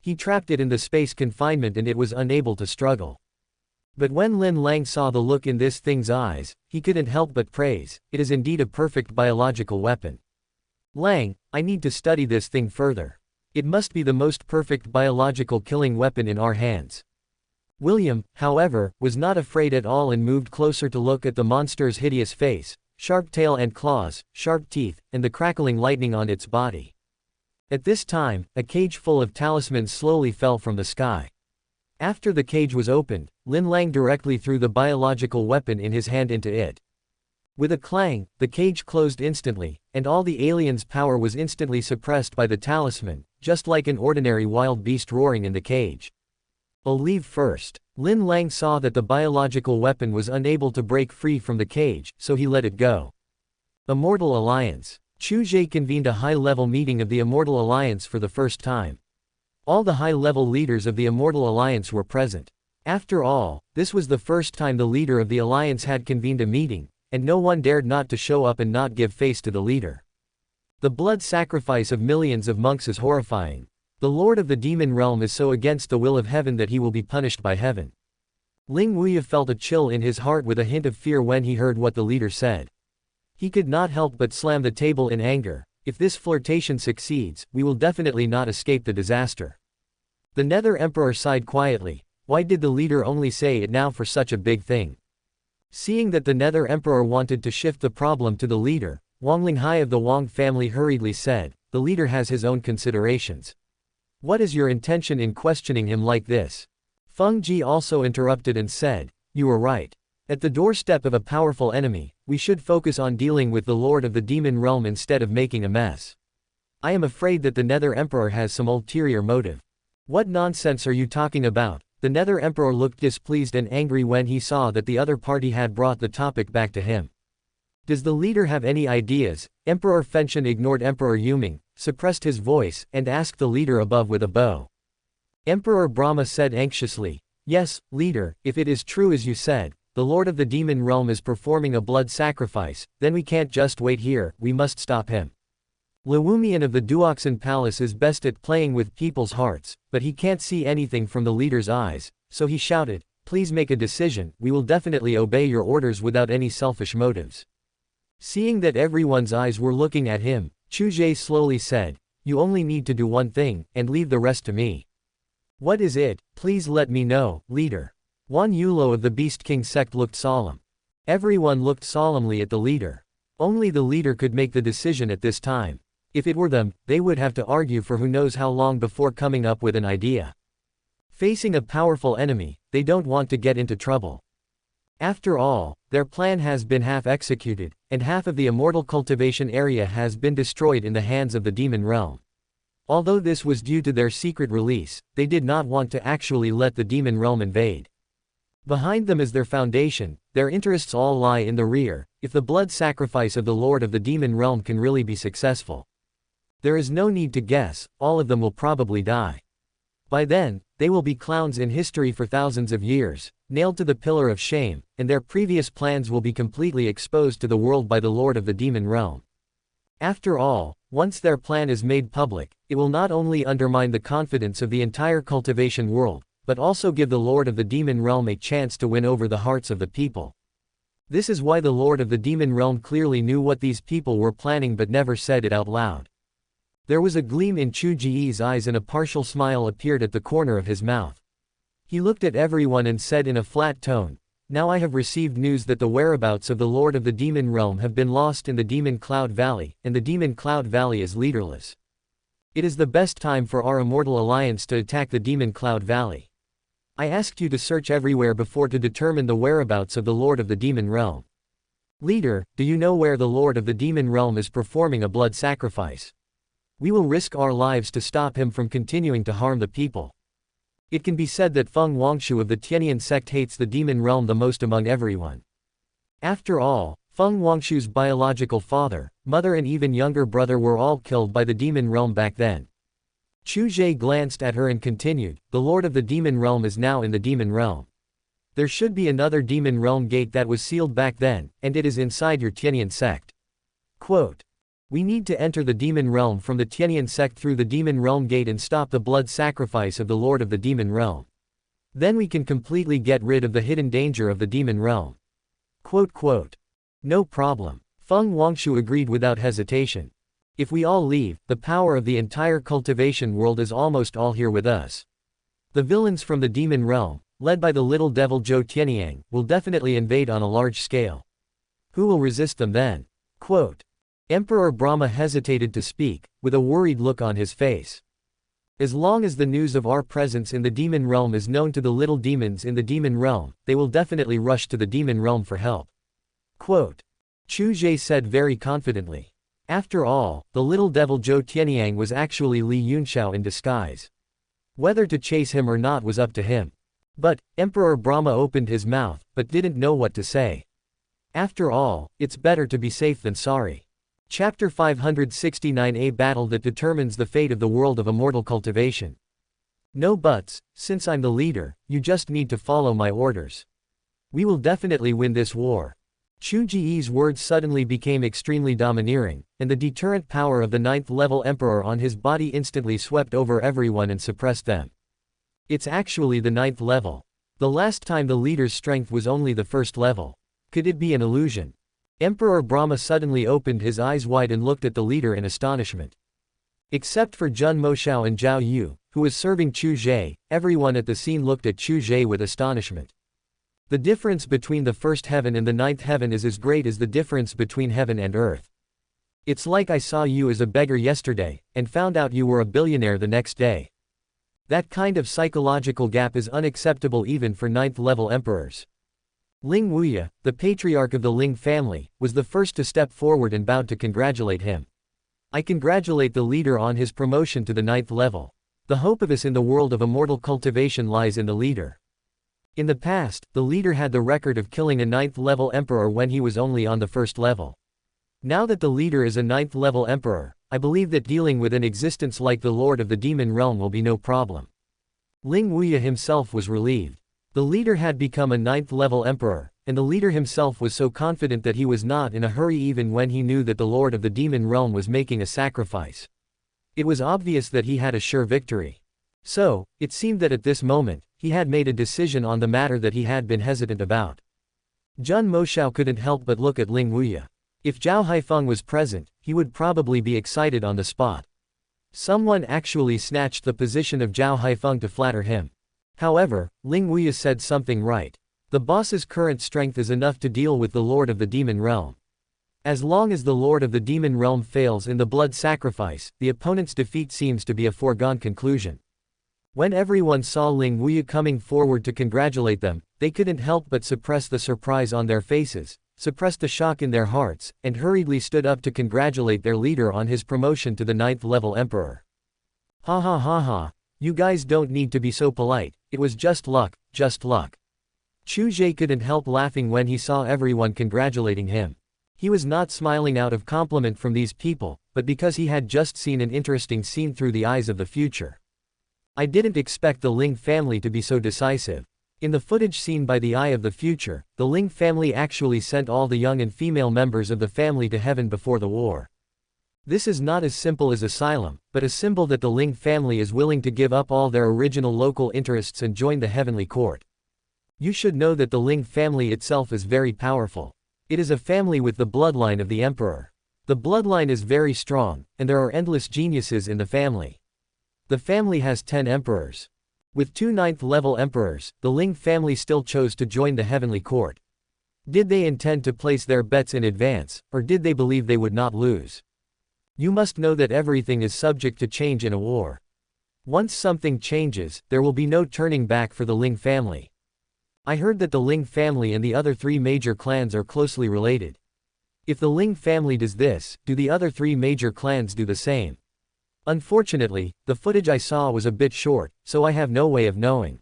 He trapped it in the space confinement and it was unable to struggle. But when Lin Lang saw the look in this thing's eyes, he couldn't help but praise, it is indeed a perfect biological weapon. Lang, I need to study this thing further. It must be the most perfect biological killing weapon in our hands. William, however, was not afraid at all and moved closer to look at the monster's hideous face, sharp tail and claws, sharp teeth, and the crackling lightning on its body. At this time, a cage full of talismans slowly fell from the sky. After the cage was opened, Lin Lang directly threw the biological weapon in his hand into it. With a clang, the cage closed instantly, and all the alien's power was instantly suppressed by the talisman, just like an ordinary wild beast roaring in the cage. I'll leave first. Lin Lang saw that the biological weapon was unable to break free from the cage, so he let it go. Immortal Alliance. Chu Ge convened a high-level meeting of the Immortal Alliance for the first time. All the high-level leaders of the Immortal Alliance were present. After all, this was the first time the leader of the alliance had convened a meeting, and no one dared not to show up and not give face to the leader. The blood sacrifice of millions of monks is horrifying. The Lord of the Demon Realm is so against the will of heaven that he will be punished by heaven. Ling Wuya felt a chill in his heart with a hint of fear when he heard what the leader said. He could not help but slam the table in anger. If this flirtation succeeds, we will definitely not escape the disaster. The Nether Emperor sighed quietly. Why did the leader only say it now for such a big thing? Seeing that the Nether Emperor wanted to shift the problem to the leader, Wang Linghai of the Wang family hurriedly said, the leader has his own considerations. What is your intention in questioning him like this? Feng Ji also interrupted and said, you are right. At the doorstep of a powerful enemy, we should focus on dealing with the Lord of the Demon Realm instead of making a mess. I am afraid that the Nether Emperor has some ulterior motive. What nonsense are you talking about? The Nether Emperor looked displeased and angry when he saw that the other party had brought the topic back to him. Does the leader have any ideas? Emperor Fenshen ignored Emperor Yuming, suppressed his voice, and asked the leader above with a bow. Emperor Brahma said anxiously, yes, leader, if it is true as you said, the Lord of the Demon Realm is performing a blood sacrifice, then we can't just wait here, we must stop him. Lewumian of the Duoxin Palace is best at playing with people's hearts, but he can't see anything from the leader's eyes, so he shouted, please make a decision, we will definitely obey your orders without any selfish motives. Seeing that everyone's eyes were looking at him, Chu Ge slowly said, you only need to do one thing, and leave the rest to me. What is it? Please let me know, leader. Wan Yulo of the Beast King sect looked solemn. Everyone looked solemnly at the leader. Only the leader could make the decision at this time. If it were them, they would have to argue for who knows how long before coming up with an idea. Facing a powerful enemy, they don't want to get into trouble. After all, their plan has been half executed, and half of the immortal cultivation area has been destroyed in the hands of the demon realm. Although this was due to their secret release, they did not want to actually let the demon realm invade. Behind them is their foundation, their interests all lie in the rear. If the blood sacrifice of the Lord of the demon realm can really be successful, there is no need to guess, all of them will probably die. By then, they will be clowns in history for thousands of years, nailed to the pillar of shame, and their previous plans will be completely exposed to the world by the Lord of the demon realm. After all, once their plan is made public, it will not only undermine the confidence of the entire cultivation world, but also give the Lord of the demon realm a chance to win over the hearts of the people. This is why the Lord of the demon realm clearly knew what these people were planning but never said it out loud. There was a gleam in Chu Ge's eyes and a partial smile appeared at the corner of his mouth. He looked at everyone and said in a flat tone, "Now I have received news that the whereabouts of the Lord of the demon realm have been lost in the Demon Cloud Valley, and the Demon Cloud Valley is leaderless. It is the best time for our immortal alliance to attack the Demon Cloud Valley. I asked you to search everywhere before to determine the whereabouts of the Lord of the demon realm. Leader, do you know where the Lord of the demon realm is performing a blood sacrifice? We will risk our lives to stop him from continuing to harm the people." It can be said that Feng Wangshu of the Tianyan sect hates the demon realm the most among everyone. After all, Feng Wangshu's biological father, mother and even younger brother were all killed by the demon realm back then. Chu Ge glanced at her and continued, "The Lord of the demon realm is now in the demon realm. There should be another demon realm gate that was sealed back then, and it is inside your Tianyan sect. Quote, we need to enter the demon realm from the Tianyan sect through the demon realm gate and stop the blood sacrifice of the Lord of the demon realm. Then we can completely get rid of the hidden danger of the demon realm." Quote. No problem. Feng Wangshu agreed without hesitation. If we all leave, the power of the entire cultivation world is almost all here with us. The villains from the demon realm, led by the little devil Zhou Tianyang, will definitely invade on a large scale. Who will resist them then? Quote. Emperor Brahma hesitated to speak, with a worried look on his face. As long as the news of our presence in the demon realm is known to the little demons in the demon realm, they will definitely rush to the demon realm for help. Quote. Chu Ge said very confidently. After all, the little devil Zhou Tianyang was actually Li Yunxiao in disguise. Whether to chase him or not was up to him. But, Emperor Brahma opened his mouth, but didn't know what to say. After all, it's better to be safe than sorry. Chapter 569, a battle that determines the fate of the world of immortal cultivation. No buts, since I'm the leader, you just need to follow my orders. We will definitely win this war. Chu Ge's words suddenly became extremely domineering, and the deterrent power of the 9th-level emperor on his body instantly swept over everyone and suppressed them. It's actually the 9th level. The last time the leader's strength was only the 1st level. Could it be an illusion? Emperor Brahma suddenly opened his eyes wide and looked at the leader in astonishment. Except for Jun Moshao and Zhao Yu, who was serving Chu Ge, everyone at the scene looked at Chu Ge with astonishment. The difference between the 1st heaven and the 9th heaven is as great as the difference between heaven and earth. It's like I saw you as a beggar yesterday, and found out you were a billionaire the next day. That kind of psychological gap is unacceptable even for 9th-level emperors. Ling Wuya, the patriarch of the Ling family, was the first to step forward and bowed to congratulate him. I congratulate the leader on his promotion to the 9th level. The hope of us in the world of immortal cultivation lies in the leader. In the past, the leader had the record of killing a 9th-level emperor when he was only on the 1st level. Now that the leader is a 9th-level emperor, I believe that dealing with an existence like the Lord of the Demon Realm will be no problem. Ling Wuya himself was relieved. The leader had become a 9th-level emperor, and the leader himself was so confident that he was not in a hurry even when he knew that the Lord of the Demon Realm was making a sacrifice. It was obvious that he had a sure victory. So, it seemed that at this moment, he had made a decision on the matter that he had been hesitant about. Jun Moshao couldn't help but look at Ling Wuya. If Zhao Haifeng was present, he would probably be excited on the spot. Someone actually snatched the position of Zhao Haifeng to flatter him. However, Ling Wuya said something right. The boss's current strength is enough to deal with the Lord of the Demon Realm. As long as the Lord of the Demon Realm fails in the blood sacrifice, the opponent's defeat seems to be a foregone conclusion. When everyone saw Ling Wuya coming forward to congratulate them, they couldn't help but suppress the surprise on their faces, suppress the shock in their hearts, and hurriedly stood up to congratulate their leader on his promotion to the 9th level emperor. Ha ha ha ha, you guys don't need to be so polite, it was just luck, just luck. Chu Ge couldn't help laughing when he saw everyone congratulating him. He was not smiling out of compliment from these people, but because he had just seen an interesting scene through the eyes of the future. I didn't expect the Ling family to be so decisive. In the footage seen by the eye of the future, the Ling family actually sent all the young and female members of the family to heaven before the war. This is not as simple as asylum, but a symbol that the Ling family is willing to give up all their original local interests and join the heavenly court. You should know that the Ling family itself is very powerful. It is a family with the bloodline of the emperor. The bloodline is very strong, and there are endless geniuses in the family. The family has 10 emperors. With 2 9th level emperors, the Ling family still chose to join the heavenly court. Did they intend to place their bets in advance, or did they believe they would not lose? You must know that everything is subject to change in a war. Once something changes, there will be no turning back for the Ling family. I heard that the Ling family and the other 3 major clans are closely related. If the Ling family does this, do the other 3 major clans do the same? Unfortunately, the footage I saw was a bit short, so I have no way of knowing.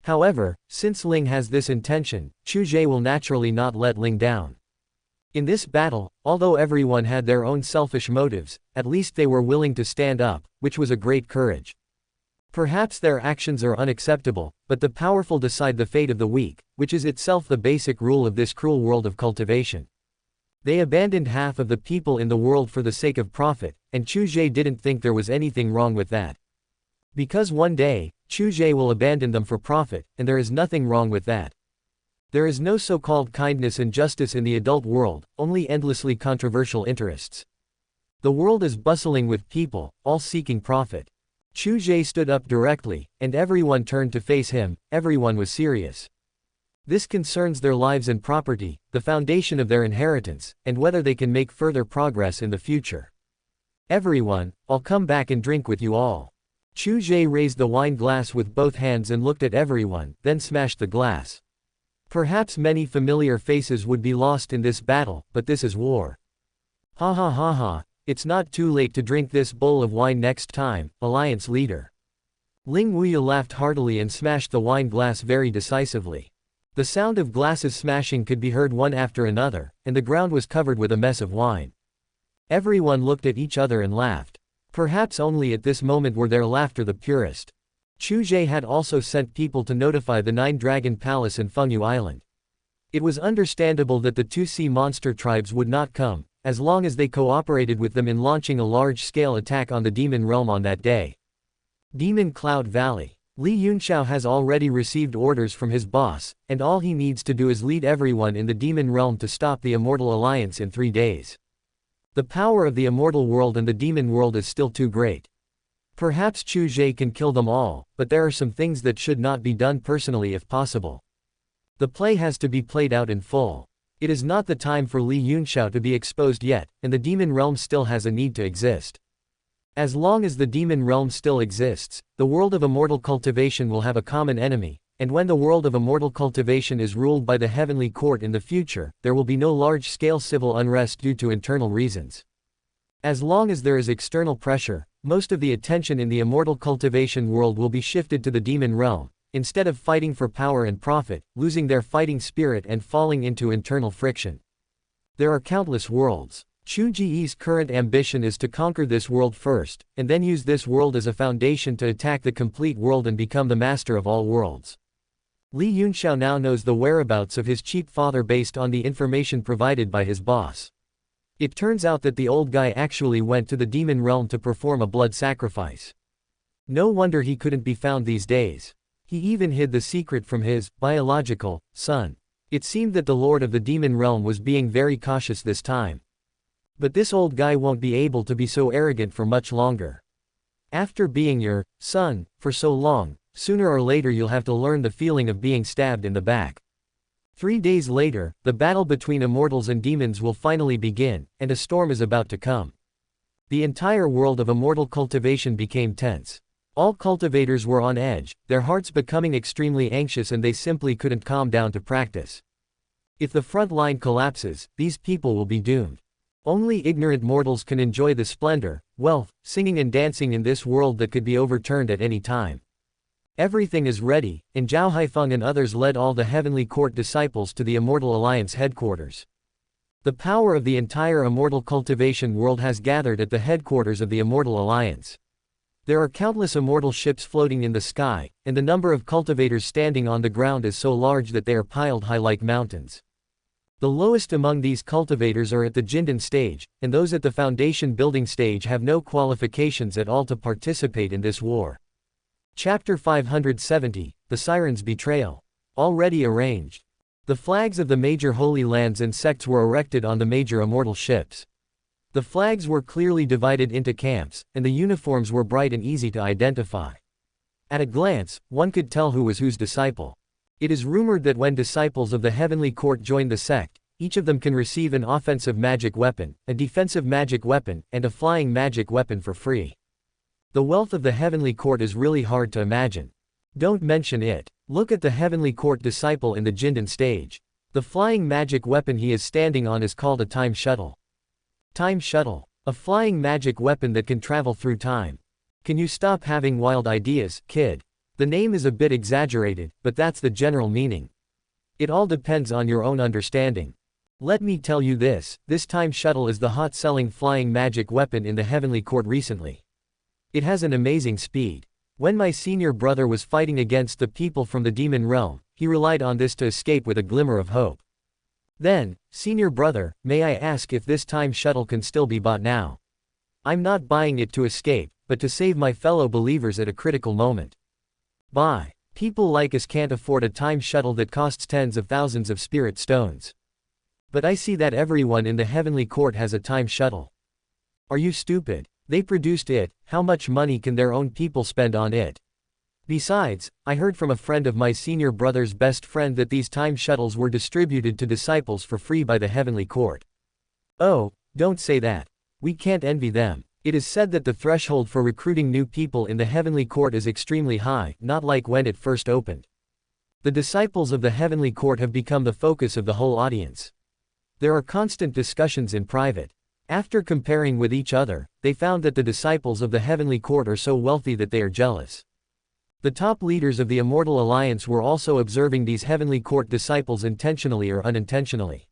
However, since Ling has this intention, Chu Ge will naturally not let Ling down. In this battle, although everyone had their own selfish motives, at least they were willing to stand up, which was a great courage. Perhaps their actions are unacceptable, but the powerful decide the fate of the weak, which is itself the basic rule of this cruel world of cultivation. They abandoned half of the people in the world for the sake of profit, and Chu Ge didn't think there was anything wrong with that. Because one day, Chu Ge will abandon them for profit, and there is nothing wrong with that. There is no so-called kindness and justice in the adult world, only endlessly controversial interests. The world is bustling with people, all seeking profit. Chu Ge stood up directly, and everyone turned to face him. Everyone was serious. This concerns their lives and property, the foundation of their inheritance, and whether they can make further progress in the future. Everyone, I'll come back and drink with you all. Chu Ge raised the wine glass with both hands and looked at everyone, then smashed the glass. Perhaps many familiar faces would be lost in this battle, but this is war. Ha ha ha ha. It's not too late to drink this bowl of wine next time, Alliance leader. Ling Wuya laughed heartily and smashed the wine glass very decisively. The sound of glasses smashing could be heard one after another, and the ground was covered with a mess of wine. Everyone looked at each other and laughed. Perhaps only at this moment were their laughter the purest. Chu Ge had also sent people to notify the 9 Dragon Palace in Fengyu Island. It was understandable that the 2 sea monster tribes would not come, as long as they cooperated with them in launching a large-scale attack on the Demon Realm on that day. Demon Cloud Valley. Li Yunxiao has already received orders from his boss, and all he needs to do is lead everyone in the Demon Realm to stop the Immortal Alliance in 3 days. The power of the Immortal World and the Demon World is still too great. Perhaps Chu Ge can kill them all, but there are some things that should not be done personally if possible. The play has to be played out in full. It is not the time for Li Yunxiao to be exposed yet, and the Demon Realm still has a need to exist. As long as the Demon Realm still exists, the world of immortal cultivation will have a common enemy, and when the world of immortal cultivation is ruled by the heavenly court in the future, there will be no large-scale civil unrest due to internal reasons. As long as there is external pressure, most of the attention in the immortal cultivation world will be shifted to the Demon Realm. Instead of fighting for power and profit, losing their fighting spirit and falling into internal friction. There are countless worlds. Chu Ge's current ambition is to conquer this world first, and then use this world as a foundation to attack the complete world and become the master of all worlds. Li Yunxiao now knows the whereabouts of his cheap father based on the information provided by his boss. It turns out that the old guy actually went to the Demon Realm to perform a blood sacrifice. No wonder he couldn't be found these days. He even hid the secret from his biological son. It seemed that the Lord of the Demon Realm was being very cautious this time. But this old guy won't be able to be so arrogant for much longer. After being your son for so long, sooner or later you'll have to learn the feeling of being stabbed in the back. 3 days later, the battle between immortals and demons will finally begin, and a storm is about to come. The entire world of immortal cultivation became tense. All cultivators were on edge, their hearts becoming extremely anxious, and they simply couldn't calm down to practice. If the front line collapses, these people will be doomed. Only ignorant mortals can enjoy the splendor, wealth, singing and dancing in this world that could be overturned at any time. Everything is ready, and Zhao Haifeng and others led all the Heavenly Court disciples to the Immortal Alliance headquarters. The power of the entire immortal cultivation world has gathered at the headquarters of the Immortal Alliance. There are countless immortal ships floating in the sky, and the number of cultivators standing on the ground is so large that they are piled high like mountains. The lowest among these cultivators are at the Jindan stage, and those at the foundation building stage have no qualifications at all to participate in this war. Chapter 570, The Siren's Betrayal. Already arranged. The flags of the major holy lands and sects were erected on the major immortal ships. The flags were clearly divided into camps, and the uniforms were bright and easy to identify. At a glance, one could tell who was whose disciple. It is rumored that when disciples of the Heavenly Court join the sect, each of them can receive an offensive magic weapon, a defensive magic weapon, and a flying magic weapon for free. The wealth of the Heavenly Court is really hard to imagine. Don't mention it. Look at the Heavenly Court disciple in the Jindan stage. The flying magic weapon he is standing on is called a time shuttle. Time shuttle. A flying magic weapon that can travel through time. Can you stop having wild ideas, kid? The name is a bit exaggerated, but that's the general meaning. It all depends on your own understanding. Let me tell you this time shuttle is the hot-selling flying magic weapon in the Heavenly Court recently. It has an amazing speed. When my senior brother was fighting against the people from the demon realm, he relied on this to escape with a glimmer of hope. Then, senior brother, may I ask if this time shuttle can still be bought now? I'm not buying it to escape, but to save my fellow believers at a critical moment. Buy. People like us can't afford a time shuttle that costs tens of thousands of spirit stones. But I see that everyone in the Heavenly Court has a time shuttle. Are you stupid? They produced it, how much money can their own people spend on it? Besides, I heard from a friend of my senior brother's best friend that these time shuttles were distributed to disciples for free by the Heavenly Court. Oh, don't say that. We can't envy them. It is said that the threshold for recruiting new people in the Heavenly Court is extremely high, not like when it first opened. The disciples of the Heavenly Court have become the focus of the whole audience. There are constant discussions in private. After comparing with each other, they found that the disciples of the Heavenly Court are so wealthy that they are jealous. The top leaders of the Immortal Alliance were also observing these Heavenly Court disciples intentionally or unintentionally.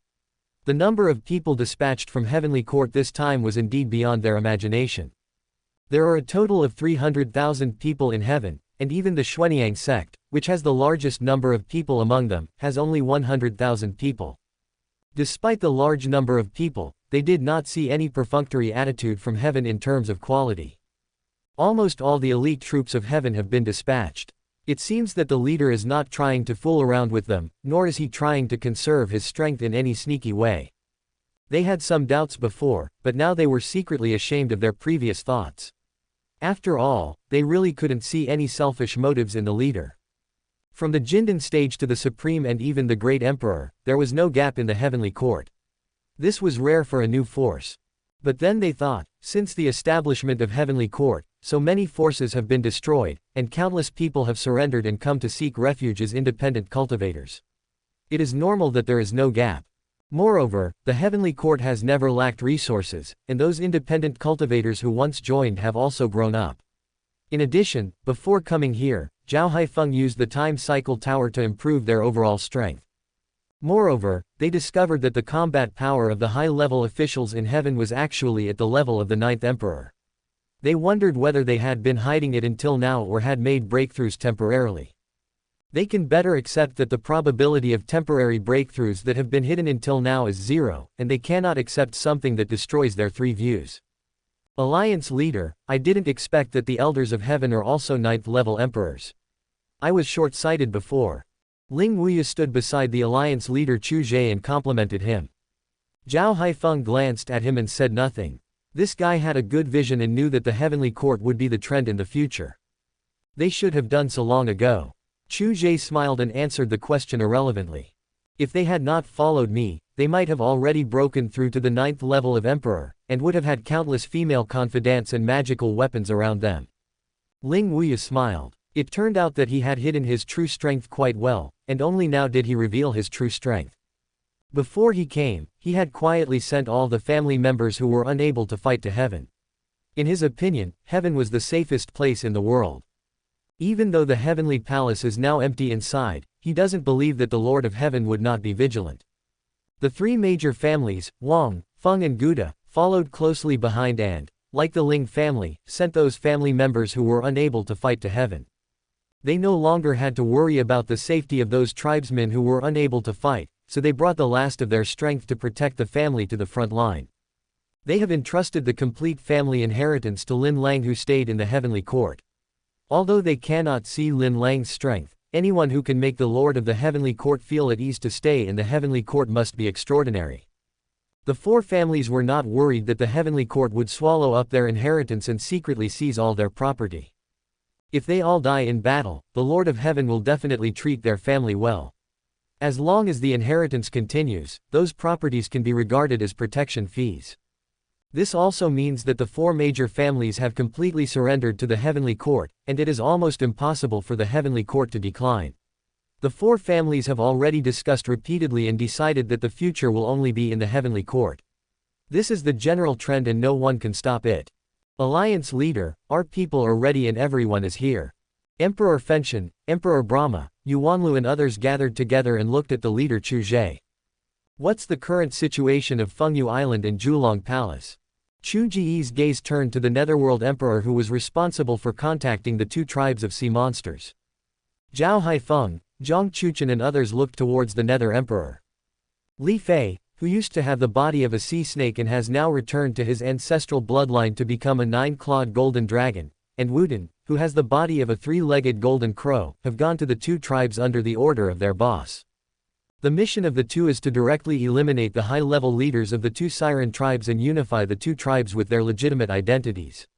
The number of people dispatched from Heavenly Court this time was indeed beyond their imagination. There are a total of 300,000 people in heaven, and even the Xuanyang sect, which has the largest number of people among them, has only 100,000 people. Despite the large number of people, they did not see any perfunctory attitude from heaven in terms of quality. Almost all the elite troops of heaven have been dispatched. It seems that the leader is not trying to fool around with them, nor is he trying to conserve his strength in any sneaky way. They had some doubts before, but now they were secretly ashamed of their previous thoughts. After all, they really couldn't see any selfish motives in the leader. From the Jindan stage to the Supreme and even the Great Emperor, there was no gap in the Heavenly Court. This was rare for a new force. But then they thought, since the establishment of Heavenly Court, so many forces have been destroyed, and countless people have surrendered and come to seek refuge as independent cultivators. It is normal that there is no gap. Moreover, the Heavenly Court has never lacked resources, and those independent cultivators who once joined have also grown up. In addition, before coming here, Zhao Haifeng used the time cycle tower to improve their overall strength. Moreover, they discovered that the combat power of the high-level officials in heaven was actually at the level of the Ninth Emperor. They wondered whether they had been hiding it until now or had made breakthroughs temporarily. They can better accept that the probability of temporary breakthroughs that have been hidden until now is zero, and they cannot accept something that destroys their three views. Alliance leader, I didn't expect that the elders of heaven are also ninth-level emperors. I was short-sighted before. Ling Wuya stood beside the alliance leader Chu Ge and complimented him. Zhao Haifeng glanced at him and said nothing. This guy had a good vision and knew that the Heavenly Court would be the trend in the future. They should have done so long ago. Chu Ge smiled and answered the question irrelevantly. If they had not followed me, they might have already broken through to the 9th level of Emperor, and would have had countless female confidants and magical weapons around them. Ling Wuya smiled. It turned out that he had hidden his true strength quite well, and only now did he reveal his true strength. Before he came, he had quietly sent all the family members who were unable to fight to heaven. In his opinion, heaven was the safest place in the world. Even though the heavenly palace is now empty inside, he doesn't believe that the Lord of Heaven would not be vigilant. The three major families, Wang, Feng and Guda, followed closely behind and, like the Ling family, sent those family members who were unable to fight to heaven. They no longer had to worry about the safety of those tribesmen who were unable to fight, so they brought the last of their strength to protect the family to the front line. They have entrusted the complete family inheritance to Lin Lang, who stayed in the heavenly court. Although they cannot see Lin Lang's strength, anyone who can make the Lord of the heavenly court feel at ease to stay in the heavenly court must be extraordinary. The four families were not worried that the heavenly court would swallow up their inheritance and secretly seize all their property. If they all die in battle, the Lord of Heaven will definitely treat their family well. As long as the inheritance continues, those properties can be regarded as protection fees. This also means that the four major families have completely surrendered to the heavenly court, and it is almost impossible for the heavenly court to decline. The four families have already discussed repeatedly and decided that the future will only be in the heavenly court. This is the general trend and no one can stop it. Alliance leader, our people are ready and everyone is here. Emperor Fenshen, Emperor Brahma, Yuanlu and others gathered together and looked at the leader Chu Ge. What's the current situation of Fengyu Island and Julong Palace? Chu Ge's gaze turned to the Netherworld Emperor, who was responsible for contacting the two tribes of sea monsters. Zhao Haifeng, Zhang Chuchen and others looked towards the Nether Emperor. Li Fei, who used to have the body of a sea snake and has now returned to his ancestral bloodline to become a 9-clawed golden dragon, and Wuden, who has the body of a 3-legged golden crow, have gone to the two tribes under the order of their boss. The mission of the two is to directly eliminate the high-level leaders of the two Siren tribes and unify the two tribes with their legitimate identities.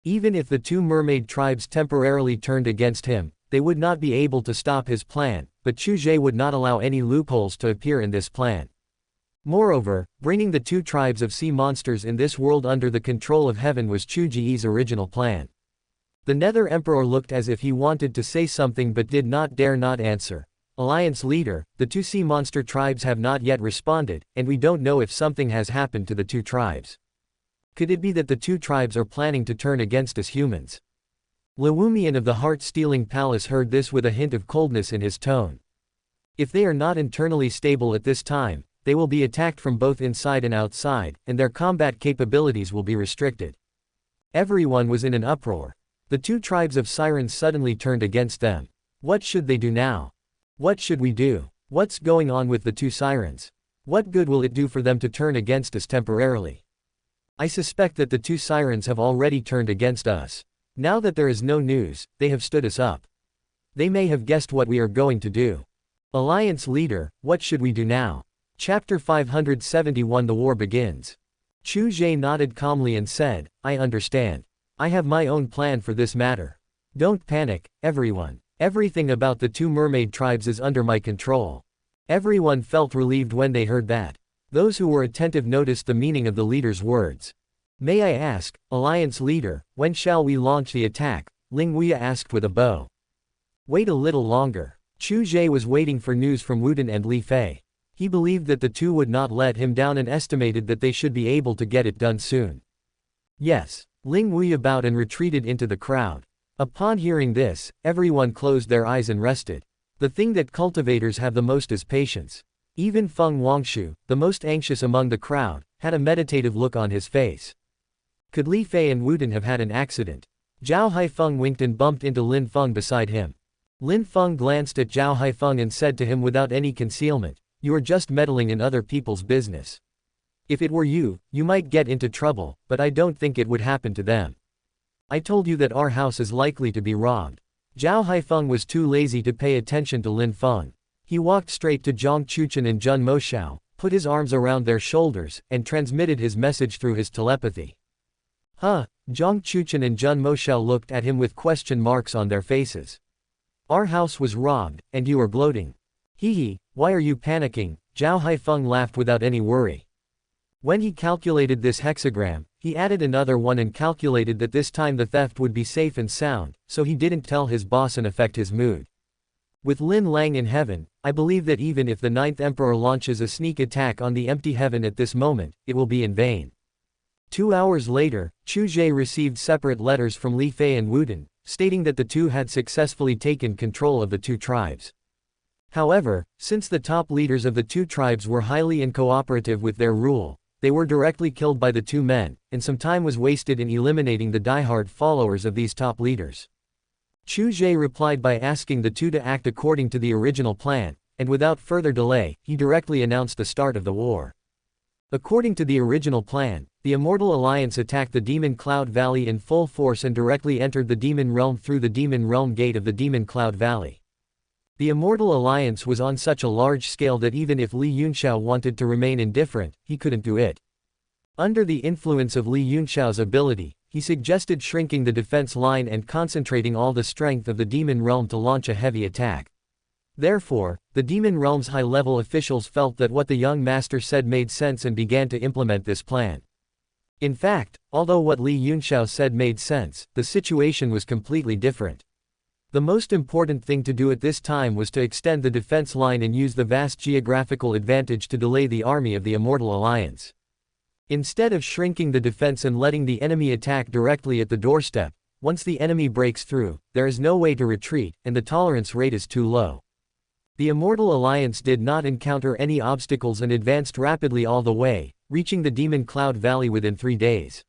Even if the two mermaid tribes temporarily turned against him, they would not be able to stop his plan, but Chu Ge would not allow any loopholes to appear in this plan. Moreover, bringing the two tribes of sea monsters in this world under the control of heaven was Chu Ge's original plan. The Nether Emperor looked as if he wanted to say something but did not dare not answer. Alliance leader, the two sea monster tribes have not yet responded, and we don't know if something has happened to the two tribes. Could it be that the two tribes are planning to turn against us humans? Lewumian of the heart-stealing palace heard this with a hint of coldness in his tone. If they are not internally stable at this time, they will be attacked from both inside and outside, and their combat capabilities will be restricted. Everyone was in an uproar. The two tribes of Sirens suddenly turned against them. What should they do now? What should we do? What's going on with the two Sirens? What good will it do for them to turn against us temporarily? I suspect that the two Sirens have already turned against us. Now that there is no news, they have stood us up. They may have guessed what we are going to do. Alliance leader, what should we do now? Chapter 571 The War Begins. Chu Ge nodded calmly and said, I understand. I have my own plan for this matter. Don't panic, everyone. Everything about the two mermaid tribes is under my control. Everyone felt relieved when they heard that. Those who were attentive noticed the meaning of the leader's words. May I ask, Alliance leader, when shall we launch the attack? Ling Wuya asked with a bow. Wait a little longer. Chu Ge was waiting for news from Wuden and Li Fei. He believed that the two would not let him down and estimated that they should be able to get it done soon. Yes. Ling Wuya bowed and retreated into the crowd. Upon hearing this, everyone closed their eyes and rested. The thing that cultivators have the most is patience. Even Feng Wangshu, the most anxious among the crowd, had a meditative look on his face. Could Li Fei and Wuden have had an accident? Zhao Haifeng winked and bumped into Lin Feng beside him. Lin Feng glanced at Zhao Haifeng and said to him without any concealment, You are just meddling in other people's business. If it were you, you might get into trouble, but I don't think it would happen to them. I told you that our house is likely to be robbed. Zhao Haifeng was too lazy to pay attention to Lin Feng. He walked straight to Zhang Chuchen and Zhun Moshao, put his arms around their shoulders, and transmitted his message through his telepathy. Huh? Zhang Chuchen and Zhun Moshao looked at him with question marks on their faces. Our house was robbed, and you are gloating. Hee, why are you panicking? Zhao Haifeng laughed without any worry. When he calculated this hexagram, he added another one and calculated that this time the theft would be safe and sound, so he didn't tell his boss and affect his mood. With Lin Lang in heaven, I believe that even if the Ninth Emperor launches a sneak attack on the empty heaven at this moment, it will be in vain. 2 hours later, Chu Ge received separate letters from Li Fei and Wuden, stating that the two had successfully taken control of the two tribes. However, since the top leaders of the two tribes were highly uncooperative with their rule, they were directly killed by the two men, and some time was wasted in eliminating the diehard followers of these top leaders. Chu Ge replied by asking the two to act according to the original plan, and without further delay, he directly announced the start of the war. According to the original plan, the Immortal Alliance attacked the Demon Cloud Valley in full force and directly entered the Demon Realm through the Demon Realm Gate of the Demon Cloud Valley. The Immortal Alliance was on such a large scale that even if Li Yunxiao wanted to remain indifferent, he couldn't do it. Under the influence of Li Yunxiao's ability, he suggested shrinking the defense line and concentrating all the strength of the Demon Realm to launch a heavy attack. Therefore, the Demon Realm's high-level officials felt that what the young master said made sense and began to implement this plan. In fact, although what Li Yunxiao said made sense, the situation was completely different. The most important thing to do at this time was to extend the defense line and use the vast geographical advantage to delay the army of the Immortal Alliance. Instead of shrinking the defense and letting the enemy attack directly at the doorstep, once the enemy breaks through, there is no way to retreat, and the tolerance rate is too low. The Immortal Alliance did not encounter any obstacles and advanced rapidly all the way, reaching the Demon Cloud Valley within 3 days.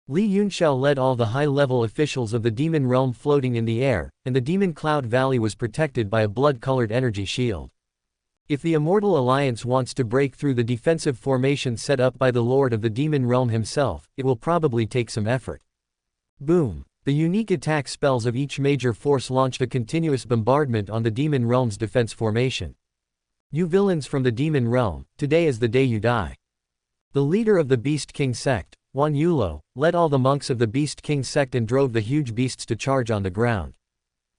Li Yunxiao led all the high-level officials of the Demon Realm floating in the air, and the Demon Cloud Valley was protected by a blood-colored energy shield. If the Immortal Alliance wants to break through the defensive formation set up by the Lord of the Demon Realm himself, it will probably take some effort. Boom! The unique attack spells of each major force launched a continuous bombardment on the Demon Realm's defense formation. You villains from the Demon Realm, today is the day you die. The leader of the Beast King sect, Wan Yulo, led all the monks of the Beast King sect and drove the huge beasts to charge on the ground.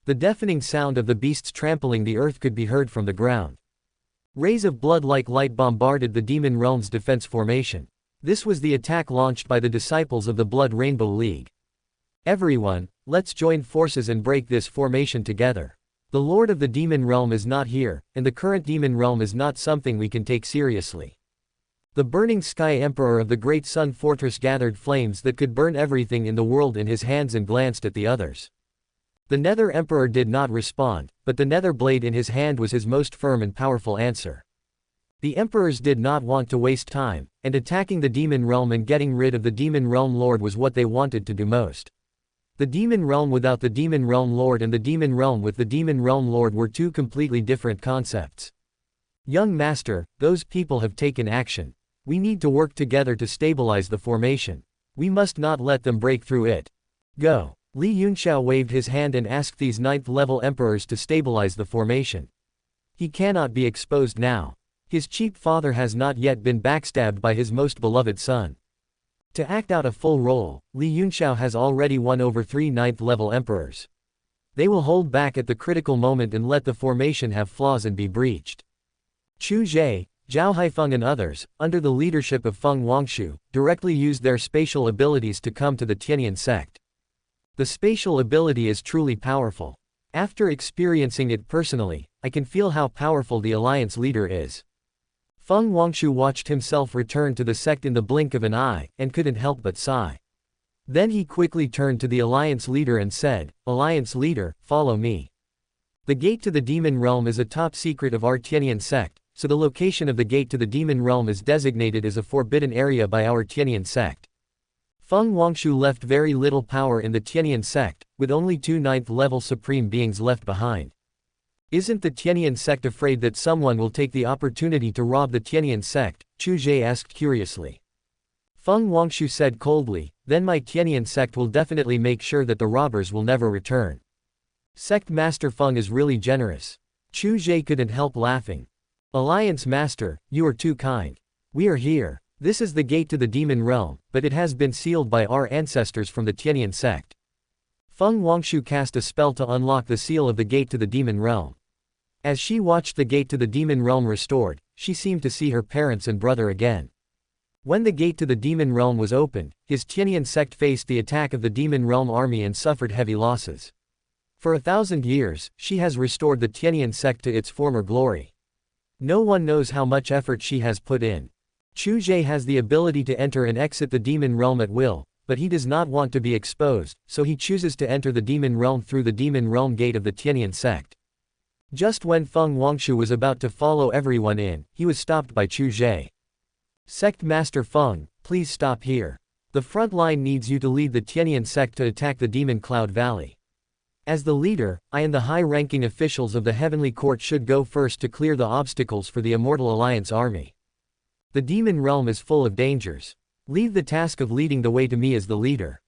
The deafening sound of the beasts trampling the earth could be heard from the ground. Rays of blood like light bombarded the Demon Realm's defense formation. This was the attack launched by the disciples of the Blood Rainbow League. Everyone, let's join forces and break this formation together. The Lord of the Demon Realm is not here, and the current Demon Realm is not something we can take seriously. The Burning Sky Emperor of the Great Sun Fortress gathered flames that could burn everything in the world in his hands and glanced at the others. The Nether Emperor did not respond, but the Nether Blade in his hand was his most firm and powerful answer. The Emperors did not want to waste time, and attacking the Demon Realm and getting rid of the Demon Realm Lord was what they wanted to do most. The Demon Realm without the Demon Realm Lord and the Demon Realm with the Demon Realm Lord were two completely different concepts. Young Master, those people have taken action. We need to work together to stabilize the formation. We must not let them break through it. Go. Li Yunxiao waved his hand and asked these 9th-level emperors to stabilize the formation. He cannot be exposed now. His cheap father has not yet been backstabbed by his most beloved son. To act out a full role, Li Yunxiao has already won over 3 9th-level emperors. They will hold back at the critical moment and let the formation have flaws and be breached. Chu Ge, Zhao Haifeng and others, under the leadership of Feng Wangshu, directly used their spatial abilities to come to the Tianyan sect. The spatial ability is truly powerful. After experiencing it personally, I can feel how powerful the alliance leader is. Feng Wangshu watched himself return to the sect in the blink of an eye, and couldn't help but sigh. Then he quickly turned to the alliance leader and said, "Alliance leader, follow me." The gate to the demon realm is a top secret of our Tianyan sect, so the location of the gate to the demon realm is designated as a forbidden area by our Tianyan sect. Feng Wangshu left very little power in the Tianyan sect, with only 2 9th-level supreme beings left behind. Isn't the Tianyan sect afraid that someone will take the opportunity to rob the Tianyan sect? Chu Ge asked curiously. Feng Wangshu said coldly, then my Tianyan sect will definitely make sure that the robbers will never return. Sect Master Feng is really generous. Chu Ge couldn't help laughing. Alliance Master, you are too kind. We are here. This is the gate to the demon realm, but it has been sealed by our ancestors from the Tianyan sect. Feng Wangshu cast a spell to unlock the seal of the gate to the demon realm. As she watched the gate to the demon realm restored, she seemed to see her parents and brother again. When the gate to the demon realm was opened, his Tianyan sect faced the attack of the demon realm army and suffered heavy losses. For 1,000 years, she has restored the Tianyan sect to its former glory. No one knows how much effort she has put in. Chu Ge has the ability to enter and exit the demon realm at will, but he does not want to be exposed, so he chooses to enter the demon realm through the demon realm gate of the Tianyan sect. Just when Feng Wangshu was about to follow everyone in, he was stopped by Chu Ge. Sect Master Feng, please stop here. The front line needs you to lead the Tianyan sect to attack the Demon Cloud Valley. As the leader, I and the high-ranking officials of the Heavenly Court should go first to clear the obstacles for the Immortal Alliance army. The demon realm is full of dangers. Leave the task of leading the way to me as the leader.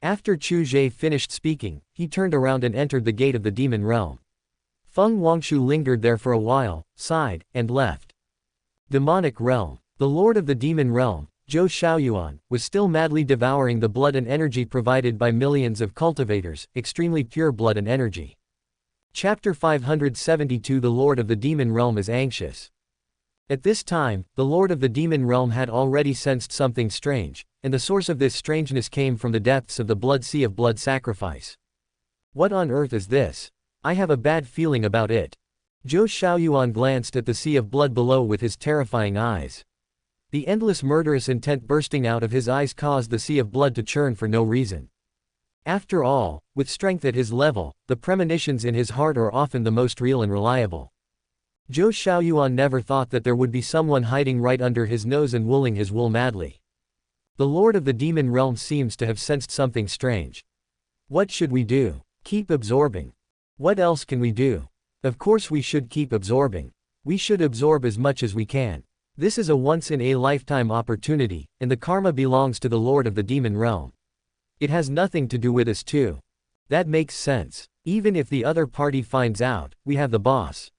After Chu Ge finished speaking, he turned around and entered the gate of the demon realm. Feng Wangshu lingered there for a while, sighed, and left. Demonic realm. The lord of the demon realm, Zhou Shaoyuan, was still madly devouring the blood and energy provided by millions of cultivators, extremely pure blood and energy. Chapter 572 The Lord of the Demon Realm is anxious. At this time, the Lord of the Demon Realm had already sensed something strange, and the source of this strangeness came from the depths of the blood sea of blood sacrifice. What on earth is this? I have a bad feeling about it. Zhou Shaoyuan glanced at the sea of blood below with his terrifying eyes. The endless murderous intent bursting out of his eyes caused the sea of blood to churn for no reason. After all, with strength at his level, the premonitions in his heart are often the most real and reliable. Zhou Shaoyuan never thought that there would be someone hiding right under his nose and wooling his wool madly. The Lord of the Demon Realm seems to have sensed something strange. What should we do? Keep absorbing. What else can we do? Of course we should keep absorbing. We should absorb as much as we can. This is a once-in-a-lifetime opportunity, and the karma belongs to the Lord of the Demon Realm. It has nothing to do with us too. That makes sense. Even if the other party finds out, we have the boss.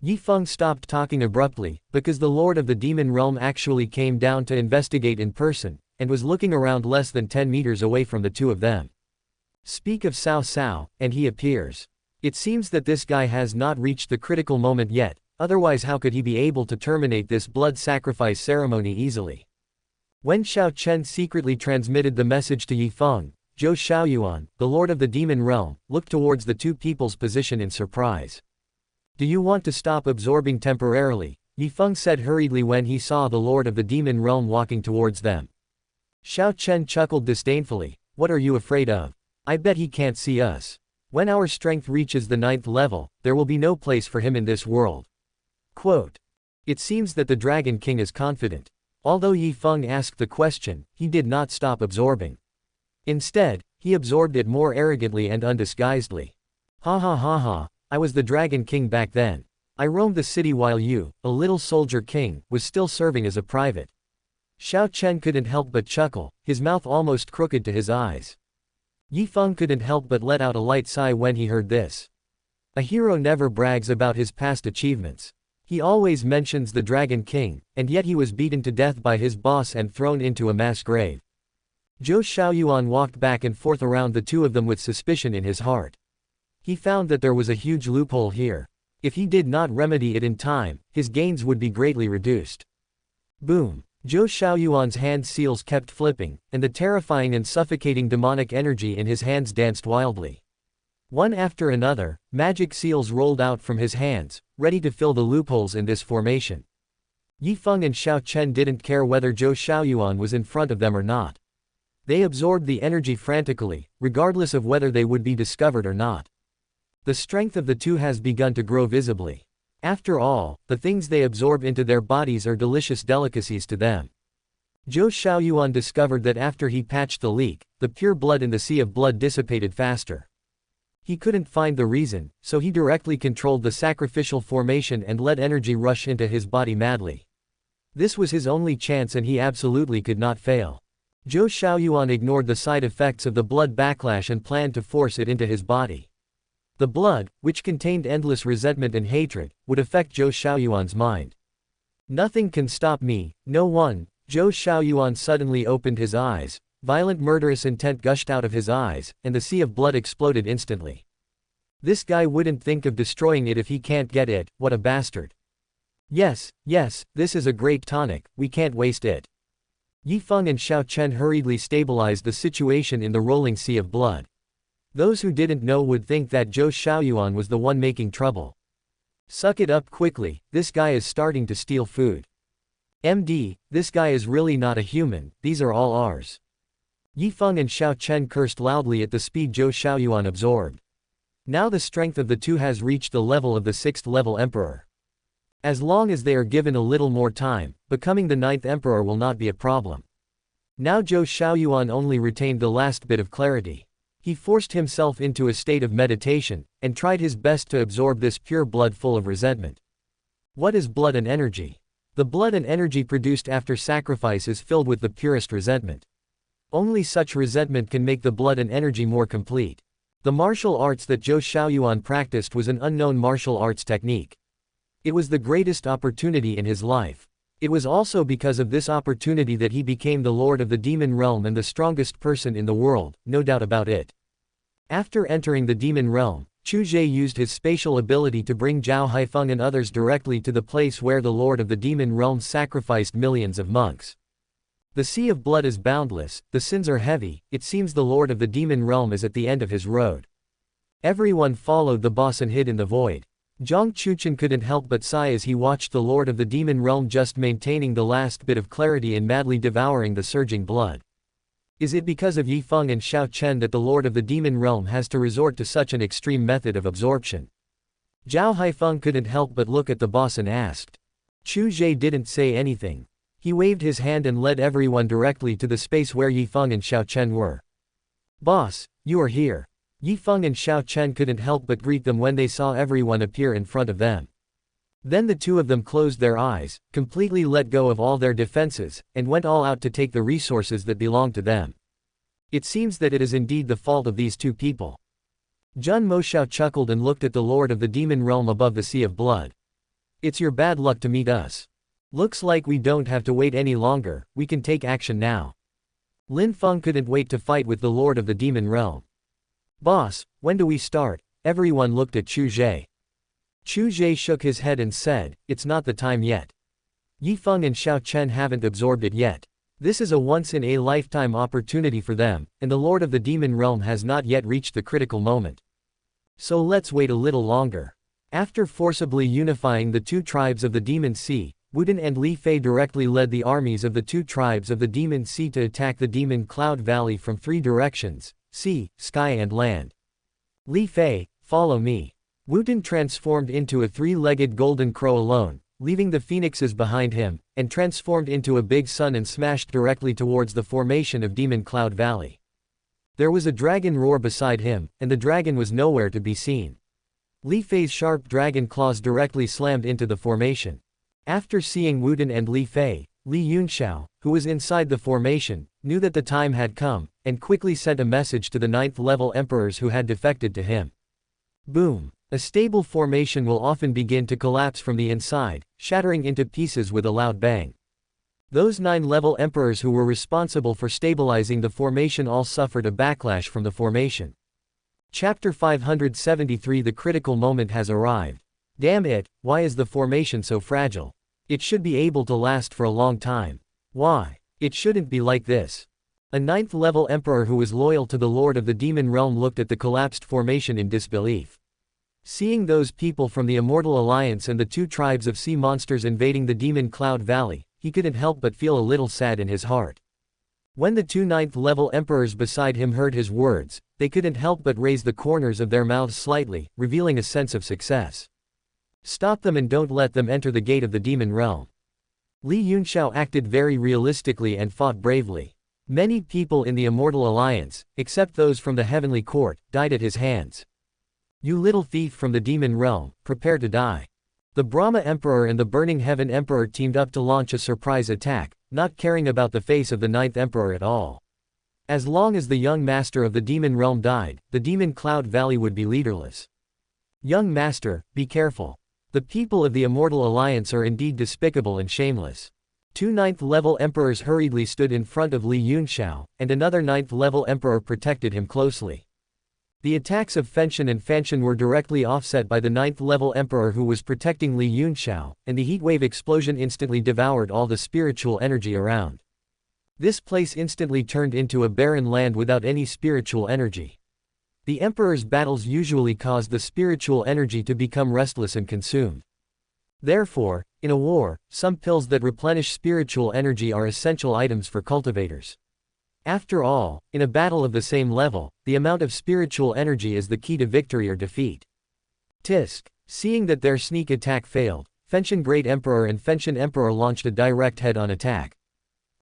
Yi Feng stopped talking abruptly, because the Lord of the Demon Realm actually came down to investigate in person, and was looking around less than 10 meters away from the two of them. Speak of Cao Cao, and he appears. It seems that this guy has not reached the critical moment yet. Otherwise how could he be able to terminate this blood sacrifice ceremony easily? When Xiao Chen secretly transmitted the message to Yi Feng, Zhou Shaoyuan, the Lord of the Demon Realm, looked towards the two people's position in surprise. Do you want to stop absorbing temporarily? Yi Feng said hurriedly when he saw the Lord of the Demon Realm walking towards them. Xiao Chen chuckled disdainfully. What are you afraid of? I bet he can't see us. When our strength reaches the 9th level, there will be no place for him in this world. Quote. It seems that the Dragon King is confident. Although Yi Feng asked the question, he did not stop absorbing. Instead, he absorbed it more arrogantly and undisguisedly. Ha ha ha ha, I was the Dragon King back then. I roamed the city while you, a little soldier king, was still serving as a private. Xiao Chen couldn't help but chuckle, his mouth almost crooked to his eyes. Yi Feng couldn't help but let out a light sigh when he heard this. A hero never brags about his past achievements. He always mentions the Dragon King, and yet he was beaten to death by his boss and thrown into a mass grave. Zhou Shaoyuan walked back and forth around the two of them with suspicion in his heart. He found that there was a huge loophole here. If he did not remedy it in time, his gains would be greatly reduced. Boom! Zhou Shaoyuan's hand seals kept flipping, and the terrifying and suffocating demonic energy in his hands danced wildly. One after another, magic seals rolled out from his hands, ready to fill the loopholes in this formation. Yi Feng and Xiao Chen didn't care whether Zhou Shaoyuan was in front of them or not. They absorbed the energy frantically, regardless of whether they would be discovered or not. The strength of the two has begun to grow visibly. After all, the things they absorb into their bodies are delicious delicacies to them. Zhou Shaoyuan discovered that after he patched the leak, the pure blood in the sea of blood dissipated faster. He couldn't find the reason, so he directly controlled the sacrificial formation and let energy rush into his body madly. This was his only chance and he absolutely could not fail. Zhou Shaoyuan ignored the side effects of the blood backlash and planned to force it into his body. The blood, which contained endless resentment and hatred, would affect Zhou Shaoyuan's mind. Nothing can stop me, no one. Zhou Shaoyuan suddenly opened his eyes. Violent murderous intent gushed out of his eyes, and the sea of blood exploded instantly. This guy wouldn't think of destroying it if he can't get it, what a bastard. Yes, this is a great tonic, we can't waste it. Yi Feng and Xiao Chen hurriedly stabilized the situation in the rolling sea of blood. Those who didn't know would think that Zhou Xiaoyuan was the one making trouble. Suck it up quickly, this guy is starting to steal food. MD, this guy is really not a human, these are all ours. Yi Feng and Xiao Chen cursed loudly at the speed Zhou Xiaoyuan absorbed. Now the strength of the two has reached the level of the 6th level emperor. As long as they are given a little more time, becoming the 9th emperor will not be a problem. Now Zhou Xiaoyuan only retained the last bit of clarity. He forced himself into a state of meditation, and tried his best to absorb this pure blood full of resentment. What is blood and energy? The blood and energy produced after sacrifice is filled with the purest resentment. Only such resentment can make the blood and energy more complete. The martial arts that Zhou Xiaoyuan practiced was an unknown martial arts technique. It was the greatest opportunity in his life. It was also because of this opportunity that he became the lord of the demon realm and the strongest person in the world, no doubt about it. After entering the demon realm, Chu Ge used his spatial ability to bring Zhao Haifeng and others directly to the place where the lord of the demon realm sacrificed millions of monks. The sea of blood is boundless, the sins are heavy, it seems the lord of the demon realm is at the end of his road. Everyone followed the boss and hid in the void. Zhang Chuchen couldn't help but sigh as he watched the lord of the demon realm just maintaining the last bit of clarity and madly devouring the surging blood. Is it because of Yi Feng and Xiao Chen that the lord of the demon realm has to resort to such an extreme method of absorption? Zhao Haifeng couldn't help but look at the boss and asked. Chu Ge didn't say anything. He waved his hand and led everyone directly to the space where Yi Feng and Xiao Chen were. Boss, you are here. Yi Feng and Xiao Chen couldn't help but greet them when they saw everyone appear in front of them. Then the two of them closed their eyes, completely let go of all their defenses, and went all out to take the resources that belonged to them. It seems that it is indeed the fault of these two people. Zhun Moshao chuckled and looked at the lord of the demon realm above the sea of blood. It's your bad luck to meet us. Looks like we don't have to wait any longer, we can take action now. Lin Feng couldn't wait to fight with the lord of the demon realm. Boss, when do we start? Everyone looked at Chu Ge. Chu Ge shook his head and said, it's not the time yet. Yi Feng and Xiao Chen haven't absorbed it yet. This is a once-in-a-lifetime opportunity for them, and the lord of the demon realm has not yet reached the critical moment. So let's wait a little longer. After forcibly unifying the two tribes of the Demon Sea, Wudin and Li Fei directly led the armies of the two tribes of the Demon Sea to attack the Demon Cloud Valley from 3 directions, sea, sky and land. Li Fei, follow me. Wudin transformed into a 3-legged golden crow alone, leaving the phoenixes behind him, and transformed into a big sun and smashed directly towards the formation of Demon Cloud Valley. There was a dragon roar beside him, and the dragon was nowhere to be seen. Li Fei's sharp dragon claws directly slammed into the formation. After seeing Wudin and Li Fei, Li Yunxiao, who was inside the formation, knew that the time had come, and quickly sent a message to the 9th level emperors who had defected to him. Boom! A stable formation will often begin to collapse from the inside, shattering into pieces with a loud bang. Those 9-level emperors who were responsible for stabilizing the formation all suffered a backlash from the formation. Chapter 573 The critical moment has arrived. Damn it, why is the formation so fragile? It should be able to last for a long time. Why? It shouldn't be like this. A 9th-level emperor who was loyal to the lord of the demon realm looked at the collapsed formation in disbelief. Seeing those people from the Immortal Alliance and the 2 tribes of sea monsters invading the Demon Cloud Valley, he couldn't help but feel a little sad in his heart. When the 2 9th-level emperors beside him heard his words, they couldn't help but raise the corners of their mouths slightly, revealing a sense of success. Stop them and don't let them enter the gate of the demon realm. Li Yunxiao acted very realistically and fought bravely. Many people in the Immortal Alliance, except those from the Heavenly Court, died at his hands. You little thief from the demon realm, prepare to die. The Brahma Emperor and the Burning Heaven Emperor teamed up to launch a surprise attack, not caring about the face of the 9th Emperor at all. As long as the young master of the demon realm died, the Demon Cloud Valley would be leaderless. Young master, be careful. The people of the Immortal Alliance are indeed despicable and shameless. 2 9th-level emperors hurriedly stood in front of Li Yunxiao, and another 9th-level emperor protected him closely. The attacks of Fenshin and Fanshin were directly offset by the 9th-level emperor who was protecting Li Yunxiao, and the heatwave explosion instantly devoured all the spiritual energy around. This place instantly turned into a barren land without any spiritual energy. The emperor's battles usually caused the spiritual energy to become restless and consumed. Therefore, in a war, some pills that replenish spiritual energy are essential items for cultivators. After all, in a battle of the same level, the amount of spiritual energy is the key to victory or defeat. Tisk. Seeing that their sneak attack failed, Fenshin Great Emperor and Fenshin Emperor launched a direct head-on attack.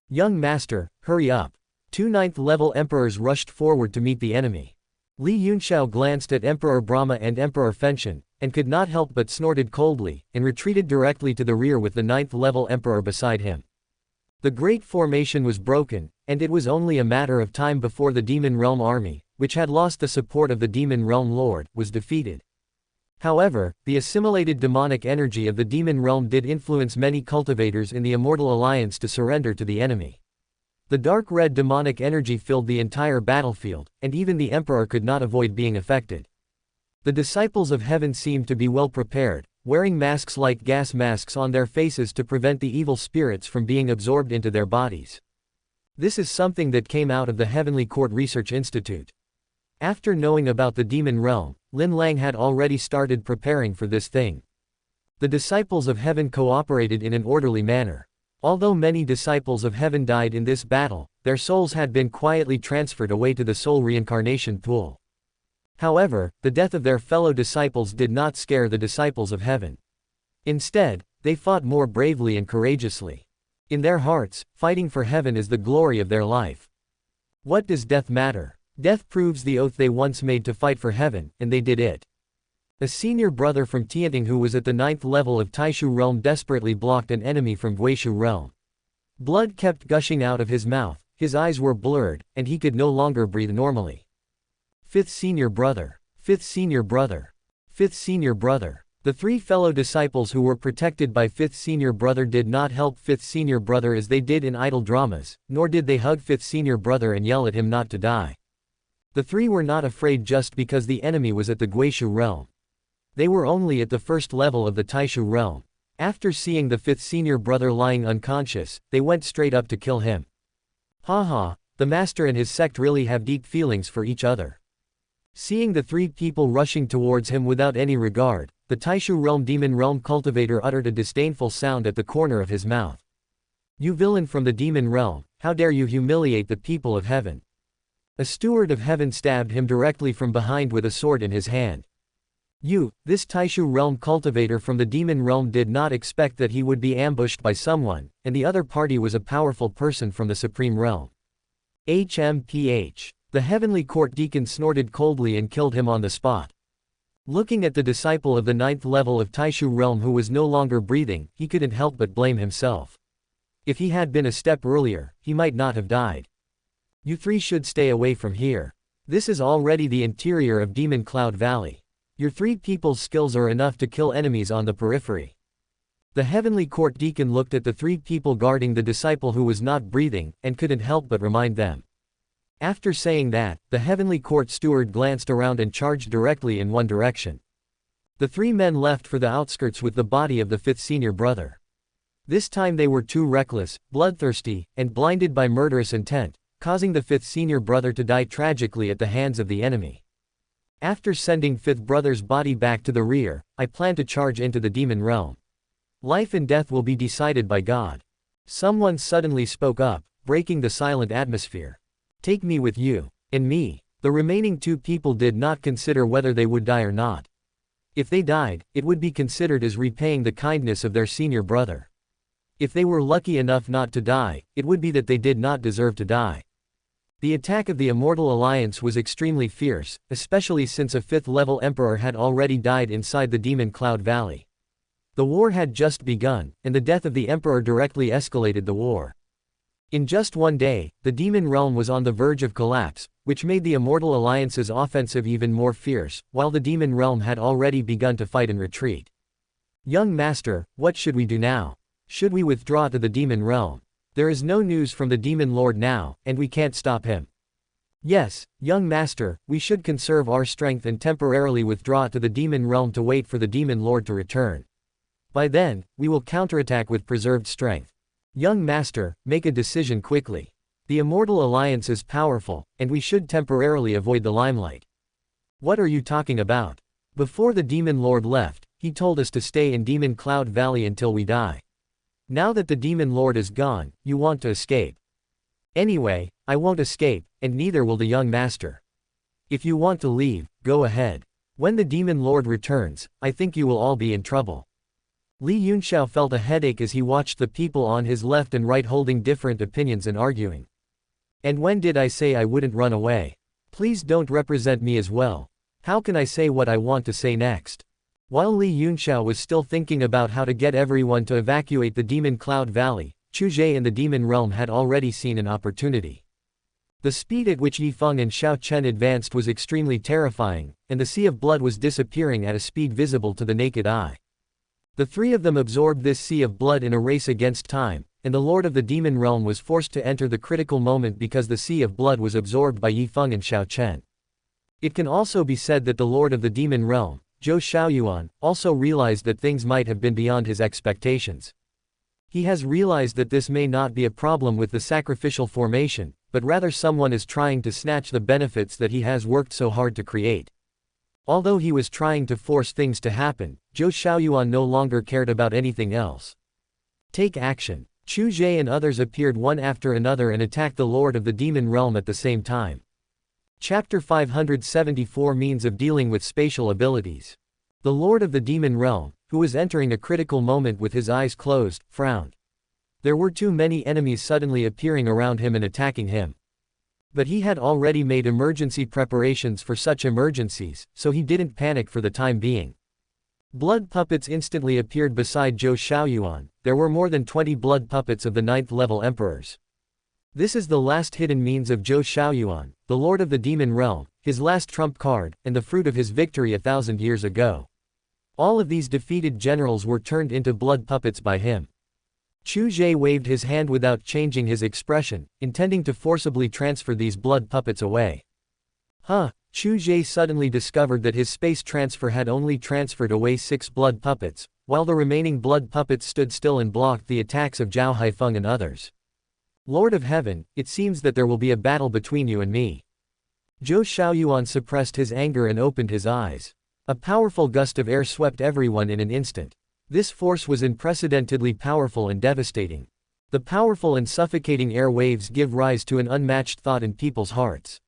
Young master, hurry up. 2 9th-level emperors rushed forward to meet the enemy. Li Yunxiao glanced at Emperor Brahma and Emperor Fenshin, and could not help but snorted coldly, and retreated directly to the rear with the 9th-level emperor beside him. The great formation was broken, and it was only a matter of time before the Demon Realm army, which had lost the support of the Demon Realm Lord, was defeated. However, the assimilated demonic energy of the Demon Realm did influence many cultivators in the Immortal Alliance to surrender to the enemy. The dark red demonic energy filled the entire battlefield, and even the Emperor could not avoid being affected. The disciples of heaven seemed to be well prepared, wearing masks like gas masks on their faces to prevent the evil spirits from being absorbed into their bodies. This is something that came out of the Heavenly Court Research Institute. After knowing about the Demon Realm, Lin Lang had already started preparing for this thing. The disciples of heaven cooperated in an orderly manner. Although many disciples of heaven died in this battle, their souls had been quietly transferred away to the soul reincarnation pool. However, the death of their fellow disciples did not scare the disciples of heaven. Instead, they fought more bravely and courageously. In their hearts, fighting for heaven is the glory of their life. What does death matter? Death proves the oath they once made to fight for heaven, and they did it. A senior brother from Tianting who was at the 9th level of Taishu realm desperately blocked an enemy from Guishu realm. Blood kept gushing out of his mouth, his eyes were blurred, and he could no longer breathe normally. 5th senior brother. 5th senior brother. 5th senior brother. The 3 fellow disciples who were protected by 5th senior brother did not help 5th senior brother as they did in idle dramas, nor did they hug 5th senior brother and yell at him not to die. The 3 were not afraid just because the enemy was at the Guishu realm. They were only at the 1st level of the Taishu realm. After seeing the 5th senior brother lying unconscious, they went straight up to kill him. Haha, the master and his sect really have deep feelings for each other. Seeing the 3 people rushing towards him without any regard, the Taishu realm demon realm cultivator uttered a disdainful sound at the corner of his mouth. You villain from the demon realm, how dare you humiliate the people of heaven? A steward of heaven stabbed him directly from behind with a sword in his hand. This Taishu realm cultivator from the demon realm did not expect that he would be ambushed by someone, and the other party was a powerful person from the supreme realm. HMPH. The heavenly court deacon snorted coldly and killed him on the spot. Looking at the disciple of the 9th level of Taishu realm who was no longer breathing, he couldn't help but blame himself. If he had been a step earlier, he might not have died. You 3 should stay away from here. This is already the interior of Demon Cloud Valley. Your 3 people's skills are enough to kill enemies on the periphery. The heavenly court deacon looked at the 3 people guarding the disciple who was not breathing, and couldn't help but remind them. After saying that, the heavenly court steward glanced around and charged directly in one direction. The 3 men left for the outskirts with the body of the 5th senior brother. This time they were too reckless, bloodthirsty, and blinded by murderous intent, causing the 5th senior brother to die tragically at the hands of the enemy. After sending 5th brother's body back to the rear, I plan to charge into the demon realm. Life and death will be decided by God. Someone suddenly spoke up, breaking the silent atmosphere. Take me with you. And me. The remaining 2 people did not consider whether they would die or not. If they died, it would be considered as repaying the kindness of their senior brother. If they were lucky enough not to die, it would be that they did not deserve to die. The attack of the Immortal Alliance was extremely fierce, especially since a 5th level emperor had already died inside the Demon Cloud Valley. The war had just begun, and the death of the emperor directly escalated the war. In just one day, the demon realm was on the verge of collapse, which made the Immortal Alliance's offensive even more fierce, while the demon realm had already begun to fight and retreat. Young master, what should we do now? Should we withdraw to the demon realm? There is no news from the demon lord now, and we can't stop him. Yes, young master, we should conserve our strength and temporarily withdraw to the demon realm to wait for the demon lord to return. By then, we will counterattack with preserved strength. Young master, make a decision quickly. The Immortal Alliance is powerful, and we should temporarily avoid the limelight. What are you talking about? Before the demon lord left, he told us to stay in Demon Cloud Valley until we die. Now that the demon lord is gone, you want to escape. Anyway, I won't escape, and neither will the young master. If you want to leave, go ahead. When the demon lord returns, I think you will all be in trouble. Li Yunxiao felt a headache as he watched the people on his left and right holding different opinions and arguing. And when did I say I wouldn't run away? Please don't represent me as well. How can I say what I want to say next? While Li Yunxiao was still thinking about how to get everyone to evacuate the Demon Cloud Valley, Chu Ge and the Demon Realm had already seen an opportunity. The speed at which Yi Feng and Xiao Chen advanced was extremely terrifying, and the sea of blood was disappearing at a speed visible to the naked eye. The three of them absorbed this sea of blood in a race against time, and the Lord of the Demon Realm was forced to enter the critical moment because the sea of blood was absorbed by Yi Feng and Xiao Chen. It can also be said that the Lord of the Demon Realm, Zhou Xiaoyuan, also realized that things might have been beyond his expectations. He has realized that this may not be a problem with the sacrificial formation, but rather someone is trying to snatch the benefits that he has worked so hard to create. Although he was trying to force things to happen, Zhou Xiaoyuan no longer cared about anything else. Take action. Chu Ge and others appeared one after another and attacked the Lord of the Demon Realm at the same time. Chapter 574 Means of Dealing with Spatial Abilities. The Lord of the Demon Realm, who was entering a critical moment with his eyes closed, frowned. There were too many enemies suddenly appearing around him and attacking him. But he had already made emergency preparations for such emergencies, so he didn't panic for the time being. Blood puppets instantly appeared beside Zhou Xiaoyuan. There were more than 20 blood puppets of the 9th level emperors. This is the last hidden means of Zhou Xiaoyuan, the Lord of the Demon Realm, his last trump card, and the fruit of his victory 1,000 years ago. All of these defeated generals were turned into blood puppets by him. Chu Ge waved his hand without changing his expression, intending to forcibly transfer these blood puppets away. Chu Ge suddenly discovered that his space transfer had only transferred away 6 blood puppets, while the remaining blood puppets stood still and blocked the attacks of Zhao Haifeng and others. Lord of Heaven, it seems that there will be a battle between you and me. Zhou Xiaoyuan suppressed his anger and opened his eyes. A powerful gust of air swept everyone in an instant. This force was unprecedentedly powerful and devastating. The powerful and suffocating air waves give rise to an unmatched thought in people's hearts.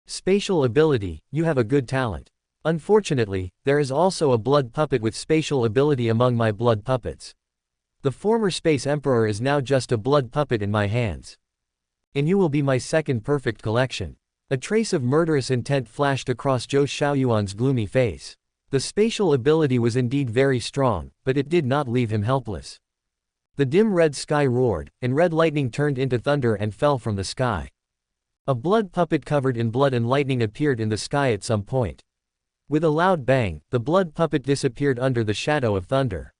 Spatial ability, you have a good talent. Unfortunately, there is also a blood puppet with spatial ability among my blood puppets. The former Space Emperor is now just a blood puppet in my hands. And you will be my second perfect collection. A trace of murderous intent flashed across Zhou Xiaoyuan's gloomy face. The spatial ability was indeed very strong, but it did not leave him helpless. The dim red sky roared, and red lightning turned into thunder and fell from the sky. A blood puppet covered in blood and lightning appeared in the sky at some point. With a loud bang, the blood puppet disappeared under the shadow of thunder.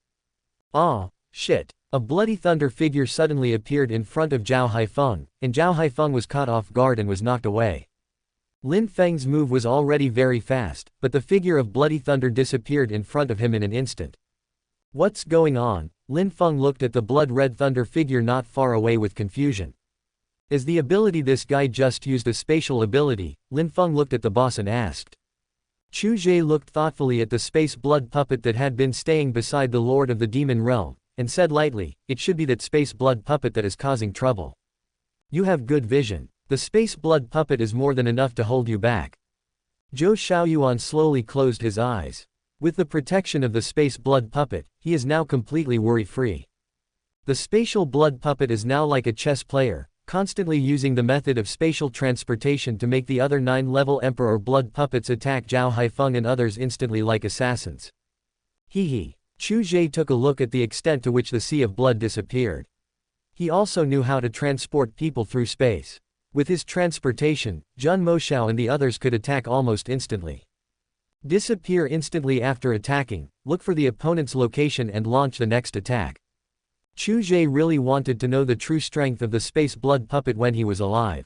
Ah, shit. A bloody thunder figure suddenly appeared in front of Zhao Haifeng, and Zhao Haifeng was caught off guard and was knocked away. Lin Feng's move was already very fast, but the figure of bloody thunder disappeared in front of him in an instant. What's going on? Lin Feng looked at the blood-red thunder figure not far away with confusion. Is the ability this guy just used a spatial ability? Lin Feng looked at the boss and asked. Chu Ge looked thoughtfully at the space blood puppet that had been staying beside the Lord of the Demon Realm, and said lightly, it should be that space blood puppet that is causing trouble. You have good vision. The space blood puppet is more than enough to hold you back. Zhou Xiaoyuan slowly closed his eyes. With the protection of the space blood puppet, he is now completely worry-free. The spatial blood puppet is now like a chess player, constantly using the method of spatial transportation to make the other 9-level Emperor blood puppets attack Zhao Haifeng and others instantly like assassins. Hee. Chu Ge took a look at the extent to which the sea of blood disappeared. He also knew how to transport people through space. With his transportation, Zhun Moshao and the others could attack almost instantly. Disappear instantly after attacking, look for the opponent's location and launch the next attack. Chu Ge really wanted to know the true strength of the space blood puppet when he was alive.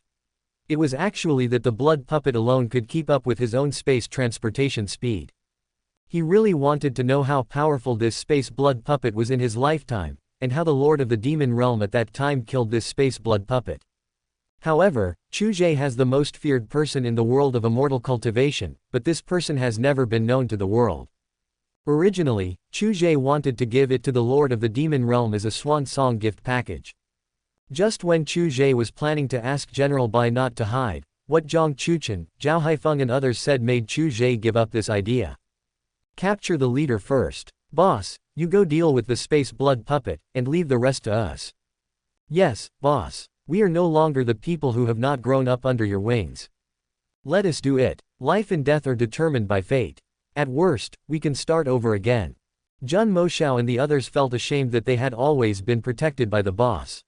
It was actually that the blood puppet alone could keep up with his own space transportation speed. He really wanted to know how powerful this space blood puppet was in his lifetime, and how the Lord of the Demon Realm at that time killed this space blood puppet. However, Chu Ge has the most feared person in the world of immortal cultivation, but this person has never been known to the world. Originally, Chu Ge wanted to give it to the Lord of the Demon Realm as a swan song gift package. Just when Chu Ge was planning to ask General Bai not to hide, what Zhang Chuchen, Zhao Haifeng and others said made Chu Ge give up this idea. Capture the leader first. Boss, you go deal with the space blood puppet, and leave the rest to us. Yes, boss. We are no longer the people who have not grown up under your wings. Let us do it. Life and death are determined by fate. At worst, we can start over again. Jun Moshao and the others felt ashamed that they had always been protected by the boss.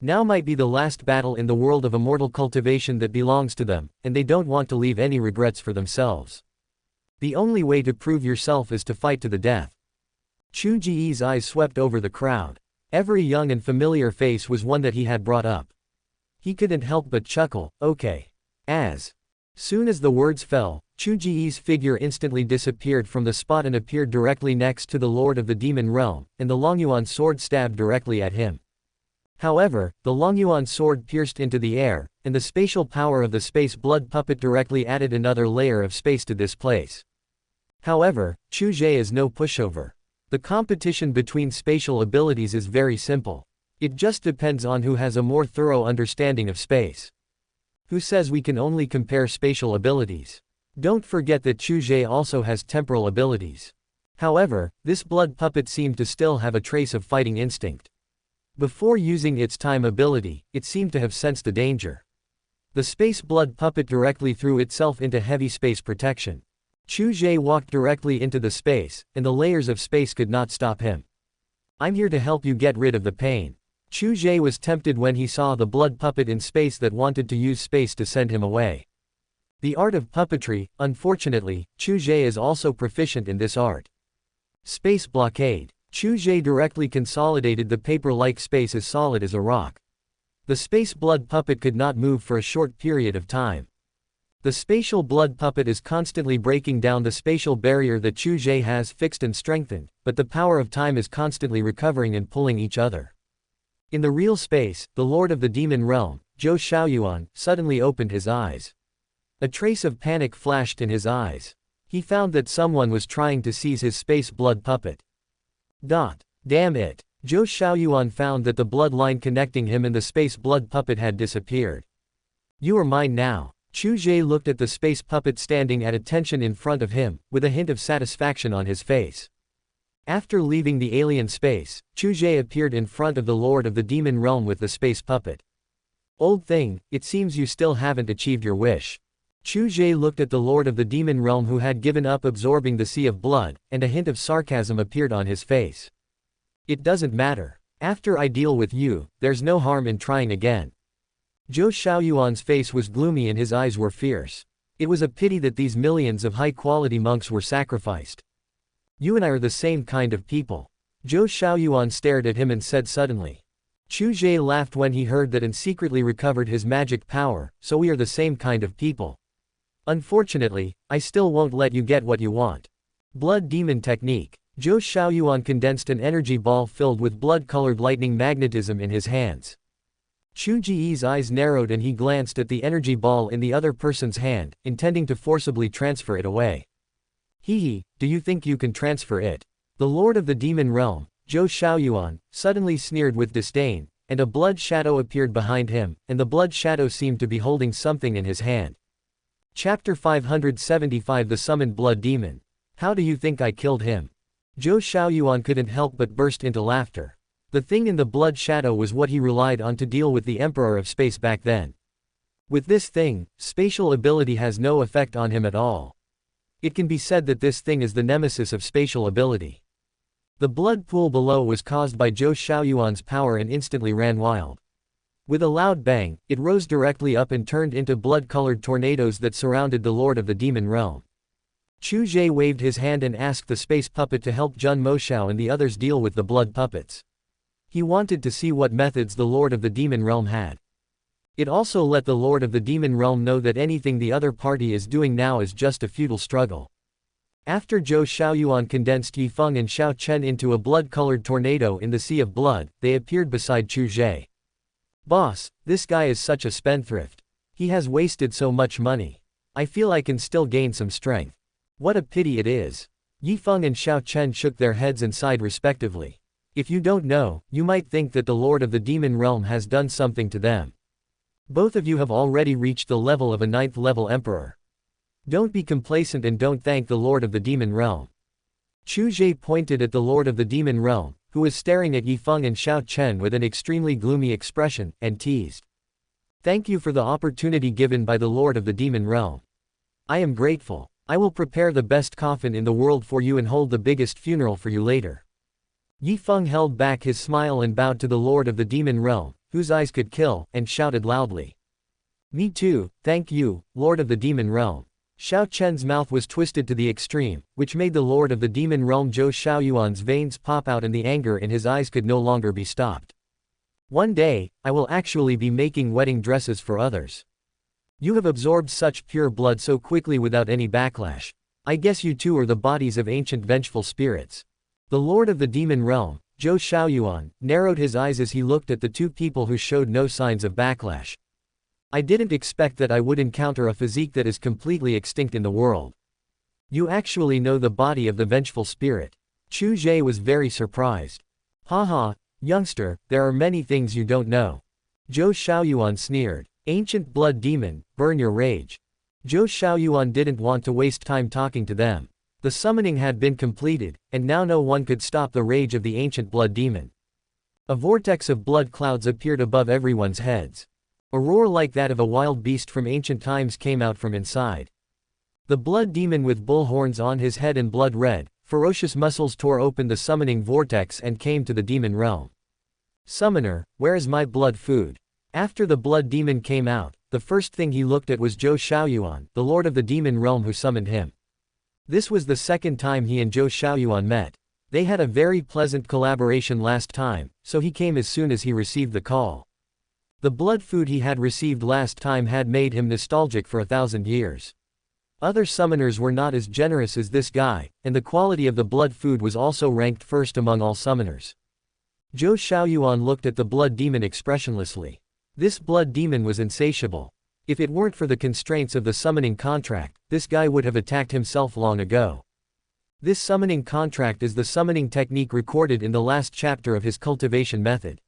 Now might be the last battle in the world of immortal cultivation that belongs to them, and they don't want to leave any regrets for themselves. The only way to prove yourself is to fight to the death. Chu Ge's eyes swept over the crowd. Every young and familiar face was one that he had brought up. He couldn't help but chuckle, okay. As soon as the words fell, Chu Ge's figure instantly disappeared from the spot and appeared directly next to the Lord of the Demon Realm, and the Longyuan sword stabbed directly at him. However, the Longyuan sword pierced into the air, and the spatial power of the space blood puppet directly added another layer of space to this place. However, Chu Ge is no pushover. The competition between spatial abilities is very simple. It just depends on who has a more thorough understanding of space. Who says we can only compare spatial abilities? Don't forget that Chu Ge also has temporal abilities. However, this blood puppet seemed to still have a trace of fighting instinct. Before using its time ability, it seemed to have sensed a danger. The space blood puppet directly threw itself into heavy space protection. Chu Ge walked directly into the space, and the layers of space could not stop him. I'm here to help you get rid of the pain. Chu Ge was tempted when he saw the blood puppet in space that wanted to use space to send him away. The art of puppetry, unfortunately, Chu Ge is also proficient in this art. Space blockade. Chu Ge directly consolidated the paper-like space as solid as a rock. The space blood puppet could not move for a short period of time. The spatial blood puppet is constantly breaking down the spatial barrier that Chu Ge has fixed and strengthened, but the power of time is constantly recovering and pulling each other. In the real space, the Lord of the Demon Realm, Zhou Shaoyuan, suddenly opened his eyes. A trace of panic flashed in his eyes. He found that someone was trying to seize his space blood puppet. Damn it. Zhou Shaoyuan found that the bloodline connecting him and the space blood puppet had disappeared. You are mine now. Chu Ge looked at the space puppet standing at attention in front of him, with a hint of satisfaction on his face. After leaving the alien space, Chu Ge appeared in front of the Lord of the Demon Realm with the space puppet. Old thing, it seems you still haven't achieved your wish. Chu Ge looked at the Lord of the Demon Realm who had given up absorbing the sea of blood, and a hint of sarcasm appeared on his face. It doesn't matter. After I deal with you, there's no harm in trying again. Zhou Shaoyuan's face was gloomy and his eyes were fierce. It was a pity that these millions of high-quality monks were sacrificed. You and I are the same kind of people. Zhou Shaoyuan stared at him and said suddenly. Chu Ge laughed when he heard that and secretly recovered his magic power, so we are the same kind of people. Unfortunately, I still won't let you get what you want. Blood Demon Technique. Zhou Shaoyuan condensed an energy ball filled with blood-colored lightning magnetism in his hands. Chu Ge's eyes narrowed and he glanced at the energy ball in the other person's hand, intending to forcibly transfer it away. Hee, do you think you can transfer it? The Lord of the Demon Realm, Zhou Shaoyuan, suddenly sneered with disdain, and a blood shadow appeared behind him, and the blood shadow seemed to be holding something in his hand. Chapter 575 The Summoned Blood Demon. How do you think I killed him? Zhou Shaoyuan couldn't help but burst into laughter. The thing in the blood shadow was what he relied on to deal with the Emperor of Space back then. With this thing, spatial ability has no effect on him at all. It can be said that this thing is the nemesis of spatial ability. The blood pool below was caused by Zhou Shaoyuan's power and instantly ran wild. With a loud bang, it rose directly up and turned into blood-colored tornadoes that surrounded the Lord of the Demon Realm. Chu Ge waved his hand and asked the space puppet to help Jun Moshao and the others deal with the blood puppets. He wanted to see what methods the Lord of the Demon Realm had. It also let the Lord of the Demon Realm know that anything the other party is doing now is just a futile struggle. After Zhou Xiaoyuan condensed Yi Feng and Xiao Chen into a blood-colored tornado in the Sea of Blood, they appeared beside Chu Ge. "Boss, this guy is such a spendthrift. He has wasted so much money. I feel I can still gain some strength. What a pity it is." Yi Feng and Xiao Chen shook their heads and sighed respectively. "If you don't know, you might think that the Lord of the Demon Realm has done something to them. Both of you have already reached the level of a 9th-level emperor. Don't be complacent and don't thank the Lord of the Demon Realm." Chu Ge pointed at the Lord of the Demon Realm, who was staring at Yi Feng and Xiao Chen with an extremely gloomy expression, and teased. "Thank you for the opportunity given by the Lord of the Demon Realm. I am grateful. I will prepare the best coffin in the world for you and hold the biggest funeral for you later." Yi Feng held back his smile and bowed to the Lord of the Demon Realm, whose eyes could kill, and shouted loudly. "Me too, thank you, Lord of the Demon Realm." Xiao Chen's mouth was twisted to the extreme, which made the Lord of the Demon Realm Zhou Xiaoyuan's veins pop out and the anger in his eyes could no longer be stopped. "One day, I will actually be making wedding dresses for others. You have absorbed such pure blood so quickly without any backlash. I guess you two are the bodies of ancient vengeful spirits." The Lord of the Demon Realm, Zhou Xiaoyuan, narrowed his eyes as he looked at the two people who showed no signs of backlash. "I didn't expect that I would encounter a physique that is completely extinct in the world. You actually know the body of the vengeful spirit." Chu Ge was very surprised. "Haha, youngster, there are many things you don't know." Zhou Xiaoyuan sneered. "Ancient blood demon, burn your rage." Zhou Xiaoyuan didn't want to waste time talking to them. The summoning had been completed, and now no one could stop the rage of the ancient blood demon. A vortex of blood clouds appeared above everyone's heads. A roar like that of a wild beast from ancient times came out from inside. The blood demon with bull horns on his head and blood red, ferocious muscles tore open the summoning vortex and came to the demon realm. "Summoner, where is my blood food?" After the blood demon came out, the first thing he looked at was Zhou Xiaoyuan, the Lord of the Demon Realm who summoned him. This was the second time he and Zhou Xiaoyuan met. They had a very pleasant collaboration last time, so he came as soon as he received the call. The blood food he had received last time had made him nostalgic for 1,000 years. Other summoners were not as generous as this guy, and the quality of the blood food was also ranked first among all summoners. Zhou Xiaoyuan looked at the blood demon expressionlessly. This blood demon was insatiable. If it weren't for the constraints of the summoning contract, this guy would have attacked himself long ago. This summoning contract is the summoning technique recorded in the last chapter of his cultivation method.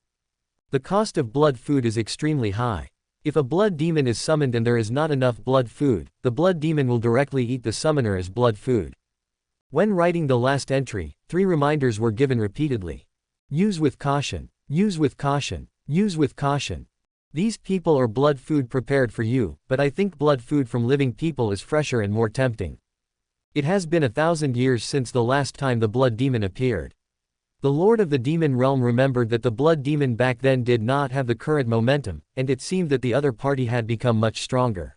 The cost of blood food is extremely high. If a blood demon is summoned and there is not enough blood food, the blood demon will directly eat the summoner as blood food. When writing the last entry, 3 reminders were given repeatedly. Use with caution. Use with caution. Use with caution. These people are blood food prepared for you, but I think blood food from living people is fresher and more tempting. It has been 1,000 years since the last time the blood demon appeared. The Lord of the Demon Realm remembered that the blood demon back then did not have the current momentum, and it seemed that the other party had become much stronger.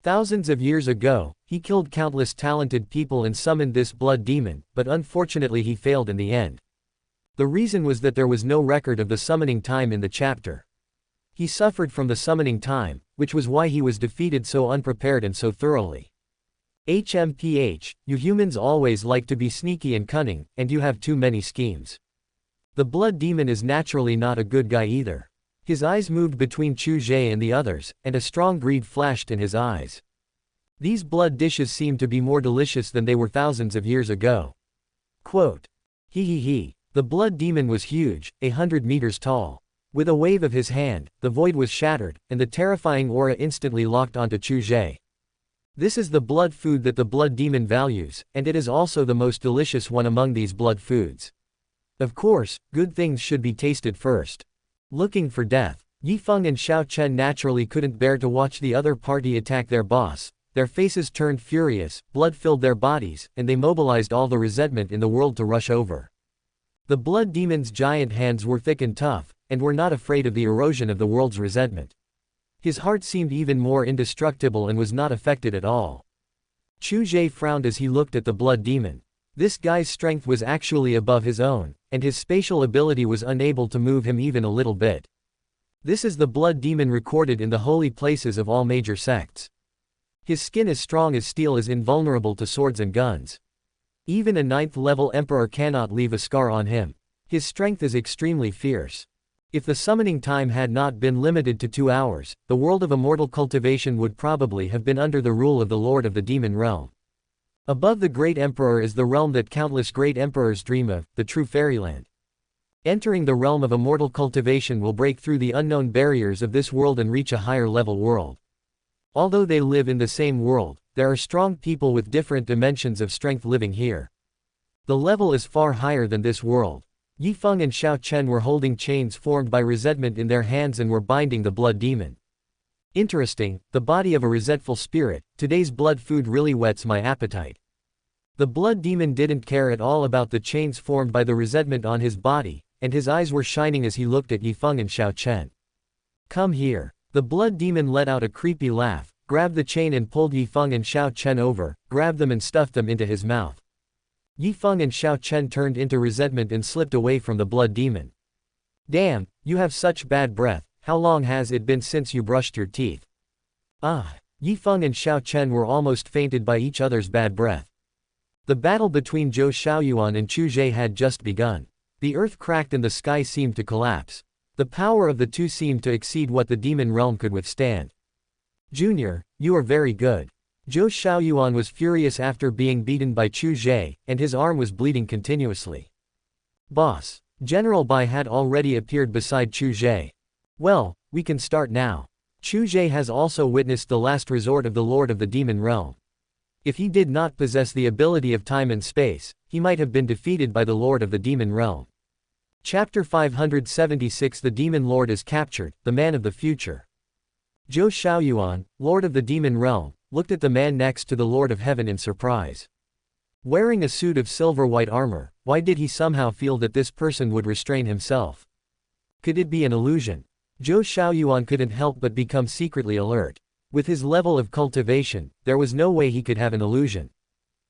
Thousands of years ago, he killed countless talented people and summoned this blood demon, but unfortunately he failed in the end. The reason was that there was no record of the summoning time in the chapter. He suffered from the summoning time, which was why he was defeated so unprepared and so thoroughly. HMPH, you humans always like to be sneaky and cunning, and you have too many schemes. The blood demon is naturally not a good guy either. His eyes moved between Chu Ge and the others, and a strong greed flashed in his eyes. These blood dishes seemed to be more delicious than they were thousands of years ago. Quote. He. The blood demon was huge, 100 meters tall. With a wave of his hand, the void was shattered, and the terrifying aura instantly locked onto Chu Ge. This is the blood food that the blood demon values, and it is also the most delicious one among these blood foods. Of course, good things should be tasted first. Looking for death, Yi Feng and Xiao Chen naturally couldn't bear to watch the other party attack their boss. Their faces turned furious, blood filled their bodies, and they mobilized all the resentment in the world to rush over. The blood demon's giant hands were thick and tough, and were not afraid of the erosion of the world's resentment. His heart seemed even more indestructible and was not affected at all. Chu Ge frowned as he looked at the blood demon. This guy's strength was actually above his own, and his spatial ability was unable to move him even a little bit. This is the blood demon recorded in the holy places of all major sects. His skin is strong as steel, is invulnerable to swords and guns. Even a 9th-level emperor cannot leave a scar on him. His strength is extremely fierce. If the summoning time had not been limited to 2 hours, the world of immortal cultivation would probably have been under the rule of the Lord of the Demon Realm. Above the Great Emperor is the realm that countless great emperors dream of, the true fairyland. Entering the realm of immortal cultivation will break through the unknown barriers of this world and reach a higher level world. Although they live in the same world, there are strong people with different dimensions of strength living here. The level is far higher than this world. Yi Feng and Xiao Chen were holding chains formed by resentment in their hands and were binding the blood demon. Interesting, the body of a resentful spirit. Today's blood food really whets my appetite. The blood demon didn't care at all about the chains formed by the resentment on his body, and his eyes were shining as he looked at Yi Feng and Xiao Chen. Come here. The blood demon let out a creepy laugh, grabbed the chain and pulled Yi Feng and Xiao Chen over, grabbed them and stuffed them into his mouth. Yi Feng and Xiao Chen turned into resentment and slipped away from the blood demon. Damn, you have such bad breath. How long has it been since you brushed your teeth? Ah! Yi Feng and Xiao Chen were almost fainted by each other's bad breath. The battle between Zhou Xiaoyuan and Chu Ge had just begun. The earth cracked and the sky seemed to collapse. The power of the two seemed to exceed what the demon realm could withstand. Junior, you are very good. Zhou Xiaoyuan was furious after being beaten by Chu Ge, and his arm was bleeding continuously. Boss. General Bai had already appeared beside Chu Ge. Well, we can start now. Chu Ge has also witnessed the last resort of the Lord of the Demon Realm. If he did not possess the ability of time and space, he might have been defeated by the Lord of the Demon Realm. Chapter 576 The Demon Lord is captured, the man of the future. Zhou Xiaoyuan, Lord of the Demon Realm, looked at the man next to the Lord of Heaven in surprise. Wearing a suit of silver-white armor, why did he somehow feel that this person would restrain himself? Could it be an illusion? Zhou Xiaoyuan couldn't help but become secretly alert. With his level of cultivation, there was no way he could have an illusion.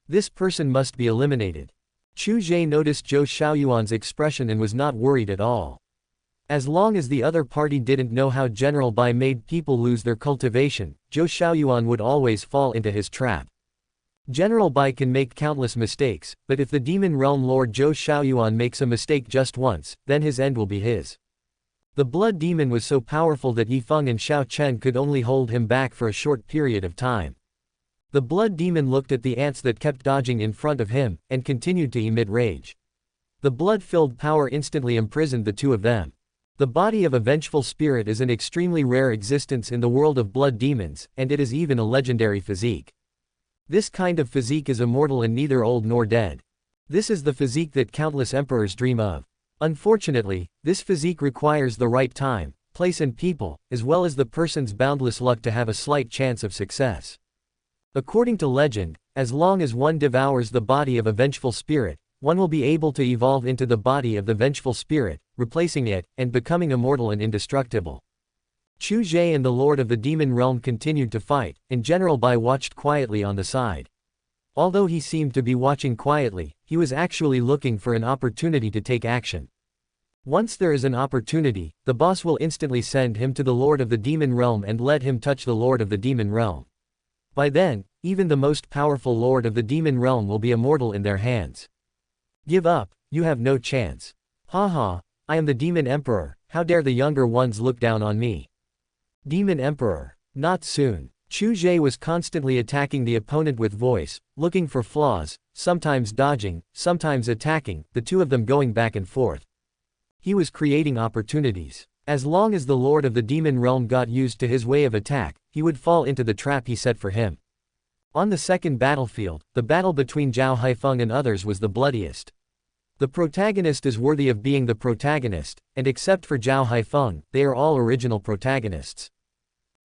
This person must be eliminated. Chu Ge noticed Zhou Xiaoyuan's expression and was not worried at all. As long as the other party didn't know how General Bai made people lose their cultivation, Zhou Xiaoyuan would always fall into his trap. General Bai can make countless mistakes, but if the Demon Realm Lord Zhou Xiaoyuan makes a mistake just once, then his end will be his. The blood demon was so powerful that Yi Feng and Xiao Chen could only hold him back for a short period of time. The blood demon looked at the ants that kept dodging in front of him, and continued to emit rage. The blood-filled power instantly imprisoned the two of them. The body of a vengeful spirit is an extremely rare existence in the world of blood demons, and it is even a legendary physique. This kind of physique is immortal and neither old nor dead. This is the physique that countless emperors dream of. Unfortunately, this physique requires the right time, place and people, as well as the person's boundless luck to have a slight chance of success. According to legend, as long as one devours the body of a vengeful spirit, one will be able to evolve into the body of the vengeful spirit, replacing it, and becoming immortal and indestructible. Chu Ge and the Lord of the Demon Realm continued to fight, and General Bai watched quietly on the side. Although he seemed to be watching quietly, he was actually looking for an opportunity to take action. Once there is an opportunity, the boss will instantly send him to the Lord of the Demon Realm and let him touch the Lord of the Demon Realm. By then, even the most powerful Lord of the Demon Realm will be immortal in their hands. Give up, you have no chance. Haha, I am the Demon Emperor, how dare the younger ones look down on me. Demon Emperor. Not soon. Chu Ge was constantly attacking the opponent with voice, looking for flaws, sometimes dodging, sometimes attacking, the two of them going back and forth. He was creating opportunities. As long as the Lord of the Demon Realm got used to his way of attack, he would fall into the trap he set for him. On the second battlefield, the battle between Zhao Haifeng and others was the bloodiest. The protagonist is worthy of being the protagonist, and except for Zhao Haifeng, they are all original protagonists.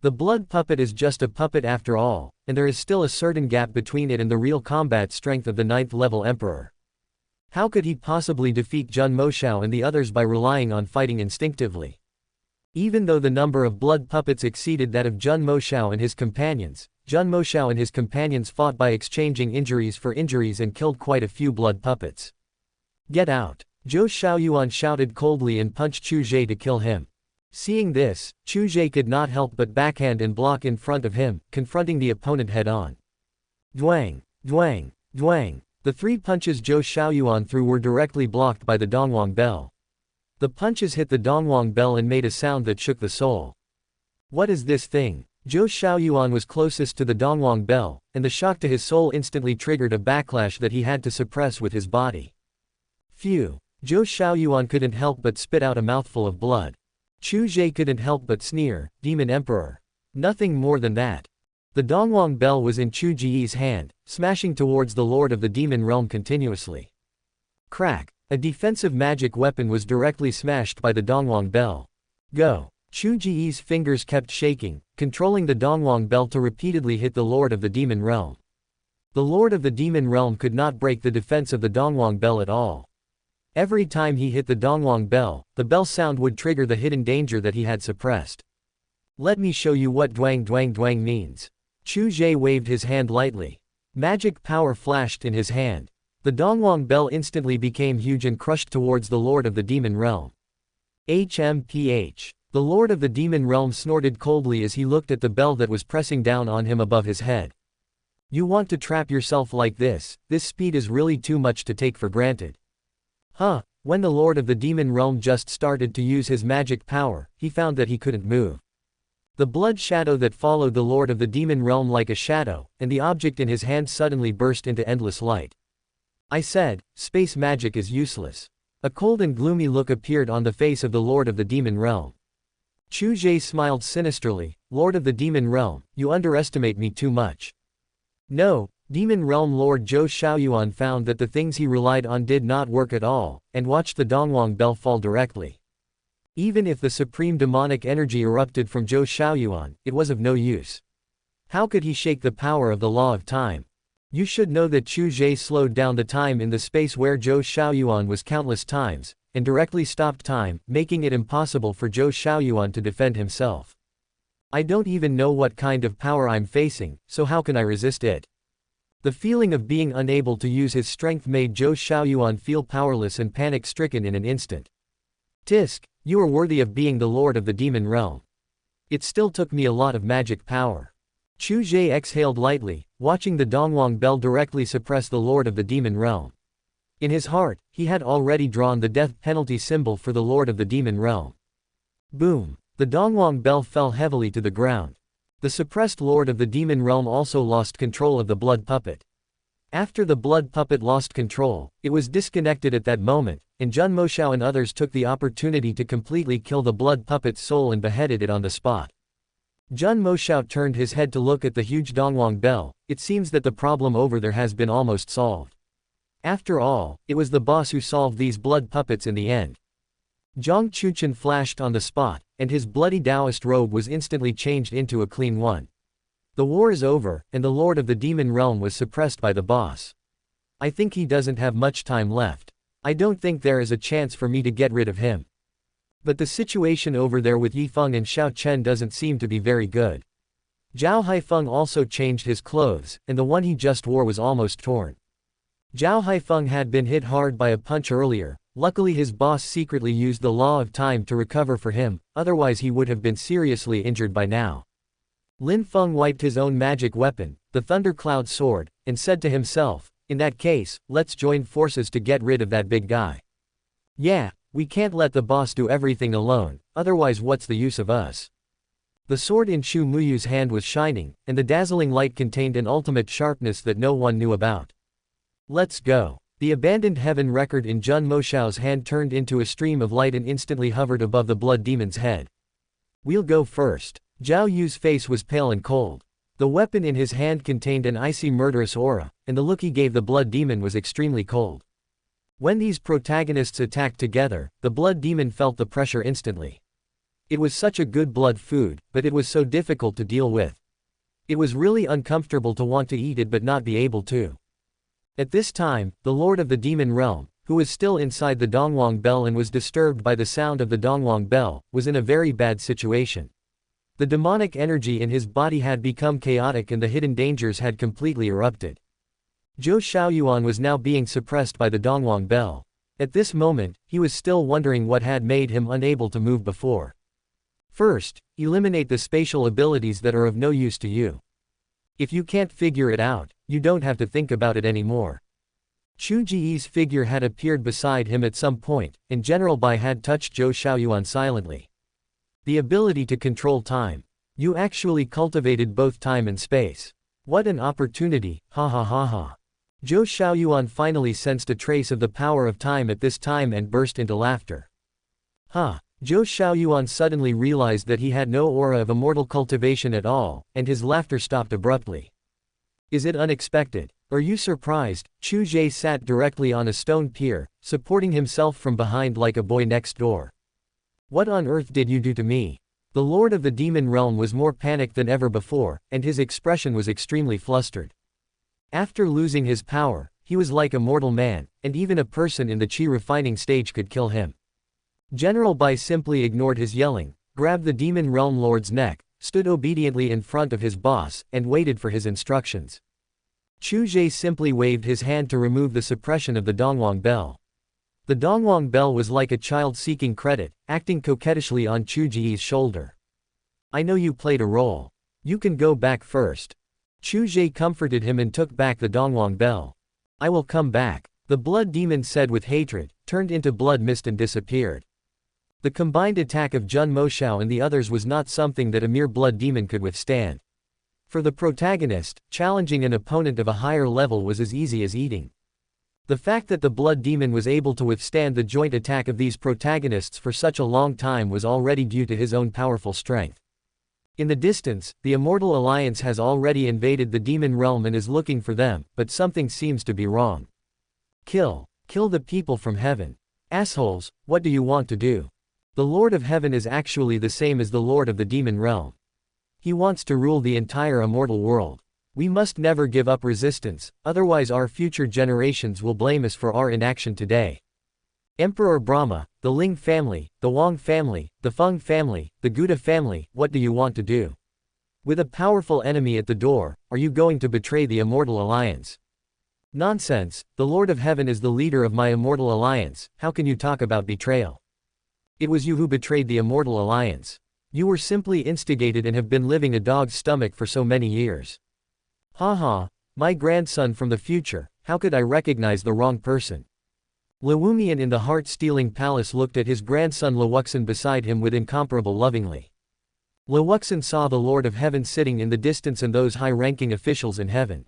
The blood puppet is just a puppet after all, and there is still a certain gap between it and the real combat strength of the 9th-level emperor. How could he possibly defeat Jun Moshao and the others by relying on fighting instinctively? Even though the number of blood puppets exceeded that of Jun Moshao and his companions, Jun Moshao and his companions fought by exchanging injuries for injuries and killed quite a few blood puppets. Get out! Zhou Xiaoyuan shouted coldly and punched Chu Ge to kill him. Seeing this, Chu Ge could not help but backhand and block in front of him, confronting the opponent head-on. Dwang! Dwang! Dwang! The 3 punches Zhou Xiaoyuan threw were directly blocked by the Dongwang bell. The punches hit the Dongwang bell and made a sound that shook the soul. What is this thing? Zhou Xiaoyuan was closest to the Dongwang bell, and the shock to his soul instantly triggered a backlash that he had to suppress with his body. Phew! Zhou Xiaoyuan couldn't help but spit out a mouthful of blood. Chu Ge couldn't help but sneer, Demon Emperor. Nothing more than that. The Dongwang bell was in Chu Ge's hand, smashing towards the Lord of the Demon Realm continuously. Crack! A defensive magic weapon was directly smashed by the Dongwang bell. Go! Chu Ge's fingers kept shaking, controlling the Dongwang bell to repeatedly hit the Lord of the Demon Realm. The Lord of the Demon Realm could not break the defense of the Dongwang bell at all. Every time he hit the Dongwang bell, the bell sound would trigger the hidden danger that he had suppressed. Let me show you what Dwang Dwang Dwang means. Chu Ge waved his hand lightly. Magic power flashed in his hand. The Dongwang bell instantly became huge and crushed towards the Lord of the Demon Realm. HMPH. The Lord of the Demon Realm snorted coldly as he looked at the bell that was pressing down on him above his head. You want to trap yourself like this? This speed is really too much to take for granted. Huh, when the Lord of the Demon Realm just started to use his magic power, he found that he couldn't move. The blood shadow that followed the Lord of the Demon Realm like a shadow, and the object in his hand suddenly burst into endless light. I said, space magic is useless. A cold and gloomy look appeared on the face of the Lord of the Demon Realm. Chu Ge smiled sinisterly, Lord of the Demon Realm, you underestimate me too much. No, Demon Realm Lord Zhou Xiaoyuan found that the things he relied on did not work at all, and watched the Dongwang bell fall directly. Even if the supreme demonic energy erupted from Zhou Xiaoyuan, it was of no use. How could he shake the power of the law of time? You should know that Chu Ge slowed down the time in the space where Zhou Xiaoyuan was countless times, and directly stopped time, making it impossible for Zhou Xiaoyuan to defend himself. I don't even know what kind of power I'm facing, so how can I resist it? The feeling of being unable to use his strength made Zhou Xiaoyuan feel powerless and panic-stricken in an instant. Tisk, you are worthy of being the Lord of the Demon Realm. It still took me a lot of magic power. Chu Ge exhaled lightly, watching the Dongwang bell directly suppress the Lord of the Demon Realm. In his heart, he had already drawn the death penalty symbol for the Lord of the Demon Realm. Boom! The Dongwang bell fell heavily to the ground. The suppressed Lord of the Demon Realm also lost control of the blood puppet. After the blood puppet lost control, it was disconnected at that moment, and Jun Moshao and others took the opportunity to completely kill the blood puppet's soul and beheaded it on the spot. Jun Moshao turned his head to look at the huge Dongwang bell. It seems that the problem over there has been almost solved. After all, it was the boss who solved these blood puppets in the end. Zhang Chuchen flashed on the spot, and his bloody Taoist robe was instantly changed into a clean one. The war is over, and the Lord of the Demon Realm was suppressed by the boss. I think he doesn't have much time left. I don't think there is a chance for me to get rid of him. But the situation over there with Yifeng and Xiao Chen doesn't seem to be very good. Zhao Haifeng also changed his clothes, and the one he just wore was almost torn. Zhao Haifeng had been hit hard by a punch earlier. Luckily his boss secretly used the law of time to recover for him, otherwise he would have been seriously injured by now. Lin Feng wiped his own magic weapon, the Thundercloud sword, and said to himself, in that case, let's join forces to get rid of that big guy. Yeah, we can't let the boss do everything alone, otherwise what's the use of us? The sword in Chu Muyu's hand was shining, and the dazzling light contained an ultimate sharpness that no one knew about. Let's go. The abandoned heaven record in Jun Moshao's hand turned into a stream of light and instantly hovered above the blood demon's head. We'll go first. Zhao Yu's face was pale and cold. The weapon in his hand contained an icy murderous aura, and the look he gave the blood demon was extremely cold. When these protagonists attacked together, the blood demon felt the pressure instantly. It was such a good blood food, but it was so difficult to deal with. It was really uncomfortable to want to eat it but not be able to. At this time, the Lord of the Demon Realm, who was still inside the Dongwang bell and was disturbed by the sound of the Dongwang bell, was in a very bad situation. The demonic energy in his body had become chaotic and the hidden dangers had completely erupted. Zhou Xiaoyuan was now being suppressed by the Dongwang bell. At this moment, he was still wondering what had made him unable to move before. First, eliminate the spatial abilities that are of no use to you. If you can't figure it out, you don't have to think about it anymore. Chu Ge's figure had appeared beside him at some point, and General Bai had touched Zhou Xiaoyuan silently. The ability to control time. You actually cultivated both time and space. What an opportunity, ha ha ha ha. Zhou Xiaoyuan finally sensed a trace of the power of time at this time and burst into laughter. Ha! Zhou Xiaoyuan suddenly realized that he had no aura of immortal cultivation at all, and his laughter stopped abruptly. Is it unexpected? Are you surprised? Chu Ge sat directly on a stone pier, supporting himself from behind like a boy next door. What on earth did you do to me? The Lord of the Demon Realm was more panicked than ever before, and his expression was extremely flustered. After losing his power, he was like a mortal man, and even a person in the Qi refining stage could kill him. General Bai simply ignored his yelling, grabbed the Demon Realm Lord's neck, stood obediently in front of his boss, and waited for his instructions. Chu Ge simply waved his hand to remove the suppression of the Dongwang bell. The Dongwang bell was like a child seeking credit, acting coquettishly on Chu Ge's shoulder. I know you played a role. You can go back first. Chu Ge comforted him and took back the Dongwang bell. I will come back. The blood demon said with hatred, turned into blood mist and disappeared. The combined attack of Jun Moshao and the others was not something that a mere blood demon could withstand. For the protagonist, challenging an opponent of a higher level was as easy as eating. The fact that the blood demon was able to withstand the joint attack of these protagonists for such a long time was already due to his own powerful strength. In the distance, the Immortal Alliance has already invaded the demon realm and is looking for them, but something seems to be wrong. Kill the people from heaven. Assholes, what do you want to do? The Lord of Heaven is actually the same as the Lord of the Demon Realm. He wants to rule the entire immortal world. We must never give up resistance, otherwise our future generations will blame us for our inaction today. Emperor Brahma, the Ling family, the Wang family, the Feng family, the Gouda family, what do you want to do? With a powerful enemy at the door, are you going to betray the Immortal Alliance? Nonsense, the Lord of Heaven is the leader of my Immortal Alliance, how can you talk about betrayal? It was you who betrayed the Immortal Alliance. You were simply instigated and have been living a dog's stomach for so many years. Haha, my grandson from the future, how could I recognize the wrong person? Lewumian in the heart-stealing palace looked at his grandson Lewuxin beside him with incomparable lovingly. Lewuxin saw the Lord of Heaven sitting in the distance and those high-ranking officials in heaven.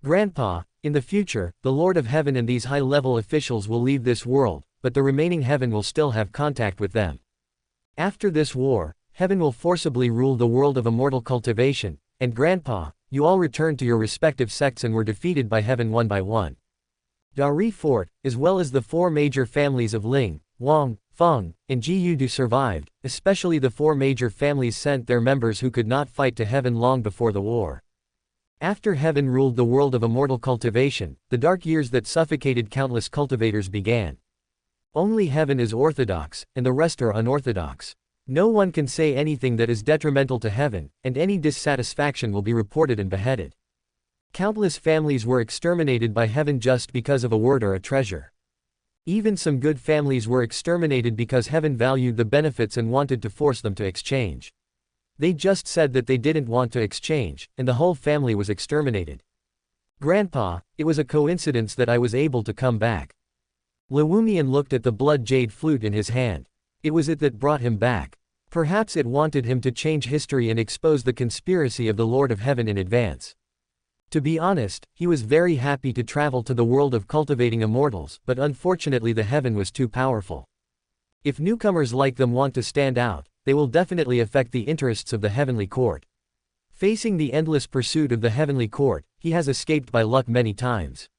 Grandpa, in the future, the Lord of Heaven and these high-level officials will leave this world, but the remaining heaven will still have contact with them. After this war, heaven will forcibly rule the world of immortal cultivation, and Grandpa, you all returned to your respective sects and were defeated by heaven one by one. Dari Fort, as well as the four major families of Ling, Wang, Feng, and Jiyudu survived, especially the four major families sent their members who could not fight to heaven long before the war. After heaven ruled the world of immortal cultivation, the dark years that suffocated countless cultivators began. Only heaven is orthodox, and the rest are unorthodox. No one can say anything that is detrimental to heaven, and any dissatisfaction will be reported and beheaded. Countless families were exterminated by heaven just because of a word or a treasure. Even some good families were exterminated because heaven valued the benefits and wanted to force them to exchange. They just said that they didn't want to exchange, and the whole family was exterminated. Grandpa, it was a coincidence that I was able to come back. Lewumian looked at the blood jade flute in his hand. It was it that brought him back. Perhaps it wanted him to change history and expose the conspiracy of the Lord of Heaven in advance. To be honest, he was very happy to travel to the world of cultivating immortals, but unfortunately the heaven was too powerful. If newcomers like them want to stand out, they will definitely affect the interests of the heavenly court. Facing the endless pursuit of the heavenly court, he has escaped by luck many times.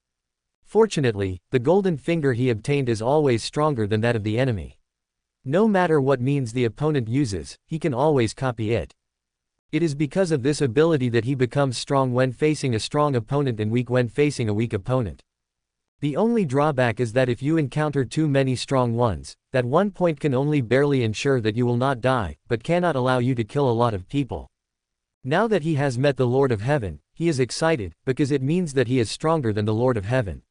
Fortunately, the golden finger he obtained is always stronger than that of the enemy. No matter what means the opponent uses, he can always copy it. It is because of this ability that he becomes strong when facing a strong opponent and weak when facing a weak opponent. The only drawback is that if you encounter too many strong ones, that one point can only barely ensure that you will not die, but cannot allow you to kill a lot of people. Now that he has met the Lord of Heaven, he is excited, because it means that he is stronger than the Lord of Heaven.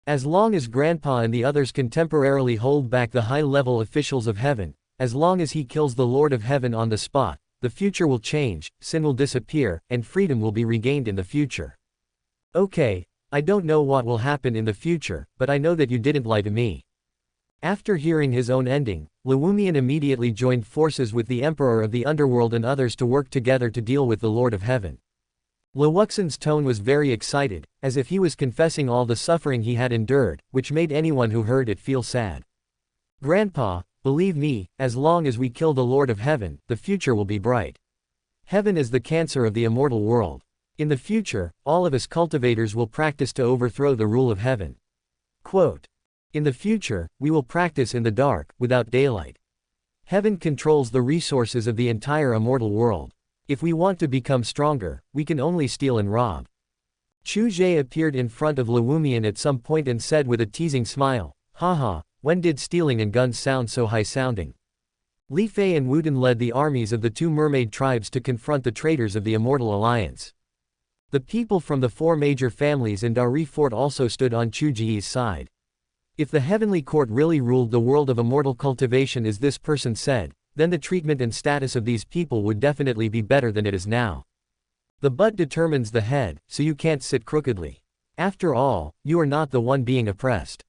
As long as Grandpa and the others can temporarily hold back the high-level officials of heaven, as long as he kills the Lord of Heaven on the spot, the future will change, sin will disappear, and freedom will be regained in the future. Okay, I don't know what will happen in the future, but I know that you didn't lie to me. After hearing his own ending, Lewumian immediately joined forces with the Emperor of the Underworld and others to work together to deal with the Lord of Heaven. Lewuxin's tone was very excited, as if he was confessing all the suffering he had endured, which made anyone who heard it feel sad. Grandpa, believe me, as long as we kill the Lord of Heaven, the future will be bright. Heaven is the cancer of the immortal world. In the future, all of us cultivators will practice to overthrow the rule of heaven. Quote. In the future, we will practice in the dark, without daylight. Heaven controls the resources of the entire immortal world. If we want to become stronger, we can only steal and rob. Chu Ge appeared in front of Lewumian at some point and said with a teasing smile, haha, when did stealing and guns sound so high-sounding? Li Fei and Wuden led the armies of the two mermaid tribes to confront the traitors of the Immortal Alliance. The people from the four major families in Dari Fort also stood on Chu Ge's side. If the heavenly court really ruled the world of immortal cultivation as this person said, then the treatment and status of these people would definitely be better than it is now. The butt determines the head, so you can't sit crookedly. After all, you are not the one being oppressed.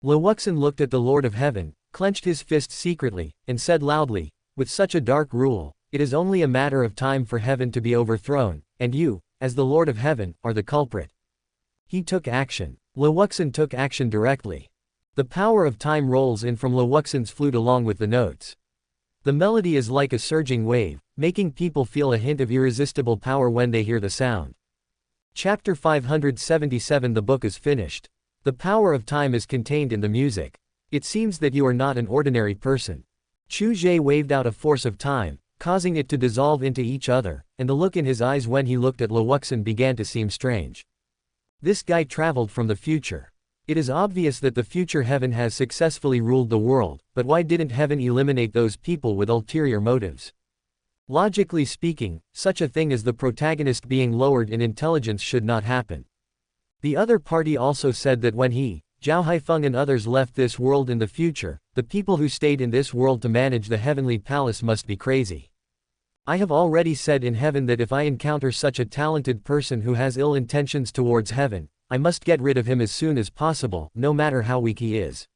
Lewuxin looked at the Lord of Heaven, clenched his fist secretly, and said loudly, with such a dark rule, it is only a matter of time for heaven to be overthrown, and you, as the Lord of Heaven, are the culprit. He took action. Lewuxin took action directly. The power of time rolls in from Lewuxin's flute along with the notes. The melody is like a surging wave, making people feel a hint of irresistible power when they hear the sound. Chapter 577. The book is finished. The power of time is contained in the music. It seems that you are not an ordinary person. Chu Ge waved out a force of time, causing it to dissolve into each other, and the look in his eyes when he looked at Lewuxin began to seem strange. This guy traveled from the future. It is obvious that the future heaven has successfully ruled the world, but why didn't heaven eliminate those people with ulterior motives? Logically speaking, such a thing as the protagonist being lowered in intelligence should not happen. The other party also said that when he, Zhao Haifeng and others left this world in the future, the people who stayed in this world to manage the heavenly palace must be crazy. I have already said in heaven that if I encounter such a talented person who has ill intentions towards heaven, I must get rid of him as soon as possible, no matter how weak he is.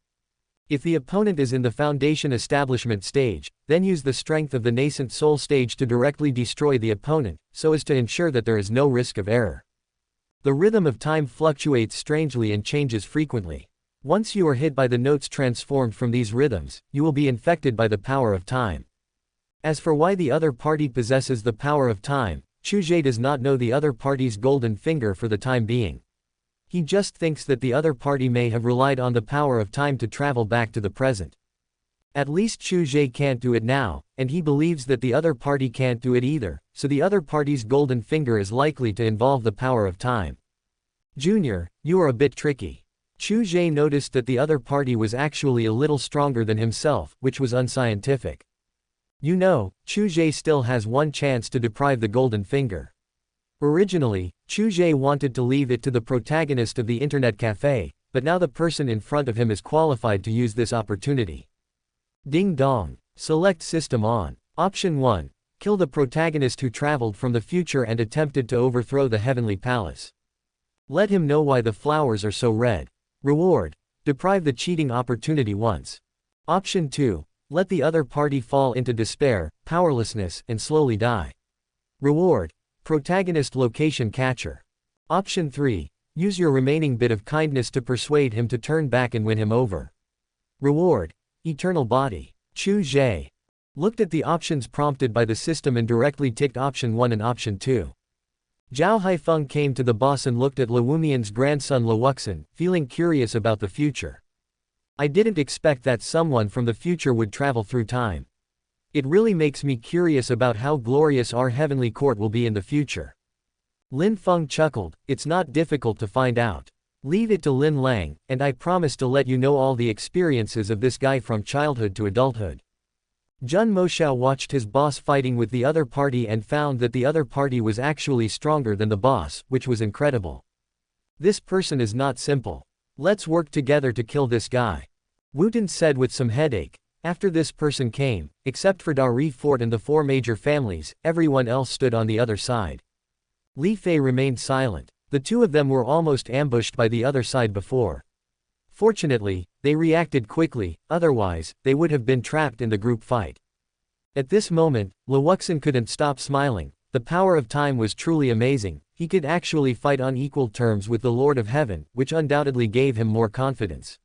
If the opponent is in the foundation establishment stage, then use the strength of the nascent soul stage to directly destroy the opponent, so as to ensure that there is no risk of error. The rhythm of time fluctuates strangely and changes frequently. Once you are hit by the notes transformed from these rhythms, you will be infected by the power of time. As for why the other party possesses the power of time, Chu Ge does not know the other party's golden finger for the time being. He just thinks that the other party may have relied on the power of time to travel back to the present. At least Chu Ge can't do it now, and he believes that the other party can't do it either, so the other party's golden finger is likely to involve the power of time. Junior, you are a bit tricky. Chu Ge noticed that the other party was actually a little stronger than himself, which was unscientific. You know, Chu Ge still has one chance to deprive the golden finger. Originally, Chu Ge wanted to leave it to the protagonist of the internet cafe, but now the person in front of him is qualified to use this opportunity. Ding dong. Select system on. Option 1. Kill the protagonist who traveled from the future and attempted to overthrow the heavenly palace. Let him know why the flowers are so red. Reward. Deprive the cheating opportunity once. Option 2. Let the other party fall into despair, powerlessness, and slowly die. Reward. Protagonist location catcher. Option 3. Use your remaining bit of kindness to persuade him to turn back and win him over. Reward. Eternal body. Chu Ge looked at the options prompted by the system and directly ticked option 1 and option 2. Zhao Haifeng came to the boss and looked at Lewumian's grandson Lewuxin, feeling curious about the future. I didn't expect that someone from the future would travel through time. It really makes me curious about how glorious our heavenly court will be in the future. Lin Feng chuckled, it's not difficult to find out. Leave it to Lin Lang, and I promise to let you know all the experiences of this guy from childhood to adulthood. Jun Moshao watched his boss fighting with the other party and found that the other party was actually stronger than the boss, which was incredible. This person is not simple. Let's work together to kill this guy. Wooten said with some headache. After this person came, except for Dari Fort and the 4 major families, everyone else stood on the other side. Li Fei remained silent. The two of them were almost ambushed by the other side before. Fortunately, they reacted quickly, otherwise, they would have been trapped in the group fight. At this moment, Luoxin couldn't stop smiling. The power of time was truly amazing. He could actually fight on equal terms with the Lord of Heaven, which undoubtedly gave him more confidence.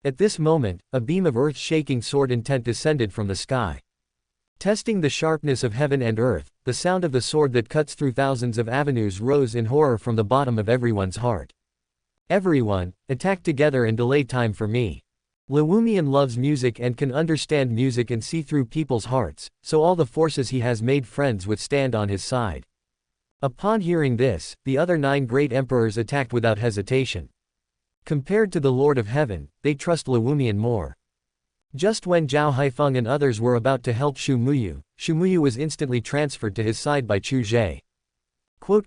At this moment, a beam of earth-shaking sword intent descended from the sky. Testing the sharpness of heaven and earth, the sound of the sword that cuts through thousands of avenues rose in horror from the bottom of everyone's heart. Everyone, attack together and delay time for me. Luomian loves music and can understand music and see through people's hearts, so all the forces he has made friends with stand on his side. Upon hearing this, the other 9 great emperors attacked without hesitation. Compared to the Lord of Heaven, they trust Luomian more. Just when Zhao Haifeng and others were about to help Shu Muyu was instantly transferred to his side by Chu Ge. Quote?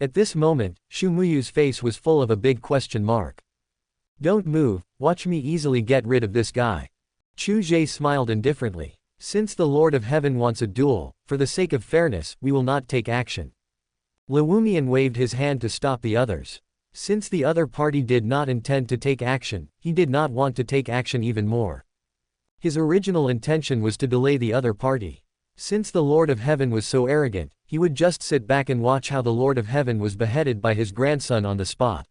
At this moment, Shu Muyu's face was full of a big question mark. Don't move, watch me easily get rid of this guy. Chu Ge smiled indifferently. Since the Lord of Heaven wants a duel, for the sake of fairness, we will not take action. Luomian waved his hand to stop the others. Since the other party did not intend to take action, he did not want to take action even more. His original intention was to delay the other party. Since the Lord of Heaven was so arrogant, he would just sit back and watch how the Lord of Heaven was beheaded by his grandson on the spot.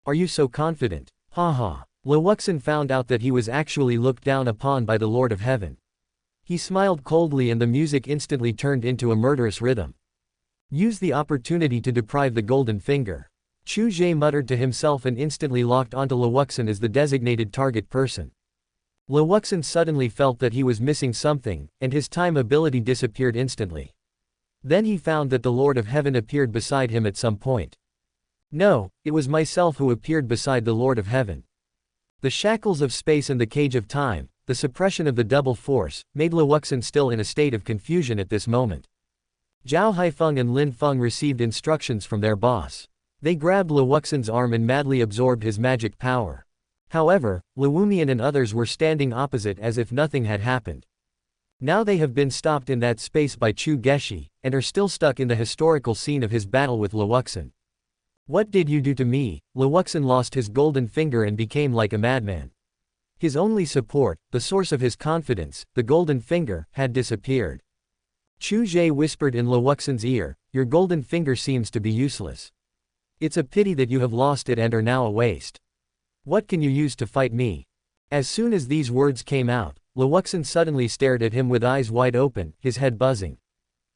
Are you so confident? Haha. Luoxin found out that he was actually looked down upon by the Lord of Heaven. He smiled coldly and the music instantly turned into a murderous rhythm. Use the opportunity to deprive the golden finger. Chu Ge muttered to himself and instantly locked onto Luoxin as the designated target person. Luoxin suddenly felt that he was missing something, and his time ability disappeared instantly. Then he found that the Lord of Heaven appeared beside him at some point. No, it was myself who appeared beside the Lord of Heaven. The shackles of space and the cage of time, the suppression of the double force, made Luoxin still in a state of confusion at this moment. Zhao Haifeng and Lin Feng received instructions from their boss. They grabbed Luoxin's arm and madly absorbed his magic power. However, Luomian and others were standing opposite as if nothing had happened. Now they have been stopped in that space by Chu Ge, and are still stuck in the historical scene of his battle with Luoxin. What did you do to me? Luoxin lost his golden finger and became like a madman. His only support, the source of his confidence, the golden finger, had disappeared. Chu Ge whispered in Luoxin's ear, your golden finger seems to be useless. It's a pity that you have lost it and are now a waste. What can you use to fight me? As soon as these words came out, Luoxin suddenly stared at him with eyes wide open, his head buzzing.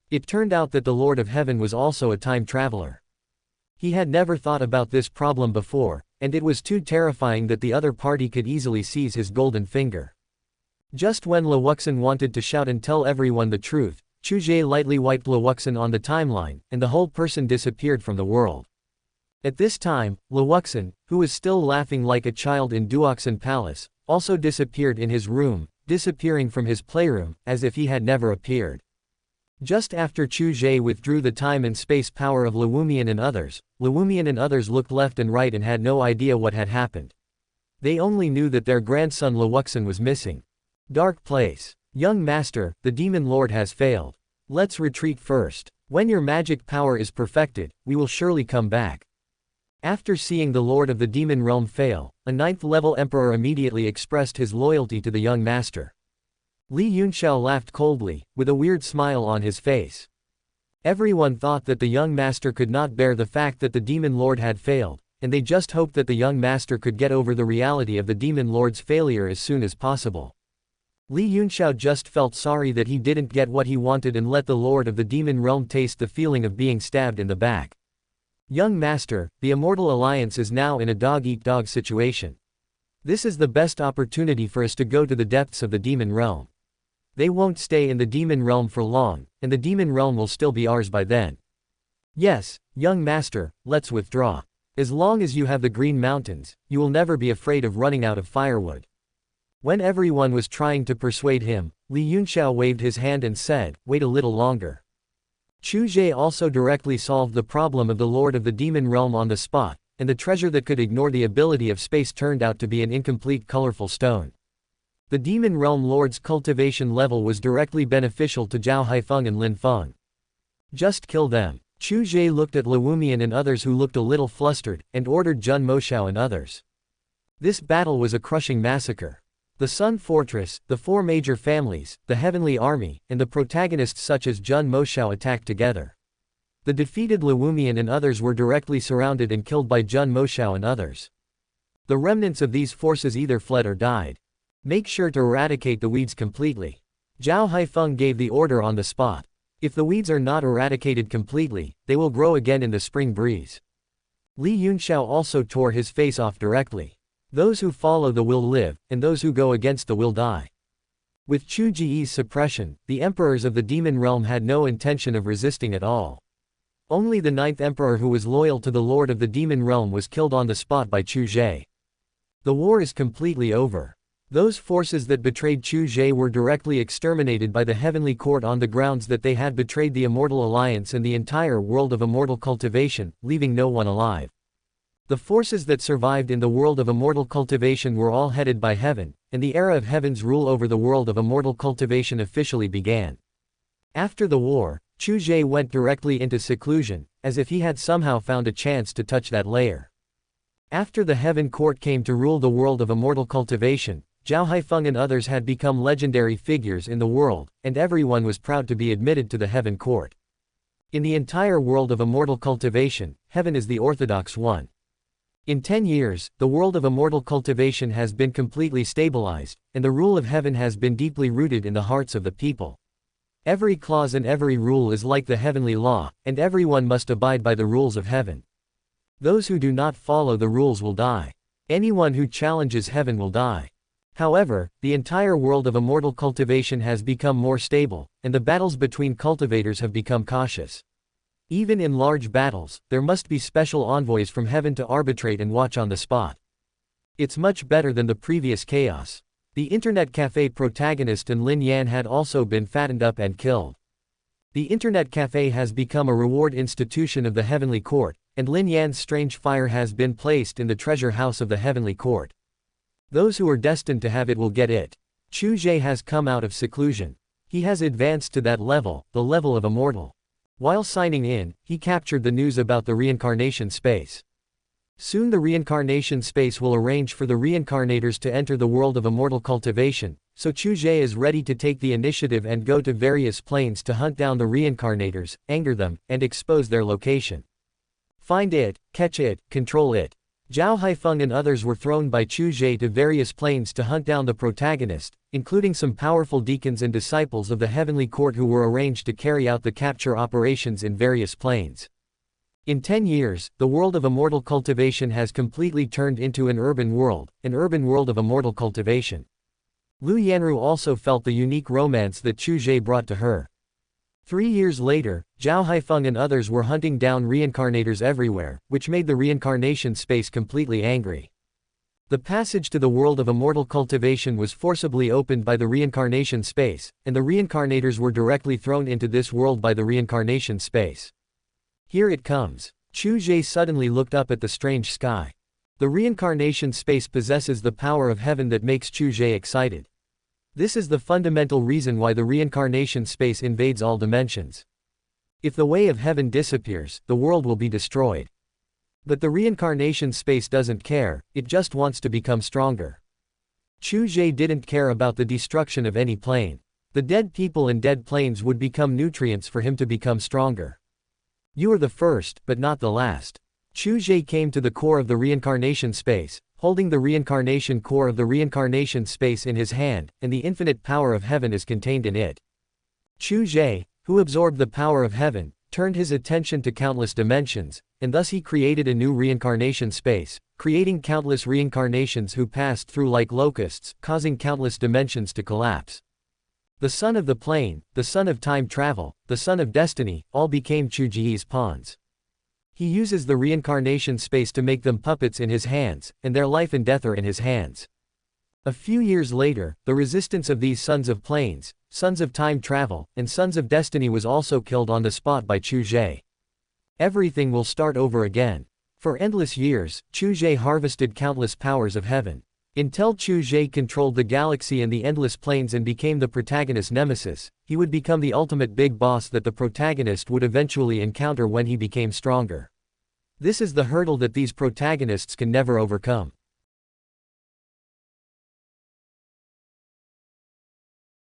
It turned out that the Lord of Heaven was also a time traveler. He had never thought about this problem before, and it was too terrifying that the other party could easily seize his golden finger. Just when Luoxin wanted to shout and tell everyone the truth, Chu Ge lightly wiped Luoxin on the timeline, and the whole person disappeared from the world. At this time, Luoxin, who was still laughing like a child in Duoxin Palace, also disappeared in his room, disappearing from his playroom, as if he had never appeared. Just after Chu Ge withdrew the time and space power of Luomian and others looked left and right and had no idea what had happened. They only knew that their grandson Luoxin was missing. Dark place. Young master, the demon lord has failed. Let's retreat first. When your magic power is perfected, we will surely come back. After seeing the lord of the demon realm fail, a 9th-level emperor immediately expressed his loyalty to the young master. Li Yunxiao laughed coldly, with a weird smile on his face. Everyone thought that the young master could not bear the fact that the demon lord had failed, and they just hoped that the young master could get over the reality of the demon lord's failure as soon as possible. Li Yunxiao just felt sorry that he didn't get what he wanted and let the lord of the demon realm taste the feeling of being stabbed in the back. Young master, the Immortal Alliance is now in a dog-eat-dog situation. This is the best opportunity for us to go to the depths of the demon realm. They won't stay in the demon realm for long, and the demon realm will still be ours by then. Yes, young master, let's withdraw. As long as you have the Green Mountains, you will never be afraid of running out of firewood. When everyone was trying to persuade him, Li Yunxiao waved his hand and said, wait a little longer. Chu Ge also directly solved the problem of the Lord of the Demon Realm on the spot, and the treasure that could ignore the ability of space turned out to be an incomplete colorful stone. The Demon Realm Lord's cultivation level was directly beneficial to Zhao Haifeng and Lin Feng. Just kill them. Chu Ge looked at Luomian and others who looked a little flustered, and ordered Jun Moshao and others. This battle was a crushing massacre. The Sun Fortress, the four major families, the Heavenly Army, and the protagonists such as Jun Moshao attacked together. The defeated Luomian and others were directly surrounded and killed by Jun Moshao and others. The remnants of these forces either fled or died. Make sure to eradicate the weeds completely. Zhao Haifeng gave the order on the spot. If the weeds are not eradicated completely, they will grow again in the spring breeze. Li Yunxiao also tore his face off directly. Those who follow the will live, and those who go against the will die. With Chu Ge's suppression, the emperors of the demon realm had no intention of resisting at all. Only the 9th emperor who was loyal to the lord of the demon realm was killed on the spot by Chu Ge. The war is completely over. Those forces that betrayed Chu Ge were directly exterminated by the heavenly court on the grounds that they had betrayed the Immortal Alliance and the entire world of immortal cultivation, leaving no one alive. The forces that survived in the world of immortal cultivation were all headed by heaven, and the era of heaven's rule over the world of immortal cultivation officially began. After the war, Chu Ge went directly into seclusion, as if he had somehow found a chance to touch that layer. After the heaven court came to rule the world of immortal cultivation, Zhao Haifeng and others had become legendary figures in the world, and everyone was proud to be admitted to the heaven court. In the entire world of immortal cultivation, heaven is the orthodox one. In 10 years, the world of immortal cultivation has been completely stabilized, and the rule of heaven has been deeply rooted in the hearts of the people. Every clause and every rule is like the heavenly law, and everyone must abide by the rules of heaven. Those who do not follow the rules will die. Anyone who challenges heaven will die. However, the entire world of immortal cultivation has become more stable, and the battles between cultivators have become cautious. Even in large battles, there must be special envoys from heaven to arbitrate and watch on the spot. It's much better than the previous chaos. The internet cafe protagonist and Lin Yan had also been fattened up and killed. The internet cafe has become a reward institution of the heavenly court, and Lin Yan's strange fire has been placed in the treasure house of the heavenly court. Those who are destined to have it will get it. Chu Ge has come out of seclusion. He has advanced to that level, the level of immortal. While signing in, he captured the news about the reincarnation space. Soon the reincarnation space will arrange for the reincarnators to enter the world of immortal cultivation, so Chu Ge is ready to take the initiative and go to various planes to hunt down the reincarnators, anger them, and expose their location. Find it, catch it, control it. Zhao Haifeng and others were thrown by Chu Ge to various planes to hunt down the protagonist, including some powerful deacons and disciples of the heavenly court who were arranged to carry out the capture operations in various planes. In 10 years, the world of immortal cultivation has completely turned into an urban world of immortal cultivation. Lu Yanru also felt the unique romance that Chu Ge brought to her. 3 years later, Zhao Haifeng and others were hunting down reincarnators everywhere, which made the reincarnation space completely angry. The passage to the world of immortal cultivation was forcibly opened by the reincarnation space, and the reincarnators were directly thrown into this world by the reincarnation space. Here it comes. Chu Ge suddenly looked up at the strange sky. The reincarnation space possesses the power of heaven that makes Chu Ge excited. This is the fundamental reason why the reincarnation space invades all dimensions. If the way of heaven disappears, the world will be destroyed. But the reincarnation space doesn't care, it just wants to become stronger. Chu Ge didn't care about the destruction of any plane. The dead people and dead planes would become nutrients for him to become stronger. You are the first, but not the last. Chu Ge came to the core of the reincarnation space, holding the reincarnation core of the reincarnation space in his hand, and the infinite power of heaven is contained in it. Chu Ge, who absorbed the power of heaven, turned his attention to countless dimensions, and thus he created a new reincarnation space, creating countless reincarnations who passed through like locusts, causing countless dimensions to collapse. The son of the plane, the son of time travel, the son of destiny, all became Chu Ge's pawns. He uses the reincarnation space to make them puppets in his hands, and their life and death are in his hands. A few years later, the resistance of these sons of planes, sons of time travel, and sons of destiny was also killed on the spot by Chu Ge. Everything will start over again. For endless years, Chu Ge harvested countless powers of heaven. Until Chu Ge controlled the galaxy and the endless planes and became the protagonist's nemesis, he would become the ultimate big boss that the protagonist would eventually encounter when he became stronger. This is the hurdle that these protagonists can never overcome.